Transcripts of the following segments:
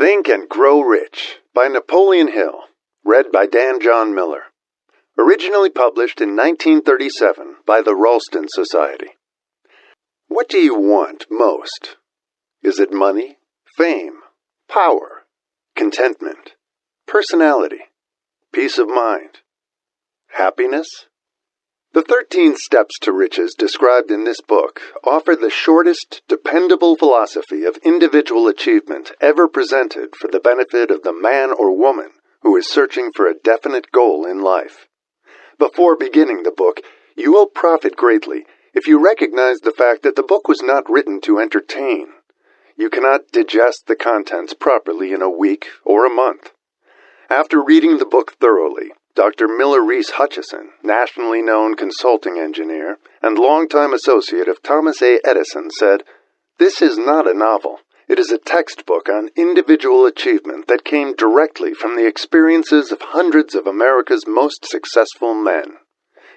Think and Grow Rich by Napoleon Hill, read by Dan John Miller. Originally published in 1937 by the Ralston Society. What do you want most? Is it money, fame, power, contentment, personality, peace of mind, happiness? The 13 steps to riches described in this book offer the shortest, dependable philosophy of individual achievement ever presented for the benefit of the man or woman who is searching for a definite goal in life. Before beginning the book, you will profit greatly if you recognize the fact that the book was not written to entertain. You cannot digest the contents properly in a week or a month. After reading the book thoroughly, Dr. Miller Reese Hutchison, nationally known consulting engineer and longtime associate of Thomas A. Edison, said, "This is not a novel. It is a textbook on individual achievement that came directly from the experiences of hundreds of America's most successful men.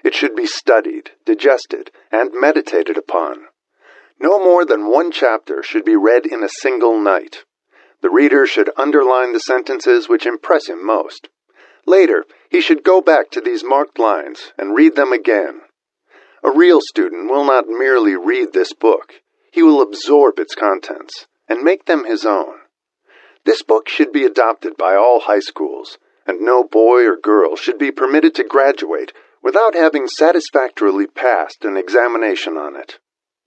It should be studied, digested, and meditated upon. No more than one chapter should be read in a single night. The reader should underline the sentences which impress him most. Later, he should go back to these marked lines and read them again. A real student will not merely read this book. He will absorb its contents and make them his own. This book should be adopted by all high schools, and no boy or girl should be permitted to graduate without having satisfactorily passed an examination on it.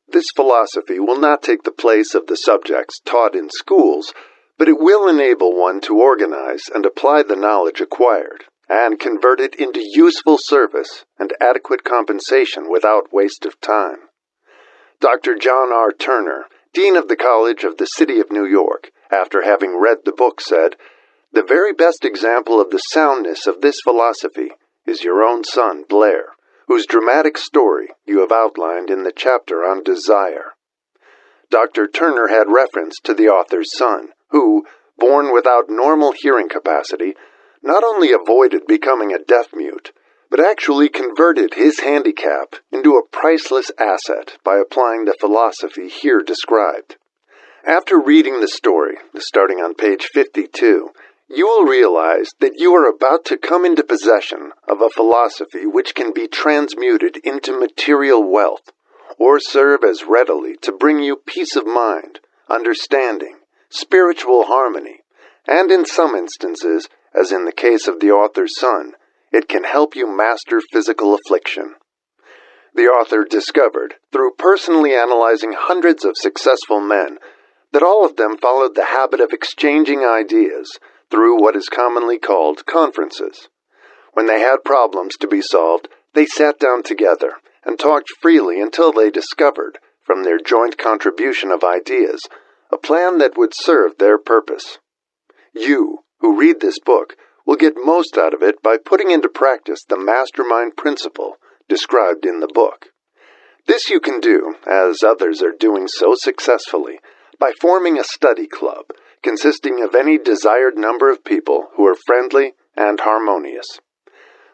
This philosophy will not take the place of the subjects taught in schools, but it will enable one to organize and apply the knowledge acquired, and convert it into useful service and adequate compensation without waste of time. Dr. John R. Turner, Dean of the College of the City of New York, after having read the book, said, "The very best example of the soundness of this philosophy is your own son, Blair, whose dramatic story you have outlined in the chapter on desire." Dr. Turner had reference to the author's son, who, born without normal hearing capacity, not only avoided becoming a deaf-mute, but actually converted his handicap into a priceless asset by applying the philosophy here described. After reading the story, starting on page 52, you will realize that you are about to come into possession of a philosophy which can be transmuted into material wealth, or serve as readily to bring you peace of mind, understanding, spiritual harmony, and in some instances, as in the case of the author's son, it can help you master physical affliction. The author discovered, through personally analyzing hundreds of successful men, that all of them followed the habit of exchanging ideas through what is commonly called conferences. When they had problems to be solved, they sat down together and talked freely until they discovered, from their joint contribution of ideas, a plan that would serve their purpose. You, who read this book, will get most out of it by putting into practice the mastermind principle described in the book. This you can do, as others are doing so successfully, by forming a study club consisting of any desired number of people who are friendly and harmonious.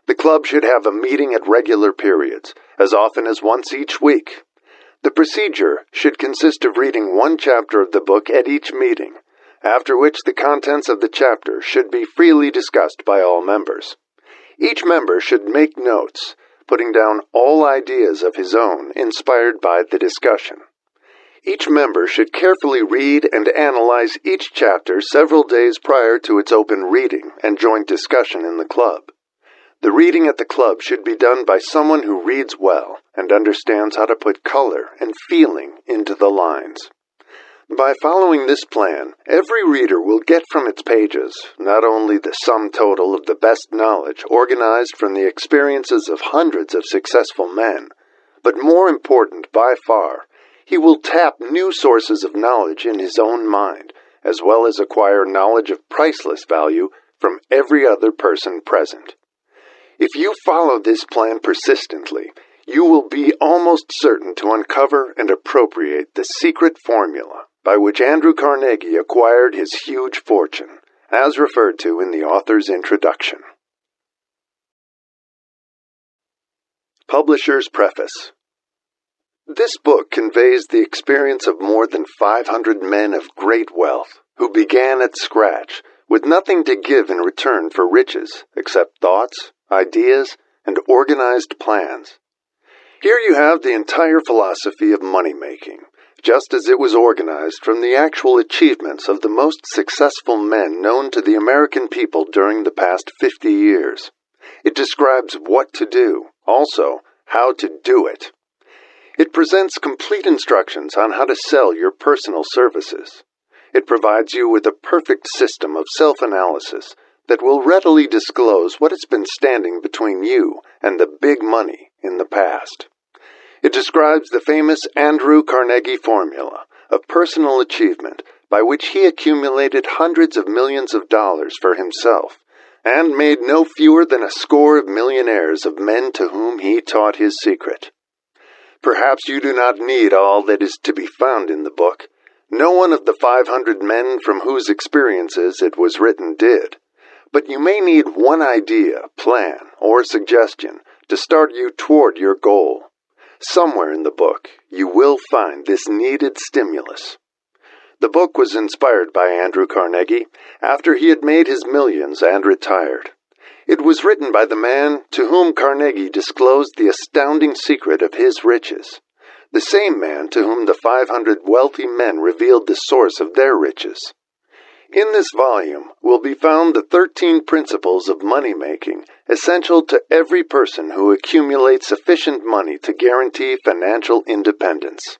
The club should have a meeting at regular periods, as often as once each week. The procedure should consist of reading one chapter of the book at each meeting, after which the contents of the chapter should be freely discussed by all members. Each member should make notes, putting down all ideas of his own inspired by the discussion. Each member should carefully read and analyze each chapter several days prior to its open reading and joint discussion in the club. The reading at the club should be done by someone who reads well and understands how to put color and feeling into the lines. By following this plan, every reader will get from its pages not only the sum total of the best knowledge organized from the experiences of hundreds of successful men, but more important by far, he will tap new sources of knowledge in his own mind, as well as acquire knowledge of priceless value from every other person present. If you follow this plan persistently, you will be almost certain to uncover and appropriate the secret formula by which Andrew Carnegie acquired his huge fortune, as referred to in the author's introduction. Publisher's Preface. This book conveys the experience of more than 500 men of great wealth, who began at scratch with nothing to give in return for riches except thoughts, ideas, and organized plans. Here you have the entire philosophy of money-making, just as it was organized from the actual achievements of the most successful men known to the American people during the past 50 years. It describes what to do, also how to do it. It presents complete instructions on how to sell your personal services. It provides you with a perfect system of self-analysis that will readily disclose what has been standing between you and the big money in the past. It describes the famous Andrew Carnegie formula of personal achievement by which he accumulated hundreds of millions of dollars for himself and made no fewer than a score of millionaires of men to whom he taught his secret. Perhaps you do not need all that is to be found in the book. No one of the 500 men from whose experiences it was written did. But you may need one idea, plan, or suggestion to start you toward your goal. Somewhere in the book, you will find this needed stimulus. The book was inspired by Andrew Carnegie after he had made his millions and retired. It was written by the man to whom Carnegie disclosed the astounding secret of his riches, the same man to whom the 500 wealthy men revealed the source of their riches. In this volume will be found the 13 principles of money-making essential to every person who accumulates sufficient money to guarantee financial independence.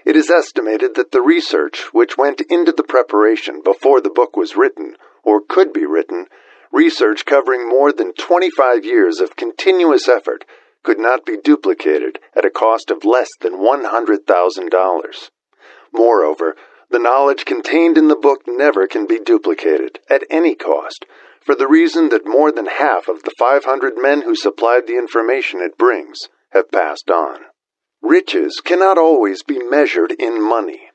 It is estimated that the research which went into the preparation before the book was written, or could be written, research covering more than 25 years of continuous effort, could not be duplicated at a cost of less than $100,000. Moreover, the knowledge contained in the book never can be duplicated, at any cost, for the reason that more than half of the 500 men who supplied the information it brings have passed on. Riches cannot always be measured in money.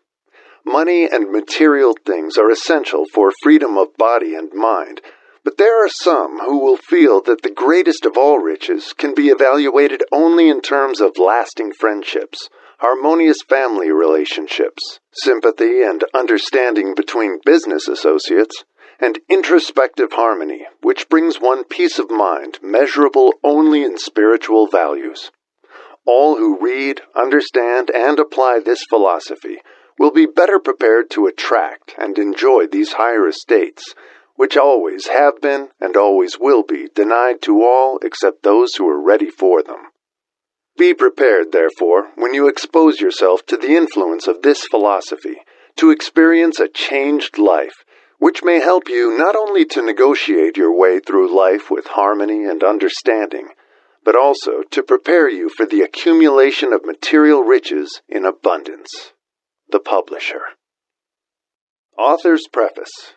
Money and material things are essential for freedom of body and mind, but there are some who will feel that the greatest of all riches can be evaluated only in terms of lasting friendships, harmonious family relationships, sympathy and understanding between business associates, and introspective harmony, which brings one peace of mind measurable only in spiritual values. All who read, understand, and apply this philosophy will be better prepared to attract and enjoy these higher estates, which always have been and always will be denied to all except those who are ready for them. Be prepared, therefore, when you expose yourself to the influence of this philosophy, to experience a changed life, which may help you not only to negotiate your way through life with harmony and understanding, but also to prepare you for the accumulation of material riches in abundance. The Publisher. Author's Preface.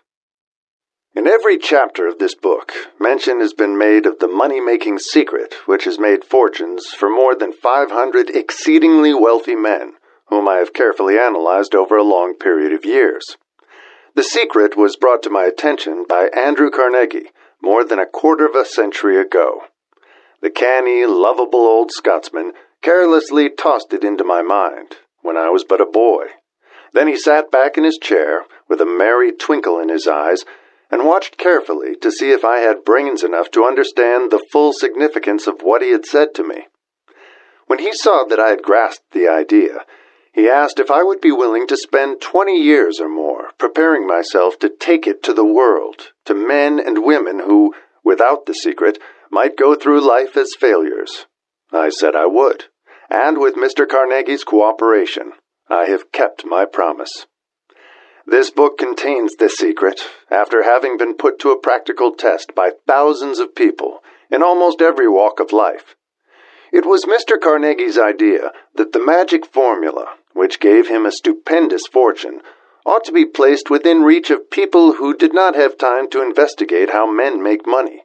In every chapter of this book, mention has been made of the money-making secret which has made fortunes for more than 500 exceedingly wealthy men, whom I have carefully analyzed over a long period of years. The secret was brought to my attention by Andrew Carnegie more than a quarter of a century ago. The canny, lovable old Scotsman carelessly tossed it into my mind when I was but a boy. Then he sat back in his chair with a merry twinkle in his eyes and watched carefully to see if I had brains enough to understand the full significance of what he had said to me. When he saw that I had grasped the idea, he asked if I would be willing to spend 20 years or more preparing myself to take it to the world, to men and women who, without the secret, might go through life as failures. I said I would, and with Mr. Carnegie's cooperation, I have kept my promise. This book contains this secret, after having been put to a practical test by thousands of people in almost every walk of life. It was Mr. Carnegie's idea that the magic formula, which gave him a stupendous fortune, ought to be placed within reach of people who did not have time to investigate how men make money,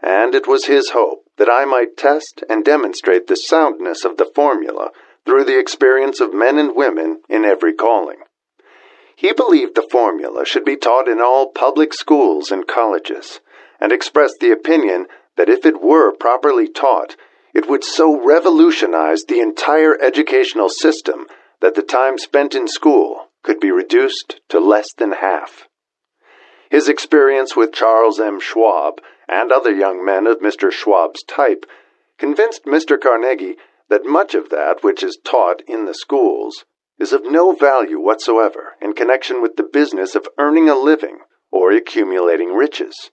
and it was his hope that I might test and demonstrate the soundness of the formula through the experience of men and women in every calling. He believed the formula should be taught in all public schools and colleges, and expressed the opinion that if it were properly taught, it would so revolutionize the entire educational system that the time spent in school could be reduced to less than half. His experience with Charles M. Schwab and other young men of Mr. Schwab's type convinced Mr. Carnegie that much of that which is taught in the schools is of no value whatsoever in connection with the business of earning a living or accumulating riches.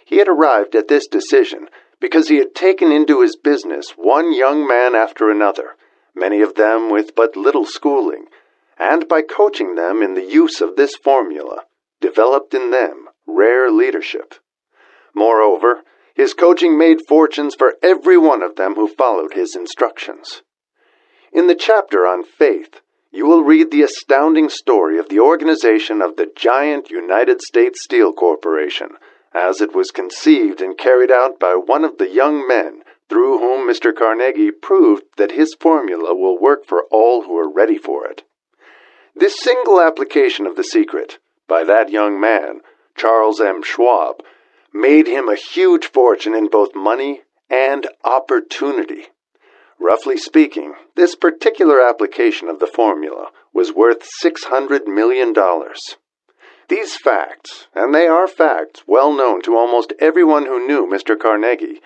He had arrived at this decision because he had taken into his business one young man after another, many of them with but little schooling, and by coaching them in the use of this formula, developed in them rare leadership. Moreover, his coaching made fortunes for every one of them who followed his instructions. In the chapter on faith, you will read the astounding story of the organization of the giant United States Steel Corporation, as it was conceived and carried out by one of the young men through whom Mr. Carnegie proved that his formula will work for all who are ready for it. This single application of the secret, by that young man, Charles M. Schwab, made him a huge fortune in both money and opportunity. Roughly speaking, this particular application of the formula was worth $600 million. These facts, and they are facts well known to almost everyone who knew Mr. Carnegie,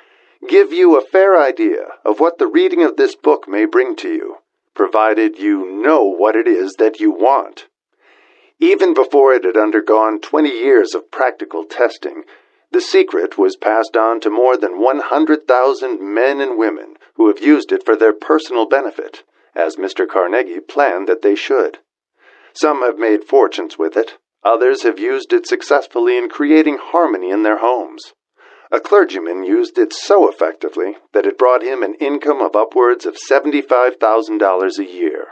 give you a fair idea of what the reading of this book may bring to you, provided you know what it is that you want. Even before it had undergone 20 years of practical testing, the secret was passed on to more than 100,000 men and women who have used it for their personal benefit, as Mr. Carnegie planned that they should. Some have made fortunes with it. Others have used it successfully in creating harmony in their homes. A clergyman used it so effectively that it brought him an income of upwards of $75,000 a year.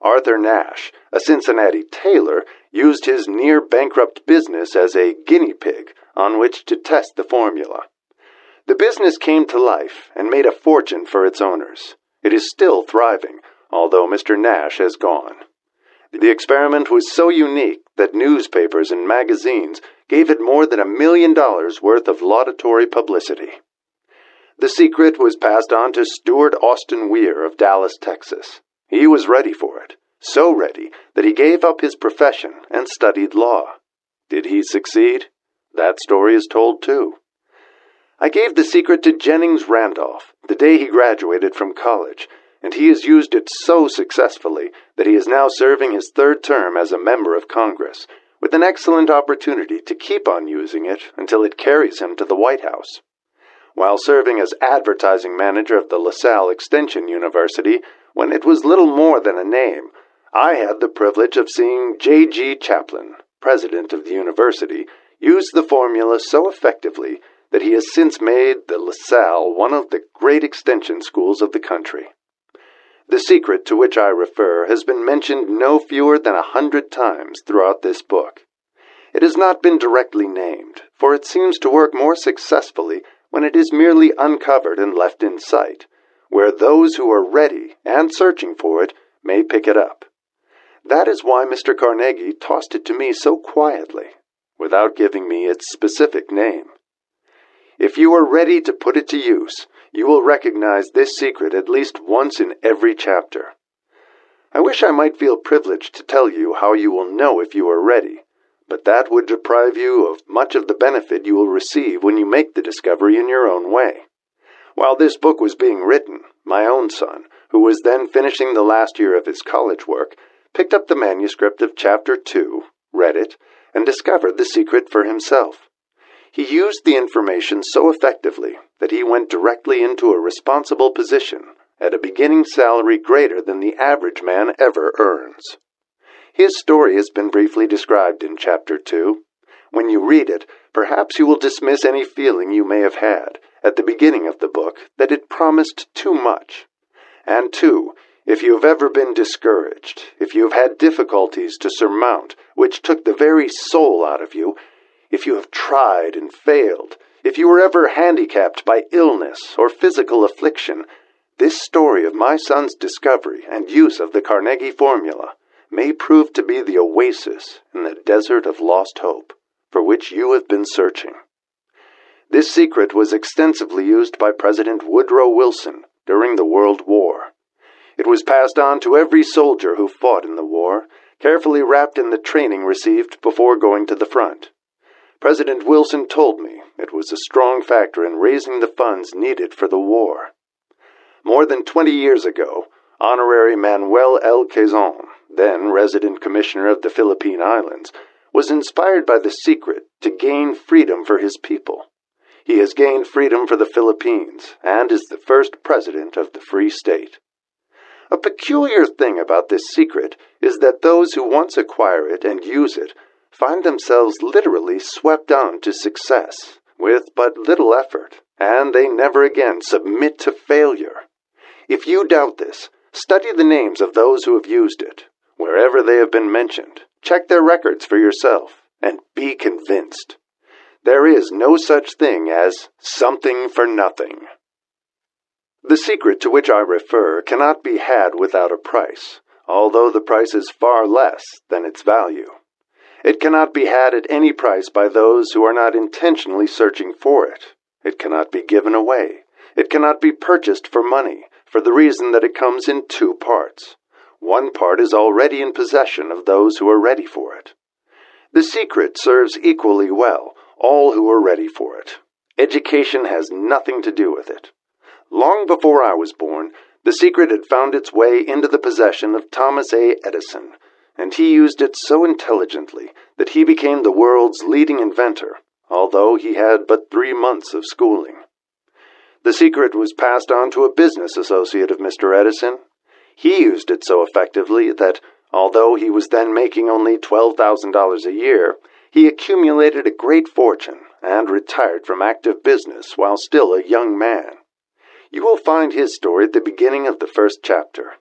Arthur Nash, a Cincinnati tailor, used his near-bankrupt business as a guinea pig on which to test the formula. The business came to life and made a fortune for its owners. It is still thriving, although Mr. Nash has gone. The experiment was so unique that newspapers and magazines gave it more than $1 million worth of laudatory publicity. The secret was passed on to Stewart Austin Weir of Dallas, Texas. He was ready for it, so ready that he gave up his profession and studied law. Did he succeed? That story is told too. I gave the secret to Jennings Randolph the day he graduated from college, and he has used it so successfully that he is now serving his third term as a member of Congress, with an excellent opportunity to keep on using it until it carries him to the White House. While serving as advertising manager of the LaSalle Extension University, when it was little more than a name, I had the privilege of seeing J.G. Chaplin, president of the university, use the formula so effectively that he has since made the LaSalle one of the great extension schools of the country. The secret to which I refer has been mentioned no fewer than 100 times throughout this book. It has not been directly named, for it seems to work more successfully when it is merely uncovered and left in sight, where those who are ready and searching for it may pick it up. That is why Mr. Carnegie tossed it to me so quietly, without giving me its specific name. If you are ready to put it to use, you will recognize this secret at least once in every chapter. I wish I might feel privileged to tell you how you will know if you are ready, but that would deprive you of much of the benefit you will receive when you make the discovery in your own way. While this book was being written, my own son, who was then finishing the last year of his college work, picked up the manuscript of Chapter 2, read it, and discovered the secret for himself. He used the information so effectively that he went directly into a responsible position at a beginning salary greater than the average man ever earns. His story has been briefly described in Chapter 2. When you read it, perhaps you will dismiss any feeling you may have had at the beginning of the book that it promised too much. And 2, if you have ever been discouraged, if you have had difficulties to surmount which took the very soul out of you, if you have tried and failed, if you were ever handicapped by illness or physical affliction, this story of my son's discovery and use of the Carnegie formula may prove to be the oasis in the desert of lost hope for which you have been searching. This secret was extensively used by President Woodrow Wilson during the World War. It was passed on to every soldier who fought in the war, carefully wrapped in the training received before going to the front. President Wilson told me it was a strong factor in raising the funds needed for the war. More than 20 years ago, Honorary Manuel L. Quezon, then resident commissioner of the Philippine Islands, was inspired by the secret to gain freedom for his people. He has gained freedom for the Philippines and is the first president of the Free State. A peculiar thing about this secret is that those who once acquire it and use it find themselves literally swept on to success with but little effort, and they never again submit to failure. If you doubt this, study the names of those who have used it. Wherever they have been mentioned, check their records for yourself, and be convinced. There is no such thing as something for nothing. The secret to which I refer cannot be had without a price, although the price is far less than its value. It cannot be had at any price by those who are not intentionally searching for it. It cannot be given away. It cannot be purchased for money, for the reason that it comes in two parts. One part is already in possession of those who are ready for it. The secret serves equally well all who are ready for it. Education has nothing to do with it. Long before I was born, the secret had found its way into the possession of Thomas A. Edison, and he used it so intelligently that he became the world's leading inventor, although he had but 3 months of schooling. The secret was passed on to a business associate of Mr. Edison. He used it so effectively that, although he was then making only $12,000 a year, he accumulated a great fortune and retired from active business while still a young man. You will find his story at the beginning of the first chapter.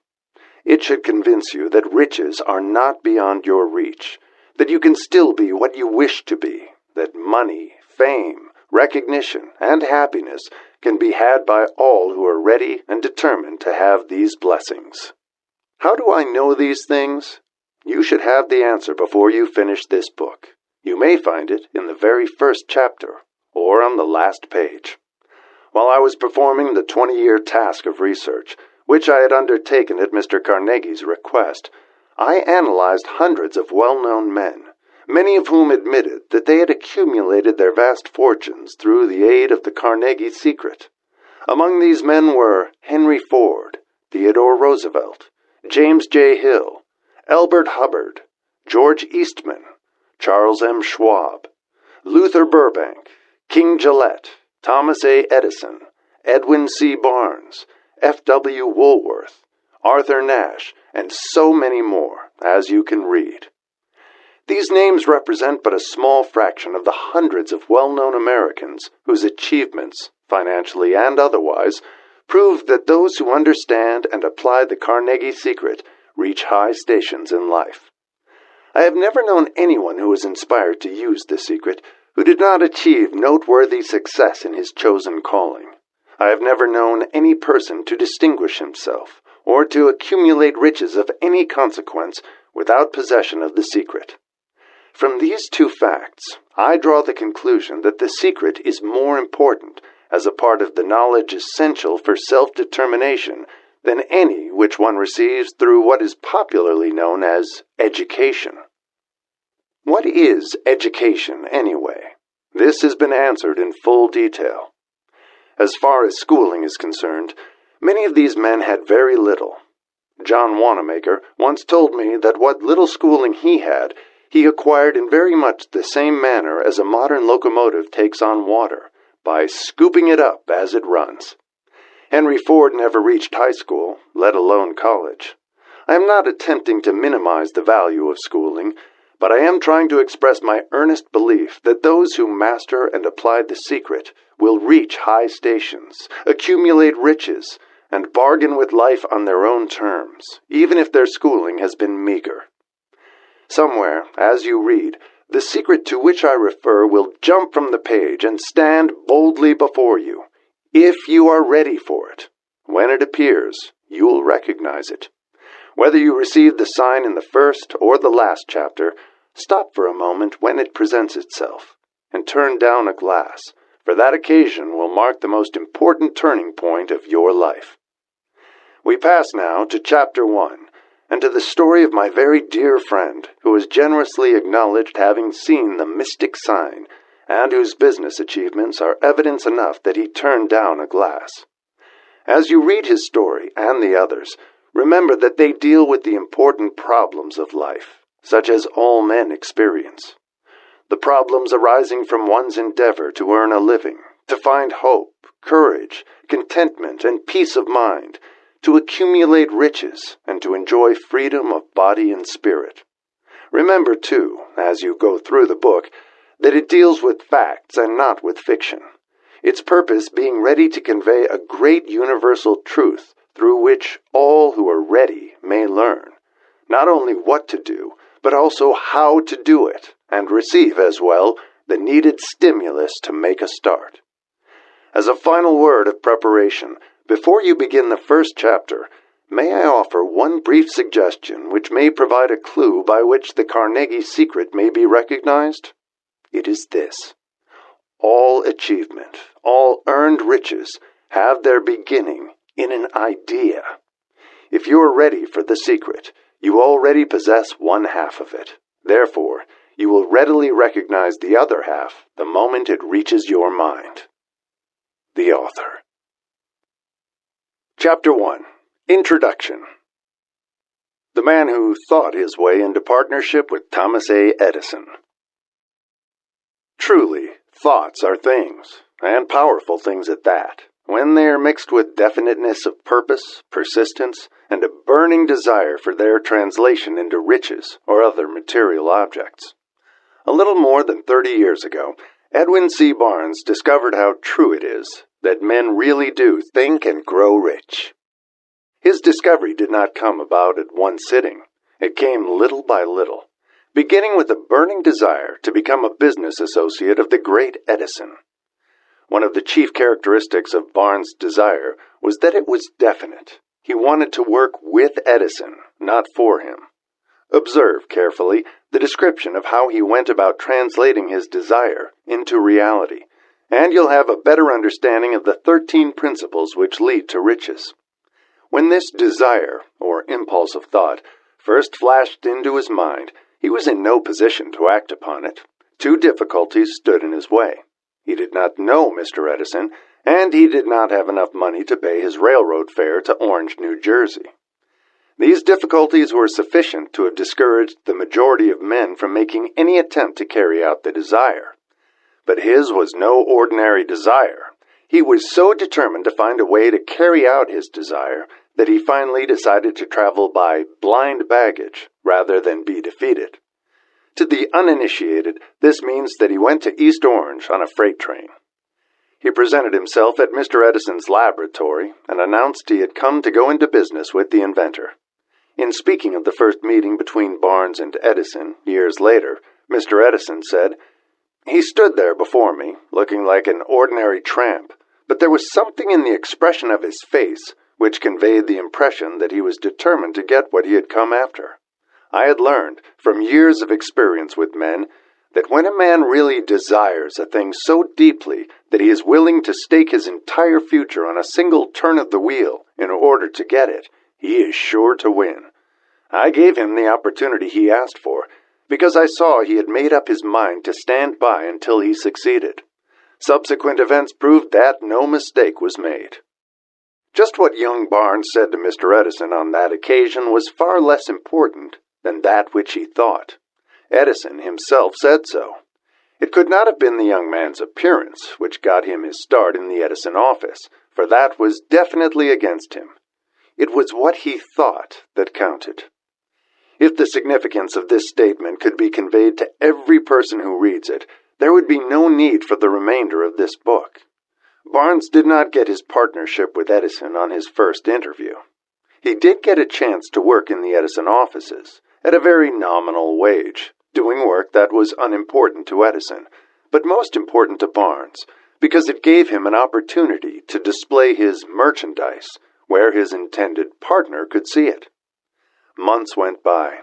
It should convince you that riches are not beyond your reach, that you can still be what you wish to be, that money, fame, recognition, and happiness can be had by all who are ready and determined to have these blessings. How do I know these things? You should have the answer before you finish this book. You may find it in the very first chapter, or on the last page. While I was performing the 20-year task of research, which I had undertaken at Mr. Carnegie's request, I analyzed hundreds of well-known men, many of whom admitted that they had accumulated their vast fortunes through the aid of the Carnegie secret. Among these men were Henry Ford, Theodore Roosevelt, James J. Hill, Elbert Hubbard, George Eastman, Charles M. Schwab, Luther Burbank, King Gillette, Thomas A. Edison, Edwin C. Barnes, F.W. Woolworth, Arthur Nash, and so many more, as you can read. These names represent but a small fraction of the hundreds of well-known Americans whose achievements, financially and otherwise, prove that those who understand and apply the Carnegie secret reach high stations in life. I have never known anyone who was inspired to use this secret who did not achieve noteworthy success in his chosen calling. I have never known any person to distinguish himself or to accumulate riches of any consequence without possession of the secret. From these two facts, I draw the conclusion that the secret is more important as a part of the knowledge essential for self-determination than any which one receives through what is popularly known as education. What is education, anyway? This has been answered in full detail. As far as schooling is concerned, many of these men had very little. John Wanamaker once told me that what little schooling he had, he acquired in very much the same manner as a modern locomotive takes on water, by scooping it up as it runs. Henry Ford never reached high school, let alone college. I am not attempting to minimize the value of schooling, but I am trying to express my earnest belief that those who master and apply the secret will reach high stations, accumulate riches, and bargain with life on their own terms, even if their schooling has been meager. Somewhere, as you read, the secret to which I refer will jump from the page and stand boldly before you, if you are ready for it. When it appears, you will recognize it. Whether you receive the sign in the first or the last chapter, stop for a moment when it presents itself, and turn down a glass, for that occasion will mark the most important turning point of your life. We pass now to Chapter 1, and to the story of my very dear friend, who has generously acknowledged having seen the mystic sign, and whose business achievements are evidence enough that he turned down a glass. As you read his story and the others, remember that they deal with the important problems of life, such as all men experience. The problems arising from one's endeavor to earn a living, to find hope, courage, contentment, and peace of mind, to accumulate riches, and to enjoy freedom of body and spirit. Remember, too, as you go through the book, that it deals with facts and not with fiction, its purpose being ready to convey a great universal truth through which all who are ready may learn, not only what to do, but also how to do it, and receive as well the needed stimulus to make a start. As a final word of preparation, before you begin the first chapter, may I offer one brief suggestion which may provide a clue by which the Carnegie secret may be recognized? It is this: all achievement, all earned riches, have their beginning in an idea. If you are ready for the secret, you already possess one half of it. Therefore, you will readily recognize the other half the moment it reaches your mind. The author. Chapter 1. Introduction. The man who thought his way into partnership with Thomas A. Edison. Truly, thoughts are things, and powerful things at that, when they are mixed with definiteness of purpose, persistence, and a burning desire for their translation into riches or other material objects. A little more than 30 years ago, Edwin C. Barnes discovered how true it is that men really do think and grow rich. His discovery did not come about at one sitting. It came little by little, beginning with a burning desire to become a business associate of the great Edison. One of the chief characteristics of Barnes' desire was that it was definite. He wanted to work with Edison, not for him. Observe carefully the description of how he went about translating his desire into reality, and you'll have a better understanding of the 13 principles which lead to riches. When this desire, or impulse of thought, first flashed into his mind, he was in no position to act upon it. Two difficulties stood in his way. He did not know Mr. Edison, and he did not have enough money to pay his railroad fare to Orange, New Jersey. These difficulties were sufficient to have discouraged the majority of men from making any attempt to carry out the desire. But his was no ordinary desire. He was so determined to find a way to carry out his desire that he finally decided to travel by blind baggage rather than be defeated. To the uninitiated, this means that he went to East Orange on a freight train. He presented himself at Mr. Edison's laboratory and announced he had come to go into business with the inventor. In speaking of the first meeting between Barnes and Edison, years later, Mr. Edison said, "He stood there before me, looking like an ordinary tramp, but there was something in the expression of his face which conveyed the impression that he was determined to get what he had come after. I had learned, from years of experience with men, that when a man really desires a thing so deeply that he is willing to stake his entire future on a single turn of the wheel in order to get it, he is sure to win. I gave him the opportunity he asked for, because I saw he had made up his mind to stand by until he succeeded. Subsequent events proved that no mistake was made." Just what young Barnes said to Mr. Edison on that occasion was far less important than that which he thought. Edison himself said so. It could not have been the young man's appearance which got him his start in the Edison office, for that was definitely against him. It was what he thought that counted. If the significance of this statement could be conveyed to every person who reads it, there would be no need for the remainder of this book. Barnes did not get his partnership with Edison on his first interview. He did get a chance to work in the Edison offices, at a very nominal wage, doing work that was unimportant to Edison, but most important to Barnes, because it gave him an opportunity to display his merchandise where his intended partner could see it. Months went by.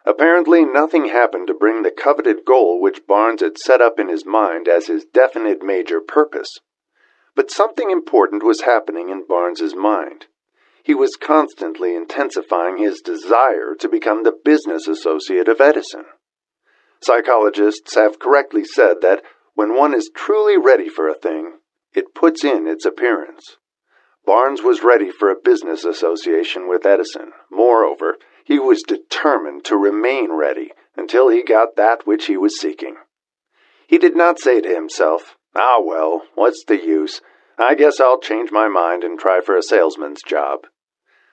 Apparently nothing happened to bring the coveted goal which Barnes had set up in his mind as his definite major purpose. But something important was happening in Barnes's mind. He was constantly intensifying his desire to become the business associate of Edison. Psychologists have correctly said that When one is truly ready for a thing, it puts in its appearance. Barnes was ready for a business association with Edison. Moreover, he was determined to remain ready until he got that which he was seeking. He did not say to himself, "Ah, well, what's the use? I guess I'll change my mind and try for a salesman's job."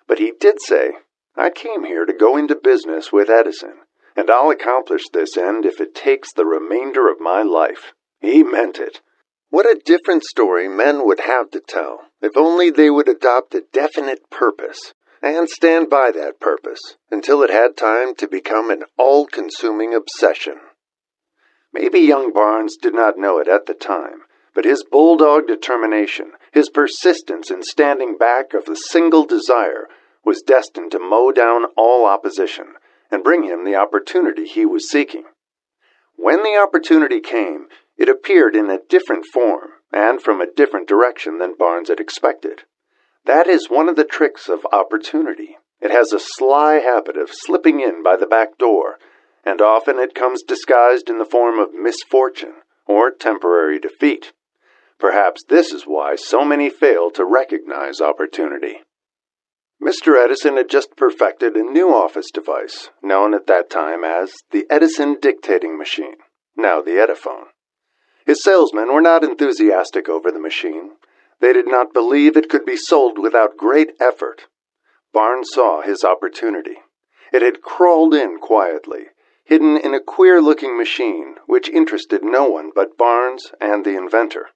But he did say, "I came here to go into business with Edison, and I'll accomplish this end if it takes the remainder of my life." He meant it. What a different story men would have to tell if only they would adopt a definite purpose and stand by that purpose until it had time to become an all-consuming obsession. Maybe young Barnes did not know it at the time, but his bulldog determination, his persistence in standing back of the single desire, was destined to mow down all opposition and bring him the opportunity he was seeking. When the opportunity came, it appeared in a different form and from a different direction than Barnes had expected. That is one of the tricks of opportunity. It has a sly habit of slipping in by the back door, and often it comes disguised in the form of misfortune or temporary defeat. Perhaps this is why so many fail to recognize opportunity. Mr. Edison had just perfected a new office device, known at that time as the Edison dictating machine, now the Ediphone. His salesmen were not enthusiastic over the machine. They did not believe it could be sold without great effort. Barnes saw his opportunity. It had crawled in quietly, hidden in a queer-looking machine which interested no one but Barnes and the inventor.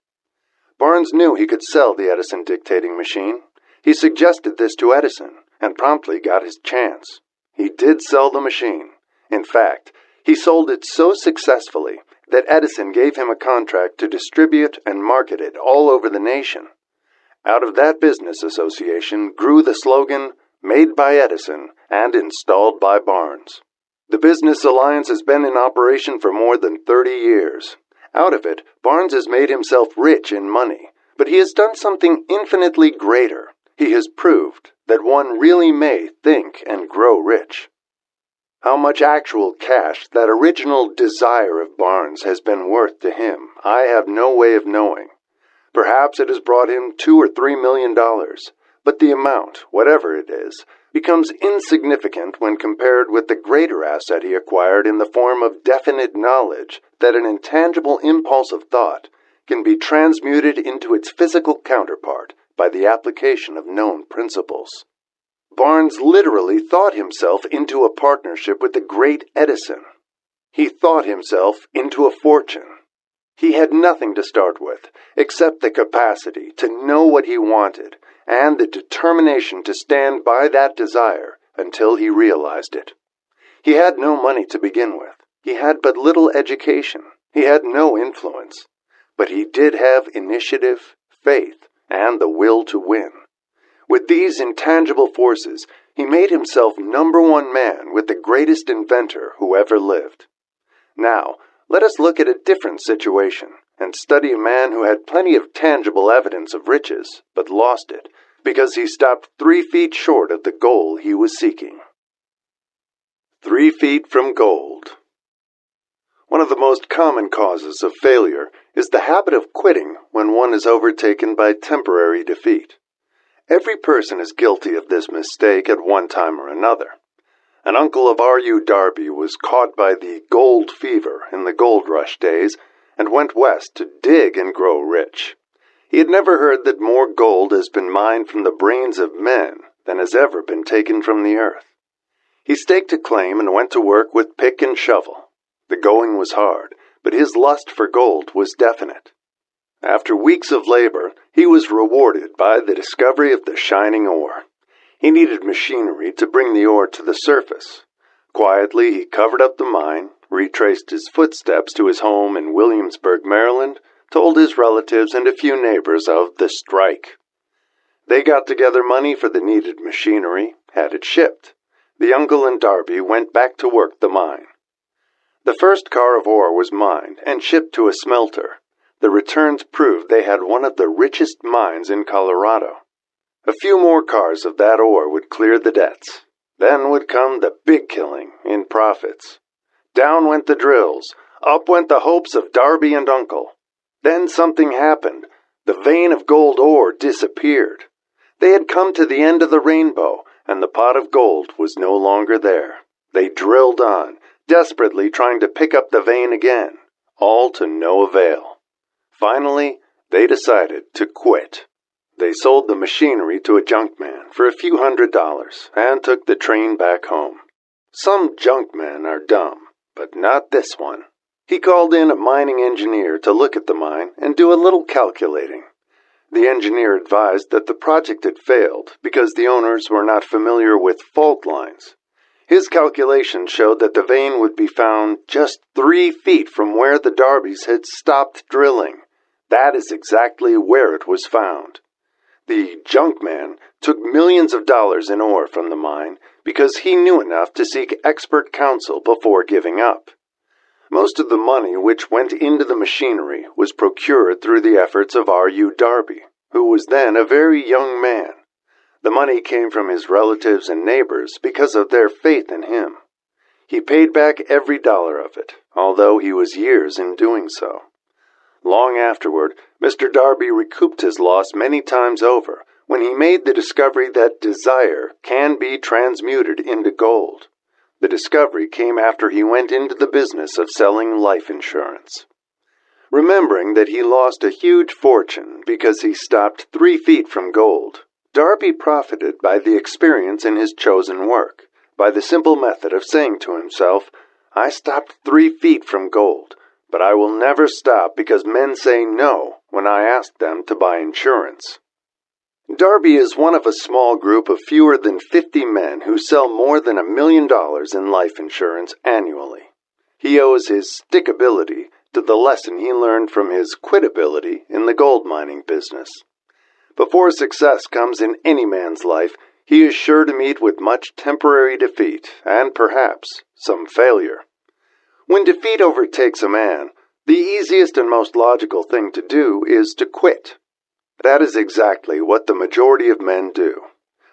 Barnes knew he could sell the Edison dictating machine. He suggested this to Edison and promptly got his chance. He did sell the machine. In fact, he sold it so successfully that Edison gave him a contract to distribute and market it all over the nation. Out of that business association grew the slogan, "Made by Edison and installed by Barnes." The business alliance has been in operation for more than 30 years. Out of it, Barnes has made himself rich in money, but he has done something infinitely greater. He has proved that one really may think and grow rich. How much actual cash that original desire of Barnes has been worth to him, I have no way of knowing. Perhaps it has brought him $2 or $3 million, but the amount, whatever it is, becomes insignificant when compared with the greater asset he acquired in the form of definite knowledge that an intangible impulse of thought can be transmuted into its physical counterpart by the application of known principles. Barnes literally thought himself into a partnership with the great Edison. He thought himself into a fortune. He had nothing to start with, except the capacity to know what he wanted and the determination to stand by that desire until he realized it. He had no money to begin with. He had but little education. He had no influence. But he did have initiative, faith, and the will to win. With these intangible forces, he made himself #1 man with the greatest inventor who ever lived. Now, let us look at a different situation and study a man who had plenty of tangible evidence of riches, but lost it because he stopped 3 feet short of the goal he was seeking. 3 feet from gold. One of the most common causes of failure is the habit of quitting when one is overtaken by temporary defeat. Every person is guilty of this mistake at one time or another. An uncle of R.U. Darby was caught by the gold fever in the gold rush days and went west to dig and grow rich. He had never heard that more gold has been mined from the brains of men than has ever been taken from the earth. He staked a claim and went to work with pick and shovel. The going was hard, but his lust for gold was definite. After weeks of labor, he was rewarded by the discovery of the shining ore. He needed machinery to bring the ore to the surface. Quietly, he covered up the mine, retraced his footsteps to his home in Williamsburg, Maryland, told his relatives and a few neighbors of the strike. They got together money for the needed machinery, had it shipped. The uncle and Darby went back to work the mine. The first car of ore was mined and shipped to a smelter. The returns proved they had one of the richest mines in Colorado. A few more cars of that ore would clear the debts. Then would come the big killing in profits. Down went the drills. Up went the hopes of Darby and Uncle. Then something happened. The vein of gold ore disappeared. They had come to the end of the rainbow, and the pot of gold was no longer there. They drilled on, desperately trying to pick up the vein again, all to no avail. Finally, they decided to quit. They sold the machinery to a junkman for a few $100s and took the train back home. Some junkmen are dumb, but not this one. He called in a mining engineer to look at the mine and do a little calculating. The engineer advised that the project had failed because the owners were not familiar with fault lines. His calculations showed that the vein would be found just 3 feet from where the Darbys had stopped drilling. That is exactly where it was found. The junkman took millions of dollars in ore from the mine because he knew enough to seek expert counsel before giving up. Most of the money which went into the machinery was procured through the efforts of R.U. Darby, who was then a very young man. The money came from his relatives and neighbors because of their faith in him. He paid back every dollar of it, although he was years in doing so. Long afterward, Mr. Darby recouped his loss many times over when he made the discovery that desire can be transmuted into gold. The discovery came after he went into the business of selling life insurance. Remembering that he lost a huge fortune because he stopped 3 feet from gold, Darby profited by the experience in his chosen work, by the simple method of saying to himself, "I stopped 3 feet from gold, but I will never stop because men say no when I ask them to buy insurance." Darby is one of a small group of fewer than 50 men who sell more than $1 million in life insurance annually. He owes his stickability to the lesson he learned from his quitability in the gold mining business. Before success comes in any man's life, he is sure to meet with much temporary defeat and perhaps some failure. When defeat overtakes a man, the easiest and most logical thing to do is to quit. That is exactly what the majority of men do.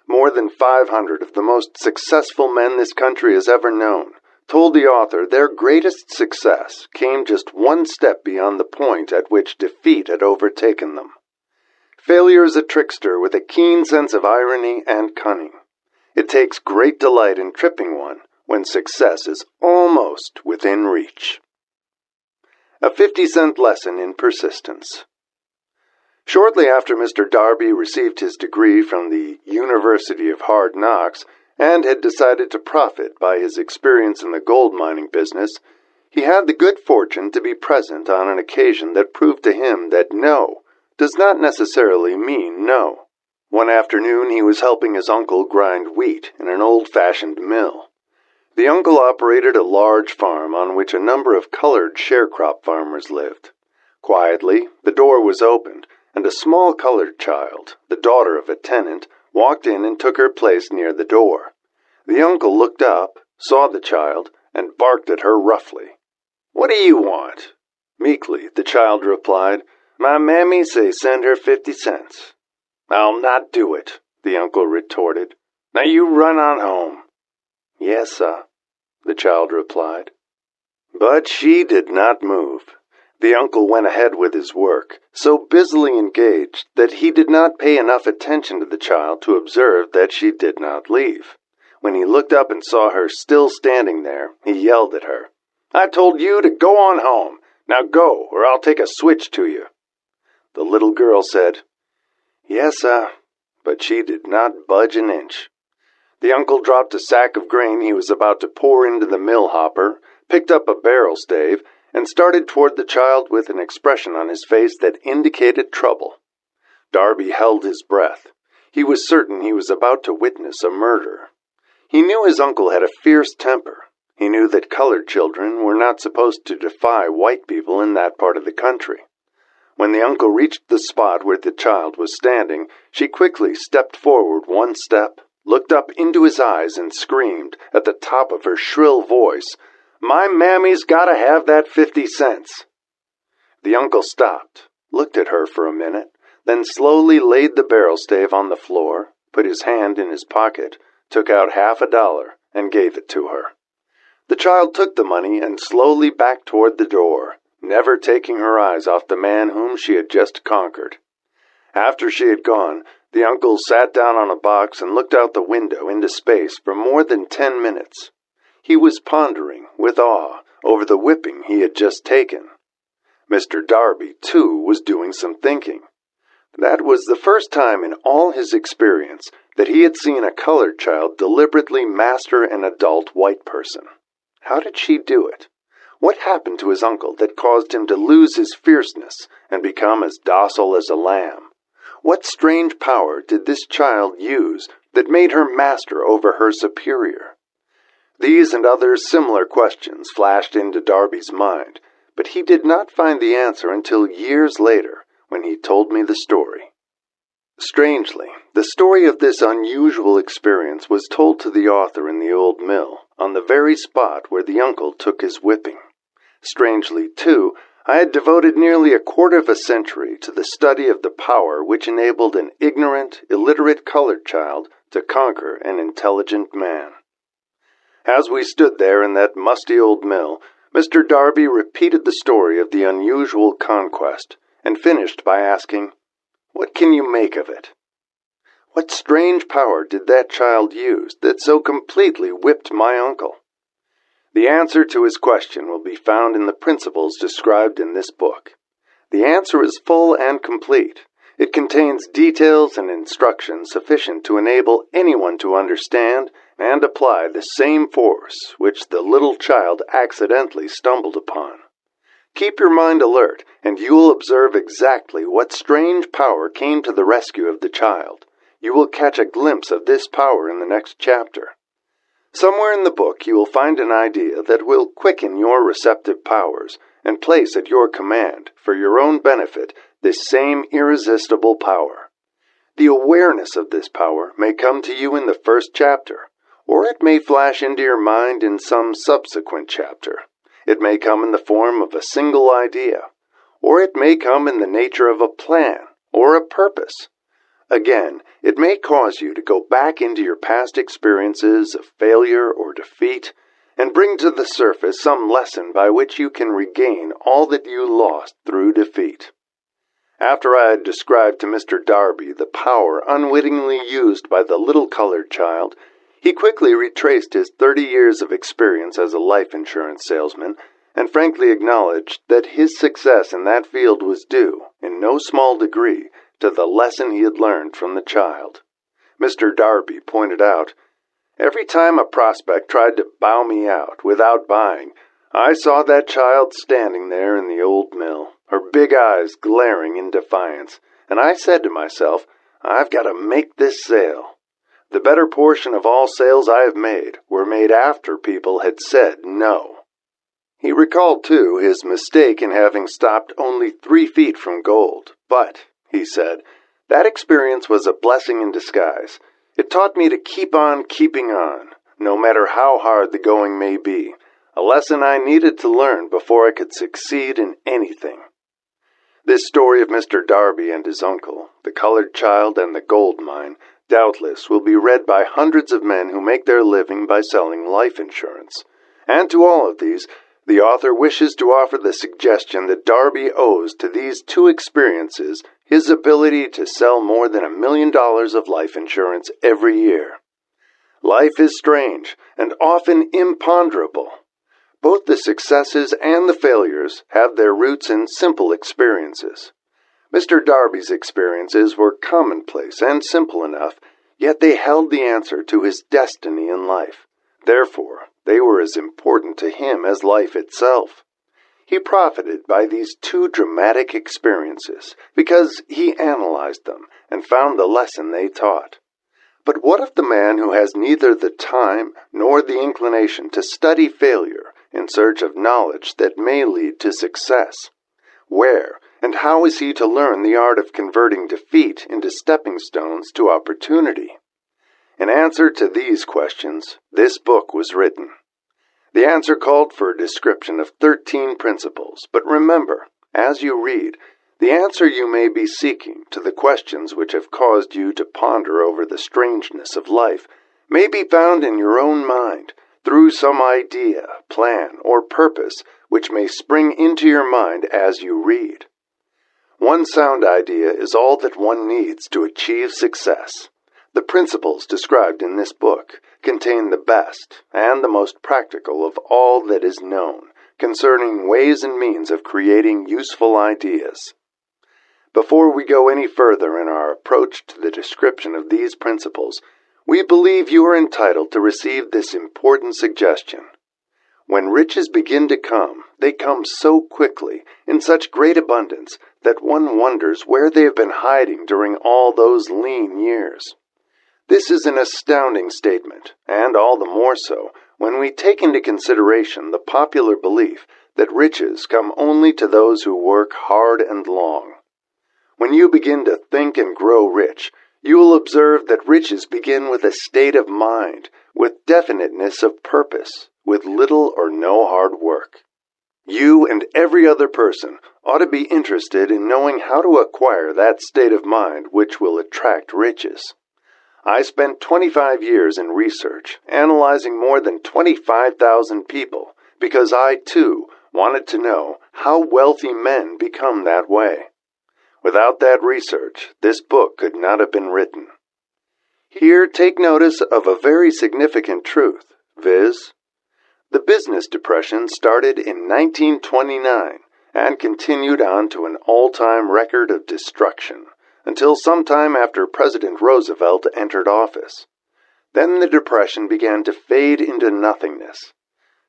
More than 500 of the most successful men this country has ever known told the author their greatest success came just one step beyond the point at which defeat had overtaken them. Failure is a trickster with a keen sense of irony and cunning. It takes great delight in tripping one when success is almost within reach. A 50-cent lesson in persistence. Shortly after Mr. Darby received his degree from the University of Hard Knocks and had decided to profit by his experience in the gold mining business, he had the good fortune to be present on an occasion that proved to him that no does not necessarily mean no. One afternoon he was helping his uncle grind wheat in an old-fashioned mill. The uncle operated a large farm on which a number of colored sharecrop farmers lived. Quietly, the door was opened, and a small colored child, the daughter of a tenant, walked in and took her place near the door. The uncle looked up, saw the child, and barked at her roughly. "What do you want?" Meekly, the child replied, "My mammy say send her 50 cents. "I'll not do it," the uncle retorted. "Now you run on home." "Yes, sir," the child replied. But she did not move. The uncle went ahead with his work, so busily engaged that he did not pay enough attention to the child to observe that she did not leave. When he looked up and saw her still standing there, he yelled at her. "I told you to go on home. Now go, or I'll take a switch to you." The little girl said, "Yes, sir," but she did not budge an inch. The uncle dropped a sack of grain he was about to pour into the mill hopper, picked up a barrel stave, and started toward the child with an expression on his face that indicated trouble. Darby held his breath. He was certain he was about to witness a murder. He knew his uncle had a fierce temper. He knew that colored children were not supposed to defy white people in that part of the country. When the uncle reached the spot where the child was standing, she quickly stepped forward one step, looked up into his eyes, and screamed, at the top of her shrill voice, "My mammy's gotta have that 50 cents. The uncle stopped, looked at her for a minute, then slowly laid the barrel stave on the floor, put his hand in his pocket, took out $50, and gave it to her. The child took the money and slowly backed toward the door, never taking her eyes off the man whom she had just conquered. After she had gone, the uncle sat down on a box and looked out the window into space for more than 10 minutes. He was pondering, with awe, over the whipping he had just taken. Mr. Darby, too, was doing some thinking. That was the first time in all his experience that he had seen a colored child deliberately master an adult white person. How did she do it? What happened to his uncle that caused him to lose his fierceness and become as docile as a lamb? What strange power did this child use that made her master over her superior? These and other similar questions flashed into Darby's mind, but he did not find the answer until years later, when he told me the story. Strangely, the story of this unusual experience was told to the author in the old mill, on the very spot where the uncle took his whipping. Strangely, too, I had devoted nearly a quarter of a century to the study of the power which enabled an ignorant, illiterate colored child to conquer an intelligent man. As we stood there in that musty old mill, Mr. Darby repeated the story of the unusual conquest, and finished by asking, "What can you make of it? What strange power did that child use that so completely whipped my uncle?" The answer to his question will be found in the principles described in this book. The answer is full and complete. It contains details and instructions sufficient to enable anyone to understand and apply the same force which the little child accidentally stumbled upon. Keep your mind alert, and you will observe exactly what strange power came to the rescue of the child. You will catch a glimpse of this power in the next chapter. Somewhere in the book you will find an idea that will quicken your receptive powers and place at your command, for your own benefit, this same irresistible power. The awareness of this power may come to you in the first chapter, or it may flash into your mind in some subsequent chapter. It may come in the form of a single idea, or it may come in the nature of a plan or a purpose. Again, it may cause you to go back into your past experiences of failure or defeat and bring to the surface some lesson by which you can regain all that you lost through defeat. After I had described to Mr. Darby the power unwittingly used by the little colored child, he quickly retraced his 30 years of experience as a life insurance salesman and frankly acknowledged that his success in that field was due, in no small degree, to the lesson he had learned from the child. Mr. Darby pointed out, "Every time a prospect tried to bow me out without buying, I saw that child standing there in the old mill, her big eyes glaring in defiance, and I said to myself, I've got to make this sale. The better portion of all sales I have made were made after people had said no." He recalled, too, his mistake in having stopped only 3 feet from gold. But, he said, that experience was a blessing in disguise. It taught me to keep on keeping on, no matter how hard the going may be, a lesson I needed to learn before I could succeed in anything. This story of Mr. Darby and his uncle, the colored child and the gold mine, doubtless will be read by hundreds of men who make their living by selling life insurance. And to all of these, the author wishes to offer the suggestion that Darby owes to these 2 experiences his ability to sell more than $1 million of life insurance every year. Life is strange and often imponderable. Both the successes and the failures have their roots in simple experiences. Mr. Darby's experiences were commonplace and simple enough, yet they held the answer to his destiny in life. Therefore, they were as important to him as life itself. He profited by these 2 dramatic experiences because he analyzed them and found the lesson they taught. But what of the man who has neither the time nor the inclination to study failure in search of knowledge that may lead to success? Where and how is he to learn the art of converting defeat into stepping stones to opportunity? In answer to these questions, this book was written. The answer called for a description of 13 principles, but remember, as you read, the answer you may be seeking to the questions which have caused you to ponder over the strangeness of life may be found in your own mind through some idea, plan, or purpose which may spring into your mind as you read. One sound idea is all that one needs to achieve success. The principles described in this book contain the best and the most practical of all that is known concerning ways and means of creating useful ideas. Before we go any further in our approach to the description of these principles, we believe you are entitled to receive this important suggestion. When riches begin to come, they come so quickly, in such great abundance, that one wonders where they have been hiding during all those lean years. This is an astounding statement, and all the more so when we take into consideration the popular belief that riches come only to those who work hard and long. When you begin to think and grow rich, you will observe that riches begin with a state of mind, with definiteness of purpose, with little or no hard work. You and every other person ought to be interested in knowing how to acquire that state of mind which will attract riches. I spent 25 years in research, analyzing more than 25,000 people, because I, too, wanted to know how wealthy men become that way. Without that research, this book could not have been written. Here, take notice of a very significant truth, viz., the business depression started in 1929 and continued on to an all-time record of destruction until sometime after President Roosevelt entered office. Then the depression began to fade into nothingness.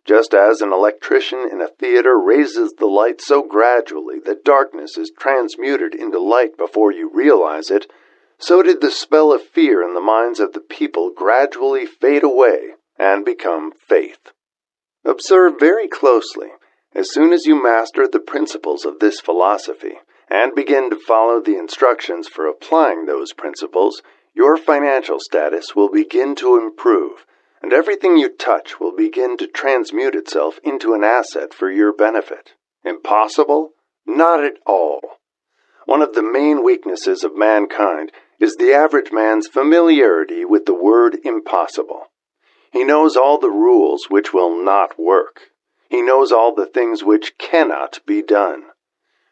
Just as an electrician in a theater raises the light so gradually that darkness is transmuted into light before you realize it, so did the spell of fear in the minds of the people gradually fade away and become faith. Observe very closely. As soon as you master the principles of this philosophy and begin to follow the instructions for applying those principles, your financial status will begin to improve, and everything you touch will begin to transmute itself into an asset for your benefit. Impossible? Not at all. One of the main weaknesses of mankind is the average man's familiarity with the word impossible. He knows all the rules which will not work. He knows all the things which cannot be done.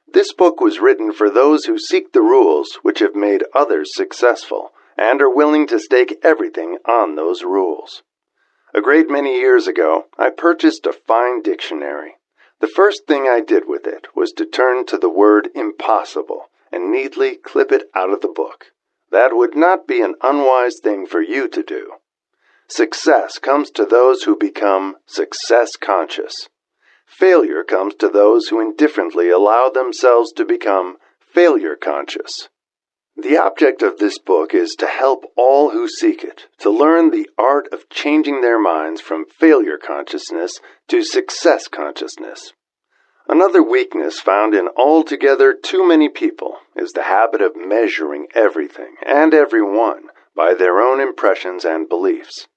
This book was written for those who seek the rules which have made others successful and are willing to stake everything on those rules. A great many years ago, I purchased a fine dictionary. The first thing I did with it was to turn to the word impossible and neatly clip it out of the book. That would not be an unwise thing for you to do. Success comes to those who become success-conscious. Failure comes to those who indifferently allow themselves to become failure-conscious. The object of this book is to help all who seek it to learn the art of changing their minds from failure consciousness to success consciousness. Another weakness found in altogether too many people is the habit of measuring everything and everyone by their own impressions and beliefs.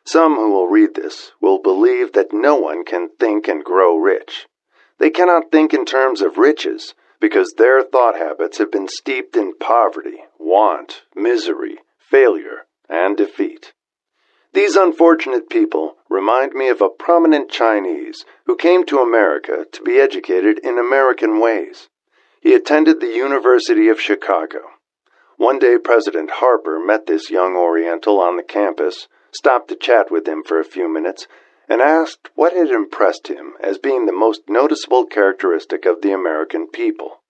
Some who will read this will believe that no one can think and grow rich. They cannot think in terms of riches because their thought habits have been steeped in poverty, want, misery, failure, and defeat. These unfortunate people remind me of a prominent Chinese who came to America to be educated in American ways. He attended the University of Chicago. One day President Harper met this young Oriental on the campus, stopped to chat with him for a few minutes, and asked what had impressed him as being the most noticeable characteristic of the American people.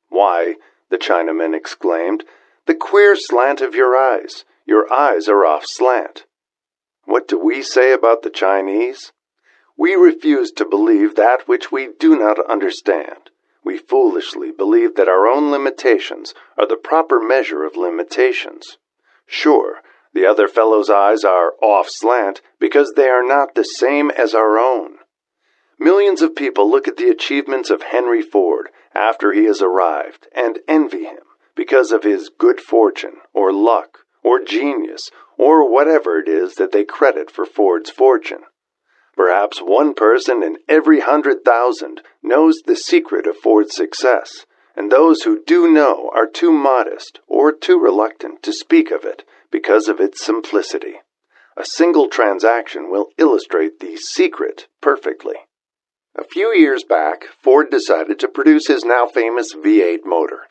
"Why," the Chinaman exclaimed, "the queer slant of your eyes. Your eyes are off slant." What do we say about the Chinese? We refuse to believe that which we do not understand. We foolishly believe that our own limitations are the proper measure of limitations. Sure, the other fellow's eyes are off slant because they are not the same as our own. Millions of people look at the achievements of Henry Ford after he has arrived and envy him because of his good fortune or luck or genius or whatever it is that they credit for Ford's fortune. Perhaps one person in every 100,000 knows the secret of Ford's success, and those who do know are too modest or too reluctant to speak of it because of its simplicity. A single transaction will illustrate the secret perfectly. A few years back, Ford decided to produce his now famous V8 motor.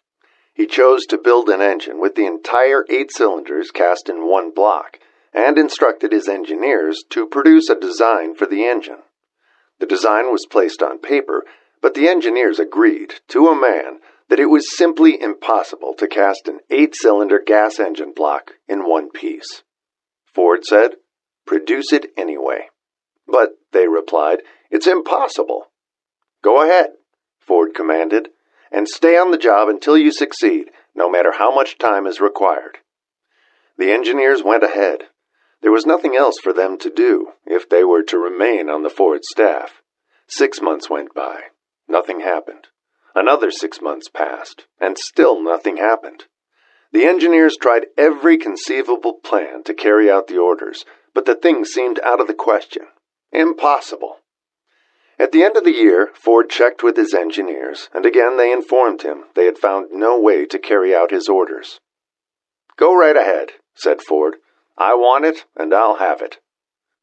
He chose to build an engine with the entire 8 cylinders cast in one block, and instructed his engineers to produce a design for the engine. The design was placed on paper, but the engineers agreed, to a man, that it was simply impossible to cast an 8-cylinder gas engine block in one piece. Ford said, "Produce it anyway." "But," they replied, "it's impossible." "Go ahead," Ford commanded, "and stay on the job until you succeed, no matter how much time is required." The engineers went ahead. There was nothing else for them to do if they were to remain on the Ford staff. 6 months went by. Nothing happened. Another 6 months passed, and still nothing happened. The engineers tried every conceivable plan to carry out the orders, but the thing seemed out of the question. Impossible. At the end of the year, Ford checked with his engineers, and again they informed him they had found no way to carry out his orders. "Go right ahead," said Ford. "I want it, and I'll have it."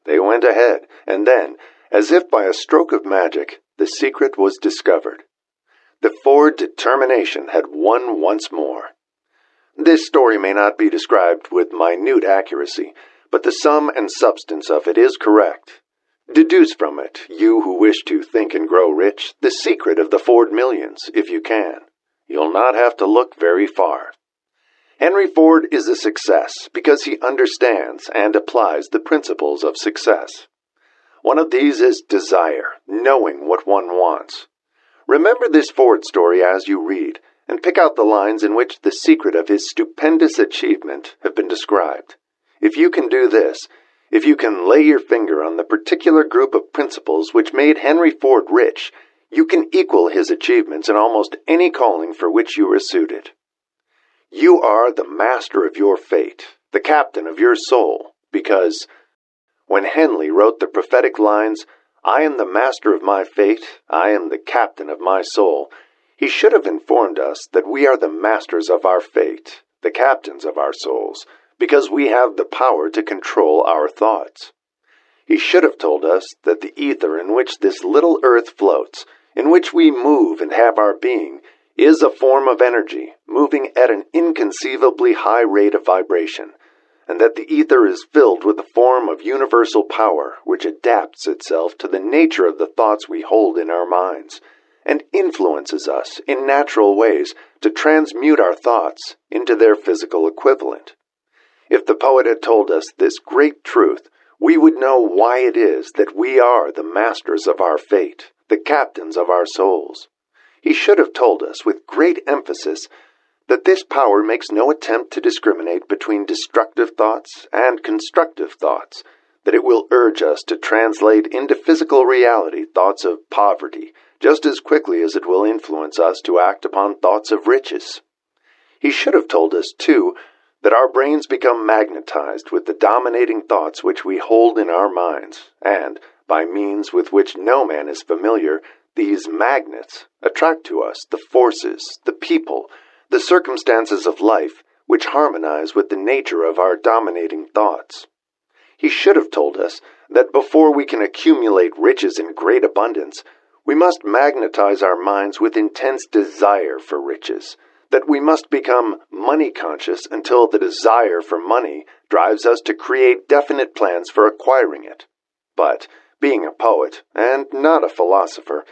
They went ahead, and then, as if by a stroke of magic, the secret was discovered. The Ford determination had won once more. This story may not be described with minute accuracy, but the sum and substance of it is correct. Deduce from it, you who wish to think and grow rich, the secret of the Ford millions, if you can. You'll not have to look very far. Henry Ford is a success because he understands and applies the principles of success. One of these is desire, knowing what one wants. Remember this Ford story as you read, and pick out the lines in which the secret of his stupendous achievement have been described. If you can do this, if you can lay your finger on the particular group of principles which made Henry Ford rich, you can equal his achievements in almost any calling for which you are suited. You are the master of your fate, the captain of your soul, because when Henley wrote the prophetic lines, "I am the master of my fate, I am the captain of my soul," he should have informed us that we are the masters of our fate, the captains of our souls, because we have the power to control our thoughts. He should have told us that the ether in which this little earth floats, in which we move and have our being, is a form of energy, moving at an inconceivably high rate of vibration, and that the ether is filled with a form of universal power which adapts itself to the nature of the thoughts we hold in our minds, and influences us in natural ways to transmute our thoughts into their physical equivalent. If the poet had told us this great truth, we would know why it is that we are the masters of our fate, the captains of our souls. He should have told us with great emphasis that this power makes no attempt to discriminate between destructive thoughts and constructive thoughts, that it will urge us to translate into physical reality thoughts of poverty just as quickly as it will influence us to act upon thoughts of riches. He should have told us, too, that our brains become magnetized with the dominating thoughts which we hold in our minds, and, by means with which no man is familiar, these magnets attract to us the forces, the people, the circumstances of life which harmonize with the nature of our dominating thoughts. He should have told us that before we can accumulate riches in great abundance, we must magnetize our minds with intense desire for riches, that we must become money-conscious until the desire for money drives us to create definite plans for acquiring it. But, being a poet, and not a philosopher,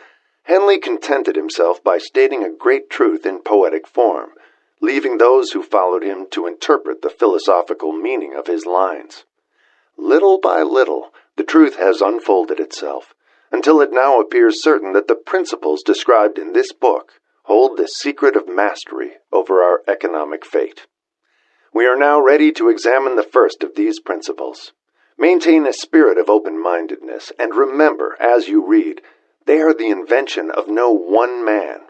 Henley contented himself by stating a great truth in poetic form, leaving those who followed him to interpret the philosophical meaning of his lines. Little by little, the truth has unfolded itself, until it now appears certain that the principles described in this book hold the secret of mastery over our economic fate. We are now ready to examine the first of these principles. Maintain a spirit of open-mindedness, and remember, as you read, they are the invention of no one man.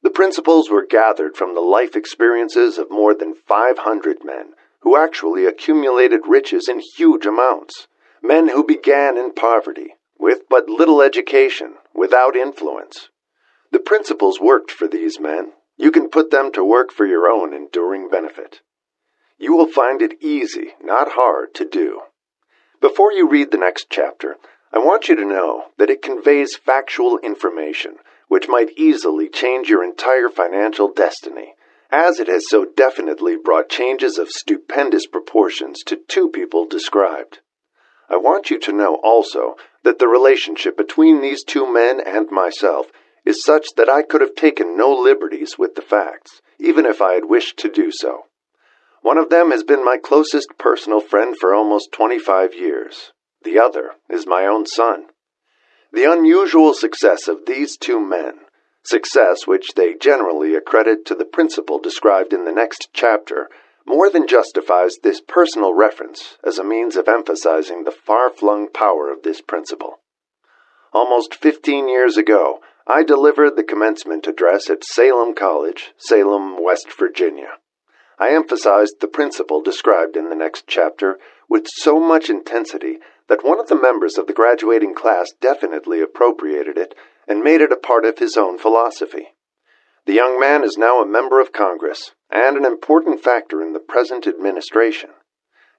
The principles were gathered from the life experiences of more than 500 men who actually accumulated riches in huge amounts, men who began in poverty, with but little education, without influence. The principles worked for these men. You can put them to work for your own enduring benefit. You will find it easy, not hard, to do. Before you read the next chapter, I want you to know that it conveys factual information which might easily change your entire financial destiny, as it has so definitely brought changes of stupendous proportions to two people described. I want you to know also that the relationship between these two men and myself is such that I could have taken no liberties with the facts, even if I had wished to do so. One of them has been my closest personal friend for almost 25 years. The other is my own son. The unusual success of these two men, success which they generally accredit to the principle described in the next chapter, more than justifies this personal reference as a means of emphasizing the far-flung power of this principle. Almost 15 years ago, I delivered the commencement address at Salem College, Salem, West Virginia. I emphasized the principle described in the next chapter with so much intensity that one of the members of the graduating class definitely appropriated it and made it a part of his own philosophy. The young man is now a member of Congress and an important factor in the present administration.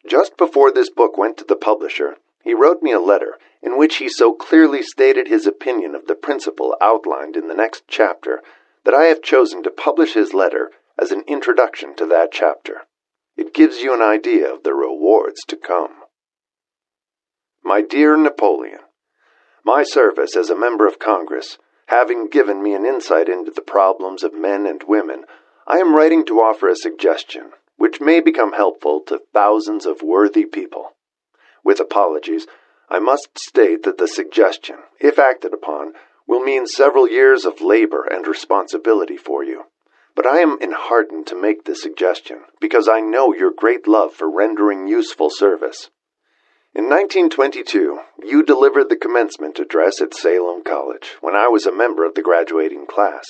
Just before this book went to the publisher, he wrote me a letter in which he so clearly stated his opinion of the principle outlined in the next chapter that I have chosen to publish his letter as an introduction to that chapter. It gives you an idea of the rewards to come. My dear Napoleon, my service as a member of Congress, having given me an insight into the problems of men and women, I am writing to offer a suggestion which may become helpful to thousands of worthy people. With apologies, I must state that the suggestion, if acted upon, will mean several years of labor and responsibility for you. But I am enheartened to make the suggestion because I know your great love for rendering useful service. In 1922, you delivered the commencement address at Salem College when I was a member of the graduating class.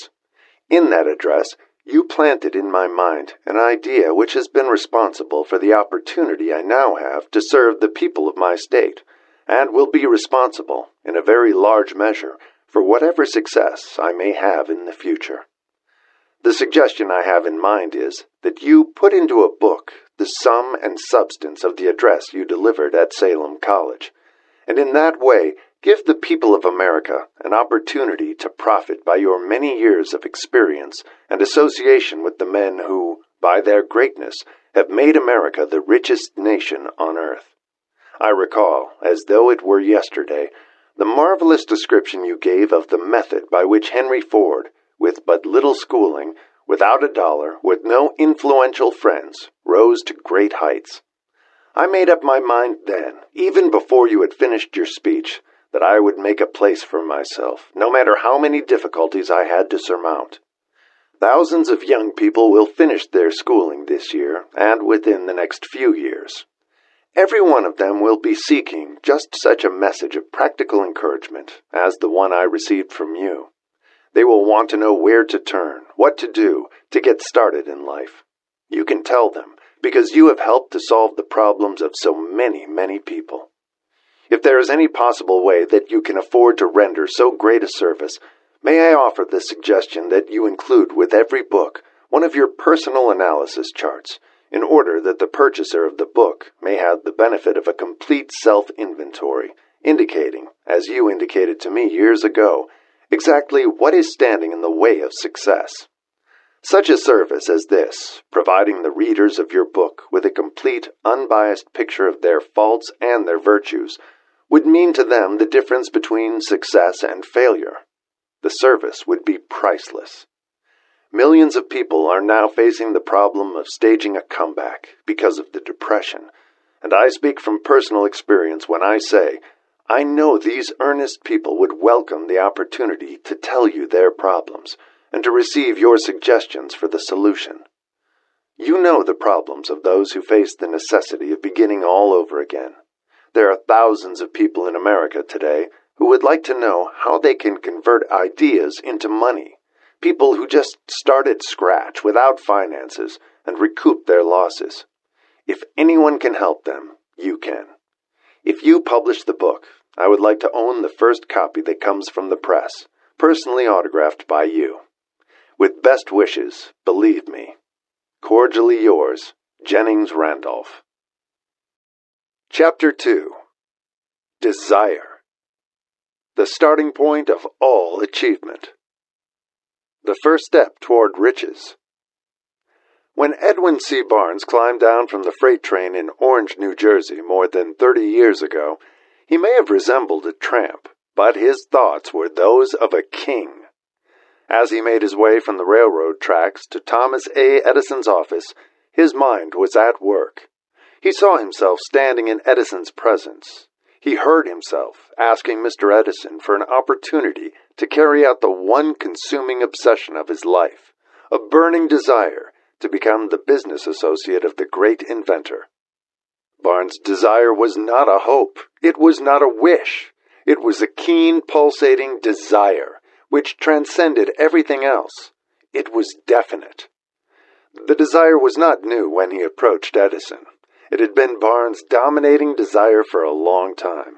In that address, you planted in my mind an idea which has been responsible for the opportunity I now have to serve the people of my state, and will be responsible, in a very large measure, for whatever success I may have in the future. The suggestion I have in mind is that you put into a book the sum and substance of the address you delivered at Salem College, and in that way give the people of America an opportunity to profit by your many years of experience and association with the men who, by their greatness, have made America the richest nation on earth. I recall, as though it were yesterday, the marvelous description you gave of the method by which Henry Ford, with but little schooling, without a dollar, with no influential friends, rose to great heights. I made up my mind then, even before you had finished your speech, that I would make a place for myself, no matter how many difficulties I had to surmount. Thousands of young people will finish their schooling this year, and within the next few years. Every one of them will be seeking just such a message of practical encouragement as the one I received from you. They will want to know where to turn, what to do, to get started in life. You can tell them, because you have helped to solve the problems of so many, many people. If there is any possible way that you can afford to render so great a service, may I offer the suggestion that you include with every book one of your personal analysis charts, in order that the purchaser of the book may have the benefit of a complete self-inventory, indicating, as you indicated to me years ago, exactly what is standing in the way of success. Such a service as this, providing the readers of your book with a complete, unbiased picture of their faults and their virtues, would mean to them the difference between success and failure. The service would be priceless. Millions of people are now facing the problem of staging a comeback because of the Depression, and I speak from personal experience when I say, I know these earnest people would welcome the opportunity to tell you their problems and to receive your suggestions for the solution. You know the problems of those who face the necessity of beginning all over again. There are thousands of people in America today who would like to know how they can convert ideas into money. People who just started scratch without finances and recoup their losses. If anyone can help them, you can. If you publish the book, I would like to own the first copy that comes from the press, personally autographed by you. With best wishes, believe me. Cordially yours, Jennings Randolph. Chapter 2. Desire. the starting point of all achievement. The first step toward riches. When Edwin C. Barnes climbed down from the freight train in Orange, New Jersey more than 30 years ago, he may have resembled a tramp, but his thoughts were those of a king. As he made his way from the railroad tracks to Thomas A. Edison's office, his mind was at work. He saw himself standing in Edison's presence. He heard himself asking Mr. Edison for an opportunity to carry out the one consuming obsession of his life, a burning desire to become the business associate of the great inventor. Barnes' desire was not a hope. It was not a wish. It was a keen, pulsating desire, which transcended everything else. It was definite. The desire was not new when he approached Edison. It had been Barnes' dominating desire for a long time.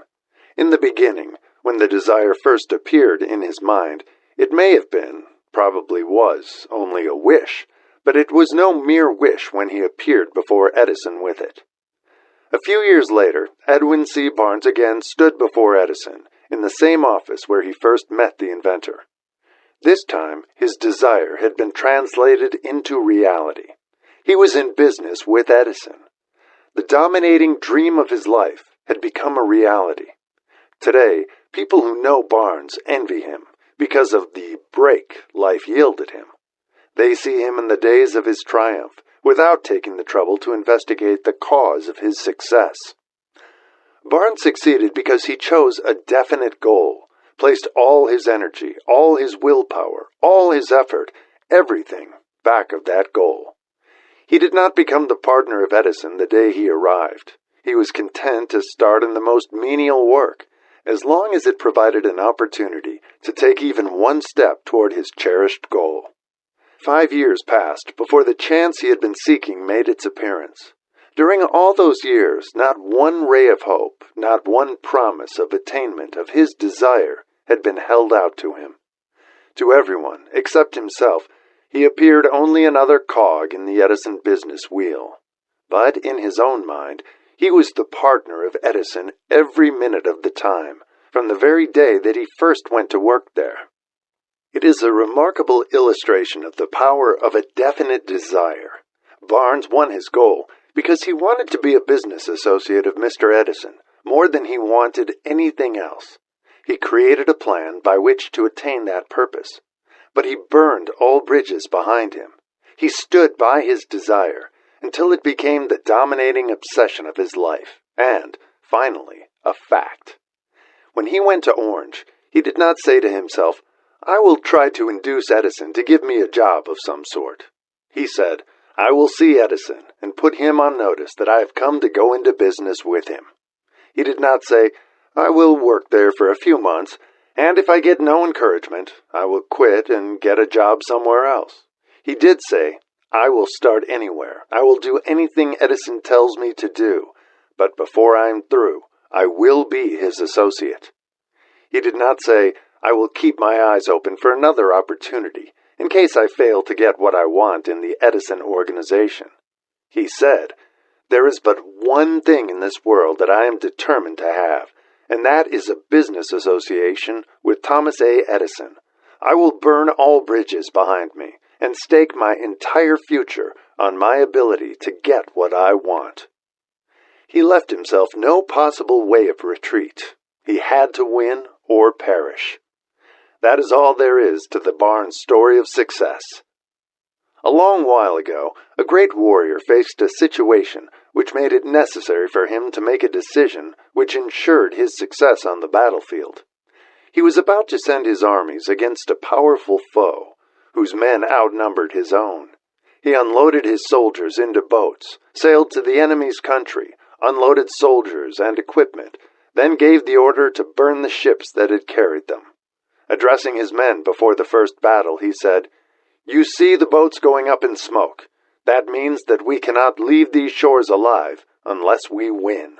In the beginning, when the desire first appeared in his mind, it may have been, probably was, only a wish, but it was no mere wish when he appeared before Edison with it. A few years later, Edwin C. Barnes again stood before Edison, in the same office where he first met the inventor. This time, his desire had been translated into reality. He was in business with Edison. The dominating dream of his life had become a reality. Today, people who know Barnes envy him because of the break life yielded him. They see him in the days of his triumph, without taking the trouble to investigate the cause of his success. Barnes succeeded because he chose a definite goal, placed all his energy, all his willpower, all his effort, everything back of that goal. He did not become the partner of Edison the day he arrived. He was content to start in the most menial work, as long as it provided an opportunity to take even one step toward his cherished goal. 5 years passed before the chance he had been seeking made its appearance. During all those years, not one ray of hope, not one promise of attainment of his desire had been held out to him. To everyone, except himself, he appeared only another cog in the Edison business wheel. But in his own mind, he was the partner of Edison every minute of the time, from the very day that he first went to work there. It is a remarkable illustration of the power of a definite desire. Barnes won his goal because he wanted to be a business associate of Mr. Edison more than he wanted anything else. He created a plan by which to attain that purpose, but he burned all bridges behind him. He stood by his desire until it became the dominating obsession of his life, and, finally, a fact. When he went to Orange, he did not say to himself, "I will try to induce Edison to give me a job of some sort." He said, "I will see Edison and put him on notice that I have come to go into business with him." He did not say, "I will work there for a few months, and if I get no encouragement, I will quit and get a job somewhere else." He did say, "I will start anywhere. I will do anything Edison tells me to do, but before I am through, I will be his associate." He did not say, "I will keep my eyes open for another opportunity, in case I fail to get what I want in the Edison organization." He said, "There is but one thing in this world that I am determined to have, and that is a business association with Thomas A. Edison. I will burn all bridges behind me and stake my entire future on my ability to get what I want." He left himself no possible way of retreat. He had to win or perish. That is all there is to the Barnes story of success. A long while ago, a great warrior faced a situation which made it necessary for him to make a decision which ensured his success on the battlefield. He was about to send his armies against a powerful foe, whose men outnumbered his own. He unloaded his soldiers into boats, sailed to the enemy's country, unloaded soldiers and equipment, then gave the order to burn the ships that had carried them. Addressing his men before the first battle, he said, "You see the boats going up in smoke. That means that we cannot leave these shores alive unless we win.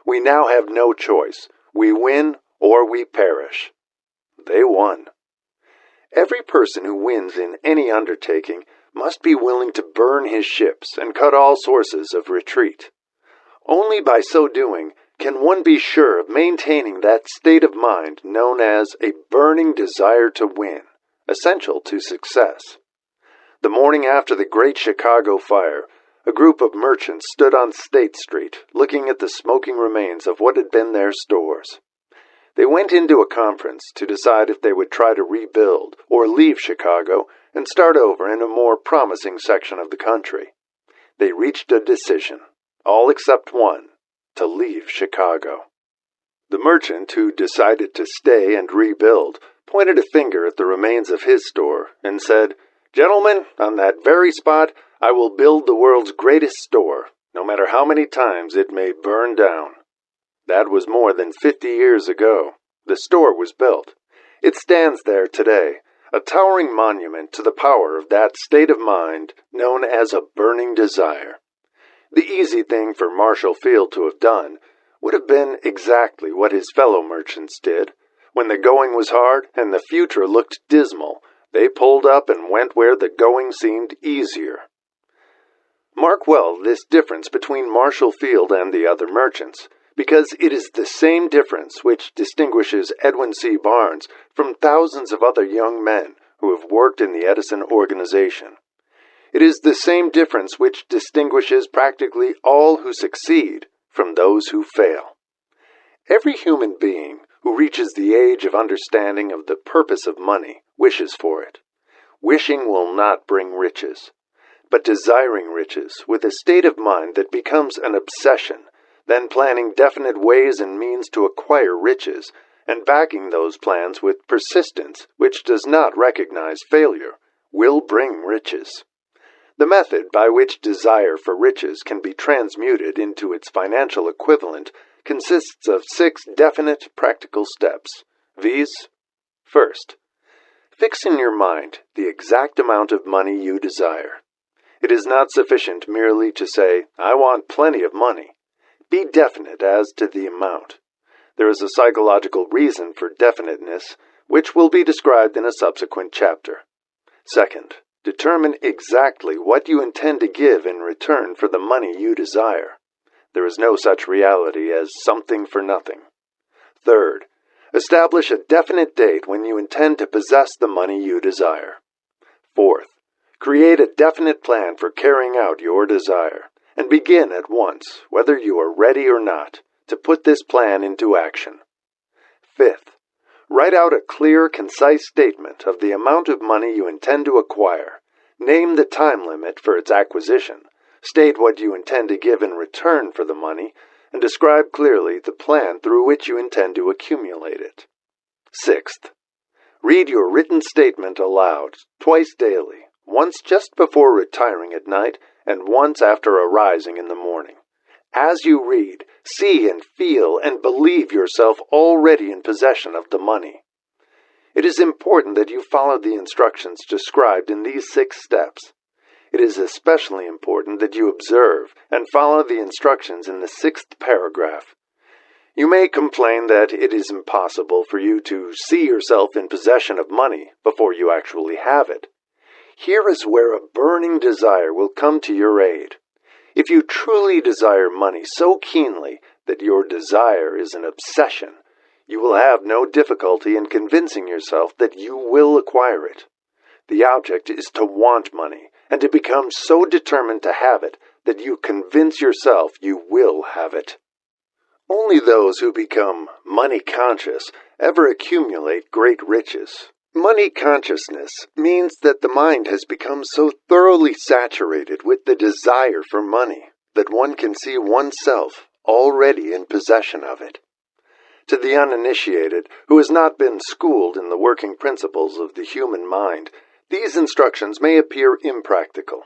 We now have no choice. We win or we perish." They won. Every person who wins in any undertaking must be willing to burn his ships and cut all sources of retreat. Only by so doing can one be sure of maintaining that state of mind known as a burning desire to win, essential to success? The morning after the Great Chicago Fire, a group of merchants stood on State Street, looking at the smoking remains of what had been their stores. They went into a conference to decide if they would try to rebuild or leave Chicago and start over in a more promising section of the country. They reached a decision, all except one, to leave Chicago. The merchant who decided to stay and rebuild pointed a finger at the remains of his store and said, "Gentlemen, on that very spot, I will build the world's greatest store, no matter how many times it may burn down." That was more than 50 years ago. The store was built. It stands there today, a towering monument to the power of that state of mind known as a burning desire. The easy thing for Marshall Field to have done would have been exactly what his fellow merchants did. When the going was hard and the future looked dismal, they pulled up and went where the going seemed easier. Mark well this difference between Marshall Field and the other merchants, because it is the same difference which distinguishes Edwin C. Barnes from thousands of other young men who have worked in the Edison organization. It is the same difference which distinguishes practically all who succeed from those who fail. Every human being who reaches the age of understanding of the purpose of money wishes for it. Wishing will not bring riches, but desiring riches with a state of mind that becomes an obsession, then planning definite ways and means to acquire riches, and backing those plans with persistence which does not recognize failure, will bring riches. The method by which desire for riches can be transmuted into its financial equivalent consists of 6 definite practical steps, viz. First, fix in your mind the exact amount of money you desire. It is not sufficient merely to say, "I want plenty of money." Be definite as to the amount. There is a psychological reason for definiteness, which will be described in a subsequent chapter. Second, determine exactly what you intend to give in return for the money you desire. There is no such reality as something for nothing. Third, establish a definite date when you intend to possess the money you desire. Fourth, create a definite plan for carrying out your desire, and begin at once, whether you are ready or not, to put this plan into action. Fifth, write out a clear, concise statement of the amount of money you intend to acquire. Name the time limit for its acquisition, state what you intend to give in return for the money, and describe clearly the plan through which you intend to accumulate it. Sixth, read your written statement aloud, twice daily, once just before retiring at night, and once after arising in the morning. As you read, see and feel and believe yourself already in possession of the money. It is important that you follow the instructions described in these 6 steps. It is especially important that you observe and follow the instructions in the 6th paragraph. You may complain that it is impossible for you to see yourself in possession of money before you actually have it. Here is where a burning desire will come to your aid. If you truly desire money so keenly that your desire is an obsession, you will have no difficulty in convincing yourself that you will acquire it. The object is to want money and to become so determined to have it that you convince yourself you will have it. Only those who become money conscious ever accumulate great riches. Money consciousness means that the mind has become so thoroughly saturated with the desire for money that one can see oneself already in possession of it. To the uninitiated, who has not been schooled in the working principles of the human mind, these instructions may appear impractical.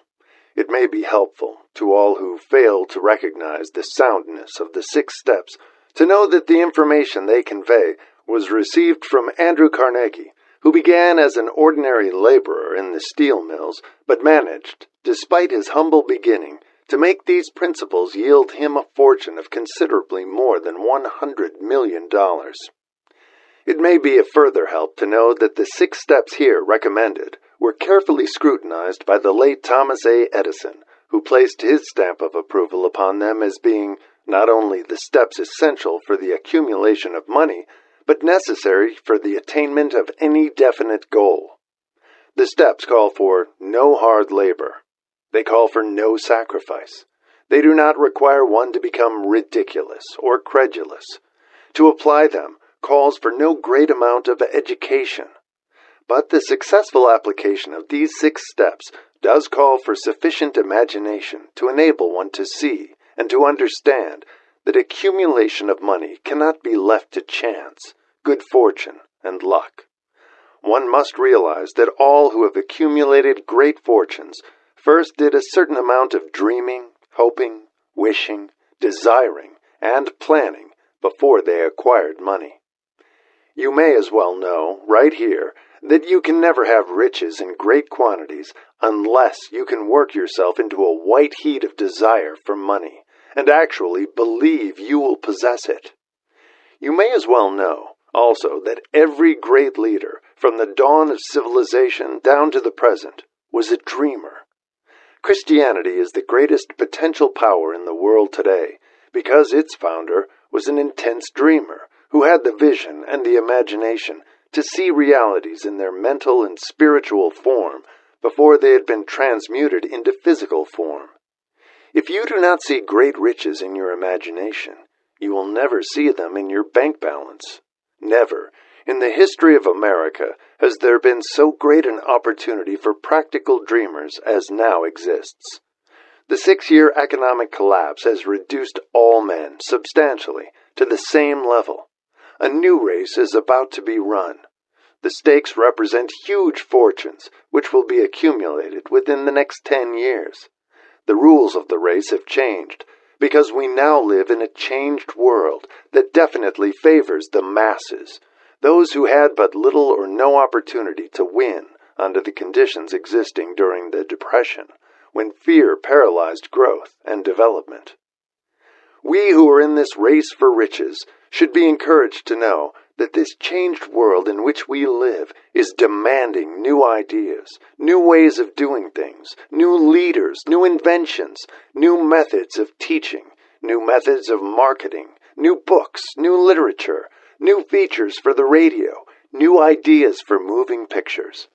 It may be helpful to all who fail to recognize the soundness of the 6 steps to know that the information they convey was received from Andrew Carnegie, who began as an ordinary laborer in the steel mills, but managed, despite his humble beginning, to make these principles yield him a fortune of considerably more than $100 million. It may be a further help to know that the 6 steps here recommended were carefully scrutinized by the late Thomas A. Edison, who placed his stamp of approval upon them as being not only the steps essential for the accumulation of money, but necessary for the attainment of any definite goal. The steps call for no hard labor. They call for no sacrifice. They do not require one to become ridiculous or credulous. To apply them calls for no great amount of education. But the successful application of these 6 steps does call for sufficient imagination to enable one to see and to understand that accumulation of money cannot be left to chance, good fortune, and luck. One must realize that all who have accumulated great fortunes first did a certain amount of dreaming, hoping, wishing, desiring, and planning before they acquired money. You may as well know, right here, that you can never have riches in great quantities unless you can work yourself into a white heat of desire for money, and actually believe you will possess it. You may as well know, also, that every great leader, from the dawn of civilization down to the present, was a dreamer. Christianity is the greatest potential power in the world today, because its founder was an intense dreamer who had the vision and the imagination to see realities in their mental and spiritual form before they had been transmuted into physical form. If you do not see great riches in your imagination, you will never see them in your bank balance. Never, in the history of America, has there been so great an opportunity for practical dreamers as now exists. The 6-year economic collapse has reduced all men substantially to the same level. A new race is about to be run. The stakes represent huge fortunes which will be accumulated within the next 10 years. The rules of the race have changed, because we now live in a changed world that definitely favors the masses, those who had but little or no opportunity to win under the conditions existing during the Depression, when fear paralyzed growth and development. We who are in this race for riches should be encouraged to know that this changed world in which we live is demanding new ideas, new ways of doing things, new leaders, new inventions, new methods of teaching, new methods of marketing, new books, new literature, new features for the radio, new ideas for moving pictures.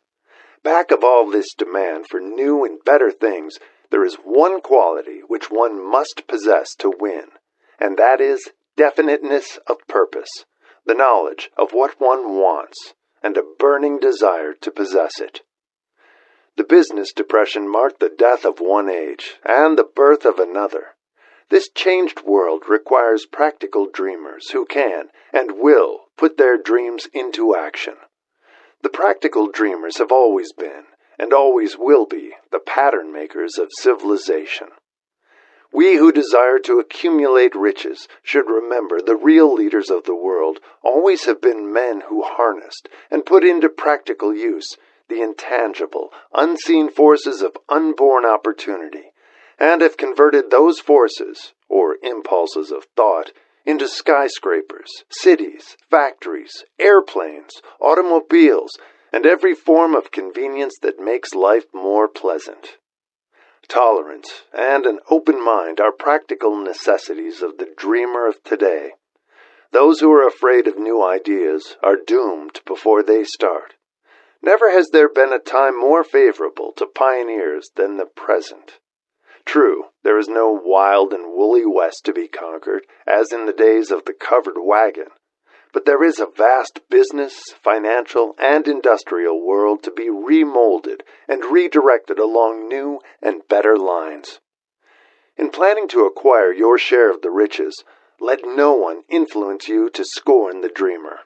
Back of all this demand for new and better things, there is one quality which one must possess to win, and that is definiteness of purpose, the knowledge of what one wants, and a burning desire to possess it. The business depression marked the death of one age and the birth of another. This changed world requires practical dreamers who can and will put their dreams into action. The practical dreamers have always been, and always will be, the pattern makers of civilization. We who desire to accumulate riches should remember the real leaders of the world always have been men who harnessed and put into practical use the intangible, unseen forces of unborn opportunity, and have converted those forces, or impulses of thought, into skyscrapers, cities, factories, airplanes, automobiles, and every form of convenience that makes life more pleasant. Tolerance and an open mind are practical necessities of the dreamer of today. Those who are afraid of new ideas are doomed before they start. Never has there been a time more favorable to pioneers than the present. True, there is no wild and woolly West to be conquered, as in the days of the covered wagon, but there is a vast business, financial, and industrial world to be remolded and redirected along new and better lines. In planning to acquire your share of the riches, let no one influence you to scorn the dreamer.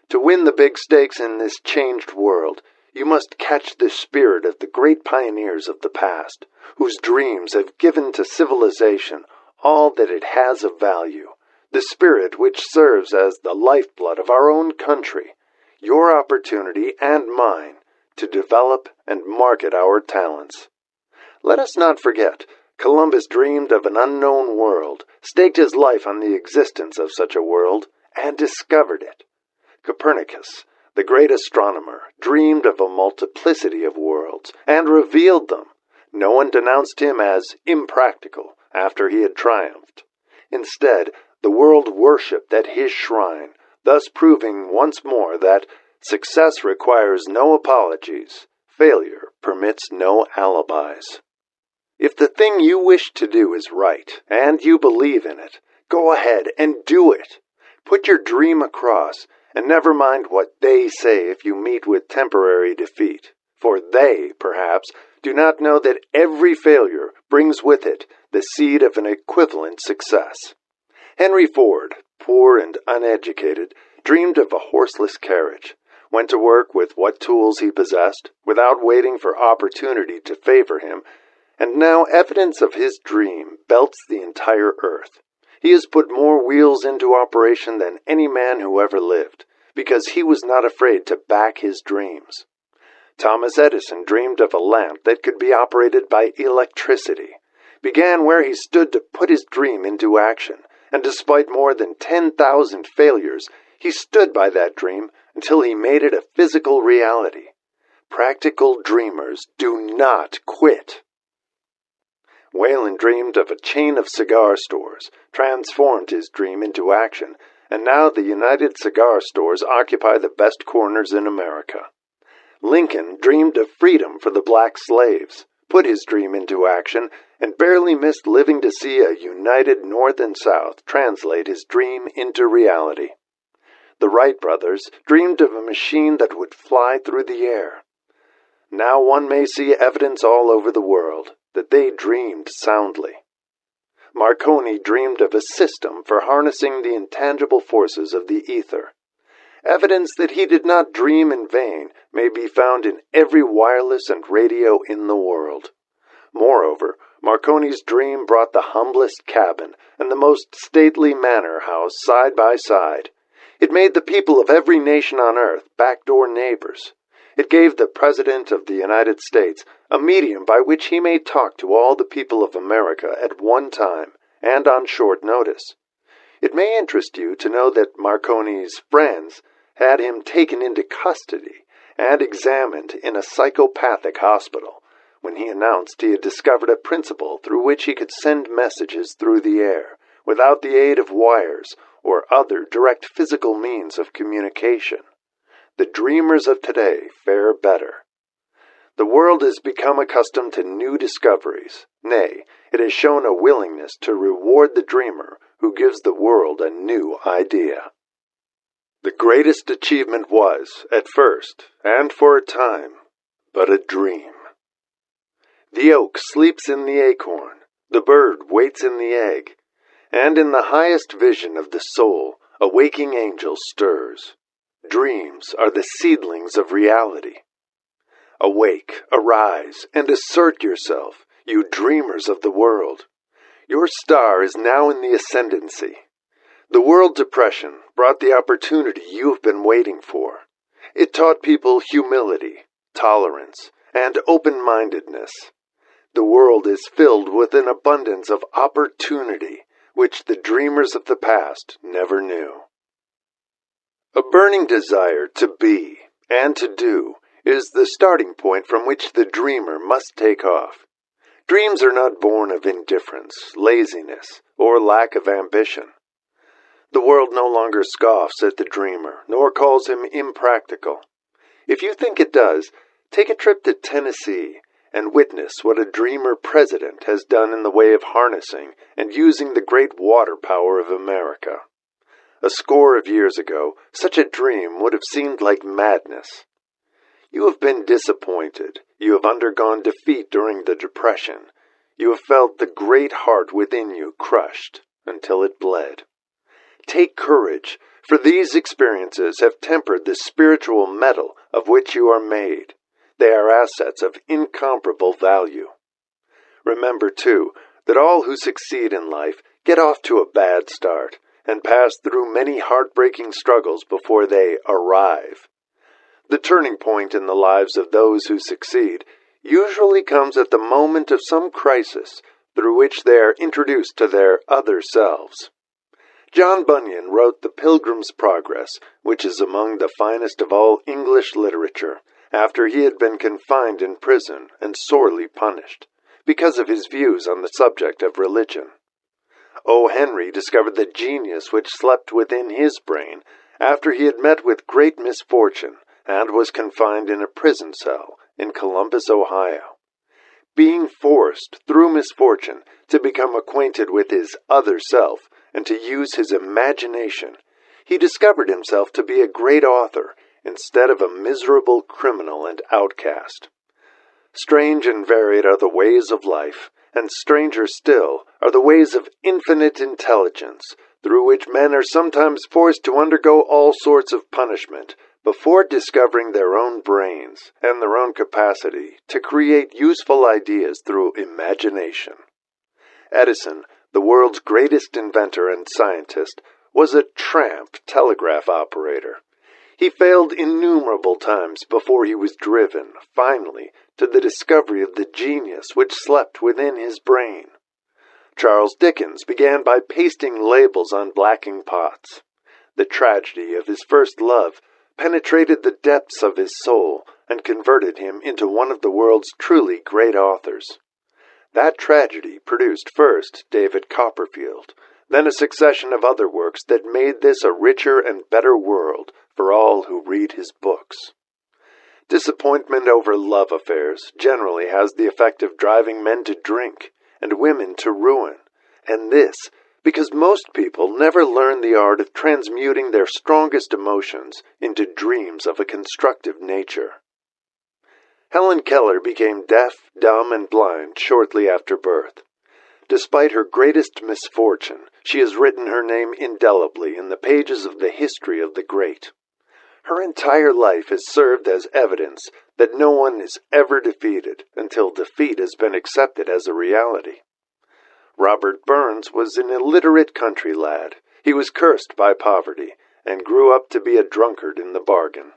To win the big stakes in this changed world, you must catch the spirit of the great pioneers of the past, whose dreams have given to civilization all that it has of value, the spirit which serves as the lifeblood of our own country, your opportunity and mine to develop and market our talents. Let us not forget, Columbus dreamed of an unknown world, staked his life on the existence of such a world, and discovered it. Copernicus, the great astronomer, dreamed of a multiplicity of worlds, and revealed them. No one denounced him as impractical after he had triumphed. Instead, the world worshipped at his shrine, thus proving once more that success requires no apologies, failure permits no alibis. If the thing you wish to do is right, and you believe in it, go ahead and do it. Put your dream across, and never mind what they say if you meet with temporary defeat, for they, perhaps, do not know that every failure brings with it the seed of an equivalent success. Henry Ford, poor and uneducated, dreamed of a horseless carriage, went to work with what tools he possessed, without waiting for opportunity to favor him, and now evidence of his dream belts the entire earth. He has put more wheels into operation than any man who ever lived, because he was not afraid to back his dreams. Thomas Edison dreamed of a lamp that could be operated by electricity, began where he stood to put his dream into action, and despite more than 10,000 failures, he stood by that dream until he made it a physical reality. Practical dreamers do not quit. Whalen dreamed of a chain of cigar stores, transformed his dream into action, and now the United Cigar Stores occupy the best corners in America. Lincoln dreamed of freedom for the black slaves, put his dream into action, and barely missed living to see a united North and South translate his dream into reality. The Wright brothers dreamed of a machine that would fly through the air. Now one may see evidence all over the world that they dreamed soundly. Marconi dreamed of a system for harnessing the intangible forces of the ether. Evidence that he did not dream in vain may be found in every wireless and radio in the world. Moreover, Marconi's dream brought the humblest cabin and the most stately manor house side by side. It made the people of every nation on earth backdoor neighbors. It gave the President of the United States a medium by which he may talk to all the people of America at one time and on short notice. It may interest you to know that Marconi's friends had him taken into custody and examined in a psychopathic hospital when he announced he had discovered a principle through which he could send messages through the air without the aid of wires or other direct physical means of communication. The dreamers of today fare better. The world has become accustomed to new discoveries. Nay, it has shown a willingness to reward the dreamer who gives the world a new idea. The greatest achievement was, at first, and for a time, but a dream. The oak sleeps in the acorn, the bird waits in the egg, and in the highest vision of the soul, a waking angel stirs. Dreams are the seedlings of reality. Awake, arise, and assert yourself, you dreamers of the world. Your star is now in the ascendancy. The World Depression brought the opportunity you have been waiting for. It taught people humility, tolerance, and open-mindedness. The world is filled with an abundance of opportunity which the dreamers of the past never knew. A burning desire to be and to do is the starting point from which the dreamer must take off. Dreams are not born of indifference, laziness, or lack of ambition. The world no longer scoffs at the dreamer, nor calls him impractical. If you think it does, take a trip to Tennessee and witness what a dreamer president has done in the way of harnessing and using the great water power of America. A score of years ago, such a dream would have seemed like madness. You have been disappointed. You have undergone defeat during the Depression. You have felt the great heart within you crushed until it bled. Take courage, for these experiences have tempered the spiritual metal of which you are made. They are assets of incomparable value. Remember, too, that all who succeed in life get off to a bad start and pass through many heartbreaking struggles before they arrive. The turning point in the lives of those who succeed usually comes at the moment of some crisis through which they are introduced to their other selves. John Bunyan wrote The Pilgrim's Progress, which is among the finest of all English literature, after he had been confined in prison and sorely punished, because of his views on the subject of religion. O. Henry discovered the genius which slept within his brain after he had met with great misfortune and was confined in a prison cell in Columbus, Ohio. Being forced, through misfortune, to become acquainted with his other self and to use his imagination, he discovered himself to be a great author instead of a miserable criminal and outcast. Strange and varied are the ways of life, and stranger still are the ways of infinite intelligence, through which men are sometimes forced to undergo all sorts of punishment before discovering their own brains and their own capacity to create useful ideas through imagination. Edison, the world's greatest inventor and scientist, was a tramp telegraph operator. He failed innumerable times before he was driven, finally, to the discovery of the genius which slept within his brain. Charles Dickens began by pasting labels on blacking pots. The tragedy of his first love penetrated the depths of his soul and converted him into one of the world's truly great authors. That tragedy produced first David Copperfield, then a succession of other works that made this a richer and better world for all who read his books. Disappointment over love affairs generally has the effect of driving men to drink and women to ruin, and this because most people never learn the art of transmuting their strongest emotions into dreams of a constructive nature. Helen Keller became deaf, dumb, and blind shortly after birth. Despite her greatest misfortune, she has written her name indelibly in the pages of the history of the great. Her entire life has served as evidence that no one is ever defeated until defeat has been accepted as a reality. Robert Burns was an illiterate country lad. He was cursed by poverty and grew up to be a drunkard in the bargain.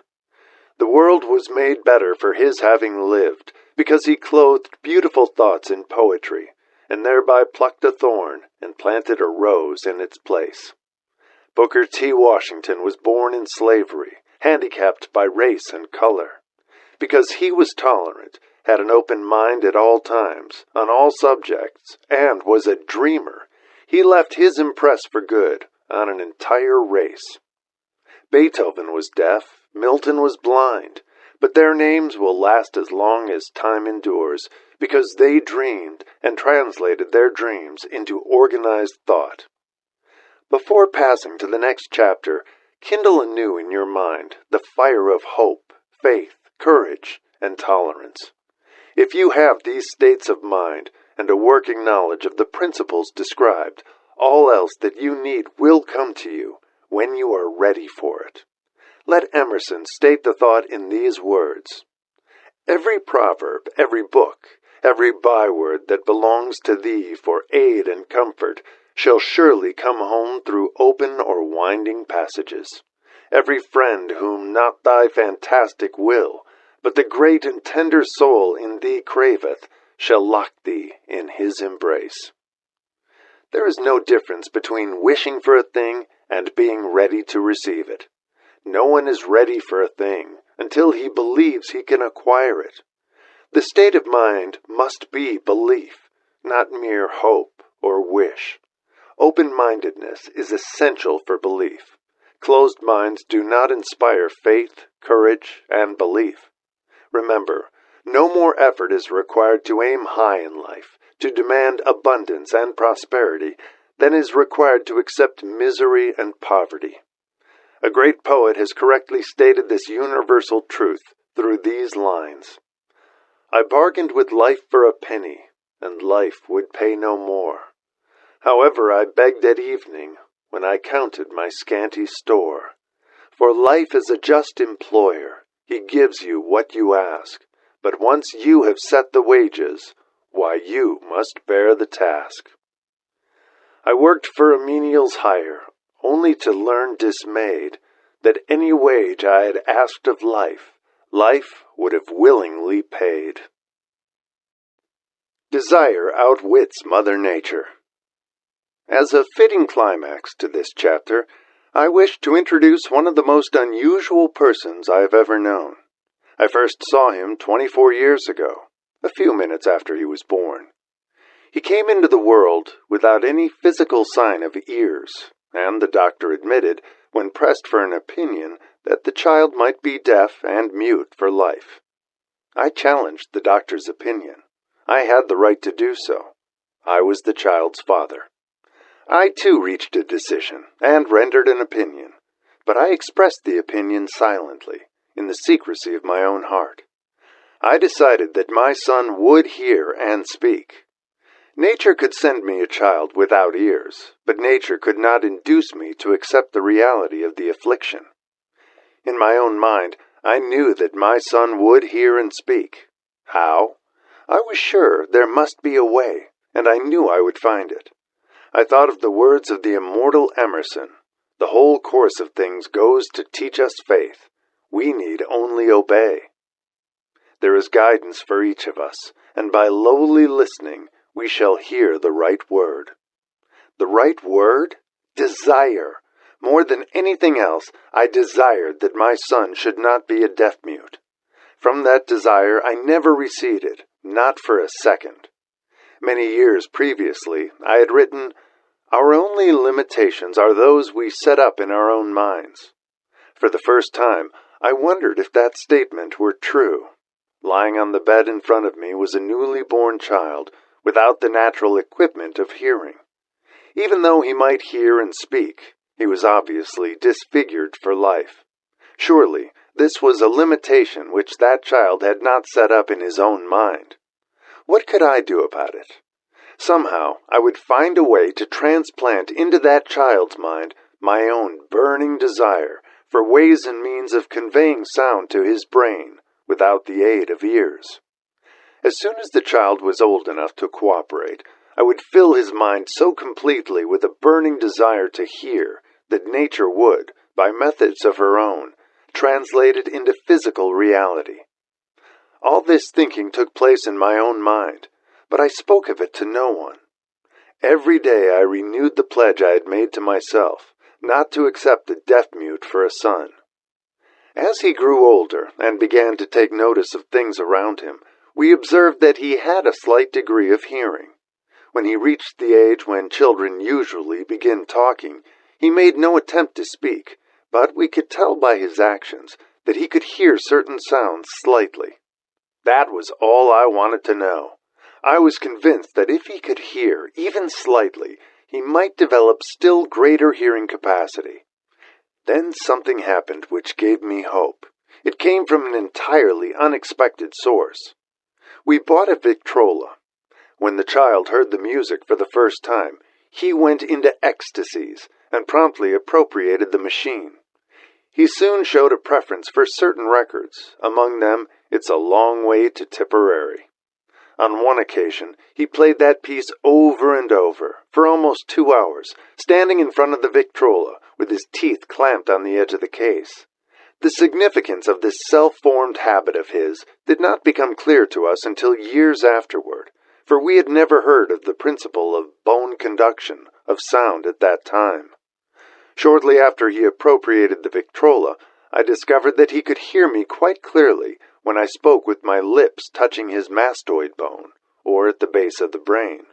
The world was made better for his having lived because he clothed beautiful thoughts in poetry and thereby plucked a thorn and planted a rose in its place. Booker T. Washington was born in slavery, handicapped by race and color. Because he was tolerant, had an open mind at all times, on all subjects, and was a dreamer, he left his impress for good on an entire race. Beethoven was deaf, Milton was blind, but their names will last as long as time endures, because they dreamed and translated their dreams into organized thought. Before passing to the next chapter, kindle anew in your mind the fire of hope, faith, courage, and tolerance. If you have these states of mind and a working knowledge of the principles described, all else that you need will come to you when you are ready for it. Let Emerson state the thought in these words: "Every proverb, every book, every byword that belongs to thee for aid and comfort shall surely come home through open or winding passages. Every friend whom not thy fantastic will, but the great and tender soul in thee craveth, shall lock thee in his embrace." There is no difference between wishing for a thing and being ready to receive it. No one is ready for a thing until he believes he can acquire it. The state of mind must be belief, not mere hope or wish. Open-mindedness is essential for belief. Closed minds do not inspire faith, courage, and belief. Remember, no more effort is required to aim high in life, to demand abundance and prosperity, than is required to accept misery and poverty. A great poet has correctly stated this universal truth through these lines: "I bargained with life for a penny, and life would pay no more. However, I begged at evening, when I counted my scanty store. For life is a just employer, he gives you what you ask, but once you have set the wages, why you must bear the task. I worked for a menial's hire, only to learn dismayed that any wage I had asked of life, life would have willingly paid." Desire outwits Mother Nature. As a fitting climax to this chapter, I wish to introduce one of the most unusual persons I have ever known. I first saw him 24 years ago, a few minutes after he was born. He came into the world without any physical sign of ears, and the doctor admitted, when pressed for an opinion, that the child might be deaf and mute for life. I challenged the doctor's opinion. I had the right to do so. I was the child's father. I too reached a decision and rendered an opinion, but I expressed the opinion silently, in the secrecy of my own heart. I decided that my son would hear and speak. Nature could send me a child without ears, but nature could not induce me to accept the reality of the affliction. In my own mind, I knew that my son would hear and speak. How? I was sure there must be a way, and I knew I would find it. I thought of the words of the immortal Emerson. The whole course of things goes to teach us faith. We need only obey. There is guidance for each of us, and by lowly listening, we shall hear the right word. The right word? Desire. More than anything else, I desired that my son should not be a deaf-mute. From that desire I never receded, not for a second. Many years previously, I had written, "Our only limitations are those we set up in our own minds." For the first time, I wondered if that statement were true. Lying on the bed in front of me was a newly born child, without the natural equipment of hearing. Even though he might hear and speak, he was obviously disfigured for life. Surely, this was a limitation which that child had not set up in his own mind. What could I do about it? Somehow, I would find a way to transplant into that child's mind my own burning desire for ways and means of conveying sound to his brain without the aid of ears. As soon as the child was old enough to cooperate, I would fill his mind so completely with a burning desire to hear that nature would, by methods of her own, translate it into physical reality. All this thinking took place in my own mind, but I spoke of it to no one. Every day I renewed the pledge I had made to myself, not to accept the deaf-mute for a son. As he grew older and began to take notice of things around him, we observed that he had a slight degree of hearing. When he reached the age when children usually begin talking, he made no attempt to speak, but we could tell by his actions that he could hear certain sounds slightly. That was all I wanted to know. I was convinced that if he could hear, even slightly, he might develop still greater hearing capacity. Then something happened which gave me hope. It came from an entirely unexpected source. We bought a Victrola. When the child heard the music for the first time, he went into ecstasies and promptly appropriated the machine. He soon showed a preference for certain records, among them It's a Long Way to Tipperary. On one occasion, he played that piece over and over, for almost 2 hours, standing in front of the Victrola, with his teeth clamped on the edge of the case. The significance of this self-formed habit of his did not become clear to us until years afterward, for we had never heard of the principle of bone conduction of sound at that time. Shortly after he appropriated the Victrola, I discovered that he could hear me quite clearly when I spoke with my lips touching his mastoid bone, or at the base of the brain.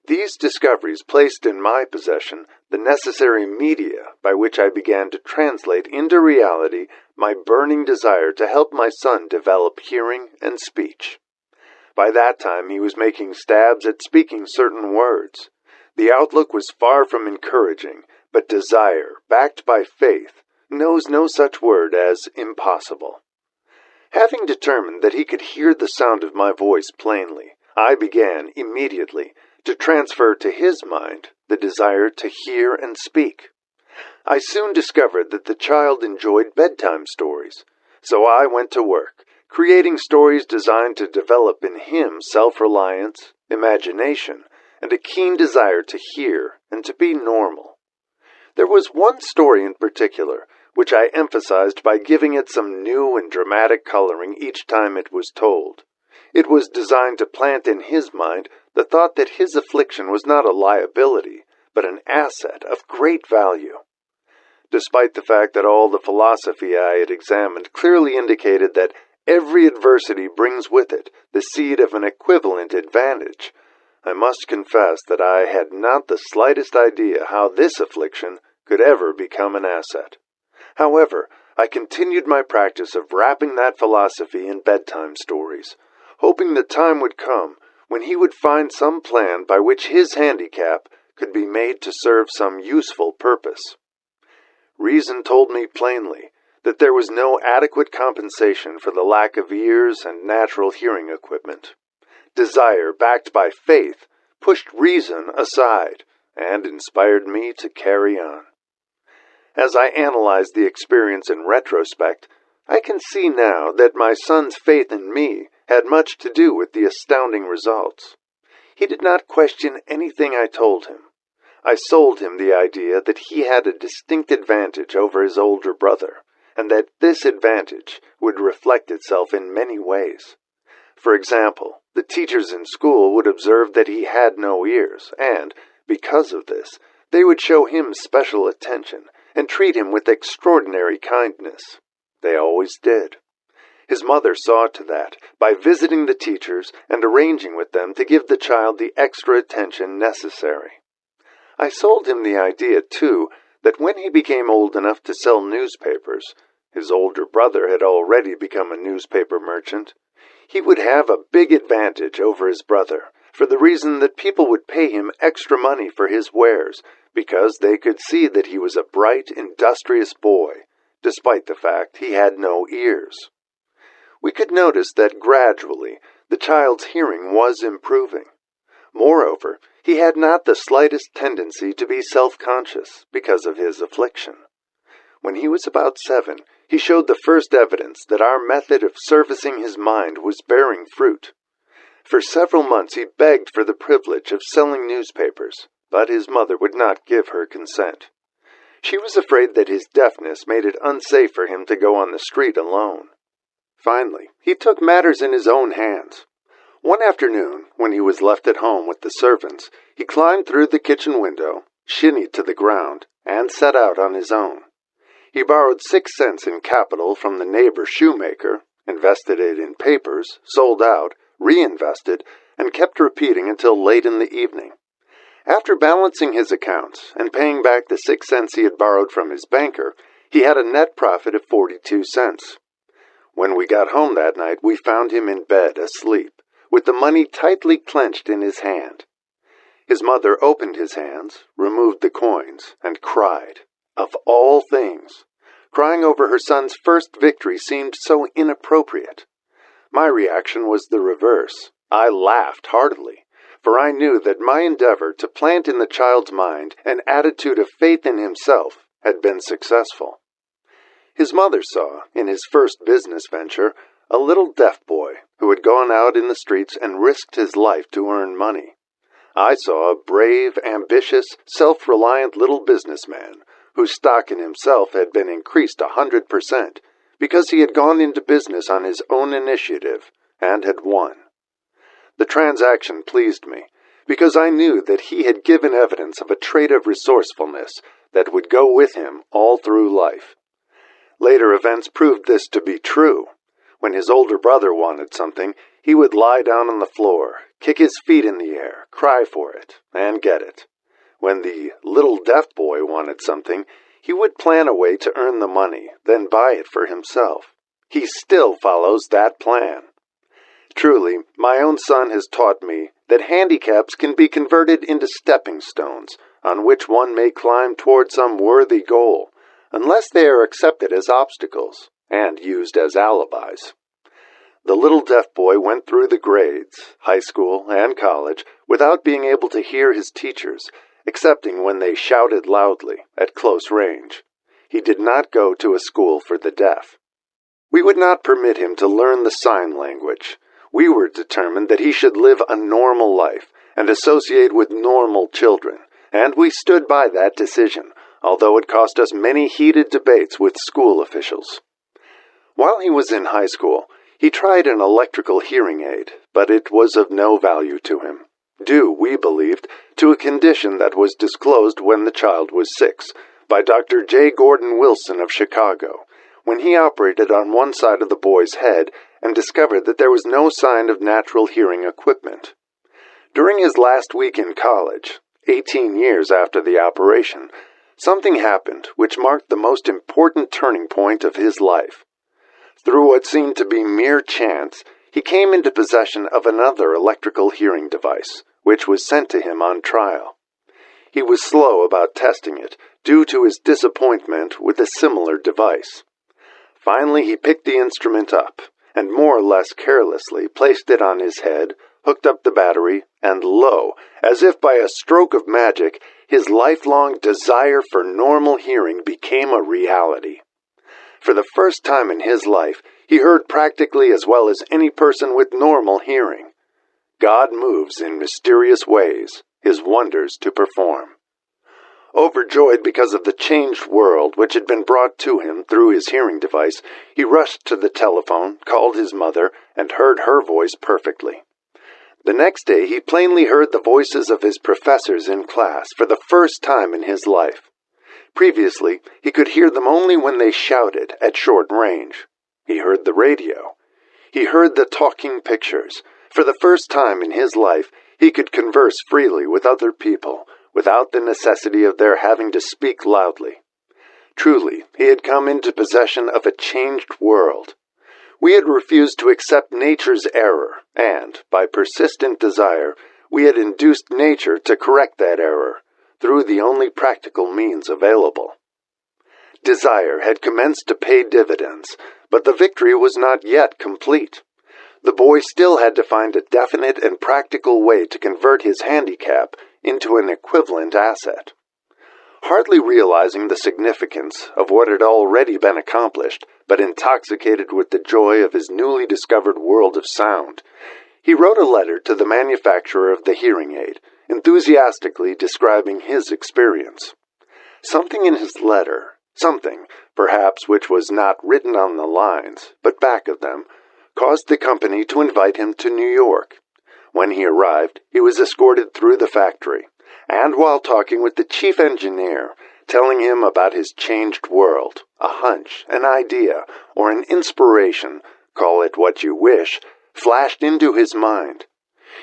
These discoveries placed in my possession the necessary media by which I began to translate into reality my burning desire to help my son develop hearing and speech. By that time he was making stabs at speaking certain words. The outlook was far from encouraging, but desire, backed by faith, knows no such word as impossible. Having determined that he could hear the sound of my voice plainly, I began, immediately, to transfer to his mind the desire to hear and speak. I soon discovered that the child enjoyed bedtime stories, so I went to work, creating stories designed to develop in him self-reliance, imagination, and a keen desire to hear and to be normal. There was one story in particular which I emphasized by giving it some new and dramatic coloring each time it was told. It was designed to plant in his mind the thought that his affliction was not a liability, but an asset of great value. Despite the fact that all the philosophy I had examined clearly indicated that every adversity brings with it the seed of an equivalent advantage, I must confess that I had not the slightest idea how this affliction could ever become an asset. However, I continued my practice of wrapping that philosophy in bedtime stories, hoping the time would come when he would find some plan by which his handicap could be made to serve some useful purpose. Reason told me plainly that there was no adequate compensation for the lack of ears and natural hearing equipment. Desire, backed by faith, pushed reason aside and inspired me to carry on. As I analyze the experience in retrospect, I can see now that my son's faith in me had much to do with the astounding results. He did not question anything I told him. I sold him the idea that he had a distinct advantage over his older brother, and that this advantage would reflect itself in many ways. For example, the teachers in school would observe that he had no ears, and, because of this, they would show him special attention and treat him with extraordinary kindness. They always did. His mother saw to that by visiting the teachers and arranging with them to give the child the extra attention necessary. I sold him the idea, too, that when he became old enough to sell newspapers, his older brother had already become a newspaper merchant, he would have a big advantage over his brother, for the reason that people would pay him extra money for his wares, because they could see that he was a bright, industrious boy, despite the fact he had no ears. We could notice that gradually the child's hearing was improving. Moreover, he had not the slightest tendency to be self-conscious because of his affliction. When he was about 7, he showed the first evidence that our method of servicing his mind was bearing fruit. For several months he begged for the privilege of selling newspapers, but his mother would not give her consent. She was afraid that his deafness made it unsafe for him to go on the street alone. Finally, he took matters in his own hands. One afternoon, when he was left at home with the servants, he climbed through the kitchen window, shinnied to the ground, and set out on his own. He borrowed 6 cents in capital from the neighbor shoemaker, invested it in papers, sold out, reinvested, and kept repeating until late in the evening. After balancing his accounts and paying back the 6 cents he had borrowed from his banker, he had a net profit of 42 cents. When we got home that night, we found him in bed, asleep, with the money tightly clenched in his hand. His mother opened his hands, removed the coins, and cried. Of all things, crying over her son's first victory seemed so inappropriate. My reaction was the reverse. I laughed heartily, for I knew that my endeavor to plant in the child's mind an attitude of faith in himself had been successful. His mother saw, in his first business venture, a little deaf boy who had gone out in the streets and risked his life to earn money. I saw a brave, ambitious, self-reliant little businessman whose stock in himself had been increased 100%, because he had gone into business on his own initiative and had won. The transaction pleased me, because I knew that he had given evidence of a trait of resourcefulness that would go with him all through life. Later events proved this to be true. When his older brother wanted something, he would lie down on the floor, kick his feet in the air, cry for it, and get it. When the little deaf boy wanted something, he would plan a way to earn the money, then buy it for himself. He still follows that plan. Truly, my own son has taught me that handicaps can be converted into stepping stones on which one may climb toward some worthy goal, unless they are accepted as obstacles and used as alibis. The little deaf boy went through the grades, high school and college, without being able to hear his teachers, excepting when they shouted loudly at close range. He did not go to a school for the deaf. We would not permit him to learn the sign language. We were determined that he should live a normal life and associate with normal children, and we stood by that decision, although it cost us many heated debates with school officials. While he was in high school, he tried an electrical hearing aid, but it was of no value to him, due, we believed, to a condition that was disclosed when the child was 6 by Dr. J. Gordon Wilson of Chicago, when he operated on one side of the boy's head and discovered that there was no sign of natural hearing equipment. During his last week in college, 18 years after the operation, something happened which marked the most important turning point of his life. Through what seemed to be mere chance, he came into possession of another electrical hearing device, which was sent to him on trial. He was slow about testing it, due to his disappointment with a similar device. Finally, he picked the instrument up, and more or less carelessly placed it on his head, hooked up the battery, and lo, as if by a stroke of magic, his lifelong desire for normal hearing became a reality. For the first time in his life, he heard practically as well as any person with normal hearing. God moves in mysterious ways, his wonders to perform. Overjoyed because of the changed world which had been brought to him through his hearing device, he rushed to the telephone, called his mother, and heard her voice perfectly. The next day he plainly heard the voices of his professors in class for the first time in his life. Previously, he could hear them only when they shouted at short range. He heard the radio. He heard the talking pictures. For the first time in his life, he could converse freely with other people, without the necessity of their having to speak loudly. Truly, he had come into possession of a changed world. We had refused to accept nature's error, and, by persistent desire, we had induced nature to correct that error, through the only practical means available. Desire had commenced to pay dividends, but the victory was not yet complete. The boy still had to find a definite and practical way to convert his handicap into an equivalent asset. Hardly realizing the significance of what had already been accomplished, but intoxicated with the joy of his newly discovered world of sound, he wrote a letter to the manufacturer of the hearing aid, enthusiastically describing his experience. Something in his letter, something, perhaps, which was not written on the lines, but back of them, caused the company to invite him to New York. When he arrived, he was escorted through the factory, and while talking with the chief engineer, telling him about his changed world, a hunch, an idea, or an inspiration, call it what you wish, flashed into his mind.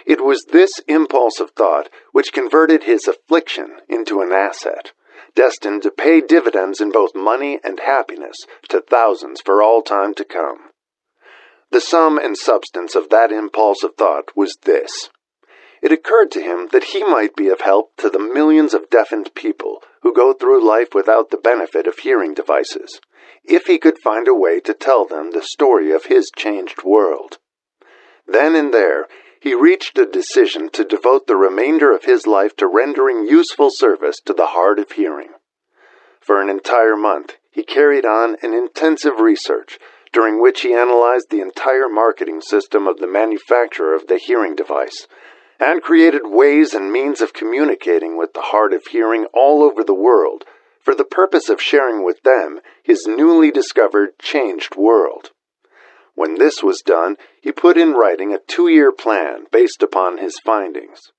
It was this impulse of thought which converted his affliction into an asset, destined to pay dividends in both money and happiness to thousands for all time to come. The sum and substance of that impulse of thought was this. It occurred to him that he might be of help to the millions of deafened people who go through life without the benefit of hearing devices, if he could find a way to tell them the story of his changed world. Then and there, he reached a decision to devote the remainder of his life to rendering useful service to the hard of hearing. For an entire month, he carried on an intensive research, during which he analyzed the entire marketing system of the manufacturer of the hearing device, and created ways and means of communicating with the hard of hearing all over the world, for the purpose of sharing with them his newly discovered changed world. When this was done, he put in writing a 2-year plan based upon his findings.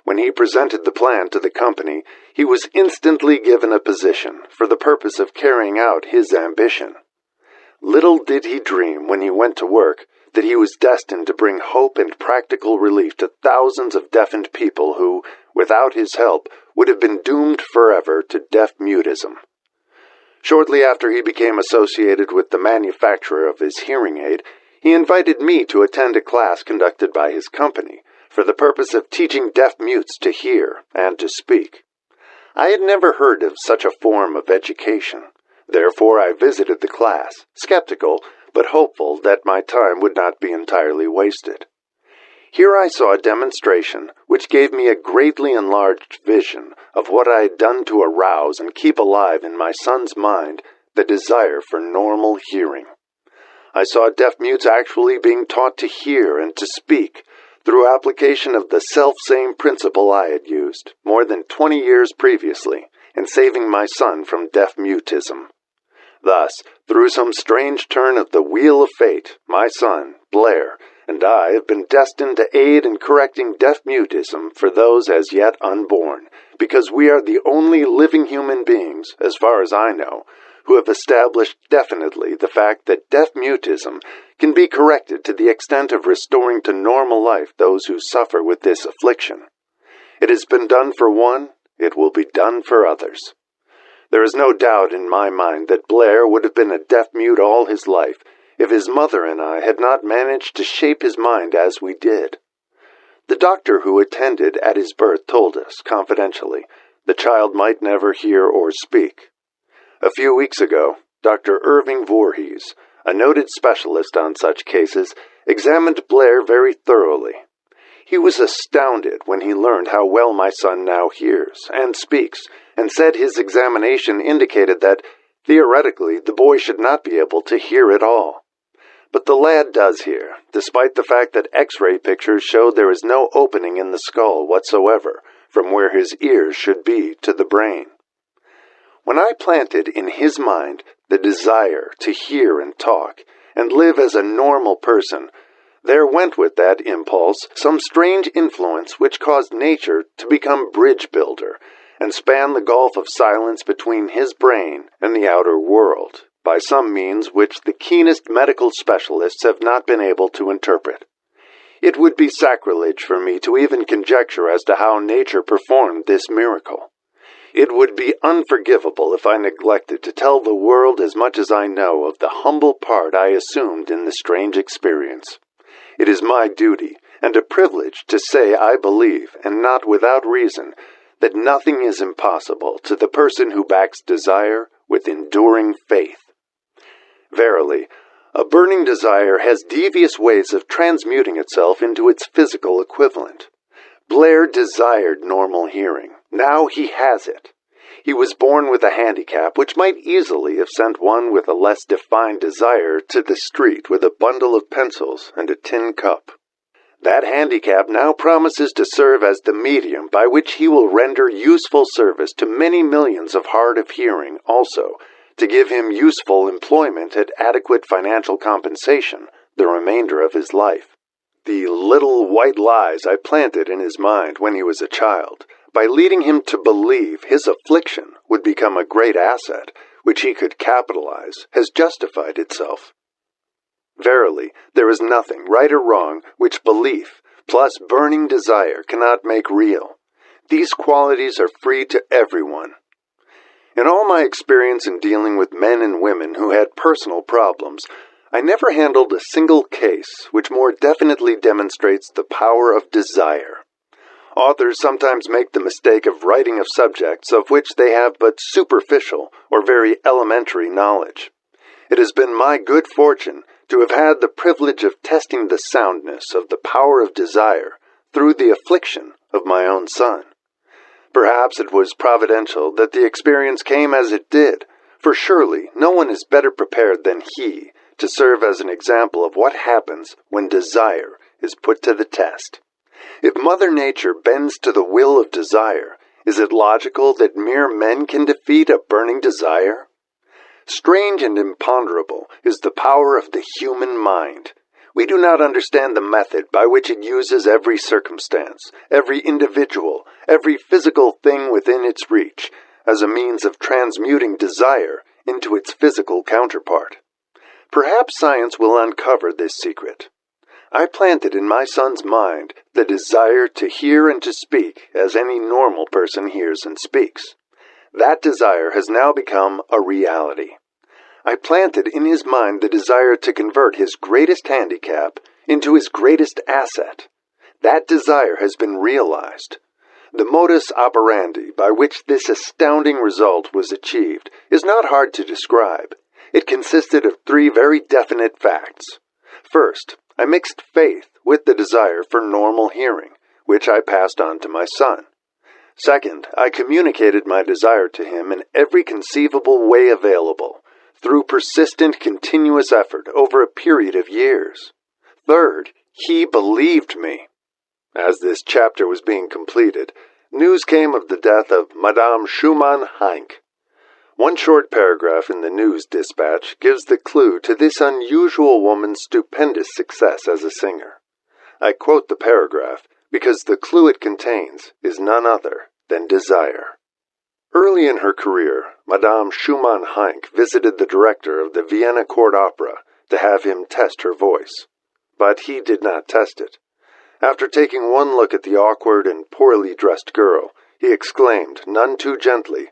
When he presented the plan to the company, he was instantly given a position for the purpose of carrying out his ambition. Little did he dream when he went to work that he was destined to bring hope and practical relief to thousands of deafened people who, without his help, would have been doomed forever to deaf-mutism. Shortly after he became associated with the manufacturer of his hearing aid, he invited me to attend a class conducted by his company for the purpose of teaching deaf-mutes to hear and to speak. I had never heard of such a form of education. Therefore I visited the class, skeptical but hopeful that my time would not be entirely wasted. Here I saw a demonstration which gave me a greatly enlarged vision of what I had done to arouse and keep alive in my son's mind the desire for normal hearing. I saw deaf-mutes actually being taught to hear and to speak through application of the self-same principle I had used more than 20 years previously in saving my son from deaf-mutism. Thus, through some strange turn of the wheel of fate, my son, Blair, and I have been destined to aid in correcting deaf-mutism for those as yet unborn, because we are the only living human beings, as far as I know, who have established definitely the fact that deaf mutism can be corrected to the extent of restoring to normal life those who suffer with this affliction. It has been done for one, it will be done for others. There is no doubt in my mind that Blair would have been a deaf-mute all his life if his mother and I had not managed to shape his mind as we did. The doctor who attended at his birth told us, confidentially, the child might never hear or speak. A few weeks ago, Dr. Irving Voorhees, a noted specialist on such cases, examined Blair very thoroughly. He was astounded when he learned how well my son now hears and speaks, and said his examination indicated that, theoretically, the boy should not be able to hear at all. But the lad does hear, despite the fact that X-ray pictures showed there is no opening in the skull whatsoever from where his ears should be to the brain. When I planted in his mind the desire to hear and talk and live as a normal person, there went with that impulse some strange influence which caused nature to become bridge builder and span the gulf of silence between his brain and the outer world, by some means which the keenest medical specialists have not been able to interpret. It would be sacrilege for me to even conjecture as to how nature performed this miracle. It would be unforgivable if I neglected to tell the world as much as I know of the humble part I assumed in the strange experience. It is my duty and a privilege to say I believe, and not without reason, that nothing is impossible to the person who backs desire with enduring faith. Verily, a burning desire has devious ways of transmuting itself into its physical equivalent. Blair desired normal hearing. Now he has it. He was born with a handicap which might easily have sent one with a less defined desire to the street with a bundle of pencils and a tin cup. That handicap now promises to serve as the medium by which he will render useful service to many millions of hard of hearing also, to give him useful employment at adequate financial compensation the remainder of his life. The little white lies I planted in his mind when he was a child, by leading him to believe his affliction would become a great asset, which he could capitalize, has justified itself. Verily, there is nothing, right or wrong, which belief, plus burning desire, cannot make real. These qualities are free to everyone. In all my experience in dealing with men and women who had personal problems, I never handled a single case which more definitely demonstrates the power of desire. Authors sometimes make the mistake of writing of subjects of which they have but superficial or very elementary knowledge. It has been my good fortune to have had the privilege of testing the soundness of the power of desire through the affliction of my own son. Perhaps it was providential that the experience came as it did, for surely no one is better prepared than he to serve as an example of what happens when desire is put to the test. If Mother Nature bends to the will of desire, is it logical that mere men can defeat a burning desire? Strange and imponderable is the power of the human mind. We do not understand the method by which it uses every circumstance, every individual, every physical thing within its reach, as a means of transmuting desire into its physical counterpart. Perhaps science will uncover this secret. I planted in my son's mind the desire to hear and to speak as any normal person hears and speaks. That desire has now become a reality. I planted in his mind the desire to convert his greatest handicap into his greatest asset. That desire has been realized. The modus operandi by which this astounding result was achieved is not hard to describe. It consisted of 3 very definite facts. First, I mixed faith with the desire for normal hearing, which I passed on to my son. Second, I communicated my desire to him in every conceivable way available, through persistent, continuous effort over a period of years. Third, he believed me. As this chapter was being completed, news came of the death of Madame Schumann-Heink. One short paragraph in the news dispatch gives the clue to this unusual woman's stupendous success as a singer. I quote the paragraph because the clue it contains is none other than desire. Early in her career, Madame Schumann-Heink visited the director of the Vienna Court Opera to have him test her voice. But he did not test it. After taking one look at the awkward and poorly dressed girl, he exclaimed, none too gently,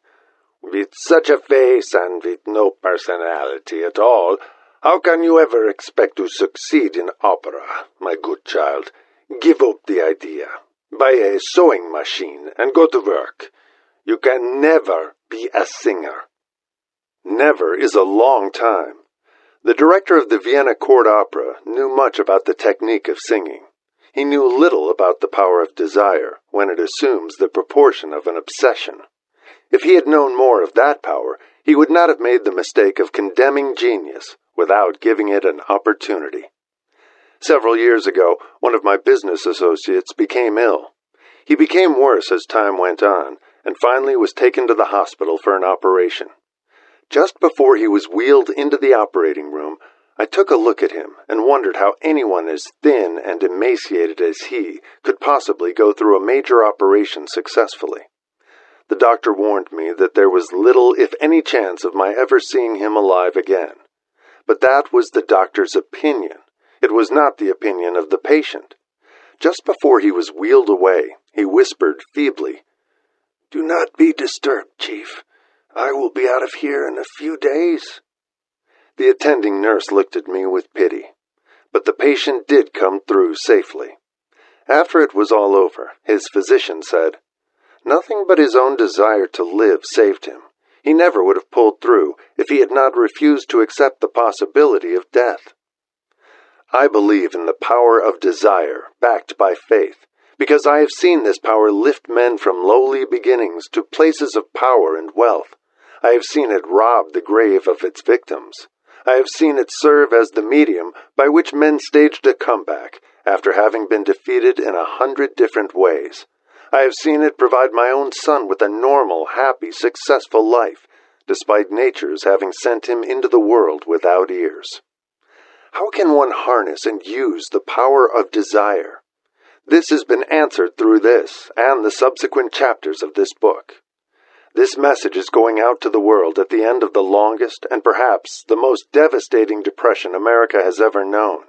"With such a face and with no personality at all, how can you ever expect to succeed in opera, my good child? Give up the idea. Buy a sewing machine and go to work. You can never be a singer." Never is a long time. The director of the Vienna Court Opera knew much about the technique of singing. He knew little about the power of desire when it assumes the proportion of an obsession. If he had known more of that power, he would not have made the mistake of condemning genius without giving it an opportunity. Several years ago, one of my business associates became ill. He became worse as time went on, and finally was taken to the hospital for an operation. Just before he was wheeled into the operating room, I took a look at him and wondered how anyone as thin and emaciated as he could possibly go through a major operation successfully. The doctor warned me that there was little, if any, chance of my ever seeing him alive again. But that was the doctor's opinion. It was not the opinion of the patient. Just before he was wheeled away, he whispered feebly, "Do not be disturbed, Chief. I will be out of here in a few days." The attending nurse looked at me with pity, but the patient did come through safely. After it was all over, his physician said, "Nothing but his own desire to live saved him. He never would have pulled through if he had not refused to accept the possibility of death." I believe in the power of desire, backed by faith, because I have seen this power lift men from lowly beginnings to places of power and wealth. I have seen it rob the grave of its victims. I have seen it serve as the medium by which men staged a comeback after having been defeated in 100 different ways. I have seen it provide my own son with a normal, happy, successful life, despite nature's having sent him into the world without ears. How can one harness and use the power of desire? This has been answered through this and the subsequent chapters of this book. This message is going out to the world at the end of the longest and perhaps the most devastating depression America has ever known.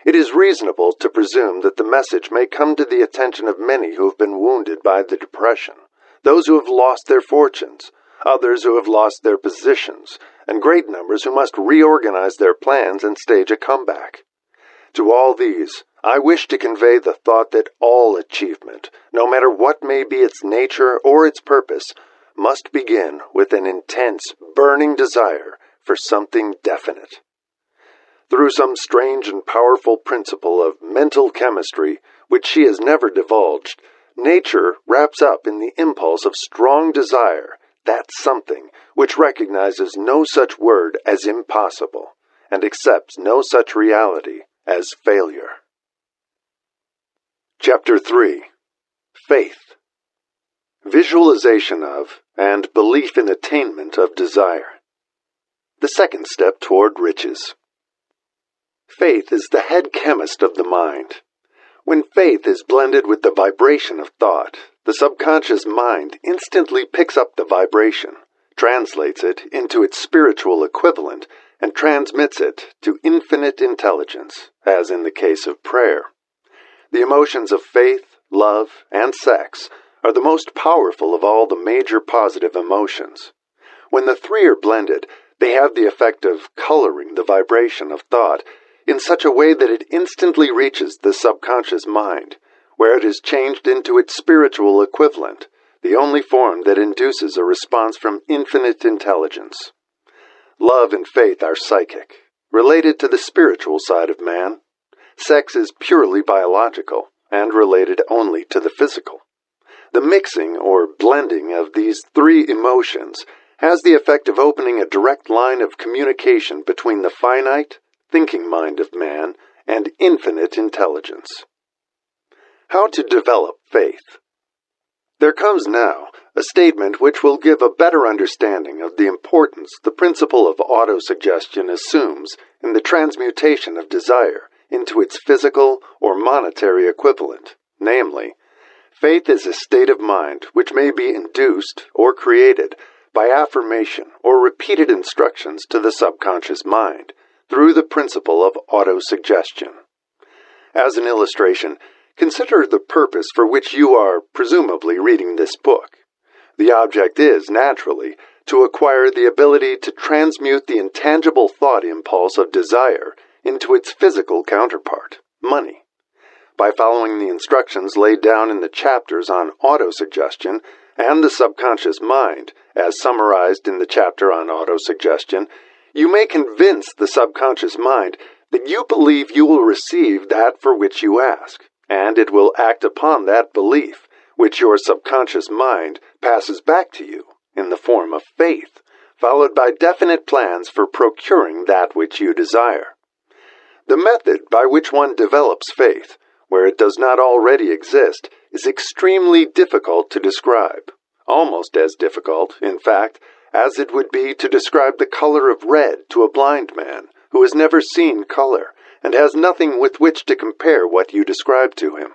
It is reasonable to presume that the message may come to the attention of many who have been wounded by the depression, those who have lost their fortunes, others who have lost their positions, and great numbers who must reorganize their plans and stage a comeback. To all these, I wish to convey the thought that all achievement, no matter what may be its nature or its purpose, must begin with an intense, burning desire for something definite. Through some strange and powerful principle of mental chemistry, which she has never divulged, nature wraps up in the impulse of strong desire that something which recognizes no such word as impossible and accepts no such reality as failure. Chapter 3. Faith. Visualization of and belief in attainment of desire. The second step toward riches. Faith is the head chemist of the mind. When faith is blended with the vibration of thought, the subconscious mind instantly picks up the vibration, translates it into its spiritual equivalent, and transmits it to infinite intelligence, as in the case of prayer. The emotions of faith, love, and sex are the most powerful of all the major positive emotions. When the three are blended, they have the effect of coloring the vibration of thought in such a way that it instantly reaches the subconscious mind, where it is changed into its spiritual equivalent, the only form that induces a response from infinite intelligence. Love and faith are psychic, related to the spiritual side of man. Sex is purely biological and related only to the physical. The mixing or blending of these three emotions has the effect of opening a direct line of communication between the finite, thinking mind of man and infinite intelligence. How to develop faith. There comes now a statement which will give a better understanding of the importance the principle of autosuggestion assumes in the transmutation of desire into its physical or monetary equivalent, namely, Faith is a state of mind which may be induced or created by affirmation or repeated instructions to the subconscious mind through the principle of autosuggestion. As an illustration, consider the purpose for which you are presumably reading this book. The object is, naturally, to acquire the ability to transmute the intangible thought impulse of desire into its physical counterpart, money. By following the instructions laid down in the chapters on autosuggestion and the subconscious mind, as summarized in the chapter on autosuggestion, you may convince the subconscious mind that you believe you will receive that for which you ask, and it will act upon that belief, which your subconscious mind passes back to you in the form of faith, followed by definite plans for procuring that which you desire. The method by which one develops faith, where it does not already exist, is extremely difficult to describe, almost as difficult, in fact, as it would be to describe the color of red to a blind man who has never seen color and has nothing with which to compare what you describe to him.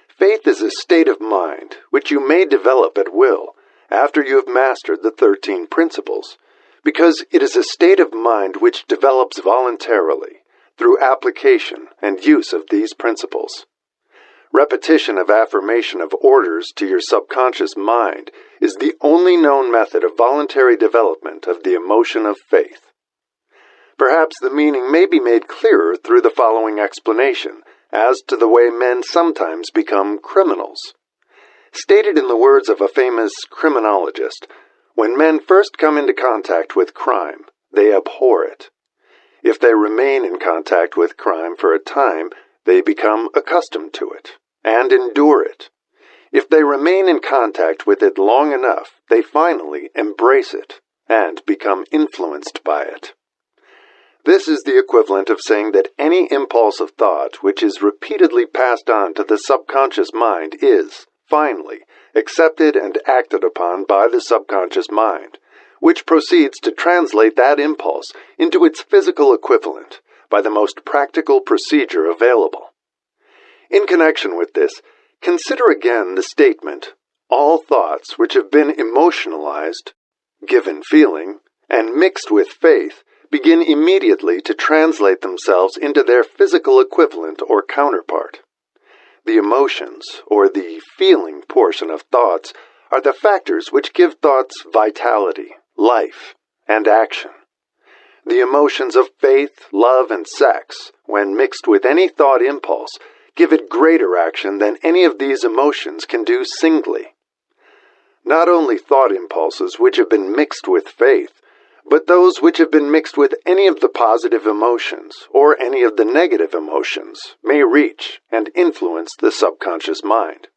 Faith is a state of mind which you may develop at will after you have mastered the 13 principles, because it is a state of mind which develops voluntarily through application and use of these principles. Repetition of affirmation of orders to your subconscious mind is the only known method of voluntary development of the emotion of faith. Perhaps the meaning may be made clearer through the following explanation as to the way men sometimes become criminals. Stated in the words of a famous criminologist, when men first come into contact with crime, they abhor it. If they remain in contact with crime for a time, they become accustomed to it and endure it. If they remain in contact with it long enough, they finally embrace it and become influenced by it. This is the equivalent of saying that any impulse of thought which is repeatedly passed on to the subconscious mind is, finally, accepted and acted upon by the subconscious mind, which proceeds to translate that impulse into its physical equivalent by the most practical procedure available. In connection with this, consider again the statement, all thoughts which have been emotionalized, given feeling, and mixed with faith begin immediately to translate themselves into their physical equivalent or counterpart. The emotions, or the feeling portion of thoughts, are the factors which give thoughts vitality, life, and action. The emotions of faith, love, and sex, when mixed with any thought impulse, give it greater action than any of these emotions can do singly. Not only thought impulses which have been mixed with faith, but those which have been mixed with any of the positive emotions or any of the negative emotions may reach and influence the subconscious mind.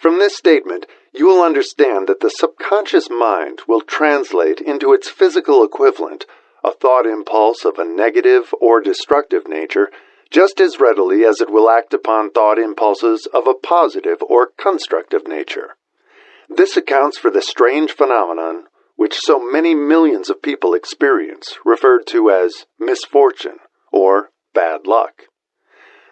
From this statement, you will understand that the subconscious mind will translate into its physical equivalent a thought impulse of a negative or destructive nature just as readily as it will act upon thought impulses of a positive or constructive nature. This accounts for the strange phenomenon which so many millions of people experience, referred to as misfortune or bad luck.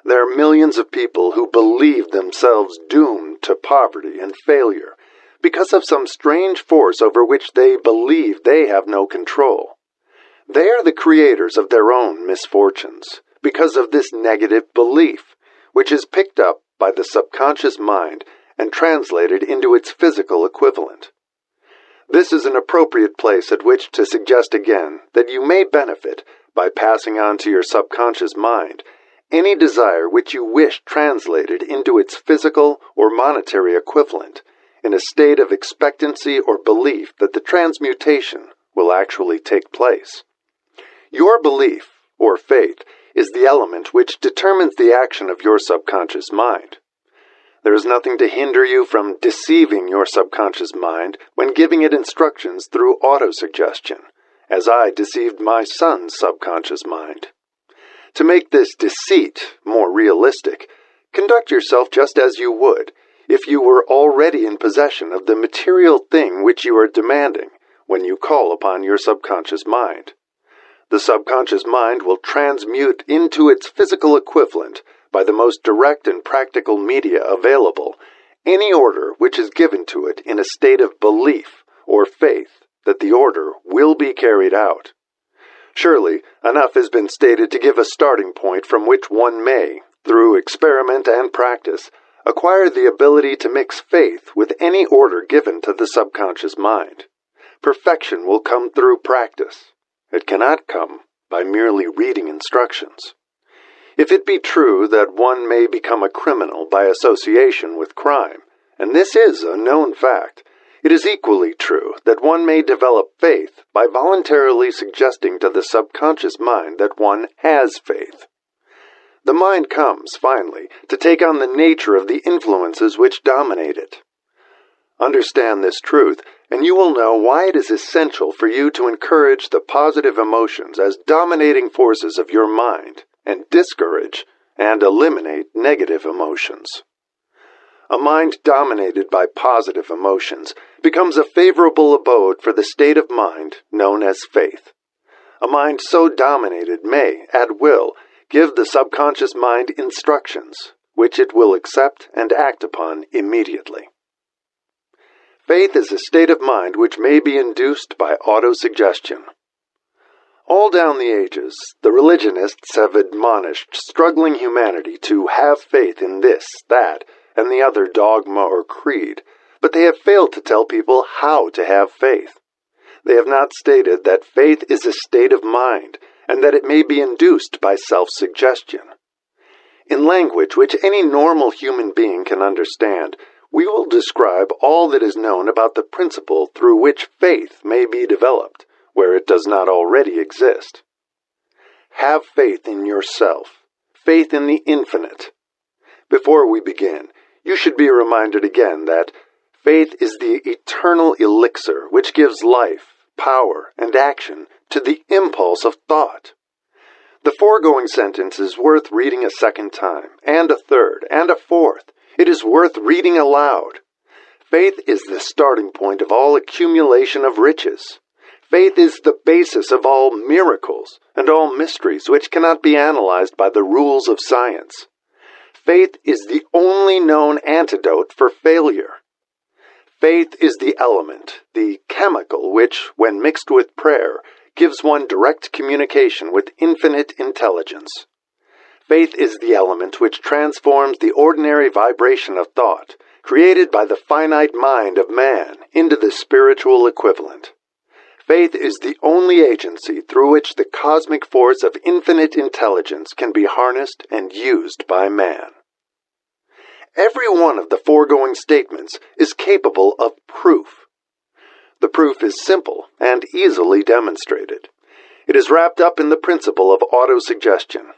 There are millions of people who believe themselves doomed to poverty and failure because of some strange force over which they believe they have no control. They are the creators of their own misfortunes because of this negative belief, which is picked up by the subconscious mind and translated into its physical equivalent. This is an appropriate place at which to suggest again that you may benefit by passing on to your subconscious mind any desire which you wish translated into its physical or monetary equivalent in a state of expectancy or belief that the transmutation will actually take place. Your belief, or faith, is the element which determines the action of your subconscious mind. There is nothing to hinder you from deceiving your subconscious mind when giving it instructions through autosuggestion, as I deceived my son's subconscious mind. To make this deceit more realistic, conduct yourself just as you would if you were already in possession of the material thing which you are demanding when you call upon your subconscious mind. The subconscious mind will transmute into its physical equivalent by the most direct and practical media available any order which is given to it in a state of belief or faith that the order will be carried out. Surely, enough has been stated to give a starting point from which one may, through experiment and practice, acquire the ability to mix faith with any order given to the subconscious mind. Perfection will come through practice. It cannot come by merely reading instructions. If it be true that one may become a criminal by association with crime, and this is a known fact, it is equally true that one may develop faith by voluntarily suggesting to the subconscious mind that one has faith. The mind comes, finally, to take on the nature of the influences which dominate it. Understand this truth, and you will know why it is essential for you to encourage the positive emotions as dominating forces of your mind, and discourage and eliminate negative emotions. A mind dominated by positive emotions becomes a favorable abode for the state of mind known as faith. A mind so dominated may, at will, give the subconscious mind instructions, which it will accept and act upon immediately. Faith is a state of mind which may be induced by autosuggestion. All down the ages, the religionists have admonished struggling humanity to have faith in this, that, and the other dogma or creed, but they have failed to tell people how to have faith. They have not stated that faith is a state of mind, and that it may be induced by self-suggestion. In language which any normal human being can understand, we will describe all that is known about the principle through which faith may be developed, where it does not already exist. Have faith in yourself, faith in the infinite. Before we begin, you should be reminded again that faith is the eternal elixir which gives life, power, and action to the impulse of thought. The foregoing sentence is worth reading a second time, and a third, and a fourth. It is worth reading aloud. Faith is the starting point of all accumulation of riches. Faith is the basis of all miracles and all mysteries which cannot be analyzed by the rules of science. Faith is the only known antidote for failure. Faith is the element, the chemical which, when mixed with prayer, gives one direct communication with infinite intelligence. Faith is the element which transforms the ordinary vibration of thought, created by the finite mind of man, into the spiritual equivalent. Faith is the only agency through which the cosmic force of infinite intelligence can be harnessed and used by man. Every one of the foregoing statements is capable of proof. The proof is simple and easily demonstrated. It is wrapped up in the principle of autosuggestion.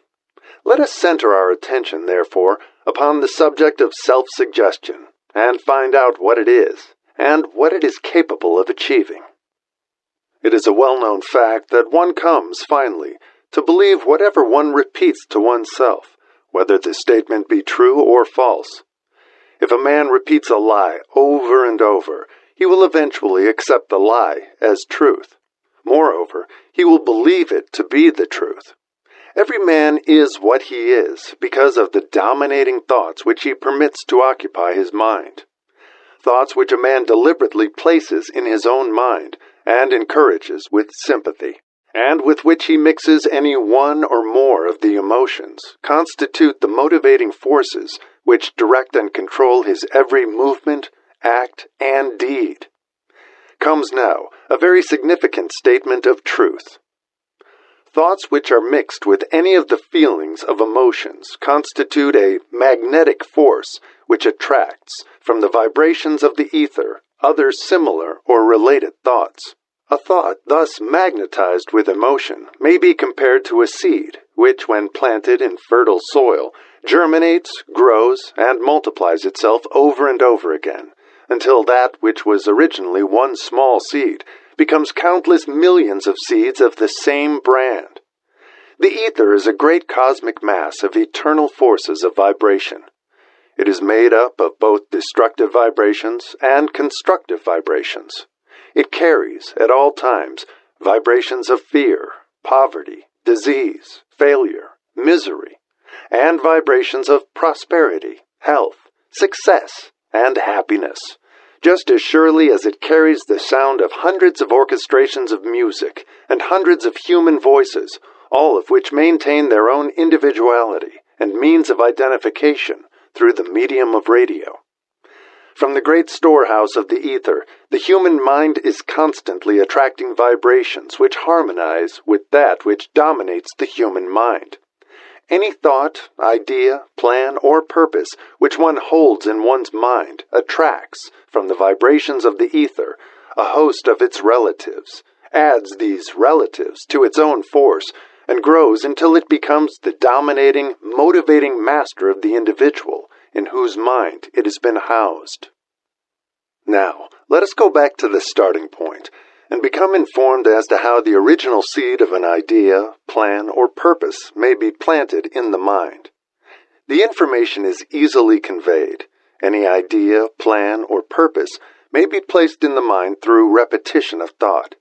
Let us center our attention, therefore, upon the subject of self-suggestion, and find out what it is, and what it is capable of achieving. It is a well-known fact that one comes, finally, to believe whatever one repeats to oneself, whether the statement be true or false. If a man repeats a lie over and over, he will eventually accept the lie as truth. Moreover, he will believe it to be the truth. Every man is what he is because of the dominating thoughts which he permits to occupy his mind. Thoughts which a man deliberately places in his own mind and encourages with sympathy, and with which he mixes any one or more of the emotions, constitute the motivating forces which direct and control his every movement, act, and deed. Comes now a very significant statement of truth. Thoughts which are mixed with any of the feelings of emotions constitute a magnetic force which attracts, from the vibrations of the ether, other similar or related thoughts. A thought thus magnetized with emotion may be compared to a seed, which, when planted in fertile soil, germinates, grows, and multiplies itself over and over again, until that which was originally one small seed becomes countless millions of seeds of the same brand. The ether is a great cosmic mass of eternal forces of vibration. It is made up of both destructive vibrations and constructive vibrations. It carries, at all times, vibrations of fear, poverty, disease, failure, misery, and vibrations of prosperity, health, success, and happiness, just as surely as it carries the sound of hundreds of orchestrations of music and hundreds of human voices, all of which maintain their own individuality and means of identification through the medium of radio. From the great storehouse of the ether, the human mind is constantly attracting vibrations which harmonize with that which dominates the human mind. Any thought, idea, plan, or purpose which one holds in one's mind attracts, from the vibrations of the ether, a host of its relatives, adds these relatives to its own force, and grows until it becomes the dominating, motivating master of the individual in whose mind it has been housed. Now, let us go back to the starting point and become informed as to how the original seed of an idea, plan, or purpose may be planted in the mind. The information is easily conveyed. Any idea, plan, or purpose may be placed in the mind through repetition of thought.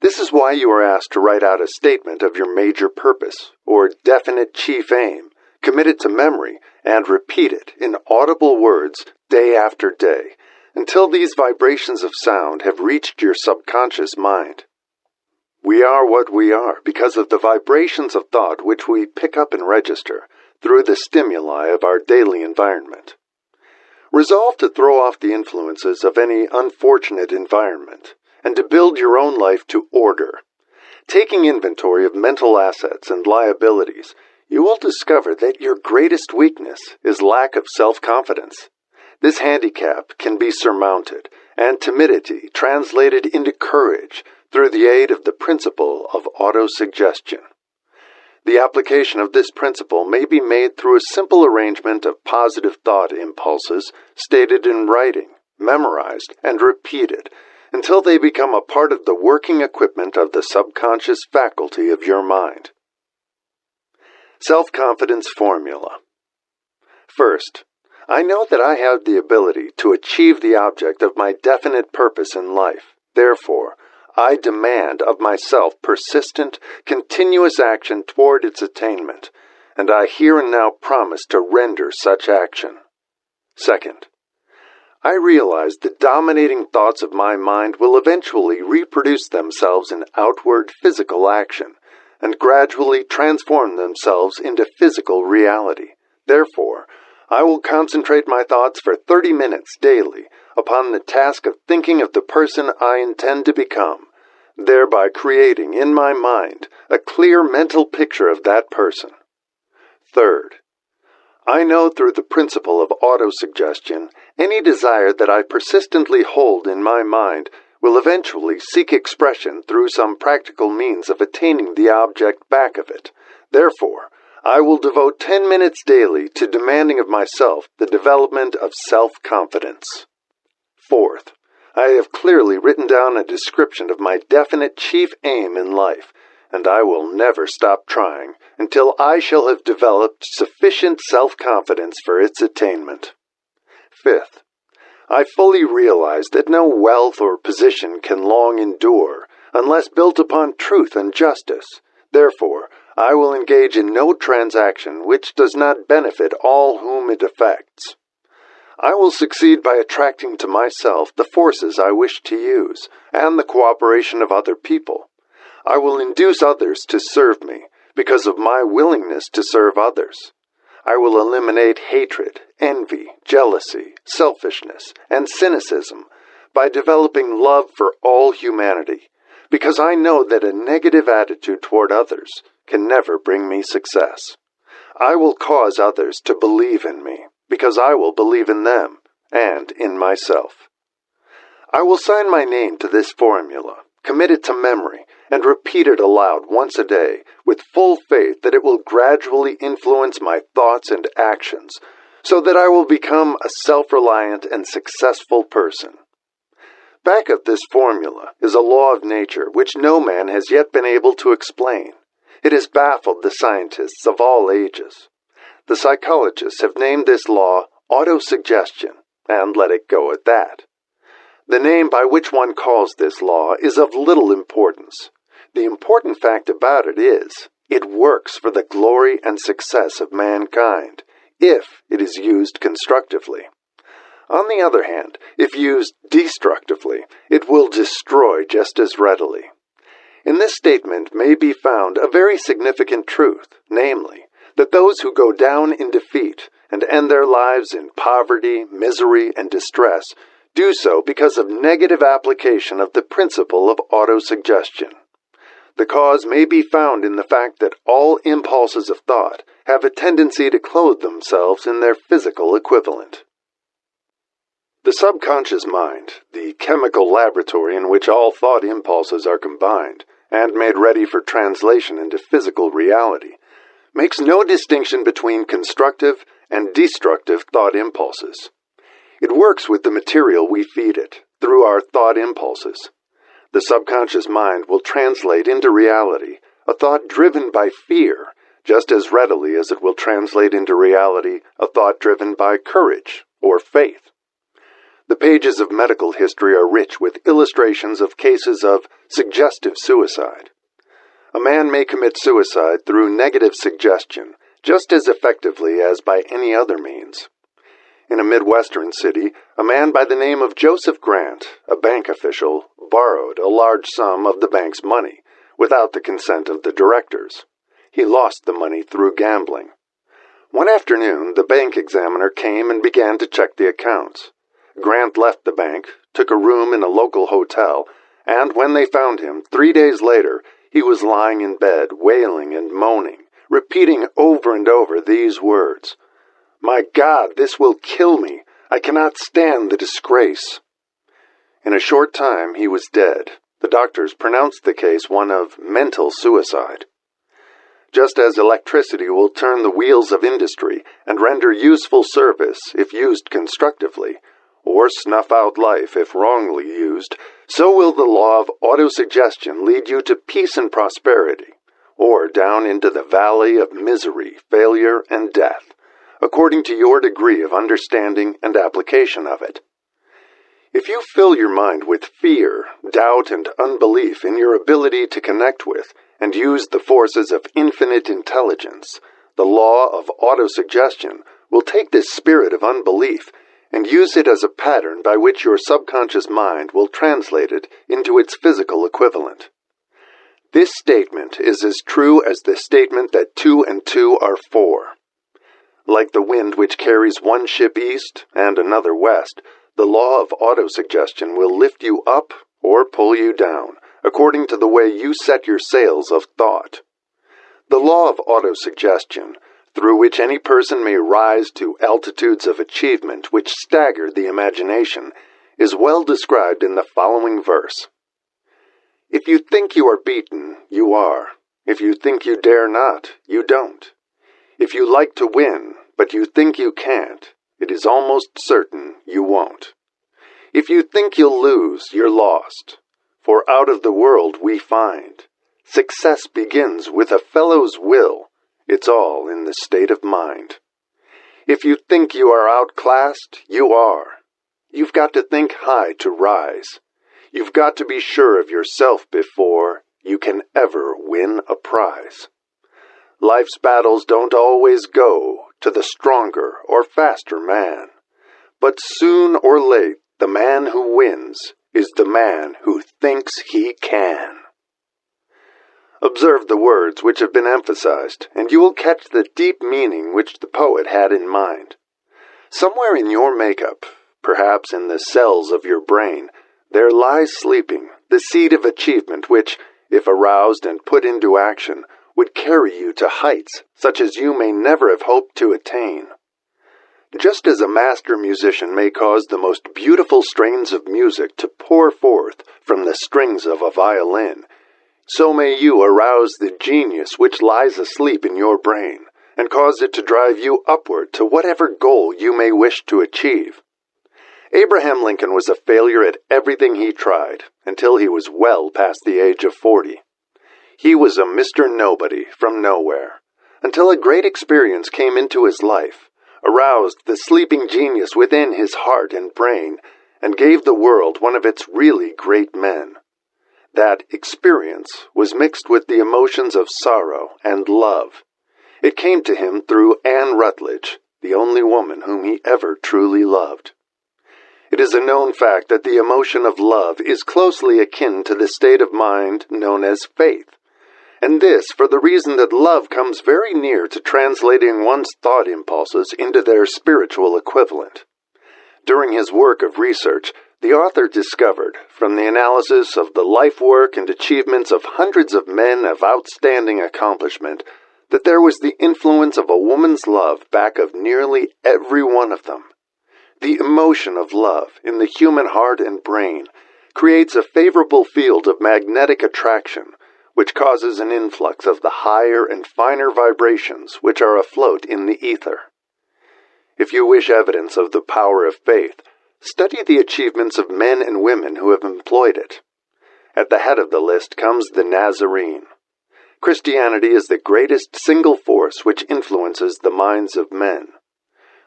This is why you are asked to write out a statement of your major purpose, or definite chief aim, commit it to memory, and repeat it in audible words day after day, until these vibrations of sound have reached your subconscious mind. We are what we are because of the vibrations of thought which we pick up and register through the stimuli of our daily environment. Resolve to throw off the influences of any unfortunate environment and to build your own life to order. Taking inventory of mental assets and liabilities, you will discover that your greatest weakness is lack of self-confidence. This handicap can be surmounted, and timidity translated into courage through the aid of the principle of autosuggestion. The application of this principle may be made through a simple arrangement of positive thought impulses stated in writing, memorized, and repeated until they become a part of the working equipment of the subconscious faculty of your mind. Self-confidence formula. First, I know that I have the ability to achieve the object of my definite purpose in life. Therefore, I demand of myself persistent, continuous action toward its attainment, and I here and now promise to render such action. Second, I realize the dominating thoughts of my mind will eventually reproduce themselves in outward physical action, and gradually transform themselves into physical reality. Therefore, I will concentrate my thoughts for 30 minutes daily upon the task of thinking of the person I intend to become, thereby creating in my mind a clear mental picture of that person. Third, I know through the principle of autosuggestion, any desire that I persistently hold in my mind will eventually seek expression through some practical means of attaining the object back of it. Therefore, I will devote 10 minutes daily to demanding of myself the development of self-confidence. Fourth, I have clearly written down a description of my definite chief aim in life, and I will never stop trying until I shall have developed sufficient self-confidence for its attainment. Fifth, I fully realize that no wealth or position can long endure unless built upon truth and justice. Therefore, I will engage in no transaction which does not benefit all whom it affects. I will succeed by attracting to myself the forces I wish to use and the cooperation of other people. I will induce others to serve me because of my willingness to serve others. I will eliminate hatred, envy, jealousy, selfishness, and cynicism by developing love for all humanity, because I know that a negative attitude toward others can never bring me success. I will cause others to believe in me, because I will believe in them and in myself. I will sign my name to this formula, commit it to memory, and repeat it aloud once a day with full faith that it will gradually influence my thoughts and actions so that I will become a self-reliant and successful person. Back of this formula is a law of nature which no man has yet been able to explain. It has baffled the scientists of all ages. The psychologists have named this law autosuggestion, and let it go at that. The name by which one calls this law is of little importance. The important fact about it is, it works for the glory and success of mankind, if it is used constructively. On the other hand, if used destructively, it will destroy just as readily. In this statement may be found a very significant truth, namely, that those who go down in defeat and end their lives in poverty, misery, and distress do so because of negative application of the principle of autosuggestion. The cause may be found in the fact that all impulses of thought have a tendency to clothe themselves in their physical equivalent. The subconscious mind, the chemical laboratory in which all thought impulses are combined and made ready for translation into physical reality, makes no distinction between constructive and destructive thought impulses. It works with the material we feed it, through our thought impulses. The subconscious mind will translate into reality a thought driven by fear, just as readily as it will translate into reality a thought driven by courage or faith. The pages of medical history are rich with illustrations of cases of suggestive suicide. A man may commit suicide through negative suggestion just as effectively as by any other means. In a Midwestern city, a man by the name of Joseph Grant, a bank official, borrowed a large sum of the bank's money without the consent of the directors. He lost the money through gambling. One afternoon, the bank examiner came and began to check the accounts. Grant left the bank, took a room in a local hotel, and when they found him 3 days later, he was lying in bed, wailing and moaning, repeating over and over these words, "My God, this will kill me. I cannot stand the disgrace." In a short time, he was dead. The doctors pronounced the case one of mental suicide. Just as electricity will turn the wheels of industry and render useful service if used constructively, or snuff out life if wrongly used, so will the law of autosuggestion lead you to peace and prosperity, or down into the valley of misery, failure, and death, according to your degree of understanding and application of it. If you fill your mind with fear, doubt, and unbelief in your ability to connect with and use the forces of infinite intelligence, the law of autosuggestion will take this spirit of unbelief and use it as a pattern by which your subconscious mind will translate it into its physical equivalent. This statement is as true as the statement that 2 and 2 are 4. Like the wind which carries one ship east and another west, the law of autosuggestion will lift you up or pull you down, according to the way you set your sails of thought. The law of autosuggestion, through which any person may rise to altitudes of achievement which stagger the imagination, is well described in the following verse. If you think you are beaten, you are. If you think you dare not, you don't. If you like to win, but you think you can't, it is almost certain you won't. If you think you'll lose, you're lost. For out of the world we find. Success begins with a fellow's will. It's all in the state of mind. If you think you are outclassed, you are. You've got to think high to rise. You've got to be sure of yourself before you can ever win a prize. Life's battles don't always go to the stronger or faster man. But soon or late, the man who wins is the man who thinks he can. Observe the words which have been emphasized, and you will catch the deep meaning which the poet had in mind. Somewhere in your makeup, perhaps in the cells of your brain, there lies sleeping the seed of achievement which, if aroused and put into action, would carry you to heights such as you may never have hoped to attain. Just as a master musician may cause the most beautiful strains of music to pour forth from the strings of a violin, so may you arouse the genius which lies asleep in your brain, and cause it to drive you upward to whatever goal you may wish to achieve. Abraham Lincoln was a failure at everything he tried, until he was well past the age of 40. He was a Mr. Nobody from nowhere, until a great experience came into his life, aroused the sleeping genius within his heart and brain, and gave the world one of its really great men. That experience was mixed with the emotions of sorrow and love. It came to him through Anne Rutledge, the only woman whom he ever truly loved. It is a known fact that the emotion of love is closely akin to the state of mind known as faith, and this for the reason that love comes very near to translating one's thought impulses into their spiritual equivalent. During his work of research, the author discovered, from the analysis of the life work and achievements of hundreds of men of outstanding accomplishment, that there was the influence of a woman's love back of nearly every one of them. The emotion of love in the human heart and brain creates a favorable field of magnetic attraction, which causes an influx of the higher and finer vibrations which are afloat in the ether. If you wish evidence of the power of faith, study the achievements of men and women who have employed it. At the head of the list comes the Nazarene. Christianity is the greatest single force which influences the minds of men.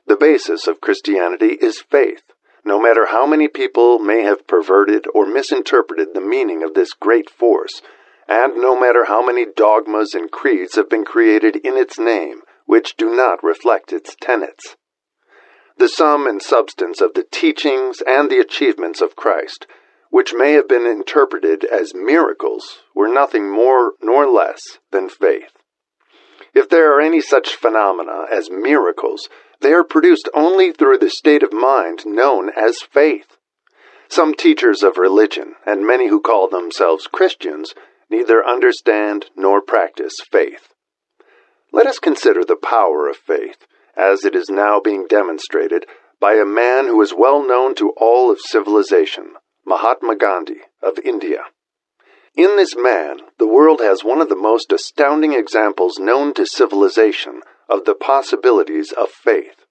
The basis of Christianity is faith, no matter how many people may have perverted or misinterpreted the meaning of this great force, and no matter how many dogmas and creeds have been created in its name which do not reflect its tenets. The sum and substance of the teachings and the achievements of Christ, which may have been interpreted as miracles, were nothing more nor less than faith. If there are any such phenomena as miracles, they are produced only through the state of mind known as faith. Some teachers of religion, and many who call themselves Christians, neither understand nor practice faith. Let us consider the power of faith, as it is now being demonstrated by a man who is well known to all of civilization, Mahatma Gandhi of India. In this man, the world has one of the most astounding examples known to civilization of the possibilities of faith.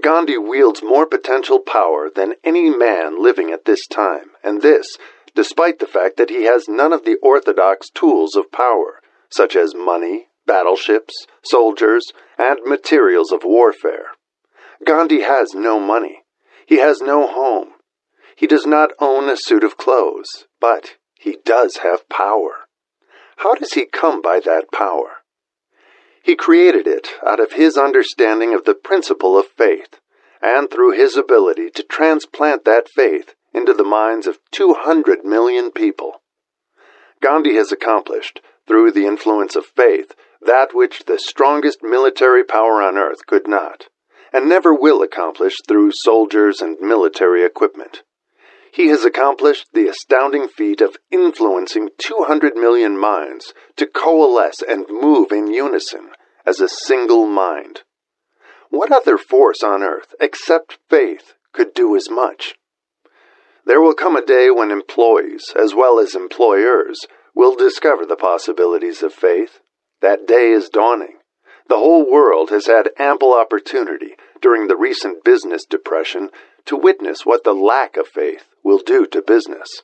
Gandhi wields more potential power than any man living at this time, and this, despite the fact that he has none of the orthodox tools of power, such as money, battleships, soldiers, and materials of warfare. Gandhi has no money. He has no home. He does not own a suit of clothes, but he does have power. How does he come by that power? He created it out of his understanding of the principle of faith, and through his ability to transplant that faith into the minds of 200 million people. Gandhi has accomplished, through the influence of faith, that which the strongest military power on earth could not, and never will accomplish through soldiers and military equipment. He has accomplished the astounding feat of influencing 200 million minds to coalesce and move in unison as a single mind. What other force on earth, except faith, could do as much? There will come a day when employees, as well as employers, will discover the possibilities of faith. That day is dawning. The whole world has had ample opportunity during the recent business depression to witness what the lack of faith will do to business.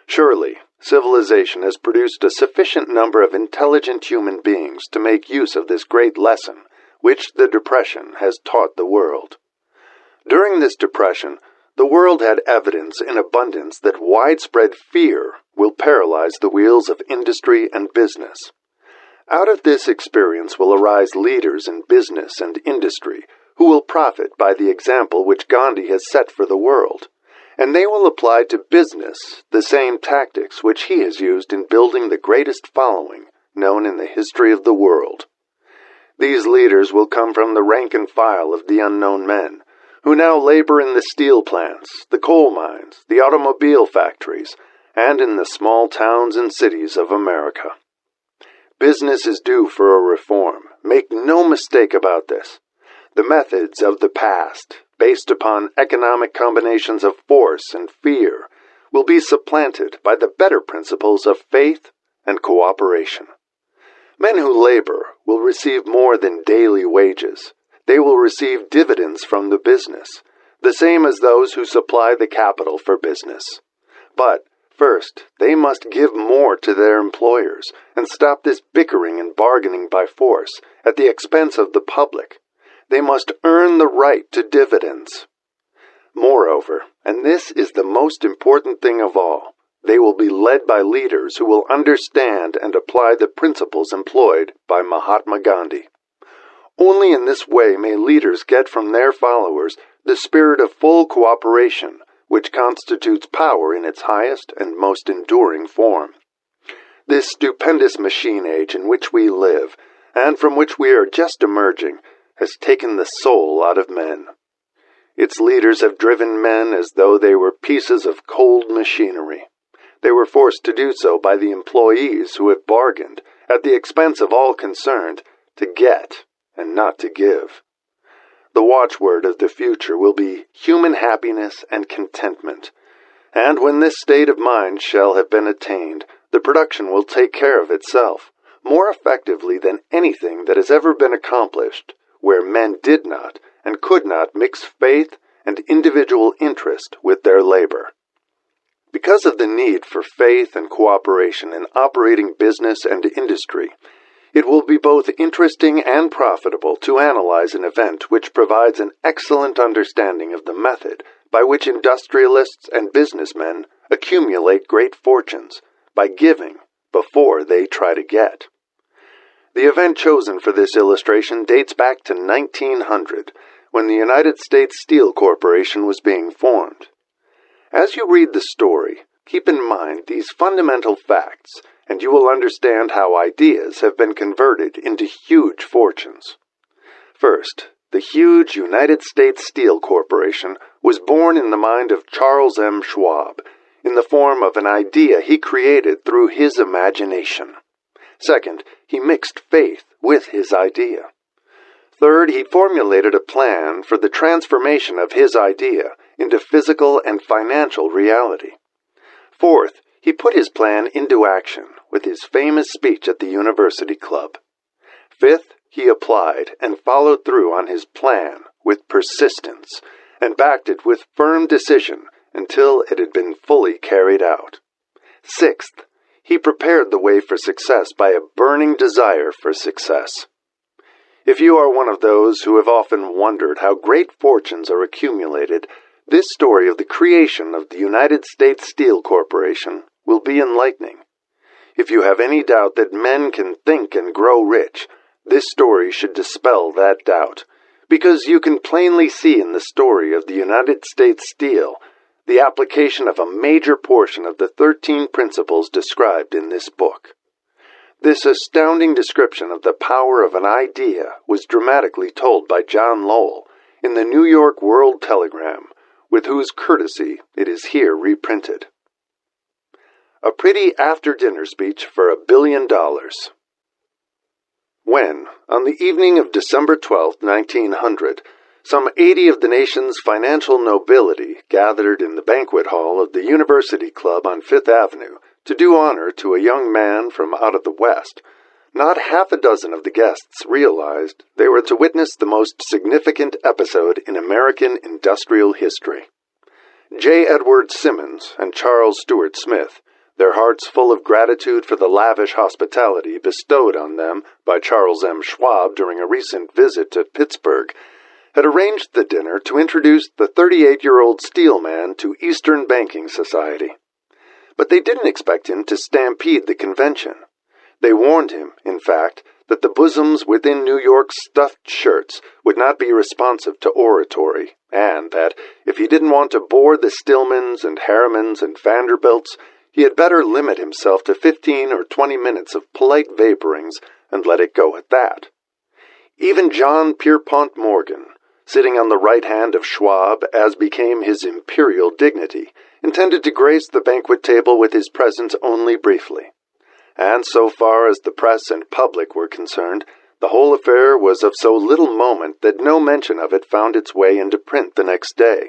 Surely, civilization has produced a sufficient number of intelligent human beings to make use of this great lesson, which the depression has taught the world. During this depression, the world had evidence in abundance that widespread fear will paralyze the wheels of industry and business. Out of this experience will arise leaders in business and industry who will profit by the example which Gandhi has set for the world, and they will apply to business the same tactics which he has used in building the greatest following known in the history of the world. These leaders will come from the rank and file of the unknown men, who now labor in the steel plants, the coal mines, the automobile factories, and in the small towns and cities of America. Business is due for a reform. Make no mistake about this. The methods of the past, based upon economic combinations of force and fear, will be supplanted by the better principles of faith and cooperation. Men who labor will receive more than daily wages. They will receive dividends from the business, the same as those who supply the capital for business. But first, they must give more to their employers and stop this bickering and bargaining by force at the expense of the public. They must earn the right to dividends. Moreover, and this is the most important thing of all, they will be led by leaders who will understand and apply the principles employed by Mahatma Gandhi. Only in this way may leaders get from their followers the spirit of full cooperation which constitutes power in its highest and most enduring form. This stupendous machine age in which we live, and from which we are just emerging, has taken the soul out of men. Its leaders have driven men as though they were pieces of cold machinery. They were forced to do so by the employees who have bargained, at the expense of all concerned, to get and not to give. The watchword of the future will be human happiness and contentment, and when this state of mind shall have been attained, the production will take care of itself, more effectively than anything that has ever been accomplished, where men did not and could not mix faith and individual interest with their labor. Because of the need for faith and cooperation in operating business and industry, it will be both interesting and profitable to analyze an event which provides an excellent understanding of the method by which industrialists and businessmen accumulate great fortunes, by giving before they try to get. The event chosen for this illustration dates back to 1900, when the United States Steel Corporation was being formed. As you read the story, keep in mind these fundamental facts, and you will understand how ideas have been converted into huge fortunes. First, the huge United States Steel Corporation was born in the mind of Charles M. Schwab, in the form of an idea he created through his imagination. Second, he mixed faith with his idea. Third, he formulated a plan for the transformation of his idea into physical and financial reality. Fourth, he put his plan into action with his famous speech at the University Club. Fifth, he applied and followed through on his plan with persistence and backed it with firm decision until it had been fully carried out. Sixth, he prepared the way for success by a burning desire for success. If you are one of those who have often wondered how great fortunes are accumulated, this story of the creation of the United States Steel Corporation will be enlightening. If you have any doubt that men can think and grow rich, this story should dispel that doubt, because you can plainly see in the story of the United States Steel the application of a major portion of the 13 principles described in this book. This astounding description of the power of an idea was dramatically told by John Lowell in the New York World Telegram, with whose courtesy it is here reprinted. A pretty after-dinner speech for $1 billion. When, on the evening of December 12, 1900, some 80 of the nation's financial nobility gathered in the banquet hall of the University Club on Fifth Avenue to do honor to a young man from out of the West, not half a dozen of the guests realized they were to witness the most significant episode in American industrial history. J. Edward Simmons and Charles Stuart Smith, their hearts full of gratitude for the lavish hospitality bestowed on them by Charles M. Schwab during a recent visit to Pittsburgh, had arranged the dinner to introduce the 38-year-old steelman to Eastern Banking Society. But they didn't expect him to stampede the convention. They warned him, in fact, that the bosoms within New York's stuffed shirts would not be responsive to oratory, and that, if he didn't want to bore the Stillmans and Harrimans and Vanderbilts, he had better limit himself to 15 or 20 minutes of polite vaporings and let it go at that. Even John Pierpont Morgan, sitting on the right hand of Schwab as became his imperial dignity, intended to grace the banquet table with his presence only briefly. And so far as the press and public were concerned, the whole affair was of so little moment that no mention of it found its way into print the next day.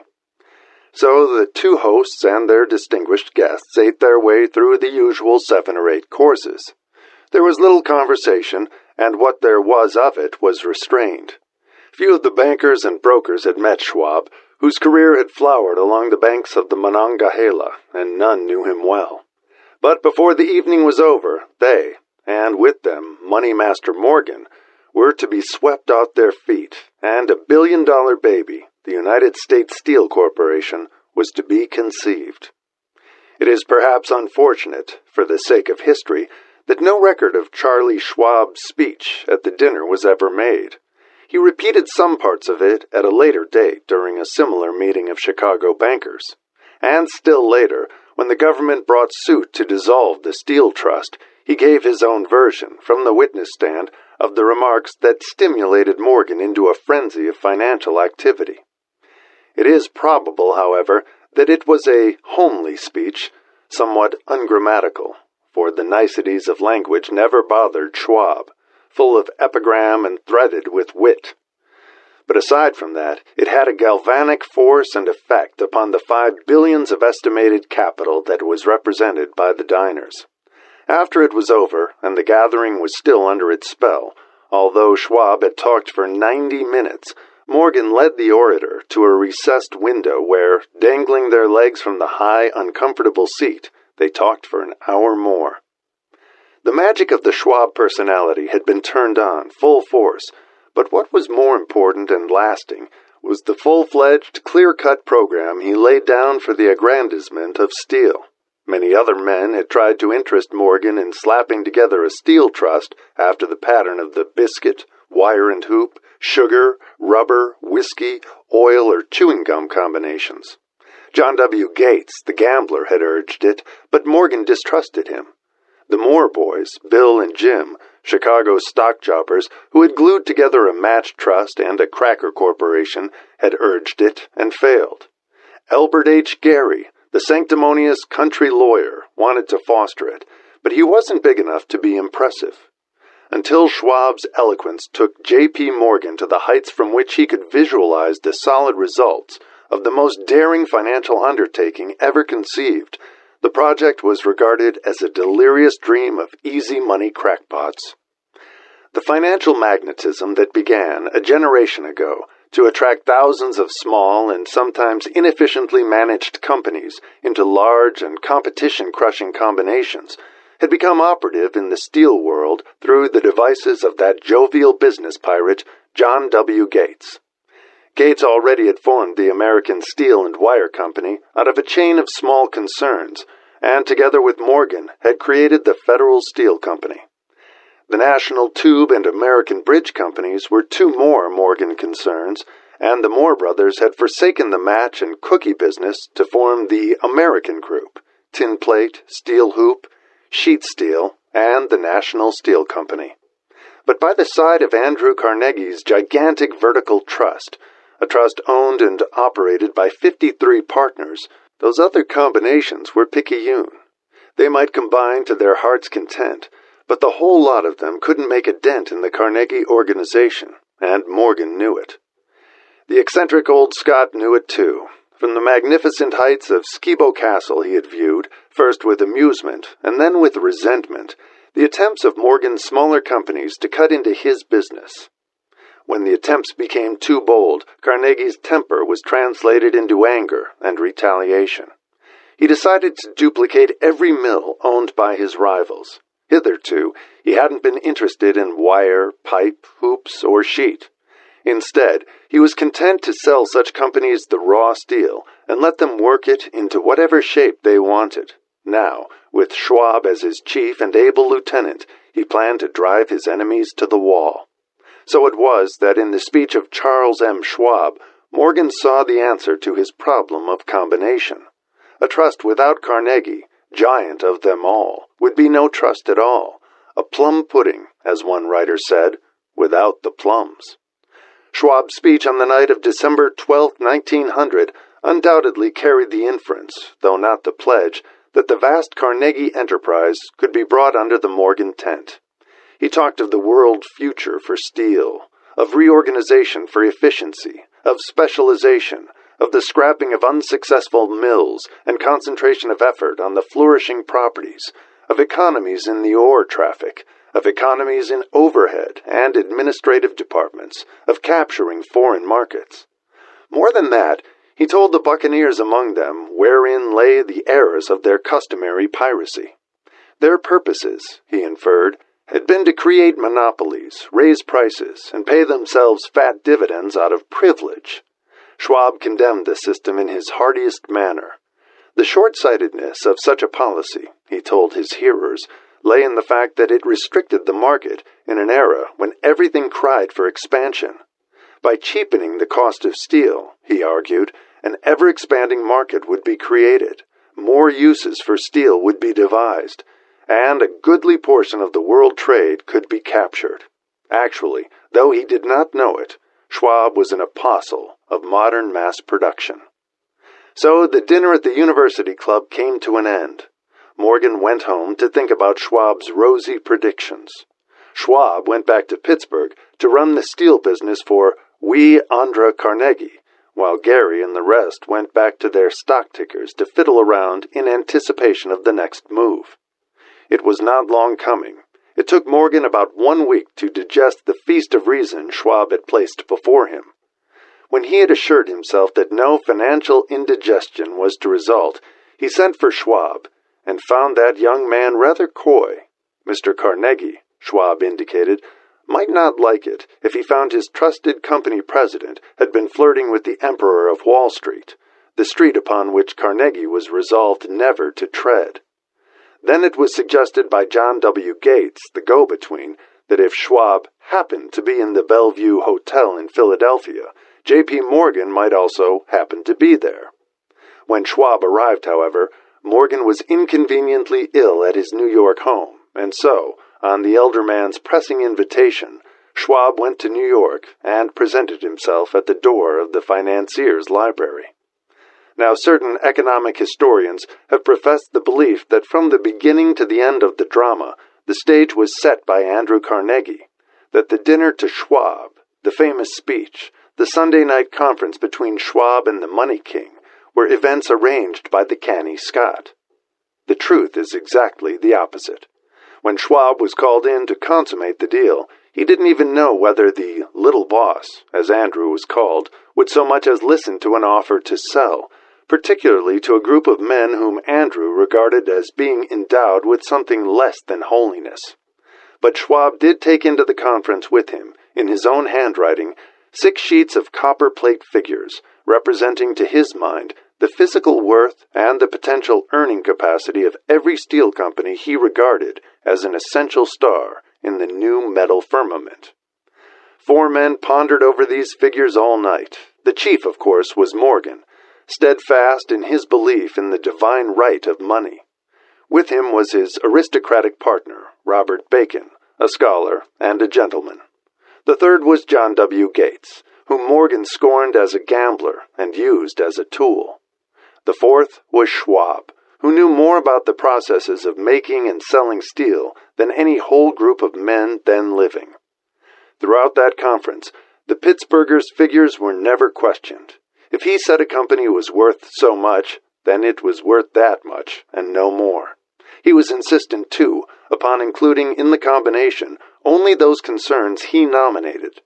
So the two hosts and their distinguished guests ate their way through the usual 7 or 8 courses. There was little conversation, and what there was of it was restrained. Few of the bankers and brokers had met Schwab, whose career had flowered along the banks of the Monongahela, and none knew him well. But before the evening was over, they, and with them Money Master Morgan, were to be swept off their feet, and $1 billion baby, the United States Steel Corporation, was to be conceived. It is perhaps unfortunate, for the sake of history, that no record of Charlie Schwab's speech at the dinner was ever made. He repeated some parts of it at a later date during a similar meeting of Chicago bankers. and still later, when the government brought suit to dissolve the Steel Trust, he gave his own version, from the witness stand, of the remarks that stimulated Morgan into a frenzy of financial activity. It is probable, however, that it was a homely speech, somewhat ungrammatical, for the niceties of language never bothered Schwab, full of epigram and threaded with wit. But aside from that, it had a galvanic force and effect upon the 5 billions of estimated capital that was represented by the diners. After it was over, and the gathering was still under its spell, although Schwab had talked for 90 minutes, Morgan led the orator to a recessed window where, dangling their legs from the high, uncomfortable seat, they talked for an hour more. The magic of the Schwab personality had been turned on, full force, but what was more important and lasting was the full-fledged, clear-cut program he laid down for the aggrandizement of steel. Many other men had tried to interest Morgan in slapping together a steel trust after the pattern of the biscuit, wire and hoop, sugar, rubber, whiskey, oil, or chewing gum combinations. John W. Gates, the gambler, had urged it, but Morgan distrusted him. The Moore boys, Bill and Jim, Chicago's stock jobbers, who had glued together a match trust and a cracker corporation, had urged it and failed. Elbert H. Gary, the sanctimonious country lawyer, wanted to foster it, but he wasn't big enough to be impressive. Until Schwab's eloquence took J.P. Morgan to the heights from which he could visualize the solid results of the most daring financial undertaking ever conceived, the project was regarded as a delirious dream of easy money crackpots. The financial magnetism that began a generation ago to attract thousands of small and sometimes inefficiently managed companies into large and competition-crushing combinations had become operative in the steel world through the devices of that jovial business pirate, John W. Gates. Gates already had formed the American Steel and Wire Company out of a chain of small concerns, and together with Morgan had created the Federal Steel Company. The National Tube and American Bridge Companies were two more Morgan concerns, and the Moore brothers had forsaken the match and cookie business to form the American Group, Tin Plate, Steel Hoop, Sheet Steel, and the National Steel Company. But by the side of Andrew Carnegie's gigantic vertical trust, a trust owned and operated by 53 partners, those other combinations were picayune. They might combine to their heart's content, but the whole lot of them couldn't make a dent in the Carnegie organization, and Morgan knew it. The eccentric old Scot knew it too. From the magnificent heights of Skibo Castle he had viewed, first with amusement and then with resentment, the attempts of Morgan's smaller companies to cut into his business. When the attempts became too bold, Carnegie's temper was translated into anger and retaliation. He decided to duplicate every mill owned by his rivals. Hitherto, he hadn't been interested in wire, pipe, hoops, or sheet. Instead, he was content to sell such companies the raw steel and let them work it into whatever shape they wanted. Now, with Schwab as his chief and able lieutenant, he planned to drive his enemies to the wall. So it was that in the speech of Charles M. Schwab, Morgan saw the answer to his problem of combination. A trust without Carnegie, giant of them all, would be no trust at all. A plum pudding, as one writer said, without the plums. Schwab's speech on the night of December 12, 1900, undoubtedly carried the inference, though not the pledge, that the vast Carnegie enterprise could be brought under the Morgan tent. He talked of the world future for steel, of reorganization for efficiency, of specialization, of the scrapping of unsuccessful mills and concentration of effort on the flourishing properties, of economies in the ore traffic, of economies in overhead and administrative departments, of capturing foreign markets. More than that, he told the buccaneers among them wherein lay the errors of their customary piracy. Their purposes, he inferred, had been to create monopolies, raise prices, and pay themselves fat dividends out of privilege. Schwab condemned the system in his heartiest manner. The short-sightedness of such a policy, he told his hearers, lay in the fact that it restricted the market in an era when everything cried for expansion. By cheapening the cost of steel, he argued, An ever-expanding market would be created, more uses for steel would be devised, and a goodly portion of the world trade could be captured. Actually, though he did not know it, Schwab was an apostle of modern mass production. So the dinner at the University Club came to an end. Morgan went home to think about Schwab's rosy predictions. Schwab went back to Pittsburgh to run the steel business for Andrew Carnegie, while Gary and the rest went back to their stock tickers to fiddle around in anticipation of the next move. It was not long coming. It took Morgan about 1 week to digest the feast of reason Schwab had placed before him. When he had assured himself that no financial indigestion was to result, he sent for Schwab and found that young man rather coy. Mr. Carnegie, Schwab indicated, might not like it if he found his trusted company president had been flirting with the Emperor of Wall Street, the street upon which Carnegie was resolved never to tread. Then it was suggested by John W. Gates, the go-between, that if Schwab happened to be in the Bellevue Hotel in Philadelphia, J.P. Morgan might also happen to be there. When Schwab arrived, however, Morgan was inconveniently ill at his New York home, and so, on the elder man's pressing invitation, Schwab went to New York and presented himself at the door of the financier's library. Now, certain economic historians have professed the belief that from the beginning to the end of the drama, the stage was set by Andrew Carnegie, that the dinner to Schwab, the famous speech, the Sunday night conference between Schwab and the Money King, were events arranged by the canny Scot. The truth is exactly the opposite. When Schwab was called in to consummate the deal, he didn't even know whether the little boss, as Andrew was called, would so much as listen to an offer to sell, particularly to a group of men whom Andrew regarded as being endowed with something less than holiness. But Schwab did take into the conference with him, in his own handwriting, 6 sheets of copper plate figures, representing to his mind the physical worth and the potential earning capacity of every steel company he regarded as an essential star in the new metal firmament. 4 men pondered over these figures all night. The chief, of course, was Morgan, steadfast in his belief in the divine right of money. With him was his aristocratic partner, Robert Bacon, a scholar and a gentleman. The third was John W. Gates, whom Morgan scorned as a gambler and used as a tool. The fourth was Schwab, who knew more about the processes of making and selling steel than any whole group of men then living. Throughout that conference, the Pittsburghers' figures were never questioned. If he said a company was worth so much, then it was worth that much, and no more. He was insistent, too, upon including in the combination only those concerns he nominated.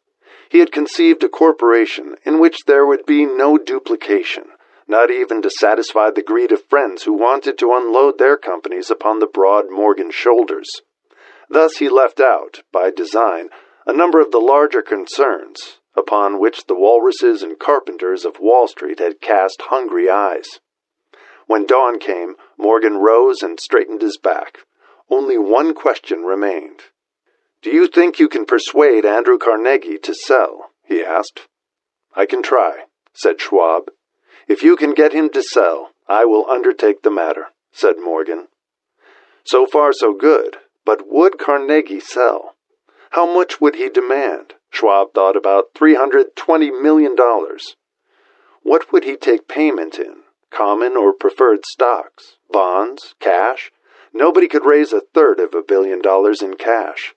He had conceived a corporation in which there would be no duplication, not even to satisfy the greed of friends who wanted to unload their companies upon the broad Morgan shoulders. Thus he left out, by design, a number of the larger concerns, upon which the walruses and carpenters of Wall Street had cast hungry eyes. When dawn came, Morgan rose and straightened his back. Only one question remained. "Do you think you can persuade Andrew Carnegie to sell?" he asked. "I can try," said Schwab. "If you can get him to sell, I will undertake the matter," said Morgan. So far so good, but would Carnegie sell? How much would he demand? Schwab thought about $320 million. What would he take payment in? Common or preferred stocks? Bonds? Cash? Nobody could raise 1/3 of $1 billion in cash.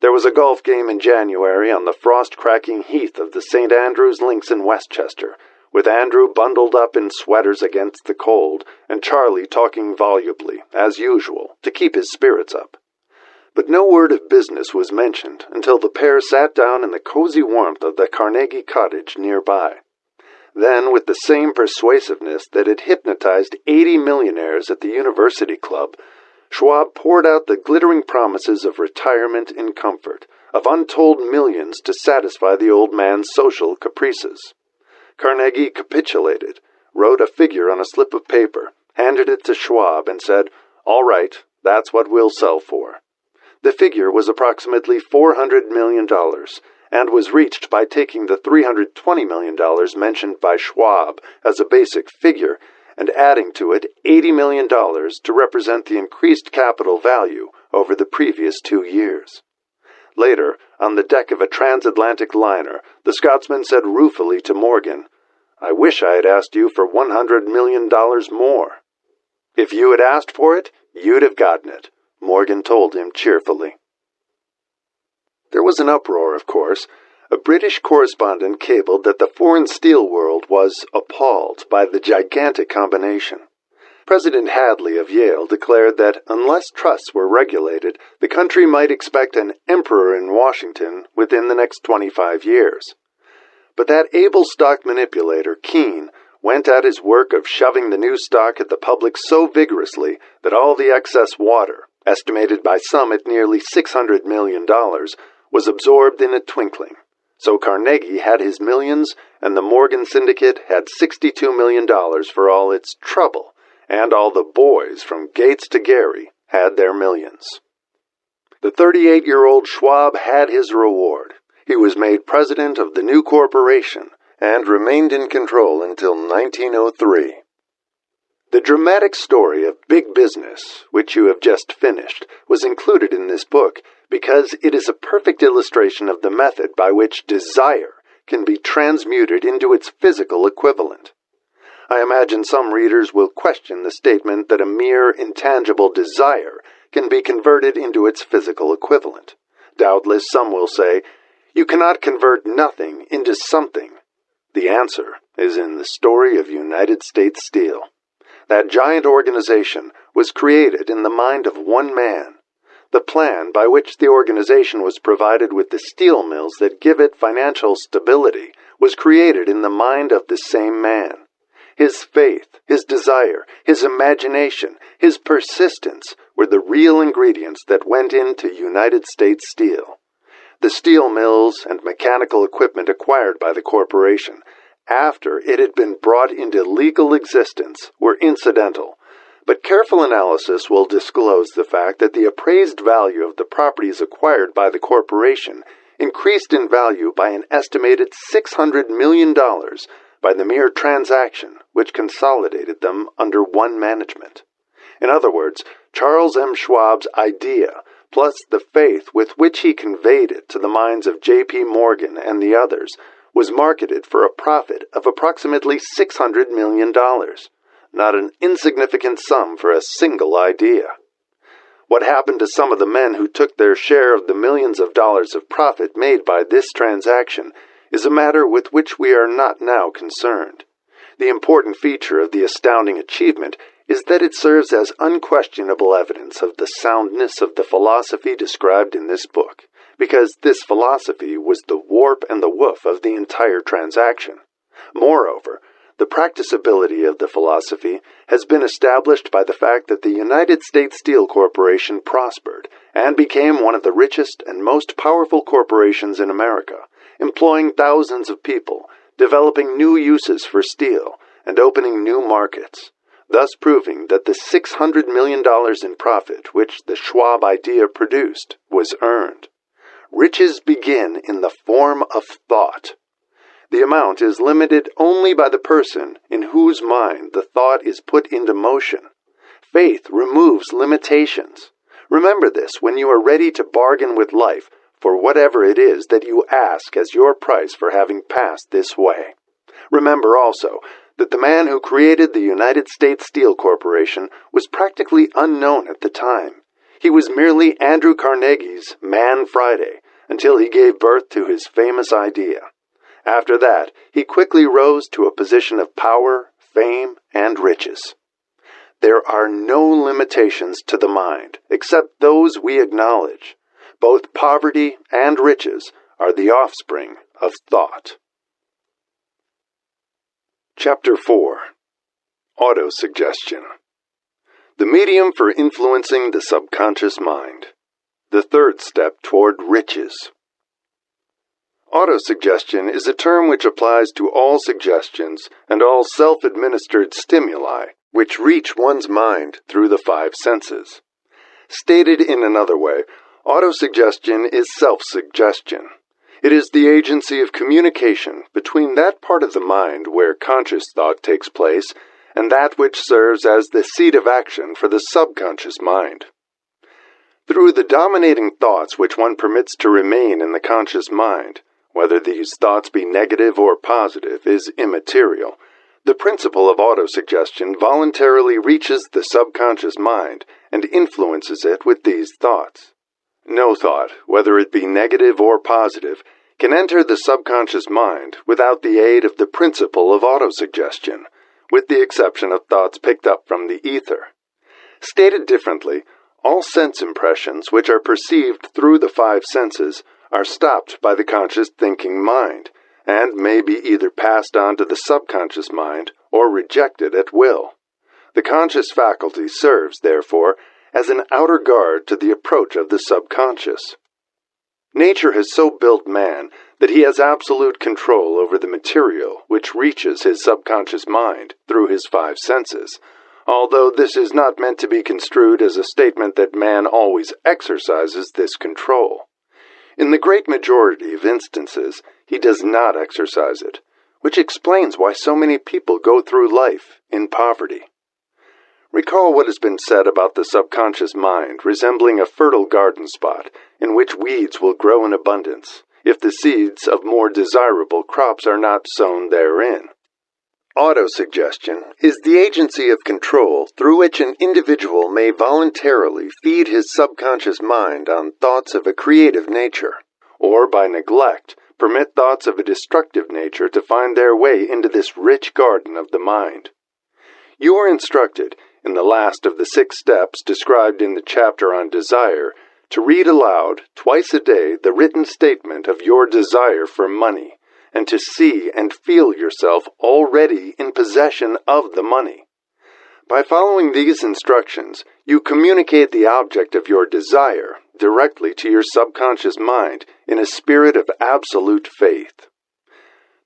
There was a golf game in January on the frost-cracking heath of the St. Andrews Links in Westchester, with Andrew bundled up in sweaters against the cold, and Charlie talking volubly, as usual, to keep his spirits up. But no word of business was mentioned until the pair sat down in the cozy warmth of the Carnegie cottage nearby. Then, with the same persuasiveness that had hypnotized 80 millionaires at the University Club, Schwab poured out the glittering promises of retirement and comfort, of untold millions to satisfy the old man's social caprices. Carnegie capitulated, wrote a figure on a slip of paper, handed it to Schwab, and said, "All right, that's what we'll sell for." The figure was approximately $400 million, and was reached by taking the $320 million mentioned by Schwab as a basic figure and adding to it $80 million to represent the increased capital value over the previous 2 years. Later, on the deck of a transatlantic liner, the Scotsman said ruefully to Morgan, "I wish I had asked you for $100 million more." "If you had asked for it, you'd have gotten it," Morgan told him cheerfully. There was an uproar, of course. A British correspondent cabled that the foreign steel world was appalled by the gigantic combination. President Hadley of Yale declared that unless trusts were regulated, the country might expect an emperor in Washington within the next 25 years. But that able stock manipulator, Keene, went at his work of shoving the new stock at the public so vigorously that all the excess water, estimated by some at nearly $600 million, was absorbed in a twinkling. So Carnegie had his millions, and the Morgan Syndicate had $62 million for all its trouble, and all the boys from Gates to Gary had their millions. The 38-year-old Schwab had his reward. He was made president of the new corporation and remained in control until 1903. The dramatic story of big business, which you have just finished, was included in this book because it is a perfect illustration of the method by which desire can be transmuted into its physical equivalent. I imagine some readers will question the statement that a mere intangible desire can be converted into its physical equivalent. Doubtless some will say, "You cannot convert nothing into something." The answer is in the story of United States Steel. That giant organization was created in the mind of one man. The plan by which the organization was provided with the steel mills that give it financial stability was created in the mind of the same man. His faith, his desire, his imagination, his persistence were the real ingredients that went into United States Steel. The steel mills and mechanical equipment acquired by the corporation, after it had been brought into legal existence, were incidental, but careful analysis will disclose the fact that the appraised value of the properties acquired by the corporation increased in value by an estimated $600 million by the mere transaction which consolidated them under one management. In other words, Charles M. Schwab's idea, plus the faith with which he conveyed it to the minds of J.P. Morgan and the others, was marketed for a profit of approximately $600 million, not an insignificant sum for a single idea. What happened to some of the men who took their share of the millions of dollars of profit made by this transaction is a matter with which we are not now concerned. The important feature of the astounding achievement is that it serves as unquestionable evidence of the soundness of the philosophy described in this book, because this philosophy was the warp and the woof of the entire transaction. Moreover, the practicability of the philosophy has been established by the fact that the United States Steel Corporation prospered and became one of the richest and most powerful corporations in America, employing thousands of people, developing new uses for steel, and opening new markets, thus proving that the $600 million in profit which the Schwab idea produced was earned. Riches begin in the form of thought. The amount is limited only by the person in whose mind the thought is put into motion. Faith removes limitations. Remember this when you are ready to bargain with life for whatever it is that you ask as your price for having passed this way. Remember also that the man who created the United States Steel Corporation was practically unknown at the time. He was merely Andrew Carnegie's Man Friday until he gave birth to his famous idea. After that, he quickly rose to a position of power, fame, and riches. There are no limitations to the mind, except those we acknowledge. Both poverty and riches are the offspring of thought. Chapter 4. Autosuggestion. The medium for influencing the subconscious mind. The third step toward riches. Autosuggestion is a term which applies to all suggestions and all self-administered stimuli which reach one's mind through the five senses. Stated in another way, autosuggestion is self-suggestion. It is the agency of communication between that part of the mind where conscious thought takes place and that which serves as the seat of action for the subconscious mind. Through the dominating thoughts which one permits to remain in the conscious mind, whether these thoughts be negative or positive is immaterial, the principle of autosuggestion voluntarily reaches the subconscious mind and influences it with these thoughts. No thought, whether it be negative or positive, can enter the subconscious mind without the aid of the principle of autosuggestion, with the exception of thoughts picked up from the ether. Stated differently, all sense impressions which are perceived through the five senses are stopped by the conscious thinking mind, and may be either passed on to the subconscious mind or rejected at will. The conscious faculty serves, therefore, as an outer guard to the approach of the subconscious. Nature has so built man that he has absolute control over the material which reaches his subconscious mind through his five senses, although this is not meant to be construed as a statement that man always exercises this control. In the great majority of instances, he does not exercise it, which explains why so many people go through life in poverty. Recall what has been said about the subconscious mind resembling a fertile garden spot in which weeds will grow in abundance if the seeds of more desirable crops are not sown therein. Autosuggestion is the agency of control through which an individual may voluntarily feed his subconscious mind on thoughts of a creative nature, or by neglect, permit thoughts of a destructive nature to find their way into this rich garden of the mind. You are instructed, in the last of the 6 steps described in the chapter on desire, to read aloud twice a day the written statement of your desire for money, and to see and feel yourself already in possession of the money. By following these instructions, you communicate the object of your desire directly to your subconscious mind in a spirit of absolute faith.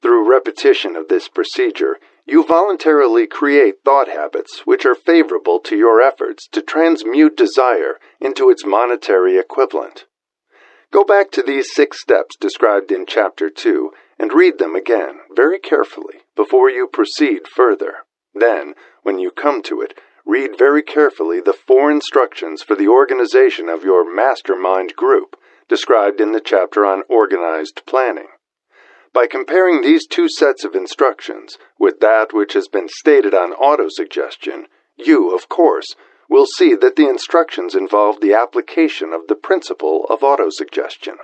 Through repetition of this procedure, you voluntarily create thought habits which are favorable to your efforts to transmute desire into its monetary equivalent. Go back to these 6 steps described in Chapter 2 and read them again very carefully before you proceed further. Then, when you come to it, read very carefully the 4 instructions for the organization of your mastermind group described in the chapter on organized planning. By comparing these 2 sets of instructions with that which has been stated on autosuggestion, you, of course, will see that the instructions involve the application of the principle of autosuggestion.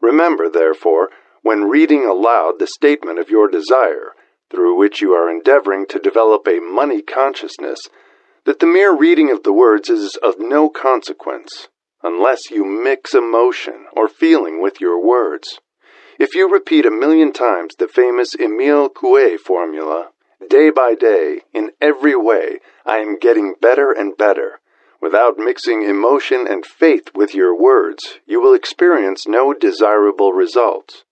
Remember, therefore, when reading aloud the statement of your desire, through which you are endeavoring to develop a money consciousness, that the mere reading of the words is of no consequence, unless you mix emotion or feeling with your words. If you repeat 1,000,000 times the famous Émile Coué formula, day by day, in every way, I am getting better and better, without mixing emotion and faith with your words, you will experience no desirable results.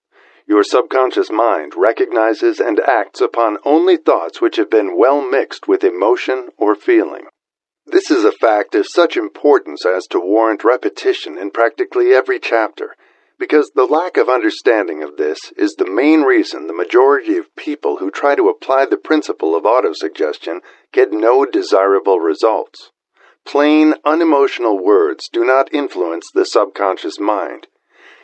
Your subconscious mind recognizes and acts upon only thoughts which have been well mixed with emotion or feeling. This is a fact of such importance as to warrant repetition in practically every chapter, because the lack of understanding of this is the main reason the majority of people who try to apply the principle of autosuggestion get no desirable results. Plain, unemotional words do not influence the subconscious mind.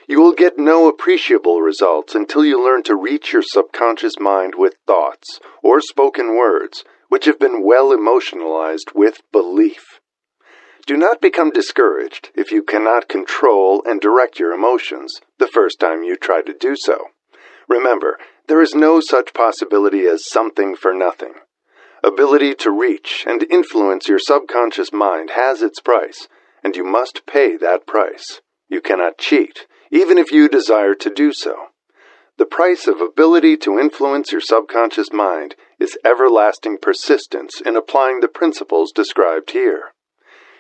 You will get no appreciable results until you learn to reach your subconscious mind with thoughts or spoken words which have been well emotionalized with belief. Do not become discouraged if you cannot control and direct your emotions the first time you try to do so. Remember, there is no such possibility as something for nothing. Ability to reach and influence your subconscious mind has its price, and you must pay that price. You cannot cheat, even if you desire to do so. The price of ability to influence your subconscious mind is everlasting persistence in applying the principles described here.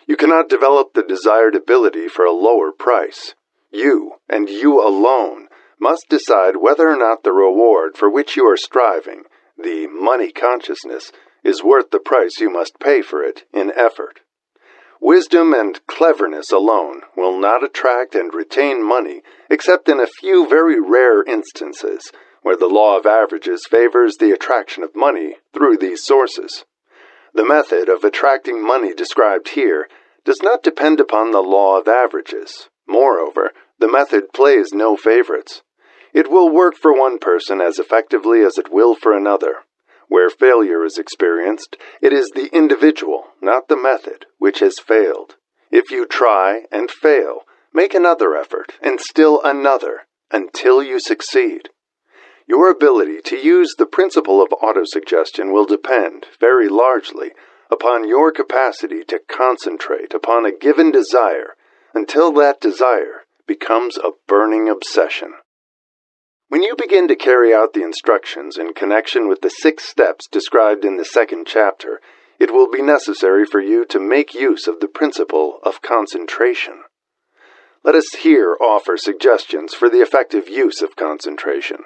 You cannot develop the desired ability for a lower price. You, and you alone, must decide whether or not the reward for which you are striving, the money consciousness, is worth the price you must pay for it in effort. Wisdom and cleverness alone will not attract and retain money except in a few very rare instances where the law of averages favors the attraction of money through these sources. The method of attracting money described here does not depend upon the law of averages. Moreover, the method plays no favorites. It will work for one person as effectively as it will for another. Where failure is experienced, it is the individual, not the method, which has failed. If you try and fail, make another effort, and still another, until you succeed. Your ability to use the principle of autosuggestion will depend, very largely, upon your capacity to concentrate upon a given desire until that desire becomes a burning obsession. When you begin to carry out the instructions in connection with the 6 steps described in the 2nd chapter, it will be necessary for you to make use of the principle of concentration. Let us here offer suggestions for the effective use of concentration.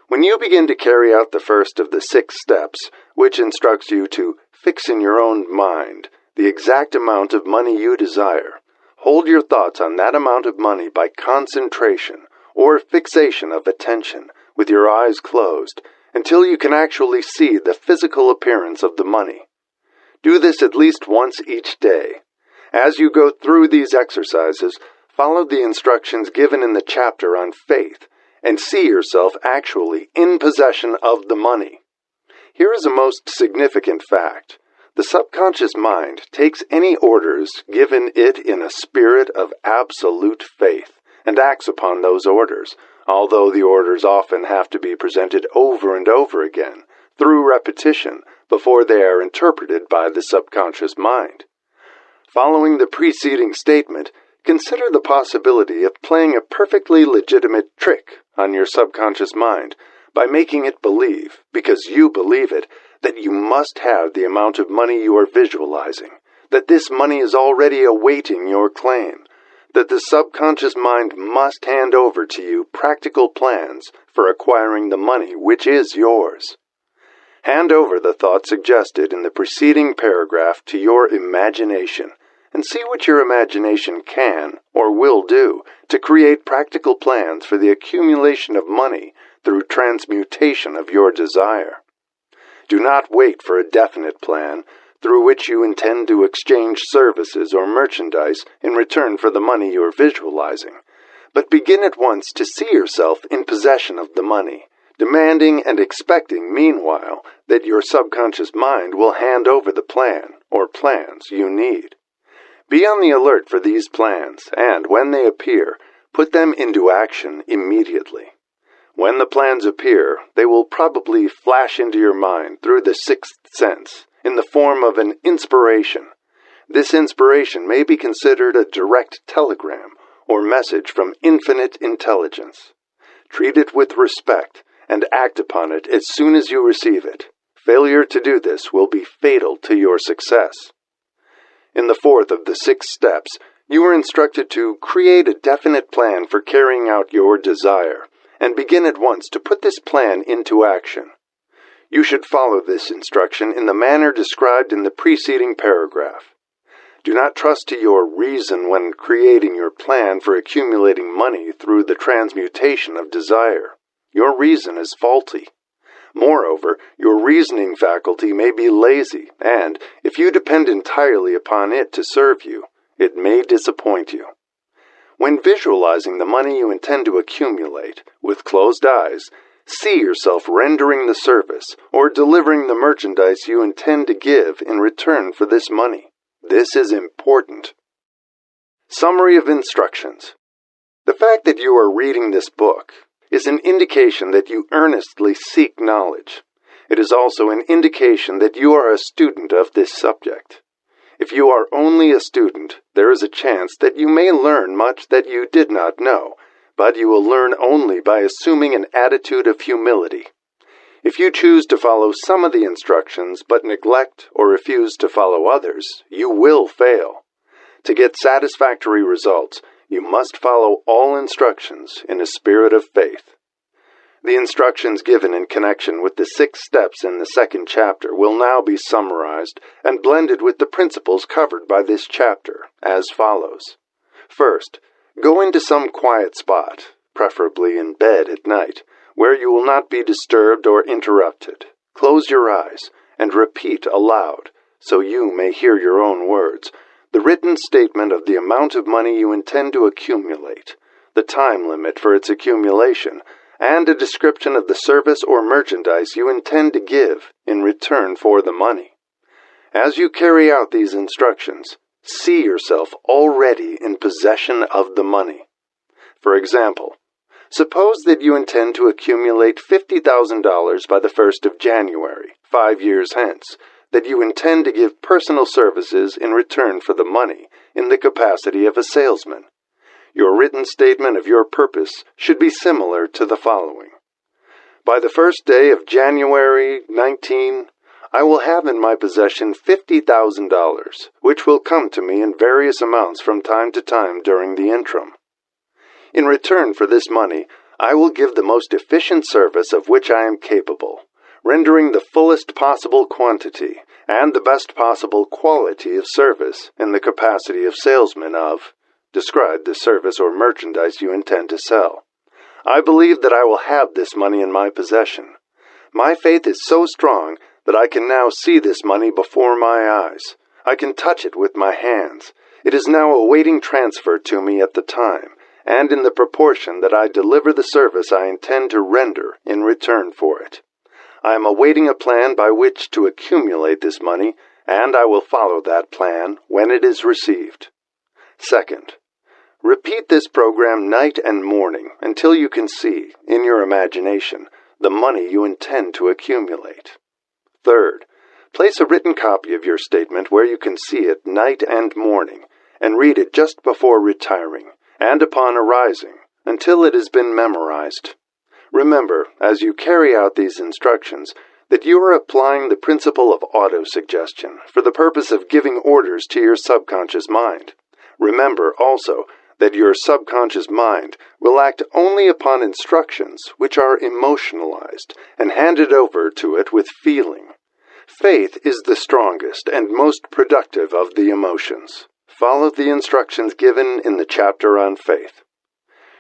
When you begin to carry out the first of the 6 steps, which instructs you to fix in your own mind the exact amount of money you desire, hold your thoughts on that amount of money by concentration or fixation of attention with your eyes closed until you can actually see the physical appearance of the money. Do this at least once each day. As you go through these exercises, follow the instructions given in the chapter on faith and see yourself actually in possession of the money. Here is a most significant fact. The subconscious mind takes any orders given it in a spirit of absolute faith and acts upon those orders, although the orders often have to be presented over and over again, through repetition, before they are interpreted by the subconscious mind. Following the preceding statement, consider the possibility of playing a perfectly legitimate trick on your subconscious mind by making it believe, because you believe it, that you must have the amount of money you are visualizing, that this money is already awaiting your claim, that the subconscious mind must hand over to you practical plans for acquiring the money which is yours. Hand over the thought suggested in the preceding paragraph to your imagination, and see what your imagination can or will do to create practical plans for the accumulation of money through transmutation of your desire. Do not wait for a definite plan through which you intend to exchange services or merchandise in return for the money you are visualizing, but begin at once to see yourself in possession of the money, demanding and expecting meanwhile that your subconscious mind will hand over the plan or plans you need. Be on the alert for these plans, and when they appear, put them into action immediately. When the plans appear, they will probably flash into your mind through the 6th sense, in the form of an inspiration. This inspiration may be considered a direct telegram or message from infinite intelligence. Treat it with respect and act upon it as soon as you receive it. Failure to do this will be fatal to your success. In the 4th of the 6 steps, you are instructed to create a definite plan for carrying out your desire, and begin at once to put this plan into action. You should follow this instruction in the manner described in the preceding paragraph. Do not trust to your reason when creating your plan for accumulating money through the transmutation of desire. Your reason is faulty. Moreover, your reasoning faculty may be lazy, and, if you depend entirely upon it to serve you, it may disappoint you. When visualizing the money you intend to accumulate, with closed eyes, see yourself rendering the service or delivering the merchandise you intend to give in return for this money. This is important. Summary of instructions. The fact that you are reading this book is an indication that you earnestly seek knowledge. It is also an indication that you are a student of this subject. If you are only a student, there is a chance that you may learn much that you did not know, but you will learn only by assuming an attitude of humility. If you choose to follow some of the instructions but neglect or refuse to follow others, you will fail. To get satisfactory results, you must follow all instructions in a spirit of faith. The instructions given in connection with the 6 steps in the 2nd chapter will now be summarized and blended with the principles covered by this chapter, as follows. First, go into some quiet spot, preferably in bed at night, where you will not be disturbed or interrupted. Close your eyes and repeat aloud, so you may hear your own words, the written statement of the amount of money you intend to accumulate, the time limit for its accumulation, and a description of the service or merchandise you intend to give in return for the money. As you carry out these instructions, see yourself already in possession of the money. For example, suppose that you intend to accumulate $50,000 by the 1st of January, 5 years hence, that you intend to give personal services in return for the money in the capacity of a salesman. Your written statement of your purpose should be similar to the following. By the 1st day of January 19, I will have in my possession $50,000, which will come to me in various amounts from time to time during the interim. In return for this money, I will give the most efficient service of which I am capable, rendering the fullest possible quantity and the best possible quality of service in the capacity of salesman of. Describe the service or merchandise you intend to sell. I believe that I will have this money in my possession. My faith is so strong that I can now see this money before my eyes. I can touch it with my hands. It is now awaiting transfer to me at the time, and in the proportion that I deliver the service I intend to render in return for it. I am awaiting a plan by which to accumulate this money, and I will follow that plan when it is received. Second, repeat this program night and morning until you can see, in your imagination, the money you intend to accumulate. Third, place a written copy of your statement where you can see it night and morning, and read it just before retiring, and upon arising, until it has been memorized. Remember, as you carry out these instructions, that you are applying the principle of autosuggestion for the purpose of giving orders to your subconscious mind. Remember also that your subconscious mind will act only upon instructions which are emotionalized and handed over to it with feeling. Faith is the strongest and most productive of the emotions. Follow the instructions given in the chapter on faith.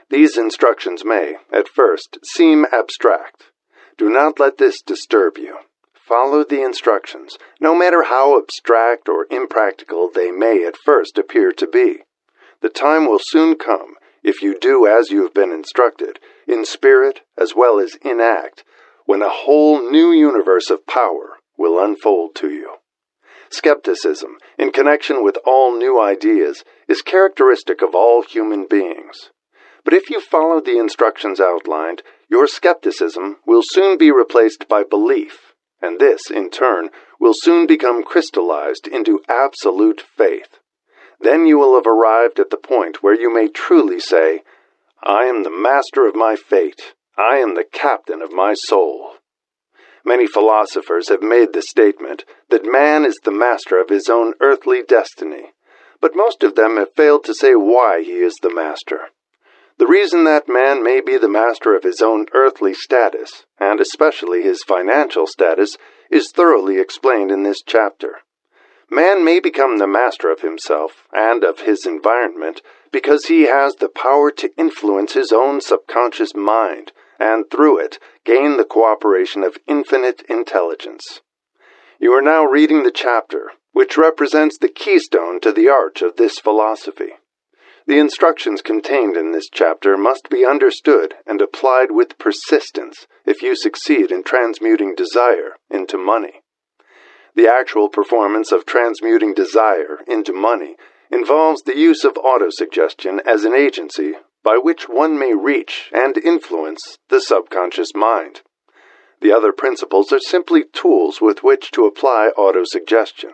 These instructions may, at first, seem abstract. Do not let this disturb you. Follow the instructions, no matter how abstract or impractical they may at first appear to be. The time will soon come, if you do as you have been instructed, in spirit as well as in act, when a whole new universe of power will unfold to you. Skepticism, in connection with all new ideas, is characteristic of all human beings. But if you follow the instructions outlined, your skepticism will soon be replaced by belief, and this, in turn, will soon become crystallized into absolute faith. Then you will have arrived at the point where you may truly say, I am the master of my fate. I am the captain of my soul. Many philosophers have made the statement that man is the master of his own earthly destiny, but most of them have failed to say why he is the master. The reason that man may be the master of his own earthly status, and especially his financial status, is thoroughly explained in this chapter. Man may become the master of himself and of his environment because he has the power to influence his own subconscious mind, and through it gain the cooperation of infinite intelligence. You are now reading the chapter, which represents the keystone to the arch of this philosophy. The instructions contained in this chapter must be understood and applied with persistence if you succeed in transmuting desire into money. The actual performance of transmuting desire into money involves the use of autosuggestion as an agency by which one may reach and influence the subconscious mind. The other principles are simply tools with which to apply autosuggestion.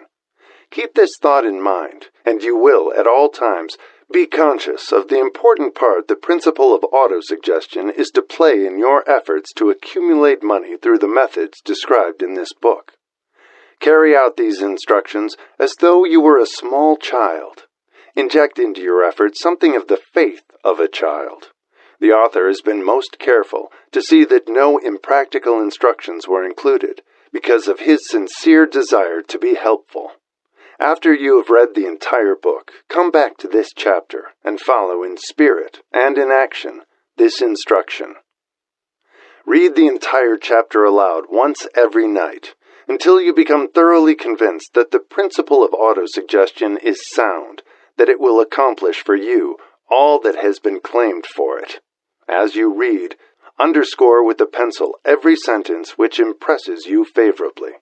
Keep this thought in mind, and you will, at all times, be conscious of the important part the principle of autosuggestion is to play in your efforts to accumulate money through the methods described in this book. Carry out these instructions as though you were a small child. Inject into your efforts something of the faith of a child. The author has been most careful to see that no impractical instructions were included because of his sincere desire to be helpful. After you have read the entire book, come back to this chapter and follow in spirit and in action this instruction. Read the entire chapter aloud once every night until you become thoroughly convinced that the principle of autosuggestion is sound, that it will accomplish for you all that has been claimed for it. As you read, underscore with a pencil every sentence which impresses you favorably.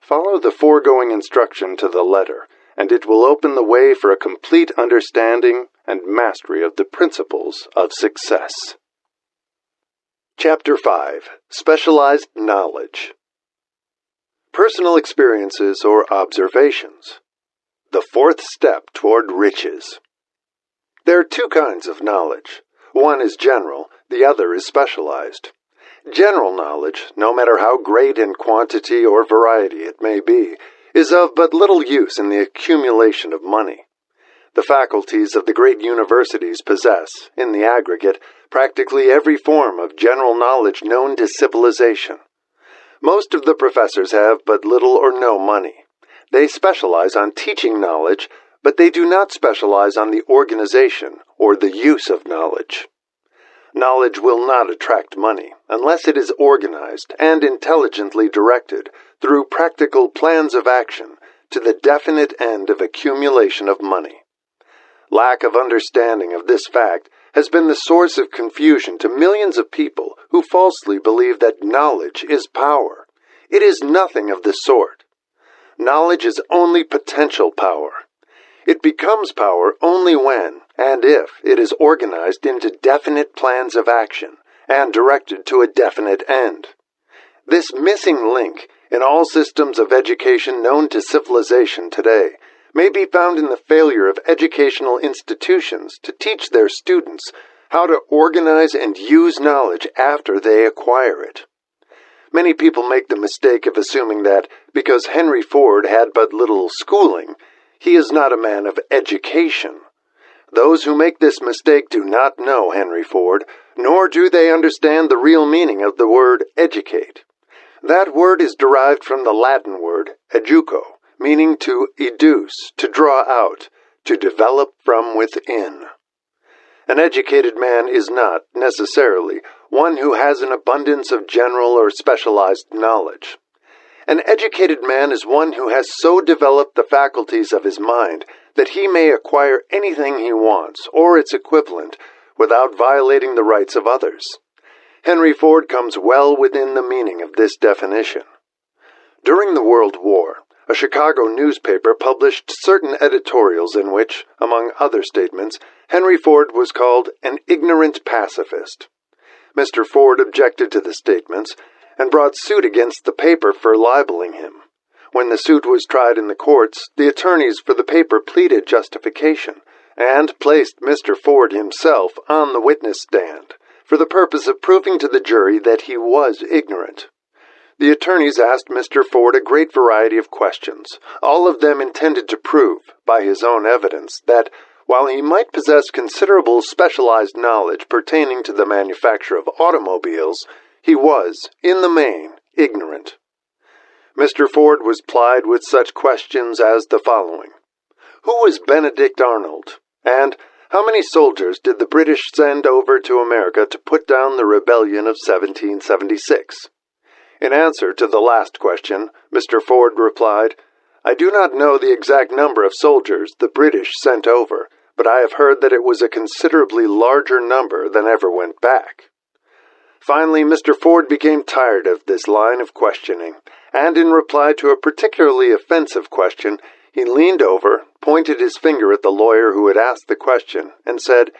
Follow the foregoing instruction to the letter, and it will open the way for a complete understanding and mastery of the principles of success. Chapter 5. Specialized Knowledge. Personal experiences or observations. The fourth step toward riches. There are two kinds of knowledge. One is general, the other is specialized. General knowledge, no matter how great in quantity or variety it may be, is of but little use in the accumulation of money. The faculties of the great universities possess, in the aggregate, practically every form of general knowledge known to civilization. Most of the professors have but little or no money. They specialize on teaching knowledge, but they do not specialize on the organization or the use of knowledge. Knowledge will not attract money unless it is organized and intelligently directed through practical plans of action to the definite end of accumulation of money. Lack of understanding of this fact has been the source of confusion to millions of people who falsely believe that knowledge is power. It is nothing of the sort. Knowledge is only potential power. It becomes power only when, and if, it is organized into definite plans of action and directed to a definite end. This missing link in all systems of education known to civilization today may be found in the failure of educational institutions to teach their students how to organize and use knowledge after they acquire it. Many people make the mistake of assuming that because Henry Ford had but little schooling, he is not a man of education. Those who make this mistake do not know Henry Ford, nor do they understand the real meaning of the word educate. That word is derived from the Latin word educo, meaning to educe, to draw out, to develop from within. An educated man is not, necessarily, one who has an abundance of general or specialized knowledge. An educated man is one who has so developed the faculties of his mind that he may acquire anything he wants, or its equivalent, without violating the rights of others. Henry Ford comes well within the meaning of this definition. During the World War, a Chicago newspaper published certain editorials in which, among other statements, Henry Ford was called an ignorant pacifist. Mr. Ford objected to the statements and brought suit against the paper for libeling him. When the suit was tried in the courts, the attorneys for the paper pleaded justification and placed Mr. Ford himself on the witness stand for the purpose of proving to the jury that he was ignorant. The attorneys asked Mr. Ford a great variety of questions, all of them intended to prove, by his own evidence, that while he might possess considerable specialized knowledge pertaining to the manufacture of automobiles, he was, in the main, ignorant. Mr. Ford was plied with such questions as the following. Who was Benedict Arnold? And how many soldiers did the British send over to America to put down the rebellion of 1776? In answer to the last question, Mr. Ford replied, I do not know the exact number of soldiers the British sent over, but I have heard that it was a considerably larger number than ever went back. Finally, Mr. Ford became tired of this line of questioning, and in reply to a particularly offensive question, he leaned over, pointed his finger at the lawyer who had asked the question, and said,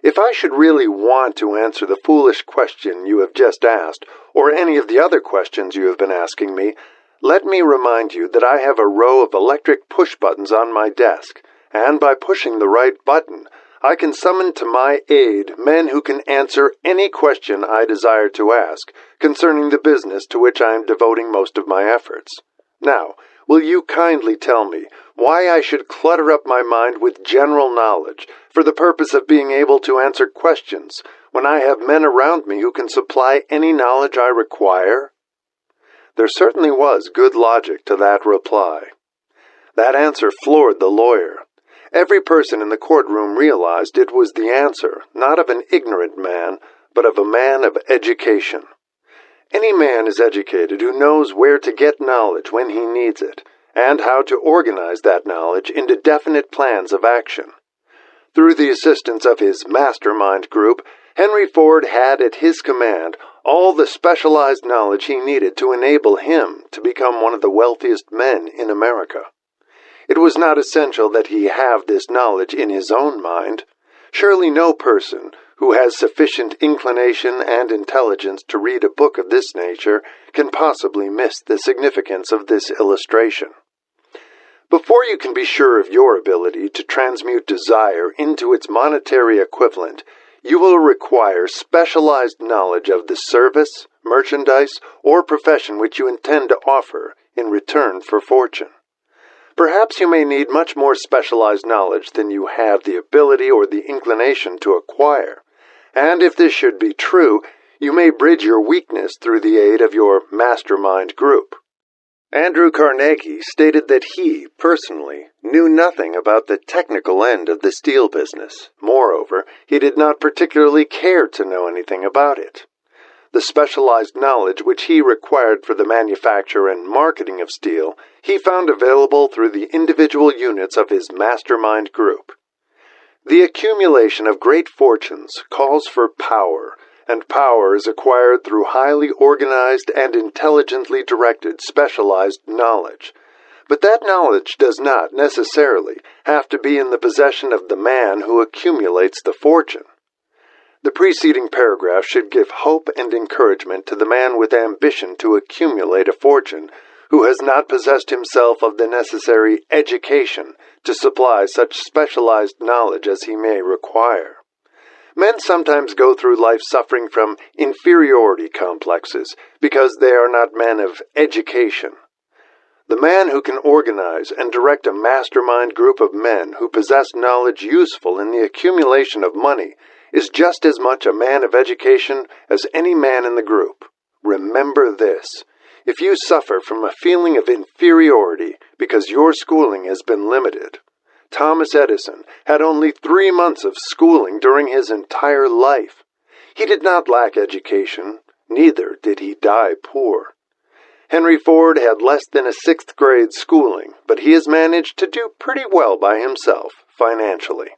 If I should really want to answer the foolish question you have just asked, or any of the other questions you have been asking me, let me remind you that I have a row of electric push buttons on my desk, and by pushing the right button, I can summon to my aid men who can answer any question I desire to ask concerning the business to which I am devoting most of my efforts. Now, will you kindly tell me why I should clutter up my mind with general knowledge for the purpose of being able to answer questions when I have men around me who can supply any knowledge I require?" There certainly was good logic to that reply. That answer floored the lawyer. Every person in the courtroom realized it was the answer, not of an ignorant man, but of a man of education. Any man is educated who knows where to get knowledge when he needs it, and how to organize that knowledge into definite plans of action. Through the assistance of his mastermind group, Henry Ford had at his command all the specialized knowledge he needed to enable him to become one of the wealthiest men in America. It was not essential that he have this knowledge in his own mind. Surely no person who has sufficient inclination and intelligence to read a book of this nature can possibly miss the significance of this illustration. Before you can be sure of your ability to transmute desire into its monetary equivalent, you will require specialized knowledge of the service, merchandise, or profession which you intend to offer in return for fortune. Perhaps you may need much more specialized knowledge than you have the ability or the inclination to acquire, and if this should be true, you may bridge your weakness through the aid of your mastermind group. Andrew Carnegie stated that he, personally, knew nothing about the technical end of the steel business. Moreover, he did not particularly care to know anything about it. The specialized knowledge which he required for the manufacture and marketing of steel, he found available through the individual units of his mastermind group. The accumulation of great fortunes calls for power, and power is acquired through highly organized and intelligently directed specialized knowledge. But that knowledge does not necessarily have to be in the possession of the man who accumulates the fortune. The preceding paragraph should give hope and encouragement to the man with ambition to accumulate a fortune who has not possessed himself of the necessary education to supply such specialized knowledge as he may require. Men sometimes go through life suffering from inferiority complexes because they are not men of education. The man who can organize and direct a mastermind group of men who possess knowledge useful in the accumulation of money is just as much a man of education as any man in the group. Remember this: if you suffer from a feeling of inferiority because your schooling has been limited, Thomas Edison had only 3 months of schooling during his entire life. He did not lack education, neither did he die poor. Henry Ford had less than a 6th grade schooling, but he has managed to do pretty well by himself financially.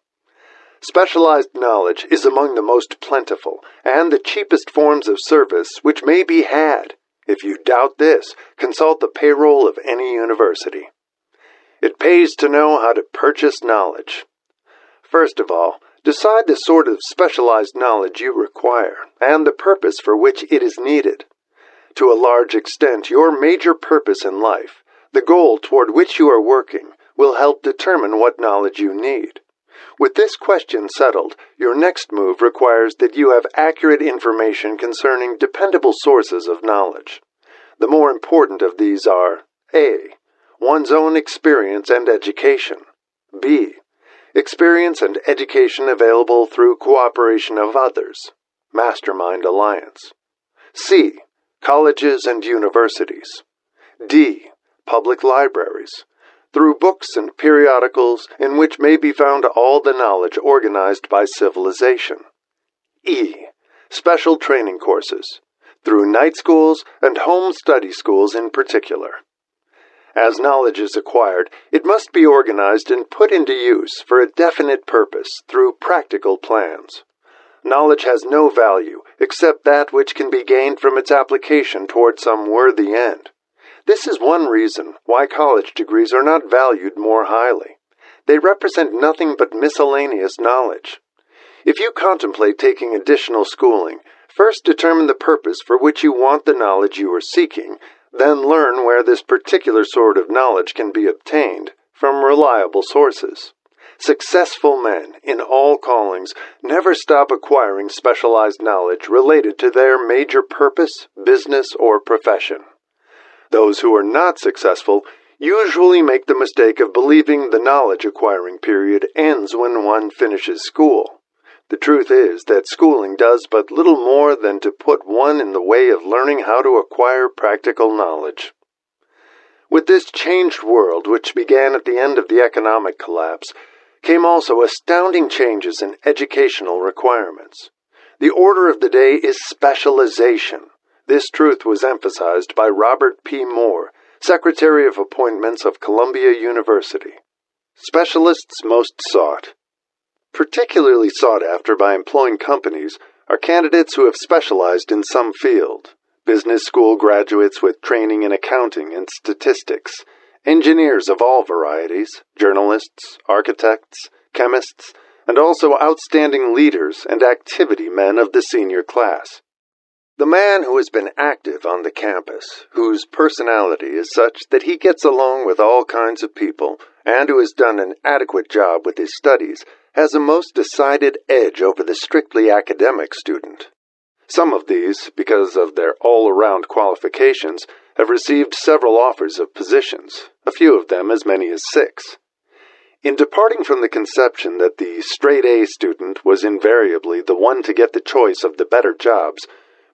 Specialized knowledge is among the most plentiful and the cheapest forms of service which may be had. If you doubt this, consult the payroll of any university. It pays to know how to purchase knowledge. First of all, decide the sort of specialized knowledge you require and the purpose for which it is needed. To a large extent, your major purpose in life, the goal toward which you are working, will help determine what knowledge you need. With this question settled, your next move requires that you have accurate information concerning dependable sources of knowledge. The more important of these are A. One's own experience and education. B. Experience and education available through cooperation of others. Mastermind alliance. C. Colleges and universities. D. Public libraries. Through books and periodicals in which may be found all the knowledge organized by civilization. E. Special training courses. Through night schools and home study schools in particular. As knowledge is acquired, it must be organized and put into use for a definite purpose through practical plans. Knowledge has no value except that which can be gained from its application toward some worthy end. This is one reason why college degrees are not valued more highly. They represent nothing but miscellaneous knowledge. If you contemplate taking additional schooling, first determine the purpose for which you want the knowledge you are seeking, then learn where this particular sort of knowledge can be obtained from reliable sources. Successful men in all callings never stop acquiring specialized knowledge related to their major purpose, business, or profession. Those who are not successful usually make the mistake of believing the knowledge acquiring period ends when one finishes school. The truth is that schooling does but little more than to put one in the way of learning how to acquire practical knowledge. With this changed world, which began at the end of the economic collapse, came also astounding changes in educational requirements. The order of the day is specialization. This truth was emphasized by Robert P. Moore, Secretary of Appointments of Columbia University. Specialists most sought. Particularly sought after by employing companies are candidates who have specialized in some field. Business school graduates with training in accounting and statistics, engineers of all varieties, journalists, architects, chemists, and also outstanding leaders and activity men of the senior class. The man who has been active on the campus, whose personality is such that he gets along with all kinds of people, and who has done an adequate job with his studies, has a most decided edge over the strictly academic student. Some of these, because of their all-around qualifications, have received several offers of positions, a few of them as many as 6. In departing from the conception that the straight-A student was invariably the one to get the choice of the better jobs,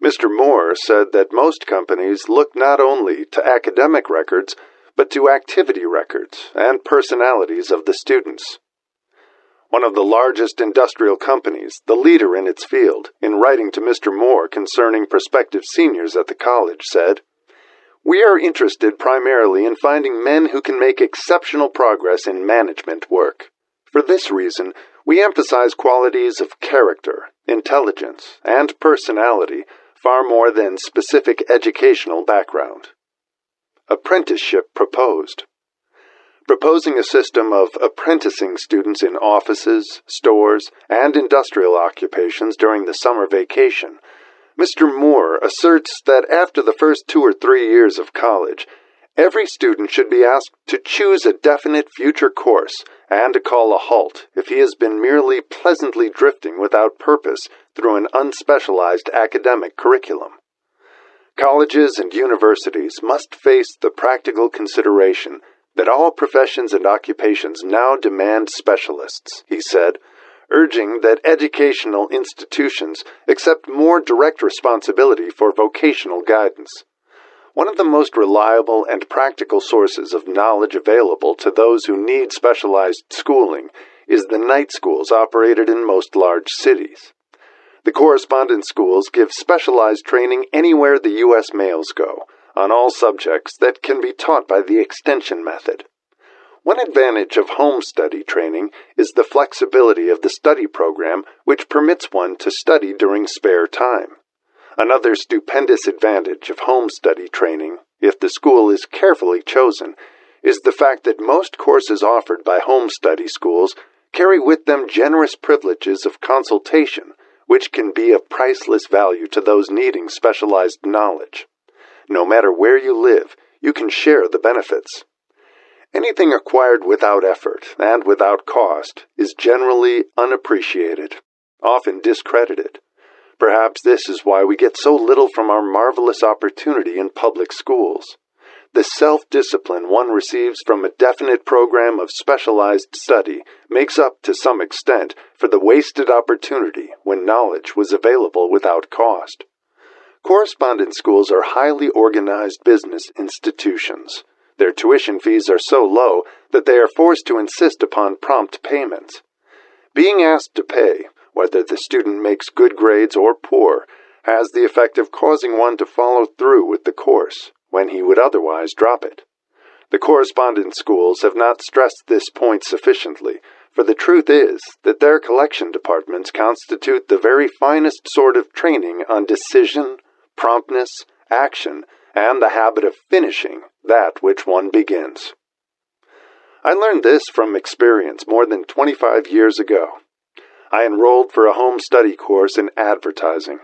Mr. Moore said that most companies look not only to academic records, but to activity records and personalities of the students. One of the largest industrial companies, the leader in its field, in writing to Mr. Moore concerning prospective seniors at the college, said, "We are interested primarily in finding men who can make exceptional progress in management work. For this reason, we emphasize qualities of character, intelligence, and personality far more than specific educational background." Apprenticeship proposed. Proposing a system of apprenticing students in offices, stores, and industrial occupations during the summer vacation, Mr. Moore asserts that after the first 2 or 3 years of college, every student should be asked to choose a definite future course and to call a halt if he has been merely pleasantly drifting without purpose through an unspecialized academic curriculum. Colleges and universities must face the practical consideration that all professions and occupations now demand specialists, he said, urging that educational institutions accept more direct responsibility for vocational guidance. One of the most reliable and practical sources of knowledge available to those who need specialized schooling is the night schools operated in most large cities. The correspondence schools give specialized training anywhere the U.S. mails go, on all subjects that can be taught by the extension method. One advantage of home study training is the flexibility of the study program, which permits one to study during spare time. Another stupendous advantage of home study training, if the school is carefully chosen, is the fact that most courses offered by home study schools carry with them generous privileges of consultation, which can be of priceless value to those needing specialized knowledge. No matter where you live, you can share the benefits. Anything acquired without effort and without cost is generally unappreciated, often discredited. Perhaps this is why we get so little from our marvelous opportunity in public schools. The self-discipline one receives from a definite program of specialized study makes up to some extent for the wasted opportunity when knowledge was available without cost. Correspondence schools are highly organized business institutions. Their tuition fees are so low that they are forced to insist upon prompt payments. Being asked to pay, whether the student makes good grades or poor, has the effect of causing one to follow through with the course when he would otherwise drop it. The correspondence schools have not stressed this point sufficiently, for the truth is that their collection departments constitute the very finest sort of training on decision, promptness, action, and the habit of finishing that which one begins. I learned this from experience more than 25 years ago. I enrolled for a home study course in advertising.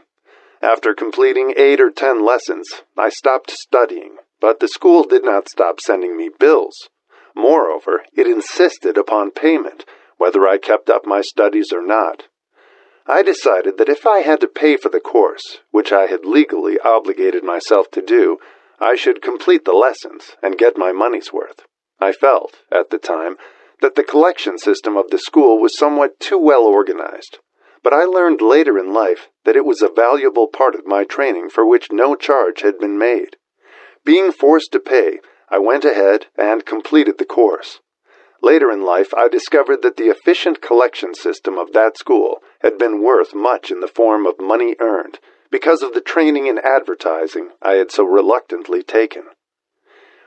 After completing 8 or 10 lessons, I stopped studying, but the school did not stop sending me bills. Moreover, it insisted upon payment, whether I kept up my studies or not. I decided that if I had to pay for the course, which I had legally obligated myself to do, I should complete the lessons and get my money's worth. I felt, at the time, that the collection system of the school was somewhat too well organized. but I learned later in life that it was a valuable part of my training for which no charge had been made. Being forced to pay, I went ahead and completed the course. Later in life, I discovered that the efficient collection system of that school had been worth much in the form of money earned because of the training in advertising I had so reluctantly taken.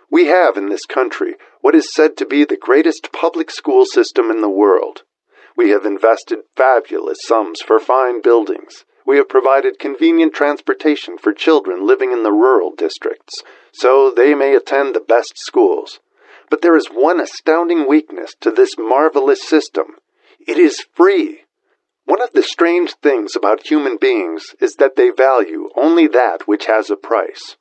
We have in this country what is said to be the greatest public school system in the world. We have invested fabulous sums for fine buildings. We have provided convenient transportation for children living in the rural districts, so they may attend the best schools. But there is one astounding weakness to this marvelous system. It is free. One of the strange things about human beings is that they value only that which has a price.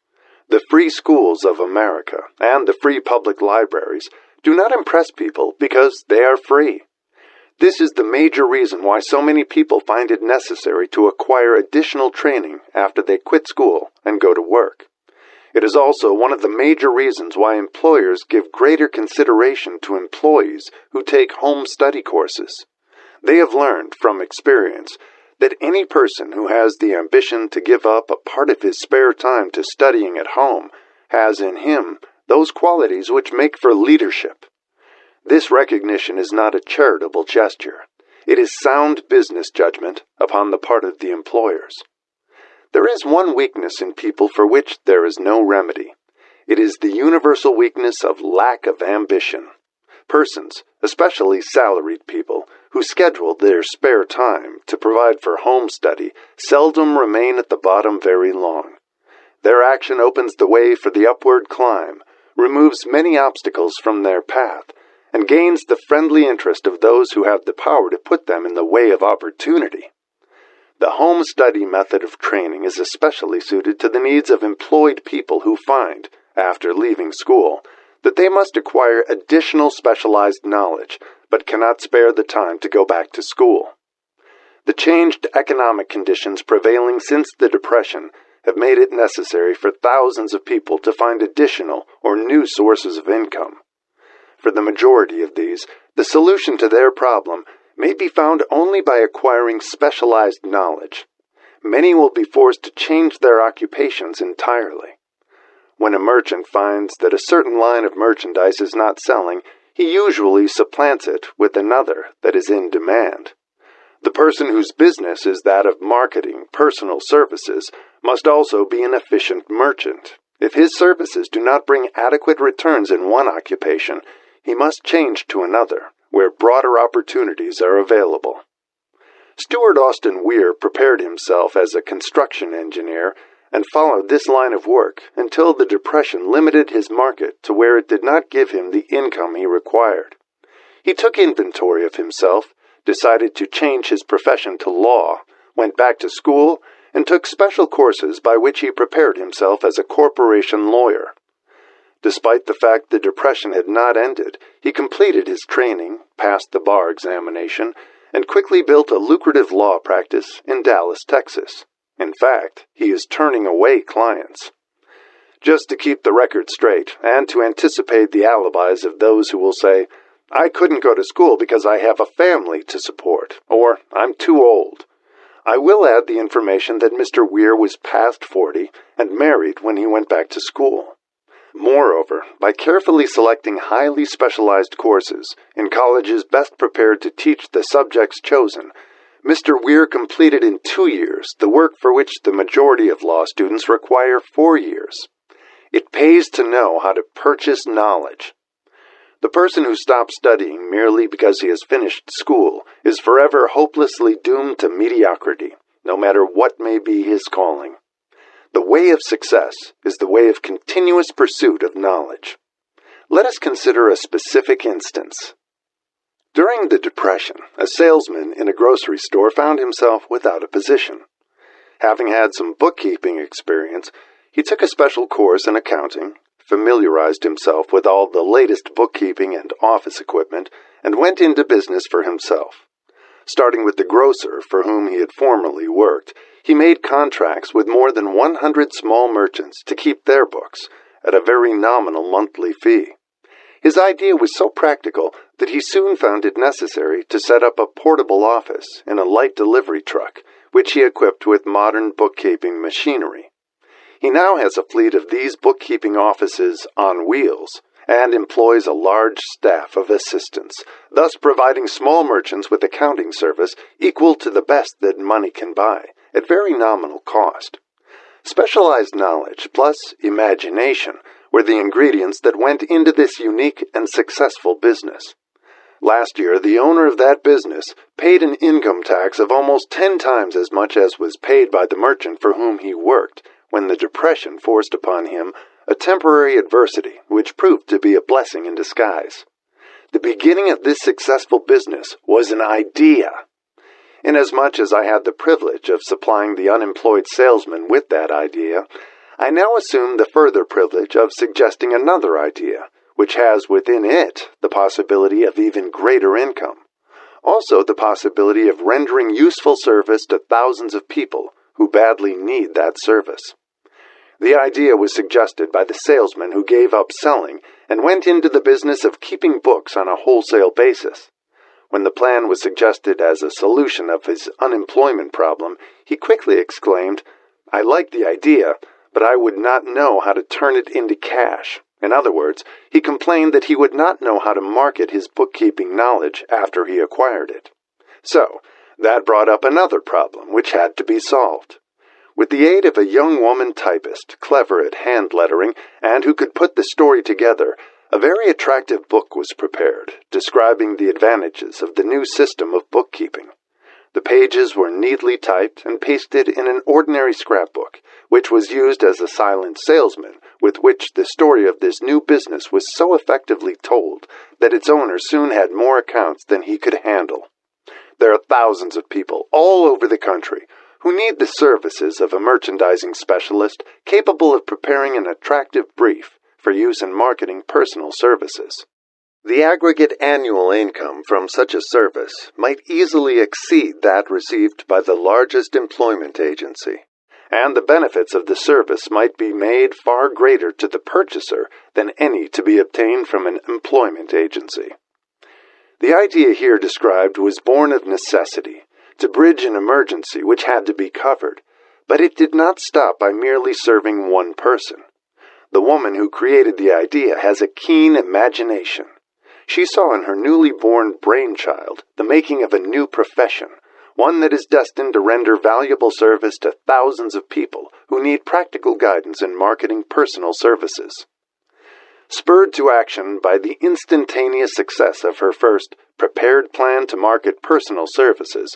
The free schools of America and the free public libraries do not impress people because they are free. This is the major reason why so many people find it necessary to acquire additional training after they quit school and go to work. It is also one of the major reasons why employers give greater consideration to employees who take home study courses. They have learned from experience that any person who has the ambition to give up a part of his spare time to studying at home has in him those qualities which make for leadership. This recognition is not a charitable gesture. It is sound business judgment upon the part of the employers. There is one weakness in people for which there is no remedy. It is the universal weakness of lack of ambition. Persons, especially salaried people, who schedule their spare time to provide for home study seldom remain at the bottom very long. Their action opens the way for the upward climb, removes many obstacles from their path, and gains the friendly interest of those who have the power to put them in the way of opportunity. The home study method of training is especially suited to the needs of employed people who find, after leaving school, that they must acquire additional specialized knowledge, but cannot spare the time to go back to school. The changed economic conditions prevailing since the Depression have made it necessary for thousands of people to find additional or new sources of income. For the majority of these, the solution to their problem may be found only by acquiring specialized knowledge. Many will be forced to change their occupations entirely. When a merchant finds that a certain line of merchandise is not selling, he usually supplants it with another that is in demand. The person whose business is that of marketing personal services must also be an efficient merchant. If his services do not bring adequate returns in one occupation, he must change to another, where broader opportunities are available. Stuart Austin Weir prepared himself as a construction engineer and followed this line of work until the Depression limited his market to where it did not give him the income he required. He took inventory of himself, decided to change his profession to law, went back to school, and took special courses by which he prepared himself as a corporation lawyer. Despite the fact the Depression had not ended, he completed his training, passed the bar examination, and quickly built a lucrative law practice in Dallas, Texas. In fact, he is turning away clients. Just to keep the record straight, and to anticipate the alibis of those who will say, "I couldn't go to school because I have a family to support," or "I'm too old," I will add the information that Mr. Weir was past 40 and married when he went back to school. Moreover, by carefully selecting highly specialized courses in colleges best prepared to teach the subjects chosen, Mr. Weir completed in 2 years the work for which the majority of law students require 4 years. It pays to know how to purchase knowledge. The person who stops studying merely because he has finished school is forever hopelessly doomed to mediocrity, no matter what may be his calling. The way of success is the way of continuous pursuit of knowledge. Let us consider a specific instance. During the Depression, a salesman in a grocery store found himself without a position. Having had some bookkeeping experience, he took a special course in accounting, familiarized himself with all the latest bookkeeping and office equipment, and went into business for himself. Starting with the grocer for whom he had formerly worked, he made contracts with more than 100 small merchants to keep their books at a very nominal monthly fee. His idea was so practical that he soon found it necessary to set up a portable office in a light delivery truck, which he equipped with modern bookkeeping machinery. He now has a fleet of these bookkeeping offices on wheels and employs a large staff of assistants, thus providing small merchants with accounting service equal to the best that money can buy, at very nominal cost. Specialized knowledge plus imagination were the ingredients that went into this unique and successful business. Last year, the owner of that business paid an income tax of almost 10 times as much as was paid by the merchant for whom he worked, when the Depression forced upon him a temporary adversity which proved to be a blessing in disguise. The beginning of this successful business was an idea. Inasmuch as I had the privilege of supplying the unemployed salesman with that idea, I now assume the further privilege of suggesting another idea, which has within it the possibility of even greater income. Also the possibility of rendering useful service to thousands of people who badly need that service. The idea was suggested by the salesman who gave up selling and went into the business of keeping books on a wholesale basis. When the plan was suggested as a solution of his unemployment problem, he quickly exclaimed, "I like the idea, but I would not know how to turn it into cash." In other words, he complained that he would not know how to market his bookkeeping knowledge after he acquired it. So, that brought up another problem which had to be solved. With the aid of a young woman typist, clever at hand lettering, and who could put the story together, a very attractive book was prepared, describing the advantages of the new system of bookkeeping. The pages were neatly typed and pasted in an ordinary scrapbook, which was used as a silent salesman, with which the story of this new business was so effectively told that its owner soon had more accounts than he could handle. There are thousands of people all over the country who need the services of a merchandising specialist capable of preparing an attractive brief for use in marketing personal services. The aggregate annual income from such a service might easily exceed that received by the largest employment agency, and the benefits of the service might be made far greater to the purchaser than any to be obtained from an employment agency. The idea here described was born of necessity, to bridge an emergency which had to be covered, but it did not stop by merely serving one person. The woman who created the idea has a keen imagination. She saw in her newly born brainchild the making of a new profession, one that is destined to render valuable service to thousands of people who need practical guidance in marketing personal services. Spurred to action by the instantaneous success of her first prepared plan to market personal services,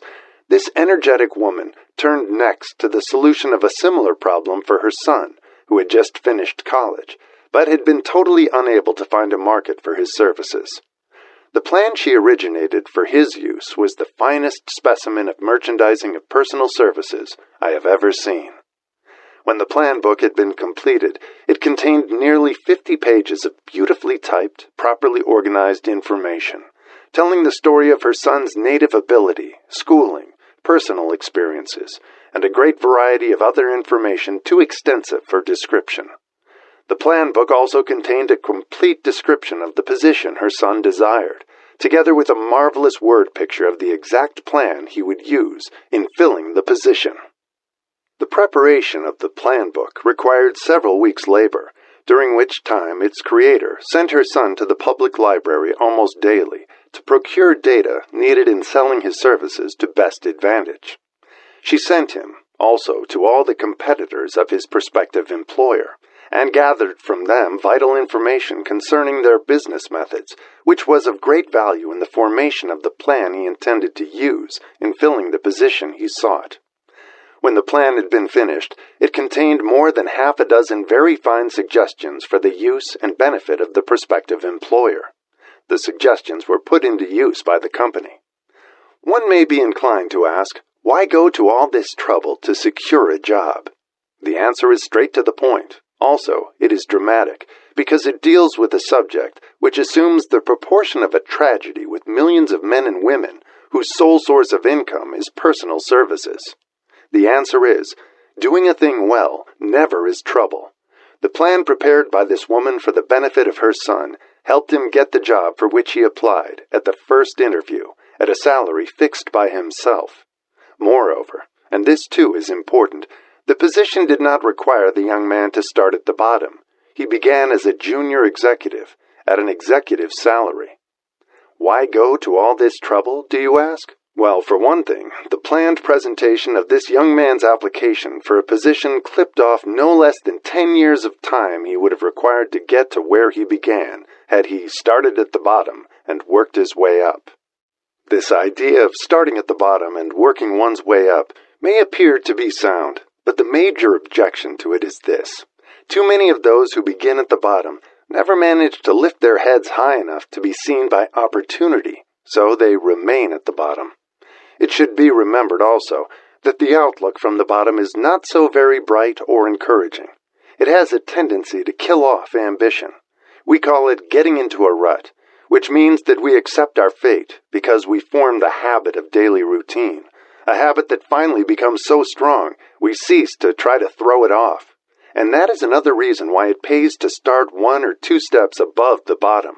this energetic woman turned next to the solution of a similar problem for her son, who had just finished college, but had been totally unable to find a market for his services. The plan she originated for his use was the finest specimen of merchandising of personal services I have ever seen. When the plan book had been completed, it contained nearly 50 pages of beautifully typed, properly organized information, telling the story of her son's native ability, schooling, personal experiences, and a great variety of other information too extensive for description. The plan book also contained a complete description of the position her son desired, together with a marvelous word picture of the exact plan he would use in filling the position. The preparation of the plan book required several weeks' labor, during which time its creator sent her son to the public library almost daily to procure data needed in selling his services to best advantage. She sent him, also, to all the competitors of his prospective employer, and gathered from them vital information concerning their business methods, which was of great value in the formation of the plan he intended to use in filling the position he sought. When the plan had been finished, it contained more than half a dozen very fine suggestions for the use and benefit of the prospective employer. The suggestions were put into use by the company. One may be inclined to ask, why go to all this trouble to secure a job? The answer is straight to the point. Also, it is dramatic, because it deals with a subject which assumes the proportion of a tragedy with millions of men and women whose sole source of income is personal services. The answer is, doing a thing well never is trouble. The plan prepared by this woman for the benefit of her son helped him get the job for which he applied at the first interview at a salary fixed by himself. Moreover, and this too is important, the position did not require the young man to start at the bottom. He began as a junior executive at an executive salary. Why go to all this trouble, do you ask? Well, for one thing, the planned presentation of this young man's application for a position clipped off no less than 10 years of time he would have required to get to where he began had he started at the bottom and worked his way up. This idea of starting at the bottom and working one's way up may appear to be sound, but the major objection to it is this. Too many of those who begin at the bottom never manage to lift their heads high enough to be seen by opportunity, so they remain at the bottom. It should be remembered also that the outlook from the bottom is not so very bright or encouraging. It has a tendency to kill off ambition. We call it getting into a rut, which means that we accept our fate because we form the habit of daily routine, a habit that finally becomes so strong we cease to try to throw it off. And that is another reason why it pays to start 1 or 2 steps above the bottom.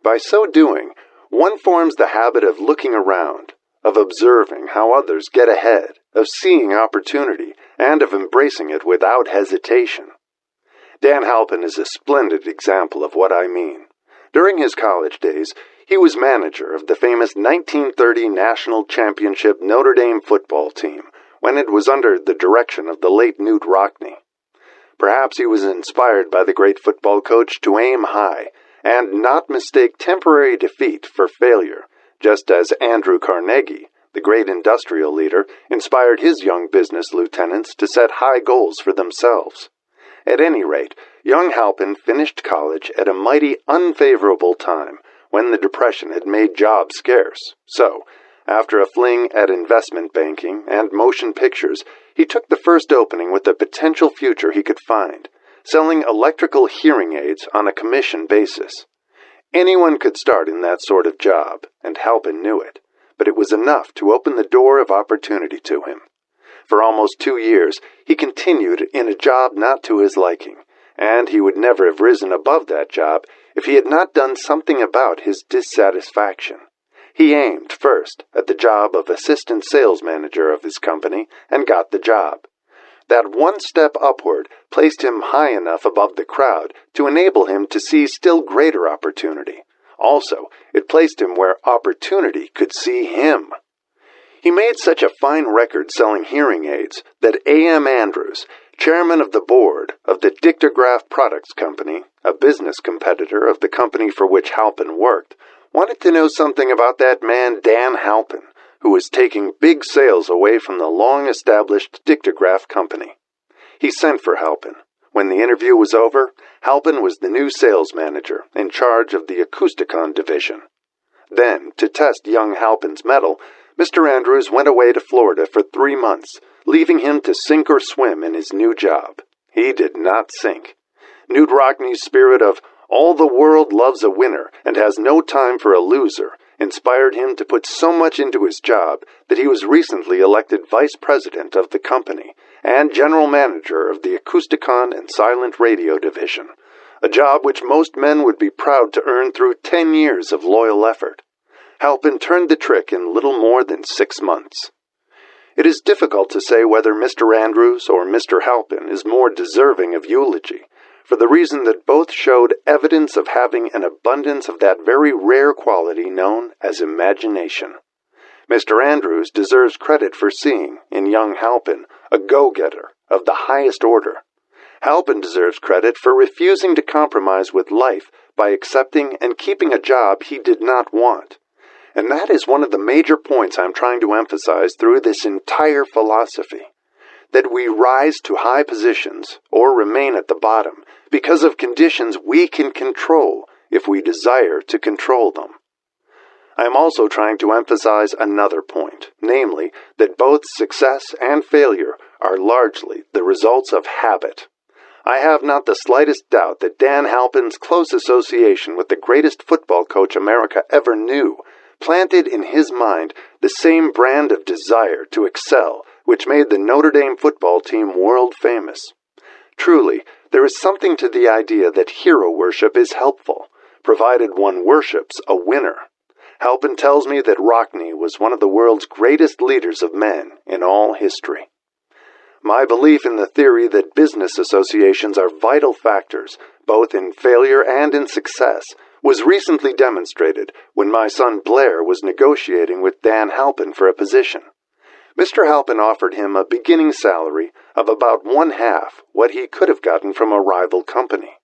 By so doing, one forms the habit of looking around, of observing how others get ahead, of seeing opportunity, and of embracing it without hesitation. Dan Halpin is a splendid example of what I mean. During his college days, he was manager of the famous 1930 National Championship Notre Dame football team, when it was under the direction of the late Newt Rockne. Perhaps he was inspired by the great football coach to aim high, and not mistake temporary defeat for failure, just as Andrew Carnegie, the great industrial leader, inspired his young business lieutenants to set high goals for themselves. At any rate, young Halpin finished college at a mighty unfavorable time, when the Depression had made jobs scarce. So, after a fling at investment banking and motion pictures, he took the first opening with the potential future he could find, selling electrical hearing aids on a commission basis. Anyone could start in that sort of job, and Halpin knew it, but it was enough to open the door of opportunity to him. For almost 2 years, he continued in a job not to his liking, and he would never have risen above that job if he had not done something about his dissatisfaction. He aimed first at the job of assistant sales manager of his company and got the job. That one step upward placed him high enough above the crowd to enable him to see still greater opportunity. Also, it placed him where opportunity could see him. He made such a fine record selling hearing aids that A.M. Andrews, chairman of the board of the Dictograph Products Company, a business competitor of the company for which Halpin worked, wanted to know something about that man Dan Halpin, who was taking big sales away from the long-established Dictograph Company. He sent for Halpin. When the interview was over, Halpin was the new sales manager in charge of the Acousticon division. Then, to test young Halpin's mettle, Mr. Andrews went away to Florida for 3 months, leaving him to sink or swim in his new job. He did not sink. Newt Rockne's spirit of all the world loves a winner and has no time for a loser inspired him to put so much into his job that he was recently elected vice president of the company and general manager of the Acousticon and Silent Radio division, a job which most men would be proud to earn through 10 years of loyal effort. Halpin turned the trick in little more than 6 months. It is difficult to say whether Mr. Andrews or Mr. Halpin is more deserving of eulogy, for the reason that both showed evidence of having an abundance of that very rare quality known as imagination. Mr. Andrews deserves credit for seeing, in young Halpin, a go-getter of the highest order. Halpin deserves credit for refusing to compromise with life by accepting and keeping a job he did not want. And that is one of the major points I'm trying to emphasize through this entire philosophy. That we rise to high positions or remain at the bottom because of conditions we can control if we desire to control them. I am also trying to emphasize another point, namely that both success and failure are largely the results of habit. I have not the slightest doubt that Dan Halpin's close association with the greatest football coach America ever knew planted in his mind the same brand of desire to excel which made the Notre Dame football team world famous. Truly, there is something to the idea that hero worship is helpful, provided one worships a winner. Halpin tells me that Rockne was one of the world's greatest leaders of men in all history. My belief in the theory that business associations are vital factors, both in failure and in success, was recently demonstrated when my son Blair was negotiating with Dan Halpin for a position. Mr. Halpin offered him a beginning salary of about one-half what he could have gotten from a rival company.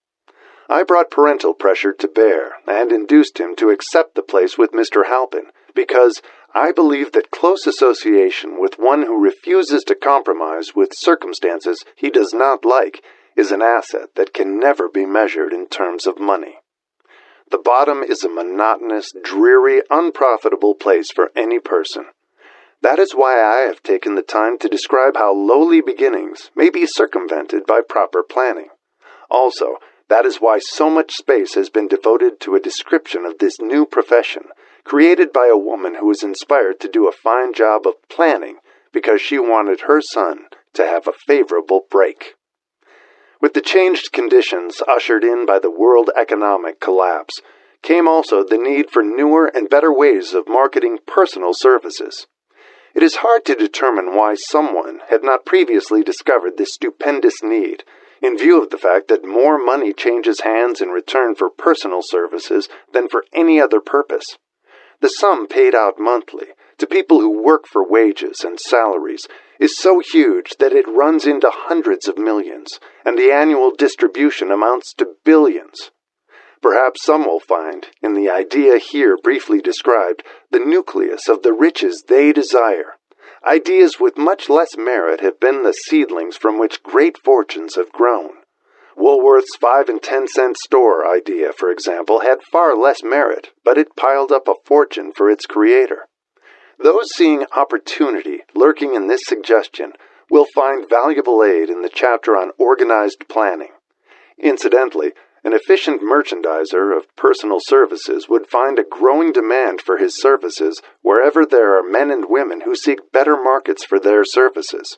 I brought parental pressure to bear and induced him to accept the place with Mr. Halpin because I believe that close association with one who refuses to compromise with circumstances he does not like is an asset that can never be measured in terms of money. The bottom is a monotonous, dreary, unprofitable place for any person. That is why I have taken the time to describe how lowly beginnings may be circumvented by proper planning. Also, that is why so much space has been devoted to a description of this new profession, created by a woman who was inspired to do a fine job of planning because she wanted her son to have a favorable break. With the changed conditions ushered in by the world economic collapse, came also the need for newer and better ways of marketing personal services. It is hard to determine why someone had not previously discovered this stupendous need, in view of the fact that more money changes hands in return for personal services than for any other purpose. The sum paid out monthly to people who work for wages and salaries is so huge that it runs into hundreds of millions, and the annual distribution amounts to billions. Perhaps some will find, in the idea here briefly described, the nucleus of the riches they desire. Ideas with much less merit have been the seedlings from which great fortunes have grown. Woolworth's 5 and 10 cent store idea, for example, had far less merit, but it piled up a fortune for its creator. Those seeing opportunity lurking in this suggestion will find valuable aid in the chapter on organized planning. Incidentally, an efficient merchandiser of personal services would find a growing demand for his services wherever there are men and women who seek better markets for their services.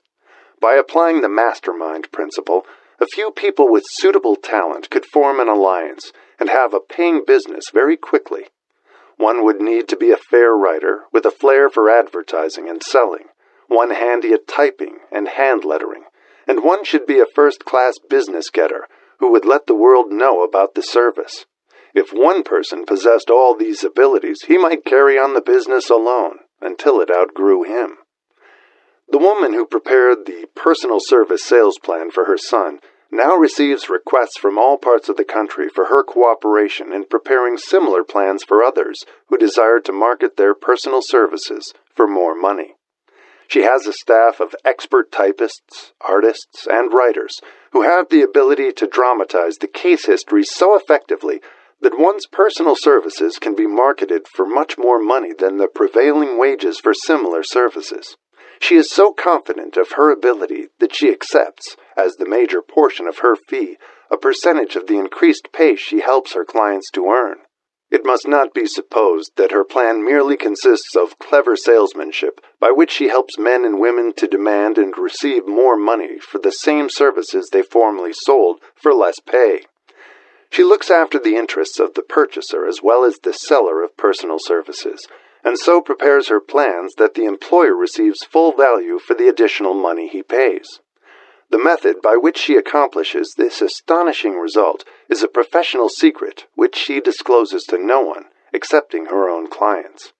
By applying the mastermind principle, a few people with suitable talent could form an alliance and have a paying business very quickly. One would need to be a fair writer with a flair for advertising and selling, one handy at typing and hand lettering, and one should be a first-class business getter who would let the world know about the service. If one person possessed all these abilities, he might carry on the business alone until it outgrew him. The woman who prepared the personal service sales plan for her son now receives requests from all parts of the country for her cooperation in preparing similar plans for others who desire to market their personal services for more money. She has a staff of expert typists, artists, and writers who have the ability to dramatize the case history so effectively that one's personal services can be marketed for much more money than the prevailing wages for similar services. She is so confident of her ability that she accepts, as the major portion of her fee, a percentage of the increased pay she helps her clients to earn. It must not be supposed that her plan merely consists of clever salesmanship by which she helps men and women to demand and receive more money for the same services they formerly sold for less pay. She looks after the interests of the purchaser as well as the seller of personal services, and so prepares her plans that the employer receives full value for the additional money he pays. The method by which she accomplishes this astonishing result is a professional secret which she discloses to no one, excepting her own clients.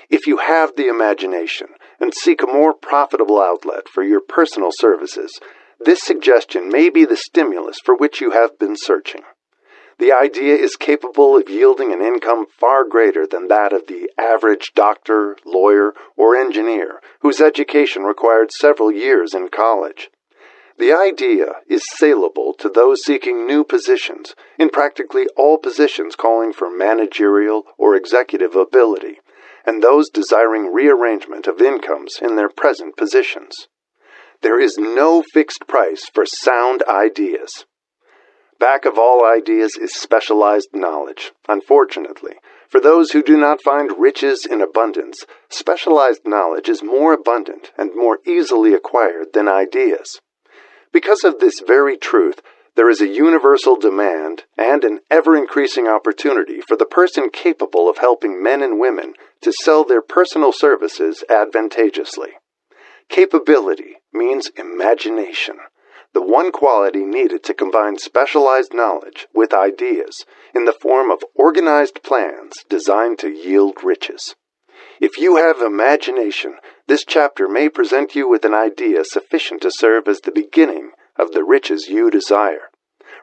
If you have the imagination and seek a more profitable outlet for your personal services, this suggestion may be the stimulus for which you have been searching. The idea is capable of yielding an income far greater than that of the average doctor, lawyer, or engineer whose education required several years in college. The idea is saleable to those seeking new positions, in practically all positions calling for managerial or executive ability, and those desiring rearrangement of incomes in their present positions. There is no fixed price for sound ideas. Back of all ideas is specialized knowledge. Unfortunately, for those who do not find riches in abundance, specialized knowledge is more abundant and more easily acquired than ideas. Because of this very truth, there is a universal demand and an ever-increasing opportunity for the person capable of helping men and women to sell their personal services advantageously. Capability means imagination, the one quality needed to combine specialized knowledge with ideas in the form of organized plans designed to yield riches. If you have imagination, this chapter may present you with an idea sufficient to serve as the beginning of the riches you desire.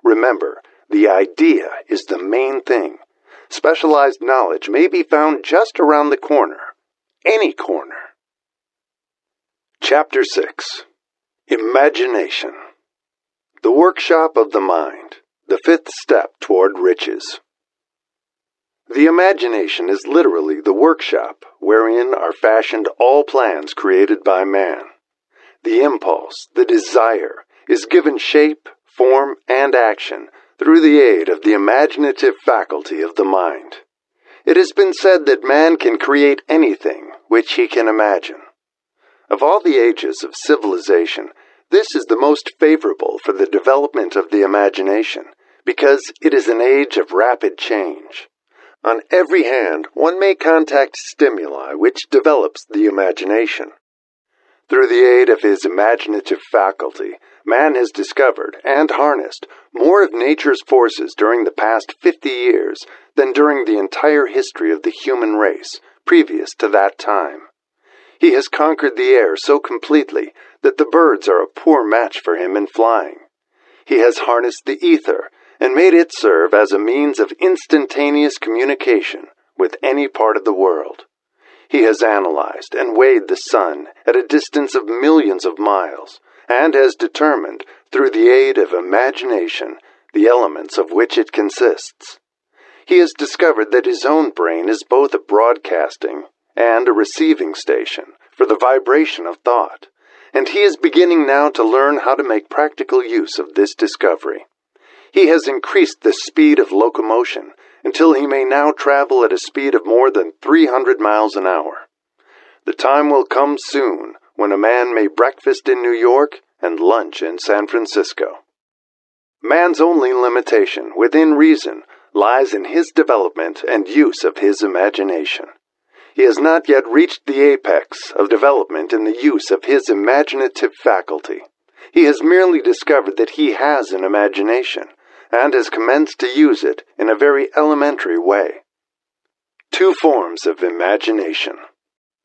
Remember, the idea is the main thing. Specialized knowledge may be found just around the corner. Any corner. Chapter 6. Imagination. The workshop of the mind, the fifth step toward riches. The imagination is literally the workshop wherein are fashioned all plans created by man. The impulse, the desire, is given shape, form, and action through the aid of the imaginative faculty of the mind. It has been said that man can create anything which he can imagine. Of all the ages of civilization, this is the most favorable for the development of the imagination, because it is an age of rapid change. On every hand, one may contact stimuli which develops the imagination. Through the aid of his imaginative faculty, man has discovered and harnessed more of nature's forces during the past 50 years than during the entire history of the human race previous to that time. He has conquered the air so completely that the birds are a poor match for him in flying. He has harnessed the ether and made it serve as a means of instantaneous communication with any part of the world. He has analyzed and weighed the sun at a distance of millions of miles, and has determined, through the aid of imagination, the elements of which it consists. He has discovered that his own brain is both a broadcasting and a receiving station for the vibration of thought, and he is beginning now to learn how to make practical use of this discovery. He has increased the speed of locomotion until he may now travel at a speed of more than 300 miles an hour. The time will come soon when a man may breakfast in New York and lunch in San Francisco. Man's only limitation, within reason, lies in his development and use of his imagination. He has not yet reached the apex of development in the use of his imaginative faculty. He has merely discovered that he has an imagination, and has commenced to use it in a very elementary way. Two forms of imagination.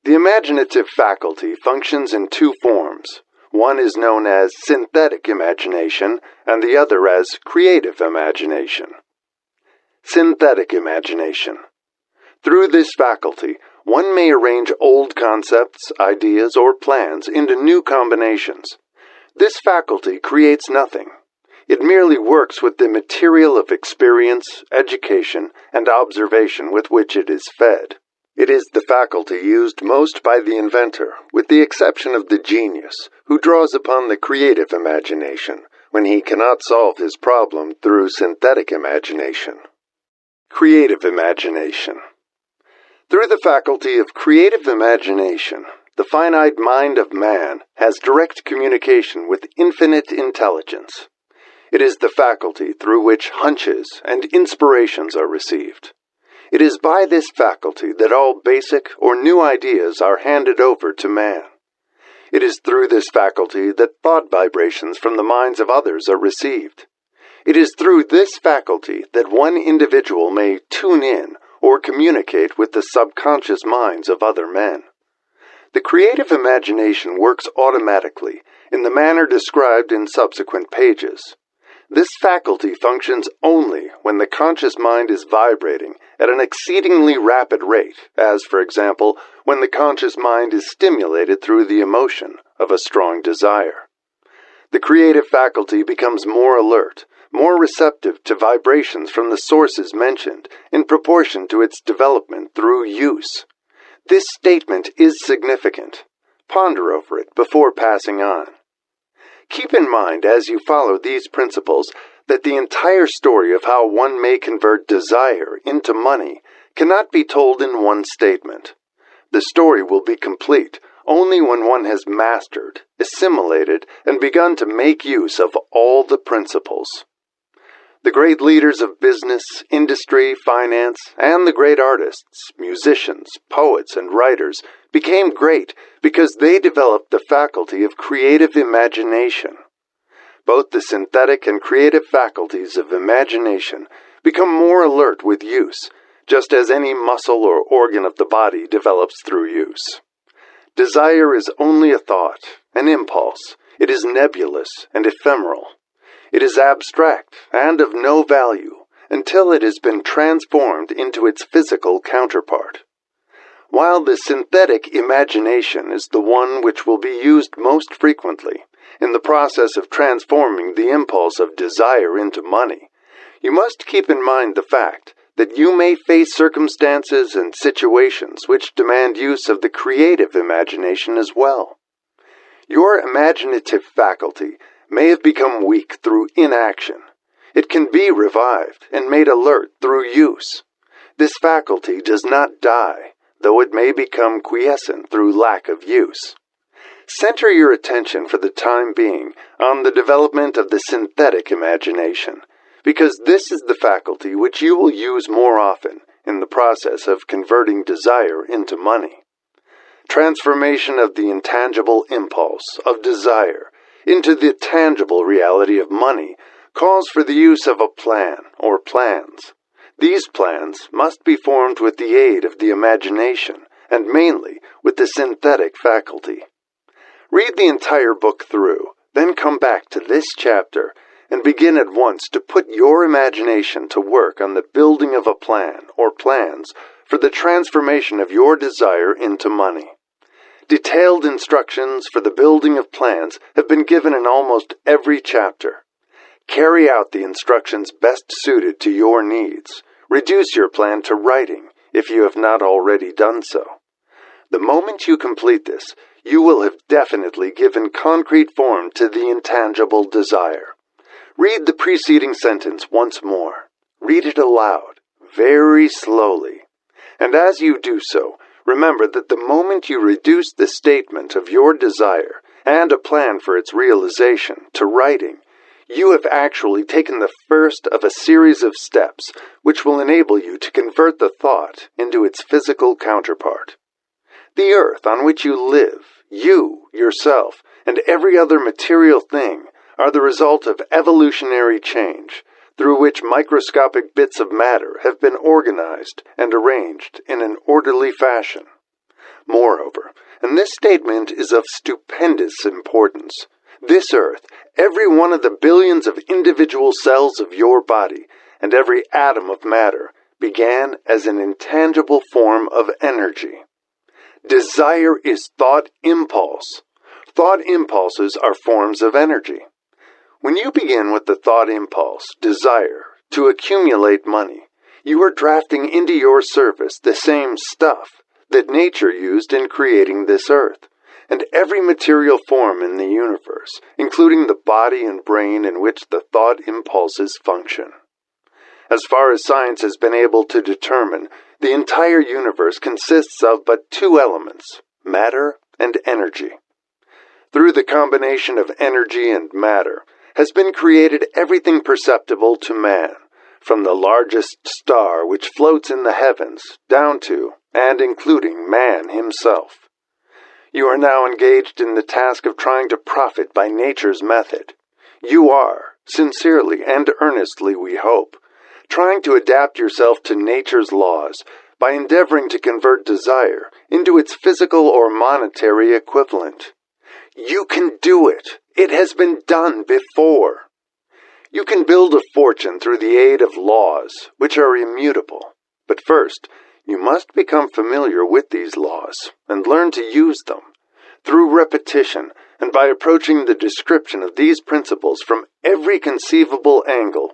The imaginative faculty functions in two forms. One is known as synthetic imagination, and the other as creative imagination. Synthetic imagination. Through this faculty, one may arrange old concepts, ideas, or plans into new combinations. This faculty creates nothing. It merely works with the material of experience, education, and observation with which it is fed. It is the faculty used most by the inventor, with the exception of the genius, who draws upon the creative imagination when he cannot solve his problem through synthetic imagination. Creative imagination. Through the faculty of creative imagination, the finite mind of man has direct communication with infinite intelligence. It is the faculty through which hunches and inspirations are received. It is by this faculty that all basic or new ideas are handed over to man. It is through this faculty that thought vibrations from the minds of others are received. It is through this faculty that one individual may tune in or communicate with the subconscious minds of other men. The creative imagination works automatically in the manner described in subsequent pages. This faculty functions only when the conscious mind is vibrating at an exceedingly rapid rate, as, for example, when the conscious mind is stimulated through the emotion of a strong desire. The creative faculty becomes more alert, more receptive to vibrations from the sources mentioned in proportion to its development through use. This statement is significant. Ponder over it before passing on. Keep in mind as you follow these principles that the entire story of how one may convert desire into money cannot be told in one statement. The story will be complete only when one has mastered, assimilated, and begun to make use of all the principles. The great leaders of business, industry, finance, and the great artists, musicians, poets, and writers became great because they developed the faculty of creative imagination. Both the synthetic and creative faculties of imagination become more alert with use, just as any muscle or organ of the body develops through use. Desire is only a thought, an impulse. It is nebulous and ephemeral. It is abstract and of no value until it has been transformed into its physical counterpart. While the synthetic imagination is the one which will be used most frequently in the process of transforming the impulse of desire into money, you must keep in mind the fact that you may face circumstances and situations which demand use of the creative imagination as well. Your imaginative faculty may have become weak through inaction. It can be revived and made alert through use. This faculty does not die, though it may become quiescent through lack of use. Center your attention for the time being on the development of the synthetic imagination, because this is the faculty which you will use more often in the process of converting desire into money. Transformation of the intangible impulse of desire into the tangible reality of money calls for the use of a plan or plans. These plans must be formed with the aid of the imagination and mainly with the synthetic faculty. Read the entire book through, then come back to this chapter and begin at once to put your imagination to work on the building of a plan or plans for the transformation of your desire into money. Detailed instructions for the building of plans have been given in almost every chapter. Carry out the instructions best suited to your needs. Reduce your plan to writing if you have not already done so. The moment you complete this, you will have definitely given concrete form to the intangible desire. Read the preceding sentence once more. Read it aloud, very slowly. And as you do so, remember that the moment you reduce the statement of your desire and a plan for its realization to writing, you have actually taken the first of a series of steps which will enable you to convert the thought into its physical counterpart. The earth on which you live, you, yourself, and every other material thing are the result of evolutionary change, through which microscopic bits of matter have been organized and arranged in an orderly fashion. Moreover, and this statement is of stupendous importance, this earth, every one of the billions of individual cells of your body, and every atom of matter, began as an intangible form of energy. Desire is thought impulse. Thought impulses are forms of energy. When you begin with the thought impulse, desire, to accumulate money, you are drafting into your service the same stuff that nature used in creating this earth, and every material form in the universe, including the body and brain in which the thought impulses function. As far as science has been able to determine, the entire universe consists of but two elements, matter and energy. Through the combination of energy and matter, has been created everything perceptible to man, from the largest star which floats in the heavens, down to, and including man himself. You are now engaged in the task of trying to profit by nature's method. You are, sincerely and earnestly we hope, trying to adapt yourself to nature's laws by endeavoring to convert desire into its physical or monetary equivalent. You can do it. It has been done before. You can build a fortune through the aid of laws, which are immutable. But first, you must become familiar with these laws and learn to use them. Through repetition, and by approaching the description of these principles from every conceivable angle,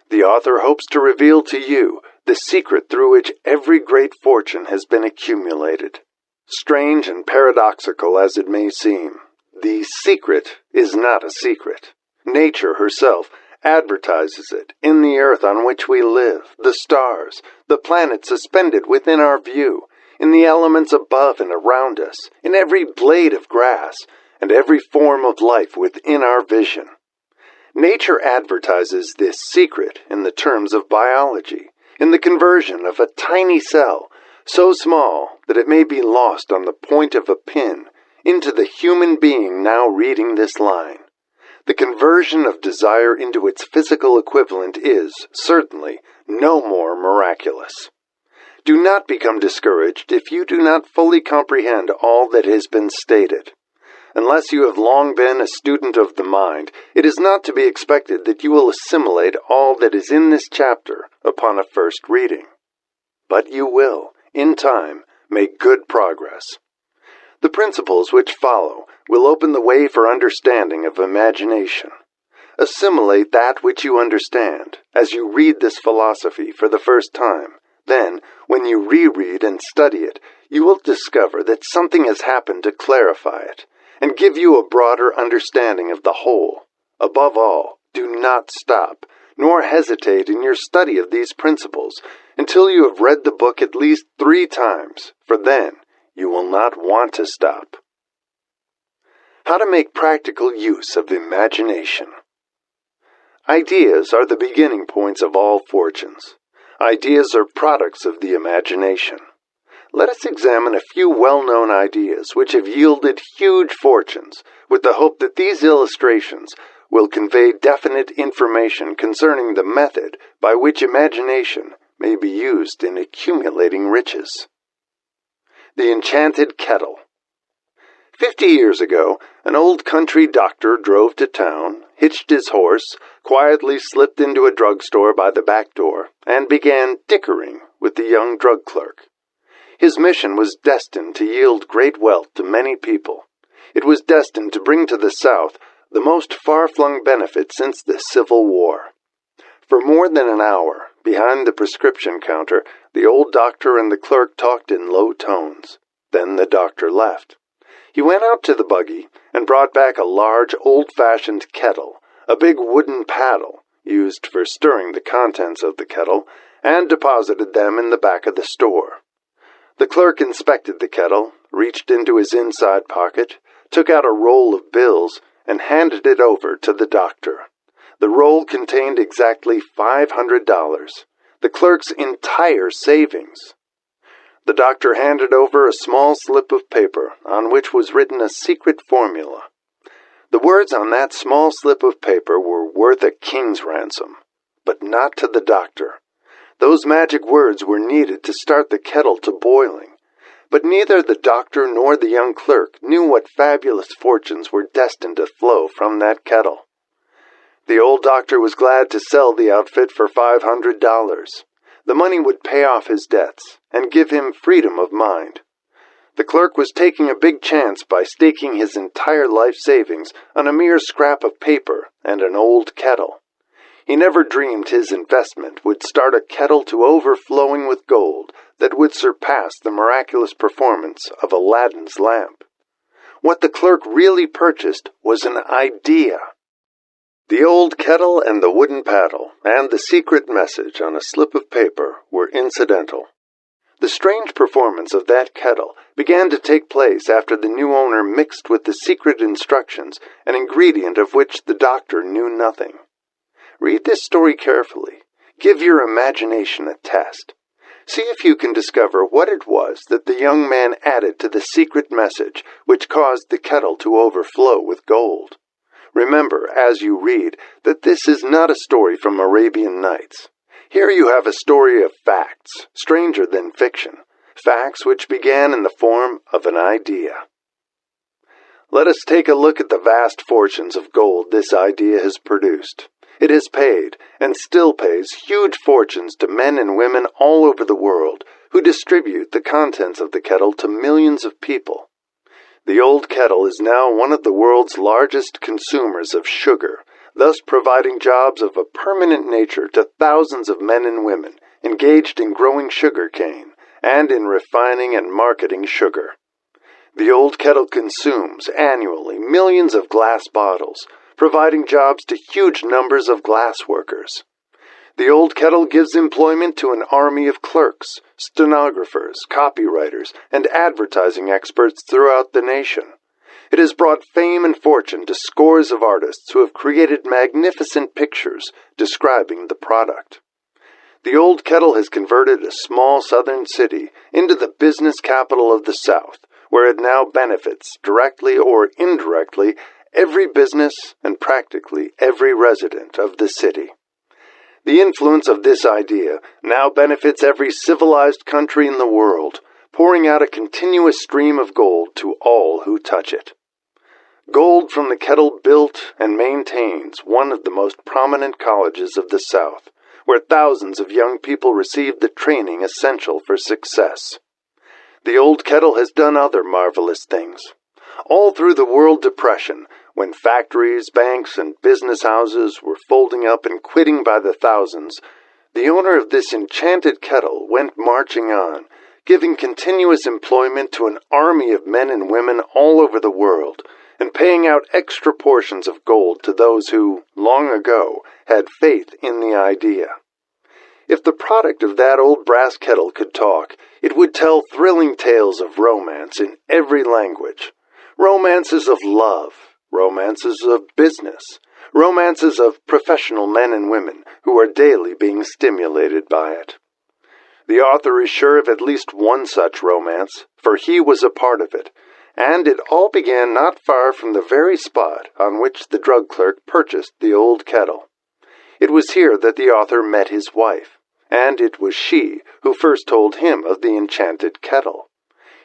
the author hopes to reveal to you the secret through which every great fortune has been accumulated. Strange and paradoxical as it may seem, the secret is not a secret. Nature herself advertises it in the earth on which we live, the stars, the planets suspended within our view, in the elements above and around us, in every blade of grass, and every form of life within our vision. Nature advertises this secret in the terms of biology, in the conversion of a tiny cell, so small that it may be lost on the point of a pin, into the human being now reading this line. The conversion of desire into its physical equivalent is, certainly, no more miraculous. Do not become discouraged if you do not fully comprehend all that has been stated. Unless you have long been a student of the mind, it is not to be expected that you will assimilate all that is in this chapter upon a first reading. But you will, in time, make good progress. The principles which follow will open the way for understanding of imagination. Assimilate that which you understand as you read this philosophy for the first time. Then, when you reread and study it, you will discover that something has happened to clarify it and give you a broader understanding of the whole. Above all, do not stop, nor hesitate in your study of these principles until you have read the book at least 3 times, for then you will not want to stop. How to make practical use of imagination. Ideas are the beginning points of all fortunes. Ideas are products of the imagination. Let us examine a few well-known ideas which have yielded huge fortunes, with the hope that these illustrations will convey definite information concerning the method by which imagination may be used in accumulating riches. The Enchanted Kettle. 50 years ago, an old country doctor drove to town, hitched his horse, quietly slipped into a drugstore by the back door, and began dickering with the young drug clerk. His mission was destined to yield great wealth to many people. It was destined to bring to the South the most far-flung benefit since the Civil War. For more than an hour, behind the prescription counter, the old doctor and the clerk talked in low tones. Then the doctor left. He went out to the buggy and brought back a large, old-fashioned kettle, a big wooden paddle, used for stirring the contents of the kettle, and deposited them in the back of the store. The clerk inspected the kettle, reached into his inside pocket, took out a roll of bills, and handed it over to the doctor. The roll contained exactly $500, the clerk's entire savings. The doctor handed over a small slip of paper on which was written a secret formula. The words on that small slip of paper were worth a king's ransom, but not to the doctor. Those magic words were needed to start the kettle to boiling, but neither the doctor nor the young clerk knew what fabulous fortunes were destined to flow from that kettle. The old doctor was glad to sell the outfit for $500. The money would pay off his debts and give him freedom of mind. The clerk was taking a big chance by staking his entire life savings on a mere scrap of paper and an old kettle. He never dreamed his investment would start a kettle to overflowing with gold that would surpass the miraculous performance of Aladdin's lamp. What the clerk really purchased was an idea. The old kettle and the wooden paddle and the secret message on a slip of paper were incidental. The strange performance of that kettle began to take place after the new owner mixed with the secret instructions an ingredient of which the doctor knew nothing. Read this story carefully. Give your imagination a test. See if you can discover what it was that the young man added to the secret message which caused the kettle to overflow with gold. Remember, as you read, that this is not a story from Arabian Nights. Here you have a story of facts, stranger than fiction, facts which began in the form of an idea. Let us take a look at the vast fortunes of gold this idea has produced. It has paid, and still pays, huge fortunes to men and women all over the world who distribute the contents of the kettle to millions of people. The old kettle is now one of the world's largest consumers of sugar, thus providing jobs of a permanent nature to thousands of men and women engaged in growing sugar cane and in refining and marketing sugar. The old kettle consumes, annually, millions of glass bottles, providing jobs to huge numbers of glass workers. The old kettle gives employment to an army of clerks, stenographers, copywriters, and advertising experts throughout the nation. It has brought fame and fortune to scores of artists who have created magnificent pictures describing the product. The old kettle has converted a small southern city into the business capital of the South, where it now benefits, directly or indirectly, every business and practically every resident of the city. The influence of this idea now benefits every civilized country in the world, pouring out a continuous stream of gold to all who touch it. Gold from the kettle built and maintains one of the most prominent colleges of the South, where thousands of young people receive the training essential for success. The old kettle has done other marvelous things. All through the World Depression, when factories, banks, and business houses were folding up and quitting by the thousands, the owner of this enchanted kettle went marching on, giving continuous employment to an army of men and women all over the world, and paying out extra portions of gold to those who, long ago, had faith in the idea. If the product of that old brass kettle could talk, it would tell thrilling tales of romance in every language. Romances of love, romances of business, romances of professional men and women who are daily being stimulated by it. The author is sure of at least one such romance, for he was a part of it, and it all began not far from the very spot on which the drug clerk purchased the old kettle. It was here that the author met his wife, and it was she who first told him of the enchanted kettle.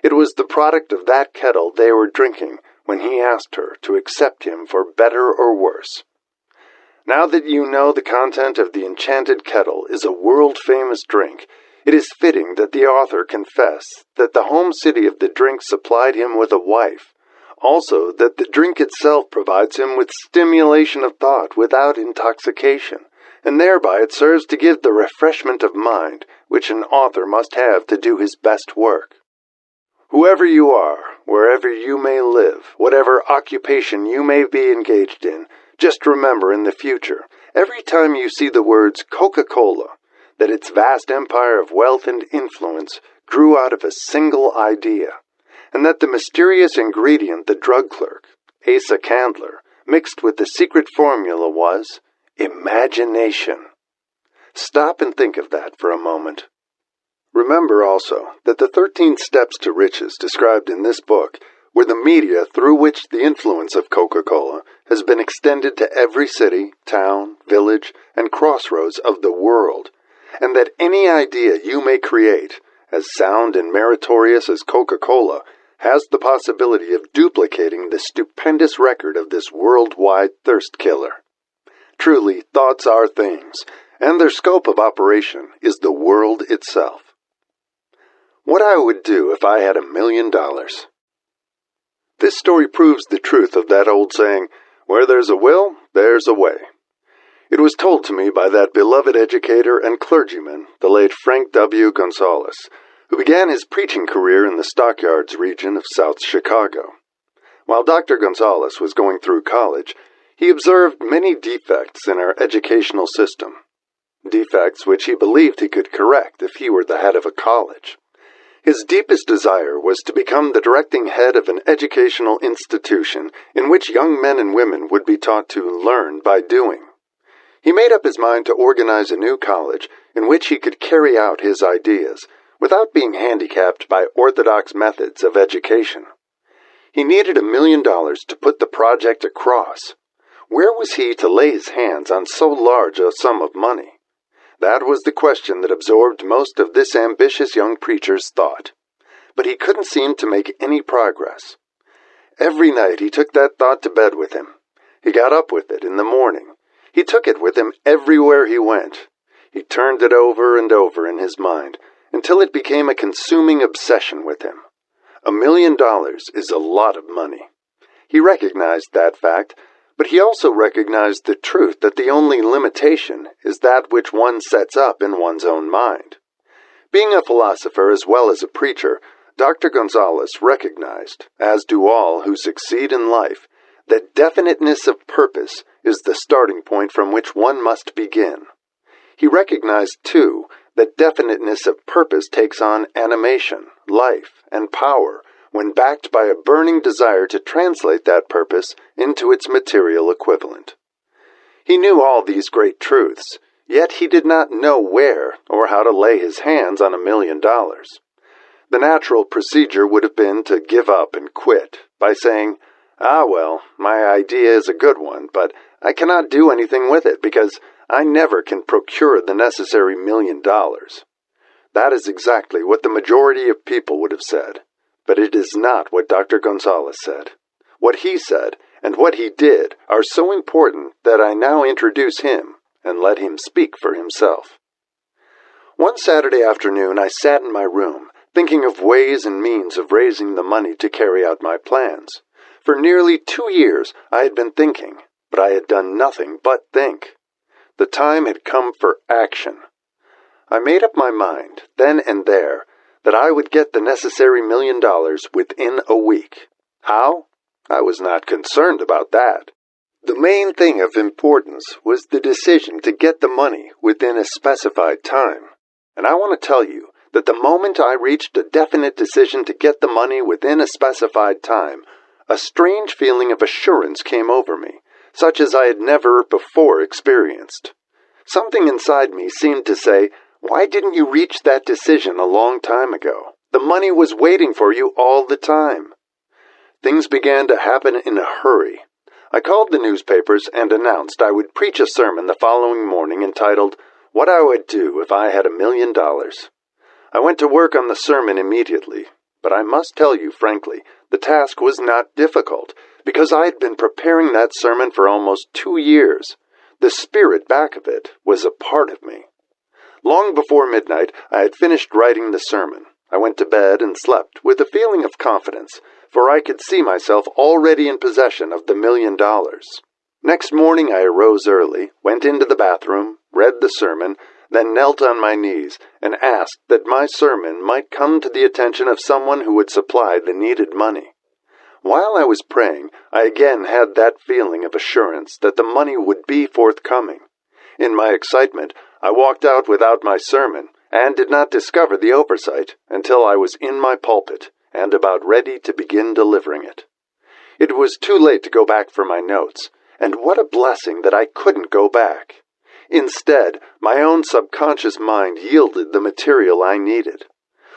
It was the product of that kettle they were drinking when he asked her to accept him for better or worse. Now that you know the content of the enchanted kettle is a world-famous drink, it is fitting that the author confess that the home city of the drink supplied him with a wife, also that the drink itself provides him with stimulation of thought without intoxication, and thereby it serves to give the refreshment of mind which an author must have to do his best work. Whoever you are, wherever you may live, whatever occupation you may be engaged in, just remember in the future, every time you see the words Coca-Cola, that its vast empire of wealth and influence grew out of a single idea, and that the mysterious ingredient the drug clerk, Asa Candler, mixed with the secret formula was imagination. Stop and think of that for a moment. Remember also that the 13 steps to riches described in this book were the media through which the influence of Coca-Cola has been extended to every city, town, village, and crossroads of the world, and that any idea you may create, as sound and meritorious as Coca-Cola, has the possibility of duplicating the stupendous record of this worldwide thirst killer. Truly, thoughts are things, and their scope of operation is the world itself. What I would do if I had $1 million. This story proves the truth of that old saying, where there's a will, there's a way. It was told to me by that beloved educator and clergyman, the late Frank W. Gonzalez, who began his preaching career in the Stockyards region of South Chicago. While Dr. Gonzalez was going through college, he observed many defects in our educational system, defects which he believed he could correct if he were the head of a college. His deepest desire was to become the directing head of an educational institution in which young men and women would be taught to learn by doing. He made up his mind to organize a new college in which he could carry out his ideas without being handicapped by orthodox methods of education. He needed $1 million to put the project across. Where was he to lay his hands on so large a sum of money? That was the question that absorbed most of this ambitious young preacher's thought. But he couldn't seem to make any progress. Every night he took that thought to bed with him. He got up with it in the morning. He took it with him everywhere he went. He turned it over and over in his mind until it became a consuming obsession with him. $1 million is a lot of money. He recognized that fact, but he also recognized the truth that the only limitation is that which one sets up in one's own mind. Being a philosopher as well as a preacher, Dr. Gonzalez recognized, as do all who succeed in life, that definiteness of purpose is the starting point from which one must begin. He recognized, too, that definiteness of purpose takes on animation, life, and power when backed by a burning desire to translate that purpose into its material equivalent. He knew all these great truths, yet he did not know where or how to lay his hands on $1 million. The natural procedure would have been to give up and quit by saying, well, my idea is a good one, but I cannot do anything with it because I never can procure the necessary $1 million. That is exactly what the majority of people would have said, but it is not what Dr. Gonzalez said. What he said and what he did are so important that I now introduce him and let him speak for himself. One Saturday afternoon I sat in my room, thinking of ways and means of raising the money to carry out my plans. For nearly 2 years I had been thinking, but I had done nothing but think. The time had come for action. I made up my mind, then and there, that I would get the necessary $1 million within a week. How? I was not concerned about that. The main thing of importance was the decision to get the money within a specified time. And I want to tell you that the moment I reached a definite decision to get the money within a specified time, a strange feeling of assurance came over me, such as I had never before experienced. Something inside me seemed to say, "Why didn't you reach that decision a long time ago? The money was waiting for you all the time." Things began to happen in a hurry. I called the newspapers and announced I would preach a sermon the following morning entitled, "What I Would Do If I Had $1 Million." I went to work on the sermon immediately, but I must tell you frankly, the task was not difficult, because I had been preparing that sermon for almost 2 years. The spirit back of it was a part of me. Long before midnight, I had finished writing the sermon. I went to bed and slept with a feeling of confidence, for I could see myself already in possession of the $1 million. Next morning I arose early, went into the bathroom, read the sermon, then knelt on my knees and asked that my sermon might come to the attention of someone who would supply the needed money. While I was praying, I again had that feeling of assurance that the money would be forthcoming. In my excitement, I walked out without my sermon and did not discover the oversight until I was in my pulpit and about ready to begin delivering it. It was too late to go back for my notes, and what a blessing that I couldn't go back. Instead, my own subconscious mind yielded the material I needed.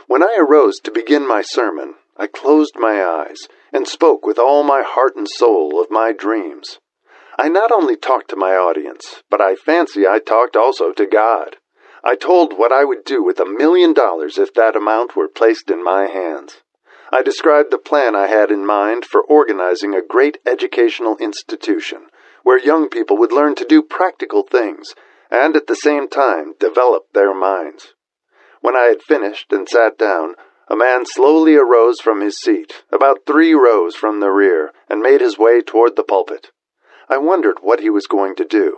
When I arose to begin my sermon, I closed my eyes and spoke with all my heart and soul of my dreams. I not only talked to my audience, but I fancy I talked also to God. I told what I would do with $1 million if that amount were placed in my hands. I described the plan I had in mind for organizing a great educational institution where young people would learn to do practical things and at the same time develop their minds. When I had finished and sat down, a man slowly arose from his seat, about 3 rows from the rear, and made his way toward the pulpit. I wondered what he was going to do.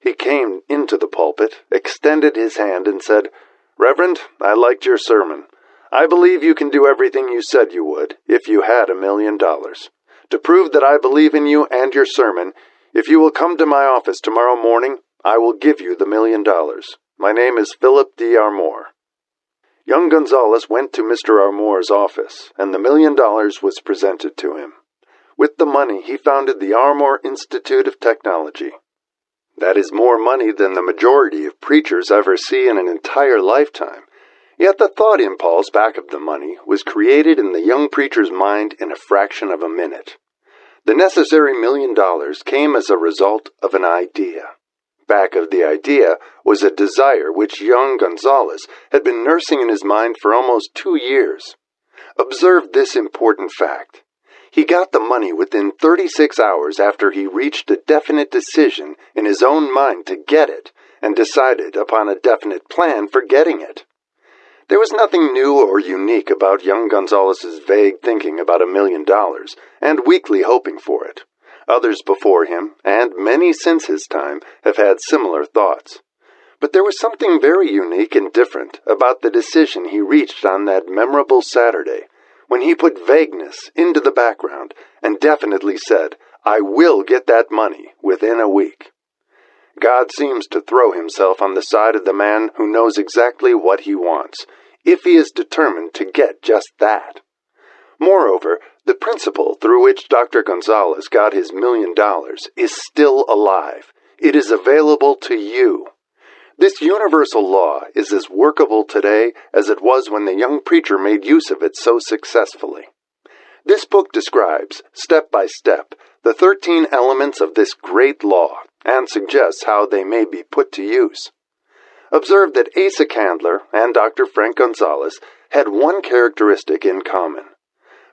He came into the pulpit, extended his hand, and said, "Reverend, I liked your sermon. I believe you can do everything you said you would if you had $1 million. To prove that I believe in you and your sermon, if you will come to my office tomorrow morning, I will give you the $1 million. My name is Philip D. Armour." Young Gonzalez went to Mr. Armour's office, and the $1 million was presented to him. With the money, he founded the Armour Institute of Technology. That is more money than the majority of preachers ever see in an entire lifetime. Yet the thought impulse back of the money was created in the young preacher's mind in a fraction of a minute. The necessary $1 million came as a result of an idea. Back of the idea was a desire which young Gonzalez had been nursing in his mind for almost 2 years. Observe this important fact. He got the money within 36 hours after he reached a definite decision in his own mind to get it and decided upon a definite plan for getting it. There was nothing new or unique about young Gonzalez's vague thinking about $1 million and weakly hoping for it. Others before him, and many since his time, have had similar thoughts. But there was something very unique and different about the decision he reached on that memorable Saturday, when he put vagueness into the background and definitely said, "I will get that money within a week." God seems to throw himself on the side of the man who knows exactly what he wants, if he is determined to get just that. Moreover, the principle through which Dr. Gonzalez got his $1 million is still alive. It is available to you. This universal law is as workable today as it was when the young preacher made use of it so successfully. This book describes, step by step, the 13 elements of this great law and suggests how they may be put to use. Observe that Asa Candler and Dr. Frank Gonzalez had one characteristic in common.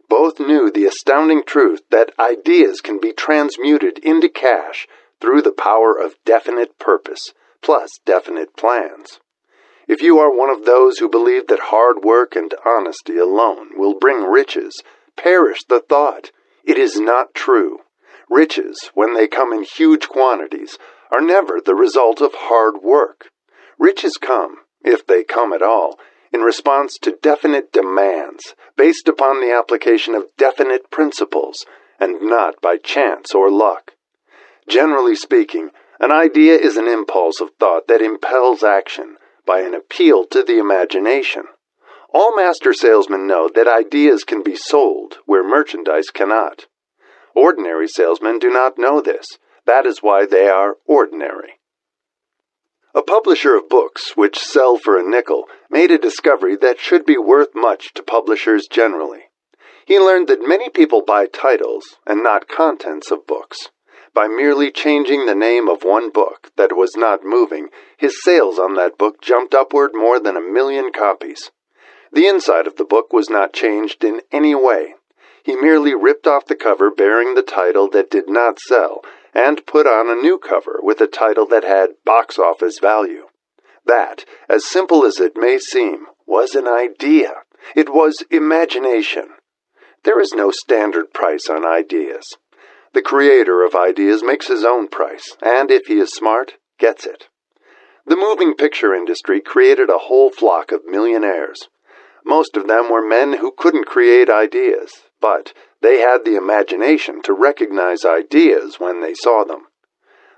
Both knew the astounding truth that ideas can be transmuted into cash through the power of definite purpose, plus definite plans. If you are one of those who believe that hard work and honesty alone will bring riches, perish the thought. It is not true. Riches, when they come in huge quantities, are never the result of hard work. Riches come, if they come at all, in response to definite demands, based upon the application of definite principles, and not by chance or luck. Generally speaking, an idea is an impulse of thought that impels action by an appeal to the imagination. All master salesmen know that ideas can be sold where merchandise cannot. Ordinary salesmen do not know this. That is why they are ordinary. A publisher of books which sell for a nickel made a discovery that should be worth much to publishers generally. He learned that many people buy titles and not contents of books. By merely changing the name of one book that was not moving, his sales on that book jumped upward more than 1 million copies. The inside of the book was not changed in any way. He merely ripped off the cover bearing the title that did not sell and put on a new cover with a title that had box office value. That, as simple as it may seem, was an idea. It was imagination. There is no standard price on ideas. The creator of ideas makes his own price, and if he is smart, gets it. The moving picture industry created a whole flock of millionaires. Most of them were men who couldn't create ideas, but they had the imagination to recognize ideas when they saw them.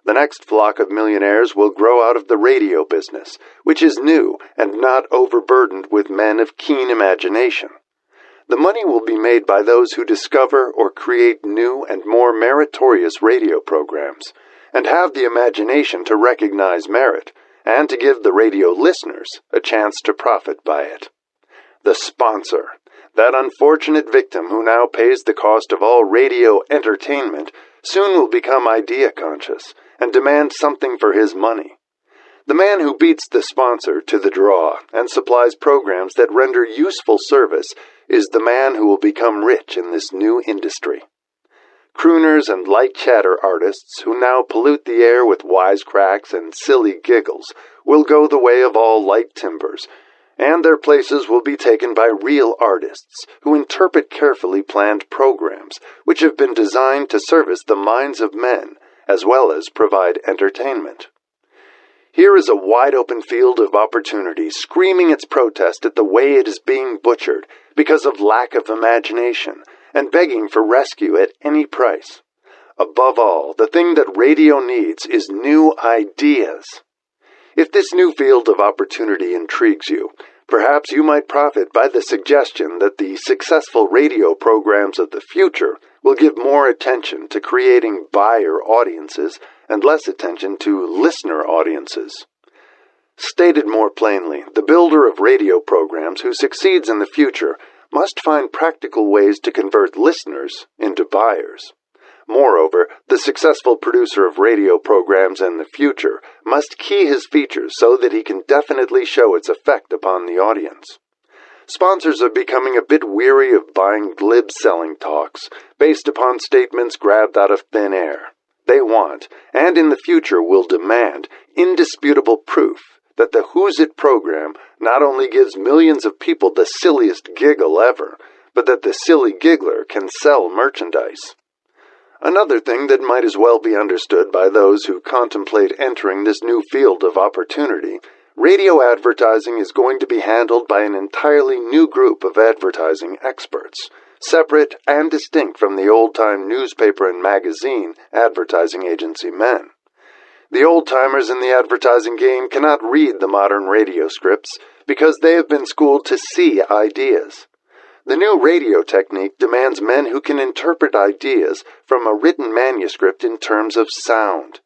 The next flock of millionaires will grow out of the radio business, which is new and not overburdened with men of keen imagination. The money will be made by those who discover or create new and more meritorious radio programs, and have the imagination to recognize merit, and to give the radio listeners a chance to profit by it. The sponsor, that unfortunate victim who now pays the cost of all radio entertainment, soon will become idea-conscious and demand something for his money. The man who beats the sponsor to the draw and supplies programs that render useful service is the man who will become rich in this new industry. Crooners and light chatter artists who now pollute the air with wisecracks and silly giggles will go the way of all light timbers, and their places will be taken by real artists who interpret carefully planned programs which have been designed to service the minds of men as well as provide entertainment. Here is a wide-open field of opportunity screaming its protest at the way it is being butchered because of lack of imagination and begging for rescue at any price. Above all, the thing that radio needs is new ideas. If this new field of opportunity intrigues you, perhaps you might profit by the suggestion that the successful radio programs of the future will give more attention to creating buyer audiences and less attention to listener audiences. Stated more plainly, the builder of radio programs who succeeds in the future must find practical ways to convert listeners into buyers. Moreover, the successful producer of radio programs in the future must key his features so that he can definitely show its effect upon the audience. Sponsors are becoming a bit weary of buying glib selling talks based upon statements grabbed out of thin air. They want, and in the future will demand, indisputable proof that the Who's It program not only gives millions of people the silliest giggle ever, but that the silly giggler can sell merchandise. Another thing that might as well be understood by those who contemplate entering this new field of opportunity, radio advertising is going to be handled by an entirely new group of advertising experts, separate and distinct from the old-time newspaper and magazine advertising agency men. The old-timers in the advertising game cannot read the modern radio scripts because they have been schooled to see ideas. The new radio technique demands men who can interpret ideas from a written manuscript in terms of sound.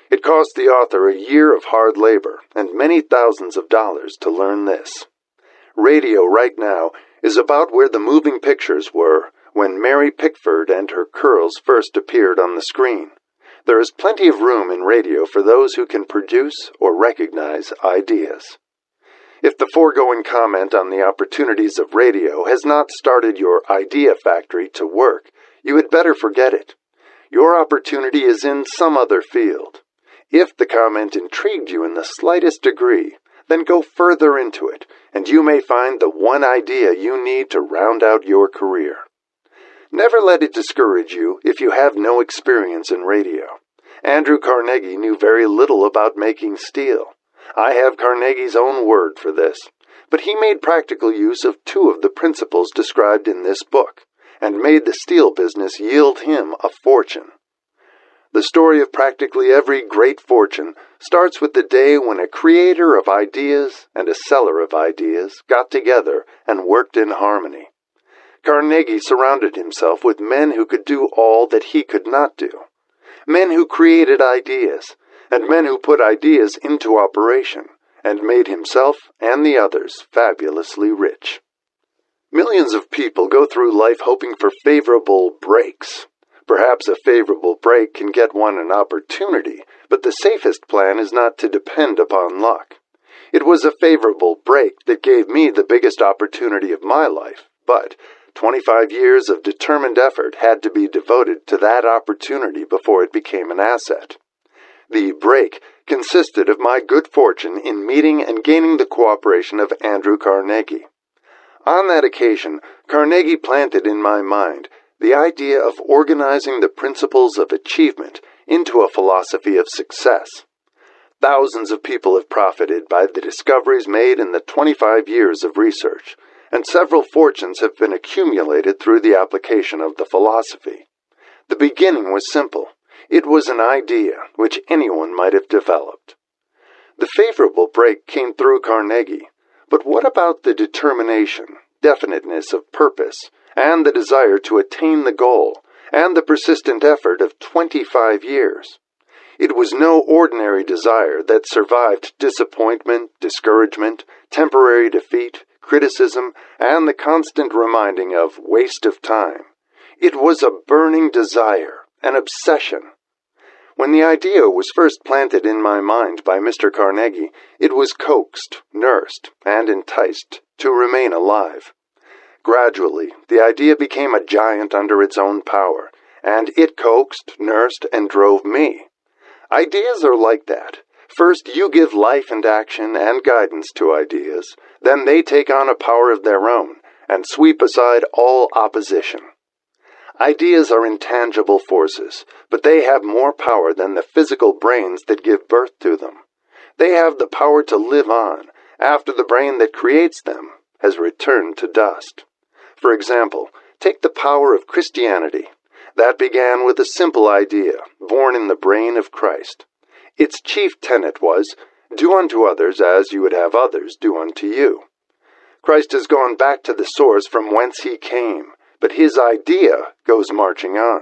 It cost the author a year of hard labor and many thousands of dollars to learn this. Radio right now is about where the moving pictures were when Mary Pickford and her curls first appeared on the screen. There is plenty of room in radio for those who can produce or recognize ideas. If the foregoing comment on the opportunities of radio has not started your idea factory to work, you had better forget it. Your opportunity is in some other field. If the comment intrigued you in the slightest degree, then go further into it, and you may find the one idea you need to round out your career. Never let it discourage you if you have no experience in radio. Andrew Carnegie knew very little about making steel. I have Carnegie's own word for this, but he made practical use of two of the principles described in this book, and made the steel business yield him a fortune. The story of practically every great fortune starts with the day when a creator of ideas and a seller of ideas got together and worked in harmony. Carnegie surrounded himself with men who could do all that he could not do. Men who created ideas, and men who put ideas into operation, and made himself and the others fabulously rich. Millions of people go through life hoping for favorable breaks. Perhaps a favorable break can get one an opportunity, but the safest plan is not to depend upon luck. It was a favorable break that gave me the biggest opportunity of my life, but 25 years of determined effort had to be devoted to that opportunity before it became an asset. The break consisted of my good fortune in meeting and gaining the cooperation of Andrew Carnegie. On that occasion, Carnegie planted in my mind the idea of organizing the principles of achievement into a philosophy of success. Thousands of people have profited by the discoveries made in the 25 years of research, and several fortunes have been accumulated through the application of the philosophy. The beginning was simple. It was an idea which anyone might have developed. The favorable break came through Carnegie, but what about the determination, definiteness of purpose, and the desire to attain the goal, and the persistent effort of 25 years? It was no ordinary desire that survived disappointment, discouragement, temporary defeat, criticism, and the constant reminding of waste of time. It was a burning desire, an obsession. When the idea was first planted in my mind by Mr. Carnegie, it was coaxed, nursed, and enticed to remain alive. Gradually, the idea became a giant under its own power, and it coaxed, nursed, and drove me. Ideas are like that. First, you give life and action and guidance to ideas, then they take on a power of their own and sweep aside all opposition. Ideas are intangible forces, but they have more power than the physical brains that give birth to them. They have the power to live on after the brain that creates them has returned to dust. For example, take the power of Christianity. That began with a simple idea, born in the brain of Christ. Its chief tenet was, do unto others as you would have others do unto you. Christ has gone back to the source from whence he came, but his idea goes marching on.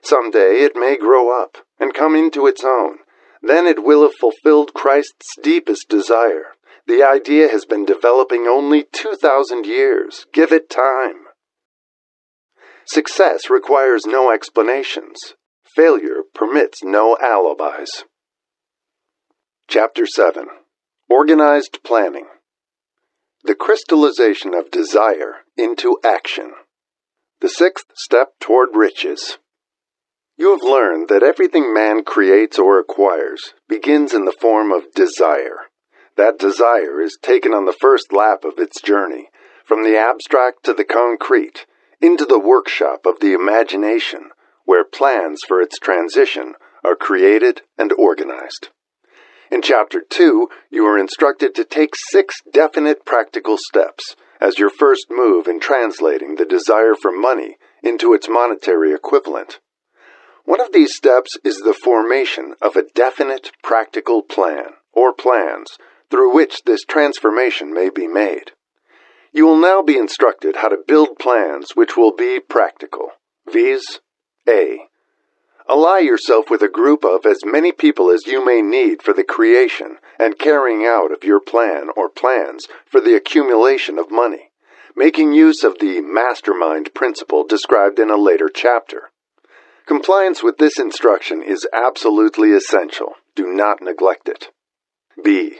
Someday it may grow up and come into its own. Then it will have fulfilled Christ's deepest desire. The idea has been developing only 2,000 years. Give it time. Success requires no explanations. Failure permits no alibis. Chapter 7. Organized Planning. The crystallization of desire into action. The sixth step toward riches. You have learned that everything man creates or acquires begins in the form of desire. That desire is taken on the first lap of its journey, from the abstract to the concrete, into the workshop of the imagination, where plans for its transition are created and organized. In Chapter 2, you are instructed to take 6 definite practical steps as your first move in translating the desire for money into its monetary equivalent. One of these steps is the formation of a definite practical plan, or plans, through which this transformation may be made. You will now be instructed how to build plans which will be practical. Viz. A. Ally yourself with a group of as many people as you may need for the creation and carrying out of your plan or plans for the accumulation of money, making use of the mastermind principle described in a later chapter. Compliance with this instruction is absolutely essential. Do not neglect it. B.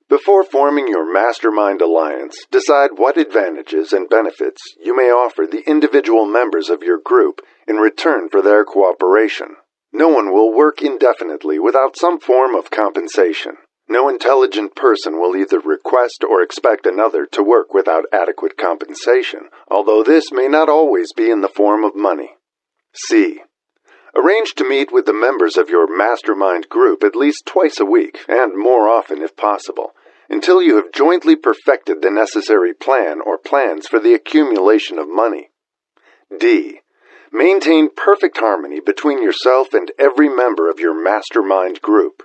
Before forming your mastermind alliance, decide what advantages and benefits you may offer the individual members of your group in return for their cooperation. No one will work indefinitely without some form of compensation. No intelligent person will either request or expect another to work without adequate compensation, although this may not always be in the form of money. C. Arrange to meet with the members of your mastermind group at least twice a week, and more often if possible, until you have jointly perfected the necessary plan or plans for the accumulation of money. D. Maintain perfect harmony between yourself and every member of your mastermind group.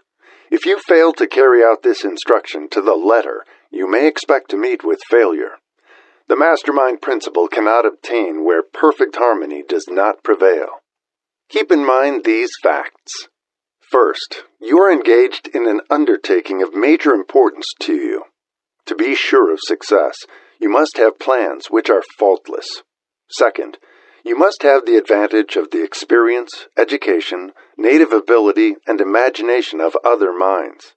If you fail to carry out this instruction to the letter, you may expect to meet with failure. The mastermind principle cannot obtain where perfect harmony does not prevail. Keep in mind these facts. First, you are engaged in an undertaking of major importance to you. To be sure of success, you must have plans which are faultless. Second, you must have the advantage of the experience, education, native ability, and imagination of other minds.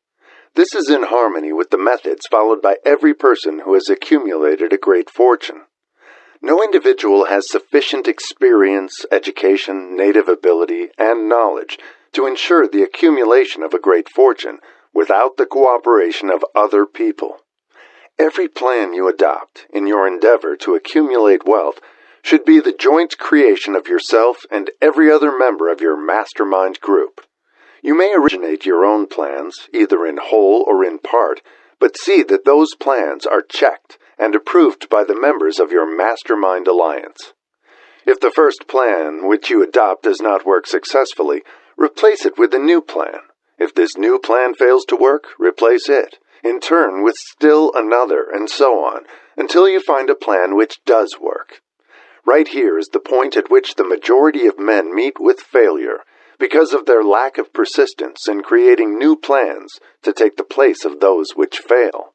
This is in harmony with the methods followed by every person who has accumulated a great fortune. No individual has sufficient experience, education, native ability, and knowledge to ensure the accumulation of a great fortune without the cooperation of other people. Every plan you adopt in your endeavor to accumulate wealth should be the joint creation of yourself and every other member of your mastermind group. You may originate your own plans, either in whole or in part, but see that those plans are checked and approved by the members of your mastermind alliance. If the first plan which you adopt does not work successfully, replace it with a new plan. If this new plan fails to work, replace it, in turn with still another, and so on, until you find a plan which does work. Right here is the point at which the majority of men meet with failure, because of their lack of persistence in creating new plans to take the place of those which fail.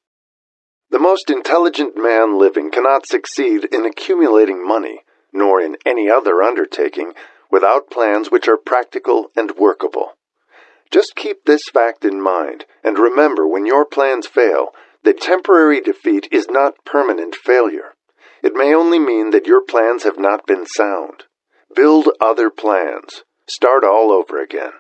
The most intelligent man living cannot succeed in accumulating money, nor in any other undertaking, without plans which are practical and workable. Just keep this fact in mind, and remember when your plans fail, that temporary defeat is not permanent failure. It may only mean that your plans have not been sound. Build other plans. Start all over again.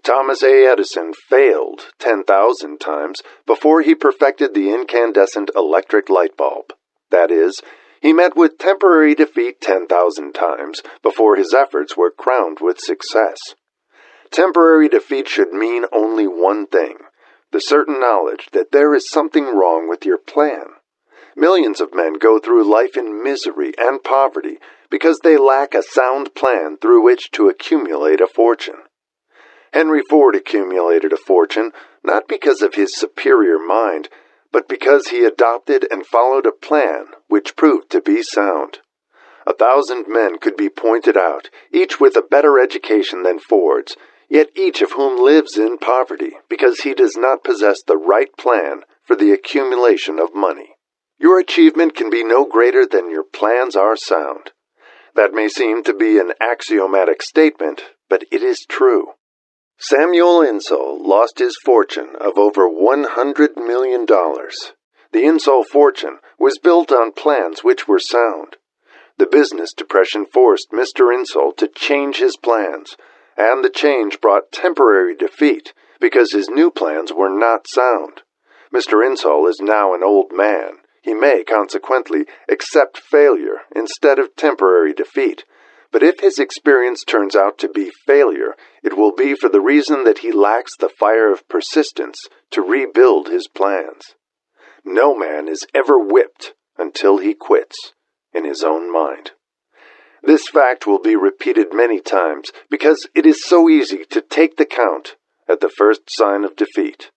Thomas A. Edison failed 10,000 times before he perfected the incandescent electric light bulb. That is, he met with temporary defeat 10,000 times before his efforts were crowned with success. Temporary defeat should mean only one thing, the certain knowledge that there is something wrong with your plan. Millions of men go through life in misery and poverty because they lack a sound plan through which to accumulate a fortune. Henry Ford accumulated a fortune not because of his superior mind, but because he adopted and followed a plan which proved to be sound. 1,000 men could be pointed out, each with a better education than Ford's, yet each of whom lives in poverty because he does not possess the right plan for the accumulation of money. Your achievement can be no greater than your plans are sound. That may seem to be an axiomatic statement, but it is true. Samuel Insull lost his fortune of over $100 million. The Insull fortune was built on plans which were sound. The business depression forced Mr. Insull to change his plans, and the change brought temporary defeat because his new plans were not sound. Mr. Insull is now an old man. He may, consequently, accept failure instead of temporary defeat. But if his experience turns out to be failure, it will be for the reason that he lacks the fire of persistence to rebuild his plans. No man is ever whipped until he quits in his own mind. This fact will be repeated many times because it is so easy to take the count at the first sign of defeat.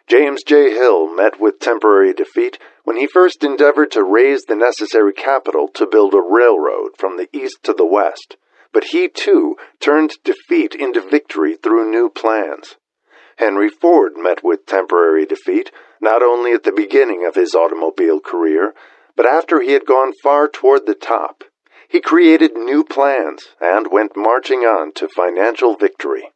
James J. Hill met with temporary defeat when he first endeavored to raise the necessary capital to build a railroad from the east to the west, but he too turned defeat into victory through new plans. Henry Ford met with temporary defeat, not only at the beginning of his automobile career, but after he had gone far toward the top. He created new plans and went marching on to financial victory.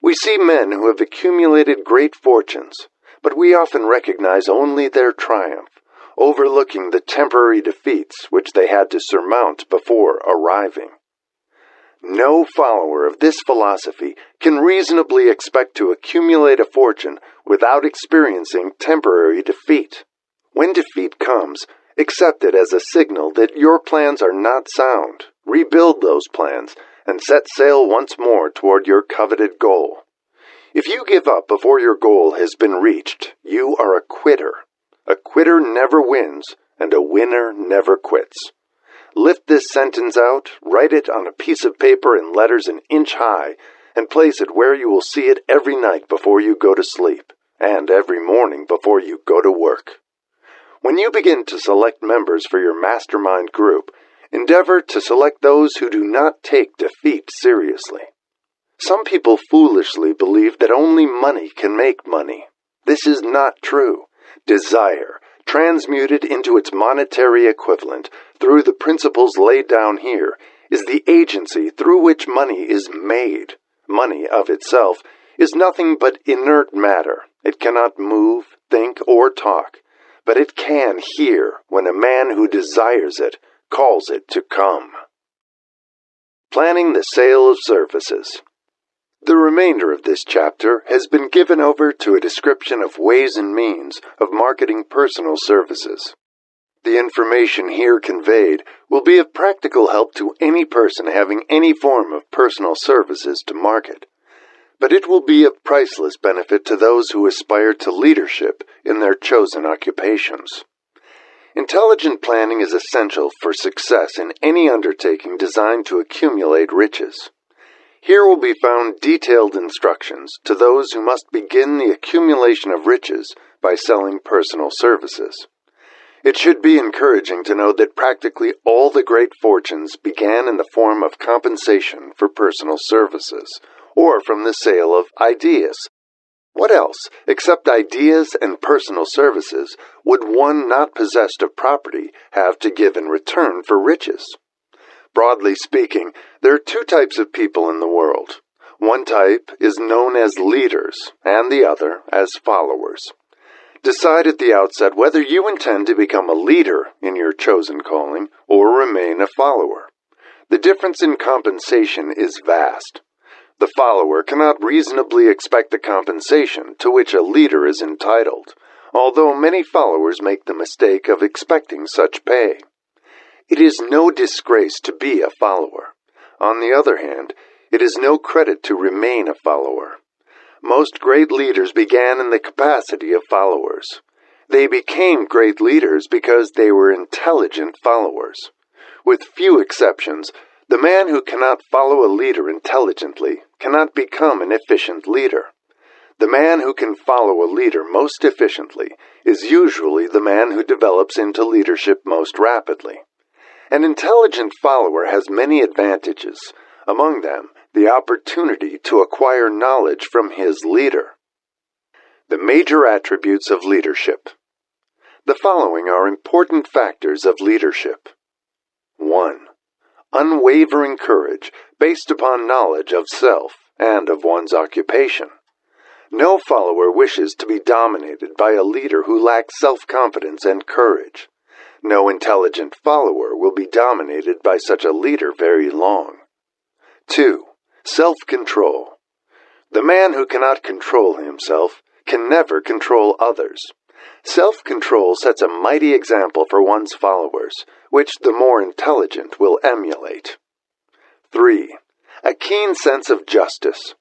We see men who have accumulated great fortunes, but we often recognize only their triumph, overlooking the temporary defeats which they had to surmount before arriving. No follower of this philosophy can reasonably expect to accumulate a fortune without experiencing temporary defeat. When defeat comes, accept it as a signal that your plans are not sound. Rebuild those plans and set sail once more toward your coveted goal. If you give up before your goal has been reached, you are a quitter. A quitter never wins, and a winner never quits. Lift this sentence out, write it on a piece of paper in letters an inch high, and place it where you will see it every night before you go to sleep, and every morning before you go to work. When you begin to select members for your mastermind group, endeavor to select those who do not take defeat seriously. Some people foolishly believe that only money can make money. This is not true. Desire, transmuted into its monetary equivalent through the principles laid down here, is the agency through which money is made. Money of itself is nothing but inert matter. It cannot move, think, or talk, but it can hear when a man who desires it calls it to come. Planning the sale of services. The remainder of this chapter has been given over to a description of ways and means of marketing personal services. The information here conveyed will be of practical help to any person having any form of personal services to market, but it will be of priceless benefit to those who aspire to leadership in their chosen occupations. Intelligent planning is essential for success in any undertaking designed to accumulate riches. Here will be found detailed instructions to those who must begin the accumulation of riches by selling personal services. It should be encouraging to know that practically all the great fortunes began in the form of compensation for personal services, or from the sale of ideas. What else, except ideas and personal services, would one not possessed of property have to give in return for riches? Broadly speaking, there are two types of people in the world. One type is known as leaders, and the other as followers. Decide at the outset whether you intend to become a leader in your chosen calling or remain a follower. The difference in compensation is vast. The follower cannot reasonably expect the compensation to which a leader is entitled, although many followers make the mistake of expecting such pay. It is no disgrace to be a follower. On the other hand, it is no credit to remain a follower. Most great leaders began in the capacity of followers. They became great leaders because they were intelligent followers. With few exceptions, the man who cannot follow a leader intelligently cannot become an efficient leader. The man who can follow a leader most efficiently is usually the man who develops into leadership most rapidly. An intelligent follower has many advantages, among them the opportunity to acquire knowledge from his leader. The major attributes of leadership. The following are important factors of leadership. 1. Unwavering courage based upon knowledge of self and of one's occupation. No follower wishes to be dominated by a leader who lacks self-confidence and courage. No intelligent follower will be dominated by such a leader very long. 2. Self-control. The man who cannot control himself can never control others. Self-control sets a mighty example for one's followers, which the more intelligent will emulate. 3. A keen sense of justice.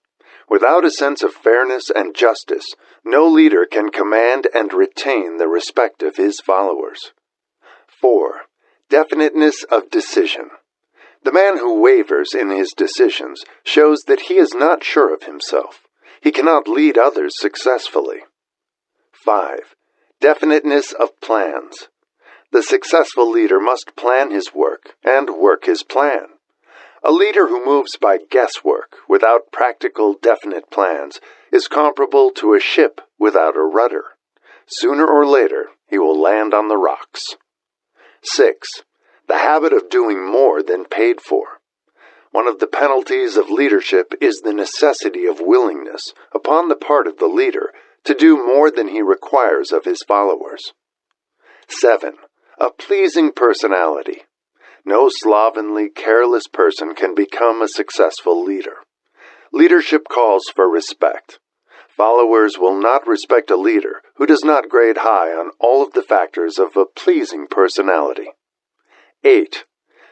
Without a sense of fairness and justice, no leader can command and retain the respect of his followers. 4. Definiteness of decision. The man who wavers in his decisions shows that he is not sure of himself. He cannot lead others successfully. 5. Definiteness of plans. The successful leader must plan his work and work his plan. A leader who moves by guesswork without practical, definite plans is comparable to a ship without a rudder. Sooner or later, he will land on the rocks. 6. The habit of doing more than paid for. One of the penalties of leadership is the necessity of willingness upon the part of the leader to do more than he requires of his followers. 7. A pleasing personality. No slovenly, careless person can become a successful leader. Leadership calls for respect. Followers will not respect a leader who does not grade high on all of the factors of a pleasing personality. 8.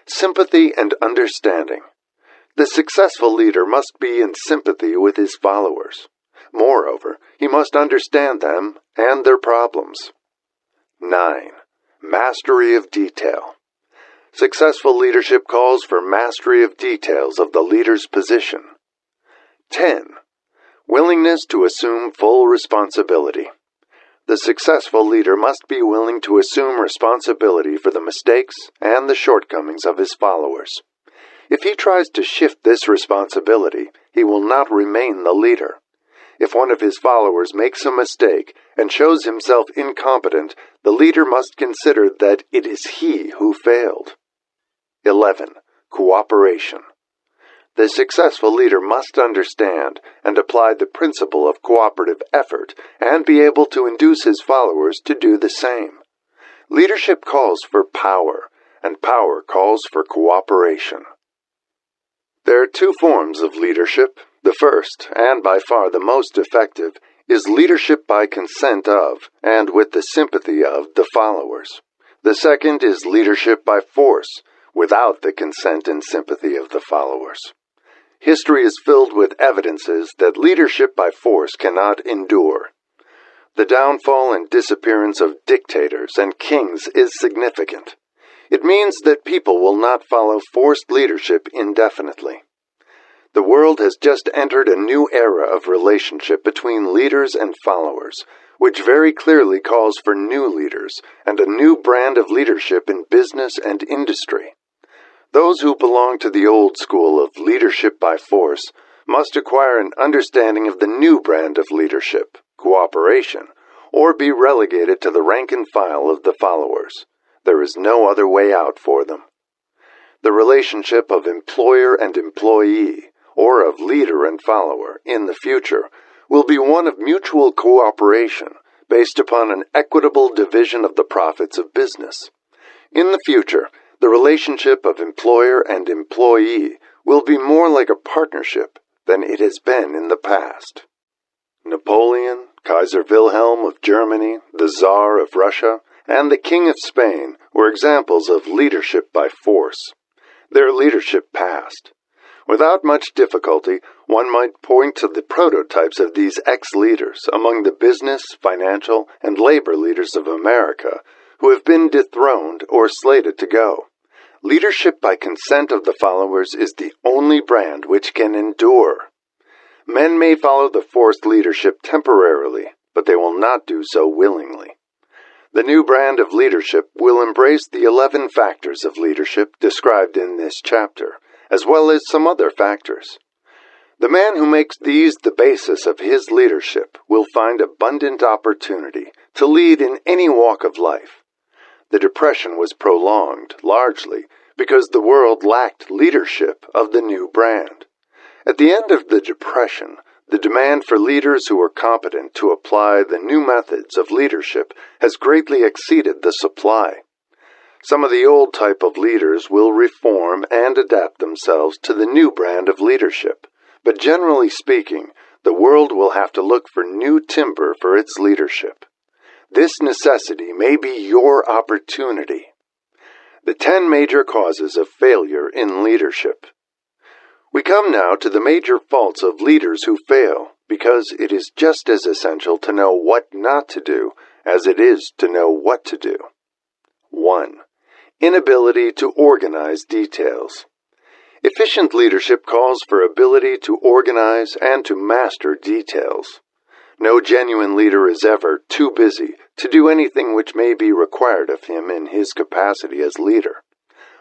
Sympathy and understanding. The successful leader must be in sympathy with his followers. Moreover, he must understand them and their problems. 9. Mastery of detail. Successful leadership calls for mastery of details of the leader's position. 10. Willingness to assume full responsibility. The successful leader must be willing to assume responsibility for the mistakes and the shortcomings of his followers. If he tries to shift this responsibility, he will not remain the leader. If one of his followers makes a mistake and shows himself incompetent, the leader must consider that it is he who failed. 11. Cooperation. The successful leader must understand and apply the principle of cooperative effort and be able to induce his followers to do the same. Leadership calls for power, and power calls for cooperation. There are two forms of leadership. The first, and by far the most effective, is leadership by consent of, and with the sympathy of, the followers. The second is leadership by force, without the consent and sympathy of the followers. History is filled with evidences that leadership by force cannot endure. The downfall and disappearance of dictators and kings is significant. It means that people will not follow forced leadership indefinitely. The world has just entered a new era of relationship between leaders and followers, which very clearly calls for new leaders and a new brand of leadership in business and industry. Those who belong to the old school of leadership by force must acquire an understanding of the new brand of leadership, cooperation, or be relegated to the rank and file of the followers. There is no other way out for them. The relationship of employer and employee, or of leader and follower, in the future, will be one of mutual cooperation based upon an equitable division of the profits of business. In the future, the relationship of employer and employee will be more like a partnership than it has been in the past. Napoleon, Kaiser Wilhelm of Germany, the Tsar of Russia, and the King of Spain were examples of leadership by force. Their leadership passed. Without much difficulty, one might point to the prototypes of these ex-leaders among the business, financial, and labor leaders of America who have been dethroned or slated to go. Leadership by consent of the followers is the only brand which can endure. Men may follow the forced leadership temporarily, but they will not do so willingly. The new brand of leadership will embrace the 11 factors of leadership described in this chapter, as well as some other factors. The man who makes these the basis of his leadership will find abundant opportunity to lead in any walk of life. The Depression was prolonged, largely, because the world lacked leadership of the new brand. At the end of the Depression, the demand for leaders who are competent to apply the new methods of leadership has greatly exceeded the supply. Some of the old type of leaders will reform and adapt themselves to the new brand of leadership, but generally speaking, the world will have to look for new timber for its leadership. This necessity may be your opportunity. The 10 major causes of failure in leadership. We come now to the major faults of leaders who fail, because it is just as essential to know what not to do as it is to know what to do. 1. Inability to organize details. Efficient leadership calls for ability to organize and to master details. No genuine leader is ever too busy to do anything which may be required of him in his capacity as leader.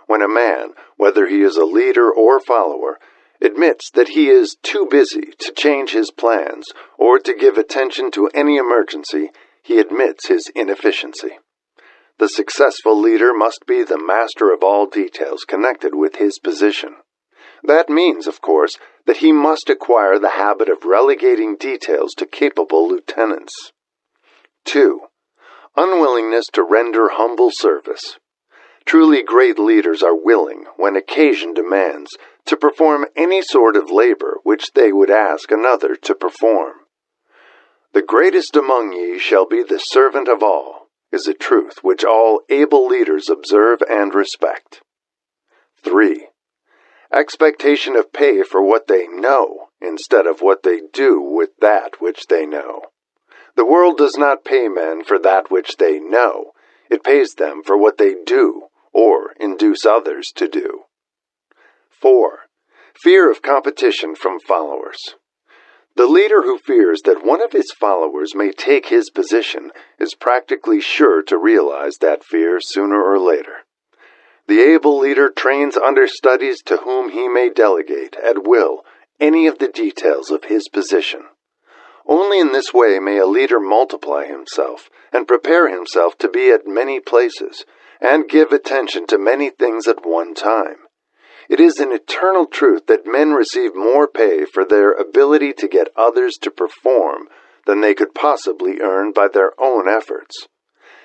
When a man, whether he is a leader or follower, admits that he is too busy to change his plans or to give attention to any emergency, he admits his inefficiency. The successful leader must be the master of all details connected with his position. That means, of course, that he must acquire the habit of relegating details to capable lieutenants. 2. Unwillingness to render humble service. Truly great leaders are willing, when occasion demands, to perform any sort of labor which they would ask another to perform. The greatest among ye shall be the servant of all, is a truth which all able leaders observe and respect. 3. Expectation of pay for what they know, instead of what they do with that which they know. The world does not pay men for that which they know. It pays them for what they do, or induce others to do. 4. Fear of competition from followers. The leader who fears that one of his followers may take his position is practically sure to realize that fear sooner or later. The able leader trains understudies to whom he may delegate, at will, any of the details of his position. Only in this way may a leader multiply himself and prepare himself to be at many places, and give attention to many things at one time. It is an eternal truth that men receive more pay for their ability to get others to perform than they could possibly earn by their own efforts.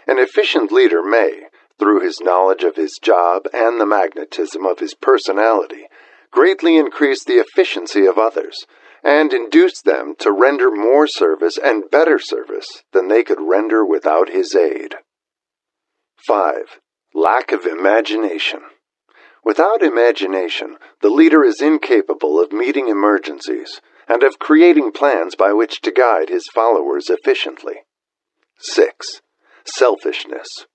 An efficient leader may, through his knowledge of his job and the magnetism of his personality, greatly increase the efficiency of others, and induce them to render more service and better service than they could render without his aid. 5. Lack of imagination. Without imagination, the leader is incapable of meeting emergencies and of creating plans by which to guide his followers efficiently. 6. Selfishness.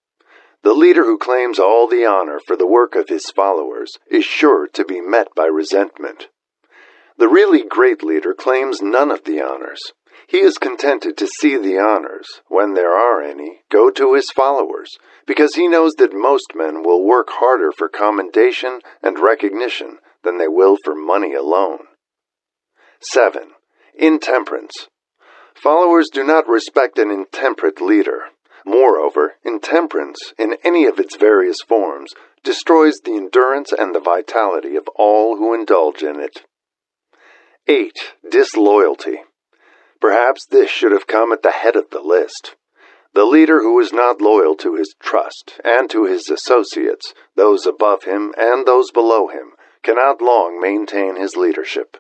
The leader who claims all the honor for the work of his followers is sure to be met by resentment. The really great leader claims none of the honors. He is contented to see the honors, when there are any, go to his followers, because he knows that most men will work harder for commendation and recognition than they will for money alone. 7. Intemperance. Followers do not respect an intemperate leader. Moreover, intemperance, in any of its various forms, destroys the endurance and the vitality of all who indulge in it. 8. Disloyalty. Perhaps this should have come at the head of the list. The leader who is not loyal to his trust and to his associates, those above him and those below him, cannot long maintain his leadership.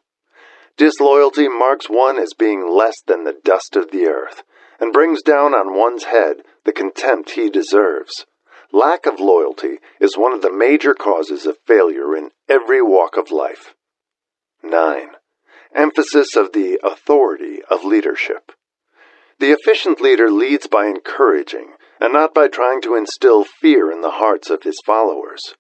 Disloyalty marks one as being less than the dust of the earth, and brings down on one's head the contempt he deserves. Lack of loyalty is one of the major causes of failure in every walk of life. 9. Emphasis of the authority of leadership. The efficient leader leads by encouraging, and not by trying to instill fear in the hearts of his followers.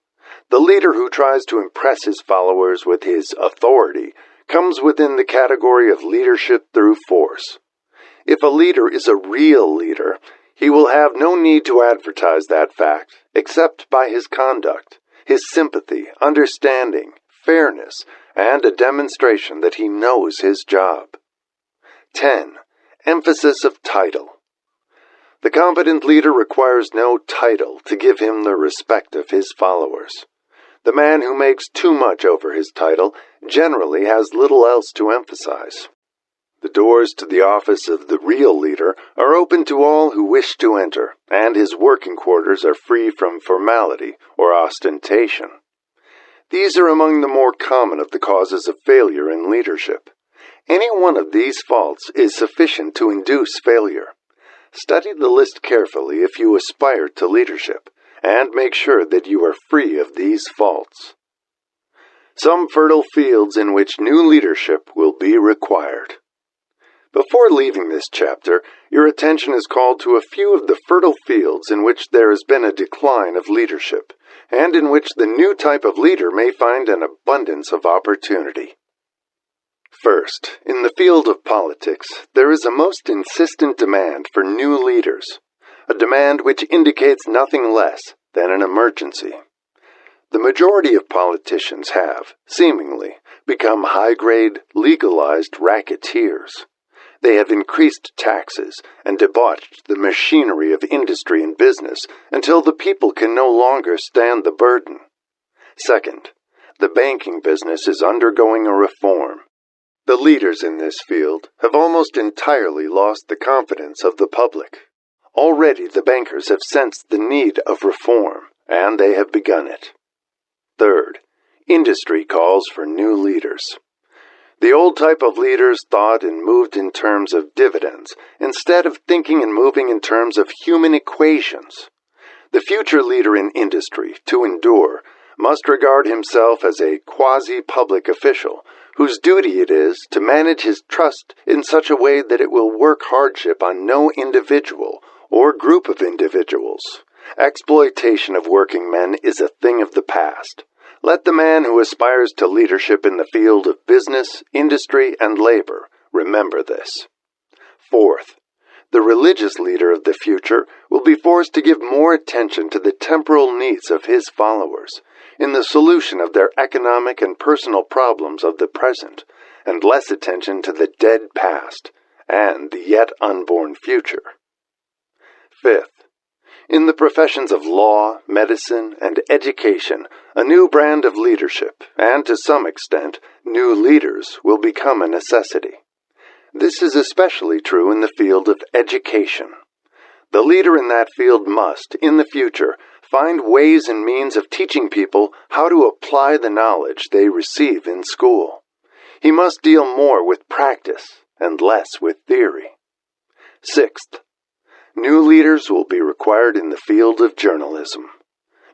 The leader who tries to impress his followers with his authority comes within the category of leadership through force. If a leader is a real leader, he will have no need to advertise that fact, except by his conduct, his sympathy, understanding, fairness, and a demonstration that he knows his job. 10. Emphasis of title. The competent leader requires no title to give him the respect of his followers. The man who makes too much over his title generally has little else to emphasize. The doors to the office of the real leader are open to all who wish to enter, and his working quarters are free from formality or ostentation. These are among the more common of the causes of failure in leadership. Any one of these faults is sufficient to induce failure. Study the list carefully if you aspire to leadership, and make sure that you are free of these faults. Some fertile fields in which new leadership will be required. Before leaving this chapter, your attention is called to a few of the fertile fields in which there has been a decline of leadership, and in which the new type of leader may find an abundance of opportunity. First, in the field of politics, there is a most insistent demand for new leaders. a demand which indicates nothing less than an emergency. The majority of politicians have, seemingly, become high-grade, legalized racketeers. They have increased taxes and debauched the machinery of industry and business until the people can no longer stand the burden. Second, the banking business is undergoing a reform. The leaders in this field have almost entirely lost the confidence of the public. Already the bankers have sensed the need of reform, and they have begun it. Third, industry calls for new leaders. The old type of leaders thought and moved in terms of dividends, instead of thinking and moving in terms of human equations. The future leader in industry, to endure, must regard himself as a quasi-public official, whose duty it is to manage his trust in such a way that it will work hardship on no individual or group of individuals. Exploitation of working men is a thing of the past. Let the man who aspires to leadership in the field of business, industry, and labor remember this. Fourth, the religious leader of the future will be forced to give more attention to the temporal needs of his followers in the solution of their economic and personal problems of the present, and less attention to the dead past and the yet unborn future. Fifth, in the professions of law, medicine, and education, a new brand of leadership, and to some extent, new leaders, will become a necessity. This is especially true in the field of education. The leader in that field must, in the future, find ways and means of teaching people how to apply the knowledge they receive in school. He must deal more with practice and less with theory. Sixth, new leaders will be required in the field of journalism.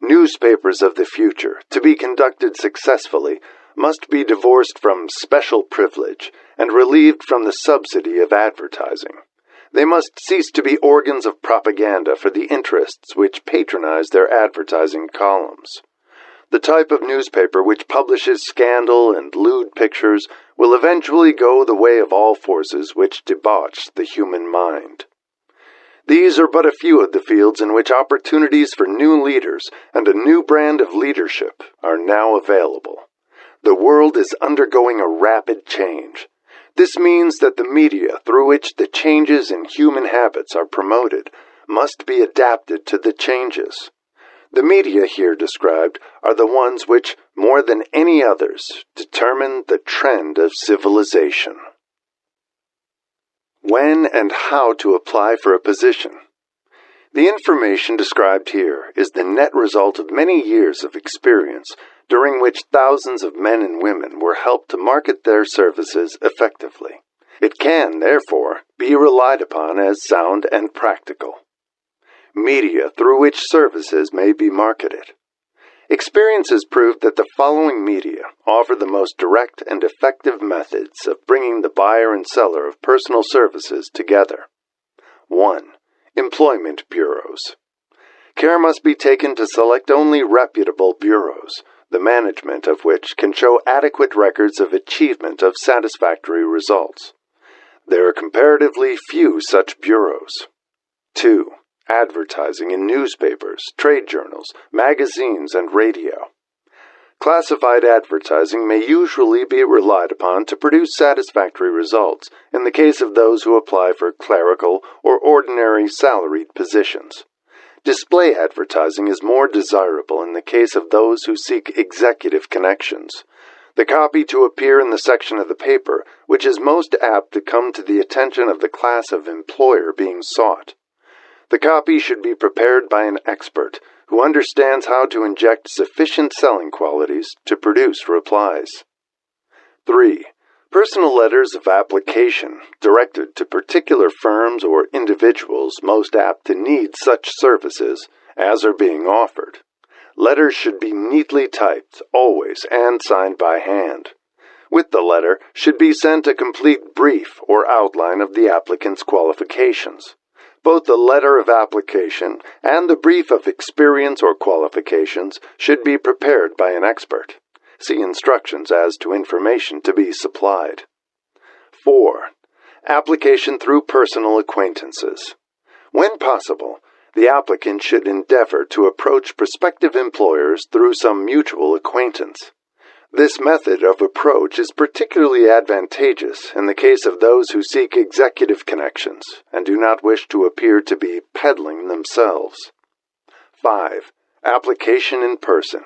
Newspapers of the future, to be conducted successfully, must be divorced from special privilege and relieved from the subsidy of advertising. They must cease to be organs of propaganda for the interests which patronize their advertising columns. The type of newspaper which publishes scandal and lewd pictures will eventually go the way of all forces which debauch the human mind. These are but a few of the fields in which opportunities for new leaders and a new brand of leadership are now available. The world is undergoing a rapid change. This means that the media through which the changes in human habits are promoted must be adapted to the changes. The media here described are the ones which, more than any others, determine the trend of civilization. When and how to apply for a position. The information described here is the net result of many years of experience, during which thousands of men and women were helped to market their services effectively. It can, therefore, be relied upon as sound and practical. Media through which services may be marketed. Experience has proved that the following media offer the most direct and effective methods of bringing the buyer and seller of personal services together. 1. Employment bureaus. Care must be taken to select only reputable bureaus, the management of which can show adequate records of achievement of satisfactory results. There are comparatively few such bureaus. 2. Advertising in newspapers, trade journals, magazines, and radio. Classified advertising may usually be relied upon to produce satisfactory results in the case of those who apply for clerical or ordinary salaried positions. Display advertising is more desirable in the case of those who seek executive connections. The copy to appear in the section of the paper which is most apt to come to the attention of the class of employer being sought. The copy should be prepared by an expert who understands how to inject sufficient selling qualities to produce replies. 3. Personal letters of application directed to particular firms or individuals most apt to need such services as are being offered. Letters should be neatly typed, always, and signed by hand. With the letter should be sent a complete brief or outline of the applicant's qualifications. Both the letter of application and the brief of experience or qualifications should be prepared by an expert. See instructions as to information to be supplied. 4. Application through personal acquaintances. When possible, The applicant should endeavor to approach prospective employers through some mutual acquaintance. This method of approach is particularly advantageous in the case of those who seek executive connections and do not wish to appear to be peddling themselves. 5. Application in person.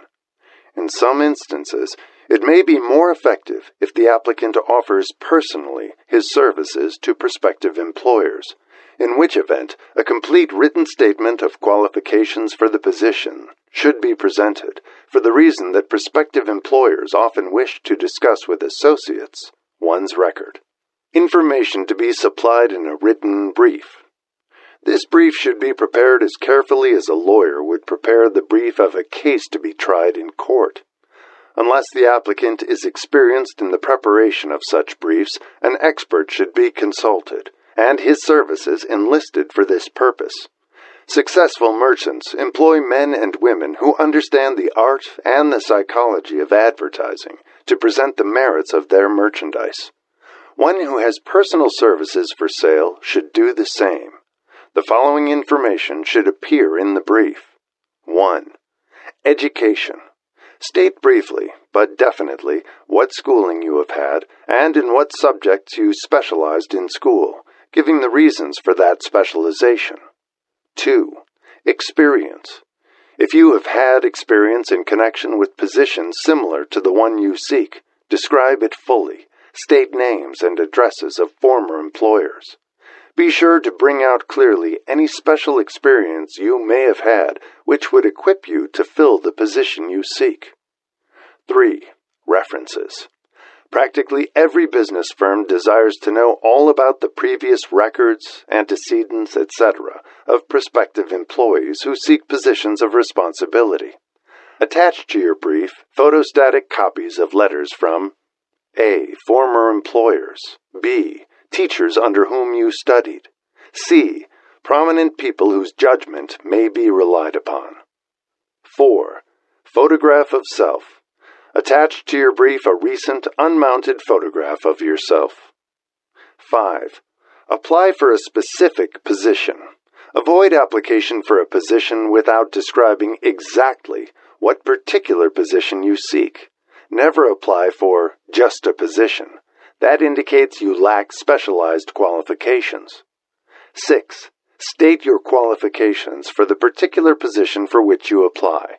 In some instances, it may be more effective if the applicant offers personally his services to prospective employers, in which event a complete written statement of qualifications for the position should be presented, for the reason that prospective employers often wish to discuss with associates one's record. Information to be supplied in a written brief. This brief should be prepared as carefully as a lawyer would prepare the brief of a case to be tried in court. Unless the applicant is experienced in the preparation of such briefs, an expert should be consulted, and his services enlisted for this purpose. Successful merchants employ men and women who understand the art and the psychology of advertising to present the merits of their merchandise. One who has personal services for sale should do the same. The following information should appear in the brief. 1. Education. State briefly, but definitely, what schooling you have had and in what subjects you specialized in school, giving the reasons for that specialization. 2. Experience. If you have had experience in connection with positions similar to the one you seek, describe it fully. State names and addresses of former employers. Be sure to bring out clearly any special experience you may have had which would equip you to fill the position you seek. 3. References. Practically every business firm desires to know all about the previous records, antecedents, etc. of prospective employees who seek positions of responsibility. Attach to your brief photostatic copies of letters from A. Former employers. B. Teachers under whom you studied. C. Prominent people whose judgment may be relied upon. 4. Photograph of self. Attach to your brief a recent, unmounted photograph of yourself. 5. Apply for a specific position. Avoid application for a position without describing exactly what particular position you seek. Never apply for just a position. That indicates you lack specialized qualifications. 6. State your qualifications for the particular position for which you apply.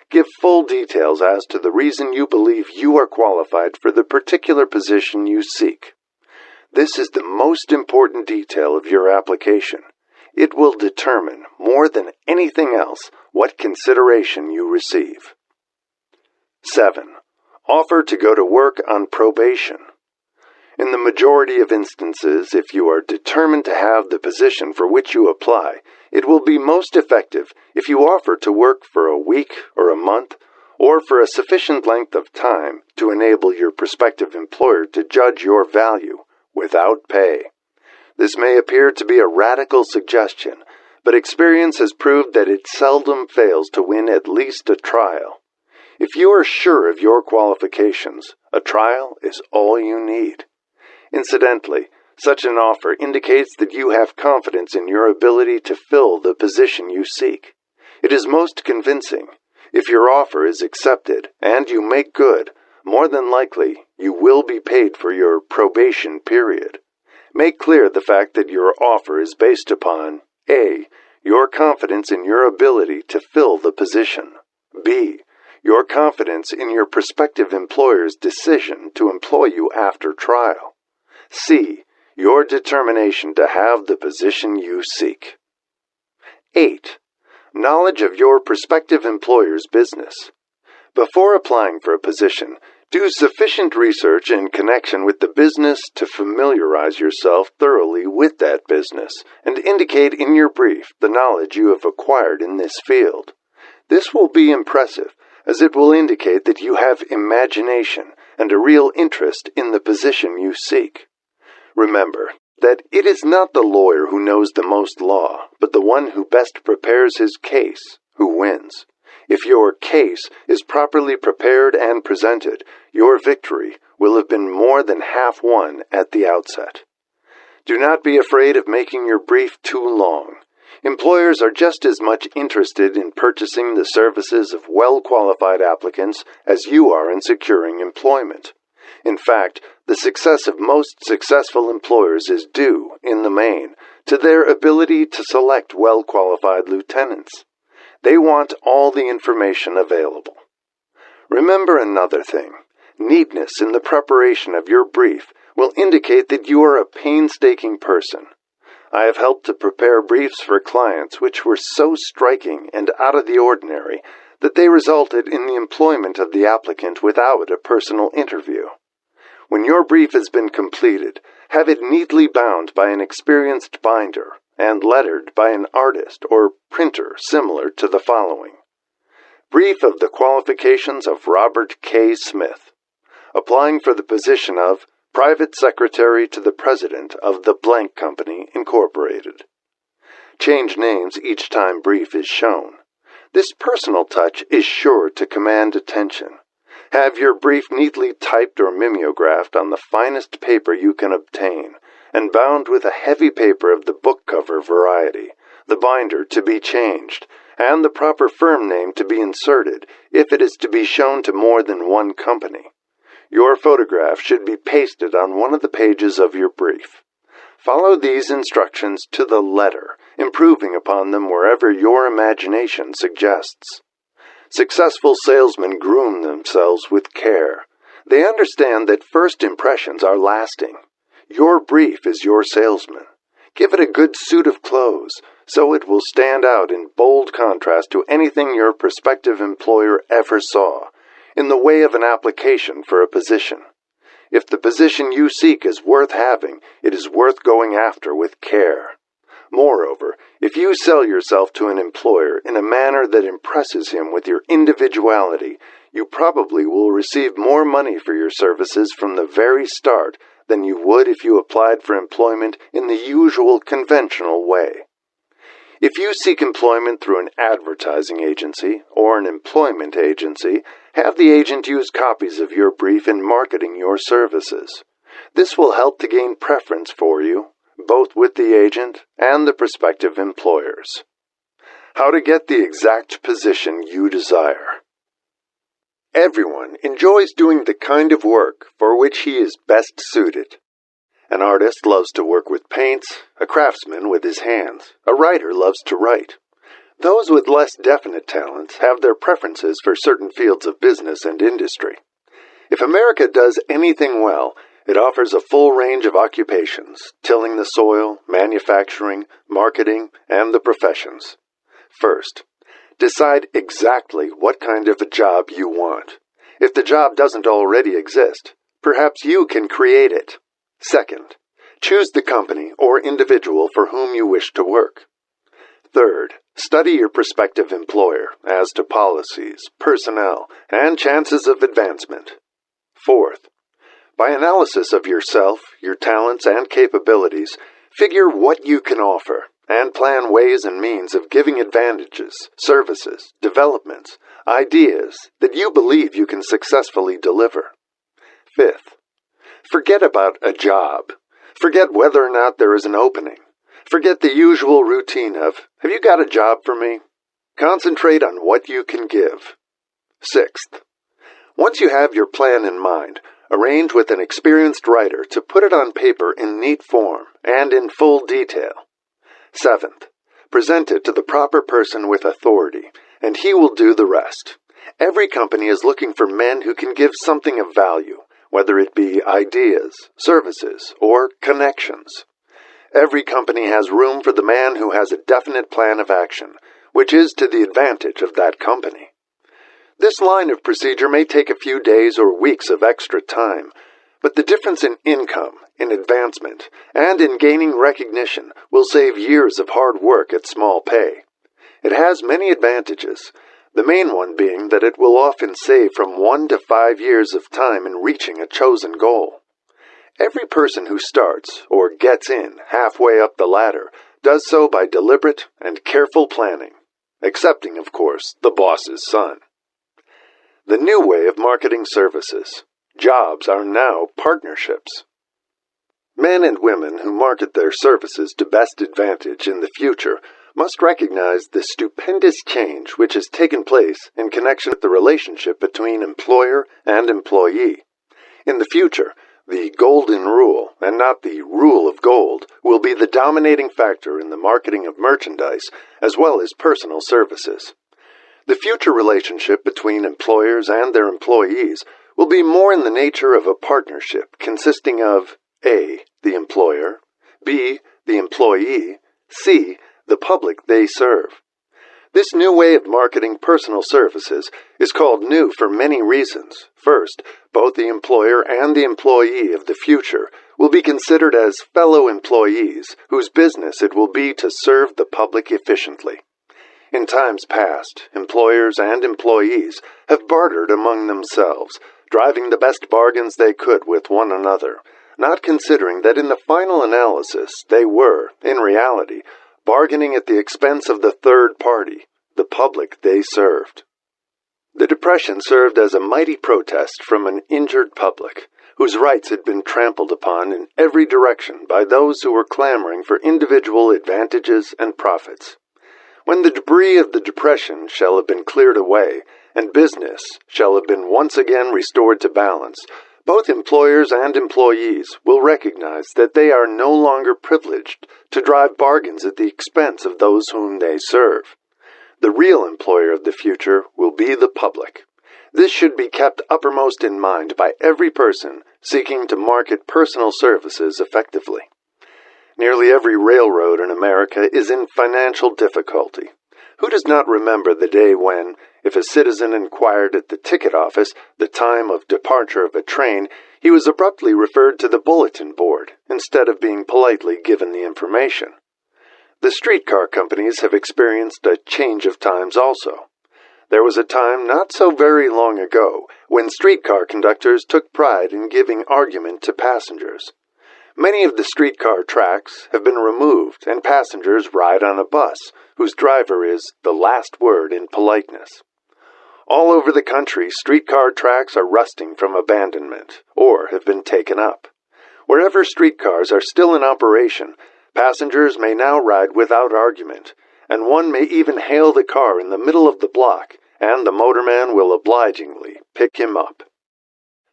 Give full details as to the reason you believe you are qualified for the particular position you seek. This is the most important detail of your application. It will determine, more than anything else, what consideration you receive. 7. Offer to go to work on probation. In the majority of instances, if you are determined to have the position for which you apply, it will be most effective if you offer to work for a week or a month, or for a sufficient length of time to enable your prospective employer to judge your value without pay. This may appear to be a radical suggestion, but experience has proved that it seldom fails to win at least a trial. If you are sure of your qualifications, a trial is all you need. Incidentally, such an offer indicates that you have confidence in your ability to fill the position you seek. It is most convincing. If your offer is accepted and you make good, more than likely you will be paid for your probation period. Make clear the fact that your offer is based upon A. Your confidence in your ability to fill the position. B. Your confidence in your prospective employer's decision to employ you after trial. C. Your determination to have the position you seek. 8. Knowledge of your prospective employer's business. Before applying for a position, do sufficient research in connection with the business to familiarize yourself thoroughly with that business and indicate in your brief the knowledge you have acquired in this field. This will be impressive, as it will indicate that you have imagination and a real interest in the position you seek. Remember that it is not the lawyer who knows the most law, but the one who best prepares his case who wins. If your case is properly prepared and presented, your victory will have been more than half won at the outset. Do not be afraid of making your brief too long. Employers are just as much interested in purchasing the services of well-qualified applicants as you are in securing employment. In fact, the success of most successful employers is due, in the main, to their ability to select well-qualified lieutenants. They want all the information available. Remember another thing. Neatness in the preparation of your brief will indicate that you are a painstaking person. I have helped to prepare briefs for clients which were so striking and out of the ordinary that they resulted in the employment of the applicant without a personal interview. When your brief has been completed, have it neatly bound by an experienced binder and lettered by an artist or printer similar to the following. Brief of the qualifications of Robert K. Smith, applying for the position of Private Secretary to the President of the Blank Company, Incorporated. Change names each time brief is shown. This personal touch is sure to command attention. Have your brief neatly typed or mimeographed on the finest paper you can obtain, and bound with a heavy paper of the book cover variety, the binder to be changed, and the proper firm name to be inserted if it is to be shown to more than one company. Your photograph should be pasted on one of the pages of your brief. Follow these instructions to the letter, improving upon them wherever your imagination suggests. Successful salesmen groom themselves with care. They understand that first impressions are lasting. Your brief is your salesman. Give it a good suit of clothes, so it will stand out in bold contrast to anything your prospective employer ever saw, in the way of an application for a position. If the position you seek is worth having, it is worth going after with care. Moreover, if you sell yourself to an employer in a manner that impresses him with your individuality, you probably will receive more money for your services from the very start than you would if you applied for employment in the usual conventional way. If you seek employment through an advertising agency or an employment agency, have the agent use copies of your brief in marketing your services. This will help to gain preference for you, both with the agent and the prospective employers. How to get the exact position you desire. Everyone enjoys doing the kind of work for which he is best suited. An artist loves to work with paints, a craftsman with his hands, a writer loves to write. Those with less definite talents have their preferences for certain fields of business and industry. If America does anything well, it offers a full range of occupations, tilling the soil, manufacturing, marketing, and the professions. First, decide exactly what kind of a job you want. If the job doesn't already exist, perhaps you can create it. Second, choose the company or individual for whom you wish to work. Third, study your prospective employer as to policies, personnel, and chances of advancement. Fourth, by analysis of yourself, your talents, and capabilities, figure what you can offer and plan ways and means of giving advantages, services, developments, ideas that you believe you can successfully deliver. Fifth, forget about a job. Forget whether or not there is an opening. Forget the usual routine of, have you got a job for me? Concentrate on what you can give. Sixth, once you have your plan in mind, arrange with an experienced writer to put it on paper in neat form and in full detail. Seventh, present it to the proper person with authority, and he will do the rest. Every company is looking for men who can give something of value, whether it be ideas, services, or connections. Every company has room for the man who has a definite plan of action, which is to the advantage of that company. This line of procedure may take a few days or weeks of extra time, but the difference in income, in advancement, and in gaining recognition will save years of hard work at small pay. It has many advantages, the main one being that it will often save from 1 to 5 years of time in reaching a chosen goal. Every person who starts, or gets in, halfway up the ladder, does so by deliberate and careful planning, excepting, of course, the boss's son. The new way of marketing services. Jobs are now partnerships. Men and women who market their services to best advantage in the future must recognize the stupendous change which has taken place in connection with the relationship between employer and employee. In the future, the golden rule, and not the rule of gold, will be the dominating factor in the marketing of merchandise as well as personal services. The future relationship between employers and their employees will be more in the nature of a partnership consisting of A, the employer, B, the employee, C, the public they serve. This new way of marketing personal services is called new for many reasons. First, both the employer and the employee of the future will be considered as fellow employees whose business it will be to serve the public efficiently. In times past, employers and employees have bartered among themselves, driving the best bargains they could with one another, not considering that in the final analysis they were, in reality, bargaining at the expense of the third party, the public they served. The Depression served as a mighty protest from an injured public, whose rights had been trampled upon in every direction by those who were clamoring for individual advantages and profits. When the debris of the Depression shall have been cleared away, and business shall have been once again restored to balance, both employers and employees will recognize that they are no longer privileged to drive bargains at the expense of those whom they serve. The real employer of the future will be the public. This should be kept uppermost in mind by every person seeking to market personal services effectively. Nearly every railroad in America is in financial difficulty. Who does not remember the day when, if a citizen inquired at the ticket office the time of departure of a train, he was abruptly referred to the bulletin board instead of being politely given the information? The streetcar companies have experienced a change of times also. There was a time not so very long ago when streetcar conductors took pride in giving argument to passengers. Many of the streetcar tracks have been removed, and passengers ride on a bus whose driver is the last word in politeness. All over the country, streetcar tracks are rusting from abandonment or have been taken up. Wherever streetcars are still in operation, passengers may now ride without argument, and one may even hail the car in the middle of the block, and the motorman will obligingly pick him up.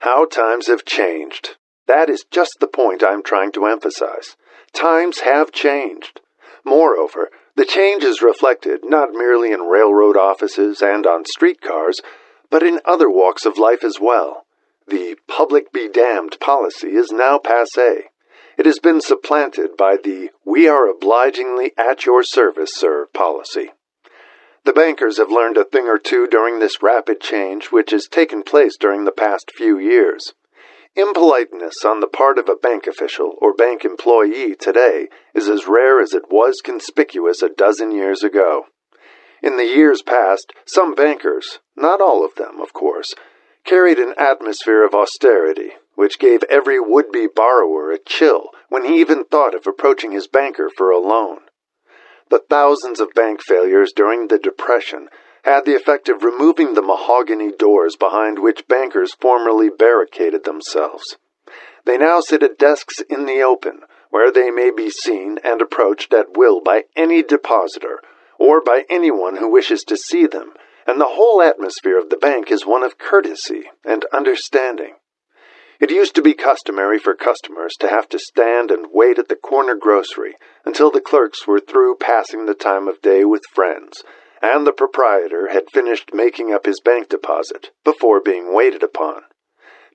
How times have changed! That is just the point I am trying to emphasize. Times have changed. Moreover, the change is reflected not merely in railroad offices and on streetcars, but in other walks of life as well. The public be damned policy is now passé. It has been supplanted by the we are obligingly at your service, sir policy. The bankers have learned a thing or two during this rapid change which has taken place during the past few years. Impoliteness on the part of a bank official or bank employee today is as rare as it was conspicuous a dozen years ago. In the years past, some bankers, not all of them, of course, carried an atmosphere of austerity, which gave every would-be borrower a chill when he even thought of approaching his banker for a loan. The thousands of bank failures during the Depression had the effect of removing the mahogany doors behind which bankers formerly barricaded themselves. They now sit at desks in the open, where they may be seen and approached at will by any depositor, or by anyone who wishes to see them, and the whole atmosphere of the bank is one of courtesy and understanding. It used to be customary for customers to have to stand and wait at the corner grocery until the clerks were through passing the time of day with friends, and the proprietor had finished making up his bank deposit before being waited upon.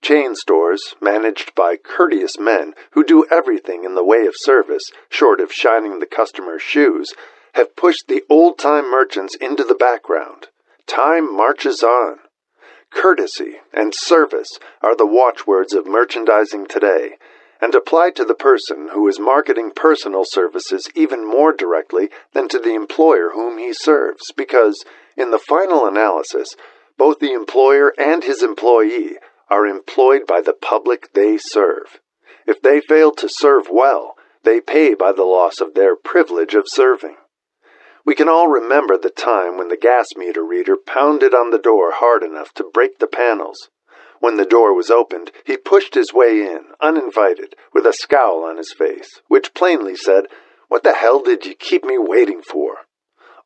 Chain stores, managed by courteous men who do everything in the way of service, short of shining the customer's shoes, have pushed the old-time merchants into the background. Time marches on. Courtesy and service are the watchwords of merchandising today, and apply to the person who is marketing personal services even more directly than to the employer whom he serves, because, in the final analysis, both the employer and his employee are employed by the public they serve. If they fail to serve well, they pay by the loss of their privilege of serving. We can all remember the time when the gas meter reader pounded on the door hard enough to break the panels. When the door was opened, he pushed his way in, uninvited, with a scowl on his face, which plainly said, "What the hell did you keep me waiting for?"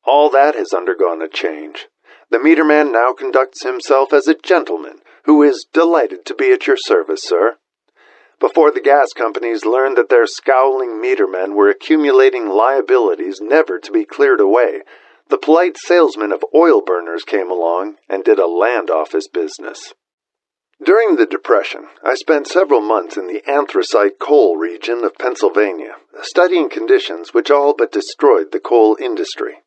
All that has undergone a change. The meterman now conducts himself as a gentleman who is delighted to be at your service, sir. Before the gas companies learned that their scowling metermen were accumulating liabilities never to be cleared away, the polite salesman of oil burners came along and did a land office business. During the Depression, I spent several months in the anthracite coal region of Pennsylvania, studying conditions which all but destroyed the coal industry.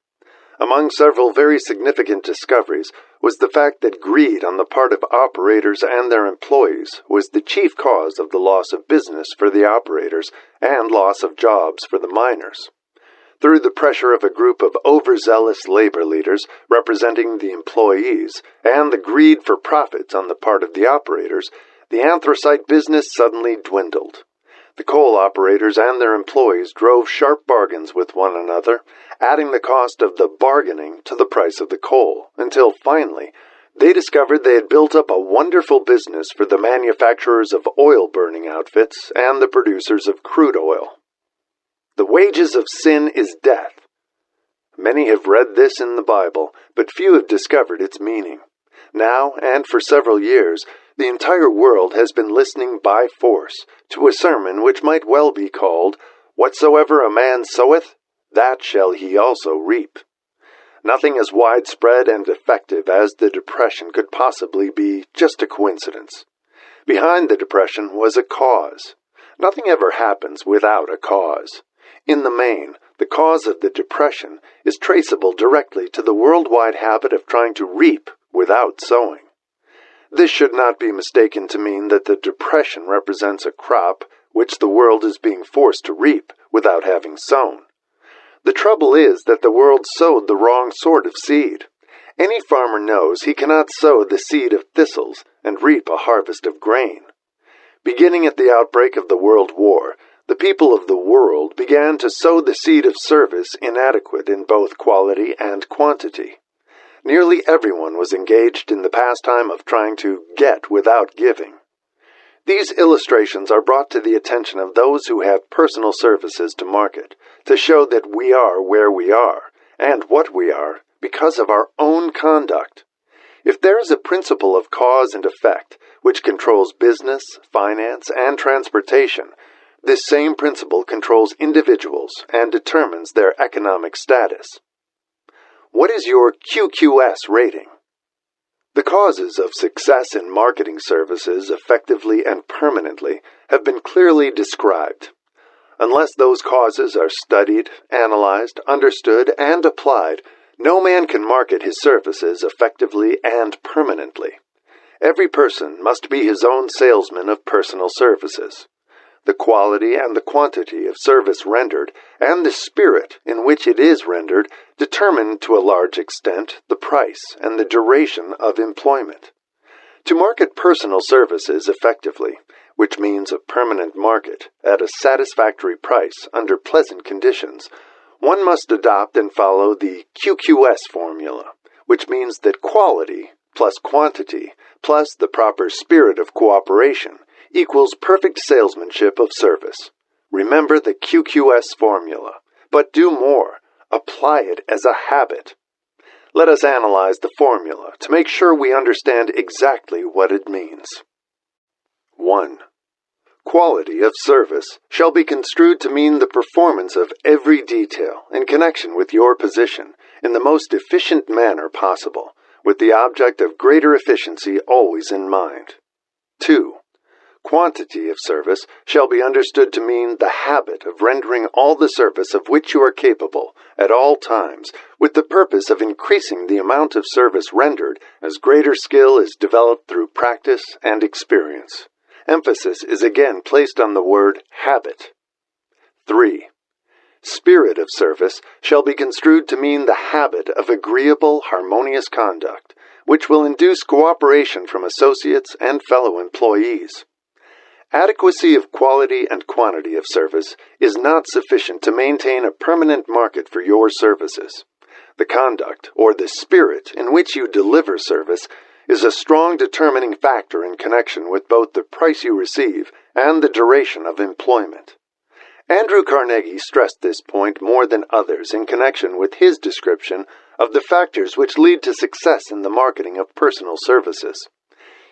Among several very significant discoveries was the fact that greed on the part of operators and their employees was the chief cause of the loss of business for the operators and loss of jobs for the miners. Through the pressure of a group of overzealous labor leaders representing the employees and the greed for profits on the part of the operators, the anthracite business suddenly dwindled. The coal operators and their employees drove sharp bargains with one another, adding the cost of the bargaining to the price of the coal, until finally they discovered they had built up a wonderful business for the manufacturers of oil-burning outfits and the producers of crude oil. The wages of sin is death. Many have read this in the Bible, but few have discovered its meaning. Now, and for several years, the entire world has been listening by force to a sermon which might well be called, "Whatsoever a man soweth, that shall he also reap." Nothing as widespread and effective as the Depression could possibly be just a coincidence. Behind the Depression was a cause. Nothing ever happens without a cause. In the main, the cause of the Depression is traceable directly to the worldwide habit of trying to reap without sowing. This should not be mistaken to mean that the Depression represents a crop which the world is being forced to reap without having sown. The trouble is that the world sowed the wrong sort of seed. Any farmer knows he cannot sow the seed of thistles and reap a harvest of grain. Beginning at the outbreak of the World War, the people of the world began to sow the seed of service inadequate in both quality and quantity. Nearly everyone was engaged in the pastime of trying to get without giving. These illustrations are brought to the attention of those who have personal services to market, to show that we are where we are, and what we are, because of our own conduct. If there is a principle of cause and effect, which controls business, finance, and transportation, this same principle controls individuals and determines their economic status. What is your QQS rating? The causes of success in marketing services effectively and permanently have been clearly described. Unless those causes are studied, analyzed, understood, and applied, no man can market his services effectively and permanently. Every person must be his own salesman of personal services. The quality and the quantity of service rendered, and the spirit in which it is rendered, determine to a large extent the price and the duration of employment. To market personal services effectively, which means a permanent market at a satisfactory price under pleasant conditions, one must adopt and follow the QQS formula, which means that quality plus quantity plus the proper spirit of cooperation equals perfect salesmanship of service. Remember the QQS formula, but do more. Apply it as a habit. Let us analyze the formula to make sure we understand exactly what it means. 1. Quality of service shall be construed to mean the performance of every detail in connection with your position in the most efficient manner possible, with the object of greater efficiency always in mind. 2. Quantity of service shall be understood to mean the habit of rendering all the service of which you are capable at all times, with the purpose of increasing the amount of service rendered as greater skill is developed through practice and experience. Emphasis is again placed on the word habit. 3. Spirit of service shall be construed to mean the habit of agreeable, harmonious conduct, which will induce cooperation from associates and fellow employees. Adequacy of quality and quantity of service is not sufficient to maintain a permanent market for your services. The conduct, or the spirit in which you deliver service, is a strong determining factor in connection with both the price you receive and the duration of employment. Andrew Carnegie stressed this point more than others in connection with his description of the factors which lead to success in the marketing of personal services.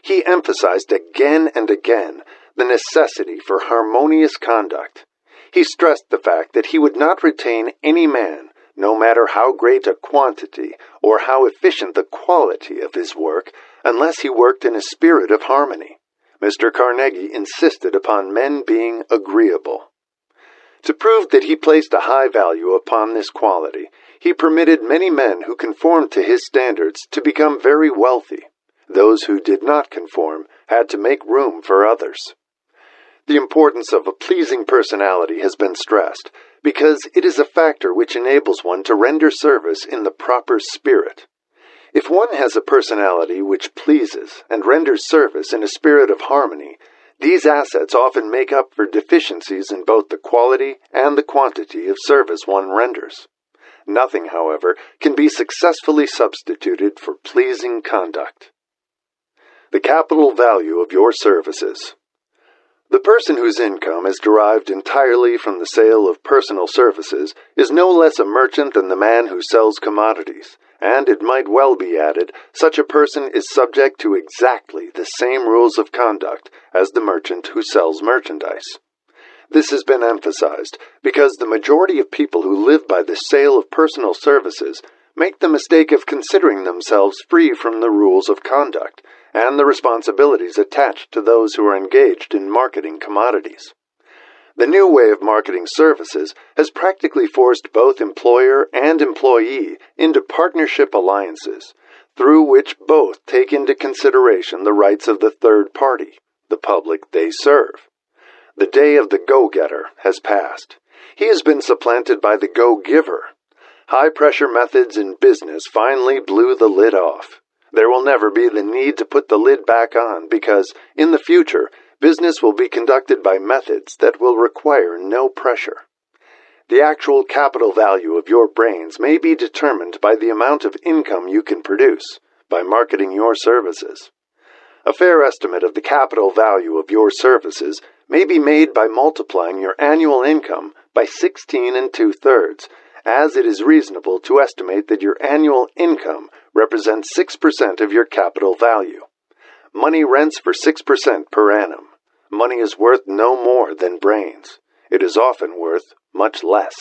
He emphasized again and again the necessity for harmonious conduct. He stressed the fact that he would not retain any man, no matter how great a quantity or how efficient the quality of his work, unless he worked in a spirit of harmony. Mr. Carnegie insisted upon men being agreeable. To prove that he placed a high value upon this quality, he permitted many men who conformed to his standards to become very wealthy. Those who did not conform had to make room for others. The importance of a pleasing personality has been stressed, because it is a factor which enables one to render service in the proper spirit. If one has a personality which pleases and renders service in a spirit of harmony, these assets often make up for deficiencies in both the quality and the quantity of service one renders. Nothing, however, can be successfully substituted for pleasing conduct. The capital value of your services. The person whose income is derived entirely from the sale of personal services is no less a merchant than the man who sells commodities, and it might well be added, such a person is subject to exactly the same rules of conduct as the merchant who sells merchandise. This has been emphasized because the majority of people who live by the sale of personal services make the mistake of considering themselves free from the rules of conduct and the responsibilities attached to those who are engaged in marketing commodities. The new way of marketing services has practically forced both employer and employee into partnership alliances, through which both take into consideration the rights of the third party, the public they serve. The day of the go-getter has passed. He has been supplanted by the go-giver. High-pressure methods in business finally blew the lid off. There will never be the need to put the lid back on because, in the future, business will be conducted by methods that will require no pressure. The actual capital value of your brains may be determined by the amount of income you can produce by marketing your services. A fair estimate of the capital value of your services may be made by multiplying your annual income by 16 2/3, as it is reasonable to estimate that your annual income represents 6% of your capital value. Money rents for 6% per annum. Money is worth no more than brains. It is often worth much less.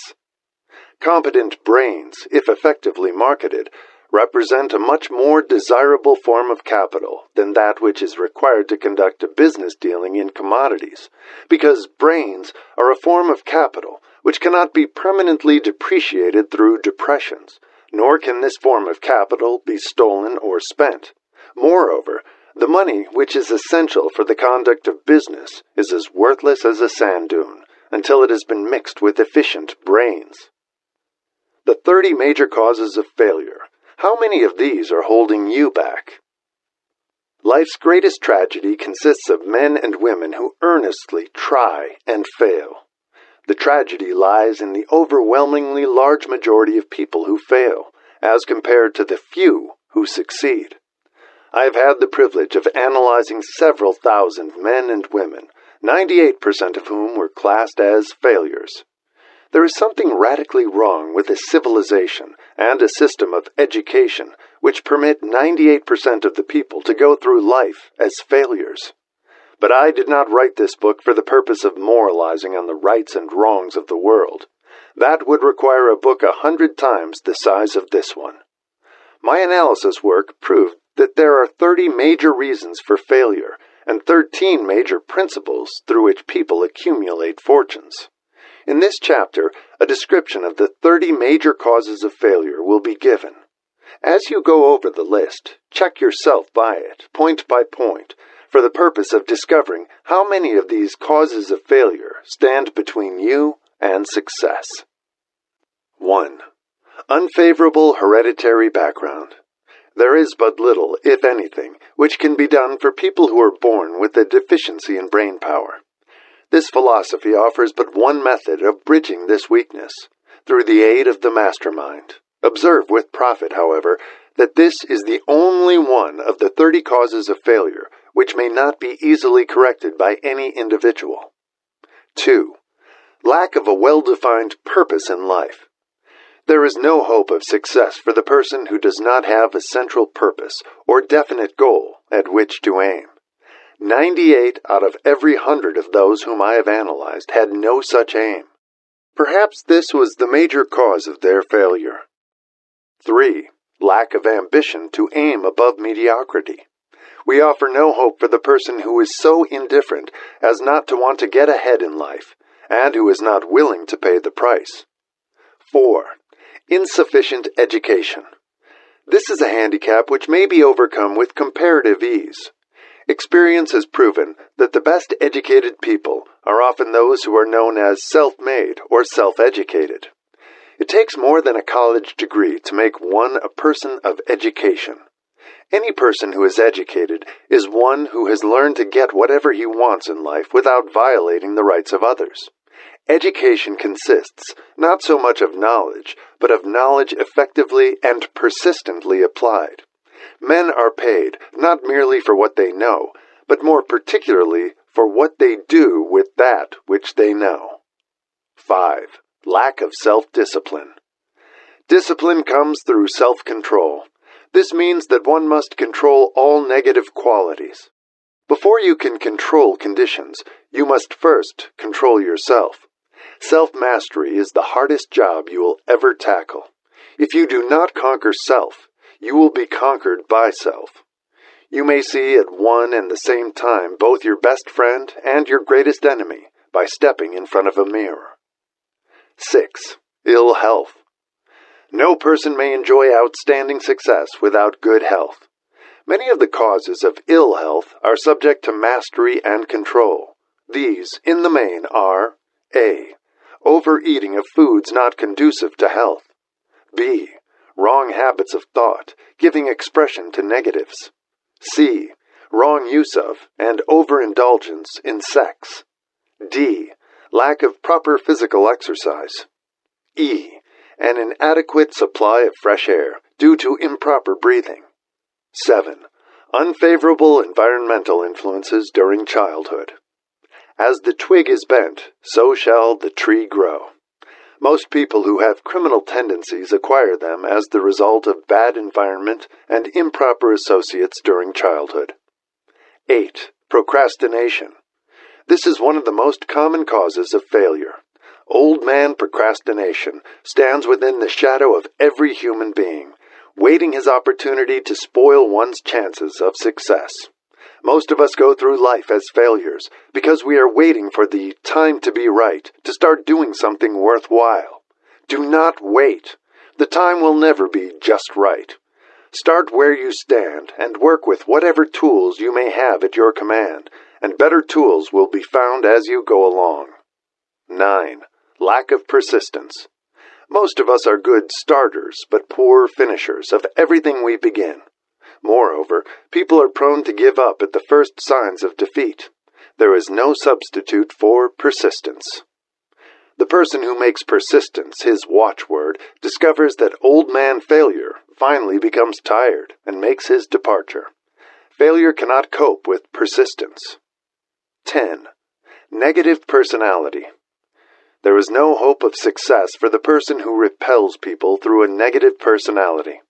Competent brains, if effectively marketed, represent a much more desirable form of capital than that which is required to conduct a business dealing in commodities, because brains are a form of capital which cannot be permanently depreciated through depressions, nor can this form of capital be stolen or spent. Moreover, the money which is essential for the conduct of business is as worthless as a sand dune until it has been mixed with efficient brains. The 30 major causes of failure. How many of these are holding you back? Life's greatest tragedy consists of men and women who earnestly try and fail. The tragedy lies in the overwhelmingly large majority of people who fail, as compared to the few who succeed. I have had the privilege of analyzing several thousand men and women, 98% of whom were classed as failures. There is something radically wrong with a civilization and a system of education which permit 98% of the people to go through life as failures. But I did not write this book for the purpose of moralizing on the rights and wrongs of the world. That would require a book 100 times the size of this one. My analysis work proved that there are 30 major reasons for failure and 13 major principles through which people accumulate fortunes. In this chapter, a description of the 30 major causes of failure will be given. As you go over the list, check yourself by it, point by point, for the purpose of discovering how many of these causes of failure stand between you and success. 1. Unfavorable hereditary background. There is but little, if anything, which can be done for people who are born with a deficiency in brain power. This philosophy offers but one method of bridging this weakness, through the aid of the mastermind. Observe with profit, however, that this is the only one of the 30 causes of failure which may not be easily corrected by any individual. 2. lack of a well-defined purpose in life. There is no hope of success for the person who does not have a central purpose or definite goal at which to aim. 98 out of every 100 of those whom I have analyzed had no such aim. Perhaps this was the major cause of their failure. 3. Lack of ambition to aim above mediocrity. We offer no hope for the person who is so indifferent as not to want to get ahead in life, and who is not willing to pay the price. 4. Insufficient education. This is a handicap which may be overcome with comparative ease. Experience has proven that the best educated people are often those who are known as self-made or self-educated. It takes more than a college degree to make one a person of education. Any person who is educated is one who has learned to get whatever he wants in life without violating the rights of others. Education consists not so much of knowledge, but of knowledge effectively and persistently applied. Men are paid not merely for what they know, but more particularly for what they do with that which they know. 5. Lack of self-discipline. Discipline comes through self-control. This means that one must control all negative qualities. Before you can control conditions, you must first control yourself. Self-mastery is the hardest job you will ever tackle. If you do not conquer self, you will be conquered by self. You may see at one and the same time both your best friend and your greatest enemy by stepping in front of a mirror. 6. Ill health. No person may enjoy outstanding success without good health. Many of the causes of ill health are subject to mastery and control. These, in the main, are A. Overeating of foods not conducive to health. B. Wrong habits of thought, giving expression to negatives. C. Wrong use of and overindulgence in sex. D. Lack of proper physical exercise. E. An inadequate supply of fresh air due to improper breathing. 7. Unfavorable environmental influences during childhood. As the twig is bent, so shall the tree grow. Most people who have criminal tendencies acquire them as the result of bad environment and improper associates during childhood. 8. Procrastination. This is one of the most common causes of failure. Old man procrastination stands within the shadow of every human being, waiting his opportunity to spoil one's chances of success. Most of us go through life as failures because we are waiting for the time to be right to start doing something worthwhile. Do not wait. The time will never be just right. Start where you stand and work with whatever tools you may have at your command, and better tools will be found as you go along. 9. Lack of persistence. Most of us are good starters, but poor finishers of everything we begin. Moreover, people are prone to give up at the first signs of defeat. There is no substitute for persistence. The person who makes persistence his watchword discovers that old man failure finally becomes tired and makes his departure. Failure cannot cope with persistence. 10. Negative personality. There is no hope of success for the person who repels people through a negative personality.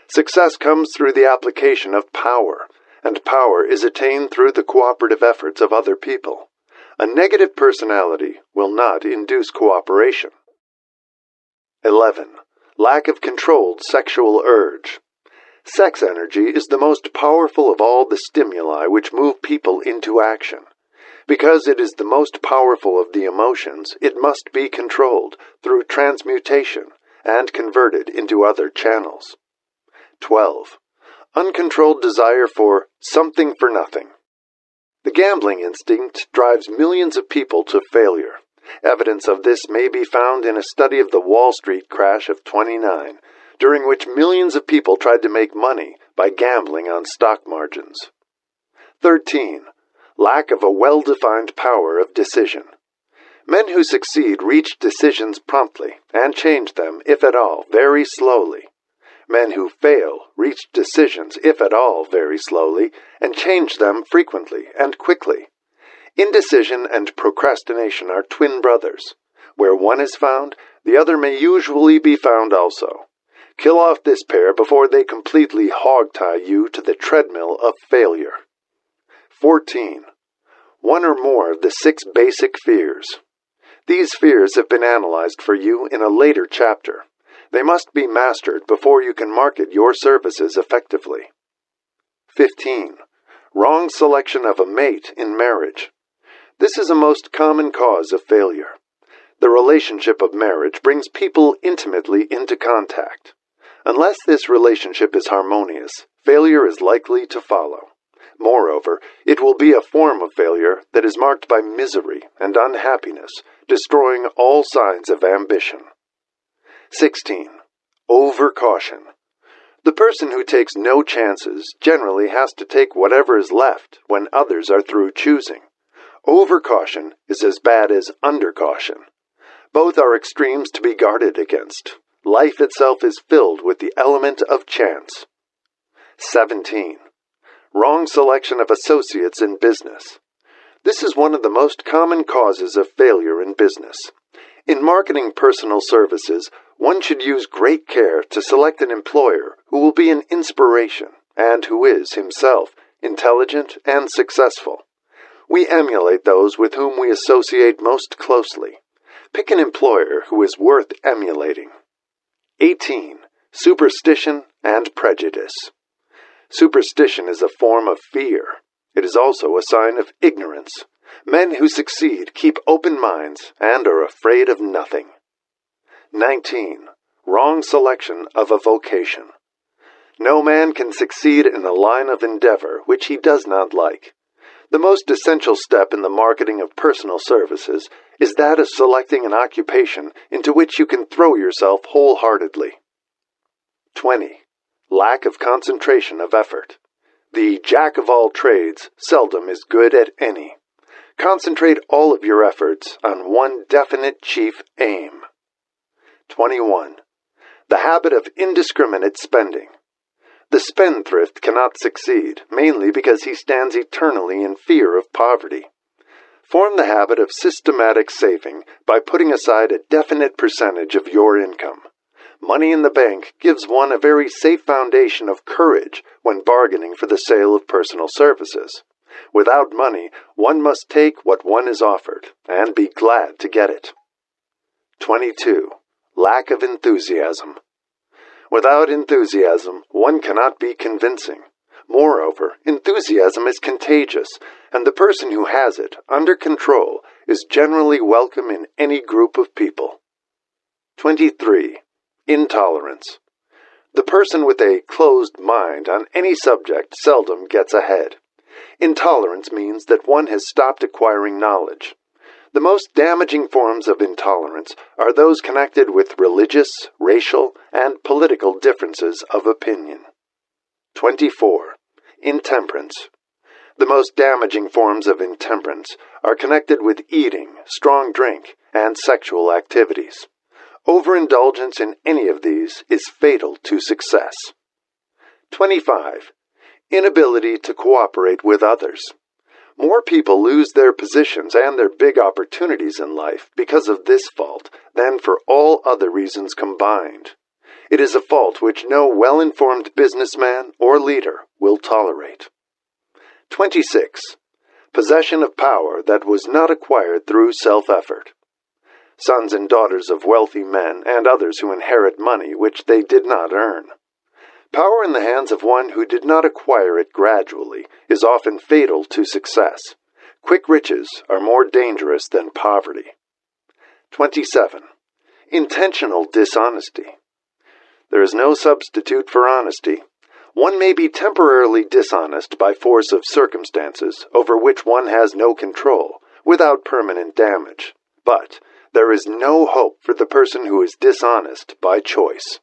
Success comes through the application of power, and power is attained through the cooperative efforts of other people. A negative personality will not induce cooperation. 11. Lack of controlled sexual urge. Sex energy is the most powerful of all the stimuli which move people into action. Because it is the most powerful of the emotions, it must be controlled through transmutation and converted into other channels. 12. Uncontrolled desire for something for nothing. The gambling instinct drives millions of people to failure. Evidence of this may be found in a study of the Wall Street crash of '29, during which millions of people tried to make money by gambling on stock margins. 13. Lack of a well-defined power of decision. Men who succeed reach decisions promptly and change them, if at all, very slowly. Men who fail reach decisions, if at all, very slowly, and change them frequently and quickly. Indecision and procrastination are twin brothers. Where one is found, the other may usually be found also. Kill off this pair before they completely hog-tie you to the treadmill of failure. 14. One or more of the 6 basic fears. These fears have been analyzed for you in a later chapter. They must be mastered before you can market your services effectively. 15. Wrong selection of a mate in marriage. This is a most common cause of failure. The relationship of marriage brings people intimately into contact. Unless this relationship is harmonious, failure is likely to follow. Moreover, it will be a form of failure that is marked by misery and unhappiness, destroying all signs of ambition. 16. Overcaution. The person who takes no chances generally has to take whatever is left when others are through choosing. Overcaution is as bad as undercaution. Both are extremes to be guarded against. Life itself is filled with the element of chance. 17. Wrong selection of associates in business. This is one of the most common causes of failure in business. In marketing personal services, one should use great care to select an employer who will be an inspiration and who is, himself, intelligent and successful. We emulate those with whom we associate most closely. Pick an employer who is worth emulating. 18. Superstition and prejudice. Superstition is a form of fear. It is also a sign of ignorance. Men who succeed keep open minds and are afraid of nothing. 19. Wrong selection of a vocation. No man can succeed in a line of endeavor which he does not like. The most essential step in the marketing of personal services is that of selecting an occupation into which you can throw yourself wholeheartedly. 20. Lack of concentration of effort. The jack of all trades seldom is good at any. Concentrate all of your efforts on one definite chief aim. 21. The habit of indiscriminate spending. The spendthrift cannot succeed, mainly because he stands eternally in fear of poverty. Form the habit of systematic saving by putting aside a definite percentage of your income. Money in the bank gives one a very safe foundation of courage when bargaining for the sale of personal services. Without money, one must take what one is offered, and be glad to get it. 22. Lack of enthusiasm. Without enthusiasm, one cannot be convincing. Moreover, enthusiasm is contagious, and the person who has it under control is generally welcome in any group of people. 23. Intolerance. The person with a closed mind on any subject seldom gets ahead. Intolerance means that one has stopped acquiring knowledge. The most damaging forms of intolerance are those connected with religious, racial, and political differences of opinion. 24. Intemperance. The most damaging forms of intemperance are connected with eating, strong drink, and sexual activities. Overindulgence in any of these is fatal to success. 25. Inability to cooperate with others. More people lose their positions and their big opportunities in life because of this fault than for all other reasons combined. It is a fault which no well-informed businessman or leader will tolerate. 26. Possession of power that was not acquired through self-effort. Sons and daughters of wealthy men and others who inherit money which they did not earn. Power in the hands of one who did not acquire it gradually is often fatal to success. Quick riches are more dangerous than poverty. 27. Intentional dishonesty. There is no substitute for honesty. One may be temporarily dishonest by force of circumstances over which one has no control, without permanent damage. But there is no hope for the person who is dishonest by choice.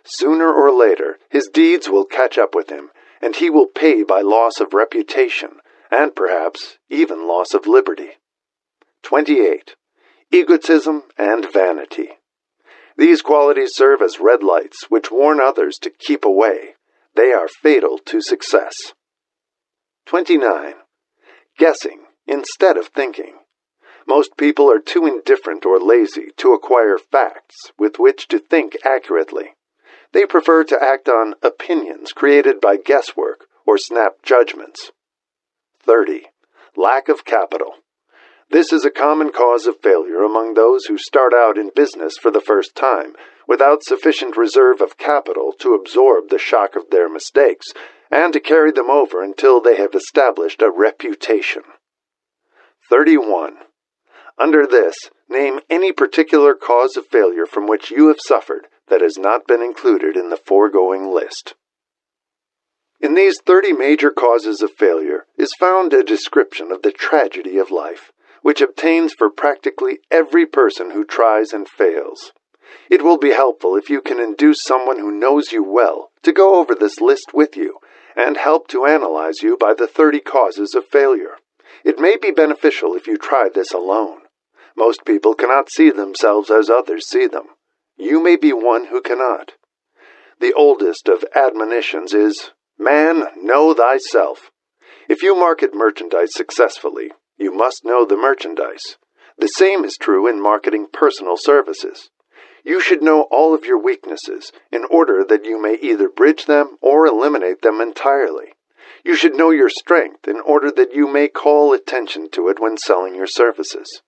Sooner or later, his deeds will catch up with him, and he will pay by loss of reputation, and perhaps even loss of liberty. 28. Egotism and vanity. These qualities serve as red lights which warn others to keep away. They are fatal to success. 29. Guessing instead of thinking. Most people are too indifferent or lazy to acquire facts with which to think accurately. They prefer to act on opinions created by guesswork or snap judgments. 30. Lack of capital. This is a common cause of failure among those who start out in business for the first time, without sufficient reserve of capital to absorb the shock of their mistakes and to carry them over until they have established a reputation. 31. Under this, name any particular cause of failure from which you have suffered that has not been included in the foregoing list. In these 30 major causes of failure is found a description of the tragedy of life, which obtains for practically every person who tries and fails. It will be helpful if you can induce someone who knows you well to go over this list with you and help to analyze you by the 30 causes of failure. It may be beneficial if you try this alone. Most people cannot see themselves as others see them. You may be one who cannot. The oldest of admonitions is, "Man, know thyself." If you market merchandise successfully, you must know the merchandise. The same is true in marketing personal services. You should know all of your weaknesses in order that you may either bridge them or eliminate them entirely. You should know your strength in order that you may call attention to it when selling your services.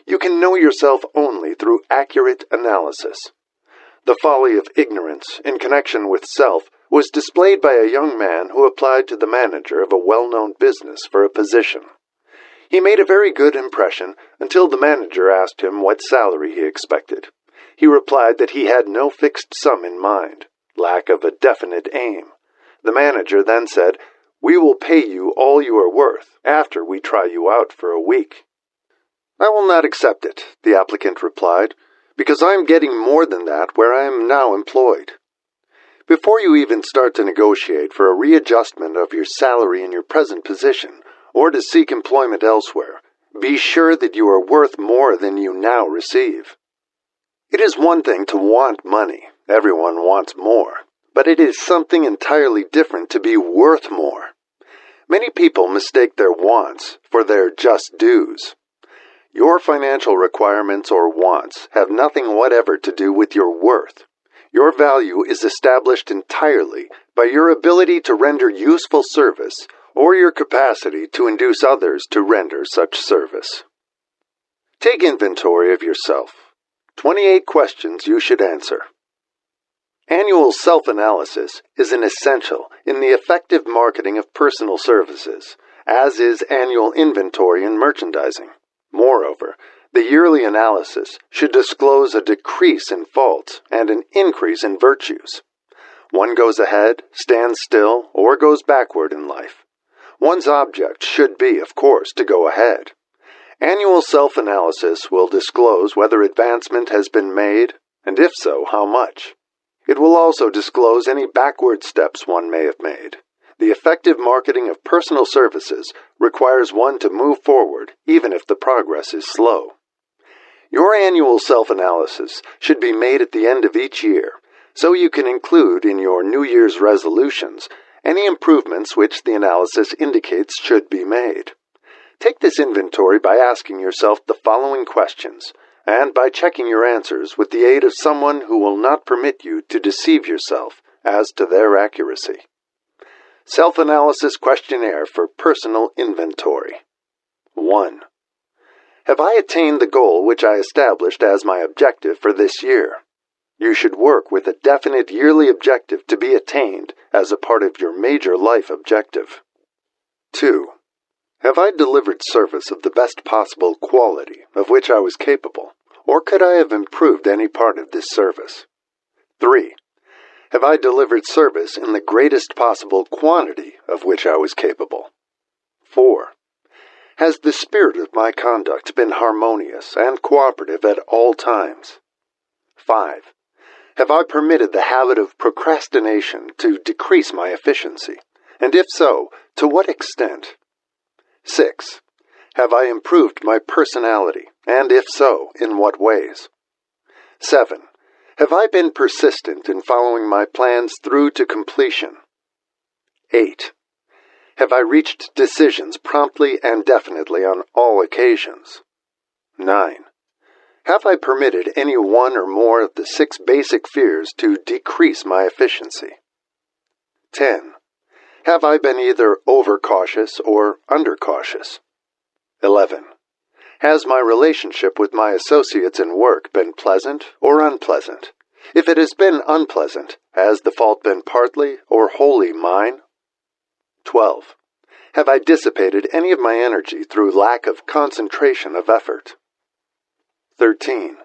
You can know yourself only through accurate analysis. The folly of ignorance in connection with self was displayed by a young man who applied to the manager of a well-known business for a position. He made a very good impression until the manager asked him what salary he expected. He replied that he had no fixed sum in mind, lack of a definite aim. The manager then said, "We will pay you all you are worth after we try you out for a week." "I will not accept it," the applicant replied, "because I am getting more than that where I am now employed." Before you even start to negotiate for a readjustment of your salary in your present position, or to seek employment elsewhere, be sure that you are worth more than you now receive. It is one thing to want money. Everyone wants more. But it is something entirely different to be worth more. Many people mistake their wants for their just dues. Your financial requirements or wants have nothing whatever to do with your worth. Your value is established entirely by your ability to render useful service or your capacity to induce others to render such service. Take inventory of yourself. 28 questions you should answer. Annual self-analysis is an essential in the effective marketing of personal services, as is annual inventory in merchandising. Moreover, the yearly analysis should disclose a decrease in faults and an increase in virtues. One goes ahead, stands still, or goes backward in life. One's object should be, of course, to go ahead. Annual self-analysis will disclose whether advancement has been made, and if so, how much. It will also disclose any backward steps one may have made. The effective marketing of personal services requires one to move forward, even if the progress is slow. Your annual self-analysis should be made at the end of each year, so you can include in your New Year's resolutions any improvements which the analysis indicates should be made. Take this inventory by asking yourself the following questions, and by checking your answers with the aid of someone who will not permit you to deceive yourself as to their accuracy. Self-analysis questionnaire for personal inventory. 1. Have I attained the goal which I established as my objective for this year? You should work with a definite yearly objective to be attained as a part of your major life objective. 2. Have I delivered service of the best possible quality of which I was capable, or could I have improved any part of this service? 3. Have I delivered service in the greatest possible quantity of which I was capable? 4. Has the spirit of my conduct been harmonious and cooperative at all times? 5. Have I permitted the habit of procrastination to decrease my efficiency, and if so, to what extent? 6. Have I improved my personality, and if so, in what ways? 7. Have I been persistent in following my plans through to completion? 8. Have I reached decisions promptly and definitely on all occasions? 9. Have I permitted any one or more of the 6 basic fears to decrease my efficiency? 10. Have I been either overcautious or undercautious? 11. Has my relationship with my associates in work been pleasant or unpleasant? If it has been unpleasant, has the fault been partly or wholly mine? 12. Have I dissipated any of my energy through lack of concentration of effort? 13.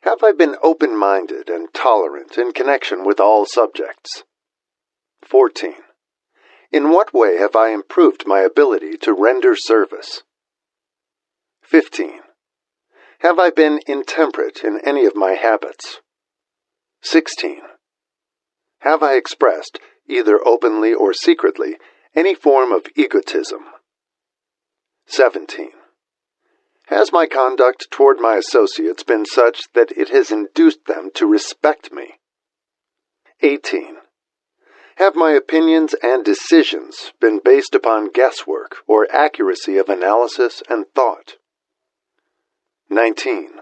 Have I been open-minded and tolerant in connection with all subjects? 14. In what way have I improved my ability to render service? 15. Have I been intemperate in any of my habits? 16. Have I expressed, either openly or secretly, any form of egotism? 17. Has my conduct toward my associates been such that it has induced them to respect me? 18. Have my opinions and decisions been based upon guesswork or accuracy of analysis and thought? 19.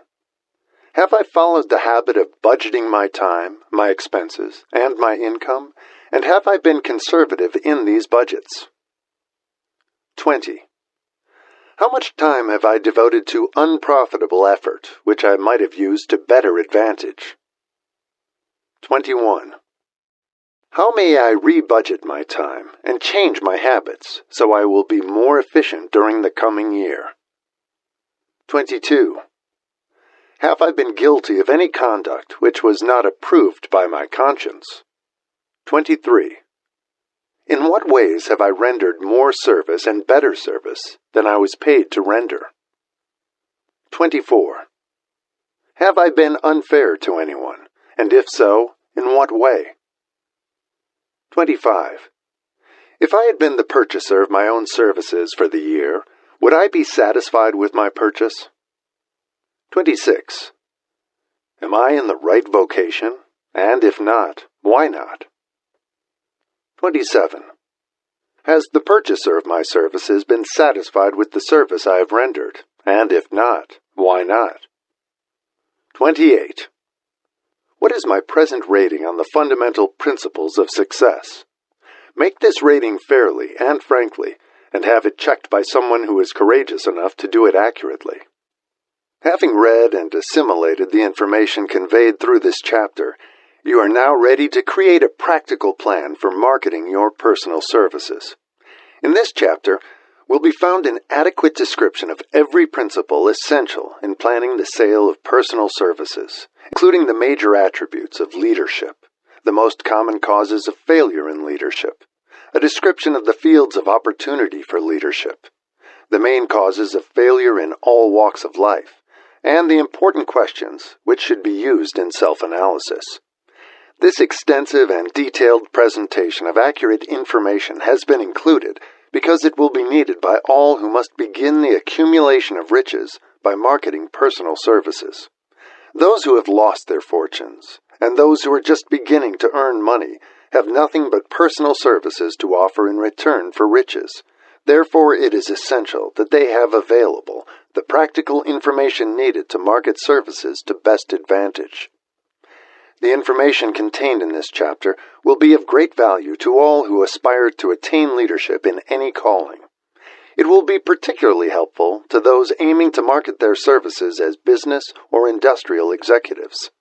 Have I followed the habit of budgeting my time, my expenses, and my income, and have I been conservative in these budgets? 20. How much time have I devoted to unprofitable effort, which I might have used to better advantage? 21. How may I re-budget my time and change my habits so I will be more efficient during the coming year? 22. Have I been guilty of any conduct which was not approved by my conscience? 23. In what ways have I rendered more service and better service than I was paid to render? 24. Have I been unfair to anyone, and if so, in what way? 25. If I had been the purchaser of my own services for the year, would I be satisfied with my purchase? 26. Am I in the right vocation, and if not, why not? 27. Has the purchaser of my services been satisfied with the service I have rendered, and if not, why not? 28. What is my present rating on the fundamental principles of success? Make this rating fairly and frankly, and have it checked by someone who is courageous enough to do it accurately. Having read and assimilated the information conveyed through this chapter, you are now ready to create a practical plan for marketing your personal services. In this chapter will be found an adequate description of every principle essential in planning the sale of personal services, including the major attributes of leadership, the most common causes of failure in leadership, a description of the fields of opportunity for leadership, the main causes of failure in all walks of life, and the important questions which should be used in self-analysis. This extensive and detailed presentation of accurate information has been included because it will be needed by all who must begin the accumulation of riches by marketing personal services. Those who have lost their fortunes, and those who are just beginning to earn money, have nothing but personal services to offer in return for riches. Therefore, it is essential that they have available the practical information needed to market services to best advantage. The information contained in this chapter will be of great value to all who aspire to attain leadership in any calling. It will be particularly helpful to those aiming to market their services as business or industrial executives.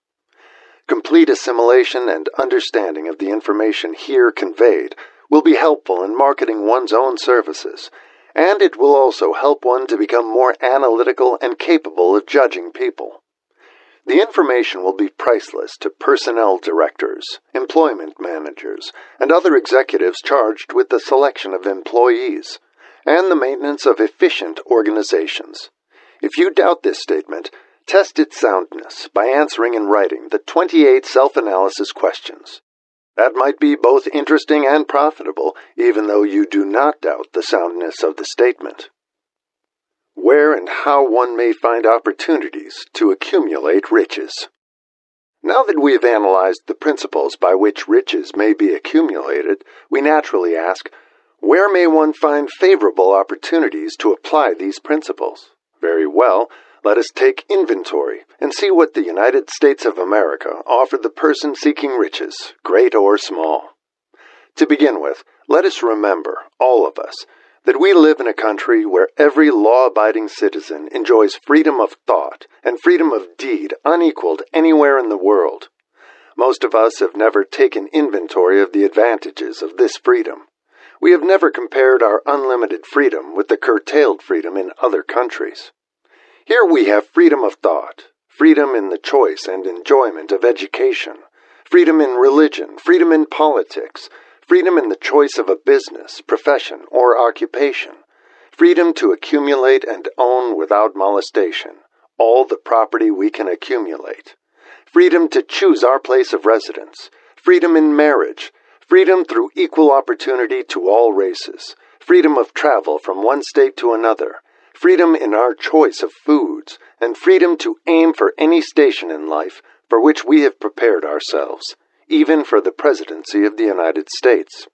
Complete assimilation and understanding of the information here conveyed will be helpful in marketing one's own services, and it will also help one to become more analytical and capable of judging people. The information will be priceless to personnel directors, employment managers, and other executives charged with the selection of employees and the maintenance of efficient organizations. If you doubt this statement, test its soundness by answering in writing the 28 self-analysis questions. That might be both interesting and profitable, even though you do not doubt the soundness of the statement. Where and how one may find opportunities to accumulate riches. Now that we have analyzed the principles by which riches may be accumulated, we naturally ask, where may one find favorable opportunities to apply these principles? Very well, let us take inventory and see what the United States of America offer the person seeking riches, great or small. To begin with, let us remember, all of us, that we live in a country where every law-abiding citizen enjoys freedom of thought and freedom of deed unequaled anywhere in the world. Most of us have never taken inventory of the advantages of this freedom. We have never compared our unlimited freedom with the curtailed freedom in other countries. Here we have freedom of thought, freedom in the choice and enjoyment of education, freedom in religion, freedom in politics, freedom in the choice of a business, profession, or occupation, freedom to accumulate and own without molestation all the property we can accumulate, freedom to choose our place of residence, freedom in marriage, freedom through equal opportunity to all races, freedom of travel from one state to another, freedom in our choice of foods, and freedom to aim for any station in life for which we have prepared ourselves, even for the presidency of the United States.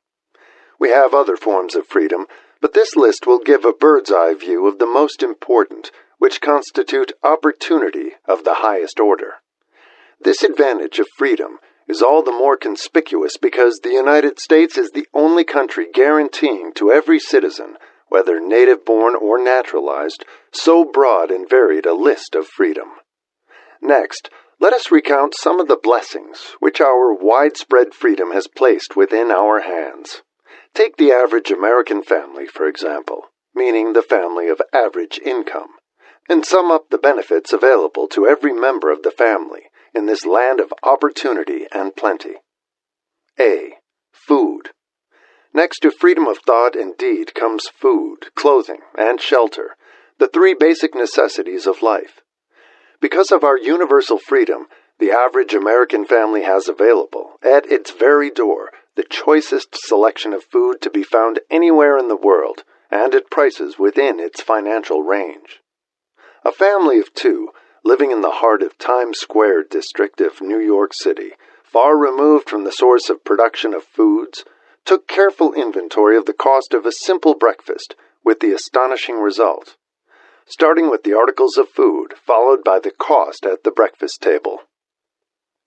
We have other forms of freedom, but this list will give a bird's-eye view of the most important, which constitute opportunity of the highest order. This advantage of freedom is all the more conspicuous because the United States is the only country guaranteeing to every citizen, whether native-born or naturalized, so broad and varied a list of freedom. Next, let us recount some of the blessings which our widespread freedom has placed within our hands. Take the average American family, for example, meaning the family of average income, and sum up the benefits available to every member of the family in this land of opportunity and plenty. A. Food. Next to freedom of thought and deed comes food, clothing, and shelter, the three basic necessities of life. Because of our universal freedom, the average American family has available, at its very door, the choicest selection of food to be found anywhere in the world, and at prices within its financial range. A family of two, living in the heart of Times Square district of New York City, far removed from the source of production of foods, took careful inventory of the cost of a simple breakfast, with the astonishing result. Starting with the articles of food, followed by the cost at the breakfast table.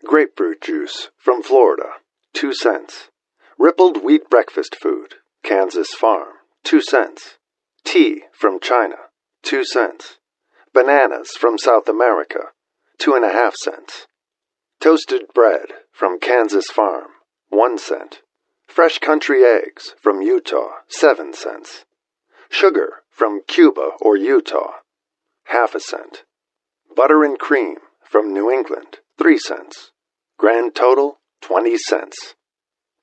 Grapefruit juice, from Florida, 2 cents. Rippled wheat breakfast food, Kansas Farm, 2 cents. Tea, from China, 2 cents. Bananas, from South America, 2.5 cents. Toasted bread, from Kansas Farm, 1 cent. Fresh country eggs, from Utah, 7 cents. Sugar, from Cuba or Utah, ½ cent. Butter and cream, from New England, 3 cents. Grand total, 20 cents.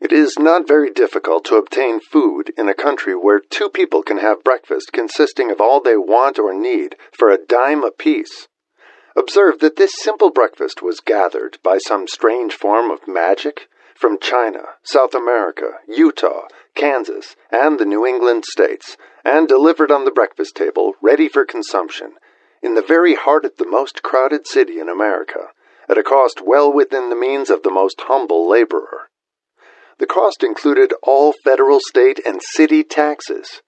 It is not very difficult to obtain food in a country where two people can have breakfast consisting of all they want or need for a dime apiece. Observe that this simple breakfast was gathered by some strange form of magic from China, South America, Utah, Kansas, and the New England states, and delivered on the breakfast table, ready for consumption, in the very heart of the most crowded city in America, at a cost well within the means of the most humble laborer. The cost included all federal, state, and city taxes.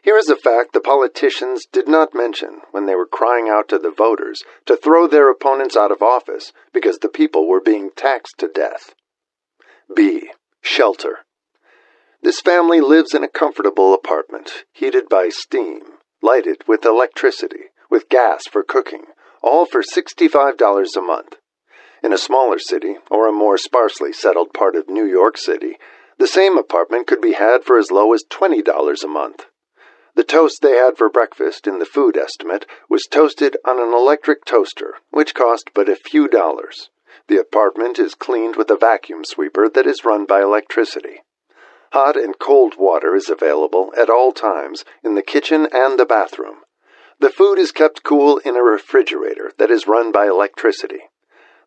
Here is a fact the politicians did not mention when they were crying out to the voters to throw their opponents out of office because the people were being taxed to death. B. Shelter. This family lives in a comfortable apartment, heated by steam, lighted with electricity, with gas for cooking, all for $65 a month. In a smaller city, or a more sparsely settled part of New York City, the same apartment could be had for as low as $20 a month. The toast they had for breakfast in the food estimate was toasted on an electric toaster, which cost but a few dollars. The apartment is cleaned with a vacuum sweeper that is run by electricity. Hot and cold water is available at all times in the kitchen and the bathroom. The food is kept cool in a refrigerator that is run by electricity.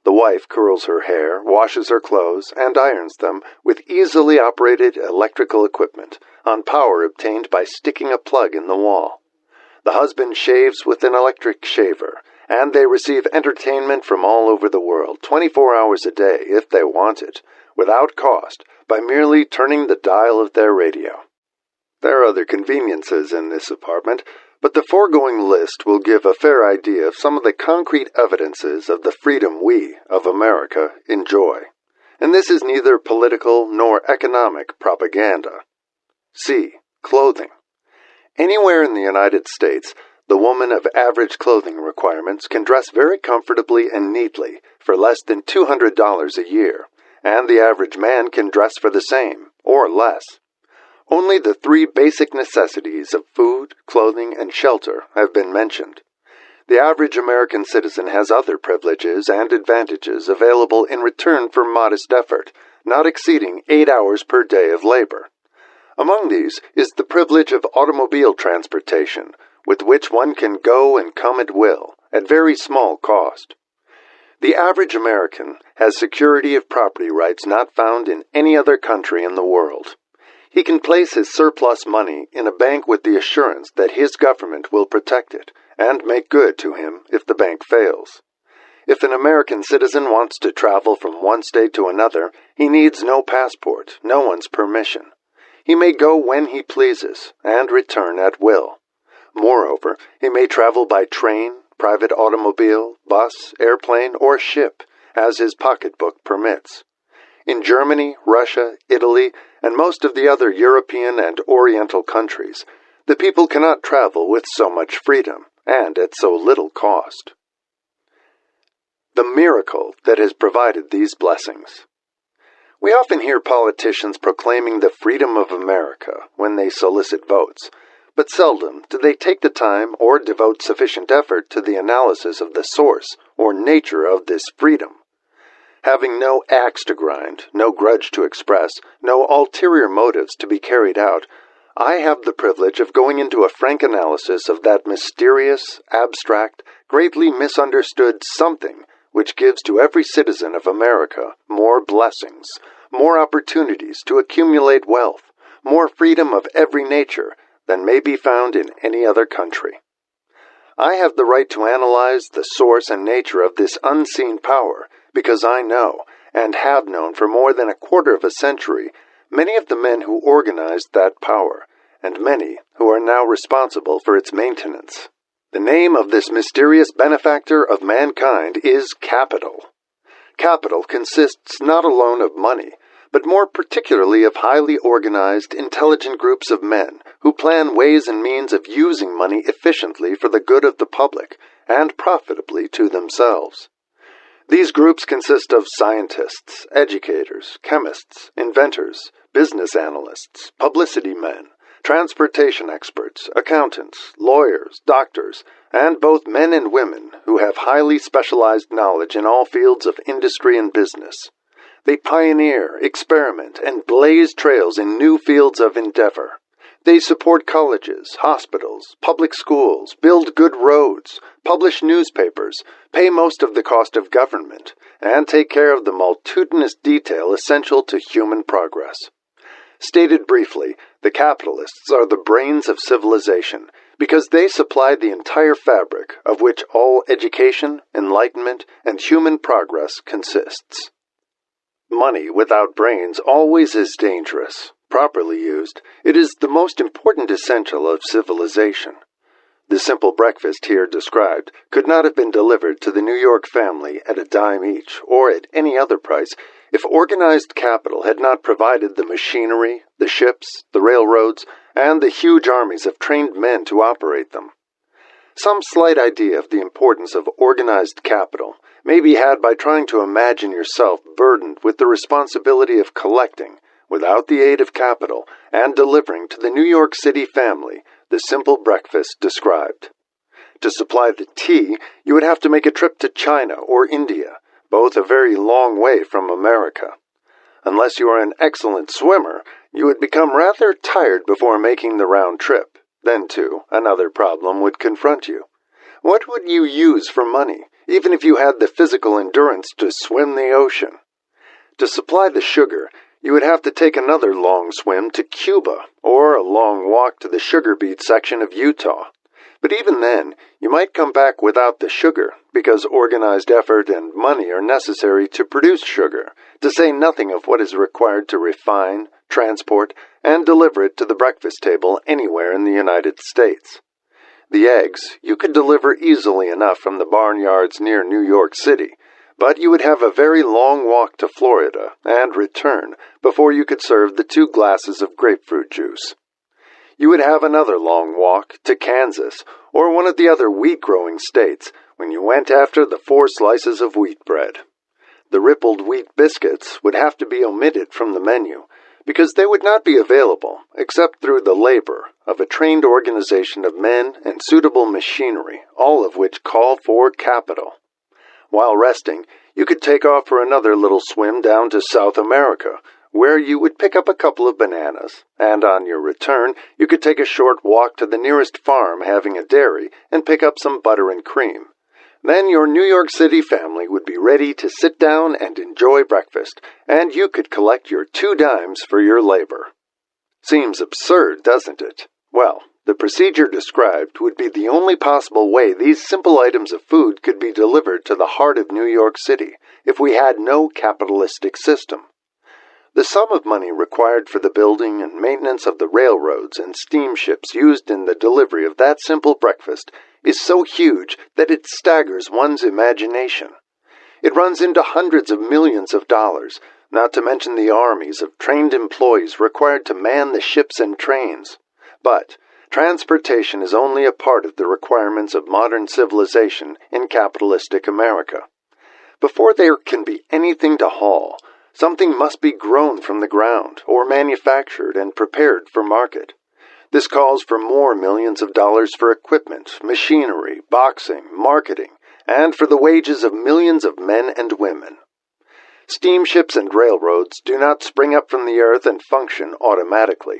The wife curls her hair, washes her clothes, and irons them with easily operated electrical equipment on power obtained by sticking a plug in the wall. The husband shaves with an electric shaver, and they receive entertainment from all over the world, 24 hours a day if they want it, without cost, by merely turning the dial of their radio. There are other conveniences in this apartment, but the foregoing list will give a fair idea of some of the concrete evidences of the freedom we, of America, enjoy. And this is neither political nor economic propaganda. C. Clothing. Anywhere in the United States, the woman of average clothing requirements can dress very comfortably and neatly for less than $200 a year, and the average man can dress for the same, or less. Only the three basic necessities of food, clothing, and shelter have been mentioned. The average American citizen has other privileges and advantages available in return for modest effort, not exceeding 8 hours per day of labor. Among these is the privilege of automobile transportation, with which one can go and come at will, at very small cost. The average American has security of property rights not found in any other country in the world. He can place his surplus money in a bank with the assurance that his government will protect it and make good to him if the bank fails. If an American citizen wants to travel from one state to another, he needs no passport, no one's permission. He may go when he pleases and return at will. Moreover, he may travel by train, private automobile, bus, airplane, or ship, as his pocketbook permits. In Germany, Russia, Italy, and most of the other European and Oriental countries, the people cannot travel with so much freedom and at so little cost. The miracle that has provided these blessings. We often hear politicians proclaiming the freedom of America when they solicit votes, but seldom do they take the time or devote sufficient effort to the analysis of the source or nature of this freedom. Having no axe to grind, no grudge to express, no ulterior motives to be carried out, I have the privilege of going into a frank analysis of that mysterious, abstract, greatly misunderstood something which gives to every citizen of America more blessings, more opportunities to accumulate wealth, more freedom of every nature than may be found in any other country. I have the right to analyze the source and nature of this unseen power because I know, and have known for more than a quarter of a century, many of the men who organized that power, and many who are now responsible for its maintenance. The name of this mysterious benefactor of mankind is capital. Capital consists not alone of money, but more particularly of highly organized, intelligent groups of men who plan ways and means of using money efficiently for the good of the public and profitably to themselves. These groups consist of scientists, educators, chemists, inventors, business analysts, publicity men, transportation experts, accountants, lawyers, doctors, and both men and women who have highly specialized knowledge in all fields of industry and business. They pioneer, experiment, and blaze trails in new fields of endeavor. They support colleges, hospitals, public schools, build good roads, publish newspapers, pay most of the cost of government, and take care of the multitudinous detail essential to human progress. Stated briefly, the capitalists are the brains of civilization because they supply the entire fabric of which all education, enlightenment, and human progress consists. Money without brains always is dangerous. Properly used, it is the most important essential of civilization. The simple breakfast here described could not have been delivered to the New York family at a dime each, or at any other price, if organized capital had not provided the machinery, the ships, the railroads, and the huge armies of trained men to operate them. Some slight idea of the importance of organized capital may be had by trying to imagine yourself burdened with the responsibility of collecting, without the aid of capital, and delivering to the New York City family the simple breakfast described. To supply the tea, you would have to make a trip to China or India, both a very long way from America. Unless you are an excellent swimmer, you would become rather tired before making the round trip. Then, too, another problem would confront you. What would you use for money, even if you had the physical endurance to swim the ocean? To supply the sugar, you would have to take another long swim to Cuba, or a long walk to the sugar beet section of Utah. But even then, you might come back without the sugar, because organized effort and money are necessary to produce sugar, to say nothing of what is required to refine, transport, and deliver it to the breakfast table anywhere in the United States. The eggs you could deliver easily enough from the barnyards near New York City, but you would have a very long walk to Florida and return before you could serve the 2 glasses of grapefruit juice. You would have another long walk to Kansas or one of the other wheat-growing states when you went after the 4 slices of wheat bread. The rippled wheat biscuits would have to be omitted from the menu because they would not be available except through the labor of a trained organization of men and suitable machinery, all of which call for capital. While resting, you could take off for another little swim down to South America, where you would pick up a couple of bananas, and on your return, you could take a short walk to the nearest farm having a dairy and pick up some butter and cream. Then your New York City family would be ready to sit down and enjoy breakfast, and you could collect your 2 dimes for your labor. Seems absurd, doesn't it? Well, the procedure described would be the only possible way these simple items of food could be delivered to the heart of New York City if we had no capitalistic system. The sum of money required for the building and maintenance of the railroads and steamships used in the delivery of that simple breakfast is so huge that it staggers one's imagination. It runs into hundreds of millions of dollars, not to mention the armies of trained employees required to man the ships and trains. But transportation is only a part of the requirements of modern civilization in capitalistic America. Before there can be anything to haul, something must be grown from the ground or manufactured and prepared for market. This calls for more millions of dollars for equipment, machinery, boxing, marketing, and for the wages of millions of men and women. Steamships and railroads do not spring up from the earth and function automatically.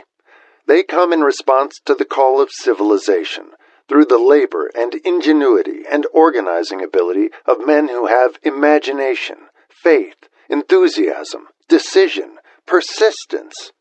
They come in response to the call of civilization, through the labor and ingenuity and organizing ability of men who have imagination, faith, enthusiasm, decision, persistence.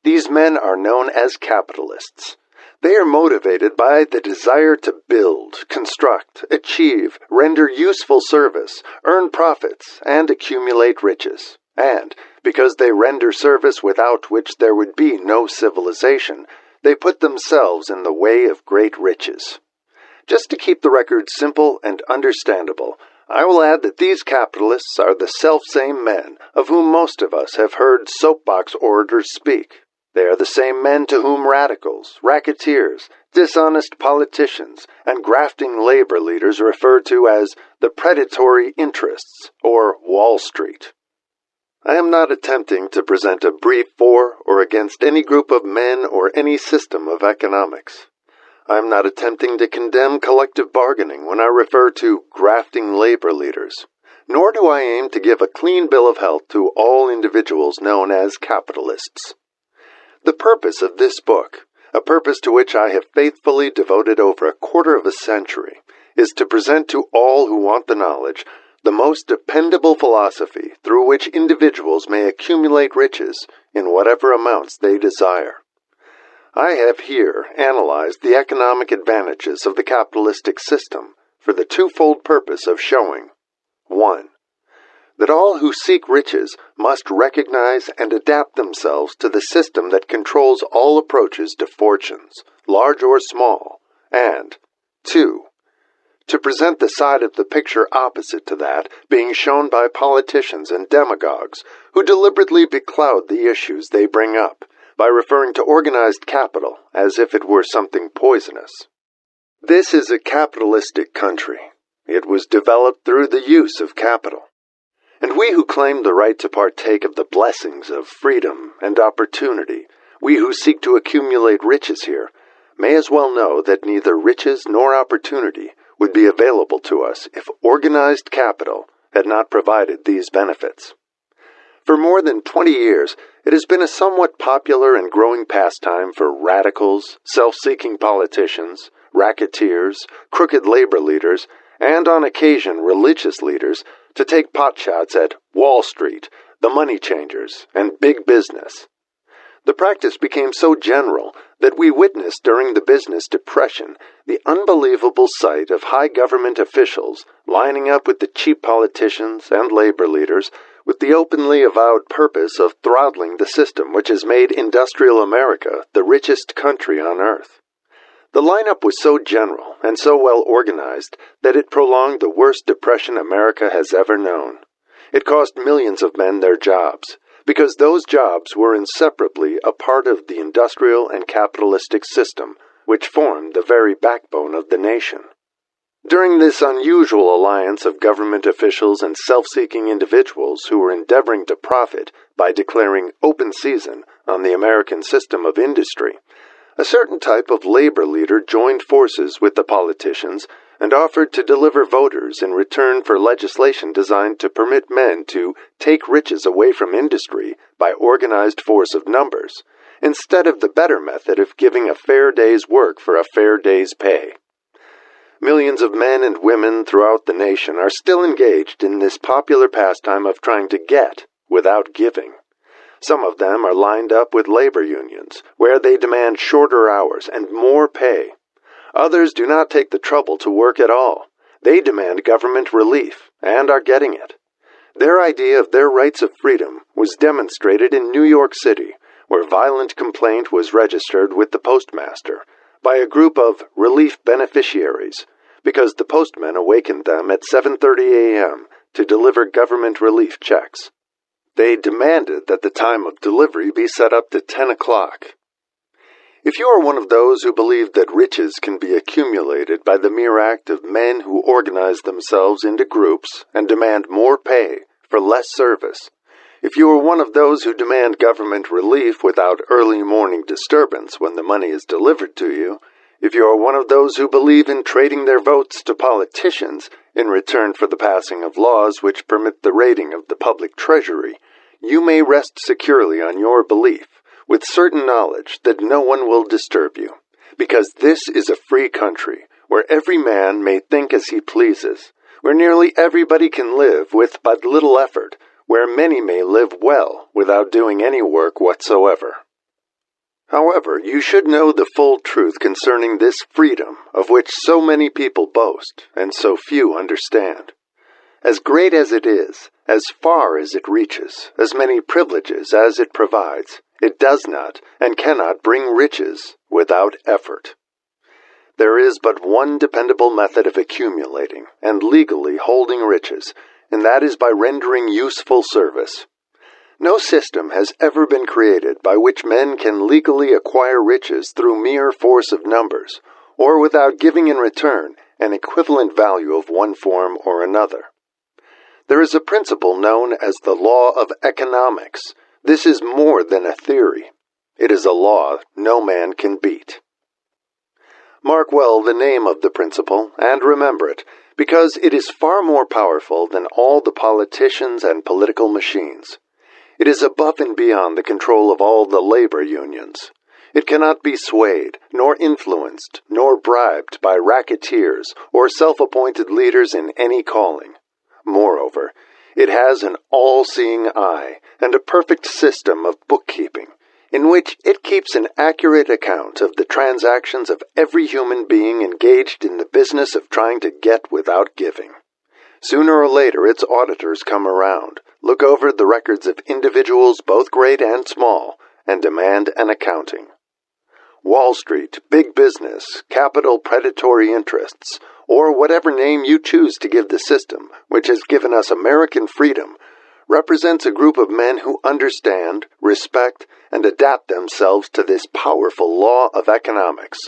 These men are known as capitalists. They are motivated by the desire to build, construct, achieve, render useful service, earn profits, and accumulate riches. And, because they render service without which there would be no civilization, they put themselves in the way of great riches. Just to keep the record simple and understandable, I will add that these capitalists are the selfsame men of whom most of us have heard soapbox orators speak. They are the same men to whom radicals, racketeers, dishonest politicians, and grafting labor leaders refer to as the predatory interests, or Wall Street. I am not attempting to present a brief for or against any group of men or any system of economics. I am not attempting to condemn collective bargaining when I refer to grafting labor leaders, nor do I aim to give a clean bill of health to all individuals known as capitalists. The purpose of this book, a purpose to which I have faithfully devoted over a quarter of a century, is to present to all who want the knowledge the most dependable philosophy through which individuals may accumulate riches in whatever amounts they desire. I have here analyzed the economic advantages of the capitalistic system for the twofold purpose of showing 1. That all who seek riches must recognize and adapt themselves to the system that controls all approaches to fortunes, large or small, and 2. To present the side of the picture opposite to that being shown by politicians and demagogues who deliberately becloud the issues they bring up by referring to organized capital as if it were something poisonous. This is a capitalistic country. It was developed through the use of capital. And we who claim the right to partake of the blessings of freedom and opportunity, we who seek to accumulate riches here, may as well know that neither riches nor opportunity would be available to us if organized capital had not provided these benefits. For more than 20 years, it has been a somewhat popular and growing pastime for radicals, self-seeking politicians, racketeers, crooked labor leaders, and on occasion religious leaders to take potshots at Wall Street, the money changers, and big business. The practice became so general that we witnessed during the business depression the unbelievable sight of high government officials lining up with the cheap politicians and labor leaders with the openly avowed purpose of throttling the system which has made industrial America the richest country on earth. The lineup was so general and so well organized that it prolonged the worst depression America has ever known. It cost millions of men their jobs, because those jobs were inseparably a part of the industrial and capitalistic system which formed the very backbone of the nation. During this unusual alliance of government officials and self-seeking individuals who were endeavoring to profit by declaring open season on the American system of industry, a certain type of labor leader joined forces with the politicians and offered to deliver voters in return for legislation designed to permit men to take riches away from industry by organized force of numbers, instead of the better method of giving a fair day's work for a fair day's pay. Millions of men and women throughout the nation are still engaged in this popular pastime of trying to get without giving. Some of them are lined up with labor unions, where they demand shorter hours and more pay. Others do not take the trouble to work at all. They demand government relief, and are getting it. Their idea of their rights of freedom was demonstrated in New York City, where violent complaint was registered with the postmaster by a group of relief beneficiaries, because the postman awakened them at 7:30 a.m. to deliver government relief checks. They demanded that the time of delivery be set up to 10 o'clock. If you are one of those who believe that riches can be accumulated by the mere act of men who organize themselves into groups and demand more pay for less service, if you are one of those who demand government relief without early morning disturbance when the money is delivered to you, if you are one of those who believe in trading their votes to politicians in return for the passing of laws which permit the raiding of the public treasury, you may rest securely on your belief, with certain knowledge that no one will disturb you, because this is a free country, where every man may think as he pleases, where nearly everybody can live with but little effort, where many may live well without doing any work whatsoever. However, you should know the full truth concerning this freedom of which so many people boast and so few understand. As great as it is, as far as it reaches, as many privileges as it provides, it does not and cannot bring riches without effort. There is but one dependable method of accumulating and legally holding riches, and that is by rendering useful service. No system has ever been created by which men can legally acquire riches through mere force of numbers, or without giving in return an equivalent value of one form or another. There is a principle known as the law of economics. This is more than a theory. It is a law no man can beat. Mark well the name of the principle, and remember it, because it is far more powerful than all the politicians and political machines. It is above and beyond the control of all the labor unions. It cannot be swayed, nor influenced, nor bribed by racketeers or self-appointed leaders in any calling. Moreover, it has an all-seeing eye and a perfect system of bookkeeping, in which it keeps an accurate account of the transactions of every human being engaged in the business of trying to get without giving. Sooner or later its auditors come around, look over the records of individuals both great and small, and demand an accounting. Wall Street, big business, capital predatory interests, or whatever name you choose to give the system which has given us American freedom, represents a group of men who understand, respect, and adapt themselves to this powerful law of economics.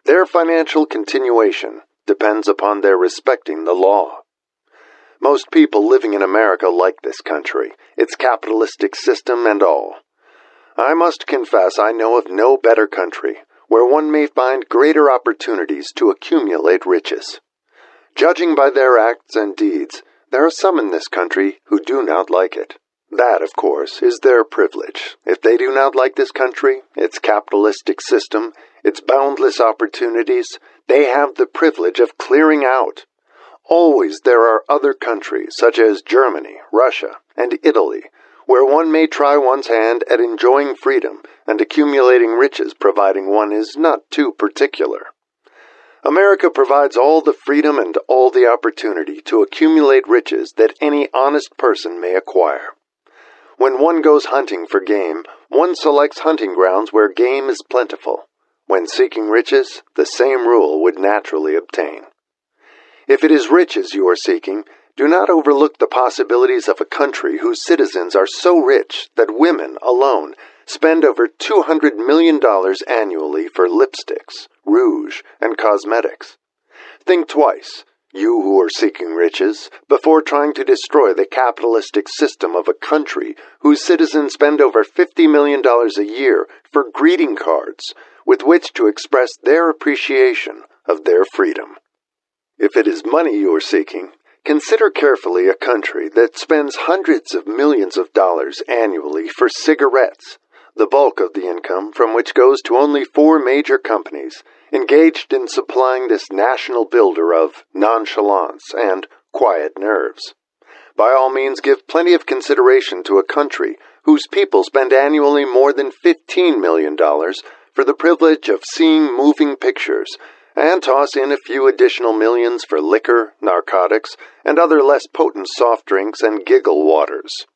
Their financial continuation depends upon their respecting the law. Most people living in America like this country, its capitalistic system and all. I must confess I know of no better country where one may find greater opportunities to accumulate riches. Judging by their acts and deeds, there are some in this country who do not like it. That, of course, is their privilege. If they do not like this country, its capitalistic system, its boundless opportunities, they have the privilege of clearing out. Always there are other countries, such as Germany, Russia, and Italy, where one may try one's hand at enjoying freedom and accumulating riches, providing one is not too particular. America provides all the freedom and all the opportunity to accumulate riches that any honest person may acquire. When one goes hunting for game, one selects hunting grounds where game is plentiful. When seeking riches, the same rule would naturally obtain. If it is riches you are seeking, do not overlook the possibilities of a country whose citizens are so rich that women alone spend over $200 million annually for lipsticks, rouge, and cosmetics. Think twice, you who are seeking riches, before trying to destroy the capitalistic system of a country whose citizens spend over $50 million a year for greeting cards with which to express their appreciation of their freedom. If it is money you are seeking, consider carefully a country that spends hundreds of millions of dollars annually for cigarettes, the bulk of the income from which goes to only 4 major companies engaged in supplying this national builder of nonchalance and quiet nerves. By all means, give plenty of consideration to a country whose people spend annually more than $15 million for the privilege of seeing moving pictures, and toss in a few additional millions for liquor, narcotics, and other less potent soft drinks and giggle waters.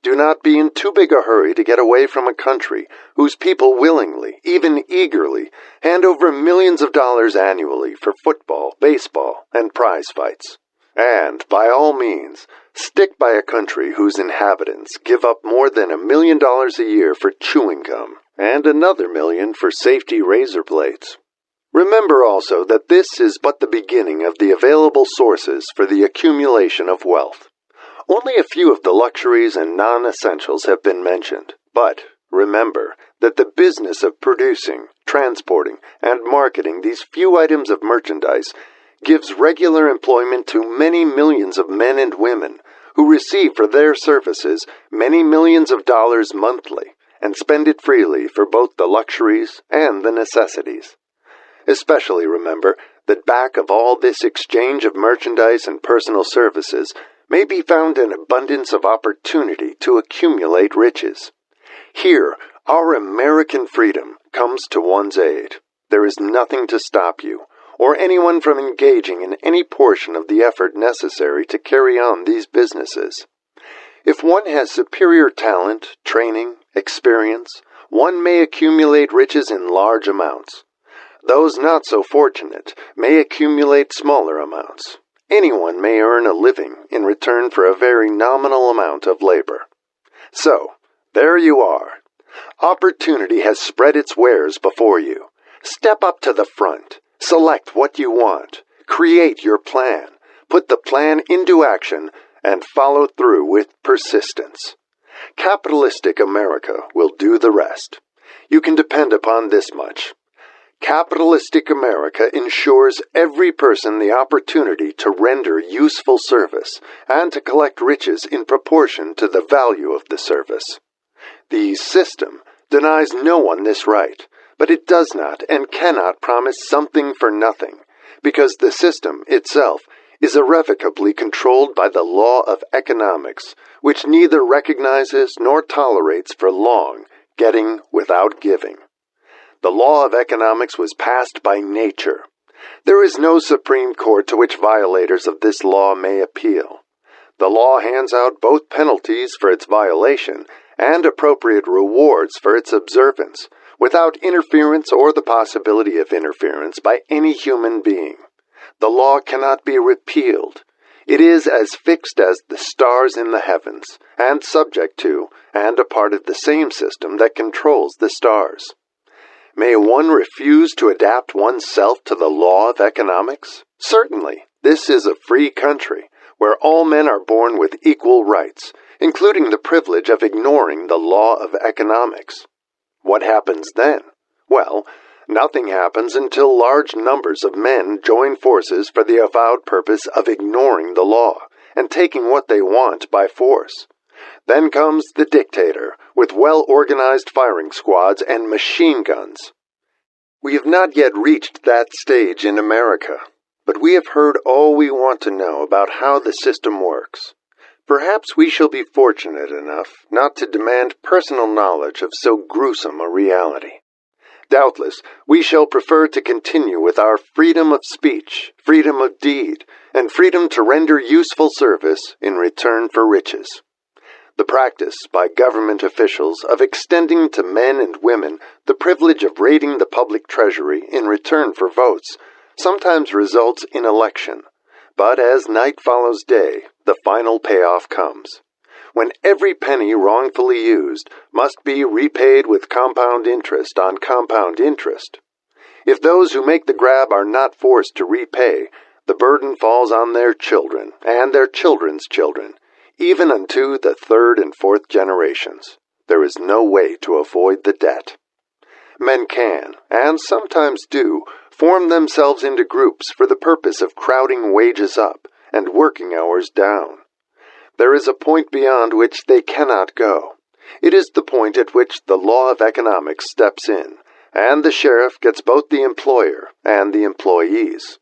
Do not be in too big a hurry to get away from a country whose people willingly, even eagerly, hand over millions of dollars annually for football, baseball, and prize fights. And, by all means, stick by a country whose inhabitants give up more than $1 million a year for chewing gum, and another $1 million for safety razor blades. Remember also that this is but the beginning of the available sources for the accumulation of wealth. Only a few of the luxuries and non-essentials have been mentioned, but remember that the business of producing, transporting, and marketing these few items of merchandise gives regular employment to many millions of men and women who receive for their services many millions of dollars monthly and spend it freely for both the luxuries and the necessities. Especially remember that back of all this exchange of merchandise and personal services may be found an abundance of opportunity to accumulate riches. Here, our American freedom comes to one's aid. There is nothing to stop you, or anyone from engaging in any portion of the effort necessary to carry on these businesses. If one has superior talent, training, experience, one may accumulate riches in large amounts. Those not so fortunate may accumulate smaller amounts. Anyone may earn a living in return for a very nominal amount of labor. So, there you are. Opportunity has spread its wares before you. Step up to the front. Select what you want. Create your plan. Put the plan into action and follow through with persistence. Capitalistic America will do the rest. You can depend upon this much. Capitalistic America ensures every person the opportunity to render useful service and to collect riches in proportion to the value of the service. The system denies no one this right, but it does not and cannot promise something for nothing, because the system itself is irrevocably controlled by the law of economics, which neither recognizes nor tolerates for long getting without giving. The law of economics was passed by nature. There is no Supreme Court to which violators of this law may appeal. The law hands out both penalties for its violation and appropriate rewards for its observance, without interference or the possibility of interference by any human being. The law cannot be repealed. It is as fixed as the stars in the heavens, and subject to, and a part of the same system that controls the stars. May one refuse to adapt oneself to the law of economics? Certainly, this is a free country, where all men are born with equal rights, including the privilege of ignoring the law of economics. What happens then? Well, nothing happens until large numbers of men join forces for the avowed purpose of ignoring the law and taking what they want by force. Then comes the dictator, with well-organized firing squads and machine guns. We have not yet reached that stage in America, but we have heard all we want to know about how the system works. Perhaps we shall be fortunate enough not to demand personal knowledge of so gruesome a reality. Doubtless, we shall prefer to continue with our freedom of speech, freedom of deed, and freedom to render useful service in return for riches. The practice by government officials of extending to men and women the privilege of raiding the public treasury in return for votes sometimes results in election. But as night follows day, the final payoff comes, when every penny wrongfully used must be repaid with compound interest on compound interest. If those who make the grab are not forced to repay, the burden falls on their children and their children's children, even unto the third and fourth generations. There is no way to avoid the debt. Men can, and sometimes do, form themselves into groups for the purpose of crowding wages up and working hours down. There is a point beyond which they cannot go. It is the point at which the law of economics steps in, and the sheriff gets both the employer and the employees.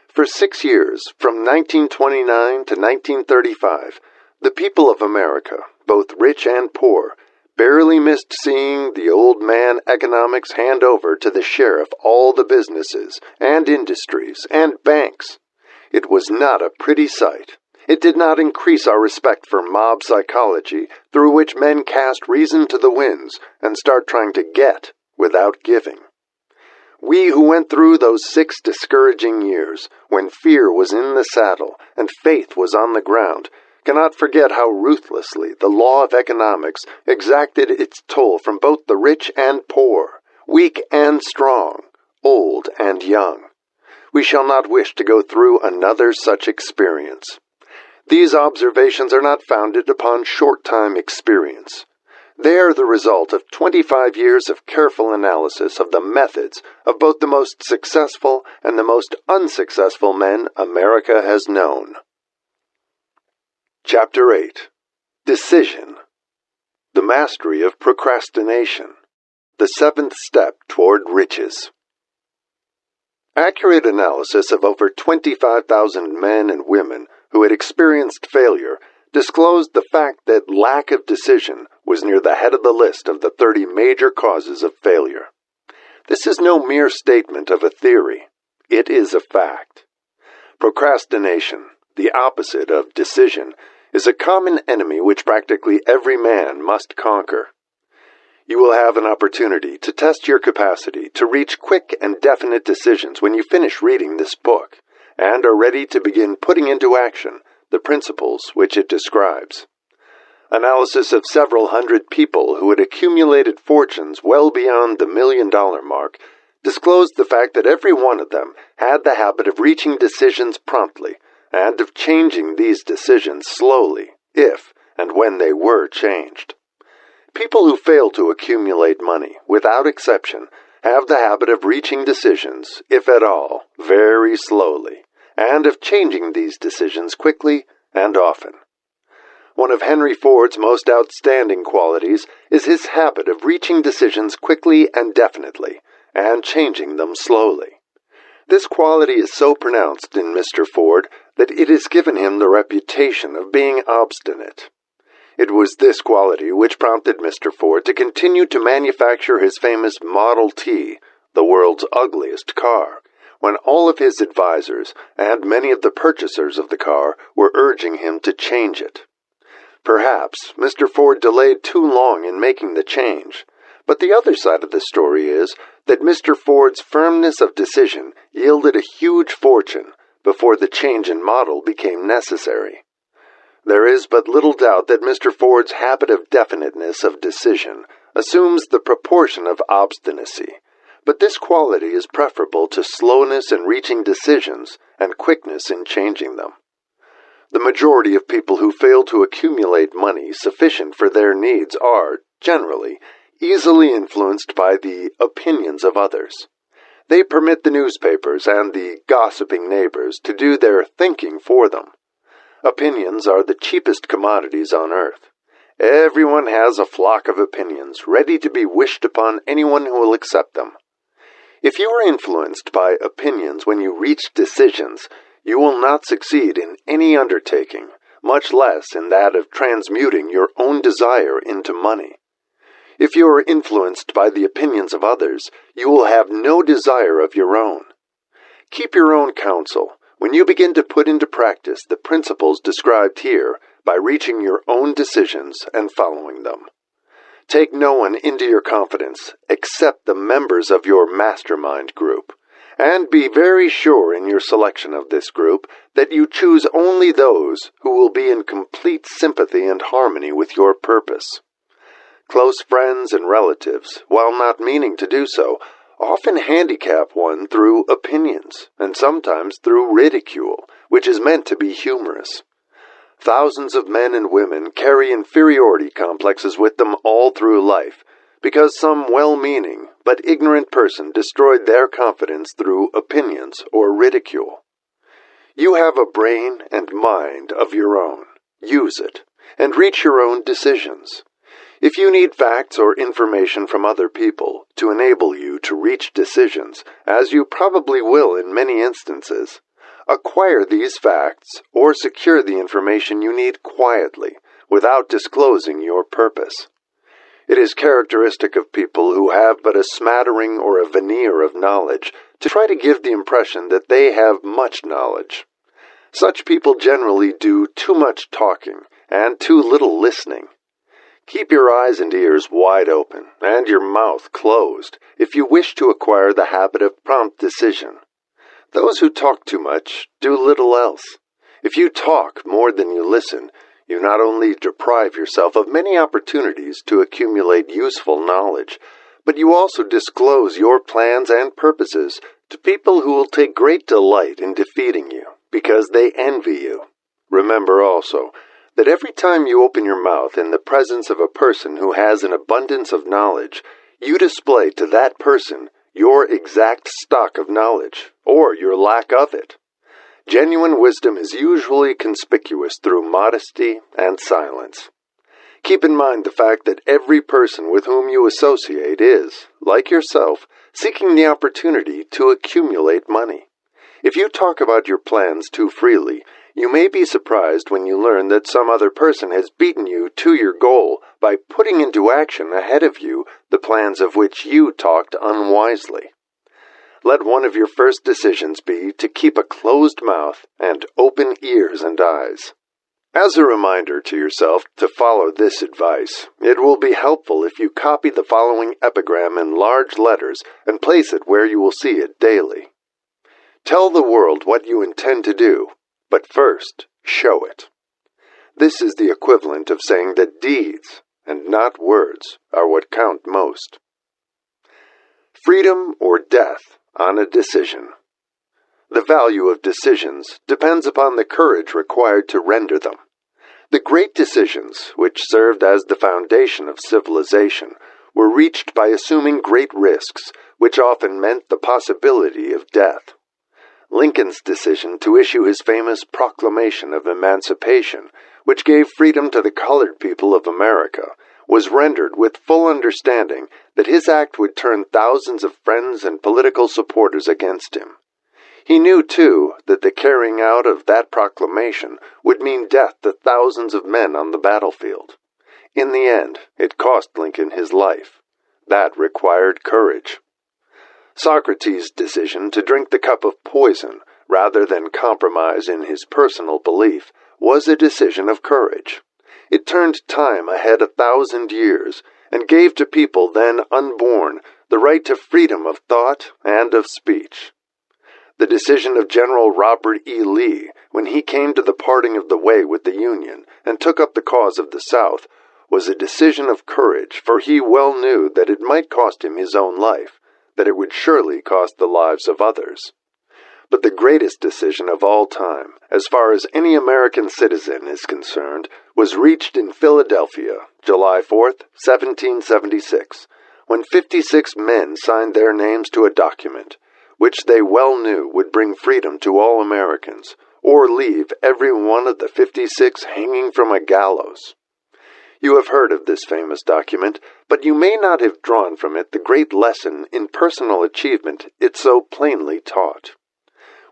For 6 years, from 1929 to 1935, the people of America, both rich and poor, barely missed seeing the old man economics hand over to the sheriff all the businesses and industries and banks. It was not a pretty sight. It did not increase our respect for mob psychology, through which men cast reason to the winds and start trying to get without giving. We who went through those 6 discouraging years, when fear was in the saddle and faith was on the ground, cannot forget how ruthlessly the law of economics exacted its toll from both the rich and poor, weak and strong, old and young. We shall not wish to go through another such experience. These observations are not founded upon short-time experience. They are the result of 25 years of careful analysis of the methods of both the most successful and the most unsuccessful men America has known. Chapter 8. Decision. The Mastery of Procrastination. The 7th Step Toward Riches. Accurate analysis of over 25,000 men and women who had experienced failure disclosed the fact that lack of decision was near the head of the list of the 30 major causes of failure. This is no mere statement of a theory. It is a fact. Procrastination, the opposite of decision, is a common enemy which practically every man must conquer. You will have an opportunity to test your capacity to reach quick and definite decisions when you finish reading this book, and are ready to begin putting into action the principles which it describes. Analysis of several hundred people who had accumulated fortunes well beyond the $1 million mark disclosed the fact that every one of them had the habit of reaching decisions promptly and of changing these decisions slowly, if and when they were changed. People who fail to accumulate money, without exception, have the habit of reaching decisions, if at all, very slowly, and of changing these decisions quickly and often. One of Henry Ford's most outstanding qualities is his habit of reaching decisions quickly and definitely, and changing them slowly. This quality is so pronounced in Mr. Ford that it has given him the reputation of being obstinate. It was this quality which prompted Mr. Ford to continue to manufacture his famous Model T, the world's ugliest car, when all of his advisors and many of the purchasers of the car were urging him to change it. Perhaps Mr. Ford delayed too long in making the change, but the other side of the story is that Mr. Ford's firmness of decision yielded a huge fortune before the change in model became necessary. There is but little doubt that Mr. Ford's habit of definiteness of decision assumes the proportion of obstinacy, but this quality is preferable to slowness in reaching decisions and quickness in changing them. The majority of people who fail to accumulate money sufficient for their needs are, generally, easily influenced by the opinions of others. They permit the newspapers and the gossiping neighbors to do their thinking for them. Opinions are the cheapest commodities on earth. Everyone has a flock of opinions ready to be wished upon anyone who will accept them. If you are influenced by opinions when you reach decisions, you will not succeed in any undertaking, much less in that of transmuting your own desire into money. If you are influenced by the opinions of others, you will have no desire of your own. Keep your own counsel, when you begin to put into practice the principles described here by reaching your own decisions and following them. Take no one into your confidence except the members of your mastermind group, and be very sure in your selection of this group that you choose only those who will be in complete sympathy and harmony with your purpose. Close friends and relatives, while not meaning to do so, often handicap one through opinions, and sometimes through ridicule, which is meant to be humorous. Thousands of men and women carry inferiority complexes with them all through life, because some well-meaning but ignorant person destroyed their confidence through opinions or ridicule. You have a brain and mind of your own. Use it, and reach your own decisions. If you need facts or information from other people to enable you to reach decisions, as you probably will in many instances, acquire these facts or secure the information you need quietly, without disclosing your purpose. It is characteristic of people who have but a smattering or a veneer of knowledge to try to give the impression that they have much knowledge. Such people generally do too much talking and too little listening. Keep your eyes and ears wide open and your mouth closed if you wish to acquire the habit of prompt decision. Those who talk too much do little else. If you talk more than you listen, you not only deprive yourself of many opportunities to accumulate useful knowledge, but you also disclose your plans and purposes to people who will take great delight in defeating you because they envy you. Remember also that every time you open your mouth in the presence of a person who has an abundance of knowledge, you display to that person your exact stock of knowledge, or your lack of it. Genuine wisdom is usually conspicuous through modesty and silence. Keep in mind the fact that every person with whom you associate is, like yourself, seeking the opportunity to accumulate money. If you talk about your plans too freely, you may be surprised when you learn that some other person has beaten you to your goal by putting into action ahead of you the plans of which you talked unwisely. Let one of your first decisions be to keep a closed mouth and open ears and eyes. As a reminder to yourself to follow this advice, it will be helpful if you copy the following epigram in large letters and place it where you will see it daily. Tell the world what you intend to do, but first, show it. This is the equivalent of saying that deeds, and not words, are what count most. Freedom or death on a decision. The value of decisions depends upon the courage required to render them. The great decisions, which served as the foundation of civilization, were reached by assuming great risks, which often meant the possibility of death. Lincoln's decision to issue his famous Proclamation of Emancipation, which gave freedom to the colored people of America, was rendered with full understanding that his act would turn thousands of friends and political supporters against him. He knew, too, that the carrying out of that proclamation would mean death to thousands of men on the battlefield. In the end, it cost Lincoln his life. That required courage. Socrates' decision to drink the cup of poison rather than compromise in his personal belief was a decision of courage. It turned time ahead 1,000 years and gave to people then unborn the right to freedom of thought and of speech. The decision of General Robert E. Lee, when he came to the parting of the way with the Union and took up the cause of the South, was a decision of courage, for he well knew that it might cost him his own life, that it would surely cost the lives of others. But the greatest decision of all time, as far as any American citizen is concerned, was reached in Philadelphia, July 4th, 1776, when 56 men signed their names to a document, which they well knew would bring freedom to all Americans, or leave every one of the 56 hanging from a gallows. You have heard of this famous document, but you may not have drawn from it the great lesson in personal achievement it so plainly taught.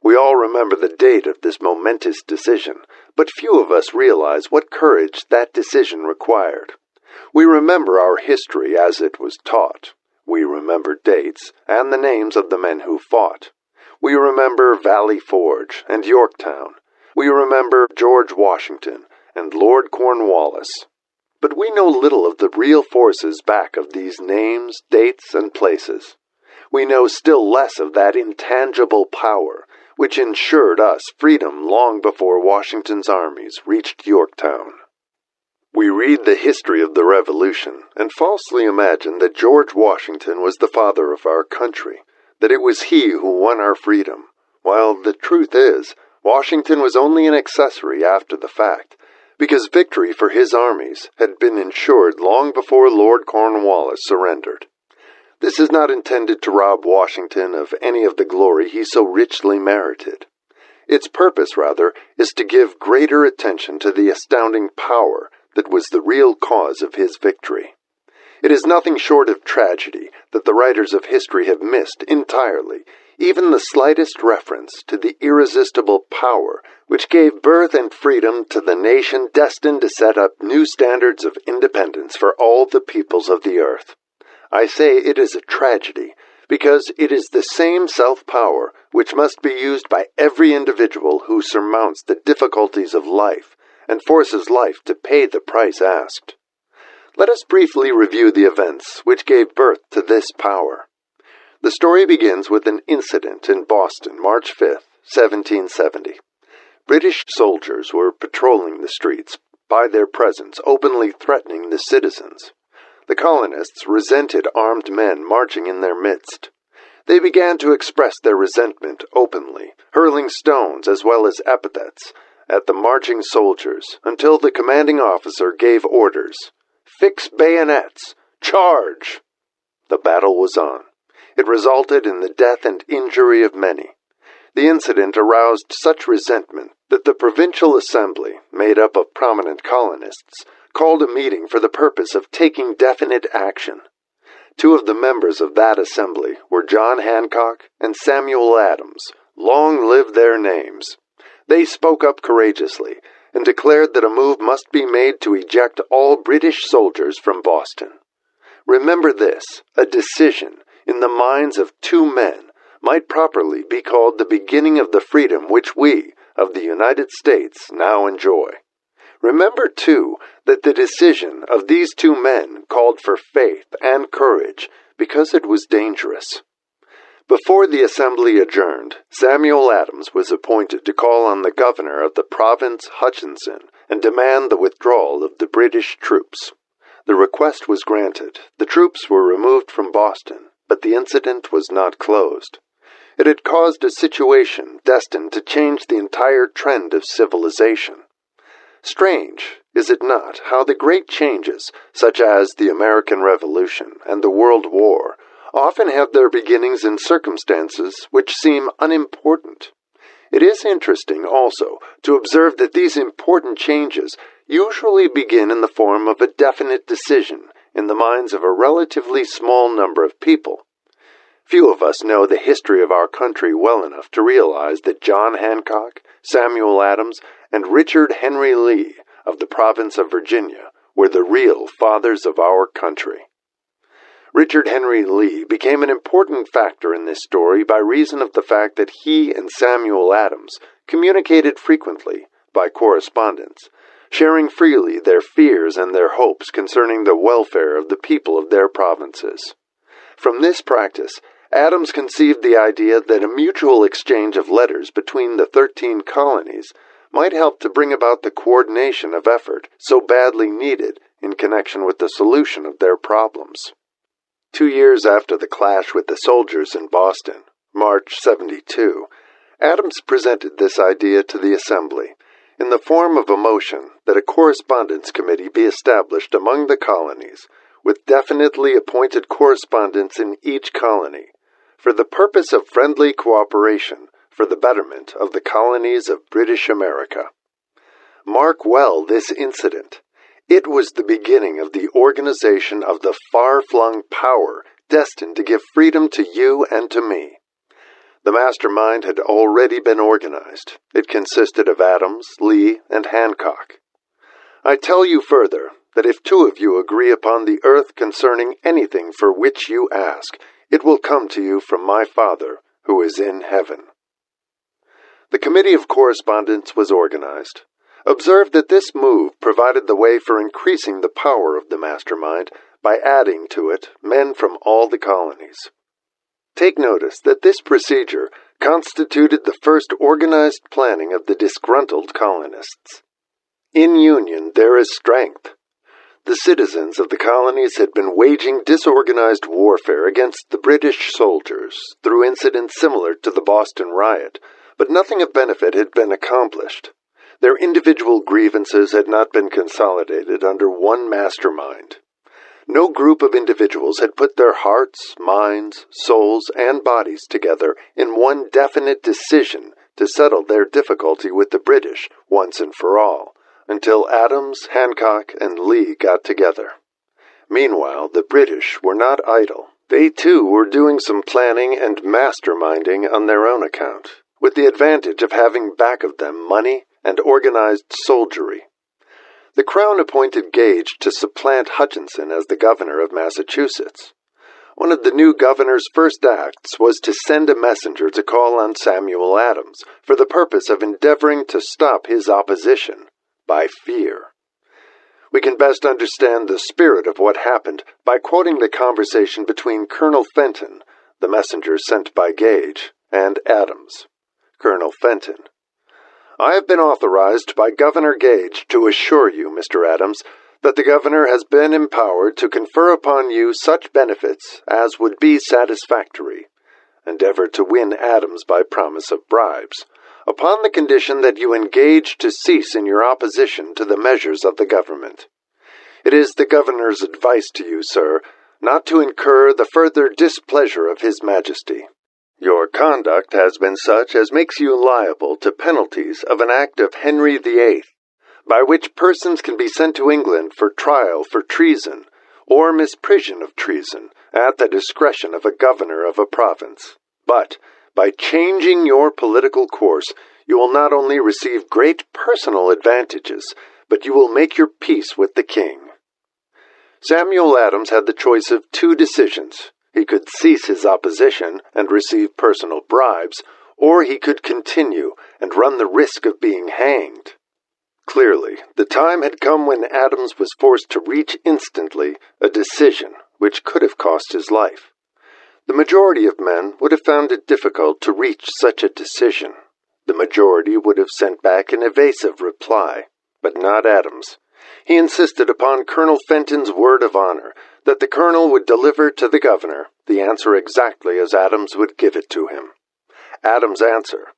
We all remember the date of this momentous decision, but few of us realize what courage that decision required. We remember our history as it was taught. We remember dates and the names of the men who fought. We remember Valley Forge and Yorktown. We remember George Washington and Lord Cornwallis. But we know little of the real forces back of these names, dates, and places. We know still less of that intangible power which ensured us freedom long before Washington's armies reached Yorktown. We read the history of the Revolution and falsely imagine that George Washington was the father of our country, that it was he who won our freedom, while the truth is, Washington was only an accessory after the fact, because victory for his armies had been ensured long before Lord Cornwallis surrendered. This is not intended to rob Washington of any of the glory he so richly merited. Its purpose, rather, is to give greater attention to the astounding power that was the real cause of his victory. It is nothing short of tragedy that the writers of history have missed entirely even the slightest reference to the irresistible power which gave birth and freedom to the nation destined to set up new standards of independence for all the peoples of the earth. I say it is a tragedy because it is the same self-power which must be used by every individual who surmounts the difficulties of life and forces life to pay the price asked. Let us briefly review the events which gave birth to this power. The story begins with an incident in Boston, March 5th, 1770. British soldiers were patrolling the streets, by their presence openly threatening the citizens. The colonists resented armed men marching in their midst. They began to express their resentment openly, hurling stones as well as epithets at the marching soldiers until the commanding officer gave orders. "Fix bayonets! Charge!" The battle was on. It resulted in the death and injury of many. The incident aroused such resentment that the Provincial Assembly, made up of prominent colonists, called a meeting for the purpose of taking definite action. Two of the members of that assembly were John Hancock and Samuel Adams. Long live their names. They spoke up courageously and declared that a move must be made to eject all British soldiers from Boston. Remember this, a decision in the minds of two men might properly be called the beginning of the freedom which we, of the United States, now enjoy. Remember, too, that the decision of these two men called for faith and courage because it was dangerous. Before the assembly adjourned, Samuel Adams was appointed to call on the governor of the province, Hutchinson, and demand the withdrawal of the British troops. The request was granted. The troops were removed from Boston, but the incident was not closed. It had caused a situation destined to change the entire trend of civilization. Strange, is it not, how the great changes, such as the American Revolution and the World War, often have their beginnings in circumstances which seem unimportant. It is interesting, also, to observe that these important changes usually begin in the form of a definite decision in the minds of a relatively small number of people. Few of us know the history of our country well enough to realize that John Hancock, Samuel Adams, and Richard Henry Lee of the province of Virginia were the real fathers of our country. Richard Henry Lee became an important factor in this story by reason of the fact that he and Samuel Adams communicated frequently by correspondence, sharing freely their fears and their hopes concerning the welfare of the people of their provinces. From this practice, Adams conceived the idea that a mutual exchange of letters between the 13 colonies might help to bring about the coordination of effort so badly needed in connection with the solution of their problems. 2 years after the clash with the soldiers in Boston, March 72, Adams presented this idea to the Assembly in the form of a motion that a correspondence committee be established among the colonies with definitely appointed correspondents in each colony for the purpose of friendly cooperation for the betterment of the colonies of British America. Mark well this incident. It was the beginning of the organization of the far-flung power destined to give freedom to you and to me. The mastermind had already been organized. It consisted of Adams, Lee, and Hancock. I tell you further that if two of you agree upon the earth concerning anything for which you ask, it will come to you from my Father, who is in heaven. The Committee of Correspondence was organized, observed that this move provided the way for increasing the power of the mastermind by adding to it men from all the colonies. Take notice that this procedure constituted the first organized planning of the disgruntled colonists. In union there is strength. The citizens of the colonies had been waging disorganized warfare against the British soldiers through incidents similar to the Boston riot, but nothing of benefit had been accomplished. Their individual grievances had not been consolidated under one mastermind. No group of individuals had put their hearts, minds, souls, and bodies together in one definite decision to settle their difficulty with the British once and for all, until Adams, Hancock, and Lee got together. Meanwhile, the British were not idle. They too were doing some planning and masterminding on their own account, with the advantage of having back of them money and organized soldiery. The Crown appointed Gage to supplant Hutchinson as the governor of Massachusetts. One of the new governor's first acts was to send a messenger to call on Samuel Adams for the purpose of endeavoring to stop his opposition by fear. We can best understand the spirit of what happened by quoting the conversation between Colonel Fenton, the messenger sent by Gage, and Adams. Colonel Fenton: I have been authorized by Governor Gage to assure you, Mr. Adams, that the governor has been empowered to confer upon you such benefits as would be satisfactory. Endeavor to win Adams by promise of bribes, upon the condition that you engage to cease in your opposition to the measures of the government. It is the governor's advice to you, sir, not to incur the further displeasure of His Majesty. Your conduct has been such as makes you liable to penalties of an act of Henry VIII, by which persons can be sent to England for trial for treason, or misprision of treason, at the discretion of a governor of a province. But, by changing your political course, you will not only receive great personal advantages, but you will make your peace with the king. Samuel Adams had the choice of two decisions. He could cease his opposition and receive personal bribes, or he could continue and run the risk of being hanged. Clearly, the time had come when Adams was forced to reach instantly a decision which could have cost his life. The majority of men would have found it difficult to reach such a decision. The majority would have sent back an evasive reply, but not Adams. He insisted upon Colonel Fenton's word of honor that the colonel would deliver to the governor the answer exactly as Adams would give it to him. Adams' answer: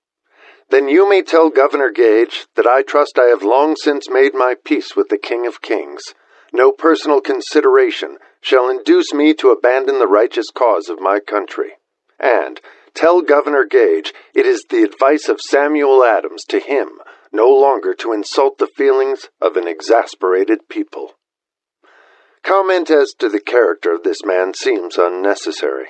Then you may tell Governor Gage that I trust I have long since made my peace with the King of Kings. No personal consideration shall induce me to abandon the righteous cause of my country. And tell Governor Gage it is the advice of Samuel Adams to him no longer to insult the feelings of an exasperated people. Comment as to the character of this man seems unnecessary.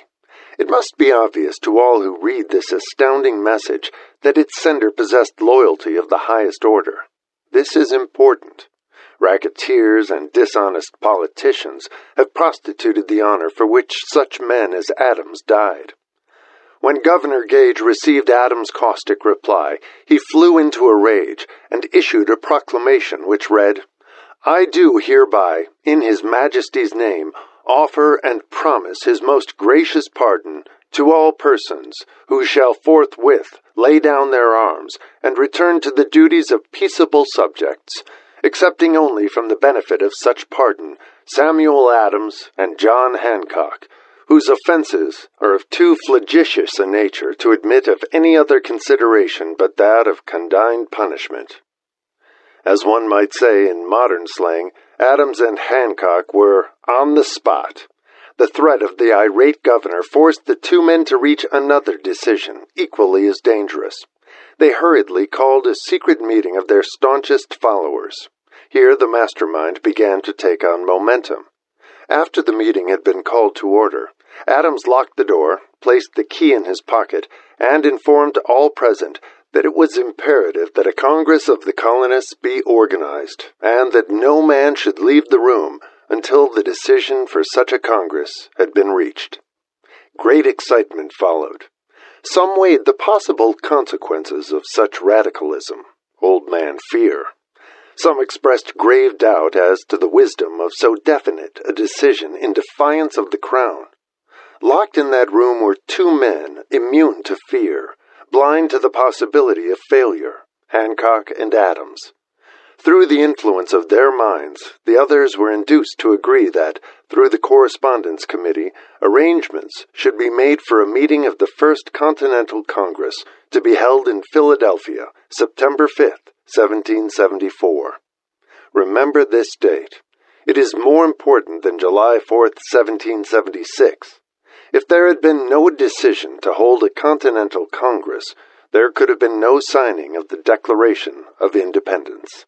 It must be obvious to all who read this astounding message that its sender possessed loyalty of the highest order. This is important. Racketeers and dishonest politicians have prostituted the honor for which such men as Adams died. When Governor Gage received Adams' caustic reply, he flew into a rage and issued a proclamation which read, I do hereby, in His Majesty's name, offer and promise His most gracious pardon to all persons who shall forthwith lay down their arms and return to the duties of peaceable subjects, excepting only from the benefit of such pardon Samuel Adams and John Hancock, whose offenses are of too flagitious a nature to admit of any other consideration but that of condign punishment. As one might say in modern slang, Adams and Hancock were on the spot. The threat of the irate governor forced the two men to reach another decision, equally as dangerous. They hurriedly called a secret meeting of their staunchest followers. Here the mastermind began to take on momentum. After the meeting had been called to order, Adams locked the door, placed the key in his pocket, and informed all present that it was imperative that a Congress of the colonists be organized, and that no man should leave the room until the decision for such a Congress had been reached. Great excitement followed. Some weighed the possible consequences of such radicalism, old man fear. Some expressed grave doubt as to the wisdom of so definite a decision in defiance of the crown. Locked in that room were two men immune to fear, blind to the possibility of failure, Hancock and Adams. Through the influence of their minds, the others were induced to agree that, through the Correspondence Committee, arrangements should be made for a meeting of the First Continental Congress to be held in Philadelphia, September 5th, 1774. Remember this date. It is more important than July 4th, 1776. If there had been no decision to hold a Continental Congress, there could have been no signing of the Declaration of Independence.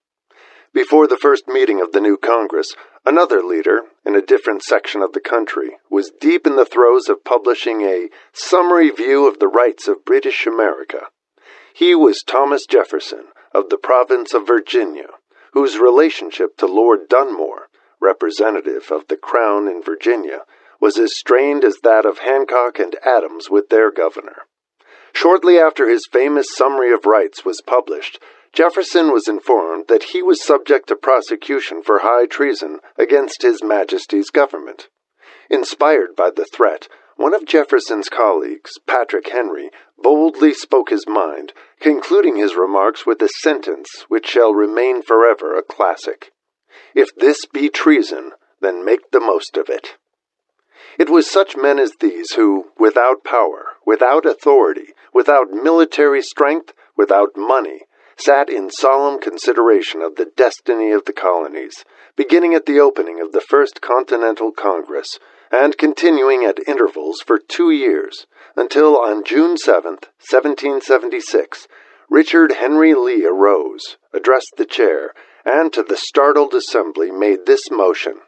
Before the first meeting of the new Congress, another leader, in a different section of the country, was deep in the throes of publishing a summary view of the rights of British America. He was Thomas Jefferson, of the province of Virginia, whose relationship to Lord Dunmore, representative of the Crown in Virginia, was as strained as that of Hancock and Adams with their governor. Shortly after his famous Summary of Rights was published, Jefferson was informed that he was subject to prosecution for high treason against His Majesty's government. Inspired by the threat, one of Jefferson's colleagues, Patrick Henry, boldly spoke his mind, concluding his remarks with a sentence which shall remain forever a classic. "If this be treason, then make the most of it." It was such men as these who, without power, without authority, without military strength, without money, sat in solemn consideration of the destiny of the colonies, beginning at the opening of the First Continental Congress, and continuing at intervals for 2 years, until on June 7th, 1776, Richard Henry Lee arose, addressed the chair, and to the startled assembly made this motion: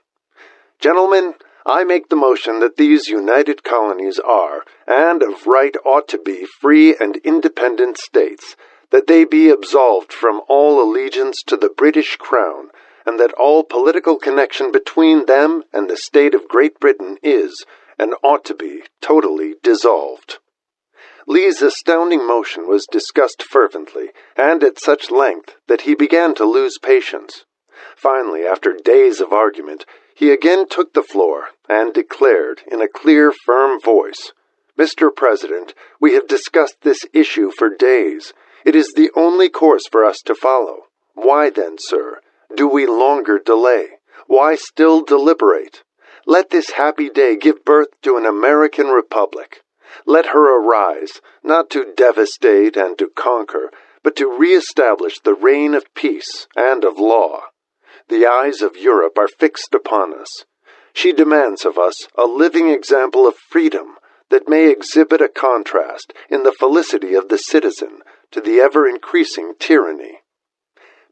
"Gentlemen, I make the motion that these united colonies are, and of right ought to be, free and independent states, that they be absolved from all allegiance to the British Crown, and that all political connection between them and the state of Great Britain is, and ought to be, totally dissolved." Lee's astounding motion was discussed fervently, and at such length that he began to lose patience. Finally, after days of argument, he again took the floor and declared in a clear, firm voice, "Mr. President, we have discussed this issue for days. It is the only course for us to follow. Why then, sir, do we longer delay? Why still deliberate? Let this happy day give birth to an American republic. Let her arise, not to devastate and to conquer, but to re-establish the reign of peace and of law. The eyes of Europe are fixed upon us. She demands of us a living example of freedom that may exhibit a contrast in the felicity of the citizen to the ever-increasing tyranny."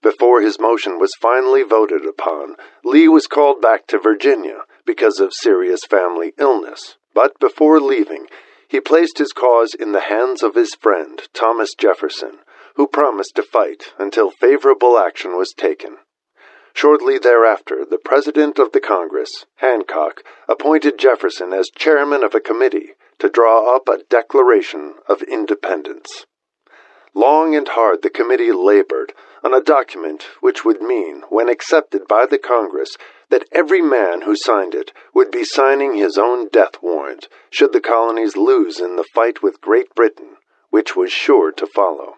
Before his motion was finally voted upon, Lee was called back to Virginia because of serious family illness, but before leaving, he placed his cause in the hands of his friend, Thomas Jefferson, who promised to fight until favorable action was taken. Shortly thereafter, the President of the Congress, Hancock, appointed Jefferson as chairman of a committee to draw up a Declaration of Independence. Long and hard the committee labored on a document which would mean, when accepted by the Congress, that every man who signed it would be signing his own death warrant should the colonies lose in the fight with Great Britain, which was sure to follow.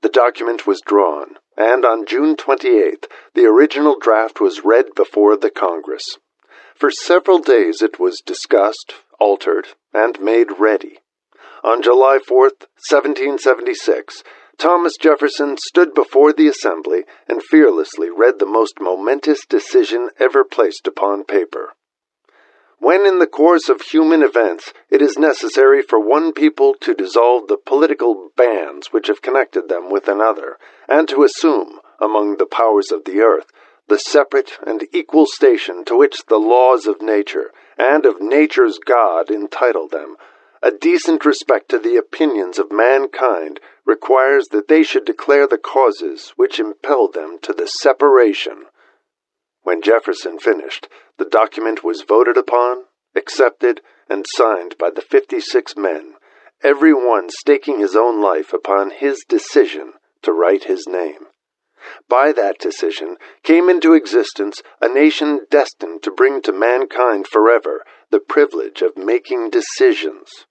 The document was drawn, and on June 28th, the original draft was read before the Congress. For several days it was discussed, altered, and made ready. On July 4th, 1776, Thomas Jefferson stood before the Assembly and fearlessly read the most momentous decision ever placed upon paper. "When in the course of human events it is necessary for one people to dissolve the political bands which have connected them with another, and to assume, among the powers of the earth, the separate and equal station to which the laws of nature and of nature's God entitle them, a decent respect to the opinions of mankind requires that they should declare the causes which impel them to the separation." When Jefferson finished, the document was voted upon, accepted, and signed by the 56 men, every one staking his own life upon his decision to write his name. By that decision came into existence a nation destined to bring to mankind forever the privilege of making decisions.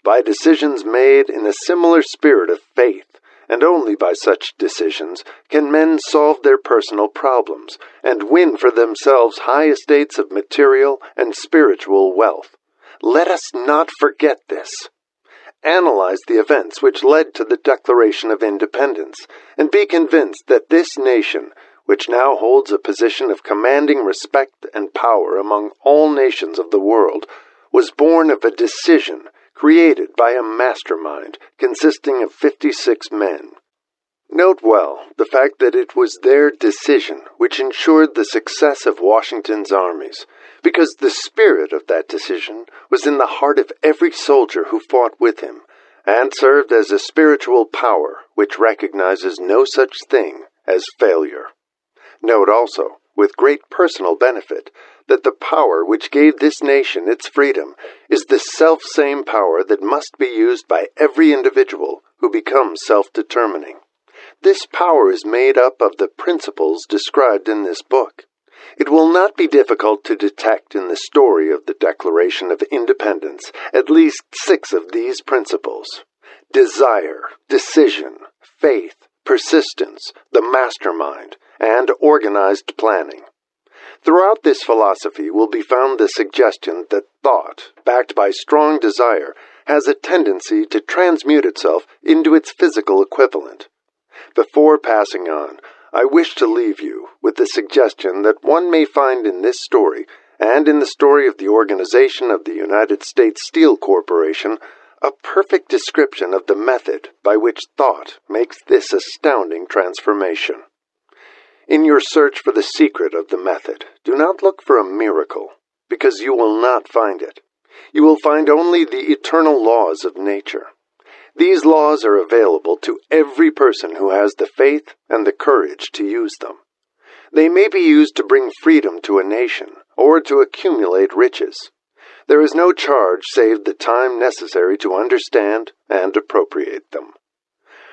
By decisions made in a similar spirit of faith, and only by such decisions can men solve their personal problems and win for themselves high estates of material and spiritual wealth. Let us not forget this. Analyze the events which led to the Declaration of Independence, and be convinced that this nation, which now holds a position of commanding respect and power among all nations of the world, was born of a decision created by a mastermind consisting of 56 men. Note well the fact that it was their decision which ensured the success of Washington's armies, because the spirit of that decision was in the heart of every soldier who fought with him, and served as a spiritual power which recognizes no such thing as failure. Note also, with great personal benefit, that the power which gave this nation its freedom is the self-same power that must be used by every individual who becomes self-determining. This power is made up of the principles described in this book. It will not be difficult to detect in the story of the Declaration of Independence at least 6 of these principles: desire, decision, faith, persistence, the mastermind, and organized planning. Throughout this philosophy will be found the suggestion that thought, backed by strong desire, has a tendency to transmute itself into its physical equivalent. Before passing on, I wish to leave you with the suggestion that one may find in this story, and in the story of the organization of the United States Steel Corporation, a perfect description of the method by which thought makes this astounding transformation. In your search for the secret of the method, do not look for a miracle, because you will not find it. You will find only the eternal laws of nature. These laws are available to every person who has the faith and the courage to use them. They may be used to bring freedom to a nation, or to accumulate riches. There is no charge save the time necessary to understand and appropriate them.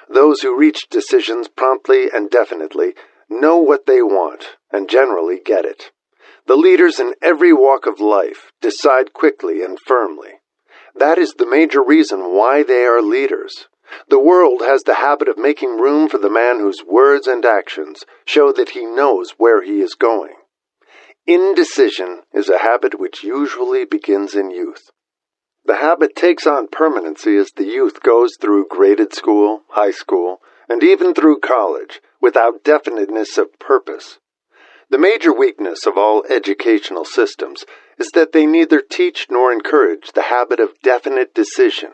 Those who reach decisions promptly and definitely know what they want, and generally get it. The leaders in every walk of life decide quickly and firmly. That is the major reason why they are leaders. The world has the habit of making room for the man whose words and actions show that he knows where he is going. Indecision is a habit which usually begins in youth. The habit takes on permanency as the youth goes through graded school, high school, and even through college, without definiteness of purpose. The major weakness of all educational systems is that they neither teach nor encourage the habit of definite decision.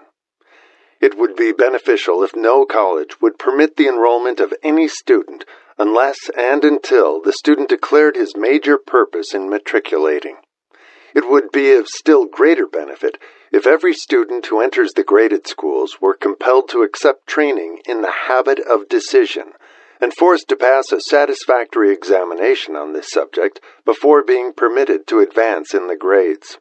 It would be beneficial if no college would permit the enrollment of any student unless and until the student declared his major purpose in matriculating. It would be of still greater benefit if every student who enters the graded schools were compelled to accept training in the habit of decision, and forced to pass a satisfactory examination on this subject before being permitted to advance in the grades.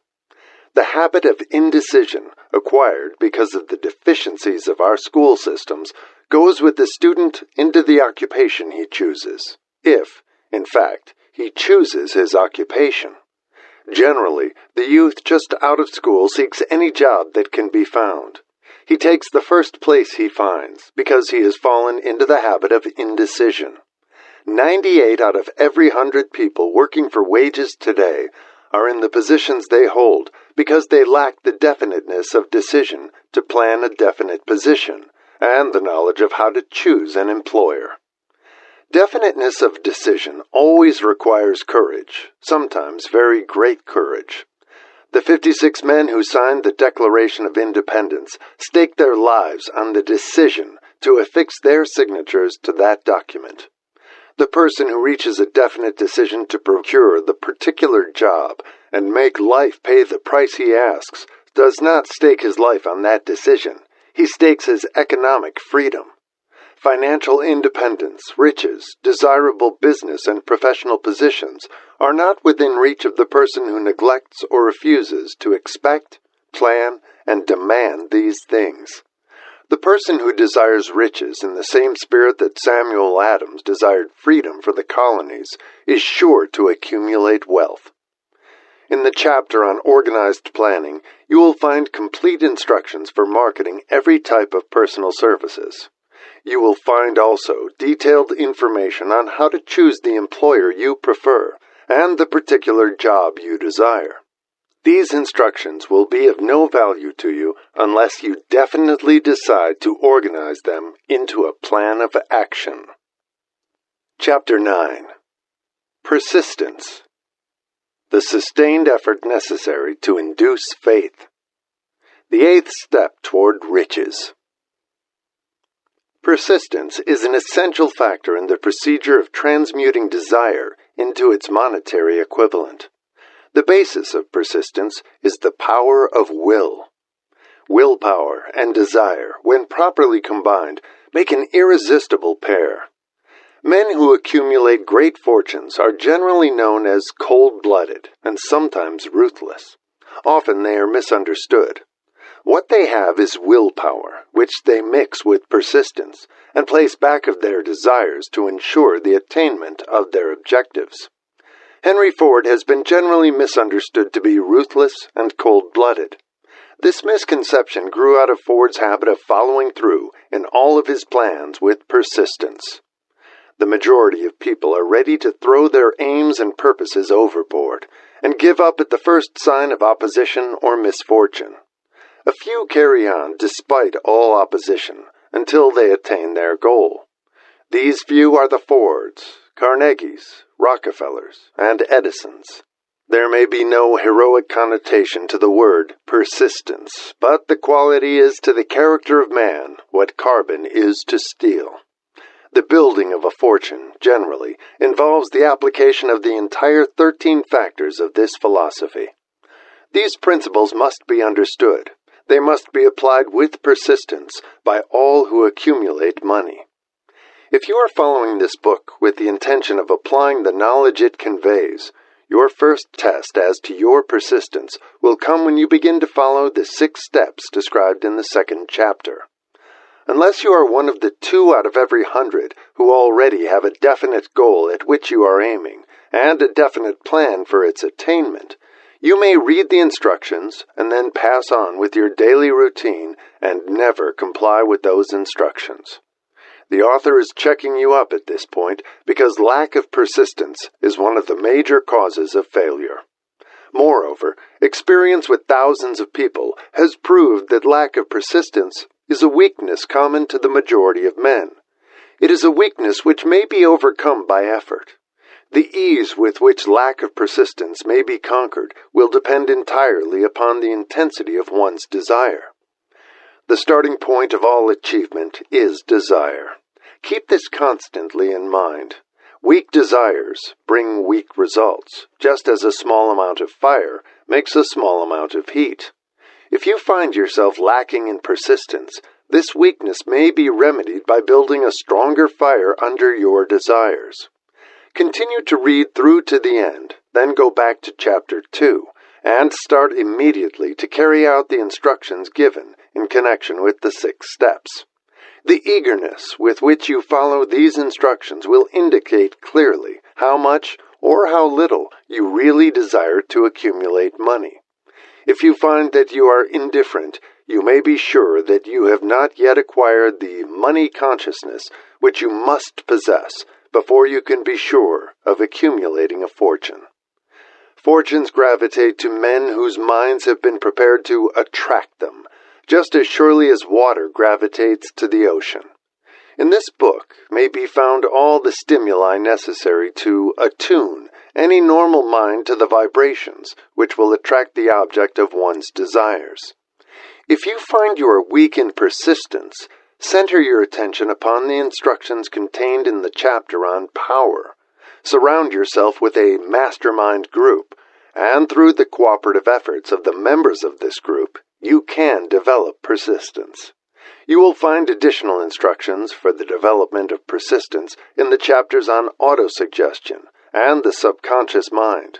The habit of indecision, acquired because of the deficiencies of our school systems, goes with the student into the occupation he chooses, if, in fact, he chooses his occupation. Generally, the youth just out of school seeks any job that can be found. He takes the first place he finds, because he has fallen into the habit of indecision. 98 out of every 100 people working for wages today are in the positions they hold because they lack the definiteness of decision to plan a definite position, and the knowledge of how to choose an employer. Definiteness of decision always requires courage, sometimes very great courage. The 56 men who signed the Declaration of Independence staked their lives on the decision to affix their signatures to that document. The person who reaches a definite decision to procure the particular job and make life pay the price he asks does not stake his life on that decision. He stakes his economic freedom. Financial independence, riches, desirable business and professional positions are not within reach of the person who neglects or refuses to expect, plan, and demand these things. The person who desires riches in the same spirit that Samuel Adams desired freedom for the colonies is sure to accumulate wealth. In the chapter on organized planning, you will find complete instructions for marketing every type of personal services. You will find also detailed information on how to choose the employer you prefer and the particular job you desire. These instructions will be of no value to you unless you definitely decide to organize them into a plan of action. Chapter 9. Persistence. The sustained effort necessary to induce faith. The eighth step toward riches. Persistence is an essential factor in the procedure of transmuting desire into its monetary equivalent. The basis of persistence is the power of will. Willpower and desire, when properly combined, make an irresistible pair. Men who accumulate great fortunes are generally known as cold-blooded and sometimes ruthless. Often they are misunderstood. What they have is willpower, which they mix with persistence and place back of their desires to ensure the attainment of their objectives. Henry Ford has been generally misunderstood to be ruthless and cold-blooded. This misconception grew out of Ford's habit of following through in all of his plans with persistence. The majority of people are ready to throw their aims and purposes overboard and give up at the first sign of opposition or misfortune. A few carry on despite all opposition until they attain their goal. These few are the Fords, Carnegies, Rockefellers, and Edisons. There may be no heroic connotation to the word persistence, but the quality is to the character of man what carbon is to steel. The building of a fortune, generally, involves the application of the entire 13 factors of this philosophy. These principles must be understood. They must be applied with persistence by all who accumulate money. If you are following this book with the intention of applying the knowledge it conveys, your first test as to your persistence will come when you begin to follow the 6 steps described in the 2nd chapter. Unless you are one of the 2 out of every 100 who already have a definite goal at which you are aiming and a definite plan for its attainment, you may read the instructions and then pass on with your daily routine and never comply with those instructions. The author is checking you up at this point because lack of persistence is one of the major causes of failure. Moreover, experience with thousands of people has proved that lack of persistence is a weakness common to the majority of men. It is a weakness which may be overcome by effort. The ease with which lack of persistence may be conquered will depend entirely upon the intensity of one's desire. The starting point of all achievement is desire. Keep this constantly in mind. Weak desires bring weak results, just as a small amount of fire makes a small amount of heat. If you find yourself lacking in persistence, this weakness may be remedied by building a stronger fire under your desires. Continue to read through to the end, then go back to Chapter 2, and start immediately to carry out the instructions given in connection with the 6 steps. The eagerness with which you follow these instructions will indicate clearly how much or how little you really desire to accumulate money. If you find that you are indifferent, you may be sure that you have not yet acquired the money consciousness which you must possess before you can be sure of accumulating a fortune. Fortunes gravitate to men whose minds have been prepared to attract them, just as surely as water gravitates to the ocean. In this book may be found all the stimuli necessary to attune any normal mind to the vibrations which will attract the object of one's desires. If you find you are weak in persistence, center your attention upon the instructions contained in the chapter on power. Surround yourself with a mastermind group, and through the cooperative efforts of the members of this group, you can develop persistence. You will find additional instructions for the development of persistence in the chapters on autosuggestion and the subconscious mind.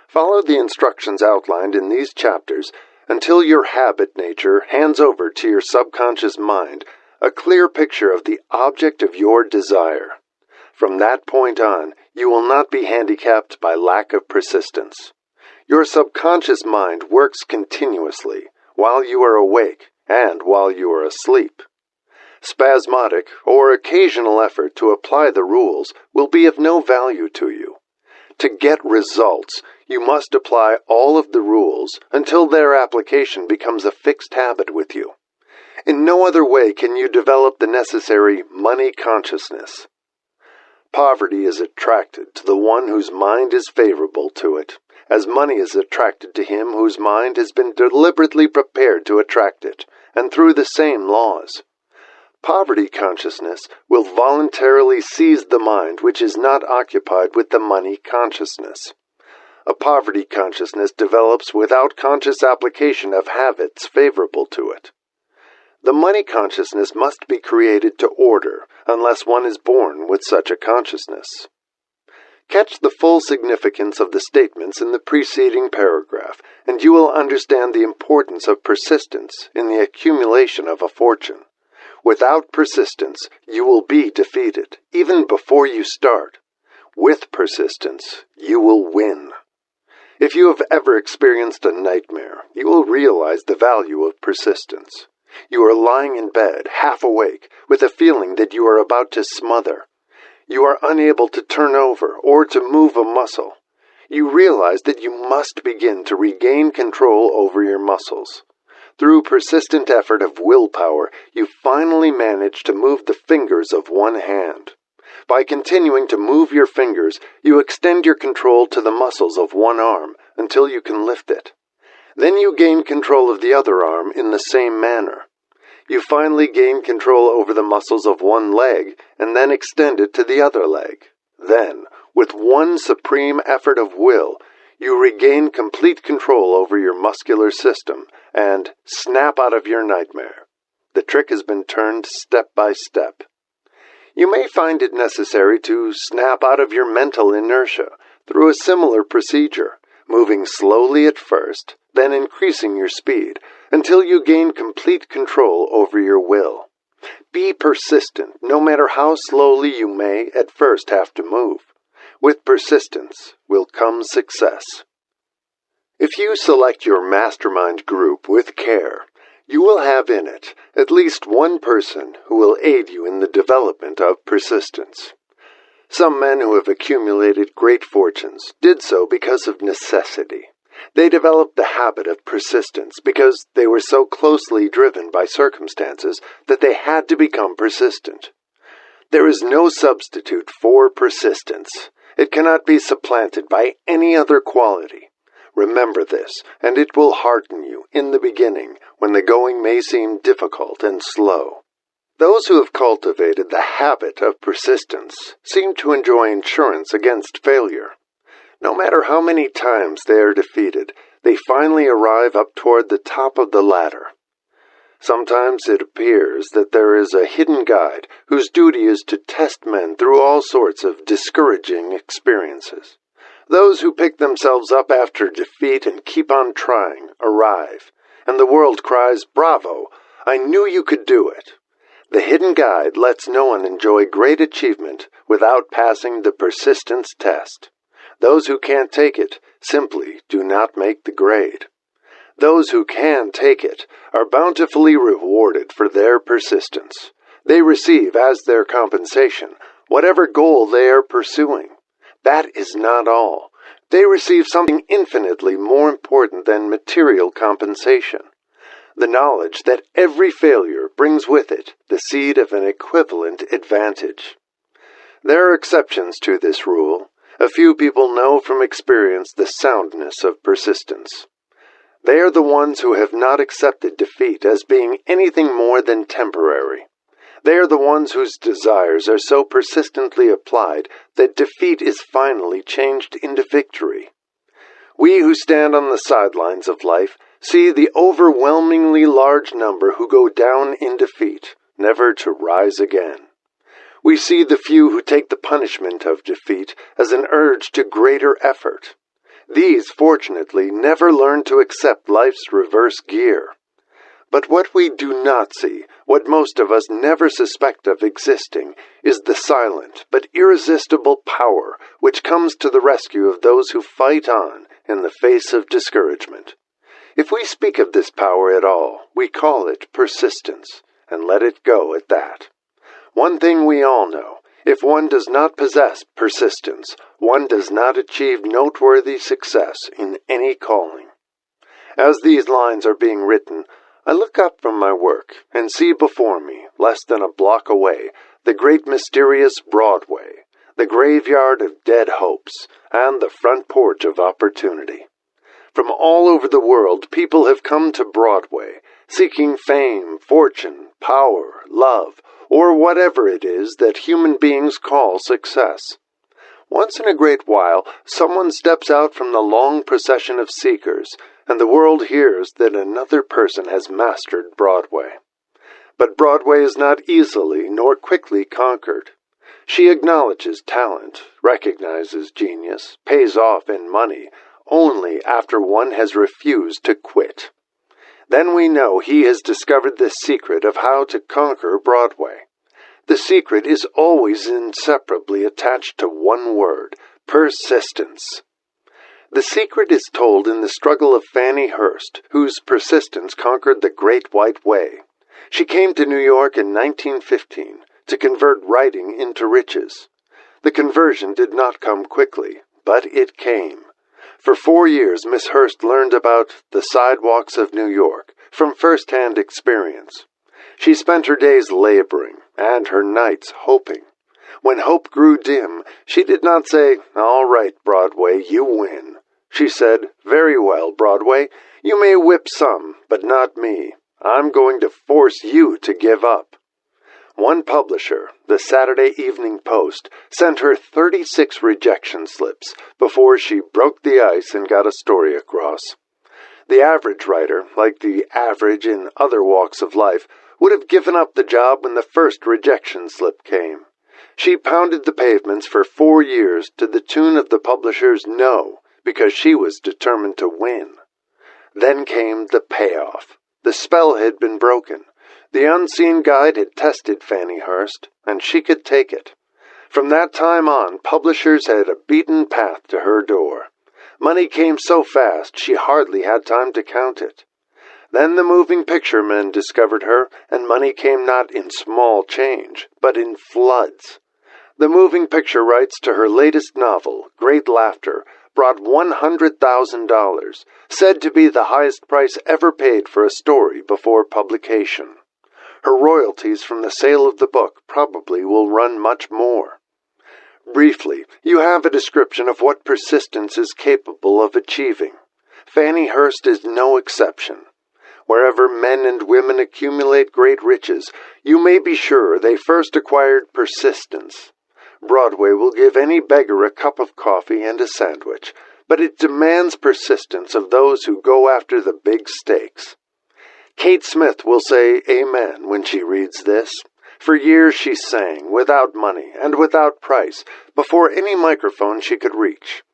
Follow the instructions outlined in these chapters until your habit nature hands over to your subconscious mind a clear picture of the object of your desire. From that point on, you will not be handicapped by lack of persistence. Your subconscious mind works continuously while you are awake and while you are asleep. Spasmodic or occasional effort to apply the rules will be of no value to you. To get results, you must apply all of the rules until their application becomes a fixed habit with you. In no other way can you develop the necessary money consciousness. Poverty is attracted to the one whose mind is favorable to it, as money is attracted to him whose mind has been deliberately prepared to attract it, and through the same laws. Poverty consciousness will voluntarily seize the mind which is not occupied with the money consciousness. A poverty consciousness develops without conscious application of habits favorable to it. The money consciousness must be created to order unless one is born with such a consciousness. Catch the full significance of the statements in the preceding paragraph, and you will understand the importance of persistence in the accumulation of a fortune. Without persistence, you will be defeated, even before you start. With persistence, you will win. If you have ever experienced a nightmare, you will realize the value of persistence. You are lying in bed, half awake, with a feeling that you are about to smother. You are unable to turn over or to move a muscle. You realize that you must begin to regain control over your muscles. Through persistent effort of willpower, you finally manage to move the fingers of one hand. By continuing to move your fingers, you extend your control to the muscles of one arm until you can lift it. Then you gain control of the other arm in the same manner. You finally gain control over the muscles of one leg and then extend it to the other leg. Then, with one supreme effort of will, you regain complete control over your muscular system and snap out of your nightmare. The trick has been turned step by step. You may find it necessary to snap out of your mental inertia through a similar procedure, moving slowly at first, then increasing your speed until you gain complete control over your will. Be persistent, no matter how slowly you may at first have to move. With persistence will come success. If you select your mastermind group with care, you will have in it at least one person who will aid you in the development of persistence. Some men who have accumulated great fortunes did so because of necessity. They developed the habit of persistence because they were so closely driven by circumstances that they had to become persistent. There is no substitute for persistence. It cannot be supplanted by any other quality. Remember this, and it will hearten you in the beginning when the going may seem difficult and slow. Those who have cultivated the habit of persistence seem to enjoy insurance against failure. No matter how many times they are defeated, they finally arrive up toward the top of the ladder. Sometimes it appears that there is a hidden guide whose duty is to test men through all sorts of discouraging experiences. Those who pick themselves up after defeat and keep on trying arrive, and the world cries, "Bravo! I knew you could do it." The hidden guide lets no one enjoy great achievement without passing the persistence test. Those who can't take it simply do not make the grade. Those who can take it are bountifully rewarded for their persistence. They receive as their compensation whatever goal they are pursuing. That is not all. They receive something infinitely more important than material compensation. The knowledge that every failure brings with it the seed of an equivalent advantage. There are exceptions to this rule. A few people know from experience the soundness of persistence. They are the ones who have not accepted defeat as being anything more than temporary. They are the ones whose desires are so persistently applied that defeat is finally changed into victory. We who stand on the sidelines of life see the overwhelmingly large number who go down in defeat, never to rise again. We see the few who take the punishment of defeat as an urge to greater effort. These, fortunately, never learn to accept life's reverse gear. But what we do not see, what most of us never suspect of existing, is the silent but irresistible power which comes to the rescue of those who fight on in the face of discouragement. If we speak of this power at all, we call it persistence, and let it go at that. One thing we all know, if one does not possess persistence, one does not achieve noteworthy success in any calling. As these lines are being written, I look up from my work and see before me, less than a block away, the great mysterious Broadway, the graveyard of dead hopes, and the front porch of opportunity. From all over the world, people have come to Broadway, seeking fame, fortune, power, love, or whatever it is that human beings call success. Once in a great while, someone steps out from the long procession of seekers, and the world hears that another person has mastered Broadway. But Broadway is not easily nor quickly conquered. She acknowledges talent, recognizes genius, pays off in money, only after one has refused to quit. Then we know he has discovered the secret of how to conquer Broadway. The secret is always inseparably attached to one word: persistence. The secret is told in the struggle of Fannie Hurst, whose persistence conquered the Great White Way. She came to New York in 1915 to convert writing into riches. The conversion did not come quickly, but it came. For 4 years, Miss Hurst learned about the sidewalks of New York from first-hand experience. She spent her days laboring and her nights hoping. When hope grew dim, she did not say, "All right, Broadway, you win." She said, "Very well, Broadway, you may whip some, but not me. I'm going to force you to give up." One publisher, the Saturday Evening Post, sent her 36 rejection slips before she broke the ice and got a story across. The average writer, like the average in other walks of life, would have given up the job when the first rejection slip came. She pounded the pavements for 4 years to the tune of the publisher's no, because she was determined to win. Then came the payoff. The spell had been broken. The unseen guide had tested Fannie Hurst, and she could take it. From that time on, publishers had a beaten path to her door. Money came so fast she hardly had time to count it. Then the moving picture men discovered her, and money came not in small change, but in floods. The moving picture rights to her latest novel, Great Laughter, brought $100,000, said to be the highest price ever paid for a story before publication. Her royalties from the sale of the book probably will run much more. Briefly, you have a description of what persistence is capable of achieving. Fannie Hurst is no exception. Wherever men and women accumulate great riches, you may be sure they first acquired persistence. Broadway will give any beggar a cup of coffee and a sandwich, but it demands persistence of those who go after the big stakes. Kate Smith will say amen when she reads this. For years she sang, without money and without price, before any microphone she could reach.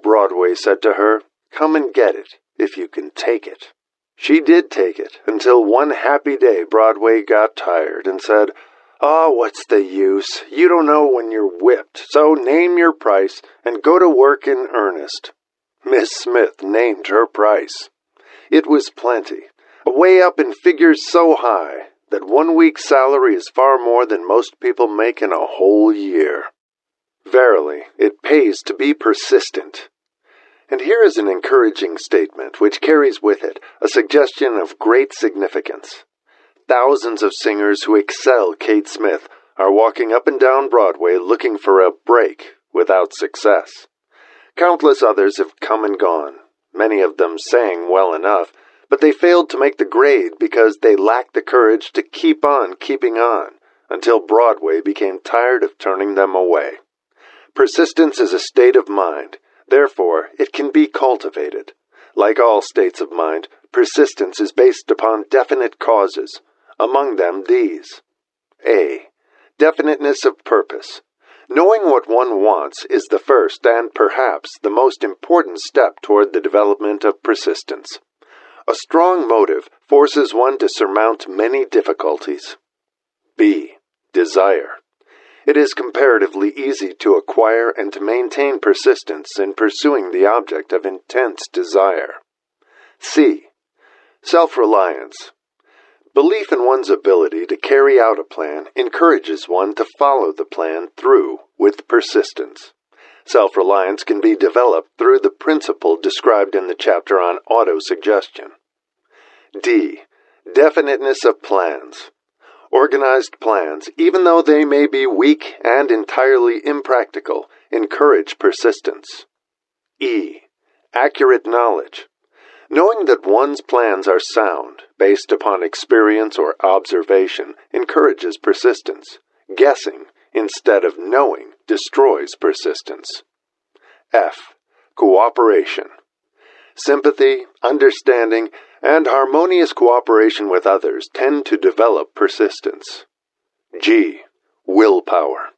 Broadway said to her, "Come and get it, if you can take it." She did take it, until one happy day Broadway got tired and said, "Oh, what's the use? You don't know when you're whipped, so name your price and go to work in earnest." Miss Smith named her price. It was plenty, way up in figures so high that 1 week's salary is far more than most people make in a whole year. Verily, it pays to be persistent. And here is an encouraging statement which carries with it a suggestion of great significance. Thousands of singers who excel Kate Smith are walking up and down Broadway looking for a break without success. Countless others have come and gone. Many of them sang well enough, but they failed to make the grade because they lacked the courage to keep on keeping on until Broadway became tired of turning them away. Persistence is a state of mind. Therefore, it can be cultivated. Like all states of mind, persistence is based upon definite causes, among them these. A. Definiteness of purpose. Knowing what one wants is the first and perhaps the most important step toward the development of persistence. A strong motive forces one to surmount many difficulties. B. Desire. It is comparatively easy to acquire and to maintain persistence in pursuing the object of intense desire. C. Self-reliance. Belief in one's ability to carry out a plan encourages one to follow the plan through with persistence. Self-reliance can be developed through the principle described in the chapter on autosuggestion. D. Definiteness of plans. Organized plans, even though they may be weak and entirely impractical, encourage persistence. E. Accurate knowledge. Knowing that one's plans are sound, based upon experience or observation, encourages persistence. Guessing, instead of knowing, destroys persistence. F. Cooperation. Sympathy, understanding, and harmonious cooperation with others tend to develop persistence. G. Willpower.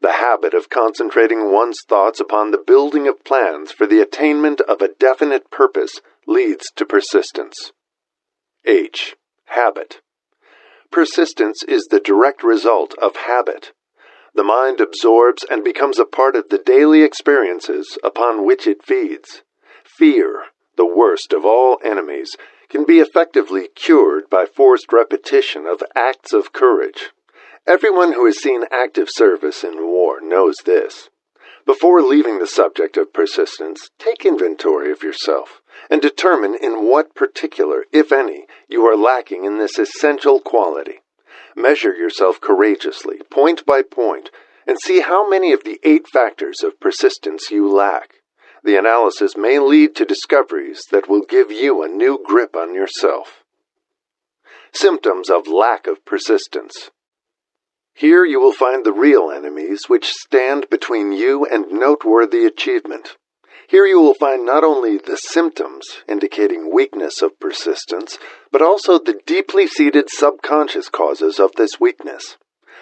The habit of concentrating one's thoughts upon the building of plans for the attainment of a definite purpose leads to persistence. H. Habit. Persistence is the direct result of habit. The mind absorbs and becomes a part of the daily experiences upon which it feeds. Fear, the worst of all enemies, can be effectively cured by forced repetition of acts of courage. Everyone who has seen active service in war knows this. Before leaving the subject of persistence, take inventory of yourself and determine in what particular, if any, you are lacking in this essential quality. Measure yourself courageously, point by point, and see how many of the 8 factors of persistence you lack. The analysis may lead to discoveries that will give you a new grip on yourself. Symptoms of lack of persistence. Here you will find the real enemies which stand between you and noteworthy achievement. Here you will find not only the symptoms indicating weakness of persistence, but also the deeply seated subconscious causes of this weakness.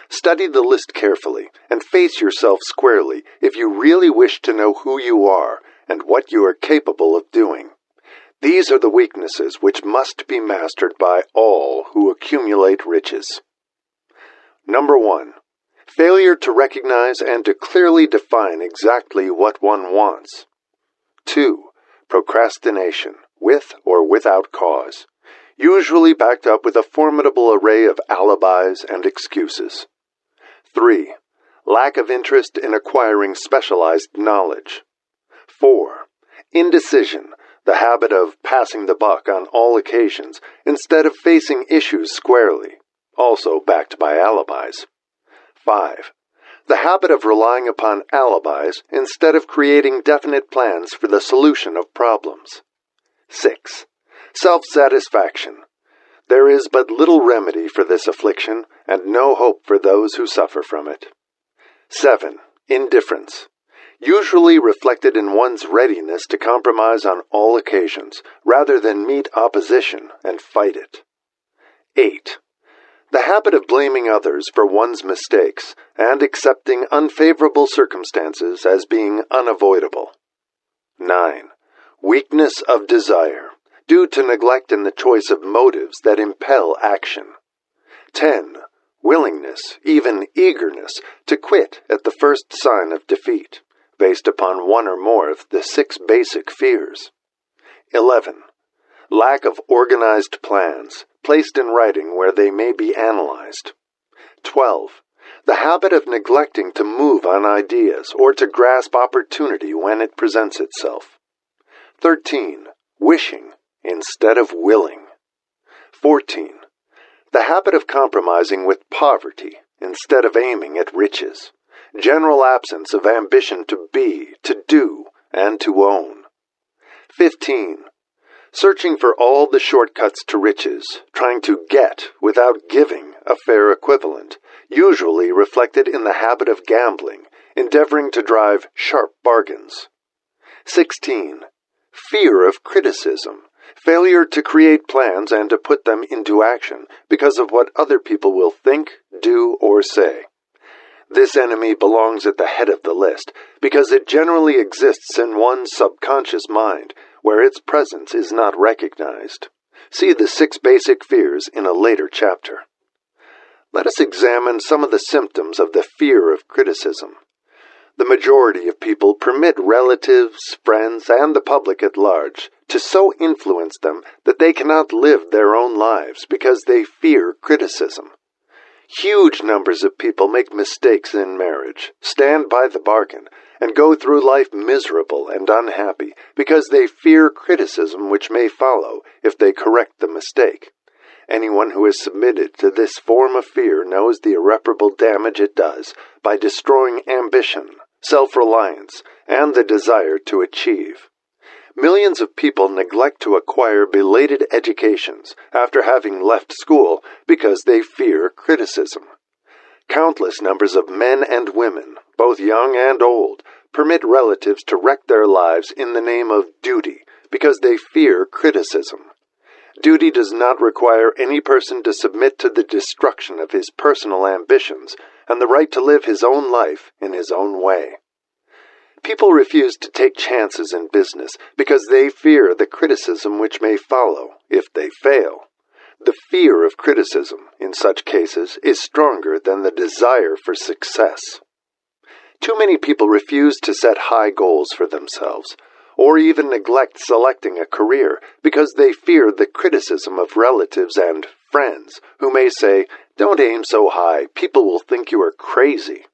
Study the list carefully and face yourself squarely if you really wish to know who you are and what you are capable of doing. These are the weaknesses which must be mastered by all who accumulate riches. Number 1. Failure to recognize and to clearly define exactly what one wants. 2. Procrastination, with or without cause, usually backed up with a formidable array of alibis and excuses. 3. Lack of interest in acquiring specialized knowledge. 4. Indecision, the habit of passing the buck on all occasions instead of facing issues squarely, also backed by alibis. 5. The habit of relying upon alibis instead of creating definite plans for the solution of problems. 6. Self-satisfaction. There is but little remedy for this affliction, and no hope for those who suffer from it. 7. Indifference. Usually reflected in one's readiness to compromise on all occasions, rather than meet opposition and fight it. 8. The habit of blaming others for one's mistakes and accepting unfavorable circumstances as being unavoidable. 9. Weakness of desire, due to neglect in the choice of motives that impel action. 10. Willingness, even eagerness, to quit at the first sign of defeat, based upon one or more of the 6 basic fears. 11. Lack of organized plans, placed in writing where they may be analyzed. 12. The habit of neglecting to move on ideas or to grasp opportunity when it presents itself. 13. Wishing instead of willing. 14. The habit of compromising with poverty instead of aiming at riches. General absence of ambition to be, to do, and to own. 15. Searching for all the shortcuts to riches, trying to get without giving a fair equivalent, usually reflected in the habit of gambling, endeavoring to drive sharp bargains. 16. Fear of criticism, failure to create plans and to put them into action because of what other people will think, do, or say. This enemy belongs at the head of the list because it generally exists in one's subconscious mind, where its presence is not recognized. See the 6 basic fears in a later chapter. Let us examine some of the symptoms of the fear of criticism. The majority of people permit relatives, friends, and the public at large to so influence them that they cannot live their own lives because they fear criticism. Huge numbers of people make mistakes in marriage, stand by the bargain, and go through life miserable and unhappy because they fear criticism which may follow if they correct the mistake. Anyone who is submitted to this form of fear knows the irreparable damage it does by destroying ambition, self-reliance, and the desire to achieve. Millions of people neglect to acquire belated educations after having left school because they fear criticism. Countless numbers of men and women, both young and old, permit relatives to wreck their lives in the name of duty because they fear criticism. Duty does not require any person to submit to the destruction of his personal ambitions and the right to live his own life in his own way. People refuse to take chances in business because they fear the criticism which may follow if they fail. The fear of criticism, in such cases, is stronger than the desire for success. Too many people refuse to set high goals for themselves, or even neglect selecting a career because they fear the criticism of relatives and friends who may say, "Don't aim so high, people will think you are crazy."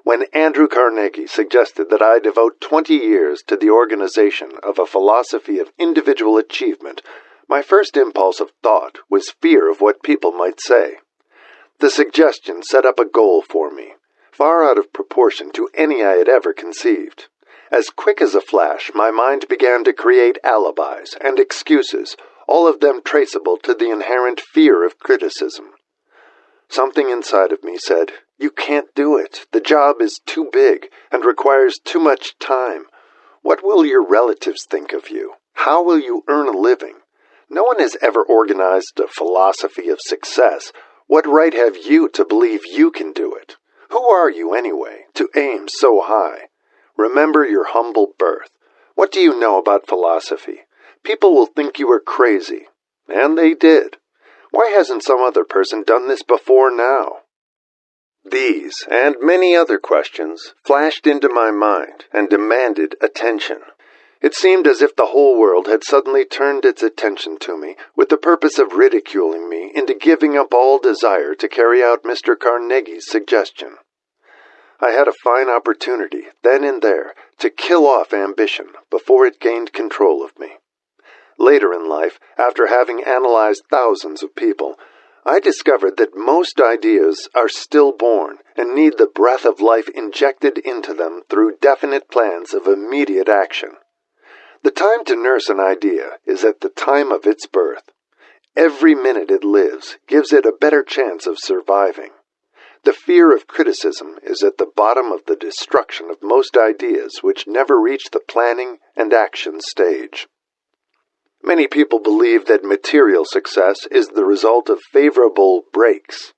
When Andrew Carnegie suggested that I devote 20 years to the organization of a philosophy of individual achievement, my first impulse of thought was fear of what people might say. The suggestion set up a goal for me, far out of proportion to any I had ever conceived. As quick as a flash, my mind began to create alibis and excuses, all of them traceable to the inherent fear of criticism. Something inside of me said, "You can't do it. The job is too big and requires too much time. What will your relatives think of you? How will you earn a living? No one has ever organized a philosophy of success. What right have you to believe you can do it? Who are you, anyway, to aim so high? Remember your humble birth. What do you know about philosophy? People will think you are crazy." And they did. Why hasn't some other person done this before now? These, and many other questions, flashed into my mind and demanded attention. It seemed as if the whole world had suddenly turned its attention to me with the purpose of ridiculing me into giving up all desire to carry out Mr. Carnegie's suggestion. I had a fine opportunity, then and there, to kill off ambition before it gained control of me. Later in life, after having analyzed thousands of people, I discovered that most ideas are stillborn and need the breath of life injected into them through definite plans of immediate action. The time to nurse an idea is at the time of its birth. Every minute it lives gives it a better chance of surviving. The fear of criticism is at the bottom of the destruction of most ideas which never reach the planning and action stage. Many people believe that material success is the result of favorable breaks.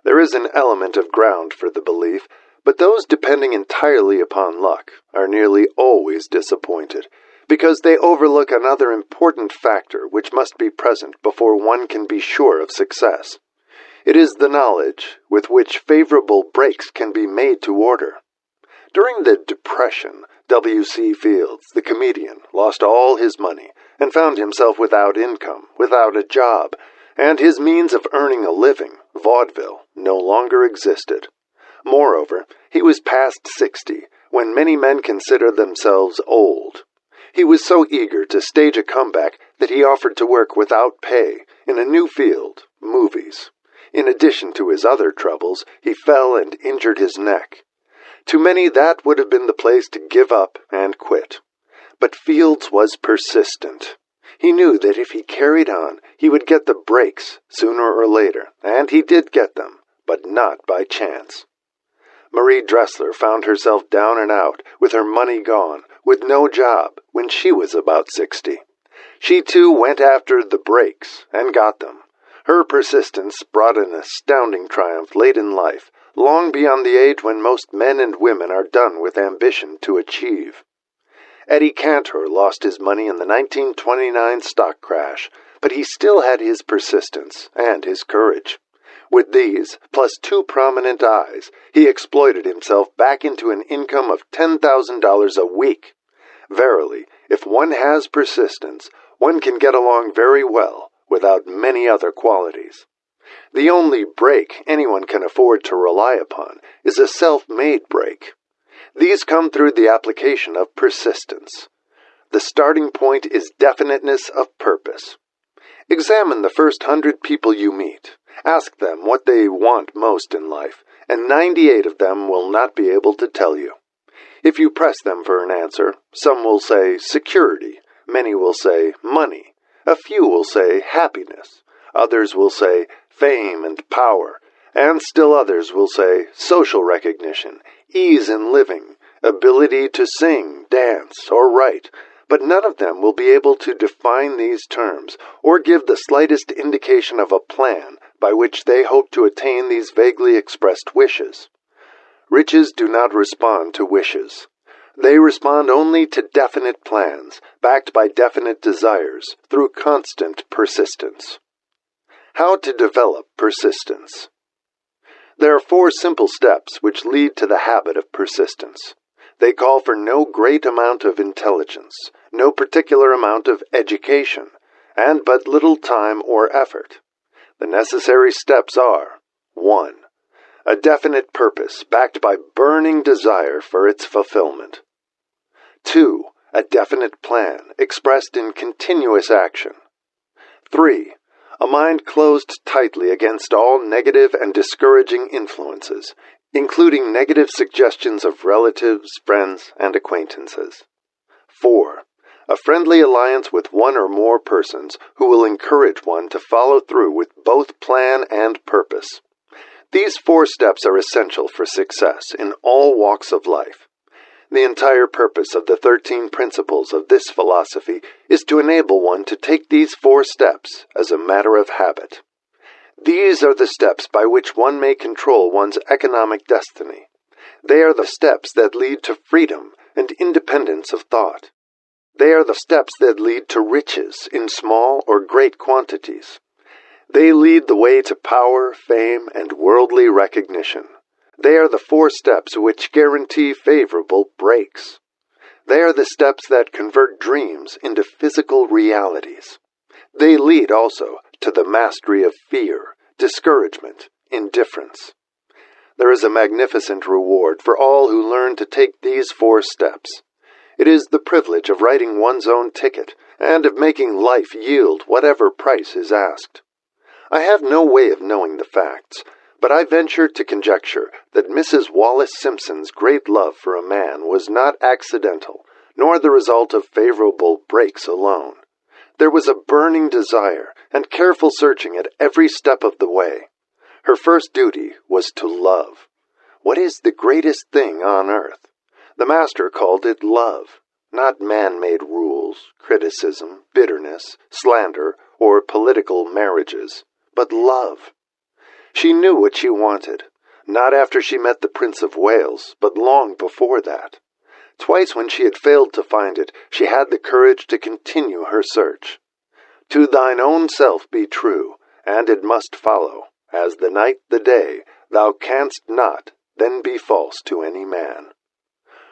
There is an element of ground for the belief, but those depending entirely upon luck are nearly always disappointed, because they overlook another important factor which must be present before one can be sure of success. It is the knowledge with which favorable breaks can be made to order. During the Depression, W.C. Fields, the comedian, lost all his money and found himself without income, without a job, and his means of earning a living, vaudeville, no longer existed. Moreover, he was past 60, when many men consider themselves old. He was so eager to stage a comeback that he offered to work without pay in a new field, movies. In addition to his other troubles, he fell and injured his neck. To many that would have been the place to give up and quit. But Fields was persistent. He knew that if he carried on, he would get the breaks sooner or later, and he did get them, but not by chance. Marie Dressler found herself down and out, with her money gone, with no job, when she was about 60. She too went after the breaks, and got them. Her persistence brought an astounding triumph late in life, long beyond the age when most men and women are done with ambition to achieve. Eddie Cantor lost his money in the 1929 stock crash, but he still had his persistence and his courage. With these, plus 2 prominent eyes, he exploited himself back into an income of $10,000 a week. Verily, if one has persistence, one can get along very well without many other qualities. The only break anyone can afford to rely upon is a self-made break. These come through the application of persistence. The starting point is definiteness of purpose. Examine the first 100 people you meet. Ask them what they want most in life, and 98 of them will not be able to tell you. If you press them for an answer, some will say security, many will say money, a few will say happiness, others will say fame and power, and still others will say social recognition, ease in living, ability to sing, dance, or write, but none of them will be able to define these terms or give the slightest indication of a plan by which they hope to attain these vaguely expressed wishes. Riches do not respond to wishes. They respond only to definite plans, backed by definite desires, through constant persistence. How to develop persistence. There are 4 simple steps which lead to the habit of persistence. They call for no great amount of intelligence, no particular amount of education, and but little time or effort. The necessary steps are: 1. A definite purpose backed by burning desire for its fulfillment. 2. A definite plan expressed in continuous action. 3. A mind closed tightly against all negative and discouraging influences, including negative suggestions of relatives, friends, and acquaintances. 4. A friendly alliance with one or more persons who will encourage one to follow through with both plan and purpose. These 4 steps are essential for success in all walks of life. The entire purpose of the 13 principles of this philosophy is to enable one to take these 4 steps as a matter of habit. These are the steps by which one may control one's economic destiny. They are the steps that lead to freedom and independence of thought. They are the steps that lead to riches in small or great quantities. They lead the way to power, fame, and worldly recognition. They are the 4 steps which guarantee favorable breaks. They are the steps that convert dreams into physical realities. They lead also to the mastery of fear, discouragement, indifference. There is a magnificent reward for all who learn to take these 4 steps. It is the privilege of writing one's own ticket and of making life yield whatever price is asked. I have no way of knowing the facts, but I venture to conjecture that Mrs. Wallace Simpson's great love for a man was not accidental, nor the result of favorable breaks alone. There was a burning desire and careful searching at every step of the way. Her first duty was to love. What is the greatest thing on earth? The Master called it love, not man-made rules, criticism, bitterness, slander, or political marriages, but love. She knew what she wanted, not after she met the Prince of Wales, but long before that. Twice when she had failed to find it, she had the courage to continue her search. To thine own self be true, and it must follow, as the night the day, thou canst not then be false to any man.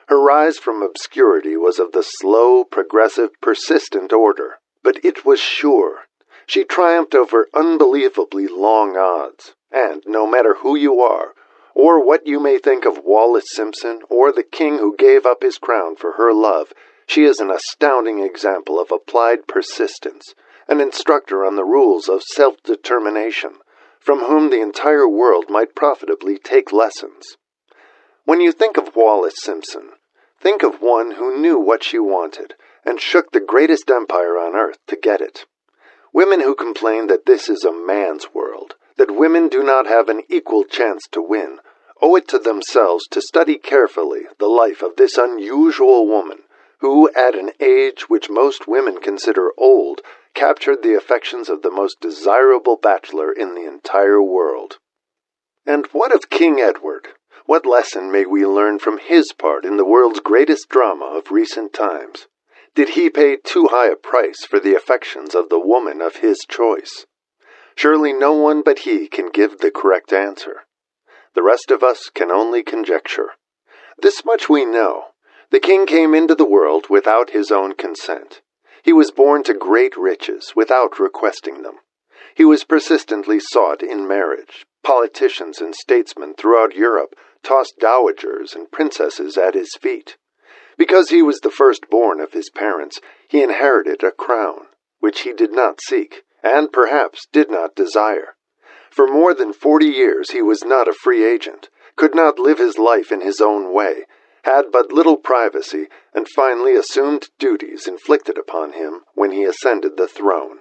Her rise from obscurity was of the slow, progressive, persistent order, but it was sure. She triumphed over unbelievably long odds, and no matter who you are, or what you may think of Wallace Simpson or the king who gave up his crown for her love, she is an astounding example of applied persistence, an instructor on the rules of self-determination, from whom the entire world might profitably take lessons. When you think of Wallace Simpson, think of one who knew what she wanted and shook the greatest empire on earth to get it. Women who complain that this is a man's world, that women do not have an equal chance to win, owe it to themselves to study carefully the life of this unusual woman, who, at an age which most women consider old, captured the affections of the most desirable bachelor in the entire world. And what of King Edward? What lesson may we learn from his part in the world's greatest drama of recent times? Did he pay too high a price for the affections of the woman of his choice? Surely no one but he can give the correct answer. The rest of us can only conjecture. This much we know. The king came into the world without his own consent. He was born to great riches without requesting them. He was persistently sought in marriage. Politicians and statesmen throughout Europe tossed dowagers and princesses at his feet. Because he was the firstborn of his parents, he inherited a crown, which he did not seek, and perhaps did not desire. For more than 40 years he was not a free agent, could not live his life in his own way, had but little privacy, and finally assumed duties inflicted upon him when he ascended the throne.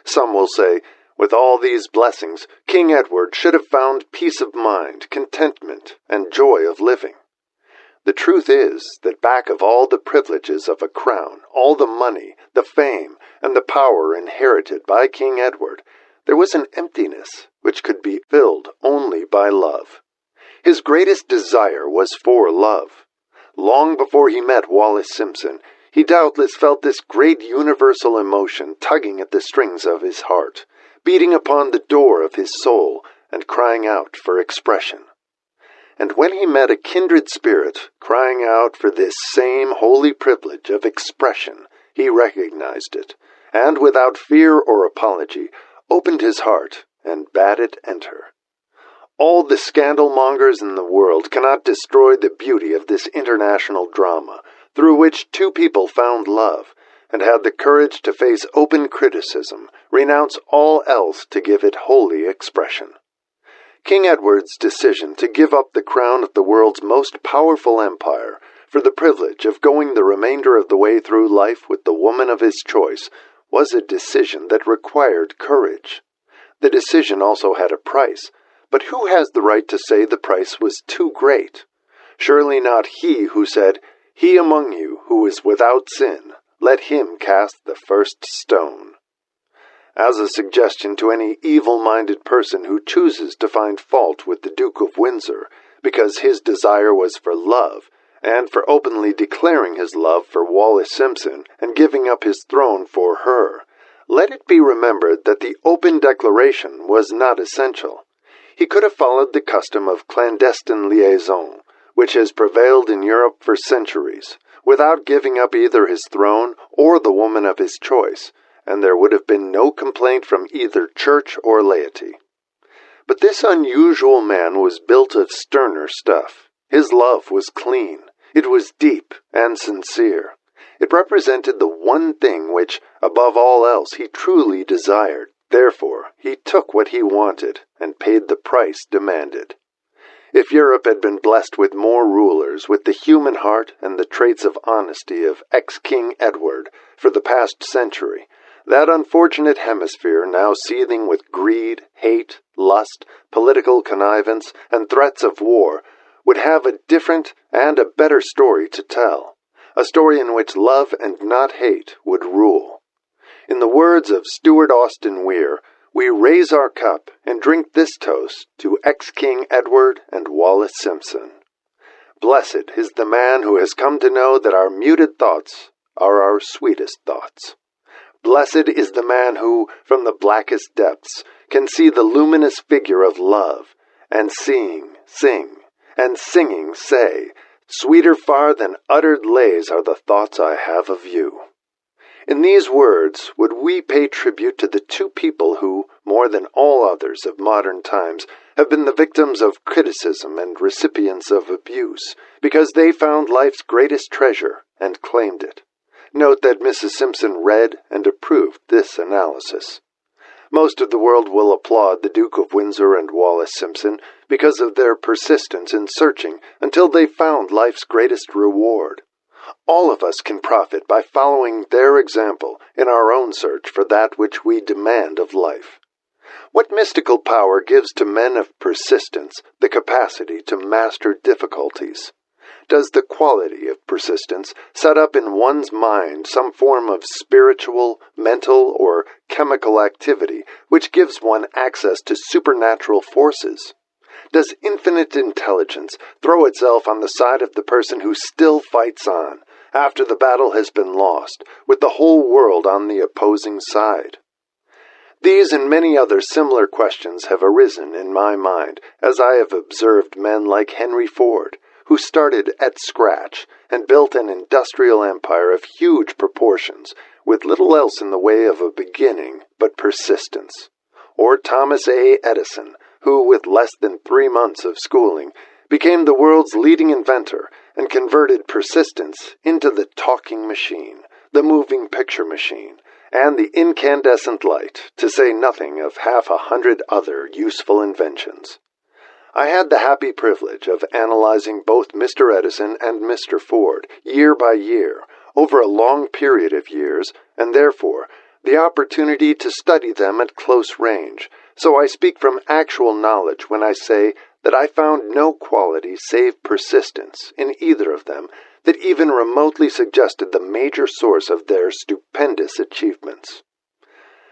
Some will say, with all these blessings, King Edward should have found peace of mind, contentment, and joy of living. The truth is that back of all the privileges of a crown, all the money, the fame, and the power inherited by King Edward, there was an emptiness which could be filled only by love. His greatest desire was for love. Long before he met Wallis Simpson, he doubtless felt this great universal emotion tugging at the strings of his heart, beating upon the door of his soul and crying out for expression. And when he met a kindred spirit crying out for this same holy privilege of expression, he recognized it, and without fear or apology, opened his heart and bade it enter. All the scandal-mongers in the world cannot destroy the beauty of this international drama, through which two people found love, and had the courage to face open criticism, renounce all else to give it holy expression. King Edward's decision to give up the crown of the world's most powerful empire for the privilege of going the remainder of the way through life with the woman of his choice was a decision that required courage. The decision also had a price, but who has the right to say the price was too great? Surely not he who said, "He among you who is without sin, let him cast the first stone." As a suggestion to any evil-minded person who chooses to find fault with the Duke of Windsor because his desire was for love, and for openly declaring his love for Wallis Simpson and giving up his throne for her, let it be remembered that the open declaration was not essential. He could have followed the custom of clandestine liaison, which has prevailed in Europe for centuries, without giving up either his throne or the woman of his choice, and there would have been no complaint from either church or laity. But this unusual man was built of sterner stuff. His love was clean. It was deep and sincere. It represented the one thing which, above all else, he truly desired. Therefore, he took what he wanted and paid the price demanded. If Europe had been blessed with more rulers with the human heart and the traits of honesty of ex-King Edward for the past century, that unfortunate hemisphere, now seething with greed, hate, lust, political connivance, and threats of war, would have a different and a better story to tell, a story in which love and not hate would rule. In the words of Stuart Austin Weir, we raise our cup and drink this toast to ex-King Edward and Wallis Simpson. Blessed is the man who has come to know that our muted thoughts are our sweetest thoughts. Blessed is the man who, from the blackest depths, can see the luminous figure of love, and seeing, sing, and singing say, "Sweeter far than uttered lays are the thoughts I have of you." In these words would we pay tribute to the two people who, more than all others of modern times, have been the victims of criticism and recipients of abuse, because they found life's greatest treasure and claimed it. Note that Mrs. Simpson read and approved this analysis. Most of the world will applaud the Duke of Windsor and Wallis Simpson because of their persistence in searching until they found life's greatest reward. All of us can profit by following their example in our own search for that which we demand of life. What mystical power gives to men of persistence the capacity to master difficulties? Does the quality of persistence set up in one's mind some form of spiritual, mental, or chemical activity which gives one access to supernatural forces? Does infinite intelligence throw itself on the side of the person who still fights on, after the battle has been lost, with the whole world on the opposing side? These and many other similar questions have arisen in my mind as I have observed men like Henry Ford, who started at scratch and built an industrial empire of huge proportions, with little else in the way of a beginning but persistence. Or Thomas A. Edison, who, with less than 3 months of schooling, became the world's leading inventor and converted persistence into the talking machine, the moving picture machine, and the incandescent light, to say nothing of 100 other useful inventions. I had the happy privilege of analyzing both Mr. Edison and Mr. Ford year by year, over a long period of years, and therefore the opportunity to study them at close range, so I speak from actual knowledge when I say that I found no quality save persistence in either of them that even remotely suggested the major source of their stupendous achievements.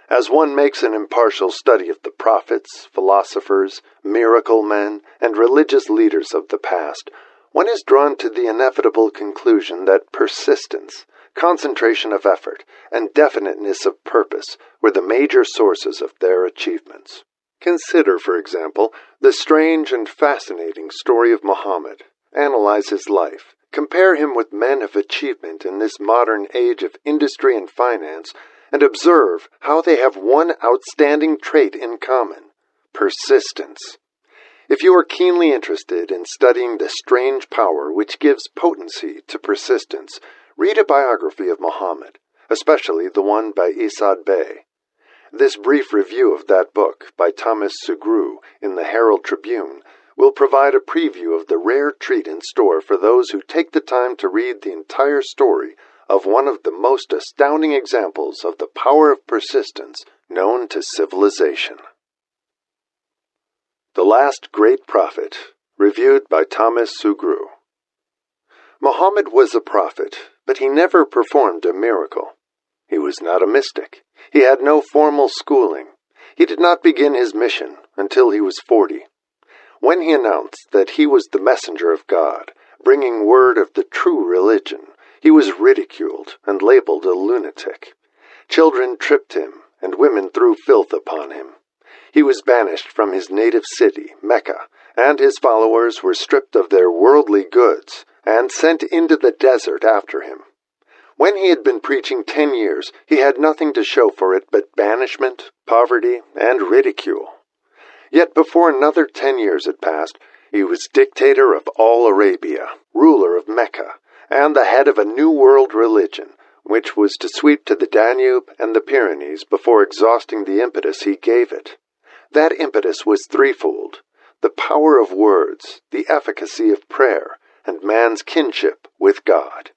As one makes an impartial study of the prophets, philosophers, miracle men, and religious leaders of the past, one is drawn to the inevitable conclusion that persistence, concentration of effort, and definiteness of purpose were the major sources of their achievements. Consider, for example, the strange and fascinating story of Muhammad. Analyze his life. Compare him with men of achievement in this modern age of industry and finance, and observe how they have one outstanding trait in common: persistence. If you are keenly interested in studying the strange power which gives potency to persistence, read a biography of Muhammad, especially the one by Isad Bey. This brief review of that book by Thomas Sugrue in the Herald Tribune will provide a preview of the rare treat in store for those who take the time to read the entire story of one of the most astounding examples of the power of persistence known to civilization. The Last Great Prophet, reviewed by Thomas Sugrue. Muhammad was a prophet, but he never performed a miracle. He was not a mystic. He had no formal schooling. He did not begin his mission until he was 40. When he announced that he was the messenger of God, bringing word of the true religion, he was ridiculed and labeled a lunatic. Children tripped him, and women threw filth upon him. He was banished from his native city, Mecca, and his followers were stripped of their worldly goods and sent into the desert after him. When he had been preaching 10 years, he had nothing to show for it but banishment, poverty, and ridicule. Yet before another 10 years had passed, he was dictator of all Arabia, ruler of Mecca, and the head of a new world religion, which was to sweep to the Danube and the Pyrenees before exhausting the impetus he gave it. That impetus was threefold: the power of words, the efficacy of prayer, and man's kinship with God.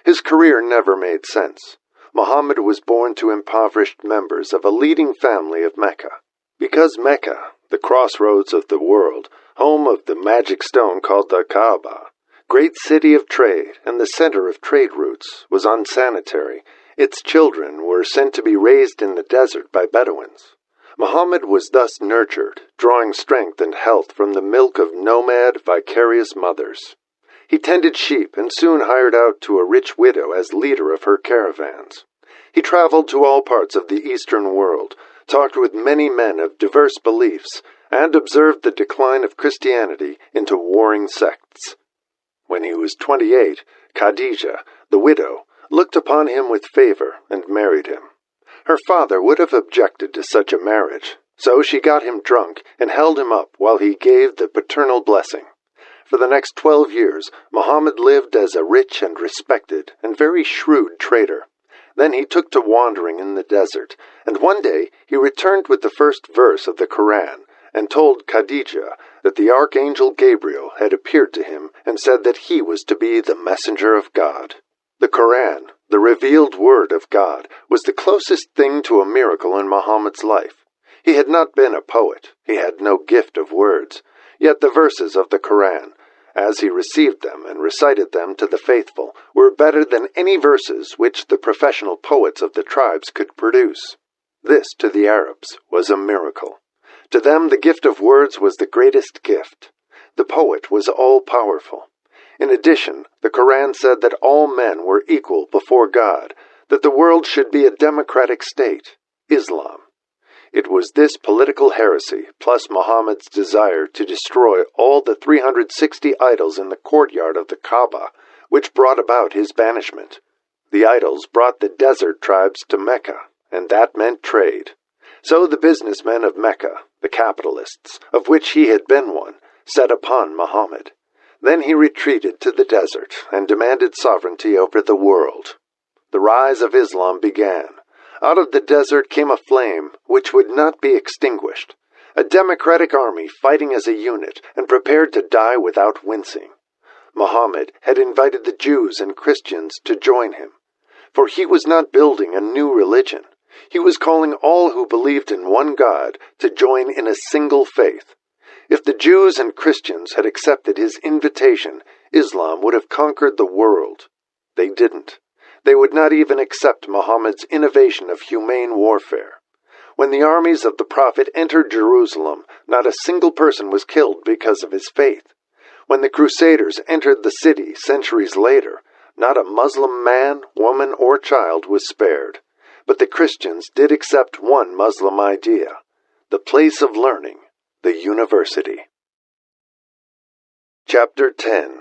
His career never made sense. Muhammad was born to impoverished members of a leading family of Mecca. Because Mecca, the crossroads of the world, home of the magic stone called the Kaaba, great city of trade and the center of trade routes, was unsanitary, its children were sent to be raised in the desert by Bedouins. Muhammad was thus nurtured, drawing strength and health from the milk of nomad, vicarious mothers. He tended sheep and soon hired out to a rich widow as leader of her caravans. He traveled to all parts of the Eastern world, talked with many men of diverse beliefs, and observed the decline of Christianity into warring sects. When he was 28, Khadijah, the widow, looked upon him with favor and married him. Her father would have objected to such a marriage, so she got him drunk and held him up while he gave the paternal blessing. For the next 12 years, Muhammad lived as a rich and respected and very shrewd trader. Then he took to wandering in the desert, and one day he returned with the first verse of the Quran and told Khadijah that the archangel Gabriel had appeared to him and said that he was to be the messenger of God. The Quran, the revealed word of God, was the closest thing to a miracle in Muhammad's life. He had not been a poet. He had no gift of words. Yet the verses of the Quran, as he received them and recited them to the faithful, were better than any verses which the professional poets of the tribes could produce. This, to the Arabs, was a miracle. To them, the gift of words was the greatest gift. The poet was all-powerful. In addition, the Quran said that all men were equal before God, that the world should be a democratic state, Islam. It was this political heresy, plus Muhammad's desire to destroy all the 360 idols in the courtyard of the Kaaba, which brought about his banishment. The idols brought the desert tribes to Mecca, and that meant trade. So the businessmen of Mecca, the capitalists, of which he had been one, set upon Muhammad. Then he retreated to the desert and demanded sovereignty over the world. The rise of Islam began. Out of the desert came a flame which would not be extinguished, a democratic army fighting as a unit and prepared to die without wincing. Muhammad had invited the Jews and Christians to join him, for he was not building a new religion. He was calling all who believed in one God to join in a single faith. If the Jews and Christians had accepted his invitation, Islam would have conquered the world. They didn't. They would not even accept Muhammad's innovation of humane warfare. When the armies of the Prophet entered Jerusalem, not a single person was killed because of his faith. When the Crusaders entered the city centuries later, not a Muslim man, woman, or child was spared. But the Christians did accept one Muslim idea, the place of learning, the university. Chapter 10.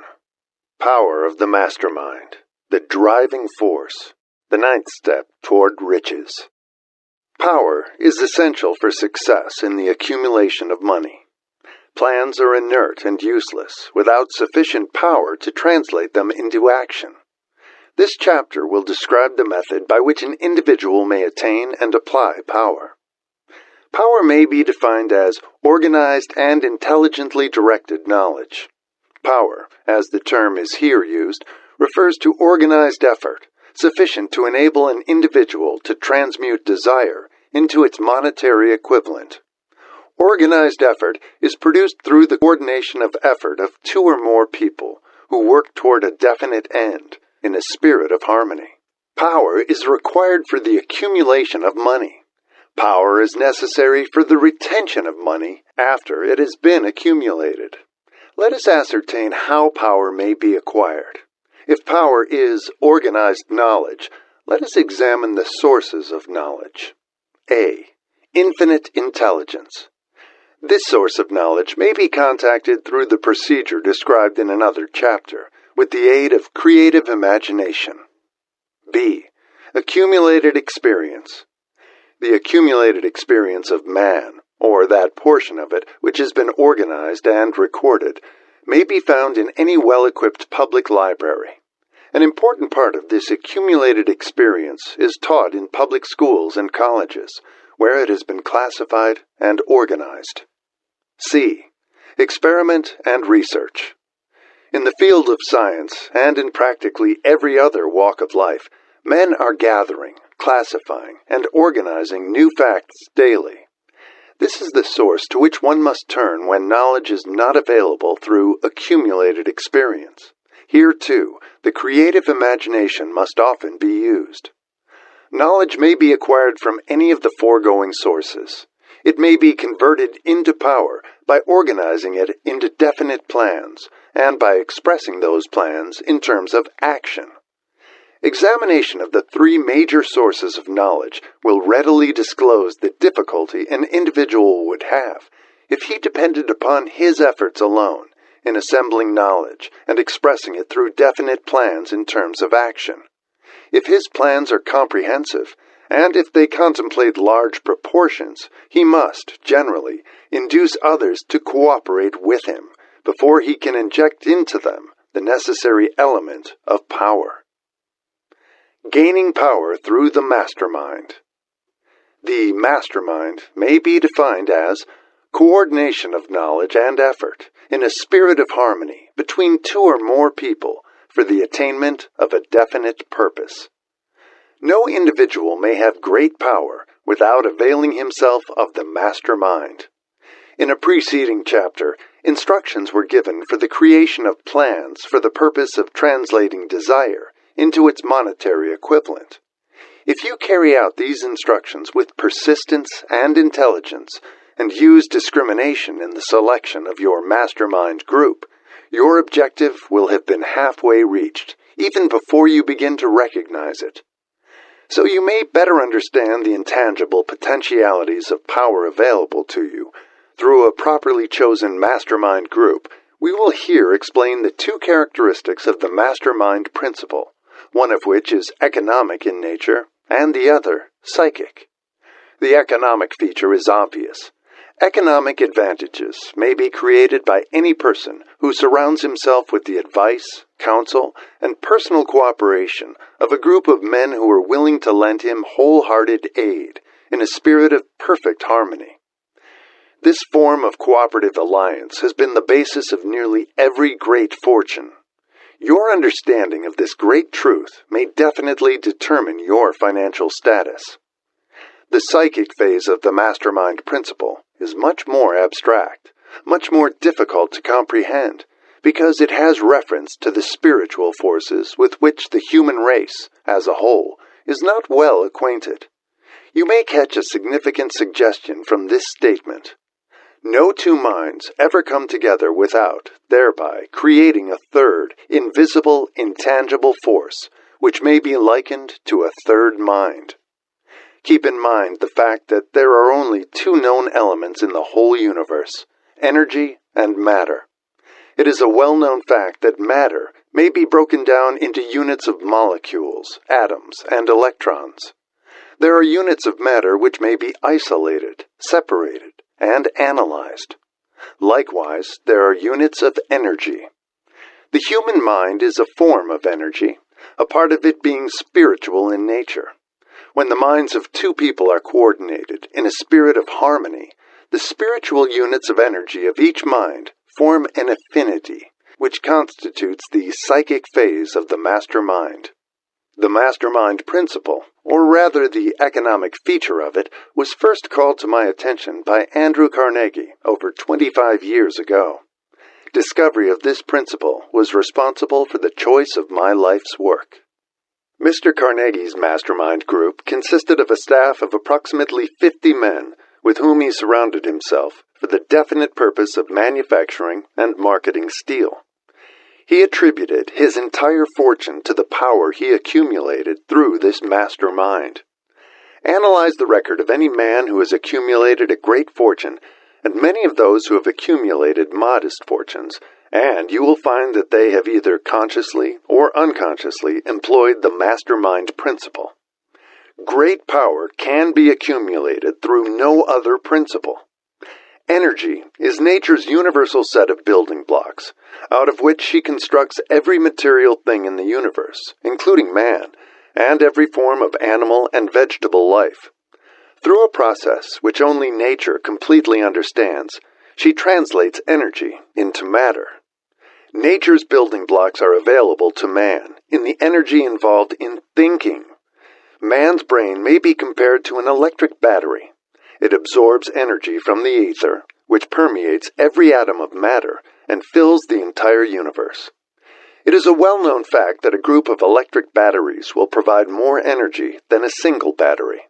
Power of the Mastermind, the driving force, the ninth step toward riches. Power is essential for success in the accumulation of money. Plans are inert and useless without sufficient power to translate them into action. This chapter will describe the method by which an individual may attain and apply power. Power may be defined as organized and intelligently directed knowledge. Power, as the term is here used, refers to organized effort, sufficient to enable an individual to transmute desire into its monetary equivalent. Organized effort is produced through the coordination of effort of two or more people who work toward a definite end in a spirit of harmony. Power is required for the accumulation of money. Power is necessary for the retention of money after it has been accumulated. Let us ascertain how power may be acquired. If power is organized knowledge, let us examine the sources of knowledge. A. Infinite intelligence. This source of knowledge may be contacted through the procedure described in another chapter, with the aid of creative imagination. B. Accumulated experience. The accumulated experience of man, or that portion of it which has been organized and recorded, may be found in any well-equipped public library. An important part of this accumulated experience is taught in public schools and colleges, where it has been classified and organized. C. Experiment and research. In the field of science, and in practically every other walk of life, men are gathering, classifying, and organizing new facts daily. This is the source to which one must turn when knowledge is not available through accumulated experience. Here, too, the creative imagination must often be used. Knowledge may be acquired from any of the foregoing sources. It may be converted into power by organizing it into definite plans, and by expressing those plans in terms of action. Examination of the three major sources of knowledge will readily disclose the difficulty an individual would have if he depended upon his efforts alone in assembling knowledge and expressing it through definite plans in terms of action. If his plans are comprehensive, and if they contemplate large proportions, he must, generally, induce others to cooperate with him before he can inject into them the necessary element of power. Gaining power through the mastermind. The mastermind may be defined as coordination of knowledge and effort in a spirit of harmony between two or more people for the attainment of a definite purpose. No individual may have great power without availing himself of the mastermind. In a preceding chapter, instructions were given for the creation of plans for the purpose of translating desire into its monetary equivalent. If you carry out these instructions with persistence and intelligence, and use discrimination in the selection of your mastermind group, your objective will have been halfway reached, even before you begin to recognize it. So you may better understand the intangible potentialities of power available to you through a properly chosen mastermind group. We will here explain the two characteristics of the mastermind principle, one of which is economic in nature, and the other, psychic. The economic feature is obvious. Economic advantages may be created by any person who surrounds himself with the advice, counsel, and personal cooperation of a group of men who are willing to lend him wholehearted aid in a spirit of perfect harmony. This form of cooperative alliance has been the basis of nearly every great fortune. Your understanding of this great truth may definitely determine your financial status. The psychic phase of the mastermind principle is much more abstract, much more difficult to comprehend, because it has reference to the spiritual forces with which the human race, as a whole, is not well acquainted. You may catch a significant suggestion from this statement. No two minds ever come together without, thereby, creating a third, invisible, intangible force, which may be likened to a third mind. Keep in mind the fact that there are only two known elements in the whole universe, energy and matter. It is a well-known fact that matter may be broken down into units of molecules, atoms, and electrons. There are units of matter which may be isolated, separated, and analyzed. Likewise, there are units of energy. The human mind is a form of energy, a part of it being spiritual in nature. When the minds of two people are coordinated in a spirit of harmony, the spiritual units of energy of each mind form an affinity, which constitutes the psychic phase of the mastermind. The mastermind principle, or rather the economic feature of it, was first called to my attention by Andrew Carnegie over 25 years ago. Discovery of this principle was responsible for the choice of my life's work. Mr. Carnegie's mastermind group consisted of a staff of approximately 50 men with whom he surrounded himself for the definite purpose of manufacturing and marketing steel. He attributed his entire fortune to the power he accumulated through this mastermind. Analyze the record of any man who has accumulated a great fortune and many of those who have accumulated modest fortunes, and you will find that they have either consciously or unconsciously employed the mastermind principle. Great power can be accumulated through no other principle. Energy is nature's universal set of building blocks, out of which she constructs every material thing in the universe, including man, and every form of animal and vegetable life. Through a process which only nature completely understands, she translates energy into matter. Nature's building blocks are available to man in the energy involved in thinking. Man's brain may be compared to an electric battery. It absorbs energy from the ether, which permeates every atom of matter and fills the entire universe. It is a well-known fact that a group of electric batteries will provide more energy than a single battery.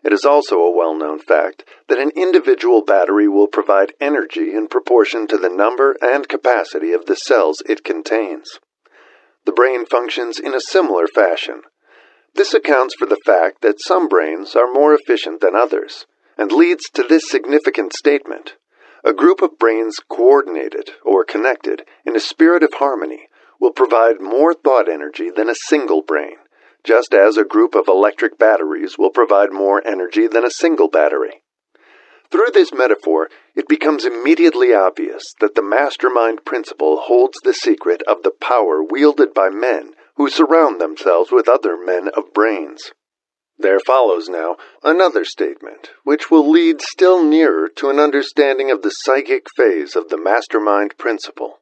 It is also a well-known fact that an individual battery will provide energy in proportion to the number and capacity of the cells it contains. The brain functions in a similar fashion. This accounts for the fact that some brains are more efficient than others, and leads to this significant statement. A group of brains coordinated or connected in a spirit of harmony will provide more thought energy than a single brain, just as a group of electric batteries will provide more energy than a single battery. Through this metaphor, it becomes immediately obvious that the mastermind principle holds the secret of the power wielded by men who surround themselves with other men of brains. There follows now another statement, which will lead still nearer to an understanding of the psychic phase of the mastermind principle.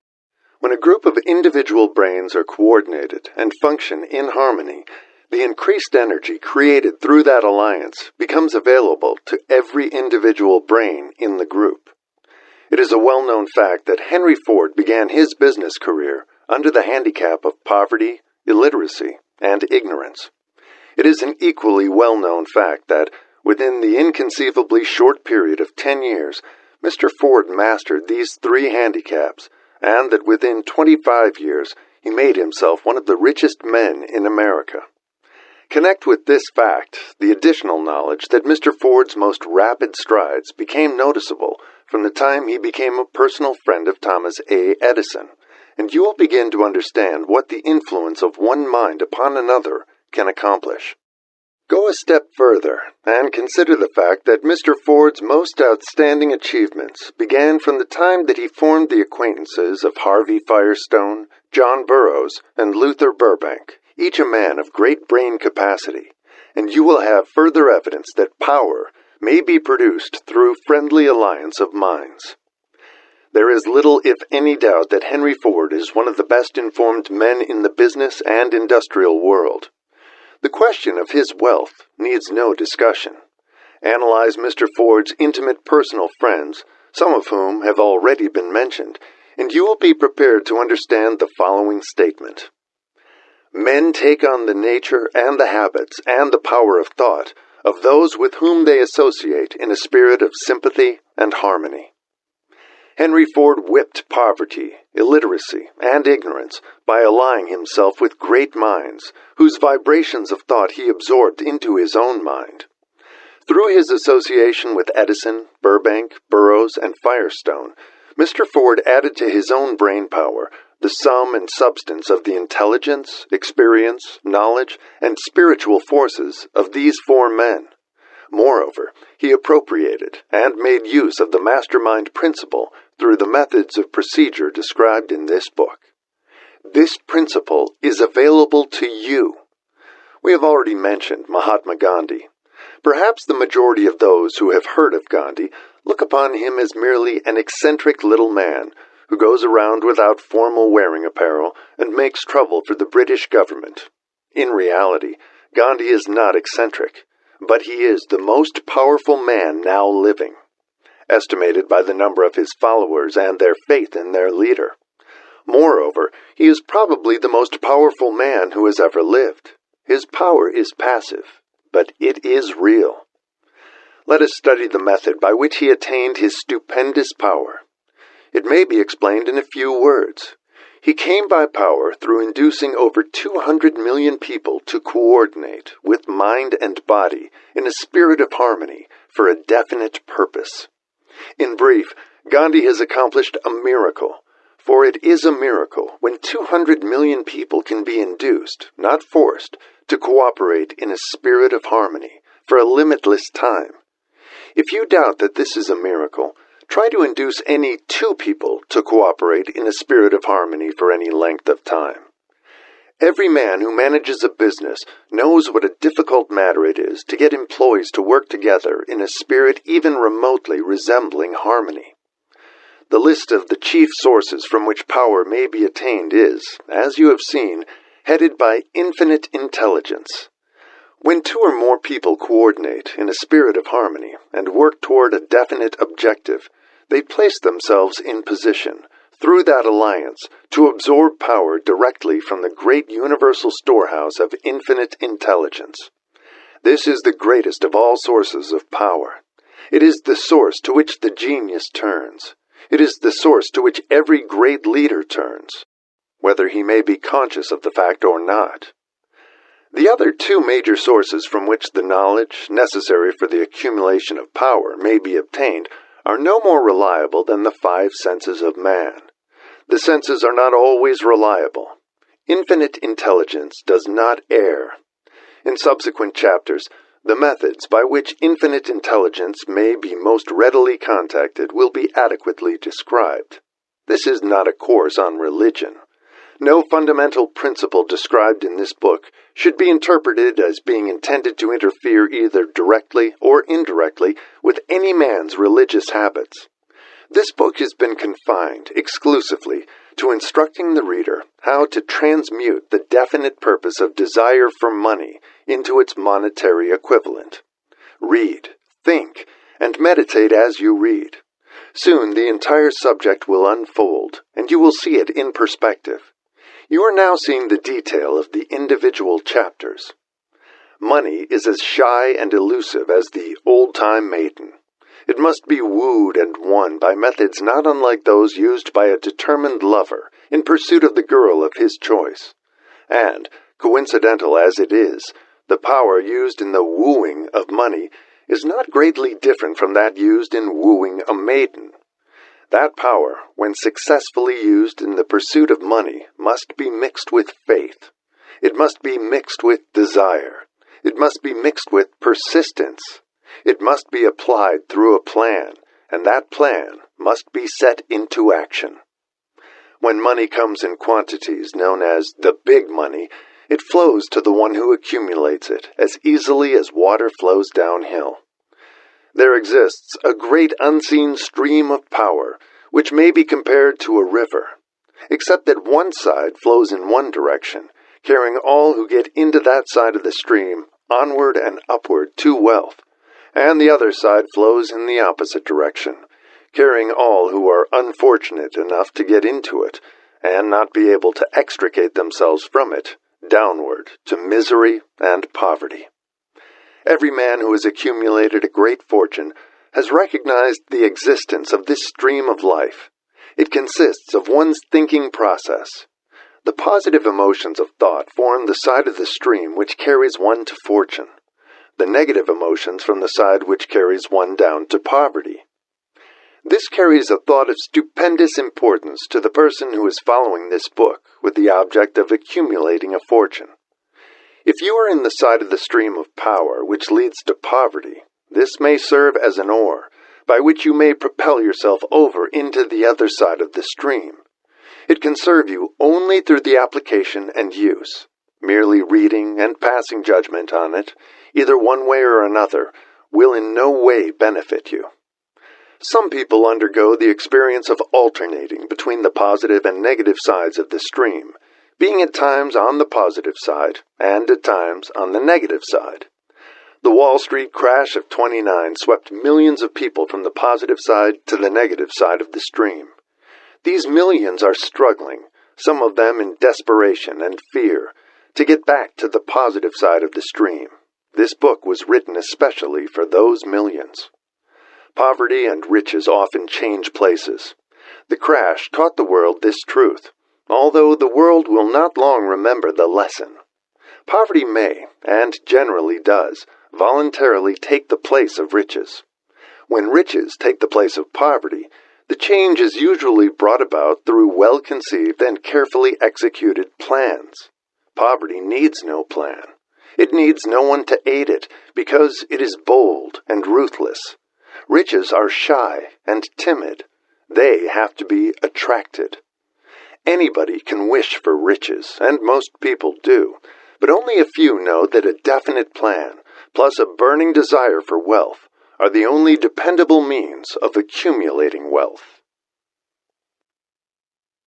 When a group of individual brains are coordinated and function in harmony, the increased energy created through that alliance becomes available to every individual brain in the group. It is a well-known fact that Henry Ford began his business career under the handicap of poverty, illiteracy, and ignorance. It is an equally well-known fact that, Within the inconceivably short period of 10 years, Mr. Ford mastered these 3 handicaps, and that within 25 years he made himself one of the richest men in America. Connect with this fact the additional knowledge that Mr. Ford's most rapid strides became noticeable from the time he became a personal friend of Thomas A. Edison, and you will begin to understand what the influence of one mind upon another can accomplish. Go a step further and consider the fact that Mr. Ford's most outstanding achievements began from the time that he formed the acquaintances of Harvey Firestone, John Burroughs, and Luther Burbank, each a man of great brain capacity, and you will have further evidence that power may be produced through friendly alliance of minds. There is little, if any, doubt that Henry Ford is one of the best informed men in the business and industrial world. The question of his wealth needs no discussion. Analyze Mr. Ford's intimate personal friends, some of whom have already been mentioned, and you will be prepared to understand the following statement. Men take on the nature and the habits and the power of thought of those with whom they associate in a spirit of sympathy and harmony. Henry Ford whipped poverty, illiteracy, and ignorance by allying himself with great minds, whose vibrations of thought he absorbed into his own mind. Through his association with Edison, Burbank, Burroughs, and Firestone, Mr. Ford added to his own brain power the sum and substance of the intelligence, experience, knowledge, and spiritual forces of these 4 men. Moreover, he appropriated and made use of the mastermind principle through the methods of procedure described in this book. This principle is available to you. We have already mentioned Mahatma Gandhi. Perhaps the majority of those who have heard of Gandhi look upon him as merely an eccentric little man who goes around without formal wearing apparel and makes trouble for the British government. In reality, Gandhi is not eccentric, but he is the most powerful man now living, estimated by the number of his followers and their faith in their leader. Moreover, he is probably the most powerful man who has ever lived. His power is passive, but it is real. Let us study the method by which he attained his stupendous power. It may be explained in a few words. He came by power through inducing over 200 million people to coordinate with mind and body in a spirit of harmony for a definite purpose. In brief, Gandhi has accomplished a miracle, for it is a miracle when 200 million people can be induced, not forced, to cooperate in a spirit of harmony for a limitless time. If you doubt that this is a miracle, try to induce any 2 people to cooperate in a spirit of harmony for any length of time. Every man who manages a business knows what a difficult matter it is to get employees to work together in a spirit even remotely resembling harmony. The list of the chief sources from which power may be attained is, as you have seen, headed by infinite intelligence. When 2 or more people coordinate in a spirit of harmony and work toward a definite objective, they place themselves in position, through that alliance, to absorb power directly from the great universal storehouse of infinite intelligence. This is the greatest of all sources of power. It is the source to which the genius turns. It is the source to which every great leader turns, whether he may be conscious of the fact or not. The other 2 major sources from which the knowledge necessary for the accumulation of power may be obtained are no more reliable than the 5 senses of man. The senses are not always reliable. Infinite intelligence does not err. In subsequent chapters, the methods by which infinite intelligence may be most readily contacted will be adequately described. This is not a course on religion. No fundamental principle described in this book should be interpreted as being intended to interfere either directly or indirectly with any man's religious habits. This book has been confined exclusively to instructing the reader how to transmute the definite purpose of desire for money into its monetary equivalent. Read, think, and meditate as you read. Soon the entire subject will unfold, and you will see it in perspective. You are now seeing the detail of the individual chapters. Money is as shy and elusive as the old-time maiden. It must be wooed and won by methods not unlike those used by a determined lover in pursuit of the girl of his choice. And, coincidental as it is, the power used in the wooing of money is not greatly different from that used in wooing a maiden. That power, when successfully used in the pursuit of money, must be mixed with faith. It must be mixed with desire. It must be mixed with persistence. It must be applied through a plan, and that plan must be set into action. When money comes in quantities known as the big money, it flows to the one who accumulates it as easily as water flows downhill. There exists a great unseen stream of power, which may be compared to a river, except that one side flows in one direction, carrying all who get into that side of the stream onward and upward to wealth, and the other side flows in the opposite direction, carrying all who are unfortunate enough to get into it, and not be able to extricate themselves from it, downward to misery and poverty. Every man who has accumulated a great fortune has recognized the existence of this stream of life. It consists of one's thinking process. The positive emotions of thought form the side of the stream which carries one to fortune. The negative emotions from the side which carries one down to poverty. This carries a thought of stupendous importance to the person who is following this book with the object of accumulating a fortune. If you are in the side of the stream of power which leads to poverty, this may serve as an oar, by which you may propel yourself over into the other side of the stream. It can serve you only through the application and use. Merely reading and passing judgment on it, either one way or another, will in no way benefit you. Some people undergo the experience of alternating between the positive and negative sides of the stream, being at times on the positive side and at times on the negative side. The Wall Street crash of '29 swept millions of people from the positive side to the negative side of the stream. These millions are struggling, some of them in desperation and fear, to get back to the positive side of the stream. This book was written especially for those millions. Poverty and riches often change places. The crash taught the world this truth, although the world will not long remember the lesson. Poverty may, and generally does, voluntarily take the place of riches. When riches take the place of poverty, the change is usually brought about through well-conceived and carefully executed plans. Poverty needs no plan. It needs no one to aid it, because it is bold and ruthless. Riches are shy and timid. They have to be attracted. Anybody can wish for riches, and most people do, but only a few know that a definite plan, plus a burning desire for wealth, are the only dependable means of accumulating wealth.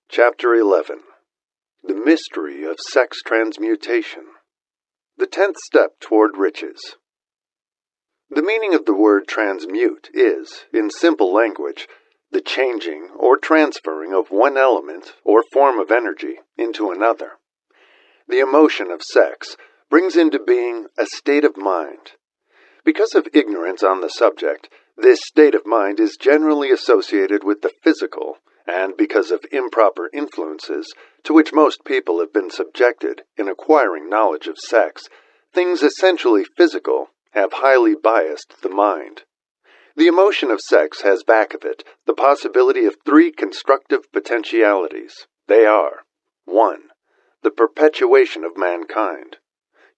Chapter 11. The Mystery of Sex Transmutation. The 10th step toward riches. The meaning of the word transmute is, in simple language, the changing or transferring of one element or form of energy into another. The emotion of sex brings into being a state of mind. Because of ignorance on the subject, this state of mind is generally associated with the physical, and because of improper influences to which most people have been subjected in acquiring knowledge of sex, things essentially physical have highly biased the mind. The emotion of sex has back of it the possibility of 3 constructive potentialities. They are: 1. The perpetuation of mankind.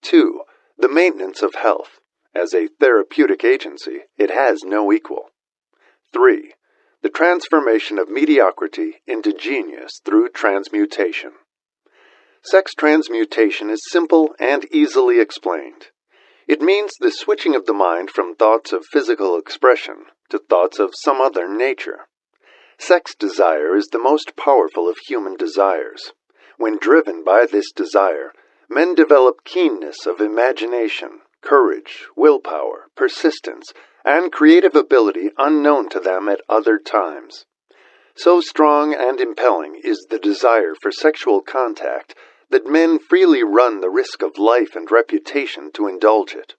2. The maintenance of health. As a therapeutic agency, it has no equal. 3. The transformation of mediocrity into genius through transmutation. Sex transmutation is simple and easily explained. It means the switching of the mind from thoughts of physical expression to thoughts of some other nature. Sex desire is the most powerful of human desires. When driven by this desire, men develop keenness of imagination, courage, willpower, persistence, and creative ability unknown to them at other times. So strong and impelling is the desire for sexual contact that men freely run the risk of life and reputation to indulge it.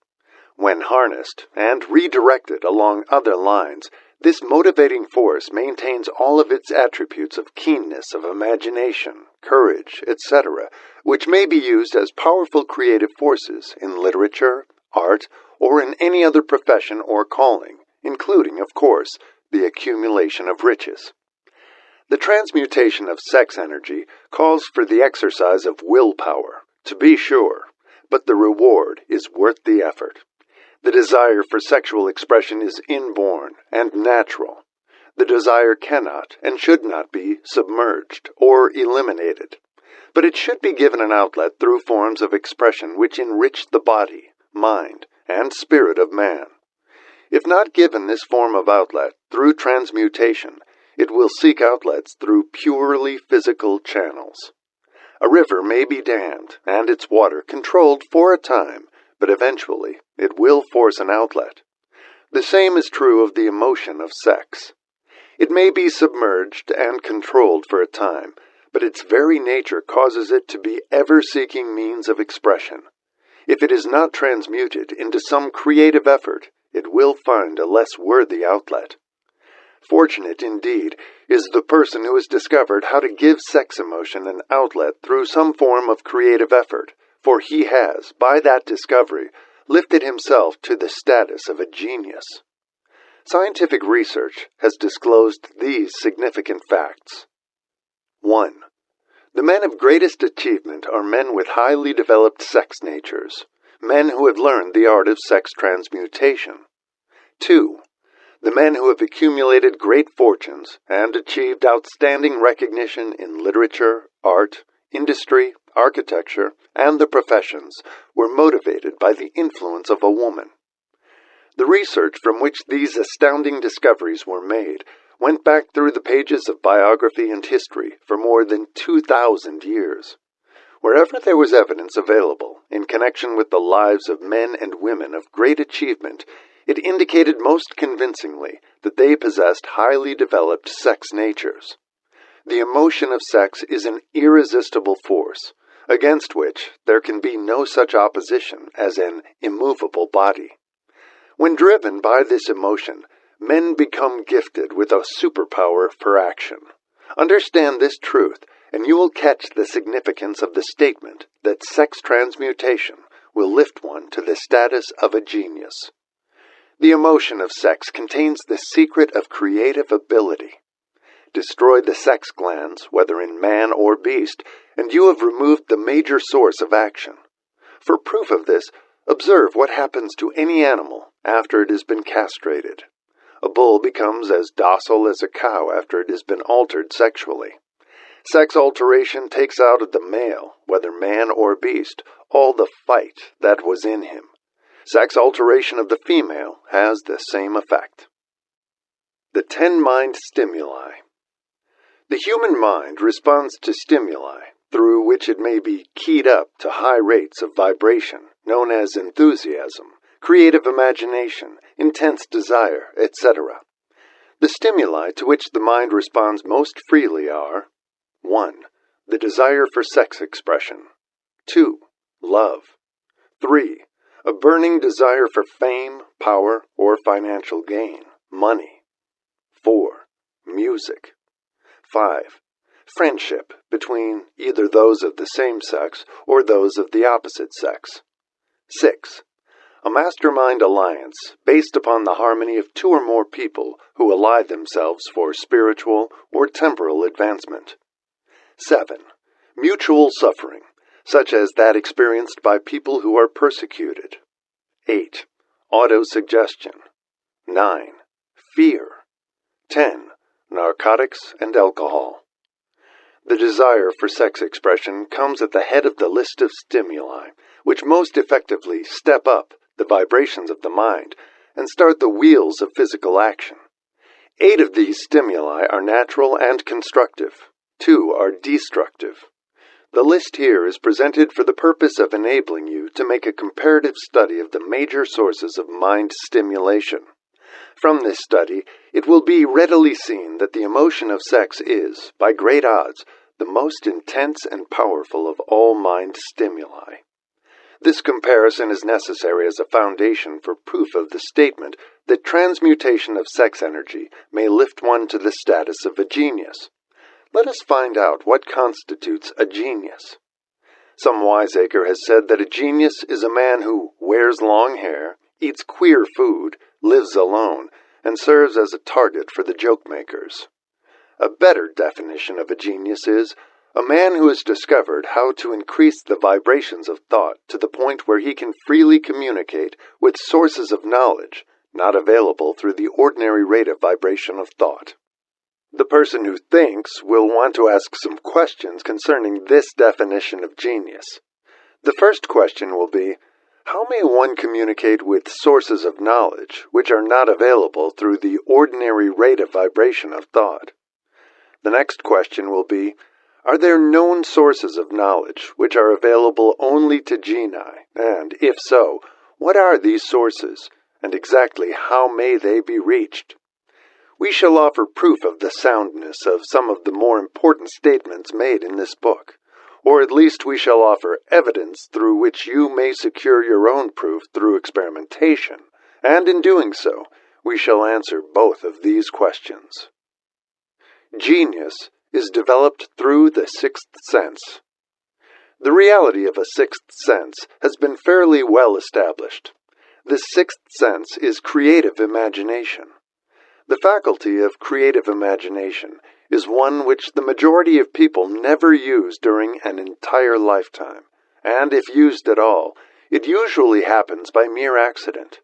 When harnessed and redirected along other lines, this motivating force maintains all of its attributes of keenness of imagination, courage, etc., which may be used as powerful creative forces in literature, art, or in any other profession or calling, including, of course, the accumulation of riches. The transmutation of sex energy calls for the exercise of willpower, to be sure, but the reward is worth the effort. The desire for sexual expression is inborn and natural. The desire cannot and should not be submerged or eliminated, but it should be given an outlet through forms of expression which enrich the body, mind, and spirit of man. If not given this form of outlet through transmutation, it will seek outlets through purely physical channels. A river may be dammed and its water controlled for a time, but eventually it will force an outlet. The same is true of the emotion of sex. It may be submerged and controlled for a time, but its very nature causes it to be ever-seeking means of expression. If it is not transmuted into some creative effort, it will find a less worthy outlet. Fortunate, indeed, is the person who has discovered how to give sex emotion an outlet through some form of creative effort, for he has, by that discovery, lifted himself to the status of a genius. Scientific research has disclosed these significant facts. 1. The men of greatest achievement are men with highly developed sex natures, men who have learned the art of sex transmutation. 2. The men who have accumulated great fortunes and achieved outstanding recognition in literature, art, industry, architecture, and the professions were motivated by the influence of a woman. The research from which these astounding discoveries were made went back through the pages of biography and history for more than 2,000 years. Wherever there was evidence available in connection with the lives of men and women of great achievement, it indicated most convincingly that they possessed highly developed sex natures. The emotion of sex is an irresistible force, against which there can be no such opposition as an immovable body. When driven by this emotion, men become gifted with a superpower for action. Understand this truth, and you will catch the significance of the statement that sex transmutation will lift one to the status of a genius. The emotion of sex contains the secret of creative ability. Destroy the sex glands, whether in man or beast, and you have removed the major source of action. For proof of this, observe what happens to any animal after it has been castrated. A bull becomes as docile as a cow after it has been altered sexually. Sex alteration takes out of the male, whether man or beast, all the fight that was in him. Sex alteration of the female has the same effect. The 10 mind stimuli. The human mind responds to stimuli, through which it may be keyed up to high rates of vibration, known as enthusiasm, creative imagination, intense desire, etc. The stimuli to which the mind responds most freely are 1. The desire for sex expression. 2. Love. 3. A burning desire for fame, power, or financial gain, money. 4. Music. 5. Friendship between either those of the same sex or those of the opposite sex. 6. A mastermind alliance based upon the harmony of 2 or more people who ally themselves for spiritual or temporal advancement. 7. Mutual suffering, such as that experienced by people who are persecuted. 8. Autosuggestion. 9. Fear. 10. Narcotics and alcohol. The desire for sex expression comes at the head of the list of stimuli, which most effectively step up the vibrations of the mind and start the wheels of physical action. 8 of these stimuli are natural and constructive. 2 are destructive. The list here is presented for the purpose of enabling you to make a comparative study of the major sources of mind stimulation. From this study, it will be readily seen that the emotion of sex is, by great odds, the most intense and powerful of all mind stimuli. This comparison is necessary as a foundation for proof of the statement that transmutation of sex energy may lift one to the status of a genius. Let us find out what constitutes a genius. Some wiseacre has said that a genius is a man who wears long hair, eats queer food, lives alone, and serves as a target for the joke makers. A better definition of a genius is a man who has discovered how to increase the vibrations of thought to the point where he can freely communicate with sources of knowledge not available through the ordinary rate of vibration of thought. The person who thinks will want to ask some questions concerning this definition of genius. The first question will be, how may one communicate with sources of knowledge which are not available through the ordinary rate of vibration of thought? The next question will be, are there known sources of knowledge which are available only to genii, and, if so, what are these sources, and exactly how may they be reached? We shall offer proof of the soundness of some of the more important statements made in this book, or at least we shall offer evidence through which you may secure your own proof through experimentation, and in doing so, we shall answer both of these questions. Genius is developed through the sixth sense. The reality of a sixth sense has been fairly well established. The sixth sense is creative imagination. The faculty of creative imagination is one which the majority of people never use during an entire lifetime, and if used at all, it usually happens by mere accident.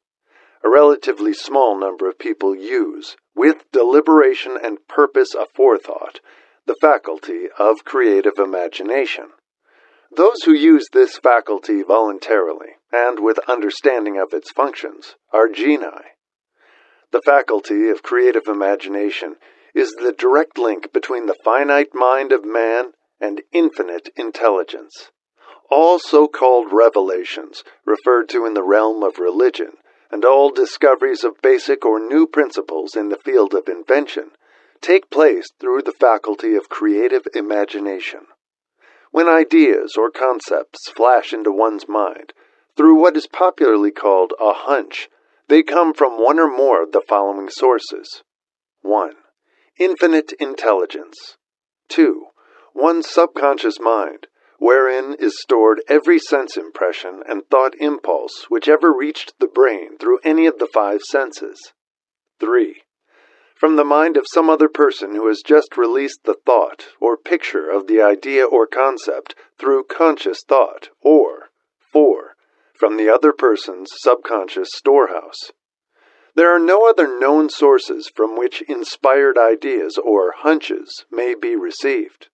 A relatively small number of people use, with deliberation and purpose aforethought, the faculty of creative imagination. Those who use this faculty voluntarily, and with understanding of its functions, are genii. The faculty of creative imagination is the direct link between the finite mind of man and infinite intelligence. All so-called revelations, referred to in the realm of religion, and all discoveries of basic or new principles in the field of invention, take place through the faculty of creative imagination. When ideas or concepts flash into one's mind, through what is popularly called a hunch, they come from one or more of the following sources. 1. Infinite intelligence. 2. One's subconscious mind, wherein is stored every sense impression and thought impulse which ever reached the brain through any of the 5 senses. 3. From the mind of some other person who has just released the thought or picture of the idea or concept through conscious thought, or 4. From the other person's subconscious storehouse. There are no other known sources from which inspired ideas or hunches may be received.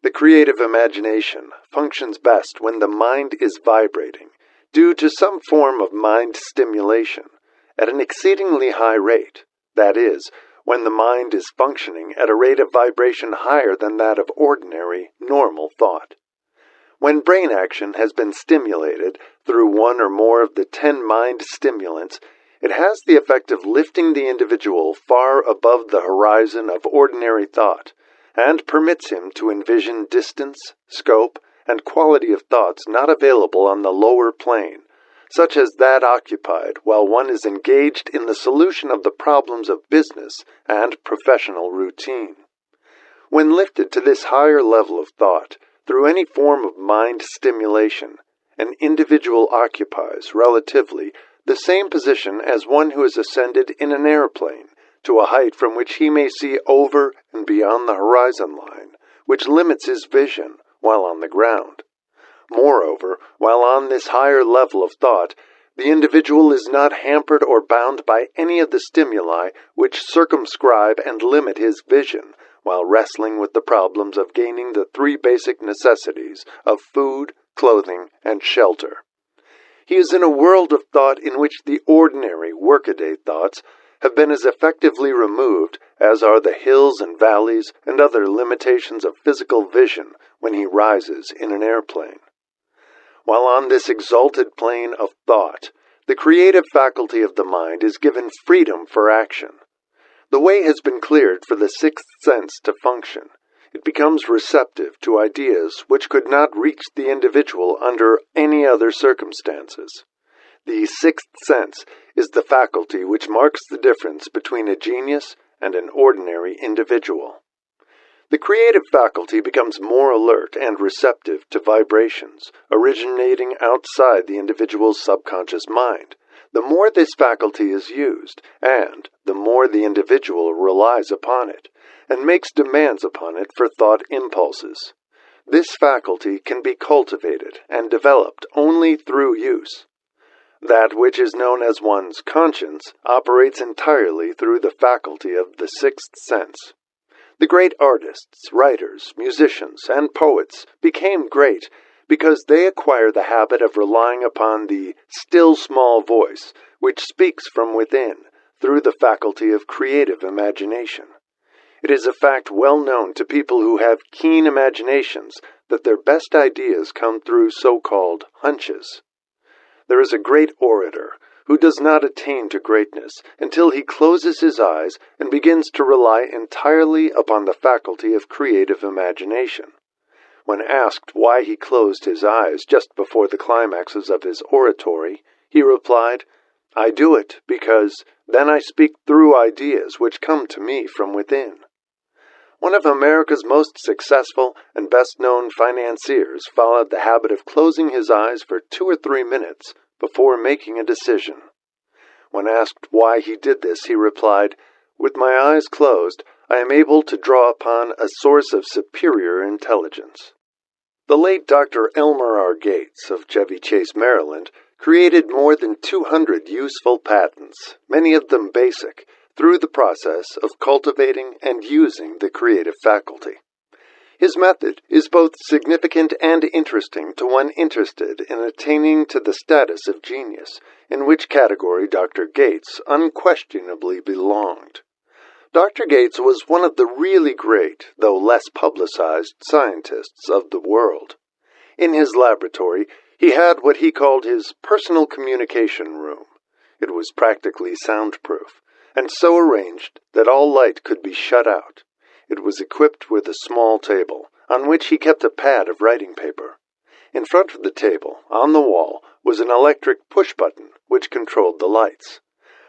The creative imagination functions best when the mind is vibrating, due to some form of mind stimulation, at an exceedingly high rate, that is, when the mind is functioning at a rate of vibration higher than that of ordinary, normal thought. When brain action has been stimulated through one or more of the 10 mind stimulants, it has the effect of lifting the individual far above the horizon of ordinary thought, and permits him to envision distance, scope, and quality of thoughts not available on the lower plane, such as that occupied while one is engaged in the solution of the problems of business and professional routine. When lifted to this higher level of thought, through any form of mind stimulation, an individual occupies, relatively, the same position as one who has ascended in an airplane, to a height from which he may see over and beyond the horizon line, which limits his vision while on the ground. Moreover, while on this higher level of thought, the individual is not hampered or bound by any of the stimuli which circumscribe and limit his vision, while wrestling with the problems of gaining the 3 basic necessities of food, clothing, and shelter. He is in a world of thought in which the ordinary workaday thoughts have been as effectively removed as are the hills and valleys and other limitations of physical vision when he rises in an airplane. While on this exalted plane of thought, the creative faculty of the mind is given freedom for action. The way has been cleared for the 6th sense to function, It becomes receptive to ideas which could not reach the individual under any other circumstances. The sixth sense is the faculty which marks the difference between a genius and an ordinary individual. The creative faculty becomes more alert and receptive to vibrations originating outside the individual's subconscious mind. The more this faculty is used, and the more the individual relies upon it, and makes demands upon it for thought impulses. This faculty can be cultivated and developed only through use. That which is known as one's conscience operates entirely through the faculty of the sixth sense. The great artists, writers, musicians, and poets became great because they acquire the habit of relying upon the still small voice which speaks from within through the faculty of creative imagination. It is a fact well known to people who have keen imaginations that their best ideas come through so-called hunches. There is a great orator who does not attain to greatness until he closes his eyes and begins to rely entirely upon the faculty of creative imagination. When asked why he closed his eyes just before the climaxes of his oratory, he replied, "I do it because then I speak through ideas which come to me from within." One of America's most successful and best-known financiers followed the habit of closing his eyes for 2 or 3 minutes before making a decision. When asked why he did this, he replied, "With my eyes closed, I am able to draw upon a source of superior intelligence." The late Dr. Elmer R. Gates of Chevy Chase, Maryland, created more than 200 useful patents, many of them basic, through the process of cultivating and using the creative faculty. His method is both significant and interesting to one interested in attaining to the status of genius, in which category Dr. Gates unquestionably belonged. Dr. Gates was one of the really great, though less publicized, scientists of the world. In his laboratory, he had what he called his personal communication room. It was practically soundproof, and so arranged that all light could be shut out. It was equipped with a small table, on which he kept a pad of writing paper. In front of the table, on the wall, was an electric push-button which controlled the lights.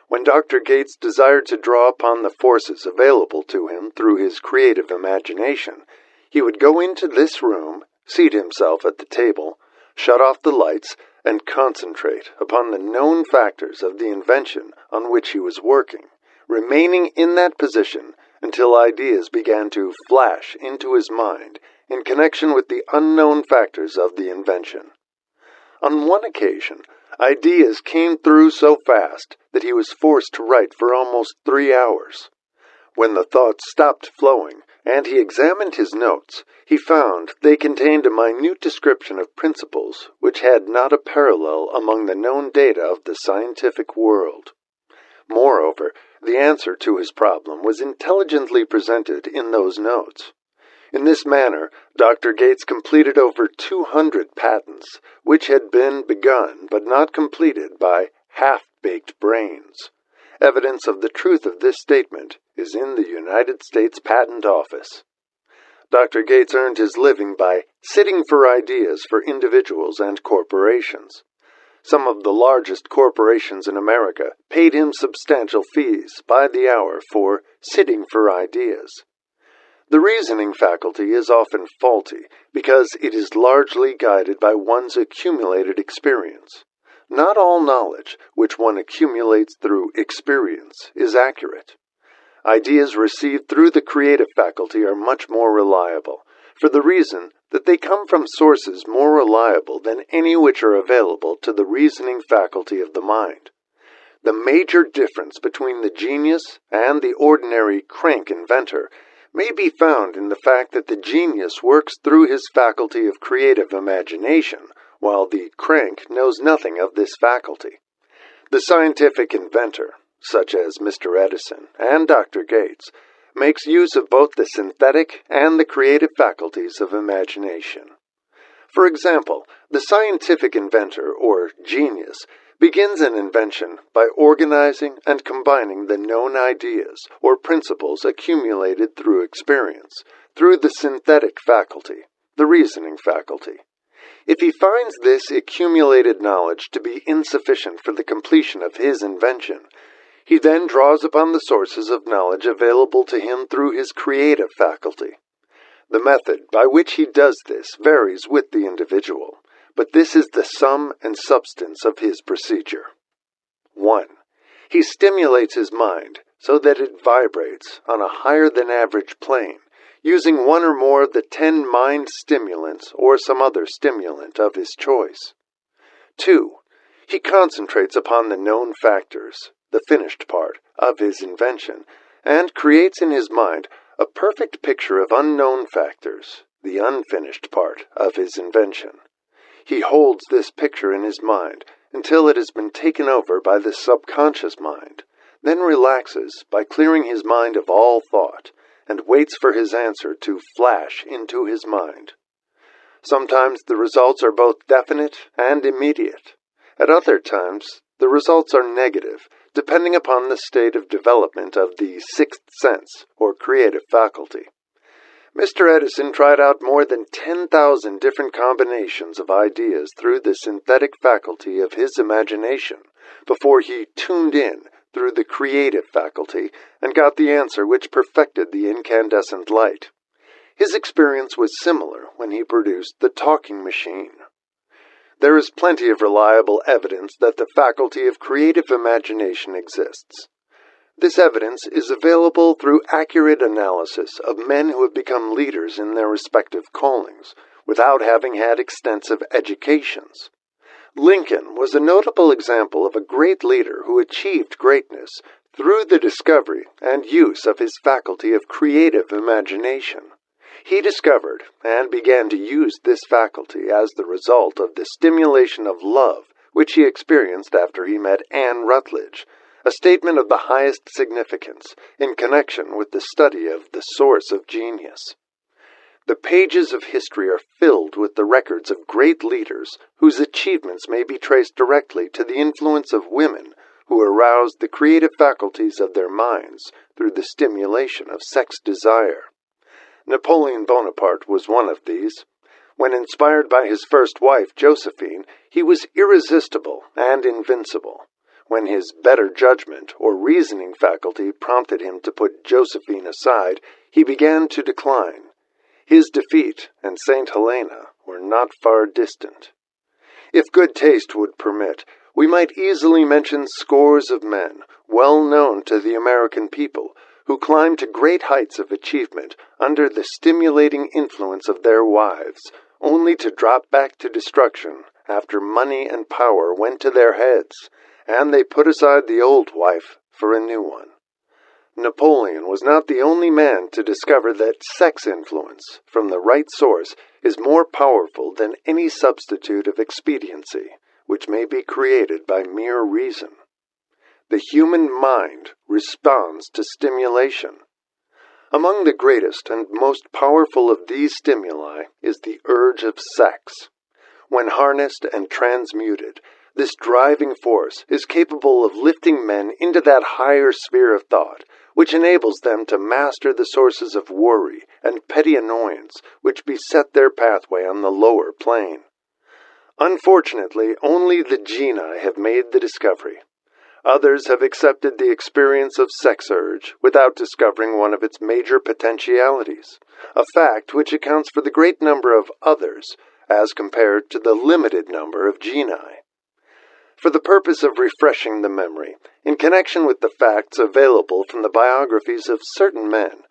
When Dr. Gates desired to draw upon the forces available to him through his creative imagination, he would go into this room, seat himself at the table, shut off the lights, and concentrate upon the known factors of the invention on which he was working, remaining in that position until ideas began to flash into his mind in connection with the unknown factors of the invention. On one occasion, ideas came through so fast that he was forced to write for almost 3 hours. When the thoughts stopped flowing and he examined his notes, he found they contained a minute description of principles which had not a parallel among the known data of the scientific world. Moreover, the answer to his problem was intelligently presented in those notes. In this manner, Dr. Gates completed over 200 patents, which had been begun but not completed by half-baked brains. Evidence of the truth of this statement is in the United States Patent Office. Dr. Gates earned his living by sitting for ideas for individuals and corporations. Some of the largest corporations in America paid him substantial fees by the hour for sitting for ideas. The reasoning faculty is often faulty because it is largely guided by one's accumulated experience. Not all knowledge which one accumulates through experience is accurate. Ideas received through the creative faculty are much more reliable, for the reason that they come from sources more reliable than any which are available to the reasoning faculty of the mind. The major difference between the genius and the ordinary crank inventor may be found in the fact that the genius works through his faculty of creative imagination, while the crank knows nothing of this faculty. The scientific inventor, such as Mr. Edison and Dr. Gates, makes use of both the synthetic and the creative faculties of imagination. For example, the scientific inventor, or genius, begins an invention by organizing and combining the known ideas or principles accumulated through experience, through the synthetic faculty, the reasoning faculty. If he finds this accumulated knowledge to be insufficient for the completion of his invention, he then draws upon the sources of knowledge available to him through his creative faculty. The method by which he does this varies with the individual, but this is the sum and substance of his procedure. 1. He stimulates his mind so that it vibrates on a higher-than-average plane, using one or more of the 10 mind stimulants or some other stimulant of his choice. 2. He concentrates upon the known factors, the finished part, of his invention, and creates in his mind a perfect picture of unknown factors, the unfinished part of his invention. He holds this picture in his mind until it has been taken over by the subconscious mind, then relaxes by clearing his mind of all thought, and waits for his answer to flash into his mind. Sometimes the results are both definite and immediate. At other times, the results are negative, depending upon the state of development of the sixth sense, or creative faculty. Mr. Edison tried out more than 10,000 different combinations of ideas through the synthetic faculty of his imagination before he tuned in through the creative faculty and got the answer which perfected the incandescent light. His experience was similar when he produced the talking machine. There is plenty of reliable evidence that the faculty of creative imagination exists. This evidence is available through accurate analysis of men who have become leaders in their respective callings, without having had extensive educations. Lincoln was a notable example of a great leader who achieved greatness through the discovery and use of his faculty of creative imagination. He discovered and began to use this faculty as the result of the stimulation of love which he experienced after he met Anne Rutledge, a statement of the highest significance in connection with the study of the source of genius. The pages of history are filled with the records of great leaders whose achievements may be traced directly to the influence of women who aroused the creative faculties of their minds through the stimulation of sex desire. Napoleon Bonaparte was one of these. When inspired by his first wife, Josephine, he was irresistible and invincible. When his better judgment or reasoning faculty prompted him to put Josephine aside, he began to decline. His defeat and St. Helena were not far distant. If good taste would permit, we might easily mention scores of men, well known to the American people, who climbed to great heights of achievement under the stimulating influence of their wives, only to drop back to destruction after money and power went to their heads, and they put aside the old wife for a new one. Napoleon was not the only man to discover that sex influence from the right source is more powerful than any substitute of expediency, which may be created by mere reason. The human mind responds to stimulation. Among the greatest and most powerful of these stimuli is the urge of sex. When harnessed and transmuted, this driving force is capable of lifting men into that higher sphere of thought, which enables them to master the sources of worry and petty annoyance which beset their pathway on the lower plane. Unfortunately, only the genii have made the discovery. Others have accepted the experience of sex urge without discovering one of its major potentialities, a fact which accounts for the great number of others as compared to the limited number of genii. For the purpose of refreshing the memory, in connection with the facts available from the biographies of certain men,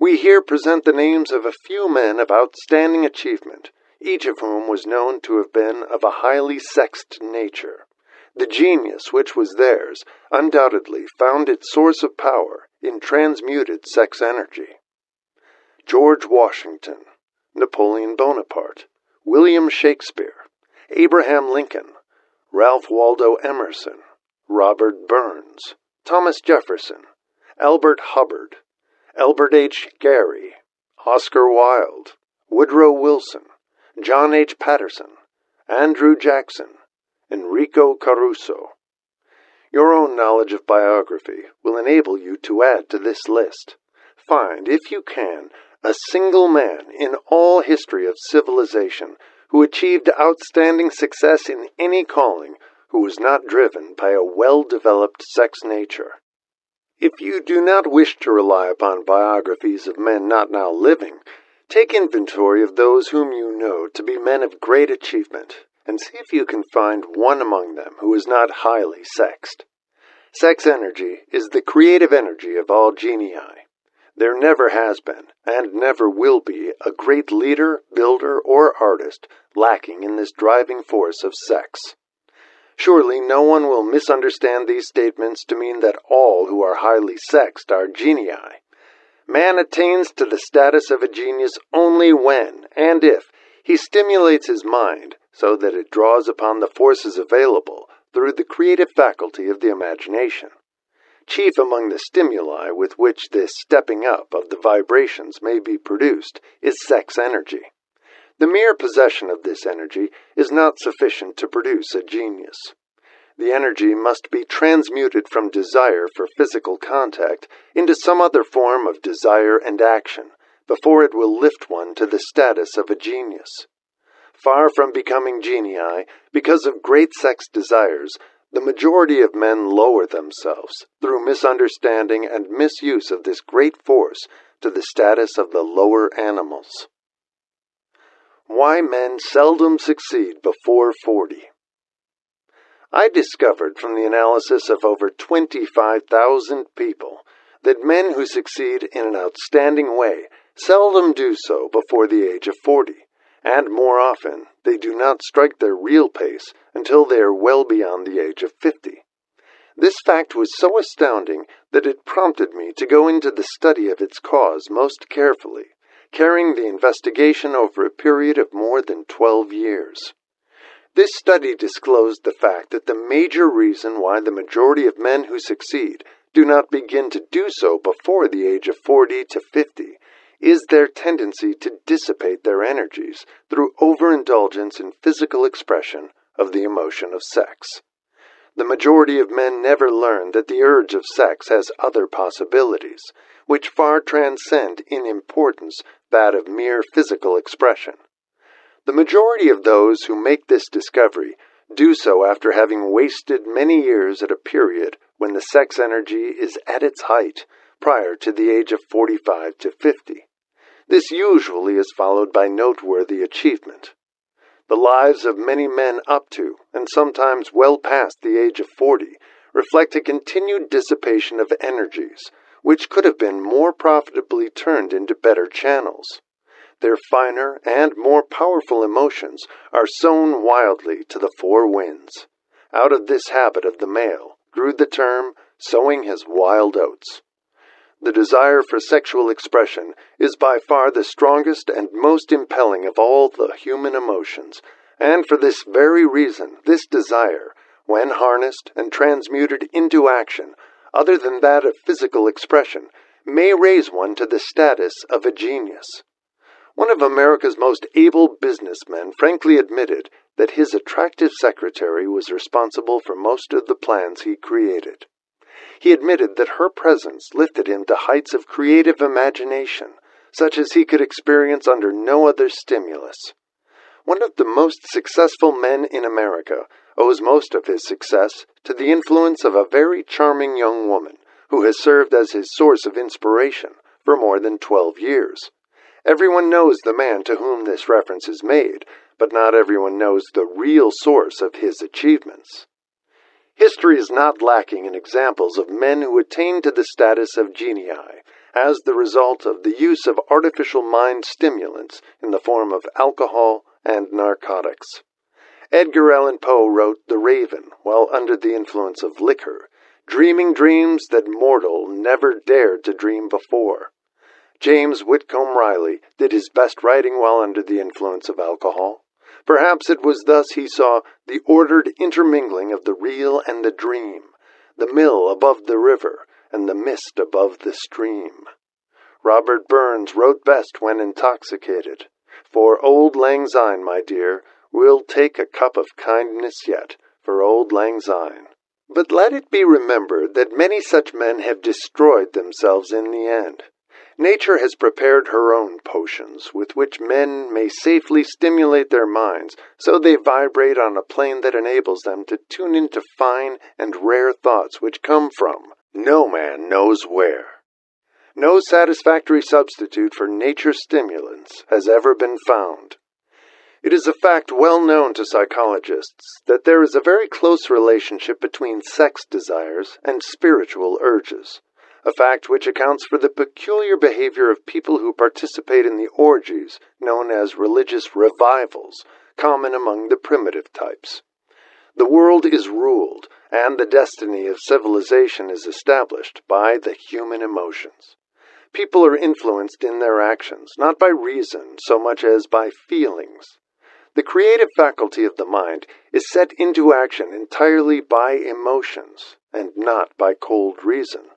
we here present the names of a few men of outstanding achievement, each of whom was known to have been of a highly sexed nature. The genius which was theirs undoubtedly found its source of power in transmuted sex energy. George Washington, Napoleon Bonaparte, William Shakespeare, Abraham Lincoln, Ralph Waldo Emerson, Robert Burns, Thomas Jefferson, Albert Hubbard, Albert H. Gary, Oscar Wilde, Woodrow Wilson, John H. Patterson, Andrew Jackson, Enrico Caruso. Your own knowledge of biography will enable you to add to this list. Find, if you can, a single man in all history of civilization who achieved outstanding success in any calling who was not driven by a well-developed sex nature. If you do not wish to rely upon biographies of men not now living, take inventory of those whom you know to be men of great achievement, and see if you can find one among them who is not highly sexed. Sex energy is the creative energy of all genii. There never has been, and never will be, a great leader, builder, or artist lacking in this driving force of sex. Surely no one will misunderstand these statements to mean that all who are highly sexed are genii. Man attains to the status of a genius only when, and if, he stimulates his mind so that it draws upon the forces available through the creative faculty of the imagination. Chief among the stimuli with which this stepping up of the vibrations may be produced is sex energy. The mere possession of this energy is not sufficient to produce a genius. The energy must be transmuted from desire for physical contact into some other form of desire and action before it will lift one to the status of a genius. Far from becoming genii because of great sex desires, the majority of men lower themselves through misunderstanding and misuse of this great force to the status of the lower animals. Why men seldom succeed before 40. I discovered from the analysis of over 25,000 people that men who succeed in an outstanding way seldom do so before the age of 40, and more often they do not strike their real pace until they are well beyond the age of 50. This fact was so astounding that it prompted me to go into the study of its cause most carefully, carrying the investigation over a period of more than 12 years. This study disclosed the fact that the major reason why the majority of men who succeed do not begin to do so before the age of 40 to 50 is their tendency to dissipate their energies through overindulgence in physical expression of the emotion of sex. The majority of men never learn that the urge of sex has other possibilities, which far transcend in importance that of mere physical expression. The majority of those who make this discovery do so after having wasted many years at a period when the sex energy is at its height, prior to the age of 45 to 50. This usually is followed by noteworthy achievement. The lives of many men up to, and sometimes well past the age of 40, reflect a continued dissipation of energies, which could have been more profitably turned into better channels. Their finer and more powerful emotions are sown wildly to the four winds. Out of this habit of the male grew the term sowing his wild oats. The desire for sexual expression is by far the strongest and most impelling of all the human emotions, and for this very reason, this desire, when harnessed and transmuted into action, other than that of physical expression, may raise one to the status of a genius. One of America's most able businessmen frankly admitted that his attractive secretary was responsible for most of the plans he created. He admitted that her presence lifted him to heights of creative imagination, such as he could experience under no other stimulus. One of the most successful men in America owes most of his success to the influence of a very charming young woman who has served as his source of inspiration for more than 12 years. Everyone knows the man to whom this reference is made, but not everyone knows the real source of his achievements. History is not lacking in examples of men who attained to the status of genii as the result of the use of artificial mind stimulants in the form of alcohol and narcotics. Edgar Allan Poe wrote The Raven while under the influence of liquor, dreaming dreams that mortal never dared to dream before. James Whitcomb Riley did his best writing while under the influence of alcohol. Perhaps it was thus he saw the ordered intermingling of the real and the dream, the mill above the river, and the mist above the stream. Robert Burns wrote best when intoxicated. For Old Lang Syne, my dear, we'll take a cup of kindness yet, for auld lang syne. But let it be remembered that many such men have destroyed themselves in the end. Nature has prepared her own potions, with which men may safely stimulate their minds, so they vibrate on a plane that enables them to tune into fine and rare thoughts which come from no man knows where. No satisfactory substitute for nature's stimulants has ever been found. It is a fact well known to psychologists that there is a very close relationship between sex desires and spiritual urges, a fact which accounts for the peculiar behavior of people who participate in the orgies known as religious revivals, common among the primitive types. The world is ruled, and the destiny of civilization is established by the human emotions. People are influenced in their actions, not by reason so much as by feelings. The creative faculty of the mind is set into action entirely by emotions, and not by cold reason.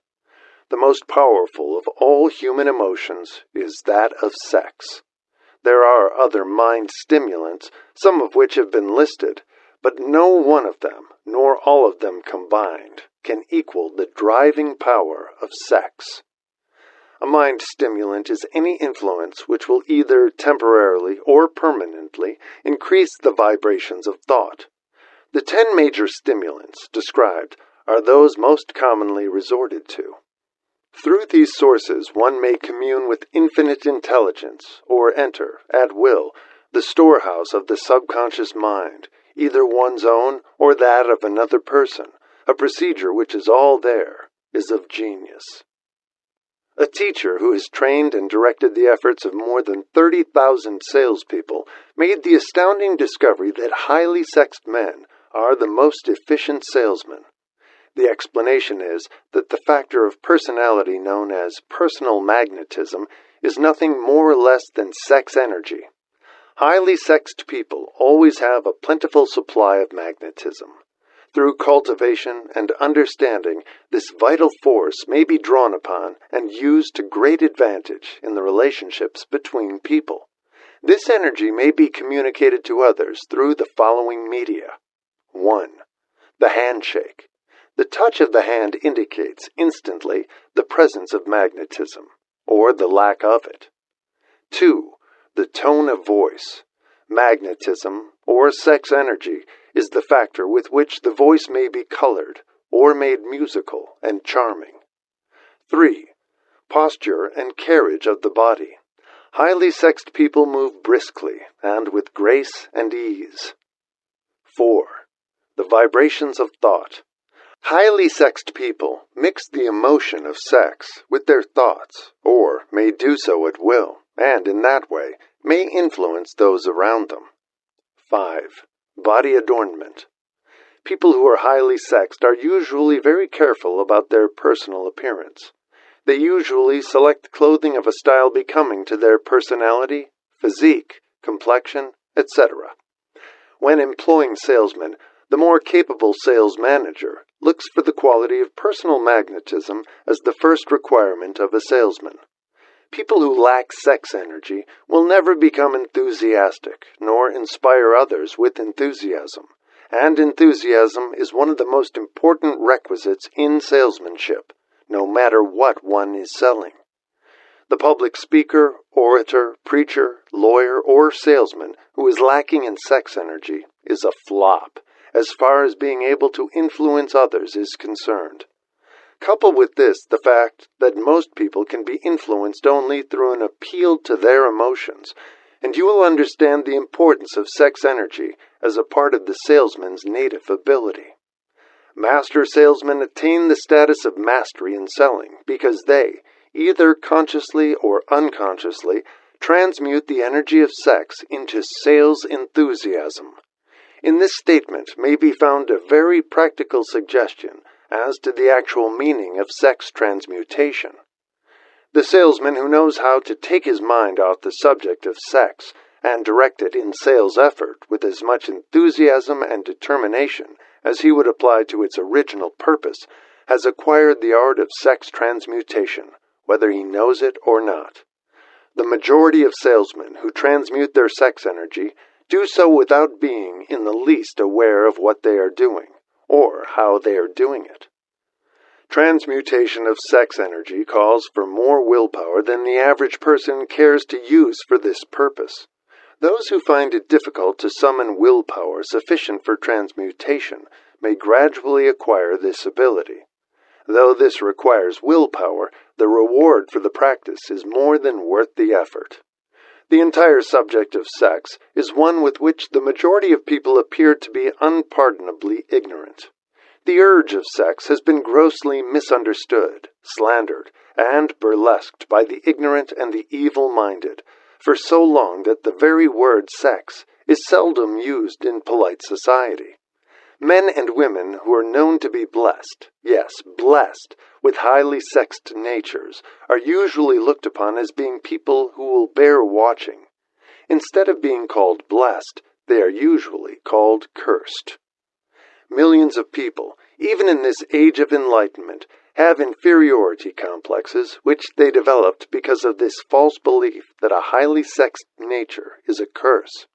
The most powerful of all human emotions is that of sex. There are other mind stimulants, some of which have been listed, but no one of them, nor all of them combined, can equal the driving power of sex. A mind stimulant is any influence which will either temporarily or permanently increase the vibrations of thought. The 10 major stimulants described are those most commonly resorted to. Through these sources one may commune with infinite intelligence, or enter, at will, the storehouse of the subconscious mind, either one's own or that of another person. A procedure which is all there is of genius. A teacher who has trained and directed the efforts of more than 30,000 salespeople made the astounding discovery that highly sexed men are the most efficient salesmen. The explanation is that the factor of personality known as personal magnetism is nothing more or less than sex energy. Highly sexed people always have a plentiful supply of magnetism. Through cultivation and understanding, this vital force may be drawn upon and used to great advantage in the relationships between people. This energy may be communicated to others through the following media. 1. The handshake. The touch of the hand indicates instantly the presence of magnetism, or the lack of it. 2. The tone of voice. Magnetism, or sex energy, is the factor with which the voice may be colored or made musical and charming. 3. Posture and carriage of the body. Highly sexed people move briskly and with grace and ease. 4. The vibrations of thought. Highly sexed people mix the emotion of sex with their thoughts, or may do so at will, and in that way may influence those around them. 5. Body adornment. People who are highly sexed are usually very careful about their personal appearance. They usually select clothing of a style becoming to their personality, physique, complexion, etc. When employing salesmen, the more capable sales manager looks for the quality of personal magnetism as the first requirement of a salesman. People who lack sex energy will never become enthusiastic, nor inspire others with enthusiasm, and enthusiasm is one of the most important requisites in salesmanship, no matter what one is selling. The public speaker, orator, preacher, lawyer, or salesman who is lacking in sex energy is a flop, as far as being able to influence others is concerned. Couple with this the fact that most people can be influenced only through an appeal to their emotions, and you will understand the importance of sex energy as a part of the salesman's native ability. Master salesmen attain the status of mastery in selling because they, either consciously or unconsciously, transmute the energy of sex into sales enthusiasm. In this statement may be found a very practical suggestion as to the actual meaning of sex transmutation. The salesman who knows how to take his mind off the subject of sex and direct it in sales effort with as much enthusiasm and determination as he would apply to its original purpose has acquired the art of sex transmutation, whether he knows it or not. The majority of salesmen who transmute their sex energy do so without being in the least aware of what they are doing, or how they are doing it. Transmutation of sex energy calls for more willpower than the average person cares to use for this purpose. Those who find it difficult to summon willpower sufficient for transmutation may gradually acquire this ability. Though this requires willpower, the reward for the practice is more than worth the effort. The entire subject of sex is one with which the majority of people appear to be unpardonably ignorant. The urge of sex has been grossly misunderstood, slandered, and burlesqued by the ignorant and the evil-minded for so long that the very word sex is seldom used in polite society. Men and women who are known to be blessed, yes, blessed, with highly sexed natures, are usually looked upon as being people who will bear watching. Instead of being called blessed, they are usually called cursed. Millions of people, even in this age of enlightenment, have inferiority complexes which they developed because of this false belief that a highly sexed nature is a curse.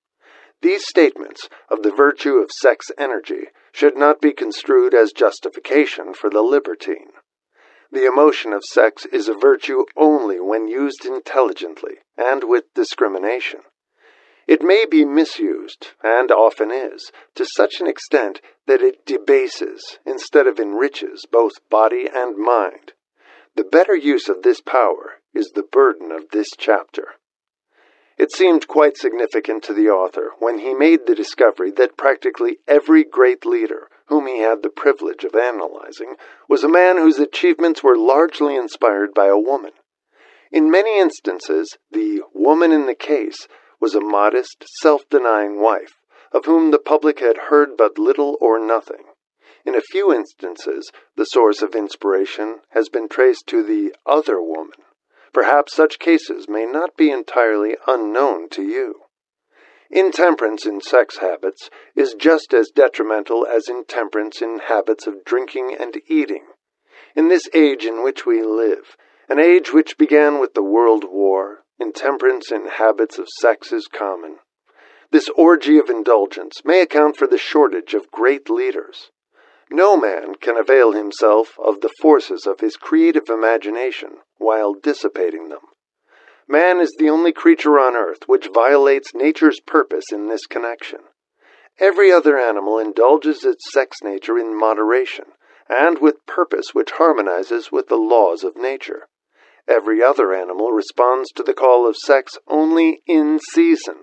These statements of the virtue of sex energy should not be construed as justification for the libertine. The emotion of sex is a virtue only when used intelligently and with discrimination. It may be misused, and often is, to such an extent that it debases instead of enriches both body and mind. The better use of this power is the burden of this chapter. It seemed quite significant to the author when he made the discovery that practically every great leader whom he had the privilege of analyzing was a man whose achievements were largely inspired by a woman. In many instances, the woman in the case was a modest, self-denying wife, of whom the public had heard but little or nothing. In a few instances, the source of inspiration has been traced to the other woman. Perhaps such cases may not be entirely unknown to you. Intemperance in sex habits is just as detrimental as intemperance in habits of drinking and eating. In this age in which we live, an age which began with the World War, intemperance in habits of sex is common. This orgy of indulgence may account for the shortage of great leaders. No man can avail himself of the forces of his creative imagination while dissipating them. Man is the only creature on earth which violates nature's purpose in this connection. Every other animal indulges its sex nature in moderation, and with purpose which harmonizes with the laws of nature. Every other animal responds to the call of sex only in season.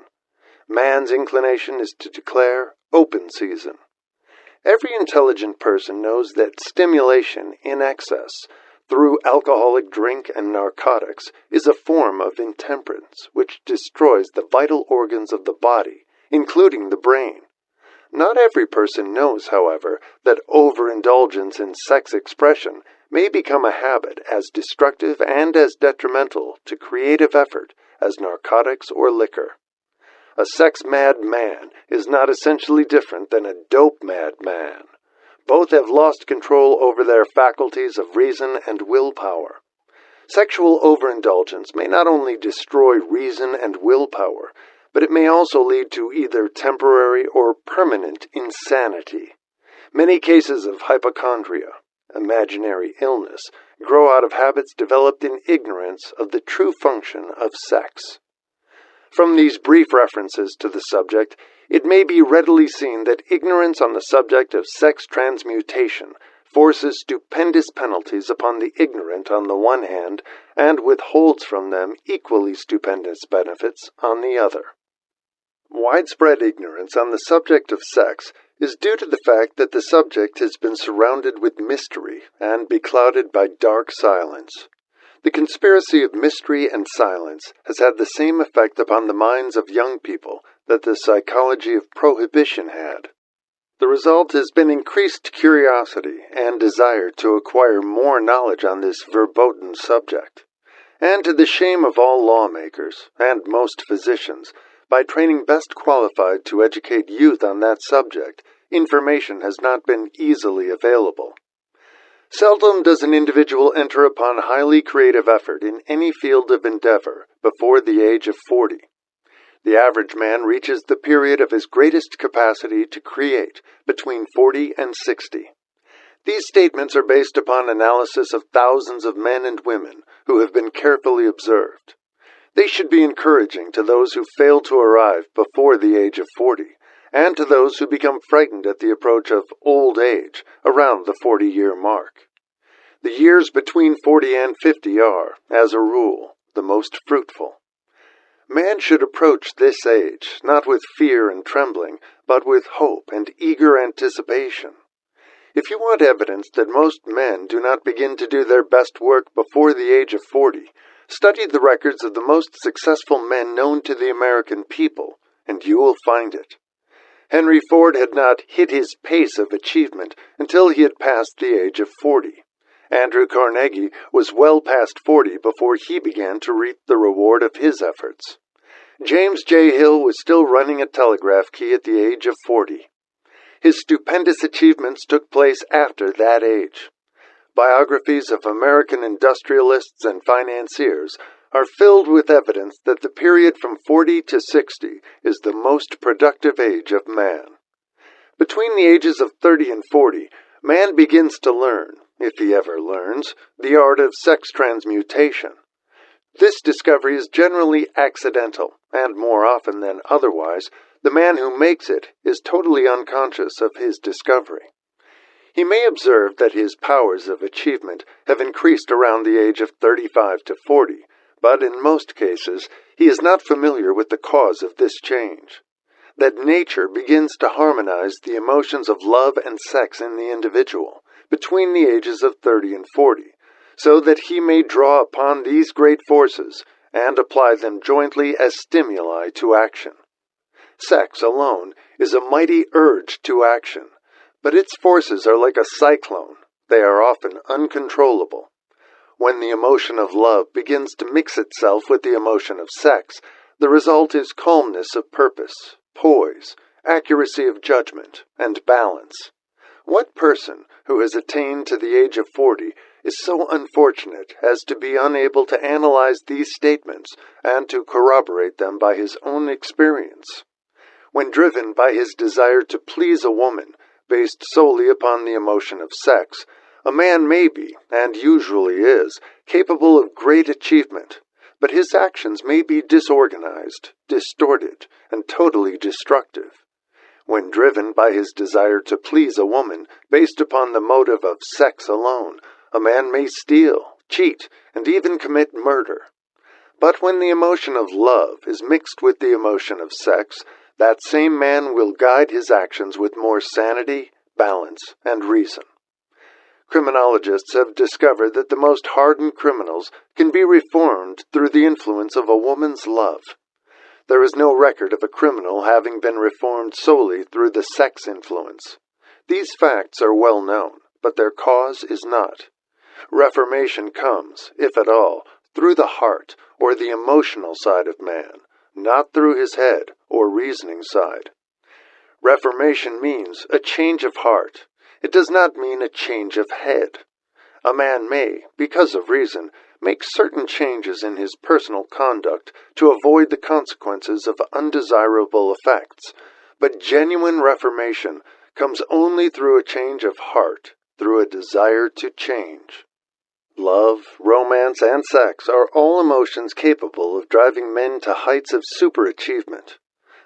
Man's inclination is to declare open season. Every intelligent person knows that stimulation in excess through alcoholic drink and narcotics is a form of intemperance which destroys the vital organs of the body, including the brain. Not every person knows, however, that overindulgence in sex expression may become a habit as destructive and as detrimental to creative effort as narcotics or liquor. A sex-mad man is not essentially different than a dope-mad man. Both have lost control over their faculties of reason and willpower. Sexual overindulgence may not only destroy reason and willpower, but it may also lead to either temporary or permanent insanity. Many cases of hypochondria, imaginary illness, grow out of habits developed in ignorance of the true function of sex. From these brief references to the subject, it may be readily seen that ignorance on the subject of sex transmutation forces stupendous penalties upon the ignorant on the one hand, and withholds from them equally stupendous benefits on the other. Widespread ignorance on the subject of sex is due to the fact that the subject has been surrounded with mystery and beclouded by dark silence. The conspiracy of mystery and silence has had the same effect upon the minds of young people that the psychology of prohibition had. The result has been increased curiosity and desire to acquire more knowledge on this verboten subject. And to the shame of all lawmakers, and most physicians, by training best qualified to educate youth on that subject, information has not been easily available. Seldom does an individual enter upon highly creative effort in any field of endeavor before the age of 40. The average man reaches the period of his greatest capacity to create between 40 and 60. These statements are based upon analysis of thousands of men and women who have been carefully observed. They should be encouraging to those who fail to arrive before the age of 40, and to those who become frightened at the approach of old age around the 40-year mark. The years between 40 and 50 are, as a rule, the most fruitful. Man should approach this age not with fear and trembling, but with hope and eager anticipation. If you want evidence that most men do not begin to do their best work before the age of 40, study the records of the most successful men known to the American people, and you will find it. Henry Ford had not hit his pace of achievement until he had passed the age of 40. Andrew Carnegie was well past 40 before he began to reap the reward of his efforts. James J. Hill was still running a telegraph key at the age of 40. His stupendous achievements took place after that age. Biographies of American industrialists and financiers are filled with evidence that the period from 40 to 60 is the most productive age of man. Between the ages of 30 and 40, man begins to learn, if he ever learns, the art of sex transmutation. This discovery is generally accidental, and more often than otherwise, the man who makes it is totally unconscious of his discovery. He may observe that his powers of achievement have increased around the age of 35 to 40, but in most cases he is not familiar with the cause of this change. That nature begins to harmonize the emotions of love and sex in the individual between the ages of 30 and 40, so that he may draw upon these great forces and apply them jointly as stimuli to action. Sex alone is a mighty urge to action, but its forces are like a cyclone. They are often uncontrollable. When the emotion of love begins to mix itself with the emotion of sex, the result is calmness of purpose, poise, accuracy of judgment, and balance. What person who has attained to the age of 40 is so unfortunate as to be unable to analyze these statements and to corroborate them by his own experience? When driven by his desire to please a woman, based solely upon the emotion of sex, a man may be, and usually is, capable of great achievement, but his actions may be disorganized, distorted, and totally destructive. When driven by his desire to please a woman, based upon the motive of sex alone, a man may steal, cheat, and even commit murder. But when the emotion of love is mixed with the emotion of sex, that same man will guide his actions with more sanity, balance, and reason. Criminologists have discovered that the most hardened criminals can be reformed through the influence of a woman's love. There is no record of a criminal having been reformed solely through the sex influence. These facts are well known, but their cause is not. Reformation comes, if at all, through the heart or the emotional side of man, not through his head or reasoning side. Reformation means a change of heart. It does not mean a change of head. A man may, because of reason, make certain changes in his personal conduct to avoid the consequences of undesirable effects, but genuine reformation comes only through a change of heart, through a desire to change. Love, romance, and sex are all emotions capable of driving men to heights of superachievement.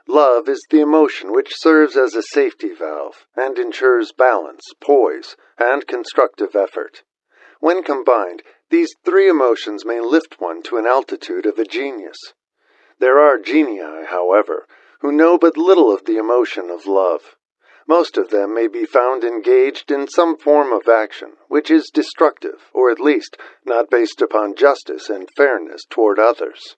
Love is the emotion which serves as a safety valve and ensures balance, poise, and constructive effort. When combined, these three emotions may lift one to an altitude of a genius. There are genii, however, who know but little of the emotion of love. Most of them may be found engaged in some form of action which is destructive, or at least not based upon justice and fairness toward others.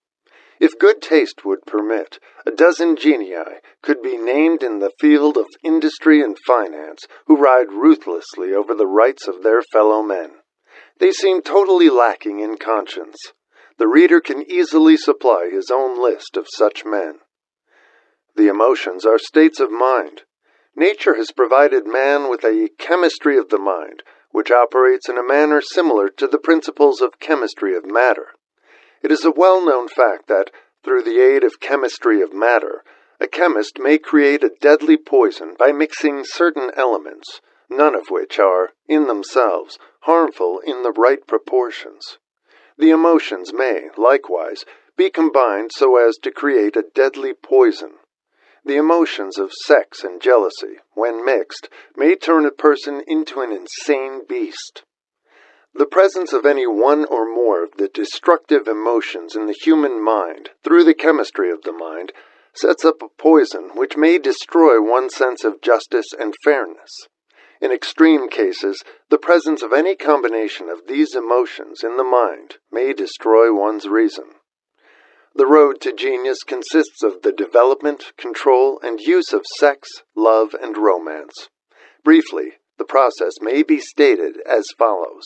If good taste would permit, a dozen genii could be named in the field of industry and finance who ride ruthlessly over the rights of their fellow men. They seem totally lacking in conscience. The reader can easily supply his own list of such men. The emotions are states of mind. Nature has provided man with a chemistry of the mind, which operates in a manner similar to the principles of chemistry of matter. It is a well-known fact that Through the aid of chemistry of matter, a chemist may create a deadly poison by mixing certain elements, none of which are, in themselves, harmful in the right proportions. The emotions may, likewise, be combined so as to create a deadly poison. The emotions of sex and jealousy, when mixed, may turn a person into an insane beast. The presence of any one or more of the destructive emotions in the human mind, through the chemistry of the mind, sets up a poison which may destroy one's sense of justice and fairness. In extreme cases, the presence of any combination of these emotions in the mind may destroy one's reason. The road to genius consists of the development, control, and use of sex, love, and romance. Briefly, the process may be stated as follows.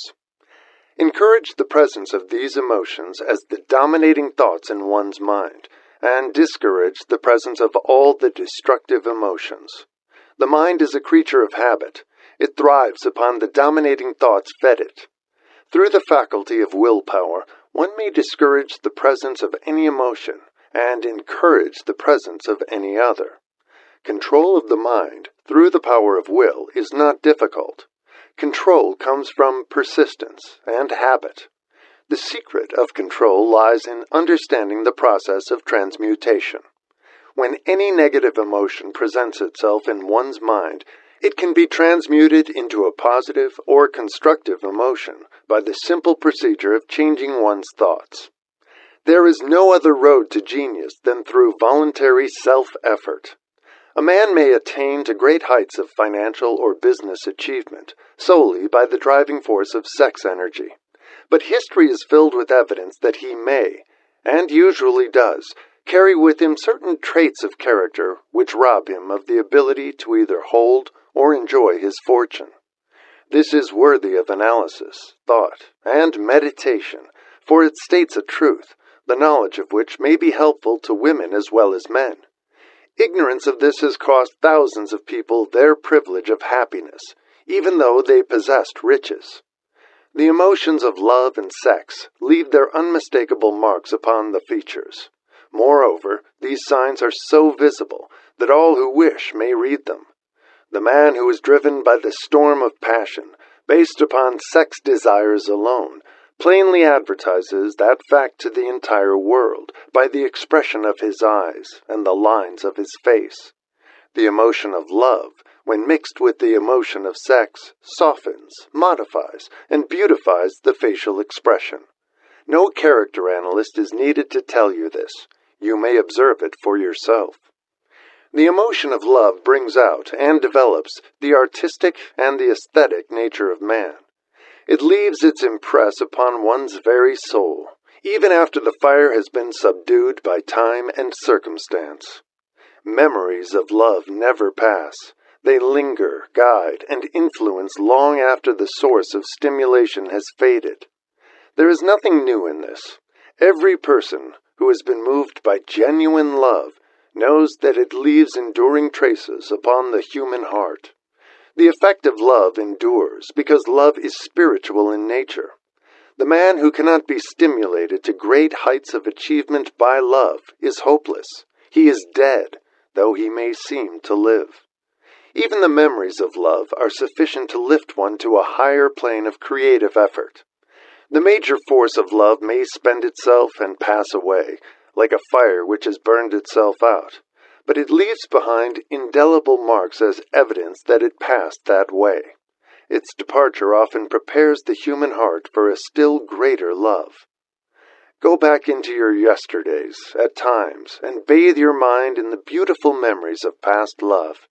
Encourage the presence of these emotions as the dominating thoughts in one's mind, and discourage the presence of all the destructive emotions. The mind is a creature of habit. It thrives upon the dominating thoughts fed it. Through the faculty of willpower, one may discourage the presence of any emotion, and encourage the presence of any other. Control of the mind, through the power of will, is not difficult. Control comes from persistence and habit. The secret of control lies in understanding the process of transmutation. When any negative emotion presents itself in one's mind, it can be transmuted into a positive or constructive emotion by the simple procedure of changing one's thoughts. There is no other road to genius than through voluntary self-effort. A man may attain to great heights of financial or business achievement solely by the driving force of sex energy. But history is filled with evidence that he may, and usually does, carry with him certain traits of character which rob him of the ability to either hold or enjoy his fortune. This is worthy of analysis, thought, and meditation, for it states a truth, the knowledge of which may be helpful to women as well as men. Ignorance of this has cost thousands of people their privilege of happiness, even though they possessed riches. The emotions of love and sex leave their unmistakable marks upon the features. Moreover, these signs are so visible that all who wish may read them. The man who is driven by the storm of passion, based upon sex desires alone, plainly advertises that fact to the entire world by the expression of his eyes and the lines of his face. The emotion of love, when mixed with the emotion of sex, softens, modifies, and beautifies the facial expression. No character analyst is needed to tell you this. You may observe it for yourself. The emotion of love brings out and develops the artistic and the aesthetic nature of man. It leaves its impress upon one's very soul, even after the fire has been subdued by time and circumstance. Memories of love never pass. They linger, guide, and influence long after the source of stimulation has faded. There is nothing new in this. Every person who has been moved by genuine love knows that it leaves enduring traces upon the human heart. The effect of love endures because love is spiritual in nature. The man who cannot be stimulated to great heights of achievement by love is hopeless. He is dead, though he may seem to live. Even the memories of love are sufficient to lift one to a higher plane of creative effort. The major force of love may spend itself and pass away, like a fire which has burned itself out, but it leaves behind indelible marks as evidence that it passed that way. Its departure often prepares the human heart for a still greater love. Go back into your yesterdays, at times, and bathe your mind in the beautiful memories of past love.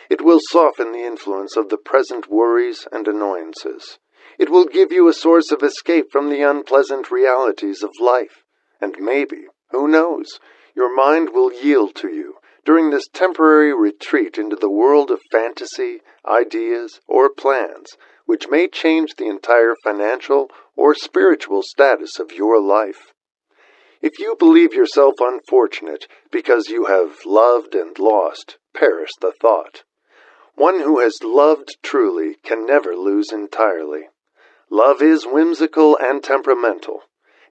It will soften the influence of the present worries and annoyances. It will give you a source of escape from the unpleasant realities of life, and maybe, who knows, your mind will yield to you during this temporary retreat into the world of fantasy, ideas, or plans, which may change the entire financial or spiritual status of your life. If you believe yourself unfortunate because you have loved and lost, perish the thought. One who has loved truly can never lose entirely. Love is whimsical and temperamental.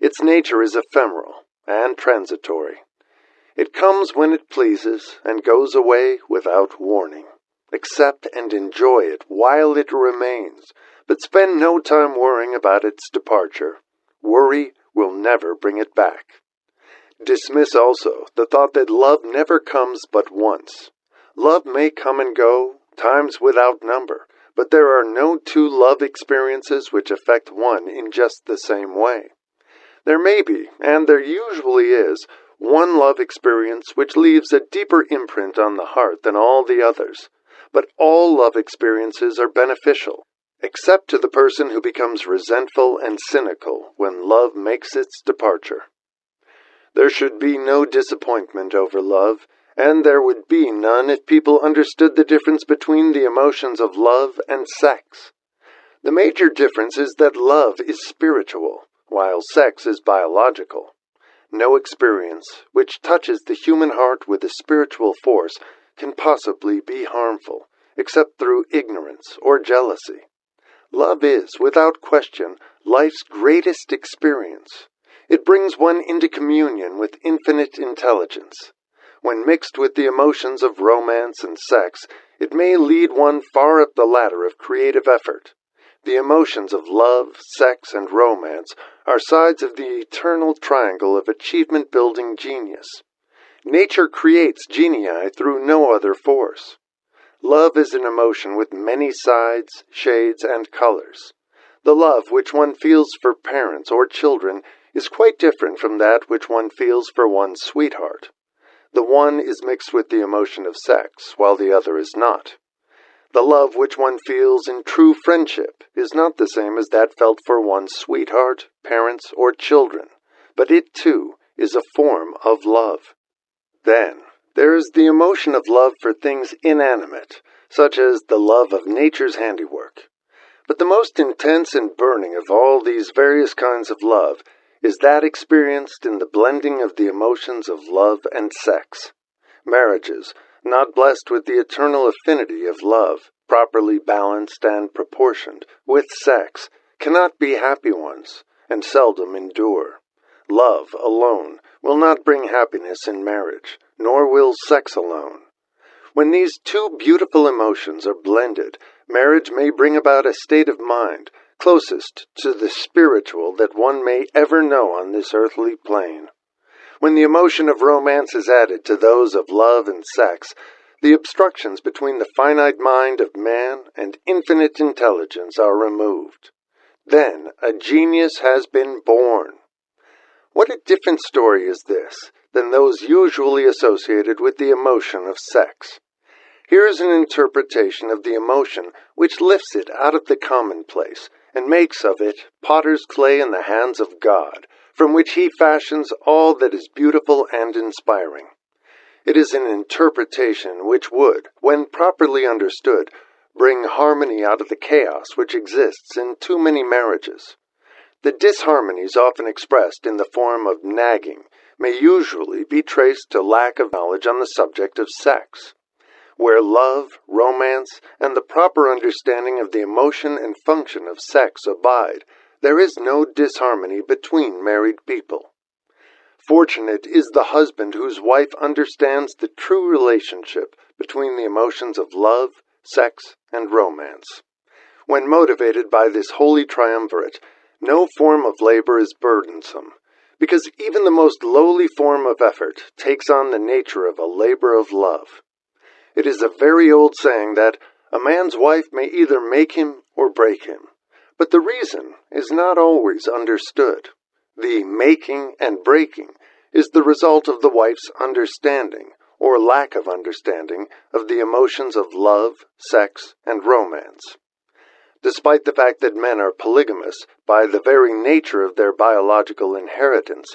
Its nature is ephemeral and transitory. It comes when it pleases and goes away without warning. Accept and enjoy it while it remains, but spend no time worrying about its departure. Worry will never bring it back. Dismiss also the thought that love never comes but once. Love may come and go, times without number, but there are no two love experiences which affect one in just the same way. There may be, and there usually is, one love experience which leaves a deeper imprint on the heart than all the others, but all love experiences are beneficial, except to the person who becomes resentful and cynical when love makes its departure. There should be no disappointment over love, and there would be none if people understood the difference between the emotions of love and sex. The major difference is that love is spiritual, while sex is biological. No experience which touches the human heart with a spiritual force can possibly be harmful, except through ignorance or jealousy. Love is, without question, life's greatest experience. It brings one into communion with infinite intelligence. When mixed with the emotions of romance and sex, it may lead one far up the ladder of creative effort. The emotions of love, sex, and romance are sides of the eternal triangle of achievement-building genius. Nature creates genii through no other force. Love is an emotion with many sides, shades, and colors. The love which one feels for parents or children is quite different from that which one feels for one's sweetheart. The one is mixed with the emotion of sex, while the other is not. The love which one feels in true friendship is not the same as that felt for one's sweetheart, parents, or children, but it, too, is a form of love. Then, there is the emotion of love for things inanimate, such as the love of nature's handiwork. But the most intense and burning of all these various kinds of love is that experienced in the blending of the emotions of love and sex. Marriages, not blessed with the eternal affinity of love, properly balanced and proportioned, with sex, cannot be happy ones, and seldom endure. Love alone will not bring happiness in marriage, nor will sex alone. When these two beautiful emotions are blended, marriage may bring about a state of mind closest to the spiritual that one may ever know on this earthly plane. When the emotion of romance is added to those of love and sex, the obstructions between the finite mind of man and infinite intelligence are removed. Then a genius has been born. What a different story is this than those usually associated with the emotion of sex. Here is an interpretation of the emotion which lifts it out of the commonplace and makes of it potter's clay in the hands of God, from which he fashions all that is beautiful and inspiring. It is an interpretation which would, when properly understood, bring harmony out of the chaos which exists in too many marriages. The disharmonies often expressed in the form of nagging may usually be traced to lack of knowledge on the subject of sex. Where love, romance, and the proper understanding of the emotion and function of sex abide, there is no disharmony between married people. Fortunate is the husband whose wife understands the true relationship between the emotions of love, sex, and romance. When motivated by this holy triumvirate, no form of labor is burdensome, because even the most lowly form of effort takes on the nature of a labor of love. It is a very old saying that a man's wife may either make him or break him, but the reason is not always understood. The making and breaking is the result of the wife's understanding, or lack of understanding, of the emotions of love, sex, and romance. Despite the fact that men are polygamous by the very nature of their biological inheritance,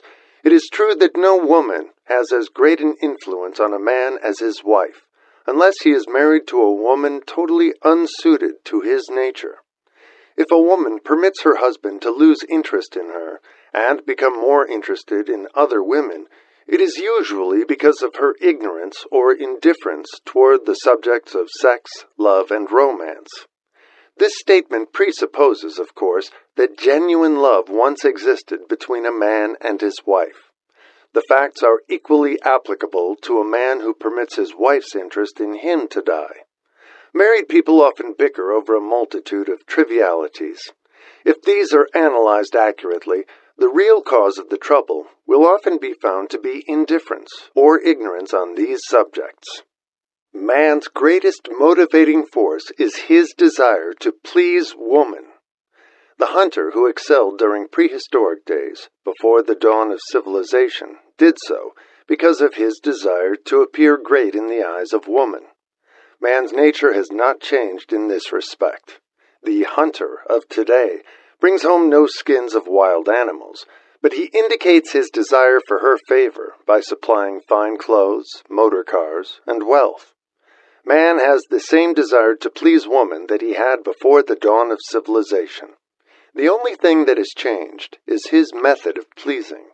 it is true that no woman has as great an influence on a man as his wife, unless he is married to a woman totally unsuited to his nature. If a woman permits her husband to lose interest in her, and become more interested in other women, it is usually because of her ignorance or indifference toward the subjects of sex, love, and romance. This statement presupposes, of course, that genuine love once existed between a man and his wife. The facts are equally applicable to a man who permits his wife's interest in him to die. Married people often bicker over a multitude of trivialities. If these are analyzed accurately, the real cause of the trouble will often be found to be indifference or ignorance on these subjects. Man's greatest motivating force is his desire to please woman. The hunter who excelled during prehistoric days, before the dawn of civilization, did so because of his desire to appear great in the eyes of woman. Man's nature has not changed in this respect. The hunter of today brings home no skins of wild animals, but he indicates his desire for her favor by supplying fine clothes, motor cars, and wealth. Man has the same desire to please woman that he had before the dawn of civilization. The only thing that has changed is his method of pleasing.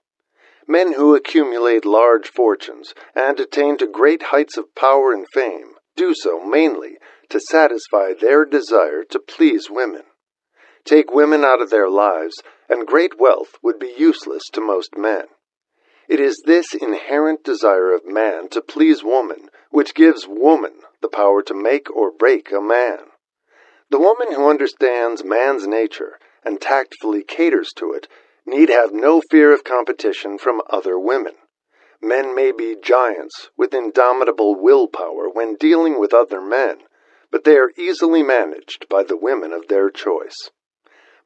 Men who accumulate large fortunes and attain to great heights of power and fame do so mainly to satisfy their desire to please women. Take women out of their lives, and great wealth would be useless to most men. It is this inherent desire of man to please woman which gives woman the power to make or break a man. The woman who understands man's nature and tactfully caters to it need have no fear of competition from other women. Men may be giants with indomitable willpower when dealing with other men, but they are easily managed by the women of their choice.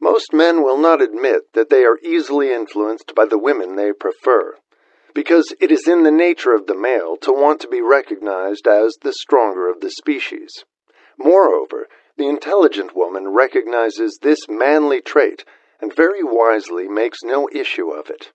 Most men will not admit that they are easily influenced by the women they prefer, because it is in the nature of the male to want to be recognized as the stronger of the species. Moreover, the intelligent woman recognizes this manly trait and very wisely makes no issue of it.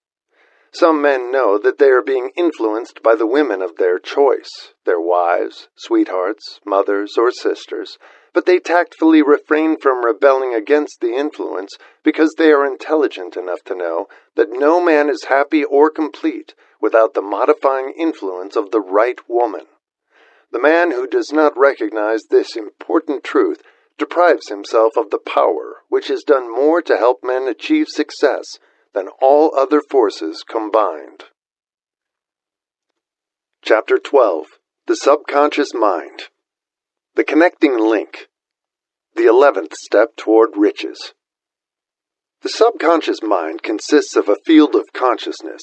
Some men know that they are being influenced by the women of their choice, their wives, sweethearts, mothers, or sisters, but they tactfully refrain from rebelling against the influence because they are intelligent enough to know that no man is happy or complete without the modifying influence of the right woman. The man who does not recognize this important truth deprives himself of the power which has done more to help men achieve success than all other forces combined. Chapter 12. The Subconscious Mind. The Connecting Link. The 11th Step Toward Riches. The subconscious mind consists of a field of consciousness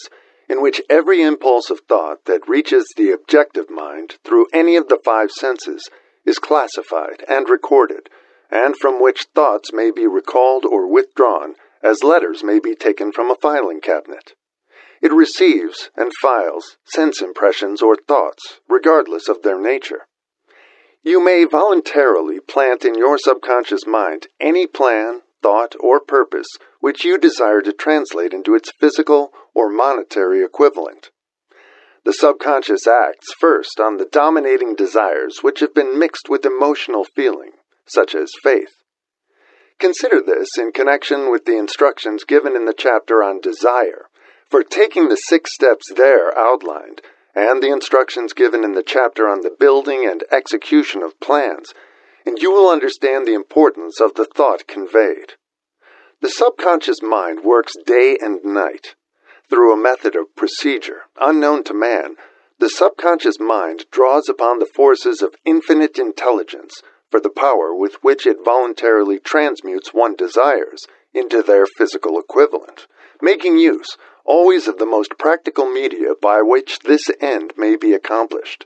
in which every impulse of thought that reaches the objective mind through any of the five senses is classified and recorded, and from which thoughts may be recalled or withdrawn as letters may be taken from a filing cabinet. It receives and files sense impressions or thoughts, regardless of their nature. You may voluntarily plant in your subconscious mind any plan, thought, or purpose which you desire to translate into its physical or monetary equivalent. The subconscious acts first on the dominating desires which have been mixed with emotional feeling, such as faith. Consider this in connection with the instructions given in the chapter on desire, for taking the 6 steps there outlined, and the instructions given in the chapter on the building and execution of plans, and you will understand the importance of the thought conveyed. The subconscious mind works day and night. Through a method of procedure unknown to man, the subconscious mind draws upon the forces of infinite intelligence for the power with which it voluntarily transmutes one's desires into their physical equivalent, making use always of the most practical media by which this end may be accomplished.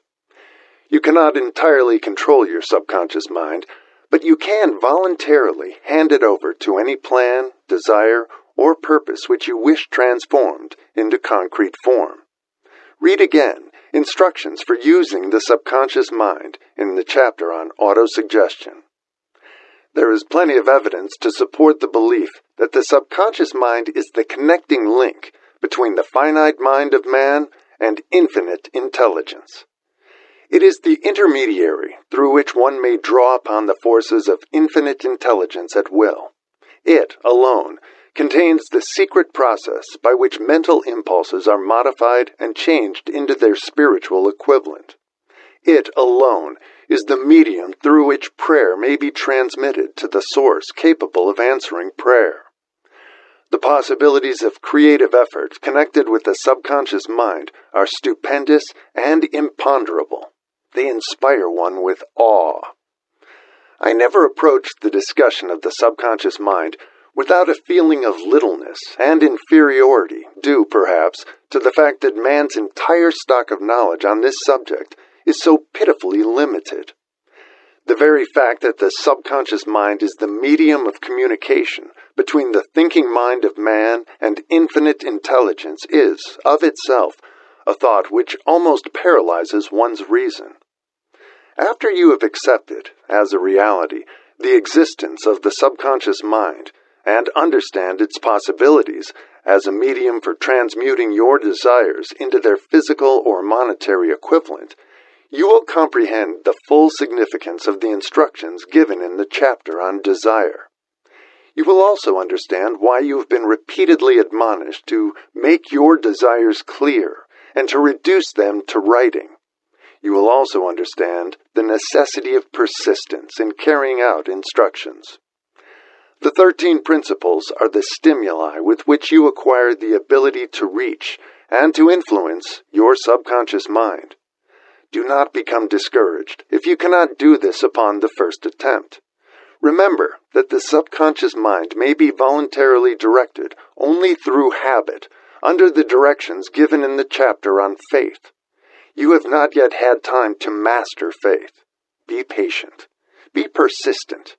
You cannot entirely control your subconscious mind, but you can voluntarily hand it over to any plan, desire, or purpose which you wish transformed into concrete form. Read again instructions for using the subconscious mind in the chapter on autosuggestion. There is plenty of evidence to support the belief that the subconscious mind is the connecting link between the finite mind of man and infinite intelligence. It is the intermediary through which one may draw upon the forces of infinite intelligence at will. It, alone, contains the secret process by which mental impulses are modified and changed into their spiritual equivalent. It, alone, is the medium through which prayer may be transmitted to the source capable of answering prayer. The possibilities of creative effort connected with the subconscious mind are stupendous and imponderable. They inspire one with awe. I never approached the discussion of the subconscious mind without a feeling of littleness and inferiority, due, perhaps, to the fact that man's entire stock of knowledge on this subject is so pitifully limited. The very fact that the subconscious mind is the medium of communication between the thinking mind of man and infinite intelligence is, of itself, a thought which almost paralyzes one's reason. After you have accepted, as a reality, the existence of the subconscious mind, and understand its possibilities as a medium for transmuting your desires into their physical or monetary equivalent, you will comprehend the full significance of the instructions given in the chapter on desire. You will also understand why you have been repeatedly admonished to make your desires clear and to reduce them to writing. You will also understand the necessity of persistence in carrying out instructions. The 13 principles are the stimuli with which you acquire the ability to reach and to influence your subconscious mind. Do not become discouraged if you cannot do this upon the first attempt. Remember that the subconscious mind may be voluntarily directed only through habit, under the directions given in the chapter on faith. You have not yet had time to master faith. Be patient. Be persistent.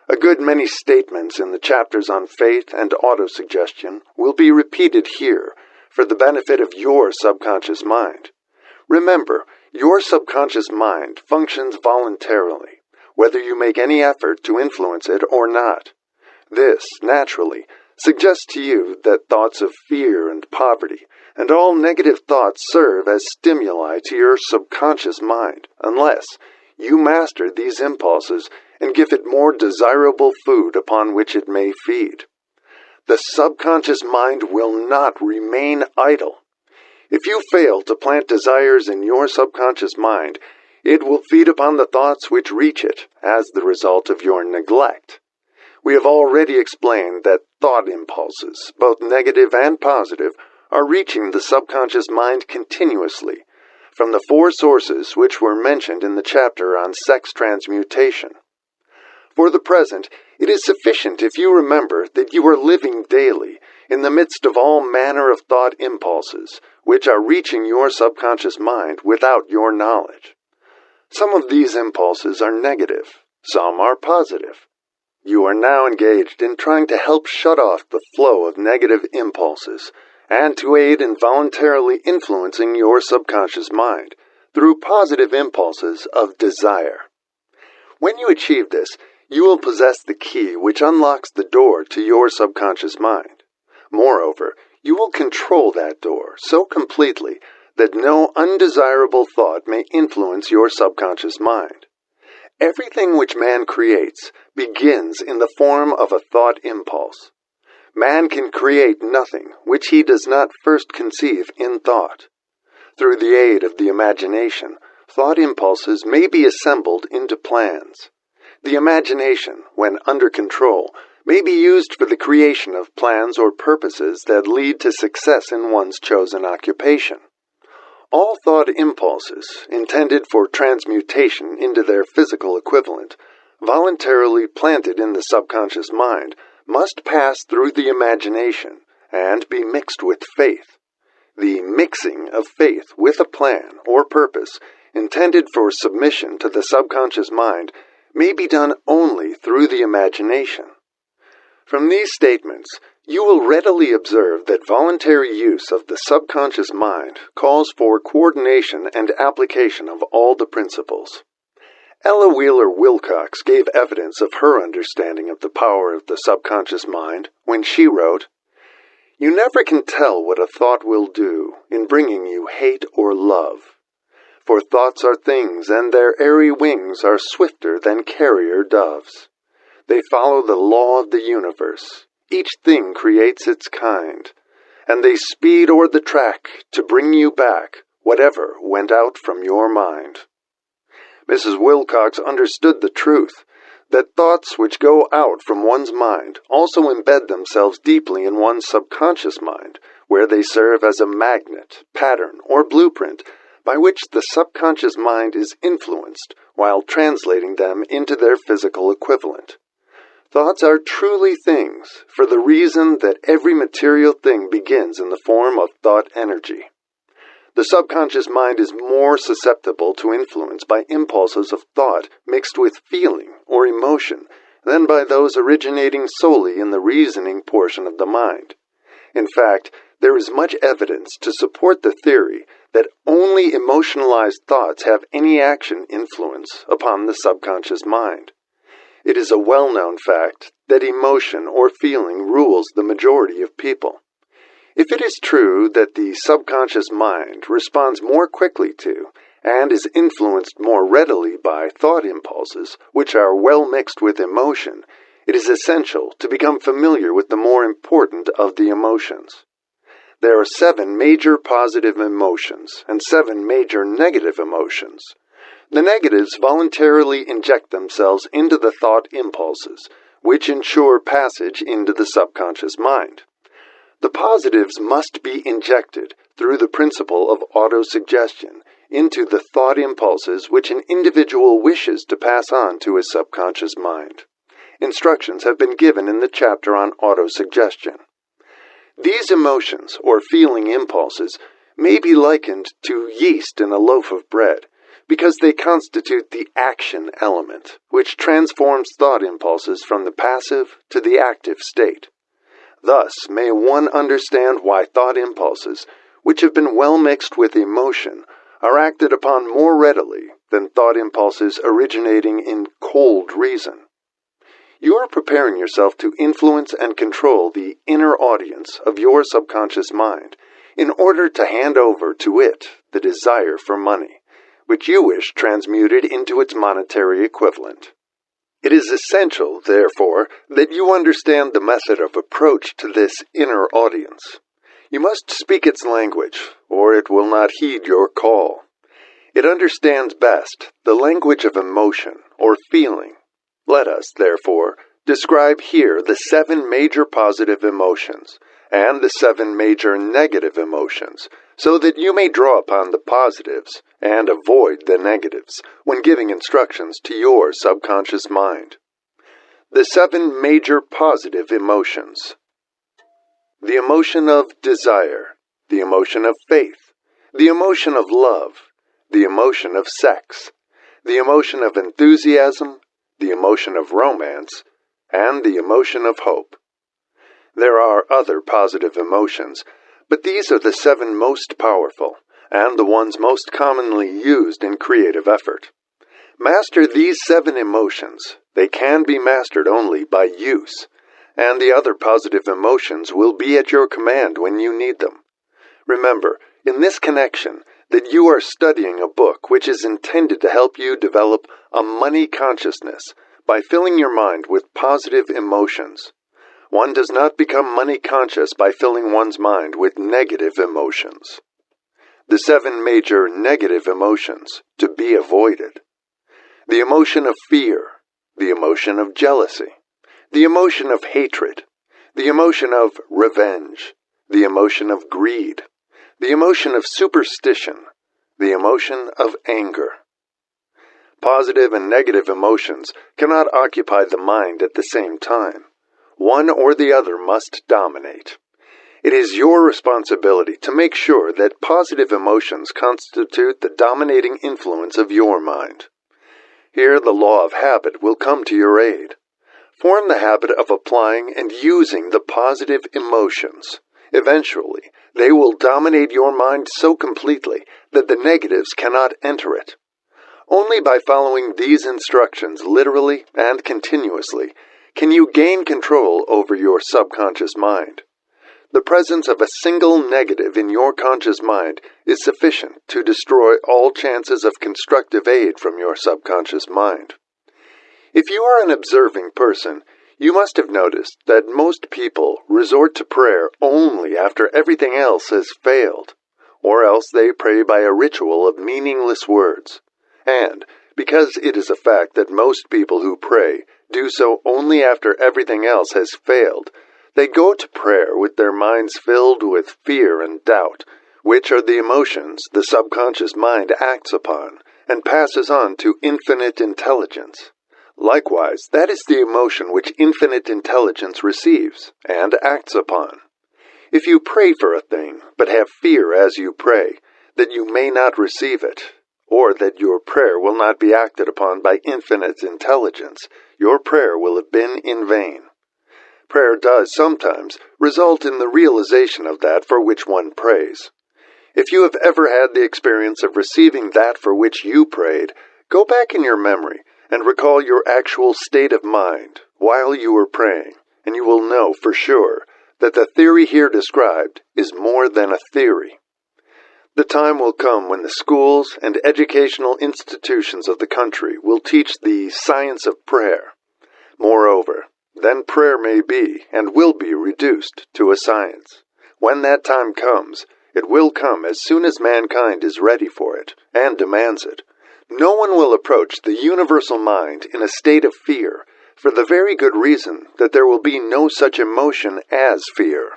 A good many statements in the chapters on faith and autosuggestion will be repeated here for the benefit of your subconscious mind. Remember, your subconscious mind functions voluntarily, whether you make any effort to influence it or not. This, naturally, suggests to you that thoughts of fear and poverty and all negative thoughts serve as stimuli to your subconscious mind, unless you master these impulses and give it more desirable food upon which it may feed. The subconscious mind will not remain idle. If you fail to plant desires in your subconscious mind, it will feed upon the thoughts which reach it as the result of your neglect. We have already explained that thought impulses, both negative and positive, are reaching the subconscious mind continuously, from the 4 sources which were mentioned in the chapter on sex transmutation. For the present, it is sufficient if you remember that you are living daily in the midst of all manner of thought impulses, which are reaching your subconscious mind without your knowledge. Some of these impulses are negative, some are positive. You are now engaged in trying to help shut off the flow of negative impulses, and to aid in voluntarily influencing your subconscious mind through positive impulses of desire. When you achieve this, you will possess the key which unlocks the door to your subconscious mind. Moreover, you will control that door so completely that no undesirable thought may influence your subconscious mind. Everything which man creates begins in the form of a thought impulse. Man can create nothing which he does not first conceive in thought. Through the aid of the imagination, thought impulses may be assembled into plans. The imagination, when under control, may be used for the creation of plans or purposes that lead to success in one's chosen occupation. All thought impulses, intended for transmutation into their physical equivalent, voluntarily planted in the subconscious mind, must pass through the imagination and be mixed with faith. The mixing of faith with a plan or purpose intended for submission to the subconscious mind may be done only through the imagination. From these statements, you will readily observe that voluntary use of the subconscious mind calls for coordination and application of all the principles. Ella Wheeler Wilcox gave evidence of her understanding of the power of the subconscious mind when she wrote, "You never can tell what a thought will do in bringing you hate or love. For thoughts are things, and their airy wings are swifter than carrier doves. They follow the law of the universe. Each thing creates its kind, and they speed o'er the track to bring you back whatever went out from your mind." Mrs. Wilcox understood the truth that thoughts which go out from one's mind also embed themselves deeply in one's subconscious mind, where they serve as a magnet, pattern, or blueprint by which the subconscious mind is influenced while translating them into their physical equivalent. Thoughts are truly things for the reason that every material thing begins in the form of thought energy. The subconscious mind is more susceptible to influence by impulses of thought mixed with feeling or emotion than by those originating solely in the reasoning portion of the mind. In fact, there is much evidence to support the theory that only emotionalized thoughts have any action influence upon the subconscious mind. It is a well-known fact that emotion or feeling rules the majority of people. If it is true that the subconscious mind responds more quickly to and is influenced more readily by thought impulses, which are well mixed with emotion, it is essential to become familiar with the more important of the emotions. There are 7 major positive emotions and 7 major negative emotions. The negatives voluntarily inject themselves into the thought impulses, which ensure passage into the subconscious mind. The positives must be injected through the principle of autosuggestion into the thought impulses which an individual wishes to pass on to his subconscious mind. Instructions have been given in the chapter on autosuggestion. These emotions, or feeling impulses, may be likened to yeast in a loaf of bread, because they constitute the action element, which transforms thought impulses from the passive to the active state. Thus may one understand why thought impulses, which have been well mixed with emotion, are acted upon more readily than thought impulses originating in cold reason. You are preparing yourself to influence and control the inner audience of your subconscious mind in order to hand over to it the desire for money, which you wish transmuted into its monetary equivalent. It is essential, therefore, that you understand the method of approach to this inner audience. You must speak its language, or it will not heed your call. It understands best the language of emotion or feeling. Let us, therefore, describe here the 7 major positive emotions and the 7 major negative emotions, so that you may draw upon the positives and avoid the negatives when giving instructions to your subconscious mind. The 7 major positive emotions. The emotion of desire, the emotion of faith, the emotion of love, the emotion of sex, the emotion of enthusiasm, the emotion of romance, and the emotion of hope. There are other positive emotions, but these are the 7 most powerful, and the ones most commonly used in creative effort. Master these 7 emotions. They can be mastered only by use, and the other positive emotions will be at your command when you need them. Remember, in this connection, that you are studying a book which is intended to help you develop a money consciousness by filling your mind with positive emotions. One does not become money conscious by filling one's mind with negative emotions. The 7 major negative emotions to be avoided. The emotion of fear, the emotion of jealousy, the emotion of hatred, the emotion of revenge, the emotion of greed, the emotion of superstition, the emotion of anger. Positive and negative emotions cannot occupy the mind at the same time. One or the other must dominate. It is your responsibility to make sure that positive emotions constitute the dominating influence of your mind. Here the law of habit will come to your aid. Form the habit of applying and using the positive emotions. Eventually, they will dominate your mind so completely that the negatives cannot enter it. Only by following these instructions literally and continuously can you gain control over your subconscious mind. The presence of a single negative in your conscious mind is sufficient to destroy all chances of constructive aid from your subconscious mind. If you are an observing person, you must have noticed that most people resort to prayer only after everything else has failed, or else they pray by a ritual of meaningless words. And, because it is a fact that most people who pray do so only after everything else has failed, they go to prayer with their minds filled with fear and doubt, which are the emotions the subconscious mind acts upon and passes on to infinite intelligence. Likewise, that is the emotion which infinite intelligence receives and acts upon. If you pray for a thing, but have fear as you pray, that you may not receive it, or that your prayer will not be acted upon by infinite intelligence, your prayer will have been in vain. Prayer does sometimes result in the realization of that for which one prays. If you have ever had the experience of receiving that for which you prayed, go back in your memory and recall your actual state of mind while you were praying, and you will know for sure that the theory here described is more than a theory. The time will come when the schools and educational institutions of the country will teach the science of prayer. Moreover, then prayer may be and will be reduced to a science. When that time comes, it will come as soon as mankind is ready for it and demands it. No one will approach the universal mind in a state of fear, for the very good reason that there will be no such emotion as fear.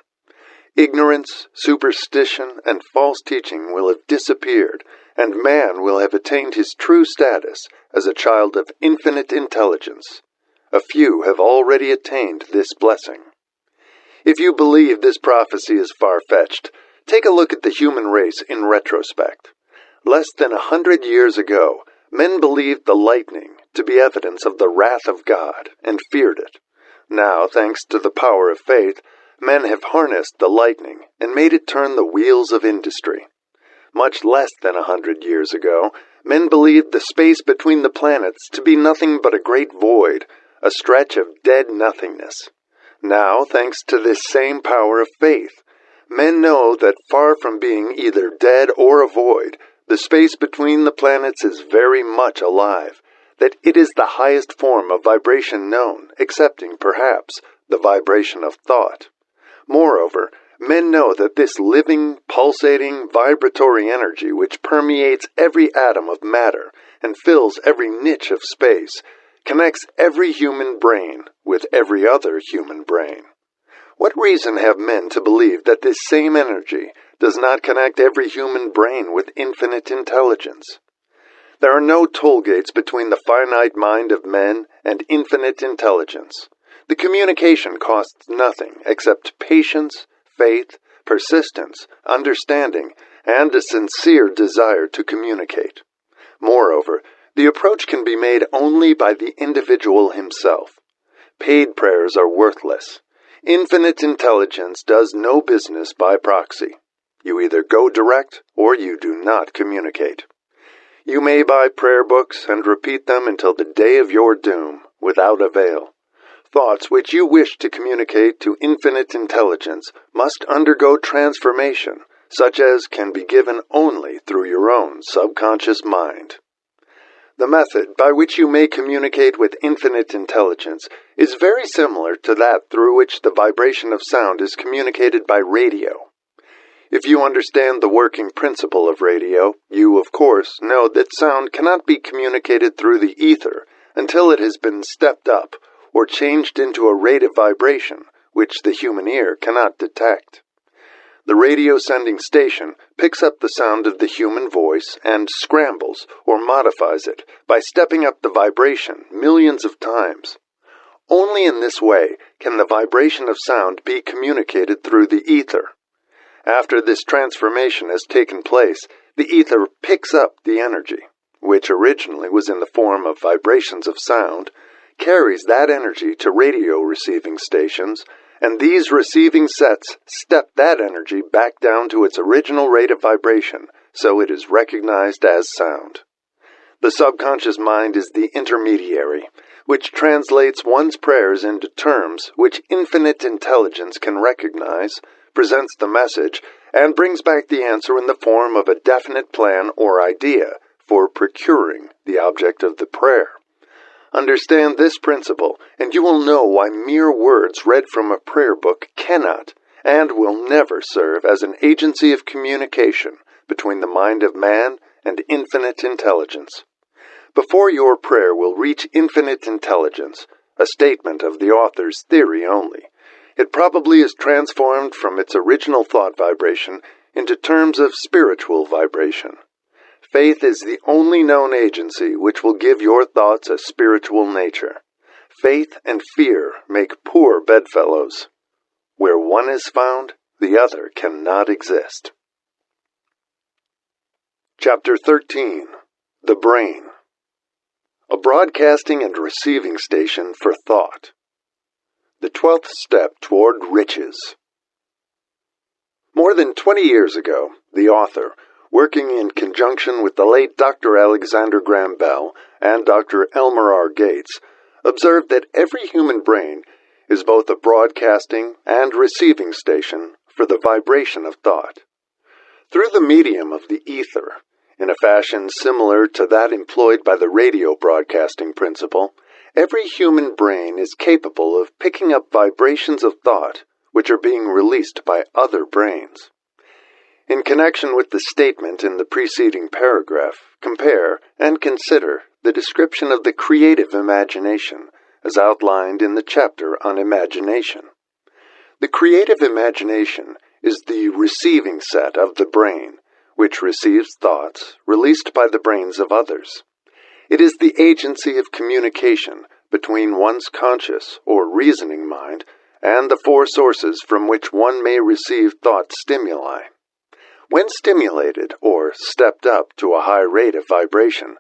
Ignorance, superstition, and false teaching will have disappeared, and man will have attained his true status as a child of infinite intelligence. A few have already attained this blessing. If you believe this prophecy is far-fetched, take a look at the human race in retrospect. Less than 100 years ago, men believed the lightning to be evidence of the wrath of God and feared it. Now, thanks to the power of faith, men have harnessed the lightning and made it turn the wheels of industry. Much less than 100 years ago, men believed the space between the planets to be nothing but a great void, a stretch of dead nothingness. Now, thanks to this same power of faith, men know that far from being either dead or a void, the space between the planets is very much alive, that it is the highest form of vibration known, excepting, perhaps, the vibration of thought. Moreover, men know that this living, pulsating, vibratory energy which permeates every atom of matter and fills every niche of space connects every human brain with every other human brain. What reason have men to believe that this same energy does not connect every human brain with infinite intelligence? There are no toll gates between the finite mind of men and infinite intelligence. The communication costs nothing except patience, faith, persistence, understanding, and a sincere desire to communicate. Moreover, the approach can be made only by the individual himself. Paid prayers are worthless. Infinite intelligence does no business by proxy. You either go direct or you do not communicate. You may buy prayer books and repeat them until the day of your doom without avail. Thoughts which you wish to communicate to infinite intelligence must undergo transformation, such as can be given only through your own subconscious mind. The method by which you may communicate with infinite intelligence is very similar to that through which the vibration of sound is communicated by radio. If you understand the working principle of radio, you, of course, know that sound cannot be communicated through the ether until it has been stepped up or changed into a rate of vibration which the human ear cannot detect. The radio sending station picks up the sound of the human voice and scrambles or modifies it by stepping up the vibration millions of times. Only in this way can the vibration of sound be communicated through the ether. After this transformation has taken place, the ether picks up the energy, which originally was in the form of vibrations of sound, carries that energy to radio receiving stations, and these receiving sets step that energy back down to its original rate of vibration, so it is recognized as sound. The subconscious mind is the intermediary, which translates one's prayers into terms which infinite intelligence can recognize, presents the message, and brings back the answer in the form of a definite plan or idea for procuring the object of the prayer. Understand this principle, and you will know why mere words read from a prayer book cannot and will never serve as an agency of communication between the mind of man and infinite intelligence. Before your prayer will reach infinite intelligence, a statement of the author's theory only. It probably is transformed from its original thought vibration into terms of spiritual vibration. Faith is the only known agency which will give your thoughts a spiritual nature. Faith and fear make poor bedfellows. Where one is found, the other cannot exist. Chapter 13. The Brain. A broadcasting and receiving station for thought. The 12th step toward riches. More than 20 years ago, the author, working in conjunction with the late Dr. Alexander Graham Bell and Dr. Elmer R. Gates, observed that every human brain is both a broadcasting and receiving station for the vibration of thought. Through the medium of the ether, in a fashion similar to that employed by the radio broadcasting principle, every human brain is capable of picking up vibrations of thought which are being released by other brains. In connection with the statement in the preceding paragraph, compare and consider the description of the creative imagination as outlined in the chapter on imagination. The creative imagination is the receiving set of the brain, which receives thoughts released by the brains of others. It is the agency of communication between one's conscious or reasoning mind and the four sources from which one may receive thought stimuli. When stimulated or stepped up to a high rate of vibration,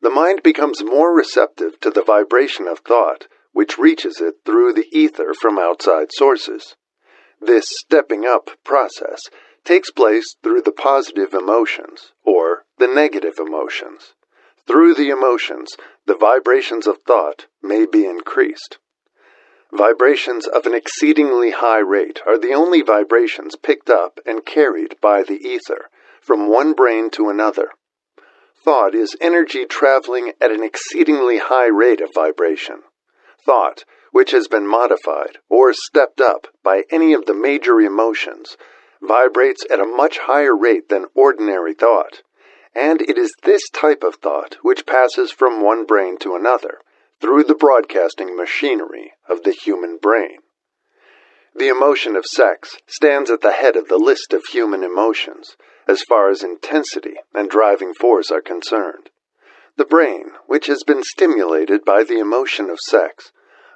the mind becomes more receptive to the vibration of thought, which reaches it through the ether from outside sources. This stepping up process takes place through the positive emotions or the negative emotions. Through the emotions, the vibrations of thought may be increased. Vibrations of an exceedingly high rate are the only vibrations picked up and carried by the ether from one brain to another. Thought is energy traveling at an exceedingly high rate of vibration. Thought, which has been modified or stepped up by any of the major emotions, vibrates at a much higher rate than ordinary thought, and it is this type of thought which passes from one brain to another through the broadcasting machinery of the human brain. The emotion of sex stands at the head of the list of human emotions, as far as intensity and driving force are concerned. The brain, which has been stimulated by the emotion of sex,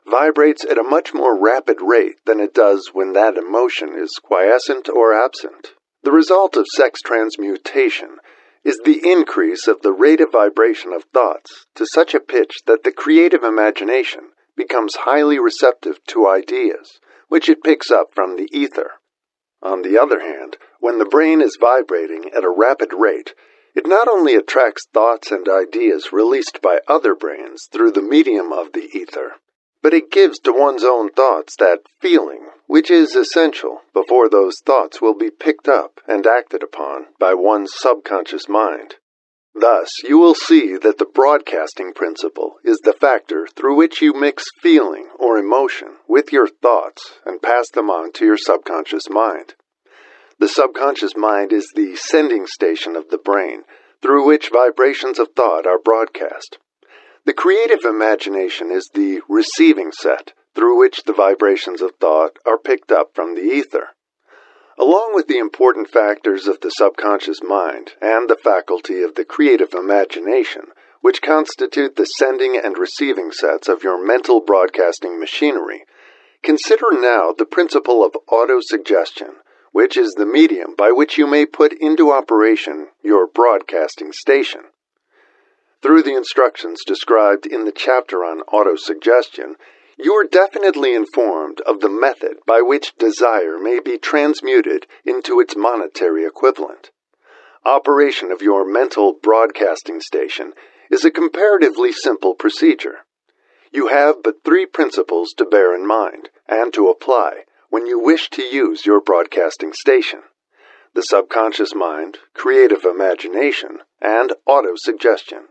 vibrates at a much more rapid rate than it does when that emotion is quiescent or absent. The result of sex transmutation is the increase of the rate of vibration of thoughts to such a pitch that the creative imagination becomes highly receptive to ideas, which it picks up from the ether. On the other hand, when the brain is vibrating at a rapid rate, it not only attracts thoughts and ideas released by other brains through the medium of the ether, but it gives to one's own thoughts that feeling which is essential before those thoughts will be picked up and acted upon by one's subconscious mind. Thus, you will see that the broadcasting principle is the factor through which you mix feeling or emotion with your thoughts and pass them on to your subconscious mind. The subconscious mind is the sending station of the brain through which vibrations of thought are broadcast. The creative imagination is the receiving set through which the vibrations of thought are picked up from the ether. Along with the important factors of the subconscious mind and the faculty of the creative imagination, which constitute the sending and receiving sets of your mental broadcasting machinery, consider now the principle of autosuggestion, which is the medium by which you may put into operation your broadcasting station. Through the instructions described in the chapter on autosuggestion, you are definitely informed of the method by which desire may be transmuted into its monetary equivalent. Operation of your mental broadcasting station is a comparatively simple procedure. You have but three principles to bear in mind and to apply when you wish to use your broadcasting station: the subconscious mind, creative imagination, and autosuggestion.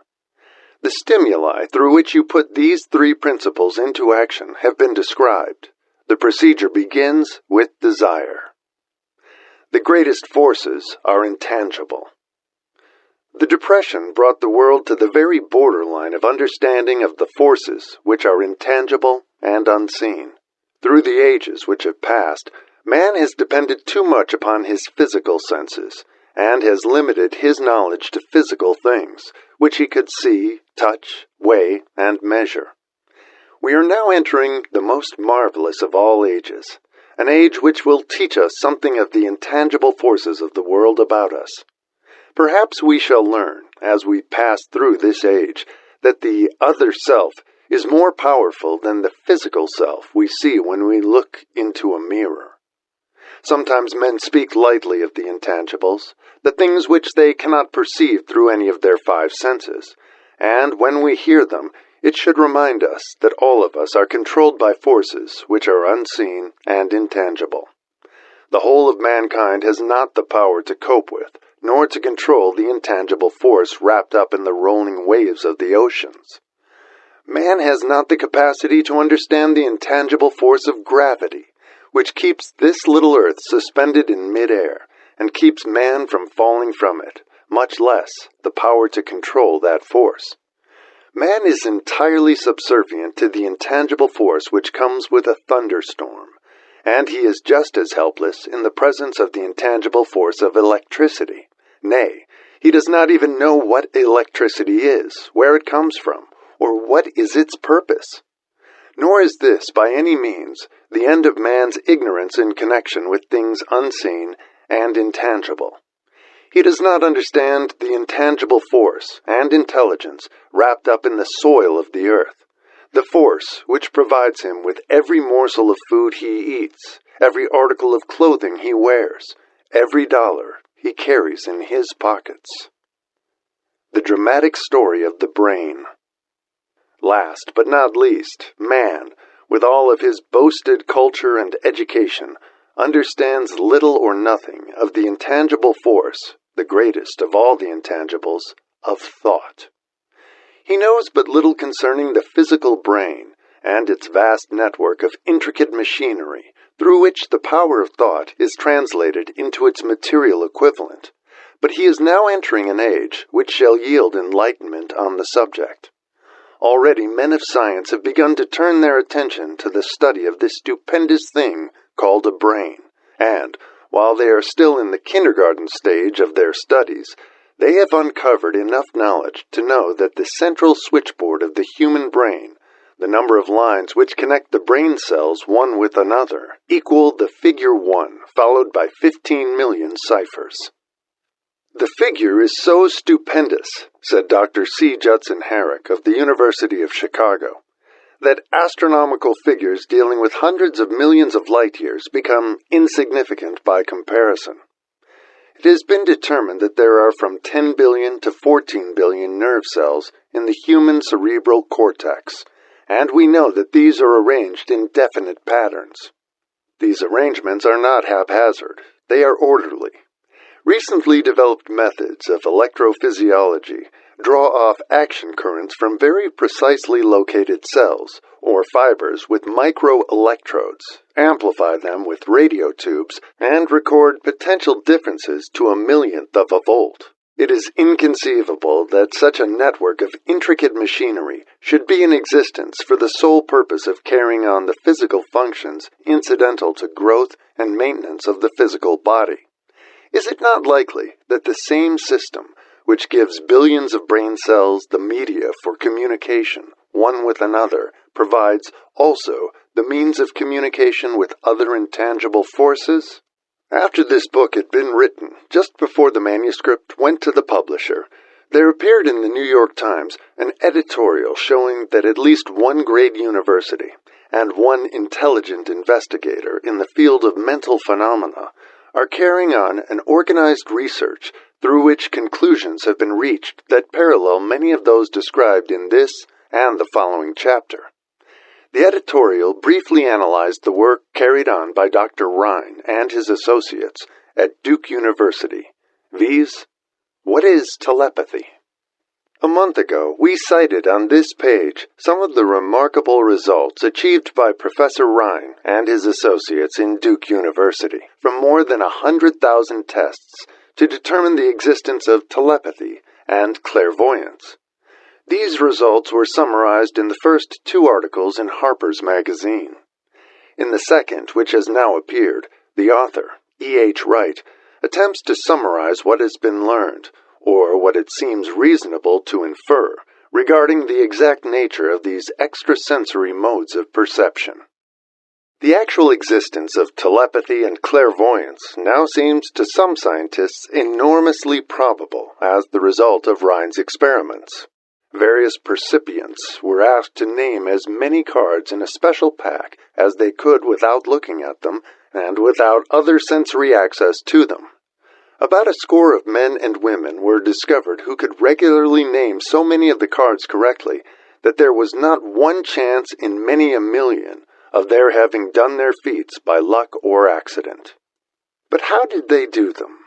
The stimuli through which you put these three principles into action have been described. The procedure begins with desire. The greatest forces are intangible. The Depression brought the world to the very borderline of understanding of the forces which are intangible and unseen. Through the ages which have passed, man has depended too much upon his physical senses, and has limited his knowledge to physical things, which he could see, touch, weigh, and measure. We are now entering the most marvelous of all ages, an age which will teach us something of the intangible forces of the world about us. Perhaps we shall learn, as we pass through this age, that the other self is more powerful than the physical self we see when we look into a mirror. Sometimes men speak lightly of the intangibles, the things which they cannot perceive through any of their five senses, and when we hear them, it should remind us that all of us are controlled by forces which are unseen and intangible. The whole of mankind has not the power to cope with, nor to control the intangible force wrapped up in the rolling waves of the oceans. Man has not the capacity to understand the intangible force of gravity, which keeps this little earth suspended in midair, and keeps man from falling from it, much less the power to control that force. Man is entirely subservient to the intangible force which comes with a thunderstorm, and he is just as helpless in the presence of the intangible force of electricity. Nay, he does not even know what electricity is, where it comes from, or what is its purpose. Nor is this, by any means, the end of man's ignorance in connection with things unseen and intangible. He does not understand the intangible force and intelligence wrapped up in the soil of the earth, the force which provides him with every morsel of food he eats, every article of clothing he wears, every dollar he carries in his pockets. The dramatic story of the brain. Last but not least, man, with all of his boasted culture and education, understands little or nothing of the intangible force, the greatest of all the intangibles, of thought. He knows but little concerning the physical brain and its vast network of intricate machinery through which the power of thought is translated into its material equivalent, but he is now entering an age which shall yield enlightenment on the subject. Already men of science have begun to turn their attention to the study of this stupendous thing called a brain, and, while they are still in the kindergarten stage of their studies, they have uncovered enough knowledge to know that the central switchboard of the human brain, the number of lines which connect the brain cells one with another, equal the figure 1, followed by 15 million ciphers. The figure is so stupendous, said Dr. C. Judson Herrick of the University of Chicago, that astronomical figures dealing with hundreds of millions of light years become insignificant by comparison. It has been determined that there are from 10 billion to 14 billion nerve cells in the human cerebral cortex, and we know that these are arranged in definite patterns. These arrangements are not haphazard, they are orderly. Recently developed methods of electrophysiology draw off action currents from very precisely located cells, or fibers with microelectrodes, amplify them with radio tubes, and record potential differences to a millionth of a volt. It is inconceivable that such a network of intricate machinery should be in existence for the sole purpose of carrying on the physical functions incidental to growth and maintenance of the physical body. Is it not likely that the same system, which gives billions of brain cells the media for communication one with another, provides also the means of communication with other intangible forces? After this book had been written, just before the manuscript went to the publisher, there appeared in the New York Times an editorial showing that at least one great university and one intelligent investigator in the field of mental phenomena are carrying on an organized research through which conclusions have been reached that parallel many of those described in this and the following chapter. The editorial briefly analyzed the work carried on by Dr. Rhine and his associates at Duke University, viz., what is telepathy? A month ago, we cited on this page some of the remarkable results achieved by Professor Rhine and his associates in Duke University from more than 100,000 tests to determine the existence of telepathy and clairvoyance. These results were summarized in the first 2 articles in Harper's Magazine. In the second, which has now appeared, the author, E.H. Wright, attempts to summarize what has been learned, or what it seems reasonable to infer, regarding the exact nature of these extrasensory modes of perception. The actual existence of telepathy and clairvoyance now seems to some scientists enormously probable as the result of Rhine's experiments. Various percipients were asked to name as many cards in a special pack as they could without looking at them and without other sensory access to them. About a score of men and women were discovered who could regularly name so many of the cards correctly that there was not one chance in many a million of their having done their feats by luck or accident. But how did they do them?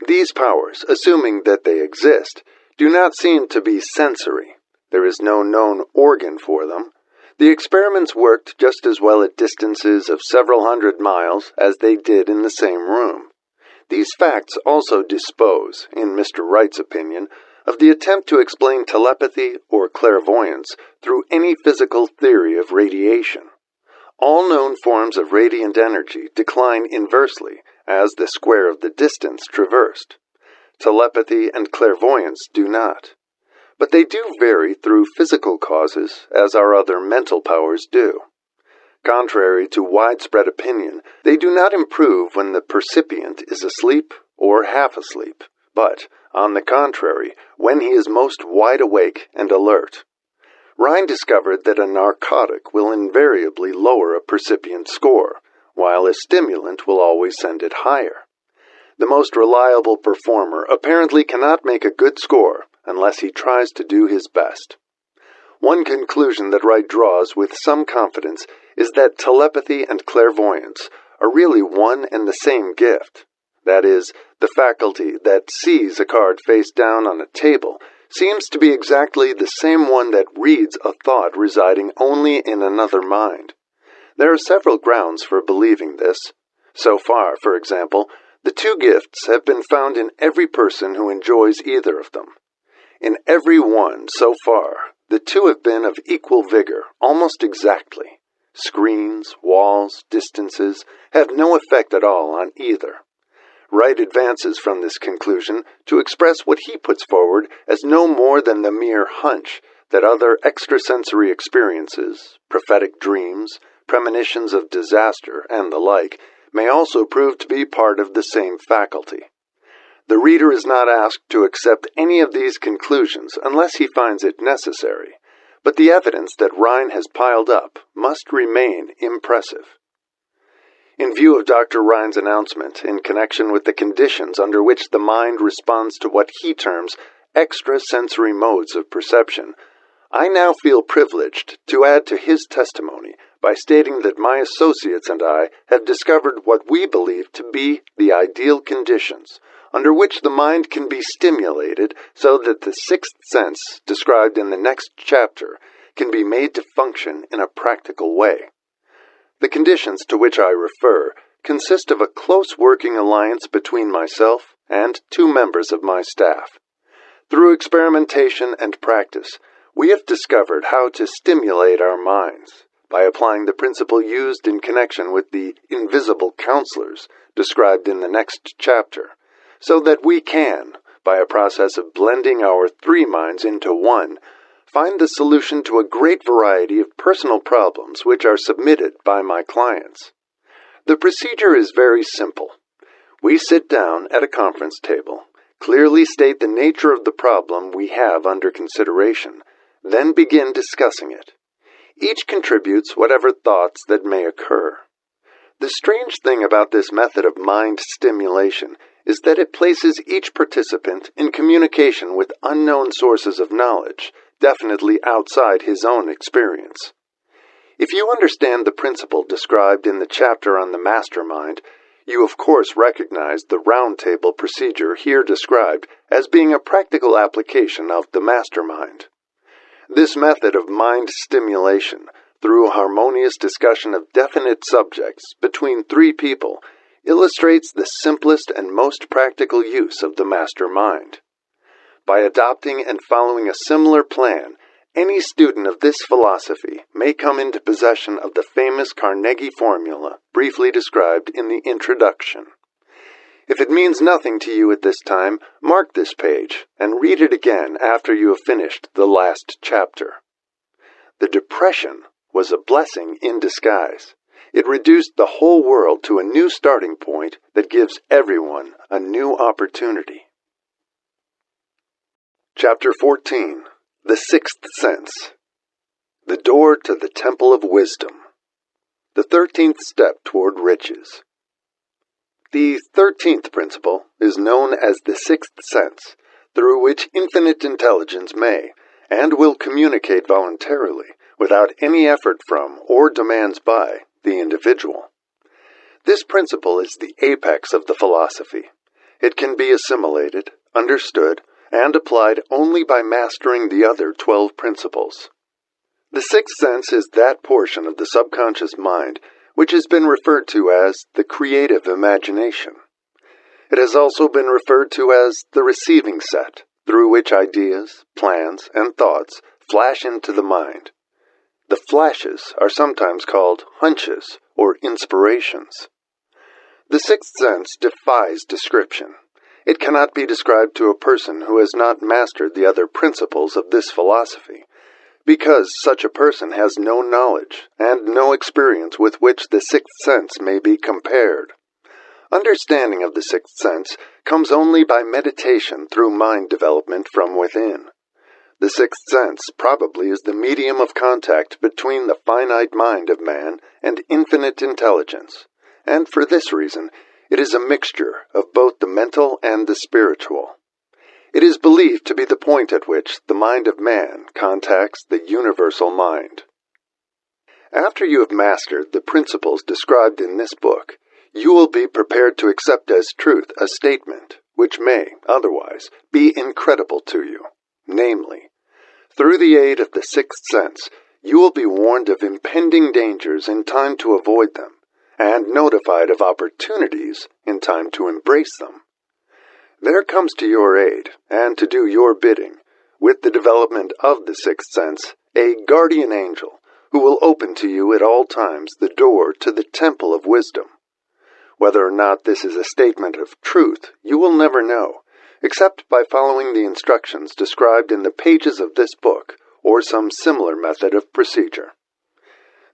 These powers, assuming that they exist, do not seem to be sensory. There is no known organ for them. The experiments worked just as well at distances of several hundred miles as they did in the same room. These facts also dispose, in Mr. Wright's opinion, of the attempt to explain telepathy or clairvoyance through any physical theory of radiation. All known forms of radiant energy decline inversely as the square of the distance traversed. Telepathy and clairvoyance do not. But they do vary through physical causes, as our other mental powers do. Contrary to widespread opinion, they do not improve when the percipient is asleep or half asleep, but, on the contrary, when he is most wide awake and alert. Rhine discovered that a narcotic will invariably lower a percipient score, while a stimulant will always send it higher. The most reliable performer apparently cannot make a good score unless he tries to do his best. One conclusion that Wright draws with some confidence is that telepathy and clairvoyance are really one and the same gift. That is, the faculty that sees a card face down on a table seems to be exactly the same one that reads a thought residing only in another mind. There are several grounds for believing this. So far, for example, the 2 gifts have been found in every person who enjoys either of them. In every one so far, the 2 have been of equal vigor, almost exactly. Screens, walls, distances have no effect at all on either. Wright advances from this conclusion to express what he puts forward as no more than the mere hunch that other extrasensory experiences, prophetic dreams, premonitions of disaster, and the like, may also prove to be part of the same faculty. The reader is not asked to accept any of these conclusions unless he finds it necessary, but the evidence that Rhine has piled up must remain impressive. In view of Dr. Rhine's announcement in connection with the conditions under which the mind responds to what he terms extrasensory modes of perception, I now feel privileged to add to his testimony by stating that my associates and I have discovered what we believe to be the ideal conditions under which the mind can be stimulated so that the 6th sense, described in the next chapter, can be made to function in a practical way. The conditions to which I refer consist of a close working alliance between myself and 2 members of my staff. Through experimentation and practice, we have discovered how to stimulate our minds by applying the principle used in connection with the invisible counselors described in the next chapter, so that we can, by a process of blending our 3 minds into one, find the solution to a great variety of personal problems which are submitted by my clients. The procedure is very simple. We sit down at a conference table, clearly state the nature of the problem we have under consideration, then begin discussing it. Each contributes whatever thoughts that may occur. The strange thing about this method of mind stimulation is that it places each participant in communication with unknown sources of knowledge, definitely outside his own experience. If you understand the principle described in the chapter on the mastermind, you of course recognize the round table procedure here described as being a practical application of the mastermind. This method of mind stimulation, through harmonious discussion of definite subjects between 3 people, illustrates the simplest and most practical use of the master mind. By adopting and following a similar plan, any student of this philosophy may come into possession of the famous Carnegie formula briefly described in the introduction. If it means nothing to you at this time, mark this page and read it again after you have finished the last chapter. The Depression was a blessing in disguise. It reduced the whole world to a new starting point that gives everyone a new opportunity. Chapter 14. The Sixth Sense. The Door to the Temple of Wisdom. The 13th Step Toward Riches. The 13th principle is known as the Sixth Sense, through which infinite intelligence may, and will communicate voluntarily, without any effort from or demands by the individual. This principle is the apex of the philosophy. It can be assimilated, understood, and applied only by mastering the other 12 principles. The sixth sense is that portion of the subconscious mind which has been referred to as the creative imagination. It has also been referred to as the receiving set, through which ideas, plans, and thoughts flash into the mind. The flashes are sometimes called hunches or inspirations. The sixth sense defies description. It cannot be described to a person who has not mastered the other principles of this philosophy, because such a person has no knowledge and no experience with which the sixth sense may be compared. Understanding of the sixth sense comes only by meditation through mind development from within. The sixth sense probably is the medium of contact between the finite mind of man and infinite intelligence, and for this reason, it is a mixture of both the mental and the spiritual. It is believed to be the point at which the mind of man contacts the universal mind. After you have mastered the principles described in this book, you will be prepared to accept as truth a statement which may, otherwise, be incredible to you. Namely, through the aid of the sixth sense, you will be warned of impending dangers in time to avoid them, and notified of opportunities in time to embrace them. There comes to your aid, and to do your bidding, with the development of the sixth sense, a guardian angel who will open to you at all times the door to the temple of wisdom. Whether or not this is a statement of truth, you will never know, except by following the instructions described in the pages of this book, or some similar method of procedure.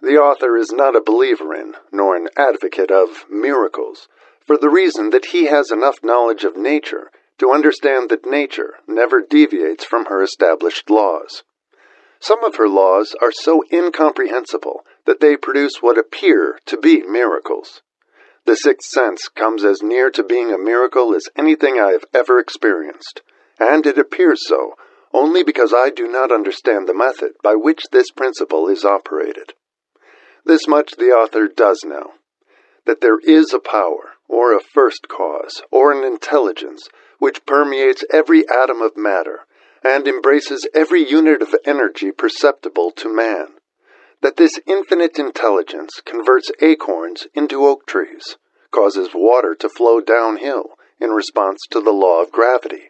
The author is not a believer in, nor an advocate of, miracles, for the reason that he has enough knowledge of nature to understand that nature never deviates from her established laws. Some of her laws are so incomprehensible that they produce what appear to be miracles. The sixth sense comes as near to being a miracle as anything I have ever experienced, and it appears so only because I do not understand the method by which this principle is operated. This much the author does know, that there is a power, or a first cause, or an intelligence, which permeates every atom of matter, and embraces every unit of energy perceptible to man. That this infinite intelligence converts acorns into oak trees, causes water to flow downhill in response to the law of gravity,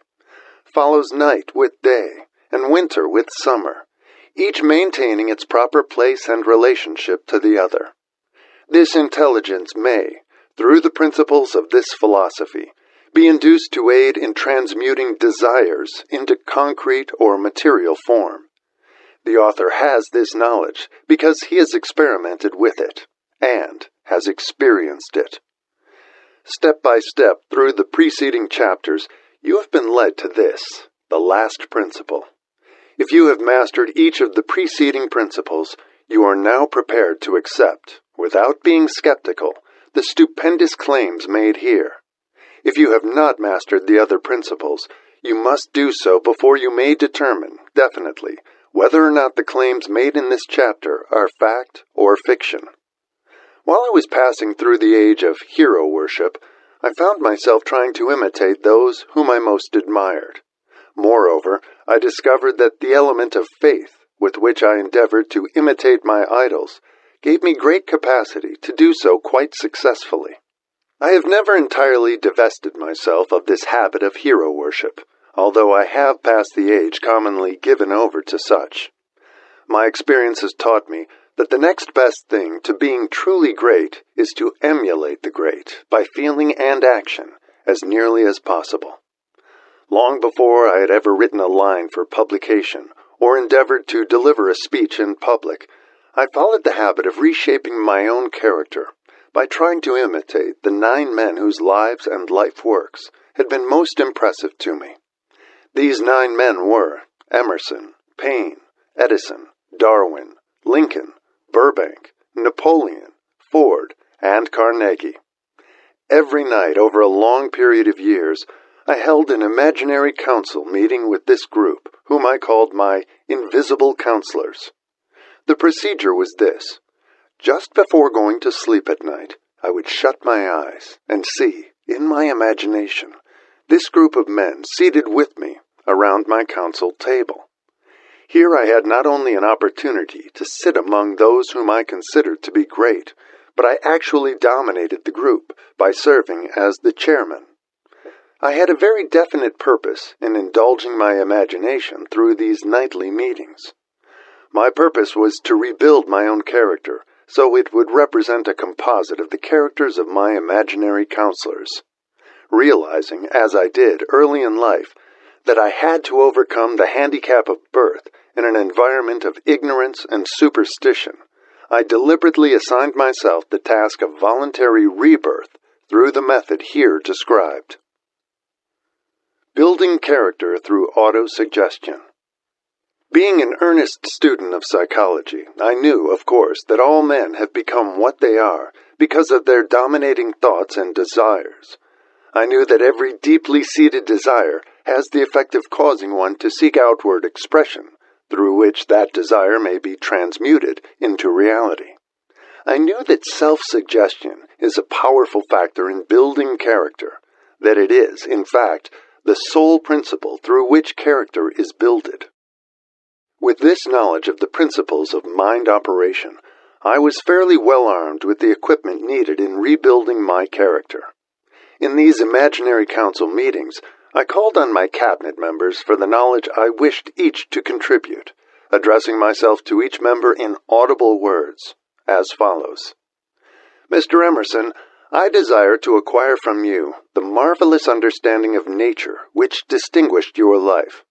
follows night with day, and winter with summer, each maintaining its proper place and relationship to the other. This intelligence may, through the principles of this philosophy, be induced to aid in transmuting desires into concrete or material form. The author has this knowledge because he has experimented with it, and has experienced it. Step by step through the preceding chapters, you have been led to this, the last principle. If you have mastered each of the preceding principles, you are now prepared to accept, without being skeptical, the stupendous claims made here. If you have not mastered the other principles, you must do so before you may determine, definitely, whether or not the claims made in this chapter are fact or fiction. While I was passing through the age of hero worship, I found myself trying to imitate those whom I most admired. Moreover, I discovered that the element of faith, with which I endeavored to imitate my idols, gave me great capacity to do so quite successfully. I have never entirely divested myself of this habit of hero worship. although I have passed the age commonly given over to such. My experience has taught me that the next best thing to being truly great is to emulate the great by feeling and action as nearly as possible. Long before I had ever written a line for publication or endeavored to deliver a speech in public, I followed the habit of reshaping my own character by trying to imitate the 9 men whose lives and life works had been most impressive to me. These 9 men were Emerson, Paine, Edison, Darwin, Lincoln, Burbank, Napoleon, Ford, and Carnegie. Every night over a long period of years, I held an imaginary council meeting with this group, whom I called my invisible counselors. The procedure was this. Just before going to sleep at night, I would shut my eyes and see, in my imagination, this group of men seated with me around my council table. Here I had not only an opportunity to sit among those whom I considered to be great, but I actually dominated the group by serving as the chairman. I had a very definite purpose in indulging my imagination through these nightly meetings. My purpose was to rebuild my own character, so it would represent a composite of the characters of my imaginary counselors. Realizing, as I did early in life, that I had to overcome the handicap of birth in an environment of ignorance and superstition, I deliberately assigned myself the task of voluntary rebirth through the method here described. Building character through autosuggestion. Being an earnest student of psychology, I knew, of course, that all men have become what they are because of their dominating thoughts and desires. I knew that every deeply seated desire has the effect of causing one to seek outward expression, through which that desire may be transmuted into reality. I knew that self-suggestion is a powerful factor in building character, that it is, in fact, the sole principle through which character is builded. With this knowledge of the principles of mind operation, I was fairly well armed with the equipment needed in rebuilding my character. In these imaginary council meetings, I called on my cabinet members for the knowledge I wished each to contribute, addressing myself to each member in audible words, as follows. Mr. Emerson, I desire to acquire from you the marvelous understanding of nature which distinguished your life.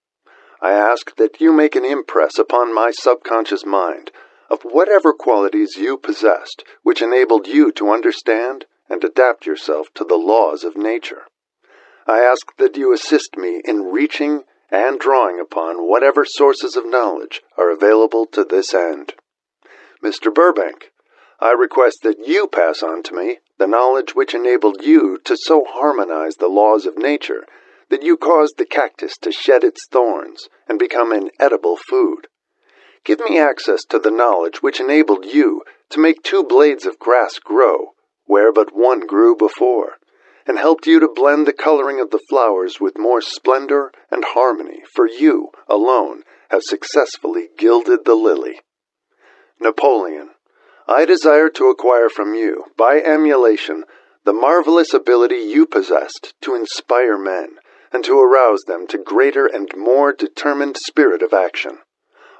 I ask that you make an impress upon my subconscious mind of whatever qualities you possessed which enabled you to understand and adapt yourself to the laws of nature. I ask that you assist me in reaching and drawing upon whatever sources of knowledge are available to this end. Mr. Burbank, I request that you pass on to me the knowledge which enabled you to so harmonize the laws of nature that you caused the cactus to shed its thorns and become an edible food. Give me access to the knowledge which enabled you to make 2 blades of grass grow where but one grew before, and helped you to blend the coloring of the flowers with more splendor and harmony, for you alone have successfully gilded the lily. Napoleon, I desire to acquire from you, by emulation, the marvelous ability you possessed to inspire men, and to arouse them to greater and more determined spirit of action.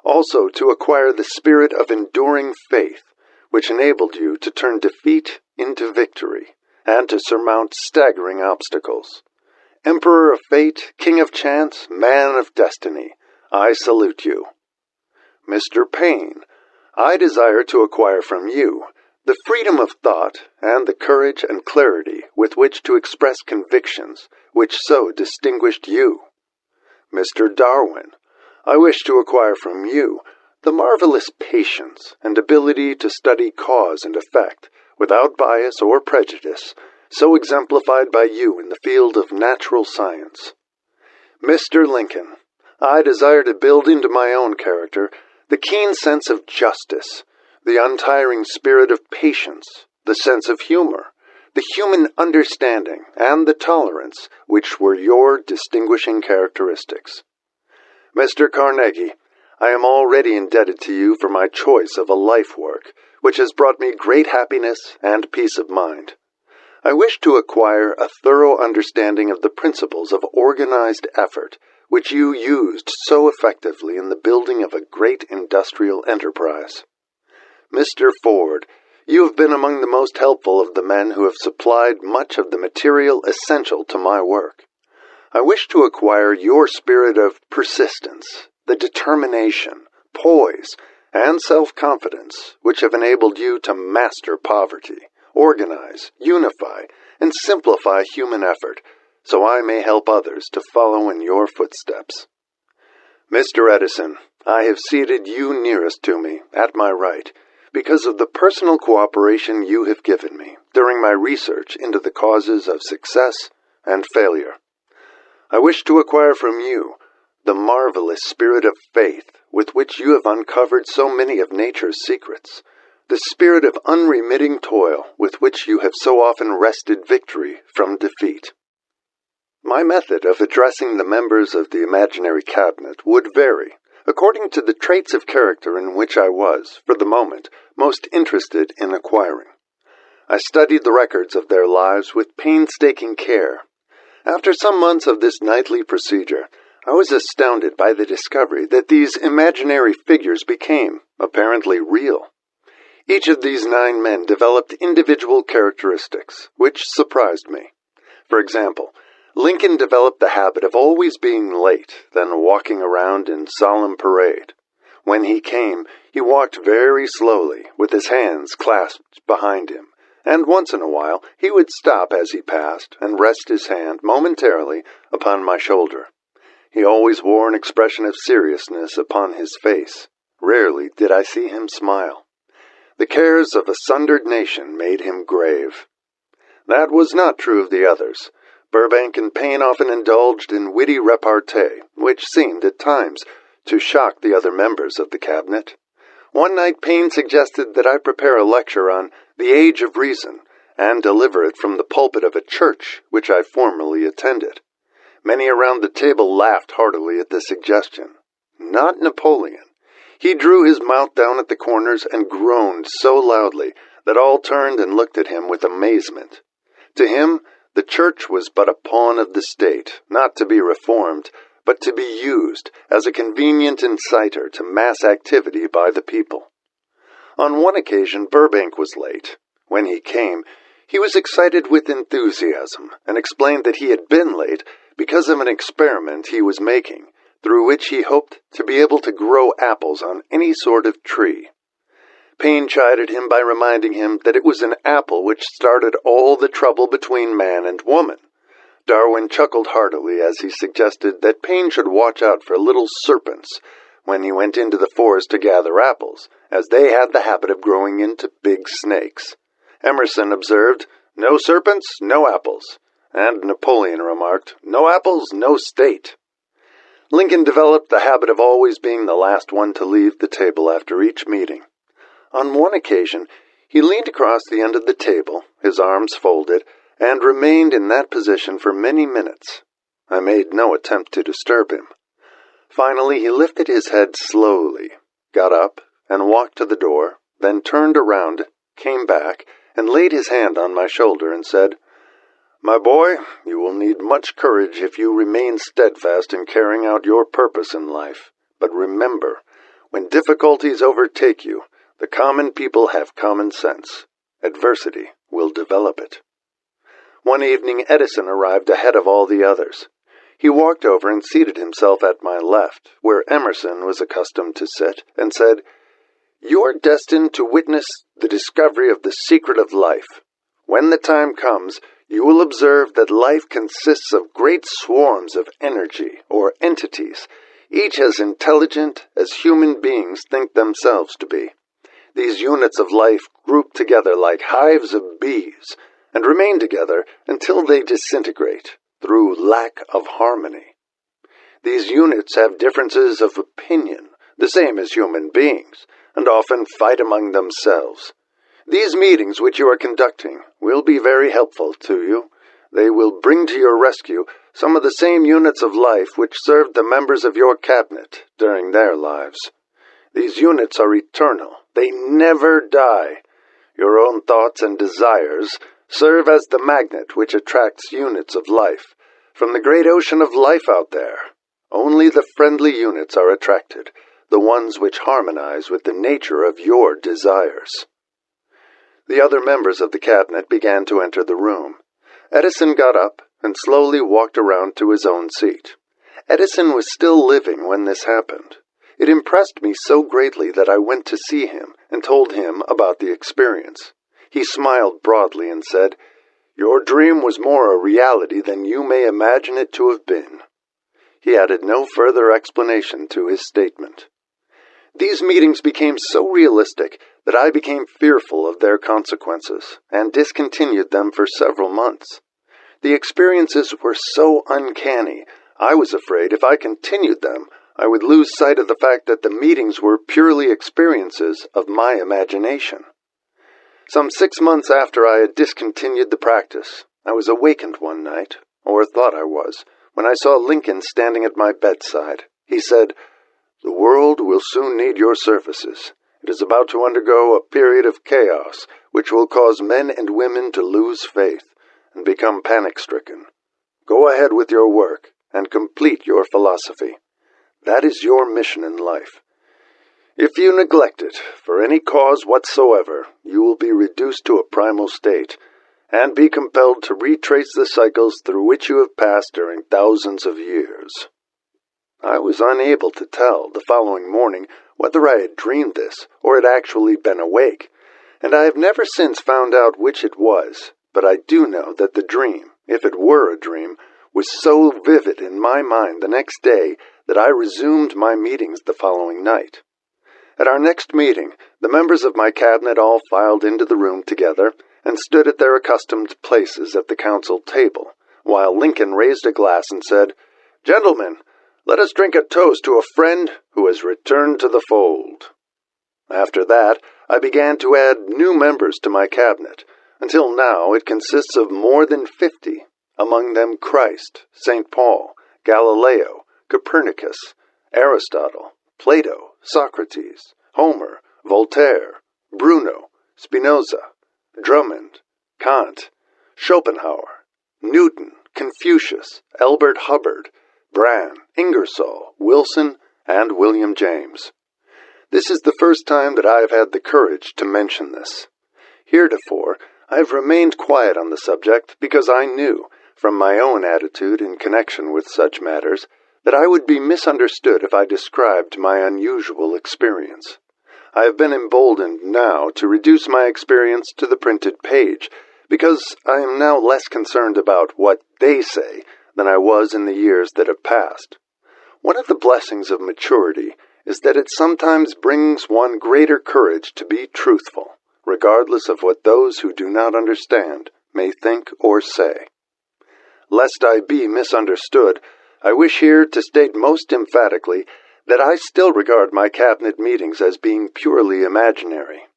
Also to acquire the spirit of enduring faith, which enabled you to turn defeat into victory, and to surmount staggering obstacles. Emperor of fate, king of chance, man of destiny, I salute you. Mr. Paine, I desire to acquire from you the freedom of thought and the courage and clarity with which to express convictions which so distinguished you. Mr. Darwin, I wish to acquire from you the marvelous patience and ability to study cause and effect without bias or prejudice, so exemplified by you in the field of natural science. Mr. Lincoln, I desire to build into my own character the keen sense of justice, the untiring spirit of patience, the sense of humor, the human understanding, and the tolerance which were your distinguishing characteristics. Mr. Carnegie, I am already indebted to you for my choice of a life work, which has brought me great happiness and peace of mind. I wish to acquire a thorough understanding of the principles of organized effort, which you used so effectively in the building of a great industrial enterprise. Mr. Ford, you have been among the most helpful of the men who have supplied much of the material essential to my work. I wish to acquire your spirit of persistence, the determination, poise, and self-confidence which have enabled you to master poverty, organize, unify, and simplify human effort, so I may help others to follow in your footsteps. Mr. Edison, I have seated you nearest to me, at my right, because of the personal cooperation you have given me during my research into the causes of success and failure. I wish to acquire from you the marvelous spirit of faith with which you have uncovered so many of nature's secrets, the spirit of unremitting toil with which you have so often wrested victory from defeat. My method of addressing the members of the imaginary cabinet would vary according to the traits of character in which I was, for the moment, most interested in acquiring. I studied the records of their lives with painstaking care. After some months of this nightly procedure, I was astounded by the discovery that these imaginary figures became, apparently, real. Each of these 9 men developed individual characteristics, which surprised me. For example, Lincoln developed the habit of always being late, then walking around in solemn parade. When he came, he walked very slowly, with his hands clasped behind him, and once in a while he would stop as he passed and rest his hand momentarily upon my shoulder. He always wore an expression of seriousness upon his face. Rarely did I see him smile. The cares of a sundered nation made him grave. That was not true of the others. Burbank and Paine often indulged in witty repartee, which seemed at times to shock the other members of the cabinet. One night Paine suggested that I prepare a lecture on the Age of Reason and deliver it from the pulpit of a church which I formerly attended. Many around the table laughed heartily at the suggestion. Not Napoleon. He drew his mouth down at the corners and groaned so loudly that all turned and looked at him with amazement. To him, the church was but a pawn of the state, not to be reformed, but to be used as a convenient inciter to mass activity by the people. On one occasion, Burbank was late. When he came, he was excited with enthusiasm and explained that he had been late because of an experiment he was making, through which he hoped to be able to grow apples on any sort of tree. Paine chided him by reminding him that it was an apple which started all the trouble between man and woman. Darwin chuckled heartily as he suggested that Paine should watch out for little serpents when he went into the forest to gather apples, as they had the habit of growing into big snakes. Emerson observed, "No serpents, no apples," and Napoleon remarked, "No apples, no state." Lincoln developed the habit of always being the last one to leave the table after each meeting. On one occasion, he leaned across the end of the table, his arms folded, and remained in that position for many minutes. I made no attempt to disturb him. Finally, he lifted his head slowly, got up, and walked to the door, then turned around, came back, and laid his hand on my shoulder and said, "My boy, you will need much courage if you remain steadfast in carrying out your purpose in life. But remember, when difficulties overtake you, the common people have common sense. Adversity will develop it." One evening, Edison arrived ahead of all the others. He walked over and seated himself at my left, where Emerson was accustomed to sit, and said, "You are destined to witness the discovery of the secret of life. When the time comes, you will observe that life consists of great swarms of energy or entities, each as intelligent as human beings think themselves to be. These units of life group together like hives of bees and remain together until they disintegrate through lack of harmony. These units have differences of opinion, the same as human beings, and often fight among themselves. These meetings which you are conducting will be very helpful to you. They will bring to your rescue some of the same units of life which served the members of your cabinet during their lives. These units are eternal. They never die. Your own thoughts and desires serve as the magnet which attracts units of life from the great ocean of life out there. Only the friendly units are attracted, the ones which harmonize with the nature of your desires. The other members of the cabinet began to enter the room. Edison got up and slowly walked around to his own seat. Edison was still living when this happened. It impressed me so greatly that I went to see him and told him about the experience. He smiled broadly and said, "Your dream was more a reality than you may imagine it to have been." He added no further explanation to his statement. These meetings became so realistic that I became fearful of their consequences and discontinued them for several months. The experiences were so uncanny, I was afraid if I continued them, I would lose sight of the fact that the meetings were purely experiences of my imagination. Some 6 months after I had discontinued the practice, I was awakened one night, or thought I was, when I saw Lincoln standing at my bedside. He said, "The world will soon need your services. It is about to undergo a period of chaos, which will cause men and women to lose faith and become panic-stricken. Go ahead with your work and complete your philosophy. That is your mission in life. If you neglect it, for any cause whatsoever, you will be reduced to a primal state, and be compelled to retrace the cycles through which you have passed during thousands of years." I was unable to tell the following morning whether I had dreamed this or had actually been awake, and I have never since found out which it was, but I do know that the dream, if it were a dream, was so vivid in my mind the next day that I resumed my meetings the following night. At our next meeting, the members of my cabinet all filed into the room together and stood at their accustomed places at the council table, while Lincoln raised a glass and said, "Gentlemen, let us drink a toast to a friend who has returned to the fold." After that, I began to add new members to my cabinet. Until now, it consists of more than 50, among them Christ, St. Paul, Galileo, Copernicus, Aristotle, Plato, Socrates, Homer, Voltaire, Bruno, Spinoza, Drummond, Kant, Schopenhauer, Newton, Confucius, Elbert Hubbard, Brand, Ingersoll, Wilson, and William James. This is the first time that I have had the courage to mention this. Heretofore, I have remained quiet on the subject because I knew, from my own attitude in connection with such matters, that I would be misunderstood if I described my unusual experience. I have been emboldened now to reduce my experience to the printed page, because I am now less concerned about what they say than I was in the years that have passed. One of the blessings of maturity is that it sometimes brings one greater courage to be truthful, regardless of what those who do not understand may think or say. Lest I be misunderstood, I wish here to state most emphatically that I still regard my cabinet meetings as being purely imaginary,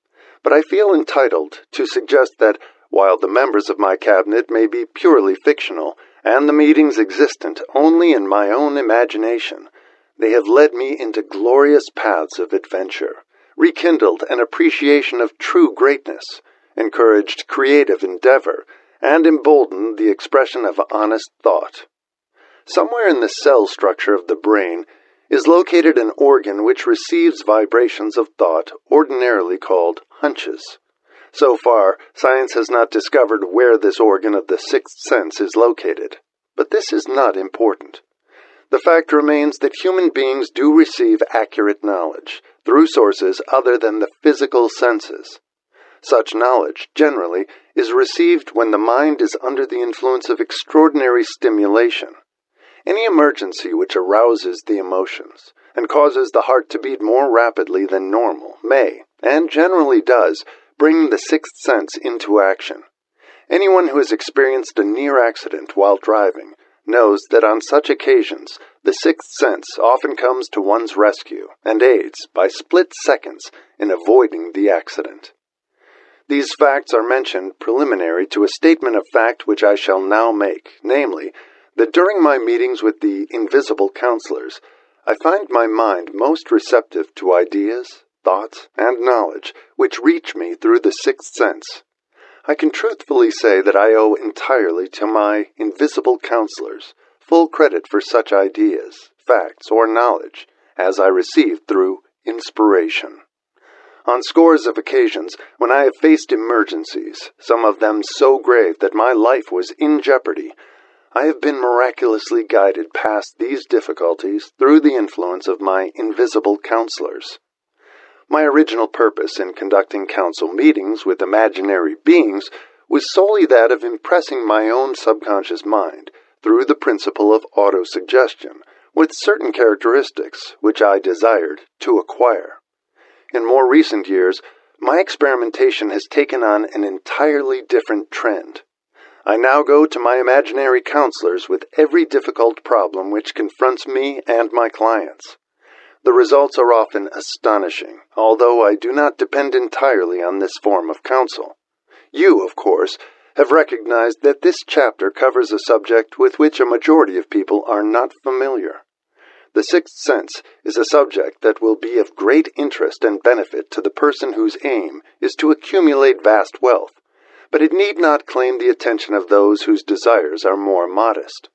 but I feel entitled to suggest that while the members of my cabinet may be purely fictional, and the meetings existent only in my own imagination, they have led me into glorious paths of adventure, rekindled an appreciation of true greatness, encouraged creative endeavor, and emboldened the expression of honest thought. Somewhere in the cell structure of the brain is located an organ which receives vibrations of thought ordinarily called hunches. So far, science has not discovered where this organ of the sixth sense is located, but this is not important. The fact remains that human beings do receive accurate knowledge through sources other than the physical senses. Such knowledge, generally, is received when the mind is under the influence of extraordinary stimulation. Any emergency which arouses the emotions and causes the heart to beat more rapidly than normal may, and generally does, bring the sixth sense into action. Anyone who has experienced a near accident while driving knows that on such occasions the sixth sense often comes to one's rescue and aids by split seconds in avoiding the accident. These facts are mentioned preliminary to a statement of fact which I shall now make, namely, that during my meetings with the invisible counselors, I find my mind most receptive to ideas, thoughts, and knowledge which reach me through the sixth sense. I can truthfully say that I owe entirely to my invisible counselors, full credit for such ideas, facts, or knowledge as I received through inspiration. On scores of occasions, when I have faced emergencies, some of them so grave that my life was in jeopardy, I have been miraculously guided past these difficulties through the influence of my invisible counselors. My original purpose in conducting council meetings with imaginary beings was solely that of impressing my own subconscious mind through the principle of autosuggestion with certain characteristics which I desired to acquire. In more recent years, my experimentation has taken on an entirely different trend. I now go to my imaginary counselors with every difficult problem which confronts me and my clients. The results are often astonishing, although I do not depend entirely on this form of counsel. You, of course, have recognized that this chapter covers a subject with which a majority of people are not familiar. The sixth sense is a subject that will be of great interest and benefit to the person whose aim is to accumulate vast wealth, but it need not claim the attention of those whose desires are more modest.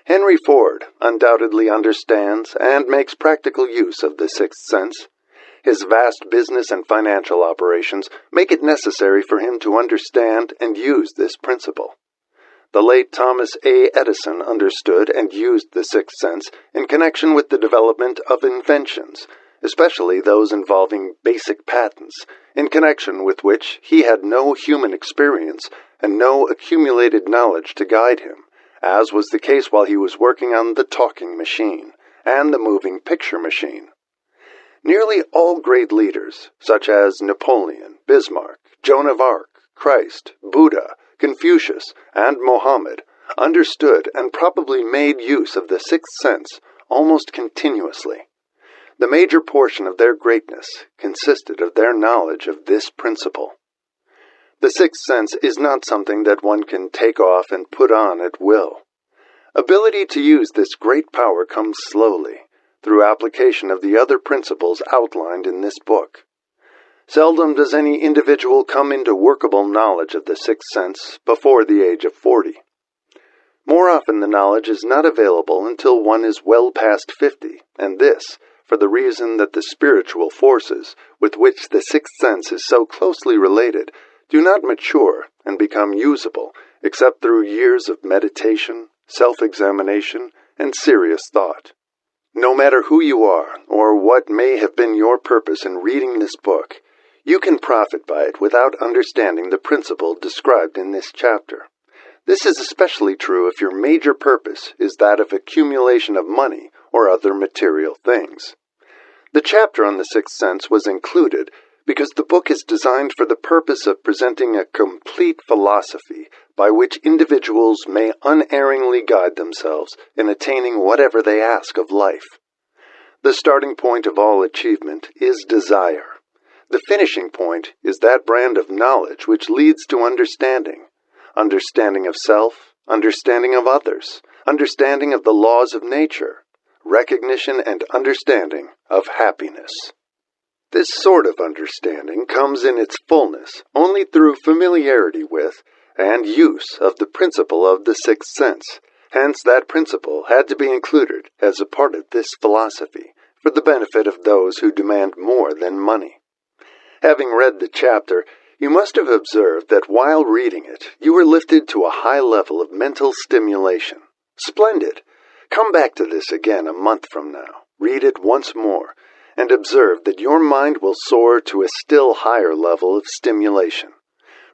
Henry Ford undoubtedly understands and makes practical use of the sixth sense. His vast business and financial operations make it necessary for him to understand and use this principle. The late Thomas A. Edison understood and used the sixth sense in connection with the development of inventions, especially those involving basic patents, in connection with which he had no human experience and no accumulated knowledge to guide him, as was the case while he was working on the talking machine and the moving picture machine. Nearly all great leaders, such as Napoleon, Bismarck, Joan of Arc, Christ, Buddha, Confucius, and Mohammed, understood and probably made use of the sixth sense almost continuously. The major portion of their greatness consisted of their knowledge of this principle. The sixth sense is not something that one can take off and put on at will. Ability to use this great power comes slowly, through application of the other principles outlined in this book. Seldom does any individual come into workable knowledge of the sixth sense before the age of 40. More often the knowledge is not available until one is well past 50, and this, for the reason that the spiritual forces with which the sixth sense is so closely related do not mature and become usable except through years of meditation, self-examination, and serious thought. No matter who you are or what may have been your purpose in reading this book, you can profit by it without understanding the principle described in this chapter. This is especially true if your major purpose is that of accumulation of money or other material things. The chapter on the sixth sense was included because the book is designed for the purpose of presenting a complete philosophy by which individuals may unerringly guide themselves in attaining whatever they ask of life. The starting point of all achievement is desire. The finishing point is that brand of knowledge which leads to understanding. Understanding of self, understanding of others, understanding of the laws of nature, recognition and understanding of happiness. This sort of understanding comes in its fullness only through familiarity with and use of the principle of the sixth sense. Hence that principle had to be included as a part of this philosophy for the benefit of those who demand more than money. Having read the chapter, you must have observed that while reading it, you were lifted to a high level of mental stimulation. Splendid! Come back to this again a month from now, read it once more, and observe that your mind will soar to a still higher level of stimulation.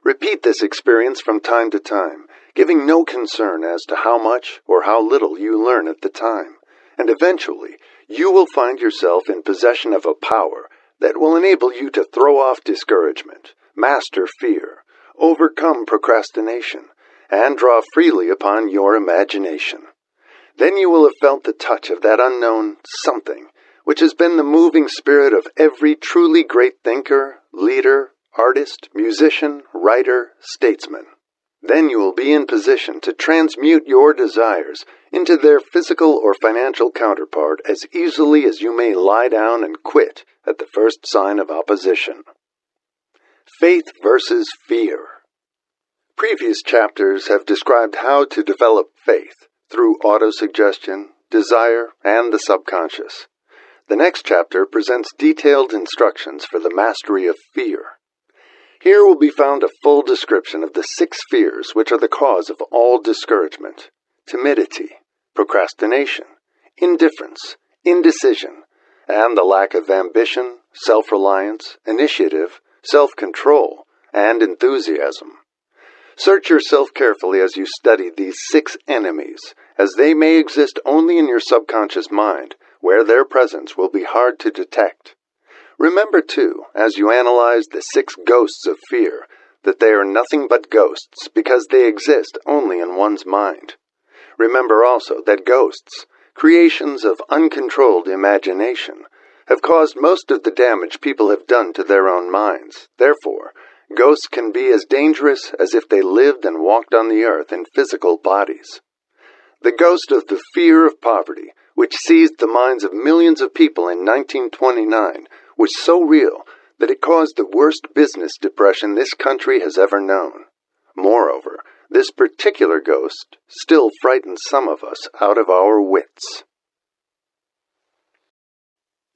Repeat this experience from time to time, giving no concern as to how much or how little you learn at the time, and eventually you will find yourself in possession of a power that will enable you to throw off discouragement, master fear, overcome procrastination, and draw freely upon your imagination. Then you will have felt the touch of that unknown something, which has been the moving spirit of every truly great thinker, leader, artist, musician, writer, statesman. Then you will be in position to transmute your desires into their physical or financial counterpart as easily as you may lie down and quit at the first sign of opposition. Faith versus fear. Previous chapters have described how to develop faith through autosuggestion, desire, and the subconscious. The next chapter presents detailed instructions for the mastery of fear. Here will be found a full description of the 6 fears which are the cause of all discouragement: timidity, procrastination, indifference, indecision, and the lack of ambition, self-reliance, initiative, self-control, and enthusiasm. Search yourself carefully as you study these 6 enemies, as they may exist only in your subconscious mind, where their presence will be hard to detect. Remember, too, as you analyze the 6 ghosts of fear, that they are nothing but ghosts because they exist only in one's mind. Remember also that ghosts, creations of uncontrolled imagination, have caused most of the damage people have done to their own minds. Therefore, ghosts can be as dangerous as if they lived and walked on the earth in physical bodies. The ghost of the fear of poverty, which seized the minds of millions of people in 1929, was so real that it caused the worst business depression this country has ever known. Moreover, this particular ghost still frightens some of us out of our wits.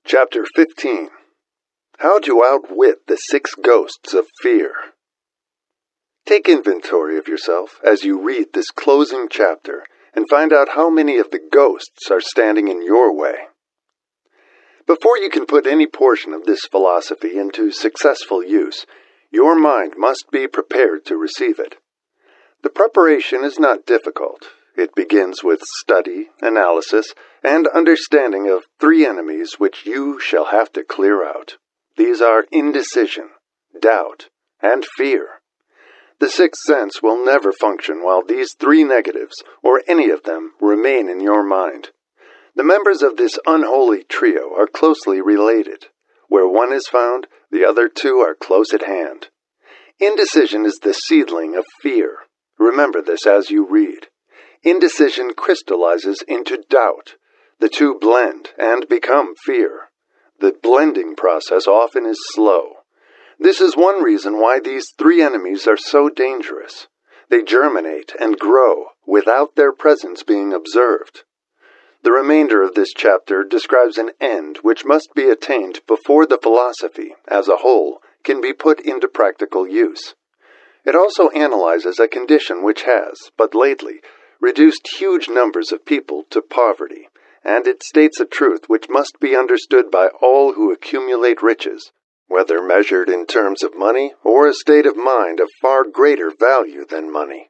Chapter 15. How to Outwit the 6 Ghosts of Fear. Take inventory of yourself as you read this closing chapter and find out how many of the ghosts are standing in your way. Before you can put any portion of this philosophy into successful use, your mind must be prepared to receive it. The preparation is not difficult. It begins with study, analysis, and understanding of 3 enemies which you shall have to clear out. These are indecision, doubt, and fear. The 6th sense will never function while these 3 negatives, or any of them, remain in your mind. The members of this unholy trio are closely related. Where one is found, the other 2 are close at hand. Indecision is the seedling of fear. Remember this as you read. Indecision crystallizes into doubt. The 2 blend and become fear. The blending process often is slow. This is one reason why these 3 enemies are so dangerous. They germinate and grow without their presence being observed. The remainder of this chapter describes an end which must be attained before the philosophy, as a whole, can be put into practical use. It also analyzes a condition which has, but lately, reduced huge numbers of people to poverty, and it states a truth which must be understood by all who accumulate riches, whether measured in terms of money or a state of mind of far greater value than money.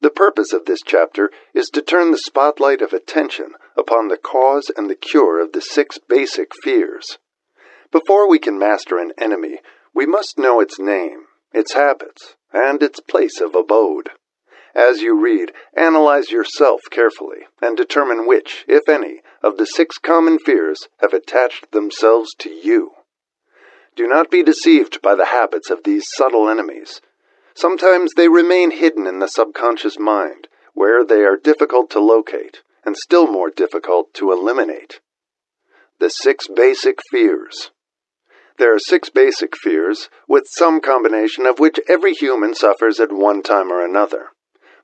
The purpose of this chapter is to turn the spotlight of attention upon the cause and the cure of the 6 basic fears. Before we can master an enemy, we must know its name, its habits, and its place of abode. As you read, analyze yourself carefully and determine which, if any, of the 6 common fears have attached themselves to you. Do not be deceived by the habits of these subtle enemies. Sometimes they remain hidden in the subconscious mind, where they are difficult to locate, and still more difficult to eliminate. The 6 basic fears. There are 6 basic fears, with some combination of which every human suffers at one time or another.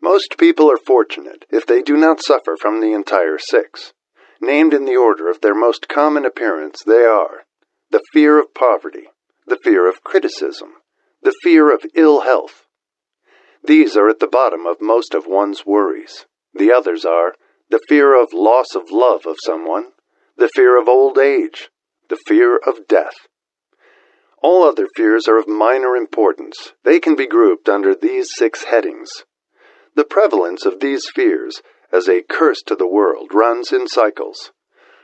Most people are fortunate if they do not suffer from the entire 6. Named in the order of their most common appearance, they are the fear of poverty, the fear of criticism, the fear of ill health. These are at the bottom of most of one's worries. The others are the fear of loss of love of someone, the fear of old age, the fear of death. All other fears are of minor importance. They can be grouped under these 6 headings. The prevalence of these fears as a curse to the world runs in cycles.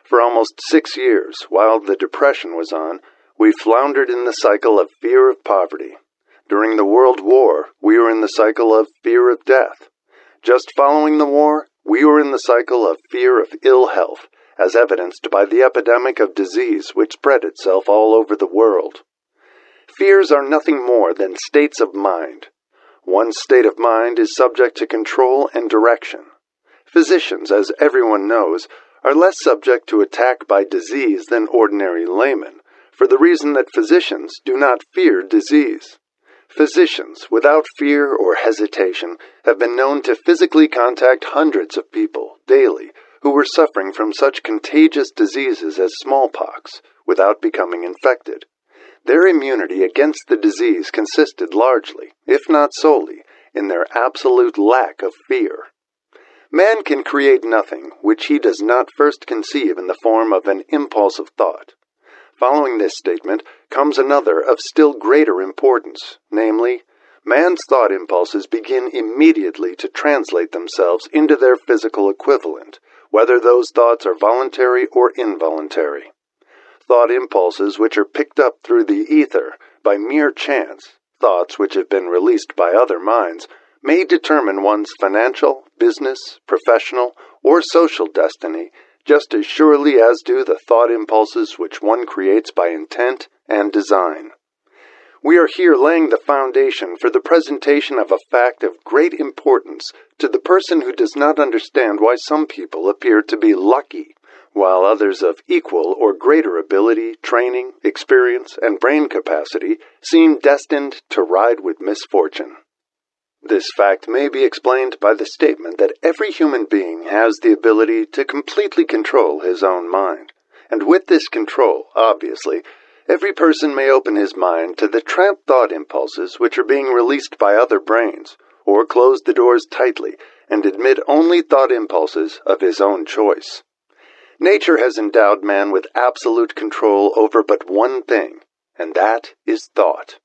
For almost 6 years, while the Depression was on, we floundered in the cycle of fear of poverty. During the World War, we were in the cycle of fear of death. Just following the war, we were in the cycle of fear of ill health, as evidenced by the epidemic of disease which spread itself all over the world. Fears are nothing more than states of mind. One state of mind is subject to control and direction. Physicians, as everyone knows, are less subject to attack by disease than ordinary laymen, for the reason that physicians do not fear disease. Physicians, without fear or hesitation, have been known to physically contact hundreds of people, daily who were suffering from such contagious diseases as smallpox without becoming infected. Their immunity against the disease consisted largely, if not solely, in their absolute lack of fear. Man can create nothing which he does not first conceive in the form of an impulse of thought. Following this statement comes another of still greater importance, namely, man's thought impulses begin immediately to translate themselves into their physical equivalent, whether those thoughts are voluntary or involuntary. Thought impulses which are picked up through the ether by mere chance, thoughts which have been released by other minds, may determine one's financial, business, professional, or social destiny just as surely as do the thought impulses which one creates by intent and design. We are here laying the foundation for the presentation of a fact of great importance to the person who does not understand why some people appear to be lucky, while others of equal or greater ability, training, experience, and brain capacity seem destined to ride with misfortune. This fact may be explained by the statement that every human being has the ability to completely control his own mind, and with this control, obviously, every person may open his mind to the trapped thought impulses which are being released by other brains, or close the doors tightly and admit only thought impulses of his own choice. Nature has endowed man with absolute control over but one thing, and that is thought.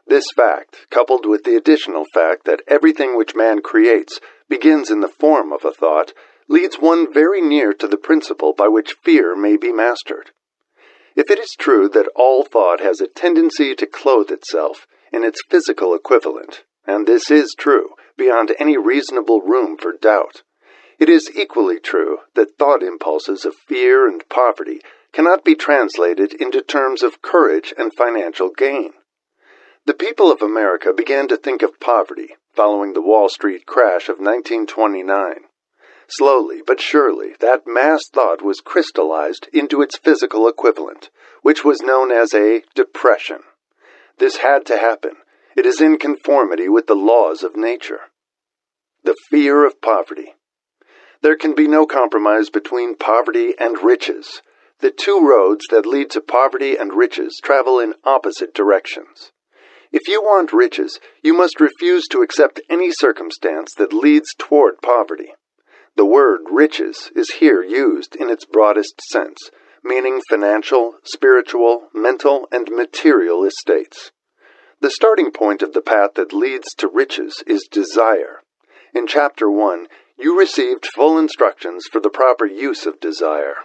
This fact, coupled with the additional fact that everything which man creates begins in the form of a thought, leads one very near to the principle by which fear may be mastered. If it is true that all thought has a tendency to clothe itself in its physical equivalent, and this is true beyond any reasonable room for doubt, it is equally true that thought impulses of fear and poverty cannot be translated into terms of courage and financial gain. The people of America began to think of poverty following the Wall Street crash of 1929. Slowly but surely, that mass thought was crystallized into its physical equivalent, which was known as a depression. This had to happen. It is in conformity with the laws of nature. The fear of poverty. There can be no compromise between poverty and riches. The two roads that lead to poverty and riches travel in opposite directions. If you want riches, you must refuse to accept any circumstance that leads toward poverty. The word riches is here used in its broadest sense, meaning financial, spiritual, mental, and material estates. The starting point of the path that leads to riches is desire. In Chapter 1, you received full instructions for the proper use of desire.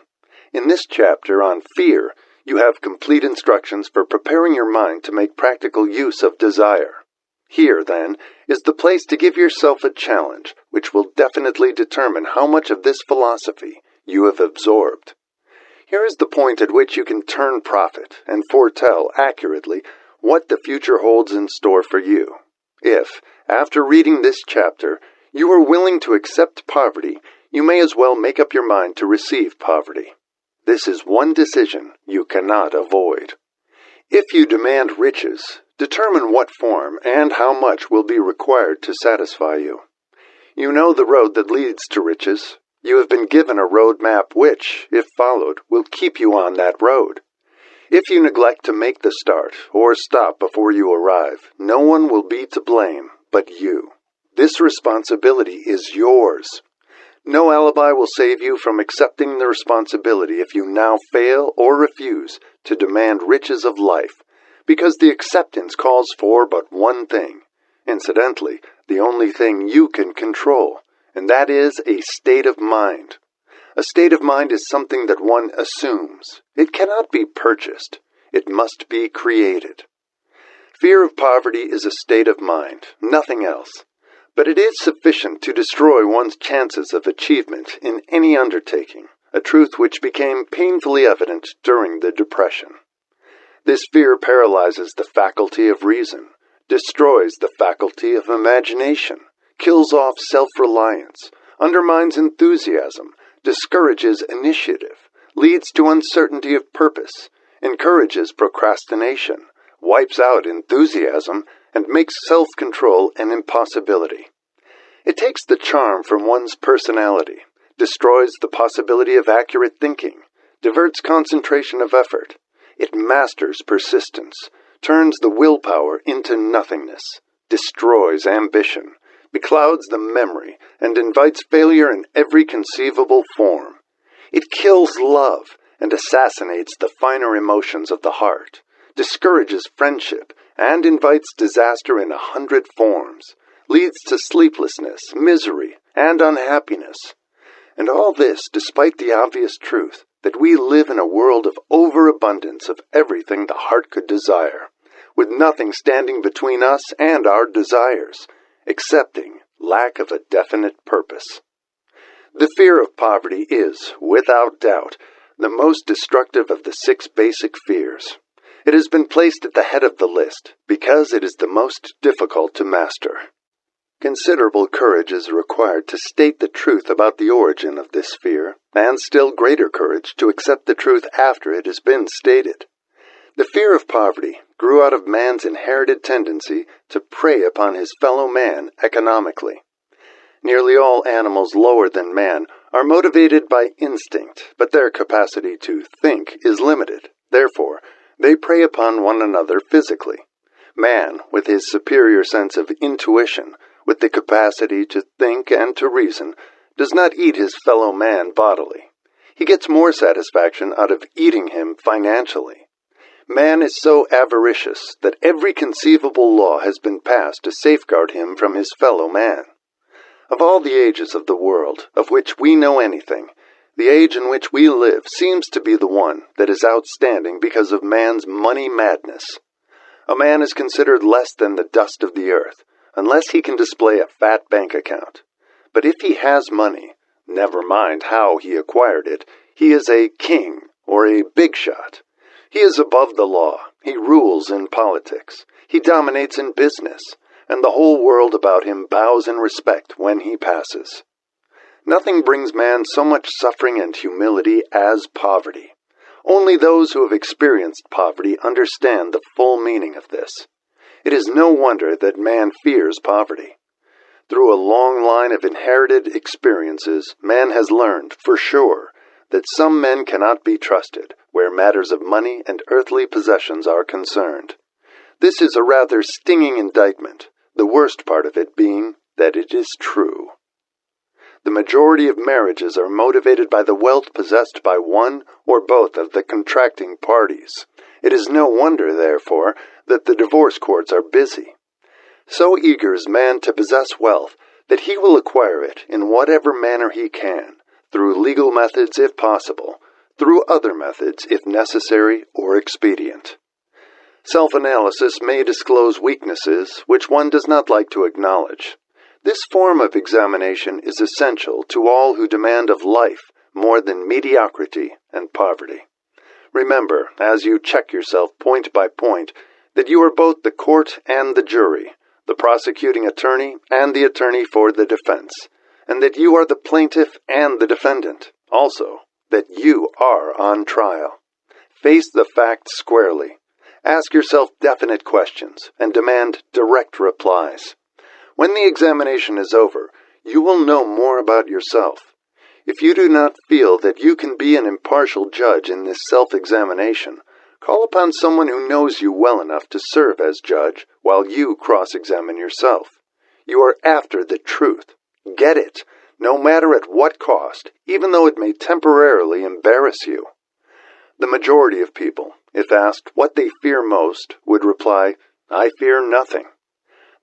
In this chapter on fear, you have complete instructions for preparing your mind to make practical use of desire. Here, then, is the place to give yourself a challenge, which will definitely determine how much of this philosophy you have absorbed. Here is the point at which you can turn prophet and foretell accurately what the future holds in store for you. If, after reading this chapter, you are willing to accept poverty, you may as well make up your mind to receive poverty. This is one decision you cannot avoid. If you demand riches, determine what form and how much will be required to satisfy you. You know the road that leads to riches. You have been given a road map which, if followed, will keep you on that road. If you neglect to make the start or stop before you arrive, no one will be to blame but you. This responsibility is yours. No alibi will save you from accepting the responsibility if you now fail or refuse to demand riches of life, because the acceptance calls for but one thing, incidentally, the only thing you can control, and that is a state of mind. A state of mind is something that one assumes. It cannot be purchased. It must be created. Fear of poverty is a state of mind, nothing else. But it is sufficient to destroy one's chances of achievement in any undertaking, a truth which became painfully evident during the Depression. This fear paralyzes the faculty of reason, destroys the faculty of imagination, kills off self-reliance, undermines enthusiasm, discourages initiative, leads to uncertainty of purpose, encourages procrastination, wipes out enthusiasm, and makes self-control an impossibility. It takes the charm from one's personality, destroys the possibility of accurate thinking, diverts concentration of effort. It masters persistence, turns the willpower into nothingness, destroys ambition, beclouds the memory, and invites failure in every conceivable form. It kills love and assassinates the finer emotions of the heart, discourages friendship, and invites disaster in 100 forms, leads to sleeplessness, misery, and unhappiness. And all this despite the obvious truth that we live in a world of overabundance of everything the heart could desire, with nothing standing between us and our desires, excepting lack of a definite purpose. The fear of poverty is, without doubt, the most destructive of the 6 basic fears. It has been placed at the head of the list because it is the most difficult to master. Considerable courage is required to state the truth about the origin of this fear, and still greater courage to accept the truth after it has been stated. The fear of poverty grew out of man's inherited tendency to prey upon his fellow man economically. Nearly all animals lower than man are motivated by instinct, but their capacity to think is limited. Therefore, they prey upon one another physically. Man, with his superior sense of intuition, with the capacity to think and to reason, does not eat his fellow man bodily. He gets more satisfaction out of eating him financially. Man is so avaricious that every conceivable law has been passed to safeguard him from his fellow man. Of all the ages of the world, of which we know anything, the age in which we live seems to be the one that is outstanding because of man's money madness. A man is considered less than the dust of the earth, unless he can display a fat bank account. But if he has money, never mind how he acquired it, he is a king or a big shot. He is above the law, he rules in politics, he dominates in business, and the whole world about him bows in respect when he passes. Nothing brings man so much suffering and humility as poverty. Only those who have experienced poverty understand the full meaning of this. It is no wonder that man fears poverty. Through a long line of inherited experiences, man has learned, for sure, that some men cannot be trusted where matters of money and earthly possessions are concerned. This is a rather stinging indictment, the worst part of it being that it is true. The majority of marriages are motivated by the wealth possessed by one or both of the contracting parties. It is no wonder, therefore, that the divorce courts are busy. So eager is man to possess wealth that he will acquire it in whatever manner he can, through legal methods if possible, through other methods if necessary or expedient. Self-analysis may disclose weaknesses which one does not like to acknowledge. This form of examination is essential to all who demand of life more than mediocrity and poverty. Remember, as you check yourself point by point, that you are both the court and the jury, the prosecuting attorney and the attorney for the defense, and that you are the plaintiff and the defendant. Also, that you are on trial. Face the facts squarely. Ask yourself definite questions and demand direct replies. When the examination is over, you will know more about yourself. If you do not feel that you can be an impartial judge in this self-examination, call upon someone who knows you well enough to serve as judge while you cross-examine yourself. You are after the truth. Get it, no matter at what cost, even though it may temporarily embarrass you. The majority of people, if asked what they fear most, would reply, "I fear nothing."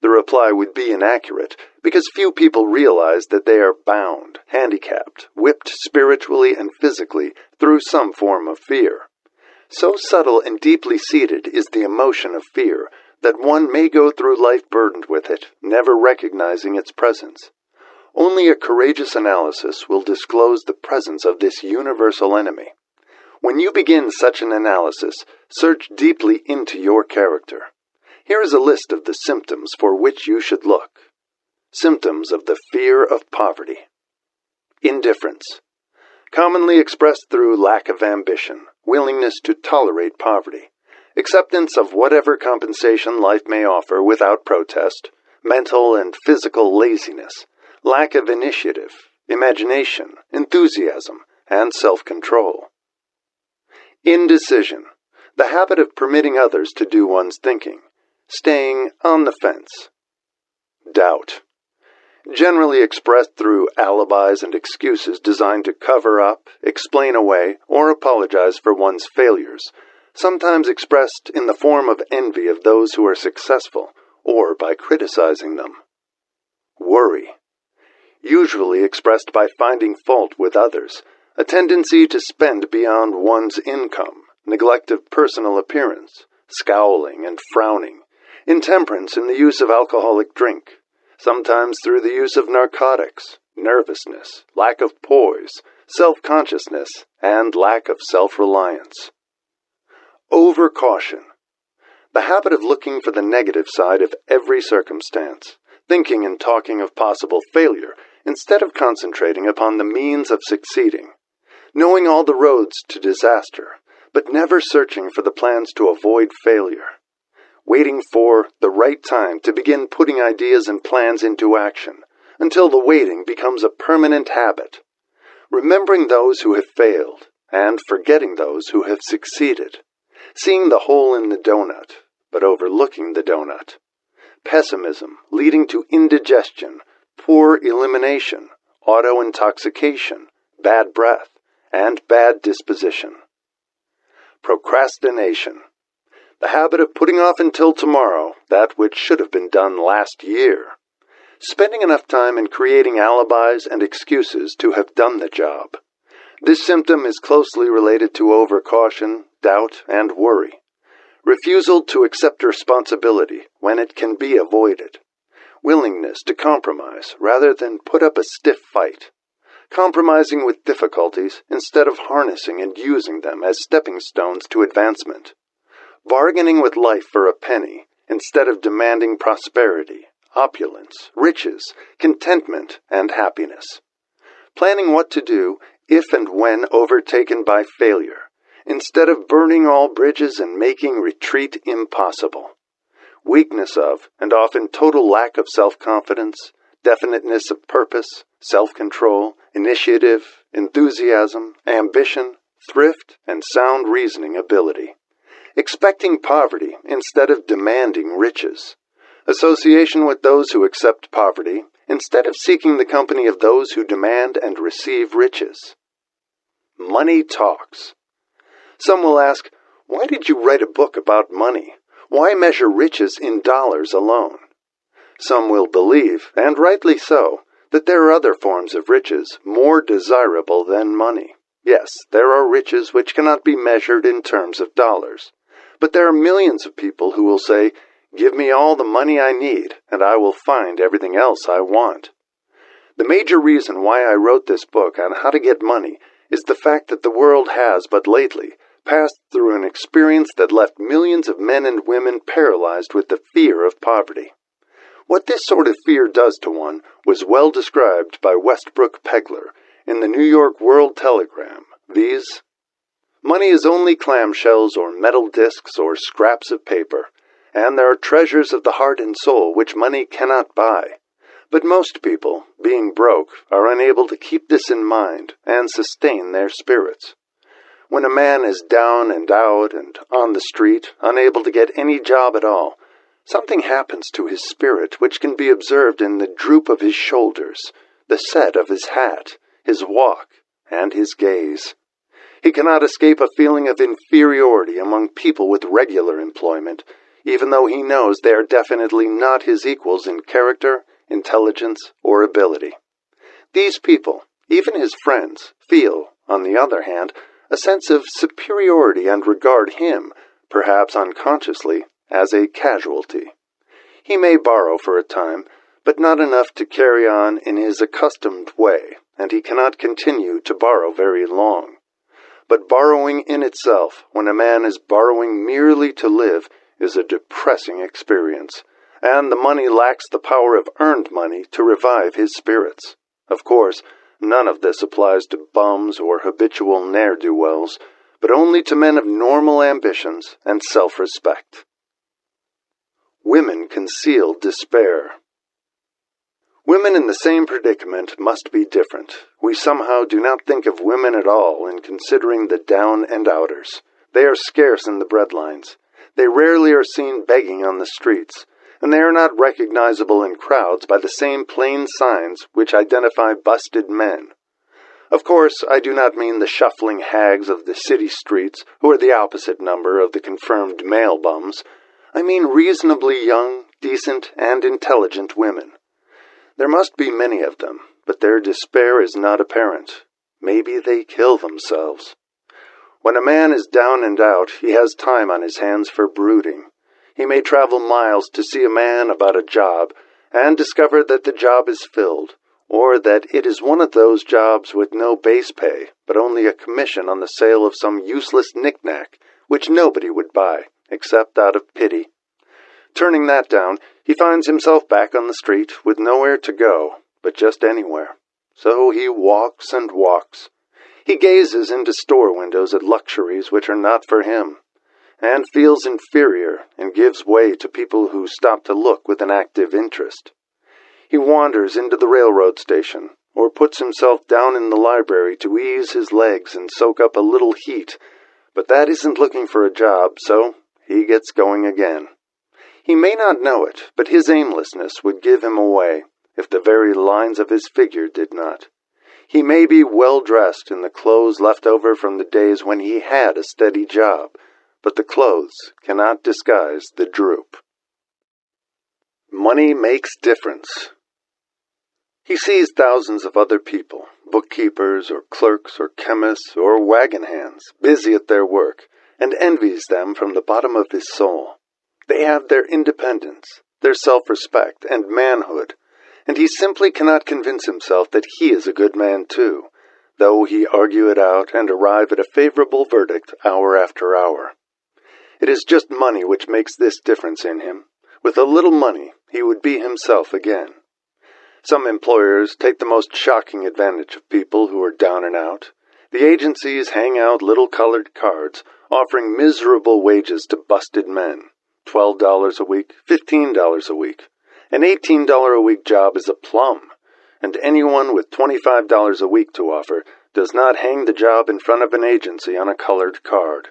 The reply would be inaccurate, because few people realize that they are bound, handicapped, whipped spiritually and physically through some form of fear. So subtle and deeply seated is the emotion of fear that one may go through life burdened with it, never recognizing its presence. Only a courageous analysis will disclose the presence of this universal enemy. When you begin such an analysis, search deeply into your character. Here is a list of the symptoms for which you should look. Symptoms of the fear of poverty. Indifference. Commonly expressed through lack of ambition, willingness to tolerate poverty, acceptance of whatever compensation life may offer without protest, mental and physical laziness, lack of initiative, imagination, enthusiasm, and self-control. Indecision, the habit of permitting others to do one's thinking, staying on the fence. Doubt, generally expressed through alibis and excuses designed to cover up, explain away, or apologize for one's failures, sometimes expressed in the form of envy of those who are successful, or by criticizing them. Worry, usually expressed by finding fault with others, a tendency to spend beyond one's income, neglect of personal appearance, scowling and frowning, intemperance in the use of alcoholic drink, sometimes through the use of narcotics, nervousness, lack of poise, self-consciousness, and lack of self-reliance. Overcaution, the habit of looking for the negative side of every circumstance, thinking and talking of possible failure instead of concentrating upon the means of succeeding, knowing all the roads to disaster, but never searching for the plans to avoid failure, waiting for the right time to begin putting ideas and plans into action, until the waiting becomes a permanent habit, remembering those who have failed, and forgetting those who have succeeded, seeing the hole in the donut, but overlooking the donut. Pessimism leading to indigestion, poor elimination, auto-intoxication, bad breath, and bad disposition. Procrastination, the habit of putting off until tomorrow that which should have been done last year, spending enough time in creating alibis and excuses to have done the job. This symptom is closely related to overcaution, doubt, and worry. Refusal to accept responsibility when it can be avoided. Willingness to compromise rather than put up a stiff fight. Compromising with difficulties instead of harnessing and using them as stepping stones to advancement. Bargaining with life for a penny instead of demanding prosperity, opulence, riches, contentment, and happiness. Planning what to do if and when overtaken by failure, instead of burning all bridges and making retreat impossible. Weakness of, and often total lack of self-confidence, definiteness of purpose, self-control, initiative, enthusiasm, ambition, thrift, and sound reasoning ability. Expecting poverty instead of demanding riches. Association with those who accept poverty instead of seeking the company of those who demand and receive riches. Money talks. Some will ask, why did you write a book about money? Why measure riches in dollars alone? Some will believe, and rightly so, that there are other forms of riches more desirable than money. Yes, there are riches which cannot be measured in terms of dollars. But there are millions of people who will say, give me all the money I need, and I will find everything else I want. The major reason why I wrote this book on how to get money is the fact that the world has, but lately, passed through an experience that left millions of men and women paralyzed with the fear of poverty. What this sort of fear does to one was well described by Westbrook Pegler in the New York World Telegram. These: money is only clamshells or metal discs or scraps of paper, and there are treasures of the heart and soul which money cannot buy. But most people, being broke, are unable to keep this in mind and sustain their spirits. When a man is down and out and on the street, unable to get any job at all, something happens to his spirit which can be observed in the droop of his shoulders, the set of his hat, his walk, and his gaze. He cannot escape a feeling of inferiority among people with regular employment, even though he knows they are definitely not his equals in character, intelligence, or ability. These people, even his friends, feel, on the other hand, a sense of superiority and regard him, perhaps unconsciously, as a casualty. He may borrow for a time, but not enough to carry on in his accustomed way, and he cannot continue to borrow very long. But borrowing in itself, when a man is borrowing merely to live, is a depressing experience, and the money lacks the power of earned money to revive his spirits. Of course, none of this applies to bums or habitual ne'er-do-wells, but only to men of normal ambitions and self-respect. Women conceal despair. Women in the same predicament must be different. We somehow do not think of women at all in considering the down and outers. They are scarce in the breadlines. They rarely are seen begging on the streets, and they are not recognizable in crowds by the same plain signs which identify busted men. Of course, I do not mean the shuffling hags of the city streets, who are the opposite number of the confirmed male bums. I mean reasonably young, decent, and intelligent women. There must be many of them, but their despair is not apparent. Maybe they kill themselves. When a man is down and out, he has time on his hands for brooding. He may travel miles to see a man about a job, and discover that the job is filled, or that it is one of those jobs with no base pay, but only a commission on the sale of some useless knick-knack, which nobody would buy, except out of pity. Turning that down, he finds himself back on the street with nowhere to go, but just anywhere. So he walks and walks. He gazes into store windows at luxuries which are not for him, and feels inferior and gives way to people who stop to look with an active interest. He wanders into the railroad station, or puts himself down in the library to ease his legs and soak up a little heat, but that isn't looking for a job, so he gets going again. He may not know it, but his aimlessness would give him away, if the very lines of his figure did not. He may be well dressed in the clothes left over from the days when he had a steady job, but the clothes cannot disguise the droop. Money makes difference. He sees thousands of other people, bookkeepers or clerks or chemists or wagon hands, busy at their work, and envies them from the bottom of his soul. They have their independence, their self-respect, and manhood, and he simply cannot convince himself that he is a good man too, though he argue it out and arrive at a favorable verdict hour after hour. It is just money which makes this difference in him. With a little money, he would be himself again. Some employers take the most shocking advantage of people who are down and out. The agencies hang out little colored cards, offering miserable wages to busted men. $12 a week, $15 a week. An $18 a week job is a plum, and anyone with $25 a week to offer does not hang the job in front of an agency on a colored card.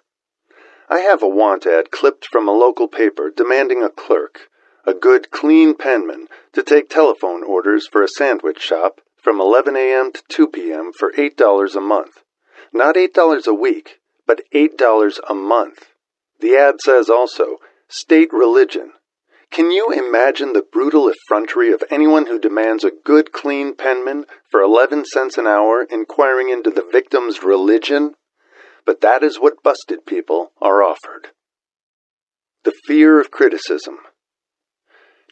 I have a want ad clipped from a local paper demanding a clerk, a good, clean penman, to take telephone orders for a sandwich shop from 11 a.m. to 2 p.m. for $8 a month. Not $8 a week, but $8 a month. The ad says also, state religion. Can you imagine the brutal effrontery of anyone who demands a good, clean penman for 11 cents an hour inquiring into the victim's religion? But that is what busted people are offered. The fear of criticism.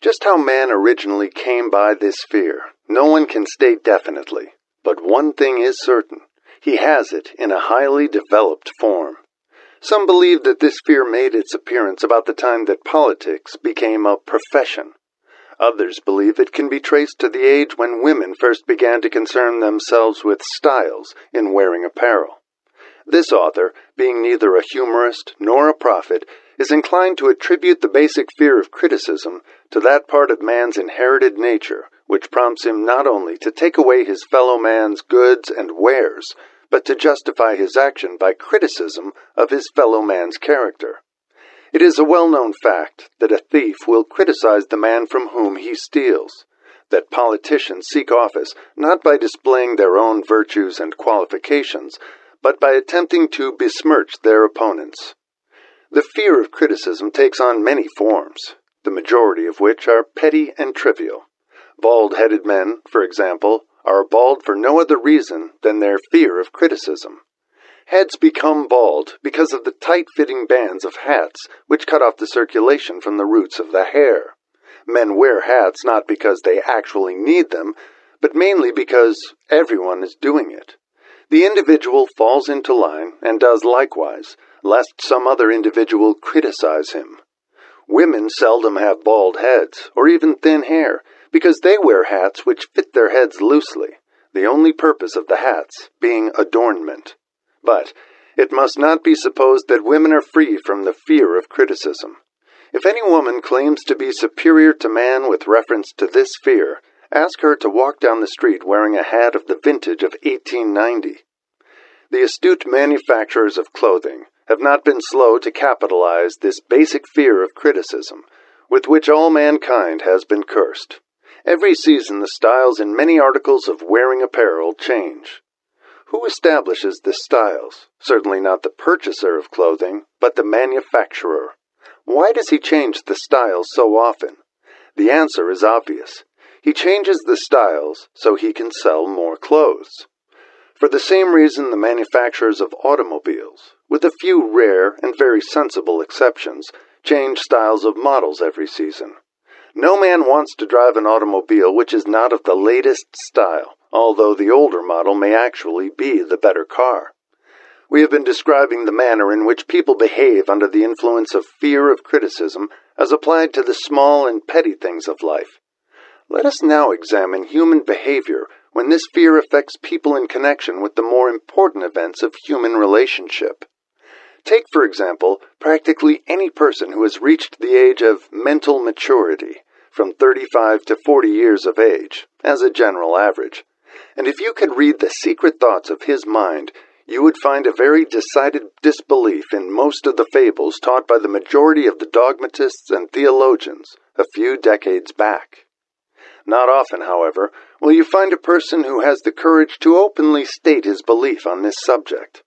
Just how man originally came by this fear, no one can state definitely, but one thing is certain. He has it in a highly developed form. Some believe that this fear made its appearance about the time that politics became a profession. Others believe it can be traced to the age when women first began to concern themselves with styles in wearing apparel. This author, being neither a humorist nor a prophet, is inclined to attribute the basic fear of criticism to that part of man's inherited nature which prompts him not only to take away his fellow man's goods and wares, but to justify his action by criticism of his fellow man's character. It is a well-known fact that a thief will criticize the man from whom he steals, that politicians seek office not by displaying their own virtues and qualifications, but by attempting to besmirch their opponents. The fear of criticism takes on many forms, the majority of which are petty and trivial. Bald-headed men, for example, are bald for no other reason than their fear of criticism. Heads become bald because of the tight-fitting bands of hats which cut off the circulation from the roots of the hair. Men wear hats not because they actually need them, but mainly because everyone is doing it. The individual falls into line and does likewise, lest some other individual criticize him. Women seldom have bald heads, or even thin hair, because they wear hats which fit their heads loosely, the only purpose of the hats being adornment. But it must not be supposed that women are free from the fear of criticism. If any woman claims to be superior to man with reference to this fear, Ask her to walk down the street wearing a hat of the vintage of 1890. The astute manufacturers of clothing have not been slow to capitalize this basic fear of criticism, with which all mankind has been cursed. Every season the styles in many articles of wearing apparel change. Who establishes the styles? Certainly not the purchaser of clothing, but the manufacturer. Why does he change the styles so often? The answer is obvious. He changes the styles so he can sell more clothes. For the same reason the manufacturers of automobiles, with a few rare and very sensible exceptions, change styles of models every season. No man wants to drive an automobile which is not of the latest style, although the older model may actually be the better car. We have been describing the manner in which people behave under the influence of fear of criticism as applied to the small and petty things of life. Let us now examine human behavior when this fear affects people in connection with the more important events of human relationship. Take, for example, practically any person who has reached the age of mental maturity, from 35 to 40 years of age, as a general average. And if you could read the secret thoughts of his mind, you would find a very decided disbelief in most of the fables taught by the majority of the dogmatists and theologians a few decades back. Not often, however, will you find a person who has the courage to openly state his belief on this subject.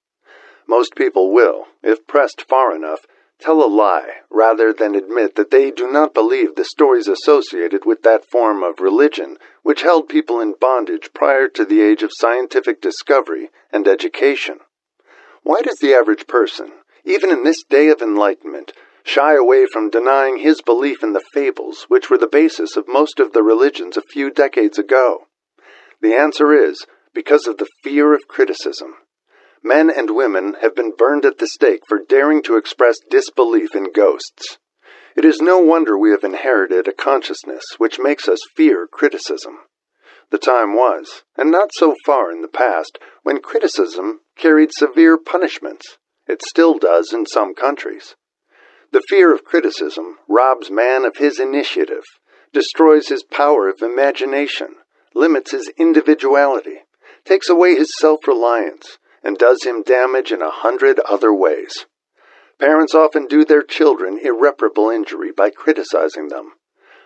Most people will, if pressed far enough, tell a lie rather than admit that they do not believe the stories associated with that form of religion which held people in bondage prior to the age of scientific discovery and education. Why does the average person, even in this day of enlightenment, shy away from denying his belief in the fables which were the basis of most of the religions a few decades ago? The answer is because of the fear of criticism. Men and women have been burned at the stake for daring to express disbelief in ghosts. It is no wonder we have inherited a consciousness which makes us fear criticism. The time was, and not so far in the past, when criticism carried severe punishments. It still does in some countries. The fear of criticism robs man of his initiative, destroys his power of imagination, limits his individuality, takes away his self-reliance, and does him damage in 100 other ways. Parents often do their children irreparable injury by criticizing them.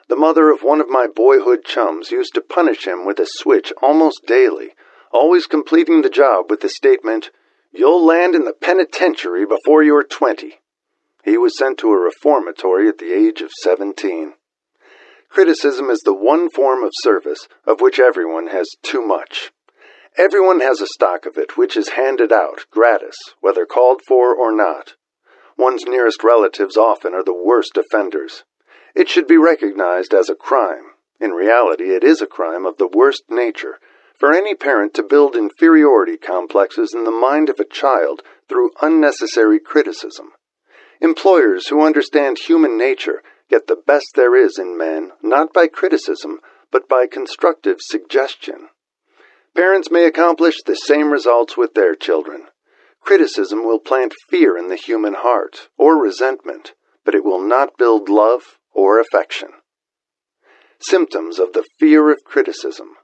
The mother of one of my boyhood chums used to punish him with a switch almost daily, always completing the job with the statement, "You'll land in the penitentiary before you're 20. He was sent to a reformatory at the age of 17. Criticism is the one form of service of which everyone has too much. Everyone has a stock of it which is handed out, gratis, whether called for or not. One's nearest relatives often are the worst offenders. It should be recognized as a crime. In reality, it is a crime of the worst nature for any parent to build inferiority complexes in the mind of a child through unnecessary criticism. Employers who understand human nature get the best there is in men, not by criticism, but by constructive suggestion. Parents may accomplish the same results with their children. Criticism will plant fear in the human heart, or resentment, but it will not build love or affection. Symptoms of the fear of criticism.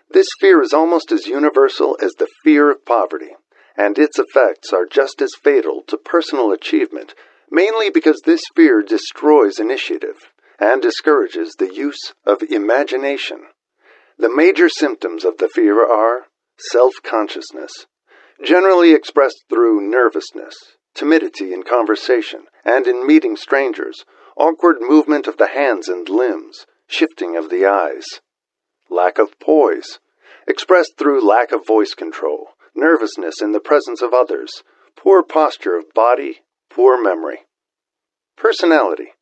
This fear is almost as universal as the fear of poverty, and its effects are just as fatal to personal achievement, mainly because this fear destroys initiative and discourages the use of imagination. The major symptoms of the fear are self-consciousness, generally expressed through nervousness, timidity in conversation and in meeting strangers, awkward movement of the hands and limbs, shifting of the eyes. Lack of poise, expressed through lack of voice control, nervousness in the presence of others, poor posture of body, poor memory. Personality,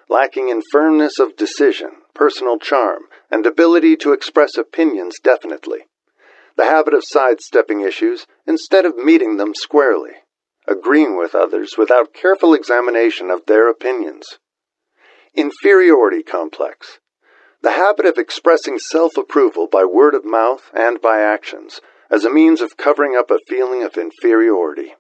lacking in firmness of decision, personal charm, and ability to express opinions definitely. The habit of sidestepping issues instead of meeting them squarely. Agreeing with others without careful examination of their opinions. Inferiority complex. The habit of expressing self-approval by word of mouth and by actions as a means of covering up a feeling of inferiority.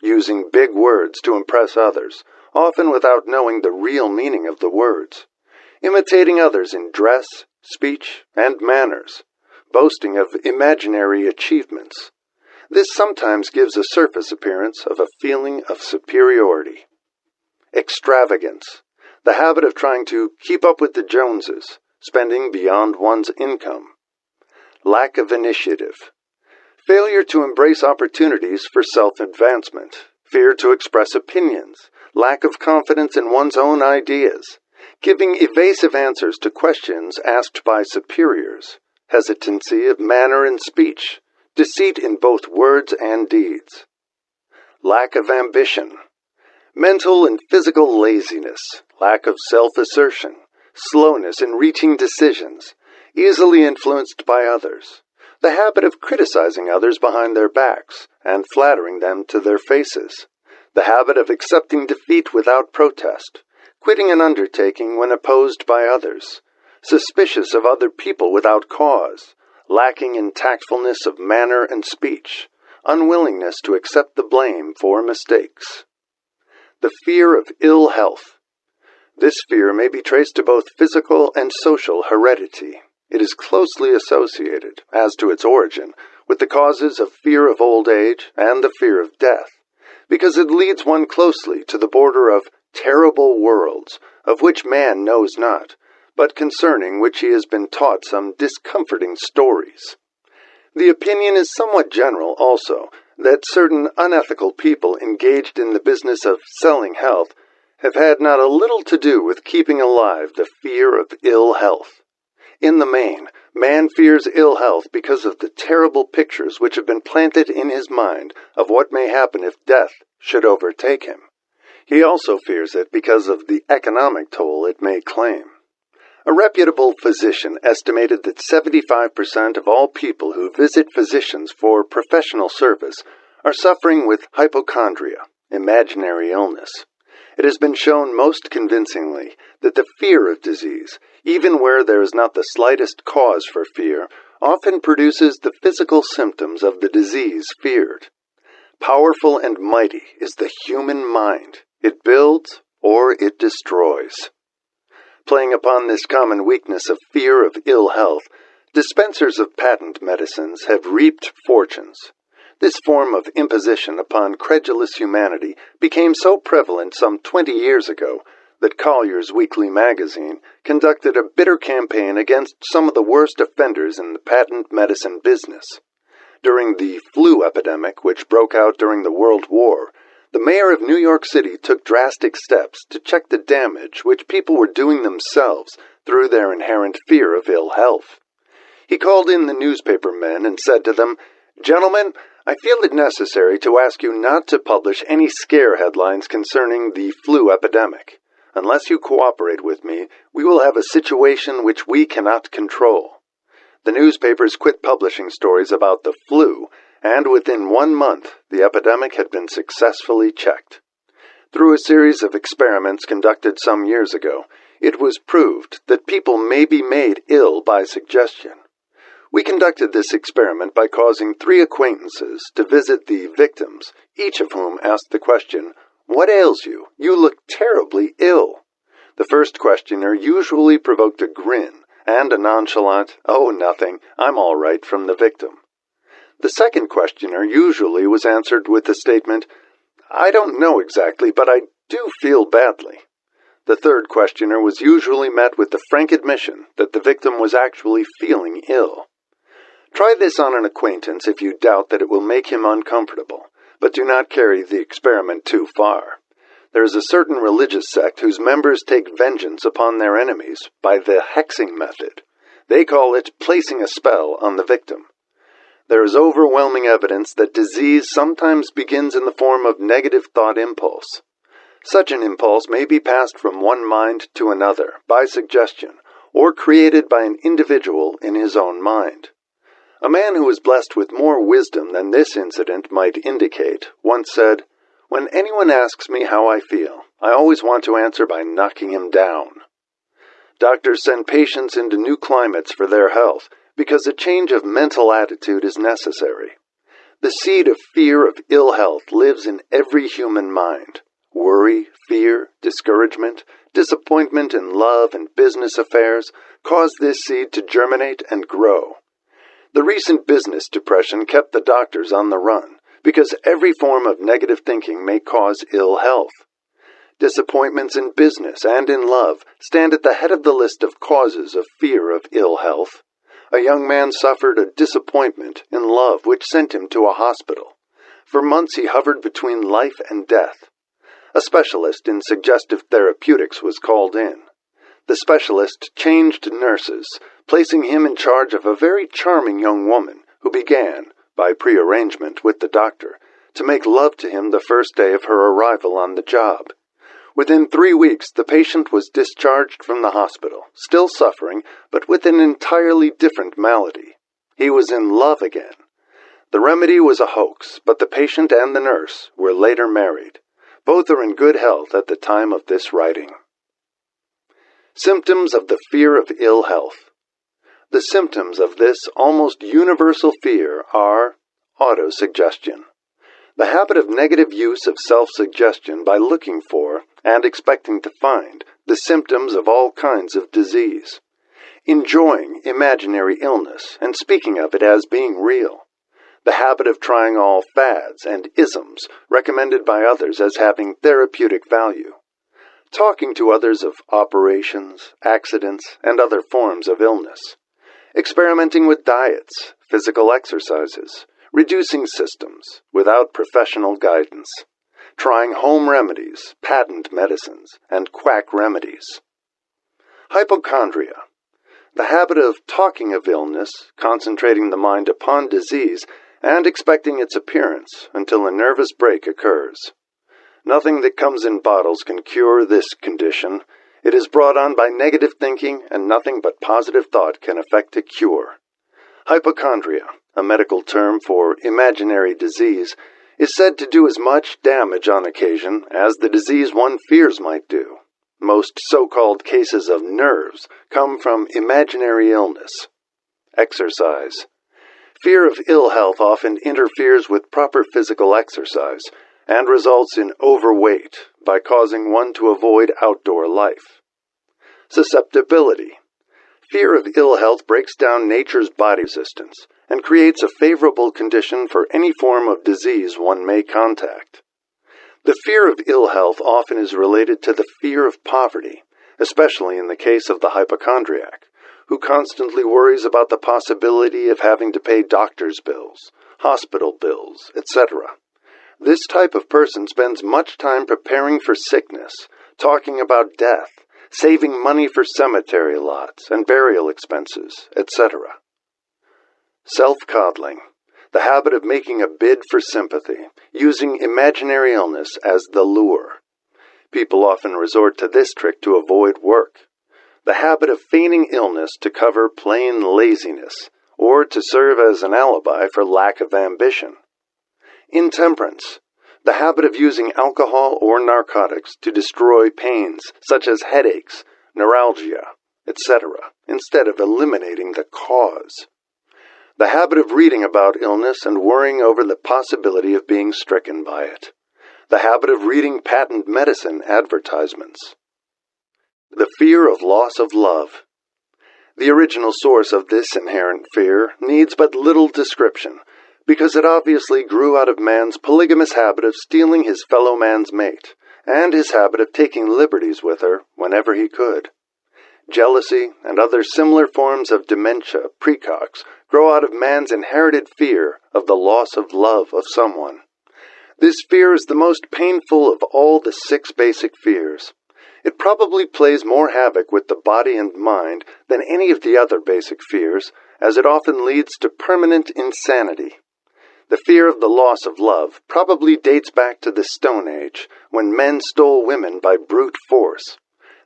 Using big words to impress others, often without knowing the real meaning of the words. Imitating others in dress, speech, and manners, boasting of imaginary achievements. This sometimes gives a surface appearance of a feeling of superiority. Extravagance, the habit of trying to keep up with the Joneses, spending beyond one's income. Lack of initiative, failure to embrace opportunities for self-advancement, fear to express opinions, lack of confidence in one's own ideas, giving evasive answers to questions asked by superiors, hesitancy of manner and speech, deceit in both words and deeds. Lack of ambition, mental and physical laziness, lack of self-assertion, slowness in reaching decisions, easily influenced by others, the habit of criticizing others behind their backs and flattering them to their faces, the habit of accepting defeat without protest, quitting an undertaking when opposed by others, suspicious of other people without cause, lacking in tactfulness of manner and speech, unwillingness to accept the blame for mistakes. The fear of ill health. This fear may be traced to both physical and social heredity. It is closely associated, as to its origin, with the causes of fear of old age and the fear of death, because it leads one closely to the border of terrible worlds, of which man knows not, but concerning which he has been taught some discomforting stories. The opinion is somewhat general, also, that certain unethical people engaged in the business of selling health have had not a little to do with keeping alive the fear of ill health. In the main, man fears ill health because of the terrible pictures which have been planted in his mind of what may happen if death should overtake him. He also fears it because of the economic toll it may claim. A reputable physician estimated that 75% of all people who visit physicians for professional service are suffering with hypochondria, imaginary illness. It has been shown most convincingly that the fear of disease, even where there is not the slightest cause for fear, often produces the physical symptoms of the disease feared. Powerful and mighty is the human mind. It builds or it destroys. Playing upon this common weakness of fear of ill health, dispensers of patent medicines have reaped fortunes. This form of imposition upon credulous humanity became so prevalent some 20 years ago that Collier's Weekly magazine conducted a bitter campaign against some of the worst offenders in the patent medicine business. During the flu epidemic, which broke out during the World War, the mayor of New York City took drastic steps to check the damage which people were doing themselves through their inherent fear of ill health. He called in the newspaper men and said to them, "Gentlemen, I feel it necessary to ask you not to publish any scare headlines concerning the flu epidemic. Unless you cooperate with me, we will have a situation which we cannot control." The newspapers quit publishing stories about the flu, and within 1 month, the epidemic had been successfully checked. Through a series of experiments conducted some years ago, it was proved that people may be made ill by suggestion. We conducted this experiment by causing 3 acquaintances to visit the victims, each of whom asked the question, "What ails you? You look terribly ill." The first questioner usually provoked a grin and a nonchalant, "Oh, nothing, I'm all right," from the victim. The second questioner usually was answered with the statement, "I don't know exactly, but I do feel badly." The third questioner was usually met with the frank admission that the victim was actually feeling ill. Try this on an acquaintance if you doubt that it will make him uncomfortable, but do not carry the experiment too far. There is a certain religious sect whose members take vengeance upon their enemies by the hexing method. They call it placing a spell on the victim. There is overwhelming evidence that disease sometimes begins in the form of negative thought impulse. Such an impulse may be passed from one mind to another by suggestion, or created by an individual in his own mind. A man who was blessed with more wisdom than this incident might indicate once said, "When anyone asks me how I feel, I always want to answer by knocking him down." Doctors send patients into new climates for their health because a change of mental attitude is necessary. The seed of fear of ill health lives in every human mind. Worry, fear, discouragement, disappointment in love and business affairs caused this seed to germinate and grow. The recent business depression kept the doctors on the run, because every form of negative thinking may cause ill health. Disappointments in business and in love stand at the head of the list of causes of fear of ill health. A young man suffered a disappointment in love which sent him to a hospital. For months he hovered between life and death. A specialist in suggestive therapeutics was called in. The specialist changed nurses, placing him in charge of a very charming young woman who began, by prearrangement with the doctor, to make love to him the first day of her arrival on the job. Within 3 weeks, the patient was discharged from the hospital, still suffering, but with an entirely different malady. He was in love again. The remedy was a hoax, but the patient and the nurse were later married. Both are in good health at the time of this writing. Symptoms of the fear of ill health. The symptoms of this almost universal fear are autosuggestion, the habit of negative use of self-suggestion by looking for and expecting to find the symptoms of all kinds of disease, enjoying imaginary illness and speaking of it as being real, the habit of trying all fads and isms recommended by others as having therapeutic value, talking to others of operations, accidents, and other forms of illness, experimenting with diets, physical exercises, reducing systems without professional guidance, trying home remedies, patent medicines, and quack remedies. Hypochondria, the habit of talking of illness, concentrating the mind upon disease, and expecting its appearance until a nervous break occurs. Nothing that comes in bottles can cure this condition. It is brought on by negative thinking, and nothing but positive thought can effect a cure. Hypochondria, a medical term for imaginary disease, is said to do as much damage on occasion as the disease one fears might do. Most so-called cases of nerves come from imaginary illness. Exercise. Fear of ill health often interferes with proper physical exercise and results in overweight by causing one to avoid outdoor life. Susceptibility. Fear of ill health breaks down nature's body resistance and creates a favorable condition for any form of disease one may contact. The fear of ill health often is related to the fear of poverty, especially in the case of the hypochondriac, who constantly worries about the possibility of having to pay doctor's bills, hospital bills, etc. This type of person spends much time preparing for sickness, talking about death, saving money for cemetery lots and burial expenses, etc. Self-coddling, the habit of making a bid for sympathy, using imaginary illness as the lure. People often resort to this trick to avoid work. The habit of feigning illness to cover plain laziness, or to serve as an alibi for lack of ambition. Intemperance, the habit of using alcohol or narcotics to destroy pains such as headaches, neuralgia, etc., instead of eliminating the cause. The habit of reading about illness and worrying over the possibility of being stricken by it. The habit of reading patent medicine advertisements. The fear of loss of love. The original source of this inherent fear needs but little description, because it obviously grew out of man's polygamous habit of stealing his fellow man's mate, and his habit of taking liberties with her whenever he could. Jealousy and other similar forms of dementia precox grow out of man's inherited fear of the loss of love of someone. This fear is the most painful of all the 6 basic fears. It probably plays more havoc with the body and mind than any of the other basic fears, as it often leads to permanent insanity. The fear of the loss of love probably dates back to the Stone Age, when men stole women by brute force.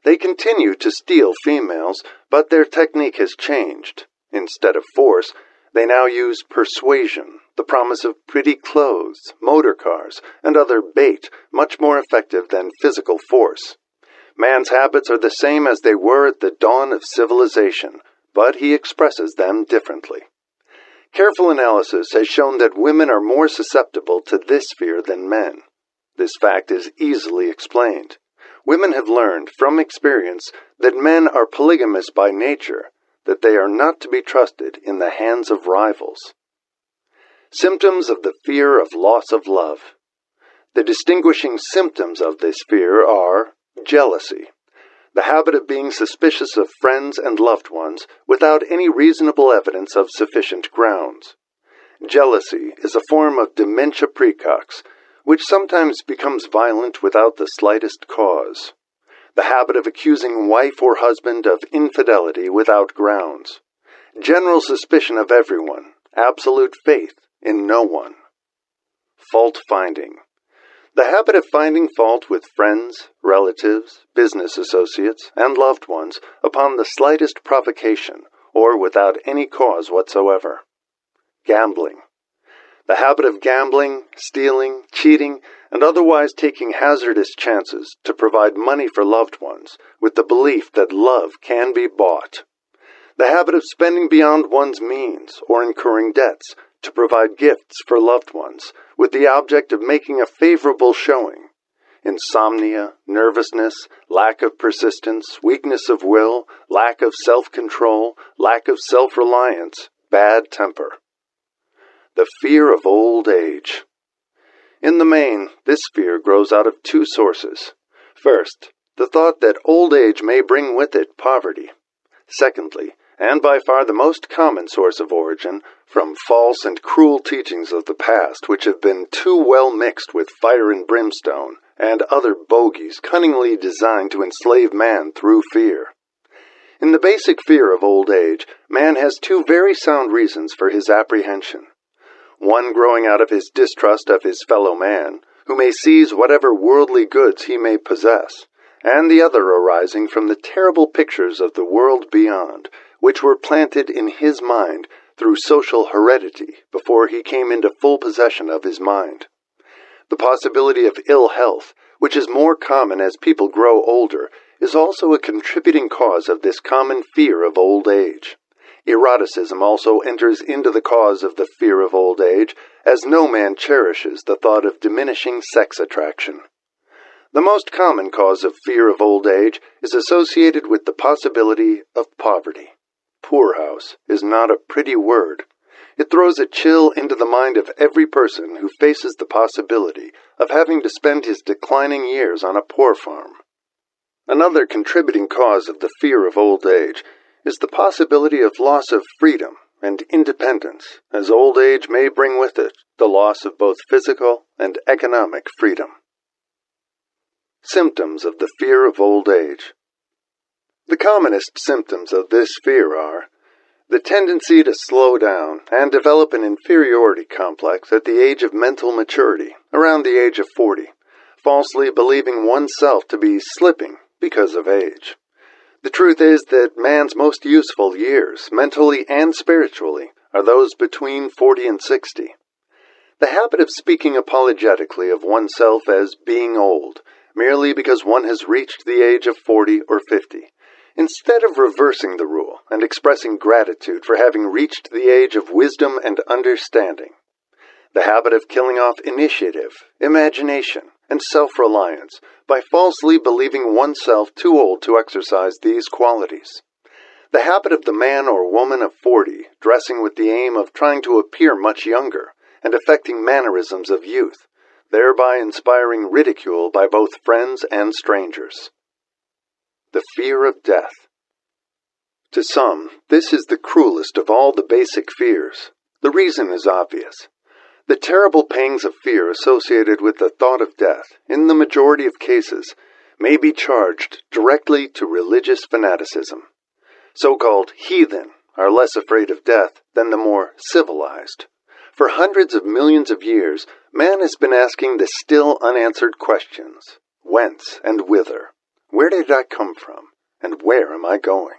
They continue to steal females, but their technique has changed. Instead of force, they now use persuasion, the promise of pretty clothes, motor cars, and other bait, much more effective than physical force. Man's habits are the same as they were at the dawn of civilization, but he expresses them differently. Careful analysis has shown that women are more susceptible to this fear than men. This fact is easily explained. women have learned from experience that men are polygamous by nature, that they are not to be trusted in the hands of rivals. Symptoms of the fear of loss of love. The distinguishing symptoms of this fear are jealousy, the habit of being suspicious of friends and loved ones without any reasonable evidence of sufficient grounds. Jealousy is a form of dementia praecox, which sometimes becomes violent without the slightest cause. The habit of accusing wife or husband of infidelity without grounds. General suspicion of everyone, absolute faith in no one. Fault-finding. The habit of finding fault with friends, relatives, business associates, and loved ones upon the slightest provocation or without any cause whatsoever. Gambling. The habit of gambling, stealing, cheating, and otherwise taking hazardous chances to provide money for loved ones with the belief that love can be bought. The habit of spending beyond one's means or incurring debts to provide gifts for loved ones with the object of making a favorable showing. Insomnia, nervousness, lack of persistence, weakness of will, lack of self-control, lack of self-reliance, bad temper. The fear of old age. In the main, this fear grows out of two sources. First, the thought that old age may bring with it poverty. Secondly, and by far the most common source of origin, from false and cruel teachings of the past which have been too well mixed with fire and brimstone and other bogies cunningly designed to enslave man through fear. In the basic fear of old age, man has two very sound reasons for his apprehension. One growing out of his distrust of his fellow man, who may seize whatever worldly goods he may possess, and the other arising from the terrible pictures of the world beyond, which were planted in his mind through social heredity before he came into full possession of his mind. The possibility of ill health, which is more common as people grow older, is also a contributing cause of this common fear of old age. Eroticism also enters into the cause of the fear of old age, as no man cherishes the thought of diminishing sex attraction. The most common cause of fear of old age is associated with the possibility of poverty. Poorhouse is not a pretty word. It throws a chill into the mind of every person who faces the possibility of having to spend his declining years on a poor farm. Another contributing cause of the fear of old age is the possibility of loss of freedom and independence, as old age may bring with it the loss of both physical and economic freedom. Symptoms of the fear of old age. The commonest symptoms of this fear are the tendency to slow down and develop an inferiority complex at the age of mental maturity, around the age of 40, falsely believing oneself to be slipping because of age. The truth is that man's most useful years, mentally and spiritually, are those between 40 and 60. The habit of speaking apologetically of oneself as being old, merely because one has reached the age of 40 or 50, instead of reversing the rule and expressing gratitude for having reached the age of wisdom and understanding. The habit of killing off initiative, imagination, and self-reliance by falsely believing oneself too old to exercise these qualities. The habit of the man or woman of 40 dressing with the aim of trying to appear much younger and affecting mannerisms of youth, thereby inspiring ridicule by both friends and strangers. The fear of death. To some, this is the cruelest of all the basic fears. The reason is obvious. The terrible pangs of fear associated with the thought of death, in the majority of cases, may be charged directly to religious fanaticism. So-called heathen are less afraid of death than the more civilized. For hundreds of millions of years, man has been asking the still unanswered questions: whence and whither? Where did I come from? And where am I going?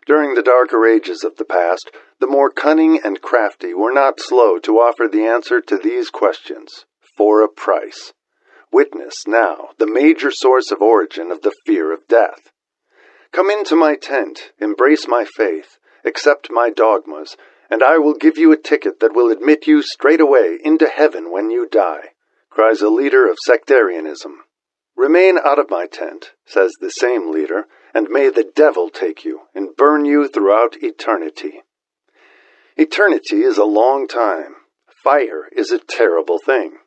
During the darker ages of the past, the more cunning and crafty were not slow to offer the answer to these questions, for a price. Witness now the major source of origin of the fear of death. Come into my tent, embrace my faith, accept my dogmas, and I will give you a ticket that will admit you straightaway into heaven when you die, cries a leader of sectarianism. "Remain out of my tent," says the same leader, "and may the devil take you and burn you throughout eternity." Eternity is a long time. Fire is a terrible thing.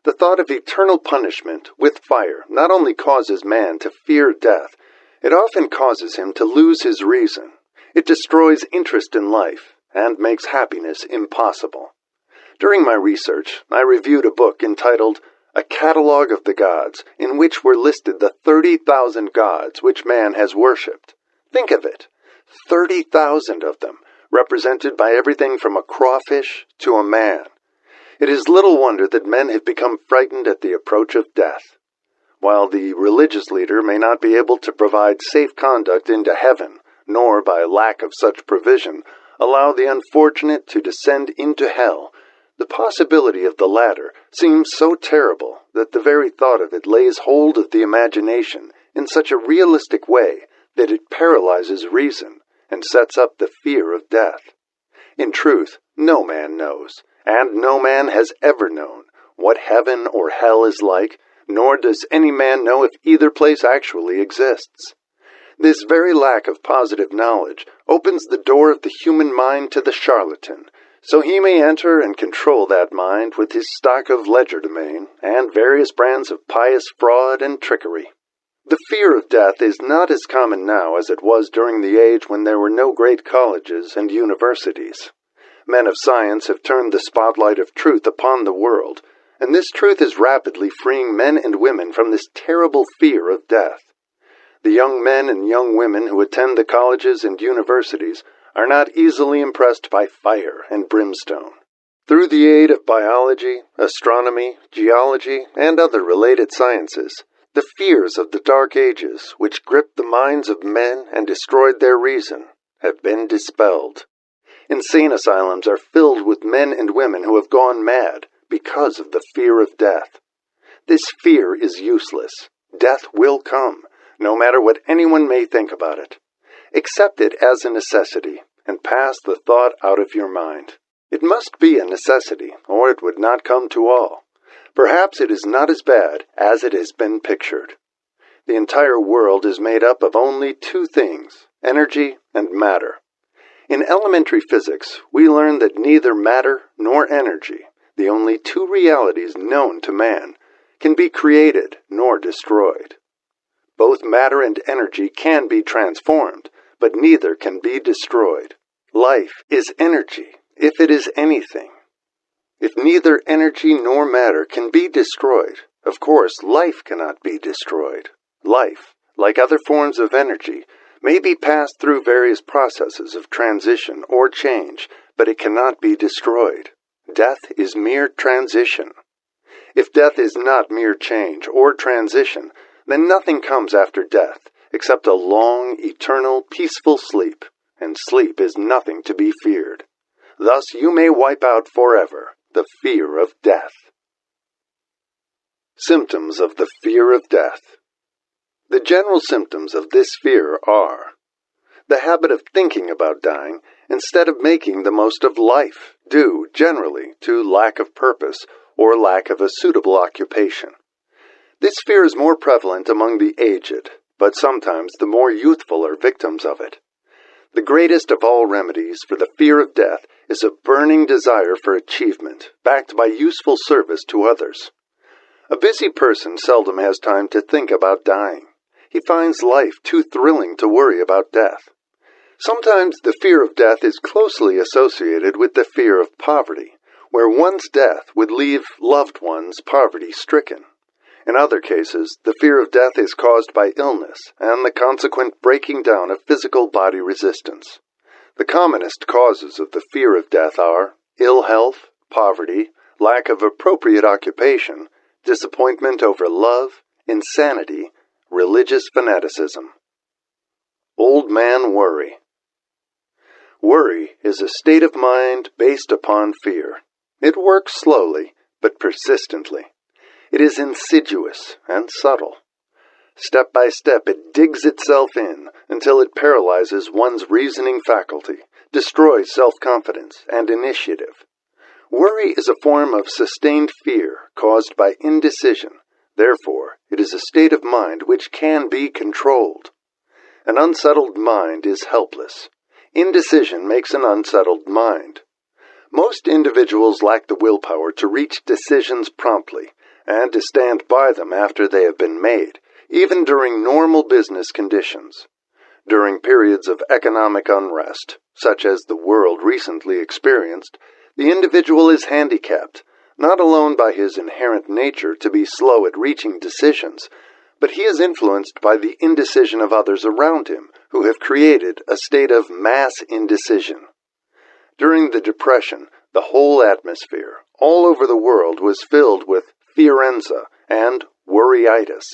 The thought of eternal punishment with fire not only causes man to fear death, it often causes him to lose his reason. It destroys interest in life and makes happiness impossible. During my research, I reviewed a book entitled A Catalogue of the Gods, in which were listed the 30,000 gods which man has worshipped. Think of it, 30,000 of them, represented by everything from a crawfish to a man. It is little wonder that men have become frightened at the approach of death. While the religious leader may not be able to provide safe conduct into heaven, nor by lack of such provision allow the unfortunate to descend into hell, the possibility of the latter seems so terrible that the very thought of it lays hold of the imagination in such a realistic way that it paralyzes reason and sets up the fear of death. In truth, no man knows, and no man has ever known, what heaven or hell is like, nor does any man know if either place actually exists. This very lack of positive knowledge opens the door of the human mind to the charlatan, so he may enter and control that mind with his stock of legerdemain and various brands of pious fraud and trickery. The fear of death is not as common now as it was during the age when there were no great colleges and universities. Men of science have turned the spotlight of truth upon the world, and this truth is rapidly freeing men and women from this terrible fear of death. The young men and young women who attend the colleges and universities are not easily impressed by fire and brimstone. Through the aid of biology, astronomy, geology, and other related sciences, the fears of the Dark Ages, which gripped the minds of men and destroyed their reason, have been dispelled. Insane asylums are filled with men and women who have gone mad because of the fear of death. This fear is useless. Death will come, no matter what anyone may think about it. Accept it as a necessity, and pass the thought out of your mind. It must be a necessity, or it would not come to all. Perhaps it is not as bad as it has been pictured. The entire world is made up of only two things, energy and matter. In elementary physics, we learn that neither matter nor energy, the only two realities known to man, can be created nor destroyed. Both matter and energy can be transformed, but neither can be destroyed. Life is energy, if it is anything. If neither energy nor matter can be destroyed, of course life cannot be destroyed. Life, like other forms of energy, may be passed through various processes of transition or change, but it cannot be destroyed. Death is mere transition. If death is not mere change or transition, then nothing comes after death except a long, eternal, peaceful sleep, and sleep is nothing to be feared. Thus you may wipe out forever the fear of death. Symptoms of the fear of death. The general symptoms of this fear are the habit of thinking about dying instead of making the most of life, due, generally, to lack of purpose or lack of a suitable occupation. This fear is more prevalent among the aged, but sometimes the more youthful are victims of it. The greatest of all remedies for the fear of death is a burning desire for achievement, backed by useful service to others. A busy person seldom has time to think about dying. He finds life too thrilling to worry about death. Sometimes the fear of death is closely associated with the fear of poverty, where one's death would leave loved ones poverty-stricken. In other cases, the fear of death is caused by illness and the consequent breaking down of physical body resistance. The commonest causes of the fear of death are ill health, poverty, lack of appropriate occupation, disappointment over love, insanity, religious fanaticism. Old man worry. Worry is a state of mind based upon fear. It works slowly, but persistently. It is insidious and subtle. Step by step, it digs itself in until it paralyzes one's reasoning faculty, destroys self-confidence and initiative. Worry is a form of sustained fear caused by indecision, Therefore, it is a state of mind which can be controlled. An unsettled mind is helpless. Indecision makes an unsettled mind. Most individuals lack the willpower to reach decisions promptly and to stand by them after they have been made, even during normal business conditions. During periods of economic unrest, such as the world recently experienced, the individual is handicapped, not alone by his inherent nature to be slow at reaching decisions, but he is influenced by the indecision of others around him who have created a state of mass indecision. During the Depression, the whole atmosphere, all over the world, was filled with fearenza and worryitis,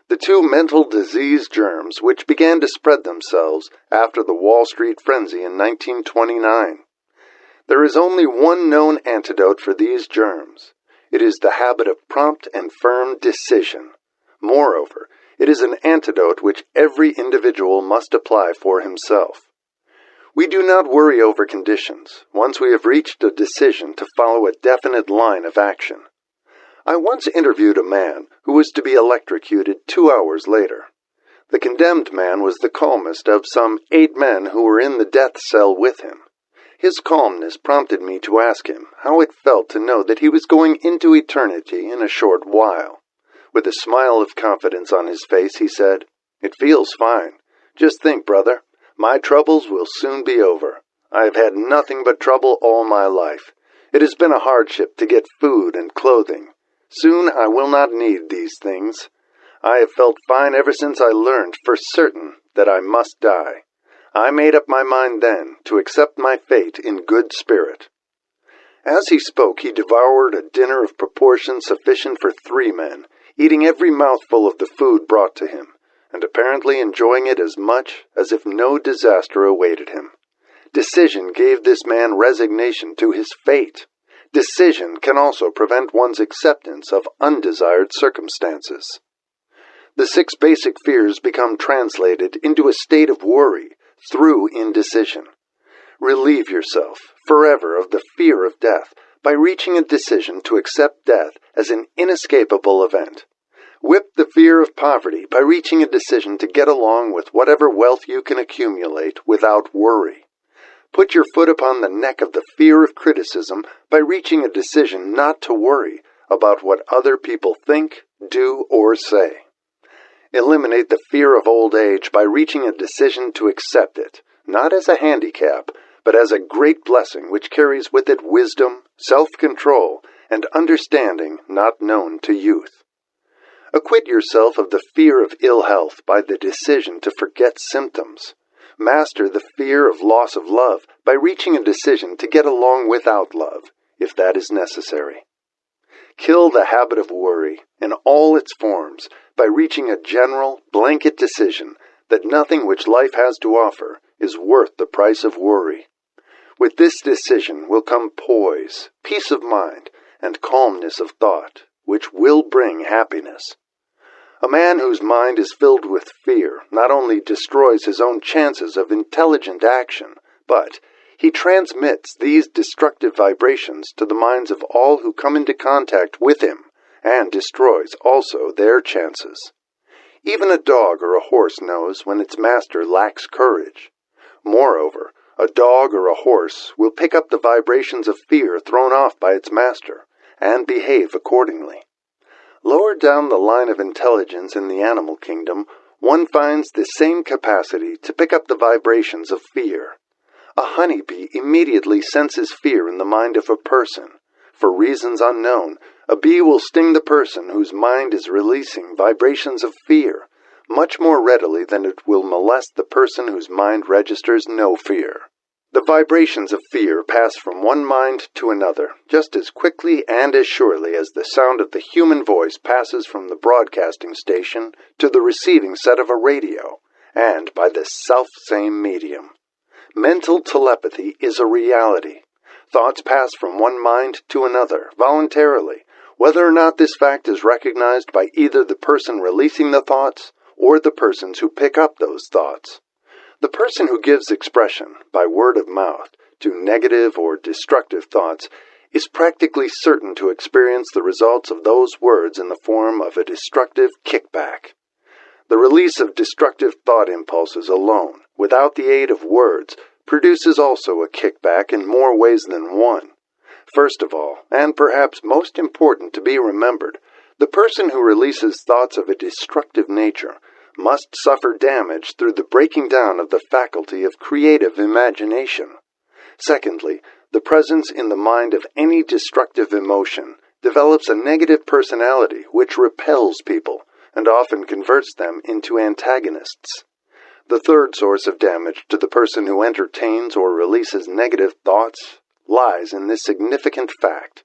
the two mental disease germs which began to spread themselves after the Wall Street frenzy in 1929. There is only one known antidote for these germs. It is the habit of prompt and firm decision. Moreover, it is an antidote which every individual must apply for himself. We do not worry over conditions once we have reached a decision to follow a definite line of action. I once interviewed a man who was to be electrocuted 2 hours later. The condemned man was the calmest of some 8 men who were in the death cell with him. His calmness prompted me to ask him how it felt to know that he was going into eternity in a short while. With a smile of confidence on his face, he said, "It feels fine. Just think, brother, my troubles will soon be over. I have had nothing but trouble all my life. It has been a hardship to get food and clothing. Soon I will not need these things. I have felt fine ever since I learned for certain that I must die. I made up my mind then to accept my fate in good spirit." As he spoke, he devoured a dinner of proportions sufficient for 3 men, eating every mouthful of the food brought to him, and apparently enjoying it as much as if no disaster awaited him. Decision gave this man resignation to his fate. Decision can also prevent one's acceptance of undesired circumstances. The 6 basic fears become translated into a state of worry through indecision. Relieve yourself forever of the fear of death by reaching a decision to accept death as an inescapable event. Whip the fear of poverty by reaching a decision to get along with whatever wealth you can accumulate without worry. Put your foot upon the neck of the fear of criticism by reaching a decision not to worry about what other people think, do, or say. Eliminate the fear of old age by reaching a decision to accept it, not as a handicap, but as a great blessing which carries with it wisdom, self-control, and understanding not known to youth. Acquit yourself of the fear of ill health by the decision to forget symptoms. Master the fear of loss of love by reaching a decision to get along without love, if that is necessary. Kill the habit of worry in all its forms by reaching a general, blanket decision that nothing which life has to offer is worth the price of worry. With this decision will come poise, peace of mind, and calmness of thought, which will bring happiness. A man whose mind is filled with fear not only destroys his own chances of intelligent action, but he transmits these destructive vibrations to the minds of all who come into contact with him, and destroys also their chances. Even a dog or a horse knows when its master lacks courage. Moreover, a dog or a horse will pick up the vibrations of fear thrown off by its master, and behave accordingly. Lower down the line of intelligence in the animal kingdom, one finds the same capacity to pick up the vibrations of fear. A honeybee immediately senses fear in the mind of a person. For reasons unknown, a bee will sting the person whose mind is releasing vibrations of fear much more readily than it will molest the person whose mind registers no fear. The vibrations of fear pass from one mind to another just as quickly and as surely as the sound of the human voice passes from the broadcasting station to the receiving set of a radio, and by the self-same medium. Mental telepathy is a reality. Thoughts pass from one mind to another voluntarily, whether or not this fact is recognized by either the person releasing the thoughts or the persons who pick up those thoughts. The person who gives expression, by word of mouth, to negative or destructive thoughts is practically certain to experience the results of those words in the form of a destructive kickback. The release of destructive thought impulses alone, without the aid of words, produces also a kickback in more ways than one. First of all, and perhaps most important to be remembered, the person who releases thoughts of a destructive nature must suffer damage through the breaking down of the faculty of creative imagination. Secondly, the presence in the mind of any destructive emotion develops a negative personality which repels people and often converts them into antagonists. The third source of damage to the person who entertains or releases negative thoughts lies in this significant fact.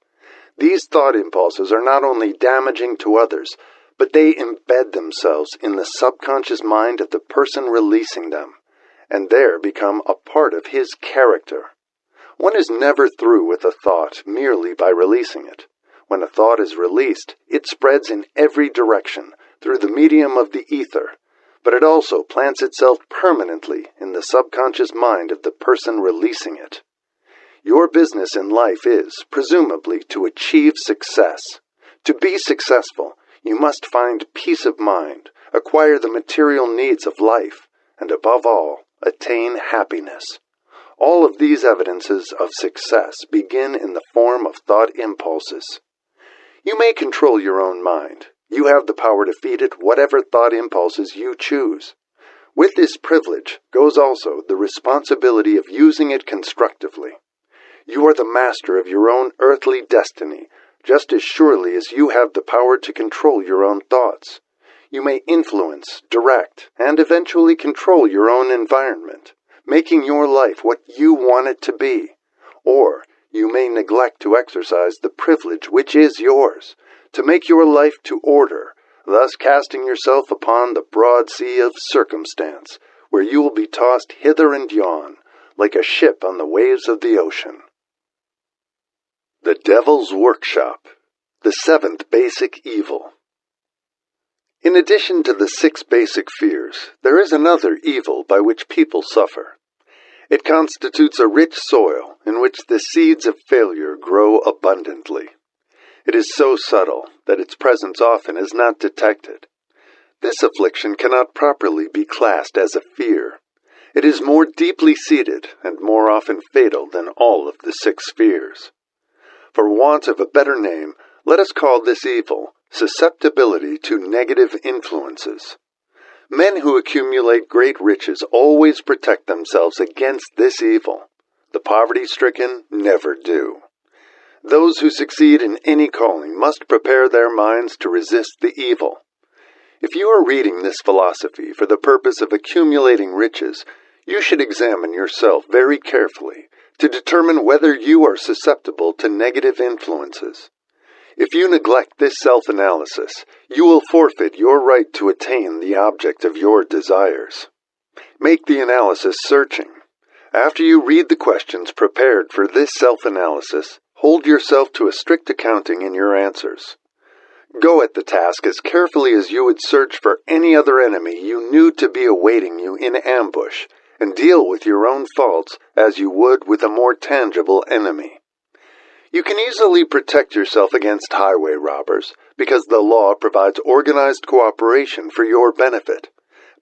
These thought impulses are not only damaging to others, but they embed themselves in the subconscious mind of the person releasing them, and there become a part of his character. One is never through with a thought merely by releasing it. When a thought is released, it spreads in every direction through the medium of the ether, but it also plants itself permanently in the subconscious mind of the person releasing it. Your business in life is, presumably, to achieve success. To be successful, you must find peace of mind, acquire the material needs of life, and above all, attain happiness. All of these evidences of success begin in the form of thought impulses. You may control your own mind. You have the power to feed it whatever thought impulses you choose. With this privilege goes also the responsibility of using it constructively. You are the master of your own earthly destiny, just as surely as you have the power to control your own thoughts. You may influence, direct, and eventually control your own environment, making your life what you want it to be. Or you may neglect to exercise the privilege which is yours, to make your life to order, thus casting yourself upon the broad sea of circumstance, where you will be tossed hither and yon, like a ship on the waves of the ocean. The Devil's Workshop, the seventh basic evil. In addition to the 6 basic fears, there is another evil by which people suffer. It constitutes a rich soil in which the seeds of failure grow abundantly. It is so subtle that its presence often is not detected. This affliction cannot properly be classed as a fear. It is more deeply seated and more often fatal than all of the 6 fears. For want of a better name, let us call this evil susceptibility to negative influences. Men who accumulate great riches always protect themselves against this evil. The poverty-stricken never do. Those who succeed in any calling must prepare their minds to resist the evil. If you are reading this philosophy for the purpose of accumulating riches, you should examine yourself very carefully to determine whether you are susceptible to negative influences. If you neglect this self-analysis, you will forfeit your right to attain the object of your desires. Make the analysis searching. After you read the questions prepared for this self-analysis, hold yourself to a strict accounting in your answers. Go at the task as carefully as you would search for any other enemy you knew to be awaiting you in ambush, and deal with your own faults as you would with a more tangible enemy. You can easily protect yourself against highway robbers because the law provides organized cooperation for your benefit.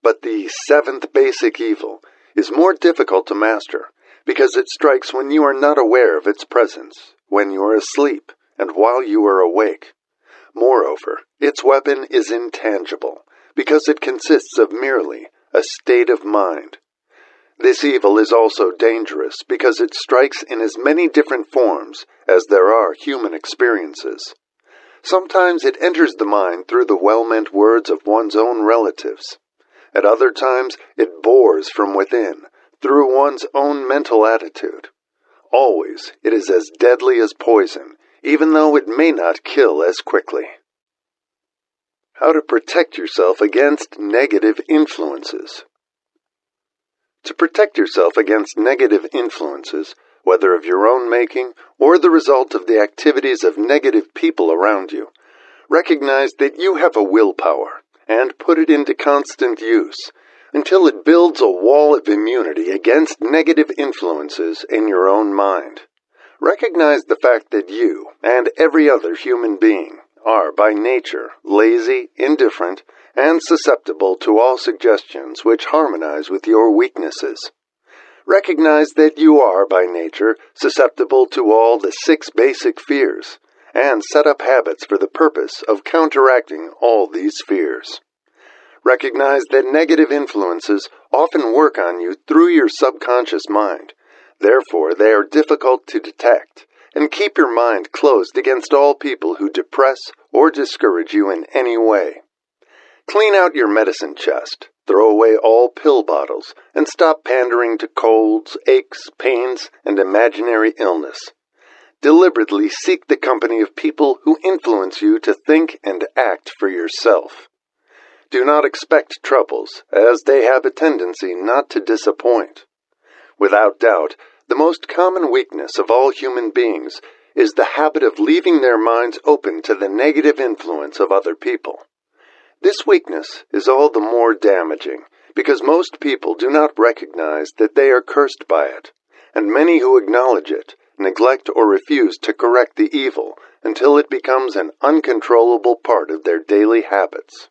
But the 7th basic evil is more difficult to master because it strikes when you are not aware of its presence, when you are asleep, and while you are awake. Moreover, its weapon is intangible because it consists of merely a state of mind. This evil is also dangerous because it strikes in as many different forms as there are human experiences. Sometimes it enters the mind through the well-meant words of one's own relatives. At other times it bores from within, through one's own mental attitude. Always it is as deadly as poison, even though it may not kill as quickly. How to protect yourself against negative influences. To protect yourself against negative influences, whether of your own making or the result of the activities of negative people around you, recognize that you have a willpower and put it into constant use until it builds a wall of immunity against negative influences in your own mind. Recognize the fact that you, and every other human being, are by nature lazy, indifferent, and susceptible to all suggestions which harmonize with your weaknesses. Recognize that you are by nature susceptible to all the 6 basic fears, and set up habits for the purpose of counteracting all these fears. Recognize that negative influences often work on you through your subconscious mind. Therefore, they are difficult to detect, and keep your mind closed against all people who depress or discourage you in any way. Clean out your medicine chest, throw away all pill bottles, and stop pandering to colds, aches, pains, and imaginary illness. Deliberately seek the company of people who influence you to think and act for yourself. Do not expect troubles, as they have a tendency not to disappoint. Without doubt, the most common weakness of all human beings is the habit of leaving their minds open to the negative influence of other people. This weakness is all the more damaging because most people do not recognize that they are cursed by it, and many who acknowledge it neglect or refuse to correct the evil until it becomes an uncontrollable part of their daily habits.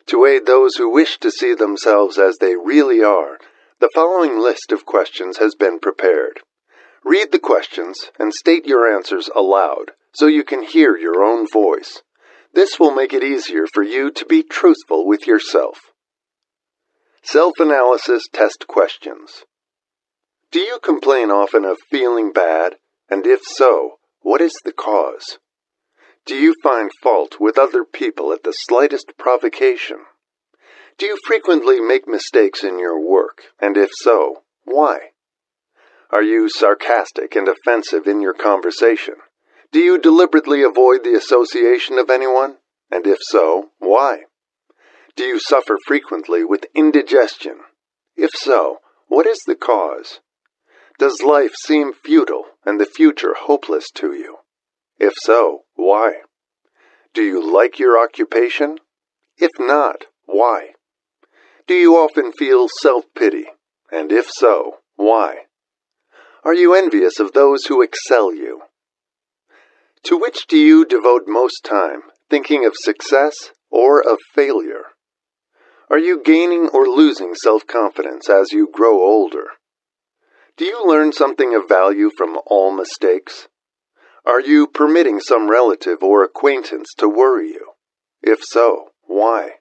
To aid those who wish to see themselves as they really are, the following list of questions has been prepared. Read the questions and state your answers aloud so you can hear your own voice. This will make it easier for you to be truthful with yourself. Self-analysis test questions. Do you complain often of feeling bad? And if so, what is the cause? Do you find fault with other people at the slightest provocation? Do you frequently make mistakes in your work? And if so, why? Are you sarcastic and offensive in your conversation? Do you deliberately avoid the association of anyone? And if so, why? Do you suffer frequently with indigestion? If so, what is the cause? Does life seem futile and the future hopeless to you? If so, why? Do you like your occupation? If not, why? Do you often feel self-pity? And if so, why? Are you envious of those who excel you? To which do you devote most time, thinking of success or of failure? Are you gaining or losing self-confidence as you grow older? Do you learn something of value from all mistakes? Are you permitting some relative or acquaintance to worry you? If so, why?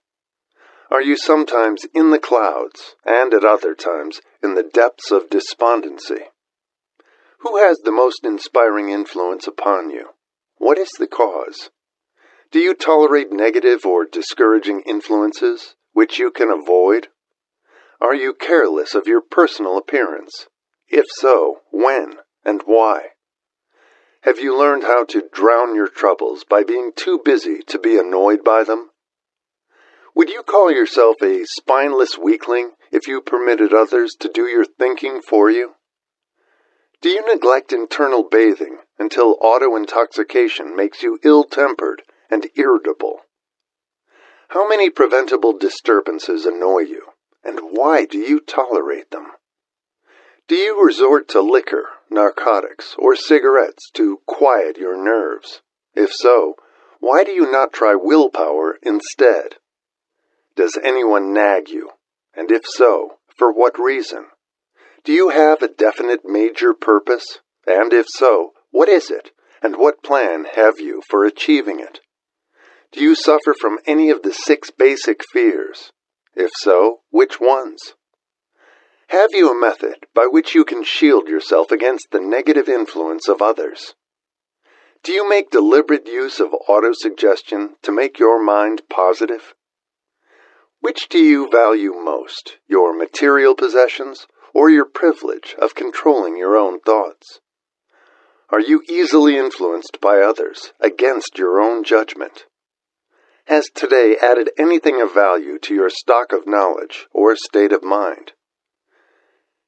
Are you sometimes in the clouds, and at other times in the depths of despondency? Who has the most inspiring influence upon you? What is the cause? Do you tolerate negative or discouraging influences, which you can avoid? Are you careless of your personal appearance? If so, when and why? Have you learned how to drown your troubles by being too busy to be annoyed by them? Would you call yourself a spineless weakling if you permitted others to do your thinking for you? Do you neglect internal bathing until auto-intoxication makes you ill-tempered and irritable? How many preventable disturbances annoy you, and why do you tolerate them? Do you resort to liquor, narcotics, or cigarettes to quiet your nerves? If so, why do you not try willpower instead? Does anyone nag you? And if so, for what reason? Do you have a definite major purpose? And if so, what is it? And what plan have you for achieving it? Do you suffer from any of the 6 basic fears? If so, which ones? Have you a method by which you can shield yourself against the negative influence of others? Do you make deliberate use of autosuggestion to make your mind positive? Which do you value most, your material possessions or your privilege of controlling your own thoughts? Are you easily influenced by others against your own judgment? Has today added anything of value to your stock of knowledge or state of mind?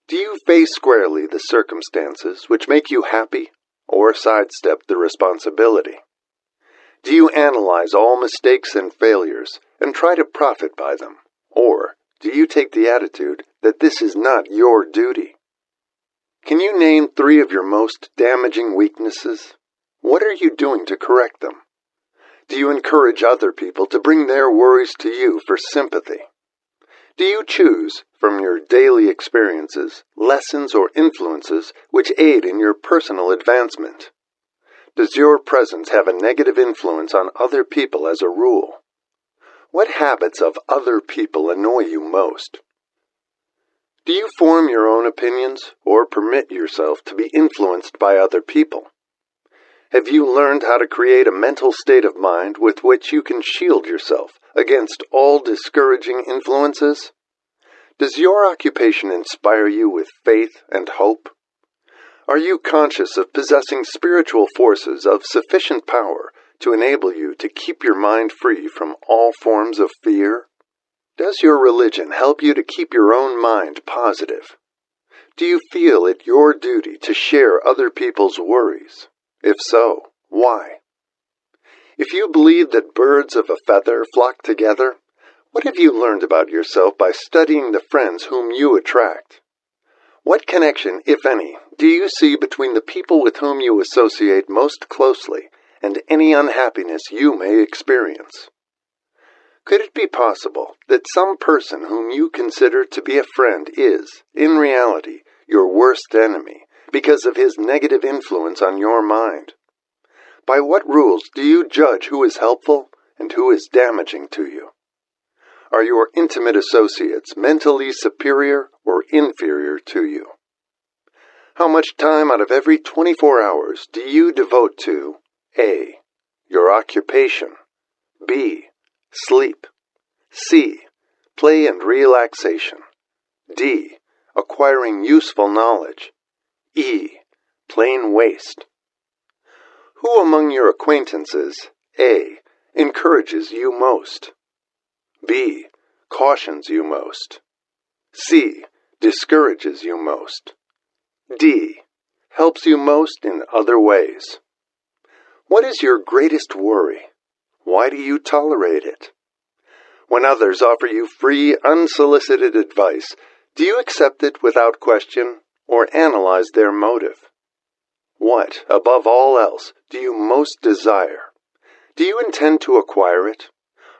Do you face squarely the circumstances which make you happy or sidestep the responsibility? Do you analyze all mistakes and failures and try to profit by them? Or do you take the attitude that this is not your duty? Can you name 3 of your most damaging weaknesses? What are you doing to correct them? Do you encourage other people to bring their worries to you for sympathy? Do you choose, from your daily experiences, lessons or influences which aid in your personal advancement? Does your presence have a negative influence on other people as a rule? What habits of other people annoy you most? Do you form your own opinions or permit yourself to be influenced by other people? Have you learned how to create a mental state of mind with which you can shield yourself against all discouraging influences? Does your occupation inspire you with faith and hope? Are you conscious of possessing spiritual forces of sufficient power to enable you to keep your mind free from all forms of fear? Does your religion help you to keep your own mind positive? Do you feel it your duty to share other people's worries? If so, why? If you believe that birds of a feather flock together, what have you learned about yourself by studying the friends whom you attract? What connection, if any, do you see between the people with whom you associate most closely and any unhappiness you may experience? Could it be possible that some person whom you consider to be a friend is, in reality, your worst enemy because of his negative influence on your mind? By what rules do you judge who is helpful and who is damaging to you? Are your intimate associates mentally superior or inferior to you? How much time out of every 24 hours do you devote to A. Your occupation, B. Sleep, C. Play and relaxation, D. Acquiring useful knowledge, E. Plain waste? Who among your acquaintances, A. encourages you most, B. cautions you most, C. discourages you most, D. helps you most in other ways? What is your greatest worry? Why do you tolerate it? When others offer you free, unsolicited advice, do you accept it without question or analyze their motive? What, above all else, do you most desire? Do you intend to acquire it?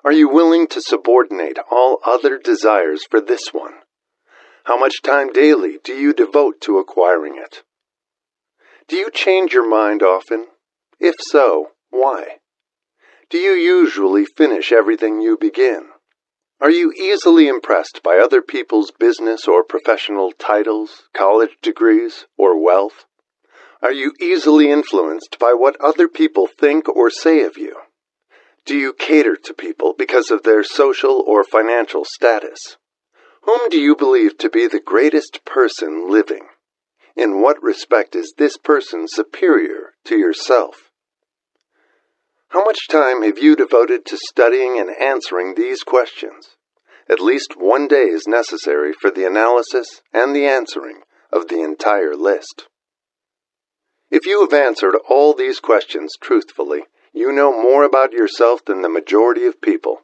Are you willing to subordinate all other desires for this one? How much time daily do you devote to acquiring it? Do you change your mind often? If so, why? Do you usually finish everything you begin? Are you easily impressed by other people's business or professional titles, college degrees, or wealth? Are you easily influenced by what other people think or say of you? Do you cater to people because of their social or financial status? Whom do you believe to be the greatest person living? In what respect is this person superior to yourself? How much time have you devoted to studying and answering these questions? At least one day is necessary for the analysis and the answering of the entire list. If you have answered all these questions truthfully, you know more about yourself than the majority of people.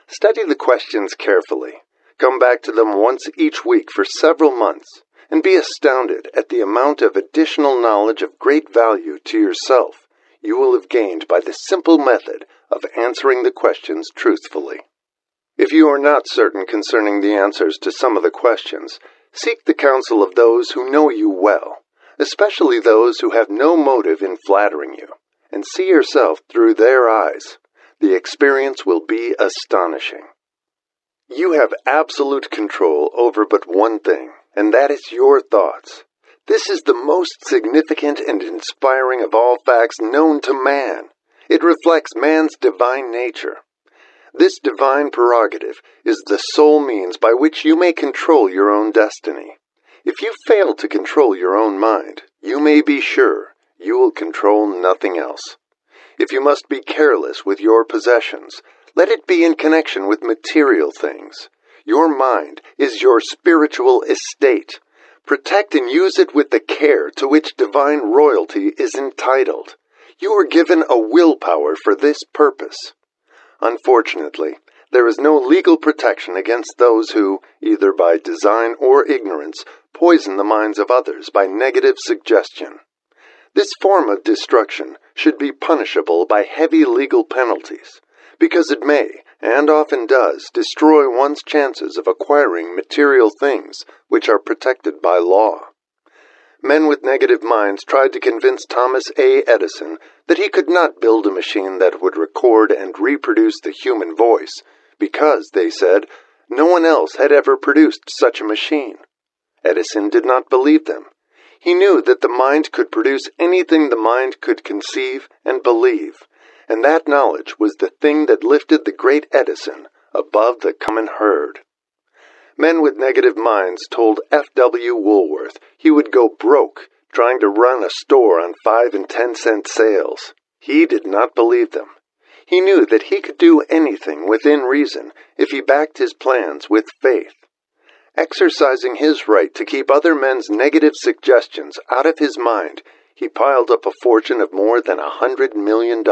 Study the questions carefully. Come back to them once each week for several months, and be astounded at the amount of additional knowledge of great value to yourself you will have gained by the simple method of answering the questions truthfully. If you are not certain concerning the answers to some of the questions, seek the counsel of those who know you well, especially those who have no motive in flattering you, and see yourself through their eyes. The experience will be astonishing. You have absolute control over but one thing, and that is your thoughts. This is the most significant and inspiring of all facts known to man. It reflects man's divine nature. This divine prerogative is the sole means by which you may control your own destiny. If you fail to control your own mind, you may be sure you will control nothing else. If you must be careless with your possessions, let it be in connection with material things. Your mind is your spiritual estate. Protect and use it with the care to which divine royalty is entitled. You are given a willpower for this purpose. Unfortunately, there is no legal protection against those who, either by design or ignorance, poison the minds of others by negative suggestion. This form of destruction should be punishable by heavy legal penalties, because it may, and often does, destroy one's chances of acquiring material things which are protected by law. Men with negative minds tried to convince Thomas A. Edison that he could not build a machine that would record and reproduce the human voice, because, they said, no one else had ever produced such a machine. Edison did not believe them. He knew that the mind could produce anything the mind could conceive and believe, and that knowledge was the thing that lifted the great Edison above the common herd. Men with negative minds told F.W. Woolworth he would go broke trying to run a store on 5 and 10 cent sales. He did not believe them. He knew that he could do anything within reason if he backed his plans with faith. Exercising his right to keep other men's negative suggestions out of his mind, he piled up a fortune of more than $100 million.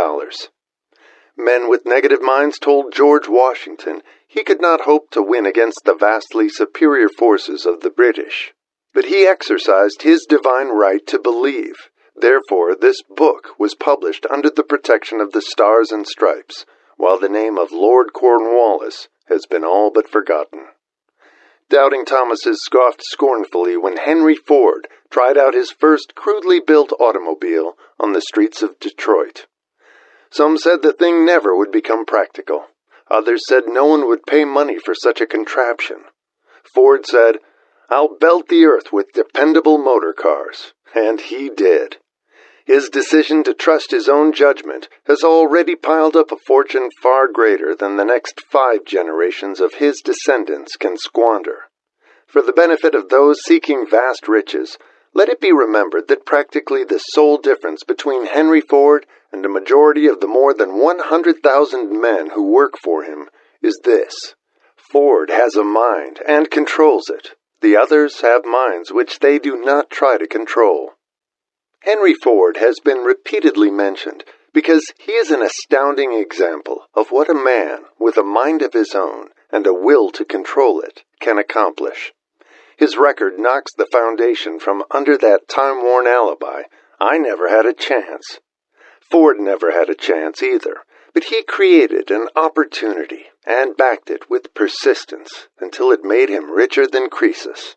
Men with negative minds told George Washington he could not hope to win against the vastly superior forces of the British. But he exercised his divine right to believe. Therefore, this book was published under the protection of the Stars and Stripes, while the name of Lord Cornwallis has been all but forgotten. Doubting Thomases scoffed scornfully when Henry Ford tried out his first crudely built automobile on the streets of Detroit. Some said the thing never would become practical. Others said no one would pay money for such a contraption. Ford said, "I'll belt the earth with dependable motor cars," and he did. His decision to trust his own judgment has already piled up a fortune far greater than the next 5 generations of his descendants can squander. For the benefit of those seeking vast riches, let it be remembered that practically the sole difference between Henry Ford and a majority of the more than 100,000 men who work for him is this: Ford has a mind and controls it. The others have minds which they do not try to control. Henry Ford has been repeatedly mentioned because he is an astounding example of what a man with a mind of his own and a will to control it can accomplish. His record knocks the foundation from under that time-worn alibi, "I never had a chance." Ford never had a chance either, but he created an opportunity and backed it with persistence until it made him richer than Croesus.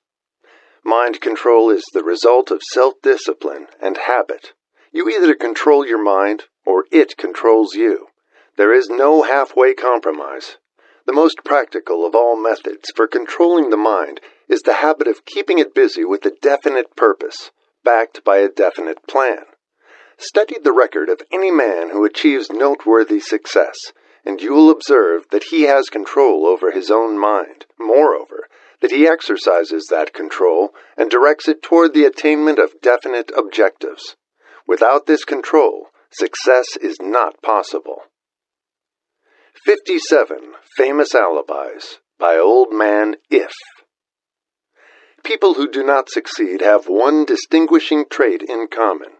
Mind control is the result of self-discipline and habit. You either control your mind or it controls you. There is no halfway compromise. The most practical of all methods for controlling the mind is the habit of keeping it busy with a definite purpose, backed by a definite plan. Study the record of any man who achieves noteworthy success, and you will observe that he has control over his own mind. Moreover, that he exercises that control and directs it toward the attainment of definite objectives. Without this control, success is not possible. 57 Famous Alibis by Old Man If. People who do not succeed have one distinguishing trait in common.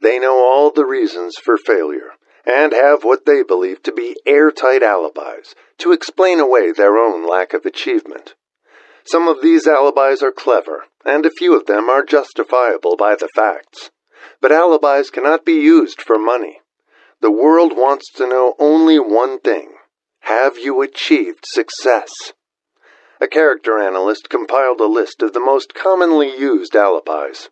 They know all the reasons for failure, and have what they believe to be airtight alibis to explain away their own lack of achievement. Some of these alibis are clever, and a few of them are justifiable by the facts. But alibis cannot be used for money. The world wants to know only one thing: have you achieved success? A character analyst compiled a list of the most commonly used alibis.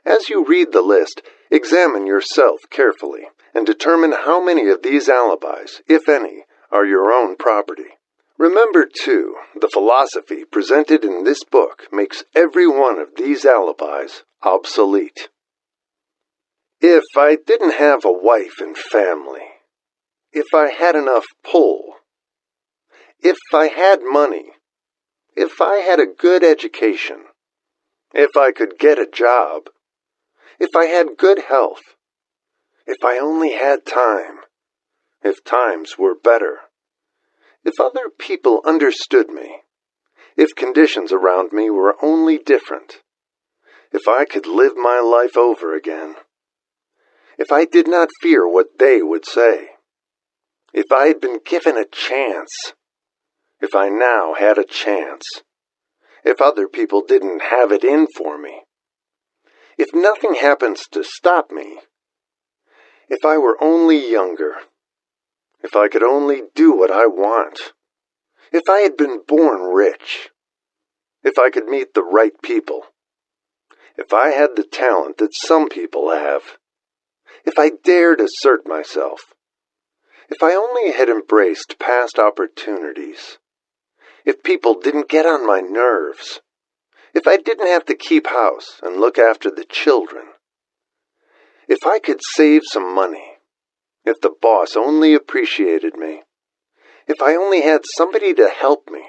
As you read the list, examine yourself carefully and determine how many of these alibis, if any, are your own property. Remember, too, the philosophy presented in this book makes every one of these alibis obsolete. If I didn't have a wife and family, if I had enough pull, if I had money, if I had a good education, if I could get a job, if I had good health, if I only had time, if times were better, if other people understood me, if conditions around me were only different, if I could live my life over again, if I did not fear what they would say, if I had been given a chance, if I now had a chance, if other people didn't have it in for me, if nothing happens to stop me, if I were only younger, if I could only do what I want, if I had been born rich, if I could meet the right people, if I had the talent that some people have, if I dared assert myself, if I only had embraced past opportunities, if people didn't get on my nerves, if I didn't have to keep house and look after the children, if I could save some money, if the boss only appreciated me, if I only had somebody to help me,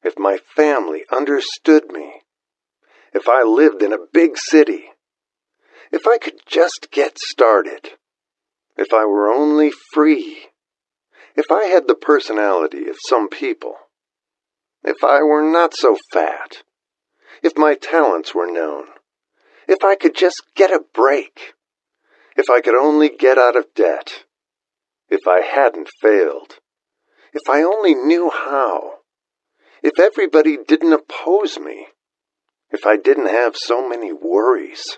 if my family understood me, if I lived in a big city, if I could just get started, if I were only free, if I had the personality of some people, if I were not so fat, if my talents were known, if I could just get a break, if I could only get out of debt, if I hadn't failed, if I only knew how, if everybody didn't oppose me, if I didn't have so many worries,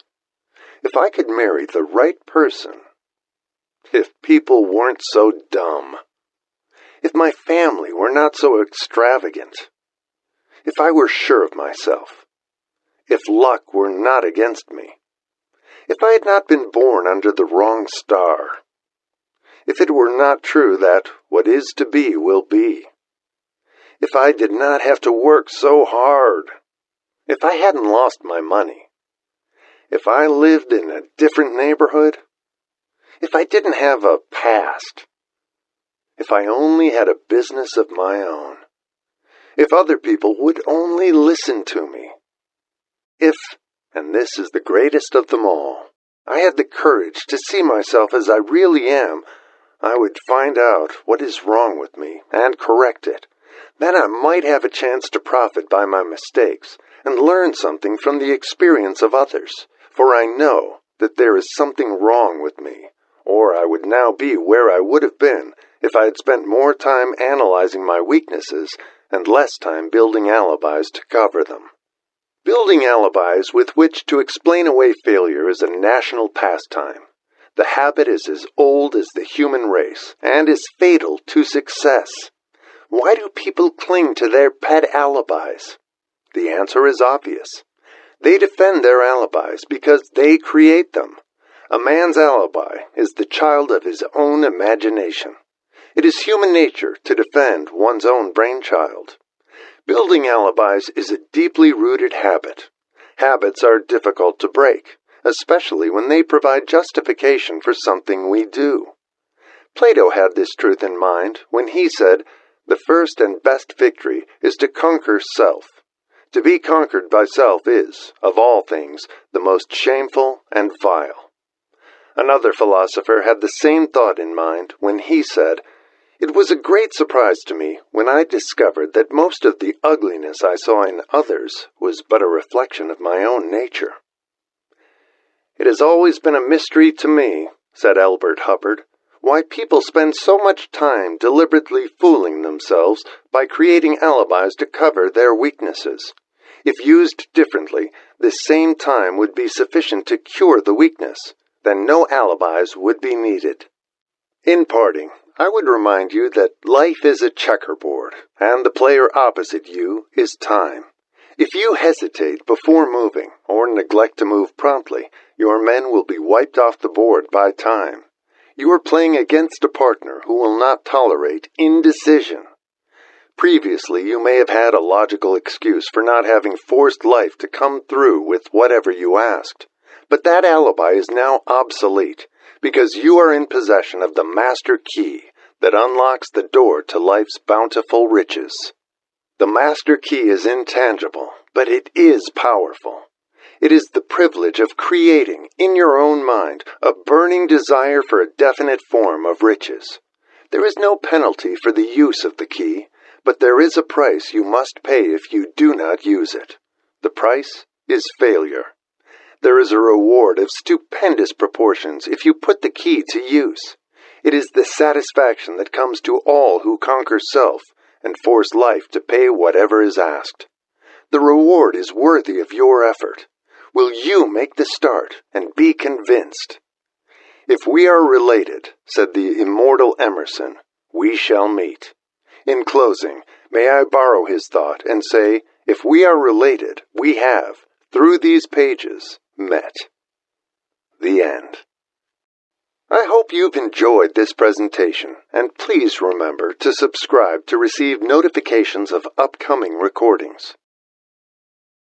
if I could marry the right person, if people weren't so dumb, if my family were not so extravagant, if I were sure of myself, if luck were not against me, if I had not been born under the wrong star, if it were not true that what is to be will be, if I did not have to work so hard, if I hadn't lost my money, if I lived in a different neighborhood, if I didn't have a past, if I only had a business of my own, if other people would only listen to me, if, and this is the greatest of them all, I had the courage to see myself as I really am, I would find out what is wrong with me and correct it. Then I might have a chance to profit by my mistakes and learn something from the experience of others, for I know that there is something wrong with me, or I would now be where I would have been if I had spent more time analyzing my weaknesses and less time building alibis to cover them. Building alibis with which to explain away failure is a national pastime. The habit is as old as the human race and is fatal to success. Why do people cling to their pet alibis? The answer is obvious. They defend their alibis because they create them. A man's alibi is the child of his own imagination. It is human nature to defend one's own brainchild. Building alibis is a deeply rooted habit. Habits are difficult to break, especially when they provide justification for something we do. Plato had this truth in mind when he said, "The first and best victory is to conquer self. To be conquered by self is, of all things, the most shameful and vile." Another philosopher had the same thought in mind when he said, "It was a great surprise to me when I discovered that most of the ugliness I saw in others was but a reflection of my own nature." "It has always been a mystery to me," said Elbert Hubbard, "why people spend so much time deliberately fooling themselves by creating alibis to cover their weaknesses. If used differently, this same time would be sufficient to cure the weakness. Then no alibis would be needed." In parting, I would remind you that life is a checkerboard, and the player opposite you is time. If you hesitate before moving, or neglect to move promptly, your men will be wiped off the board by time. You are playing against a partner who will not tolerate indecision. Previously, you may have had a logical excuse for not having forced life to come through with whatever you asked, but that alibi is now obsolete, because you are in possession of the master key that unlocks the door to life's bountiful riches. The master key is intangible, but it is powerful. It is the privilege of creating, in your own mind, a burning desire for a definite form of riches. There is no penalty for the use of the key, but there is a price you must pay if you do not use it. The price is failure. There is a reward of stupendous proportions if you put the key to use. It is the satisfaction that comes to all who conquer self and force life to pay whatever is asked. The reward is worthy of your effort. Will you make the start and be convinced? If we are related, said the immortal Emerson, we shall meet. In closing, may I borrow his thought and say, if we are related, we have, through these pages, met. The end. I hope you've enjoyed this presentation, and please remember to subscribe to receive notifications of upcoming recordings.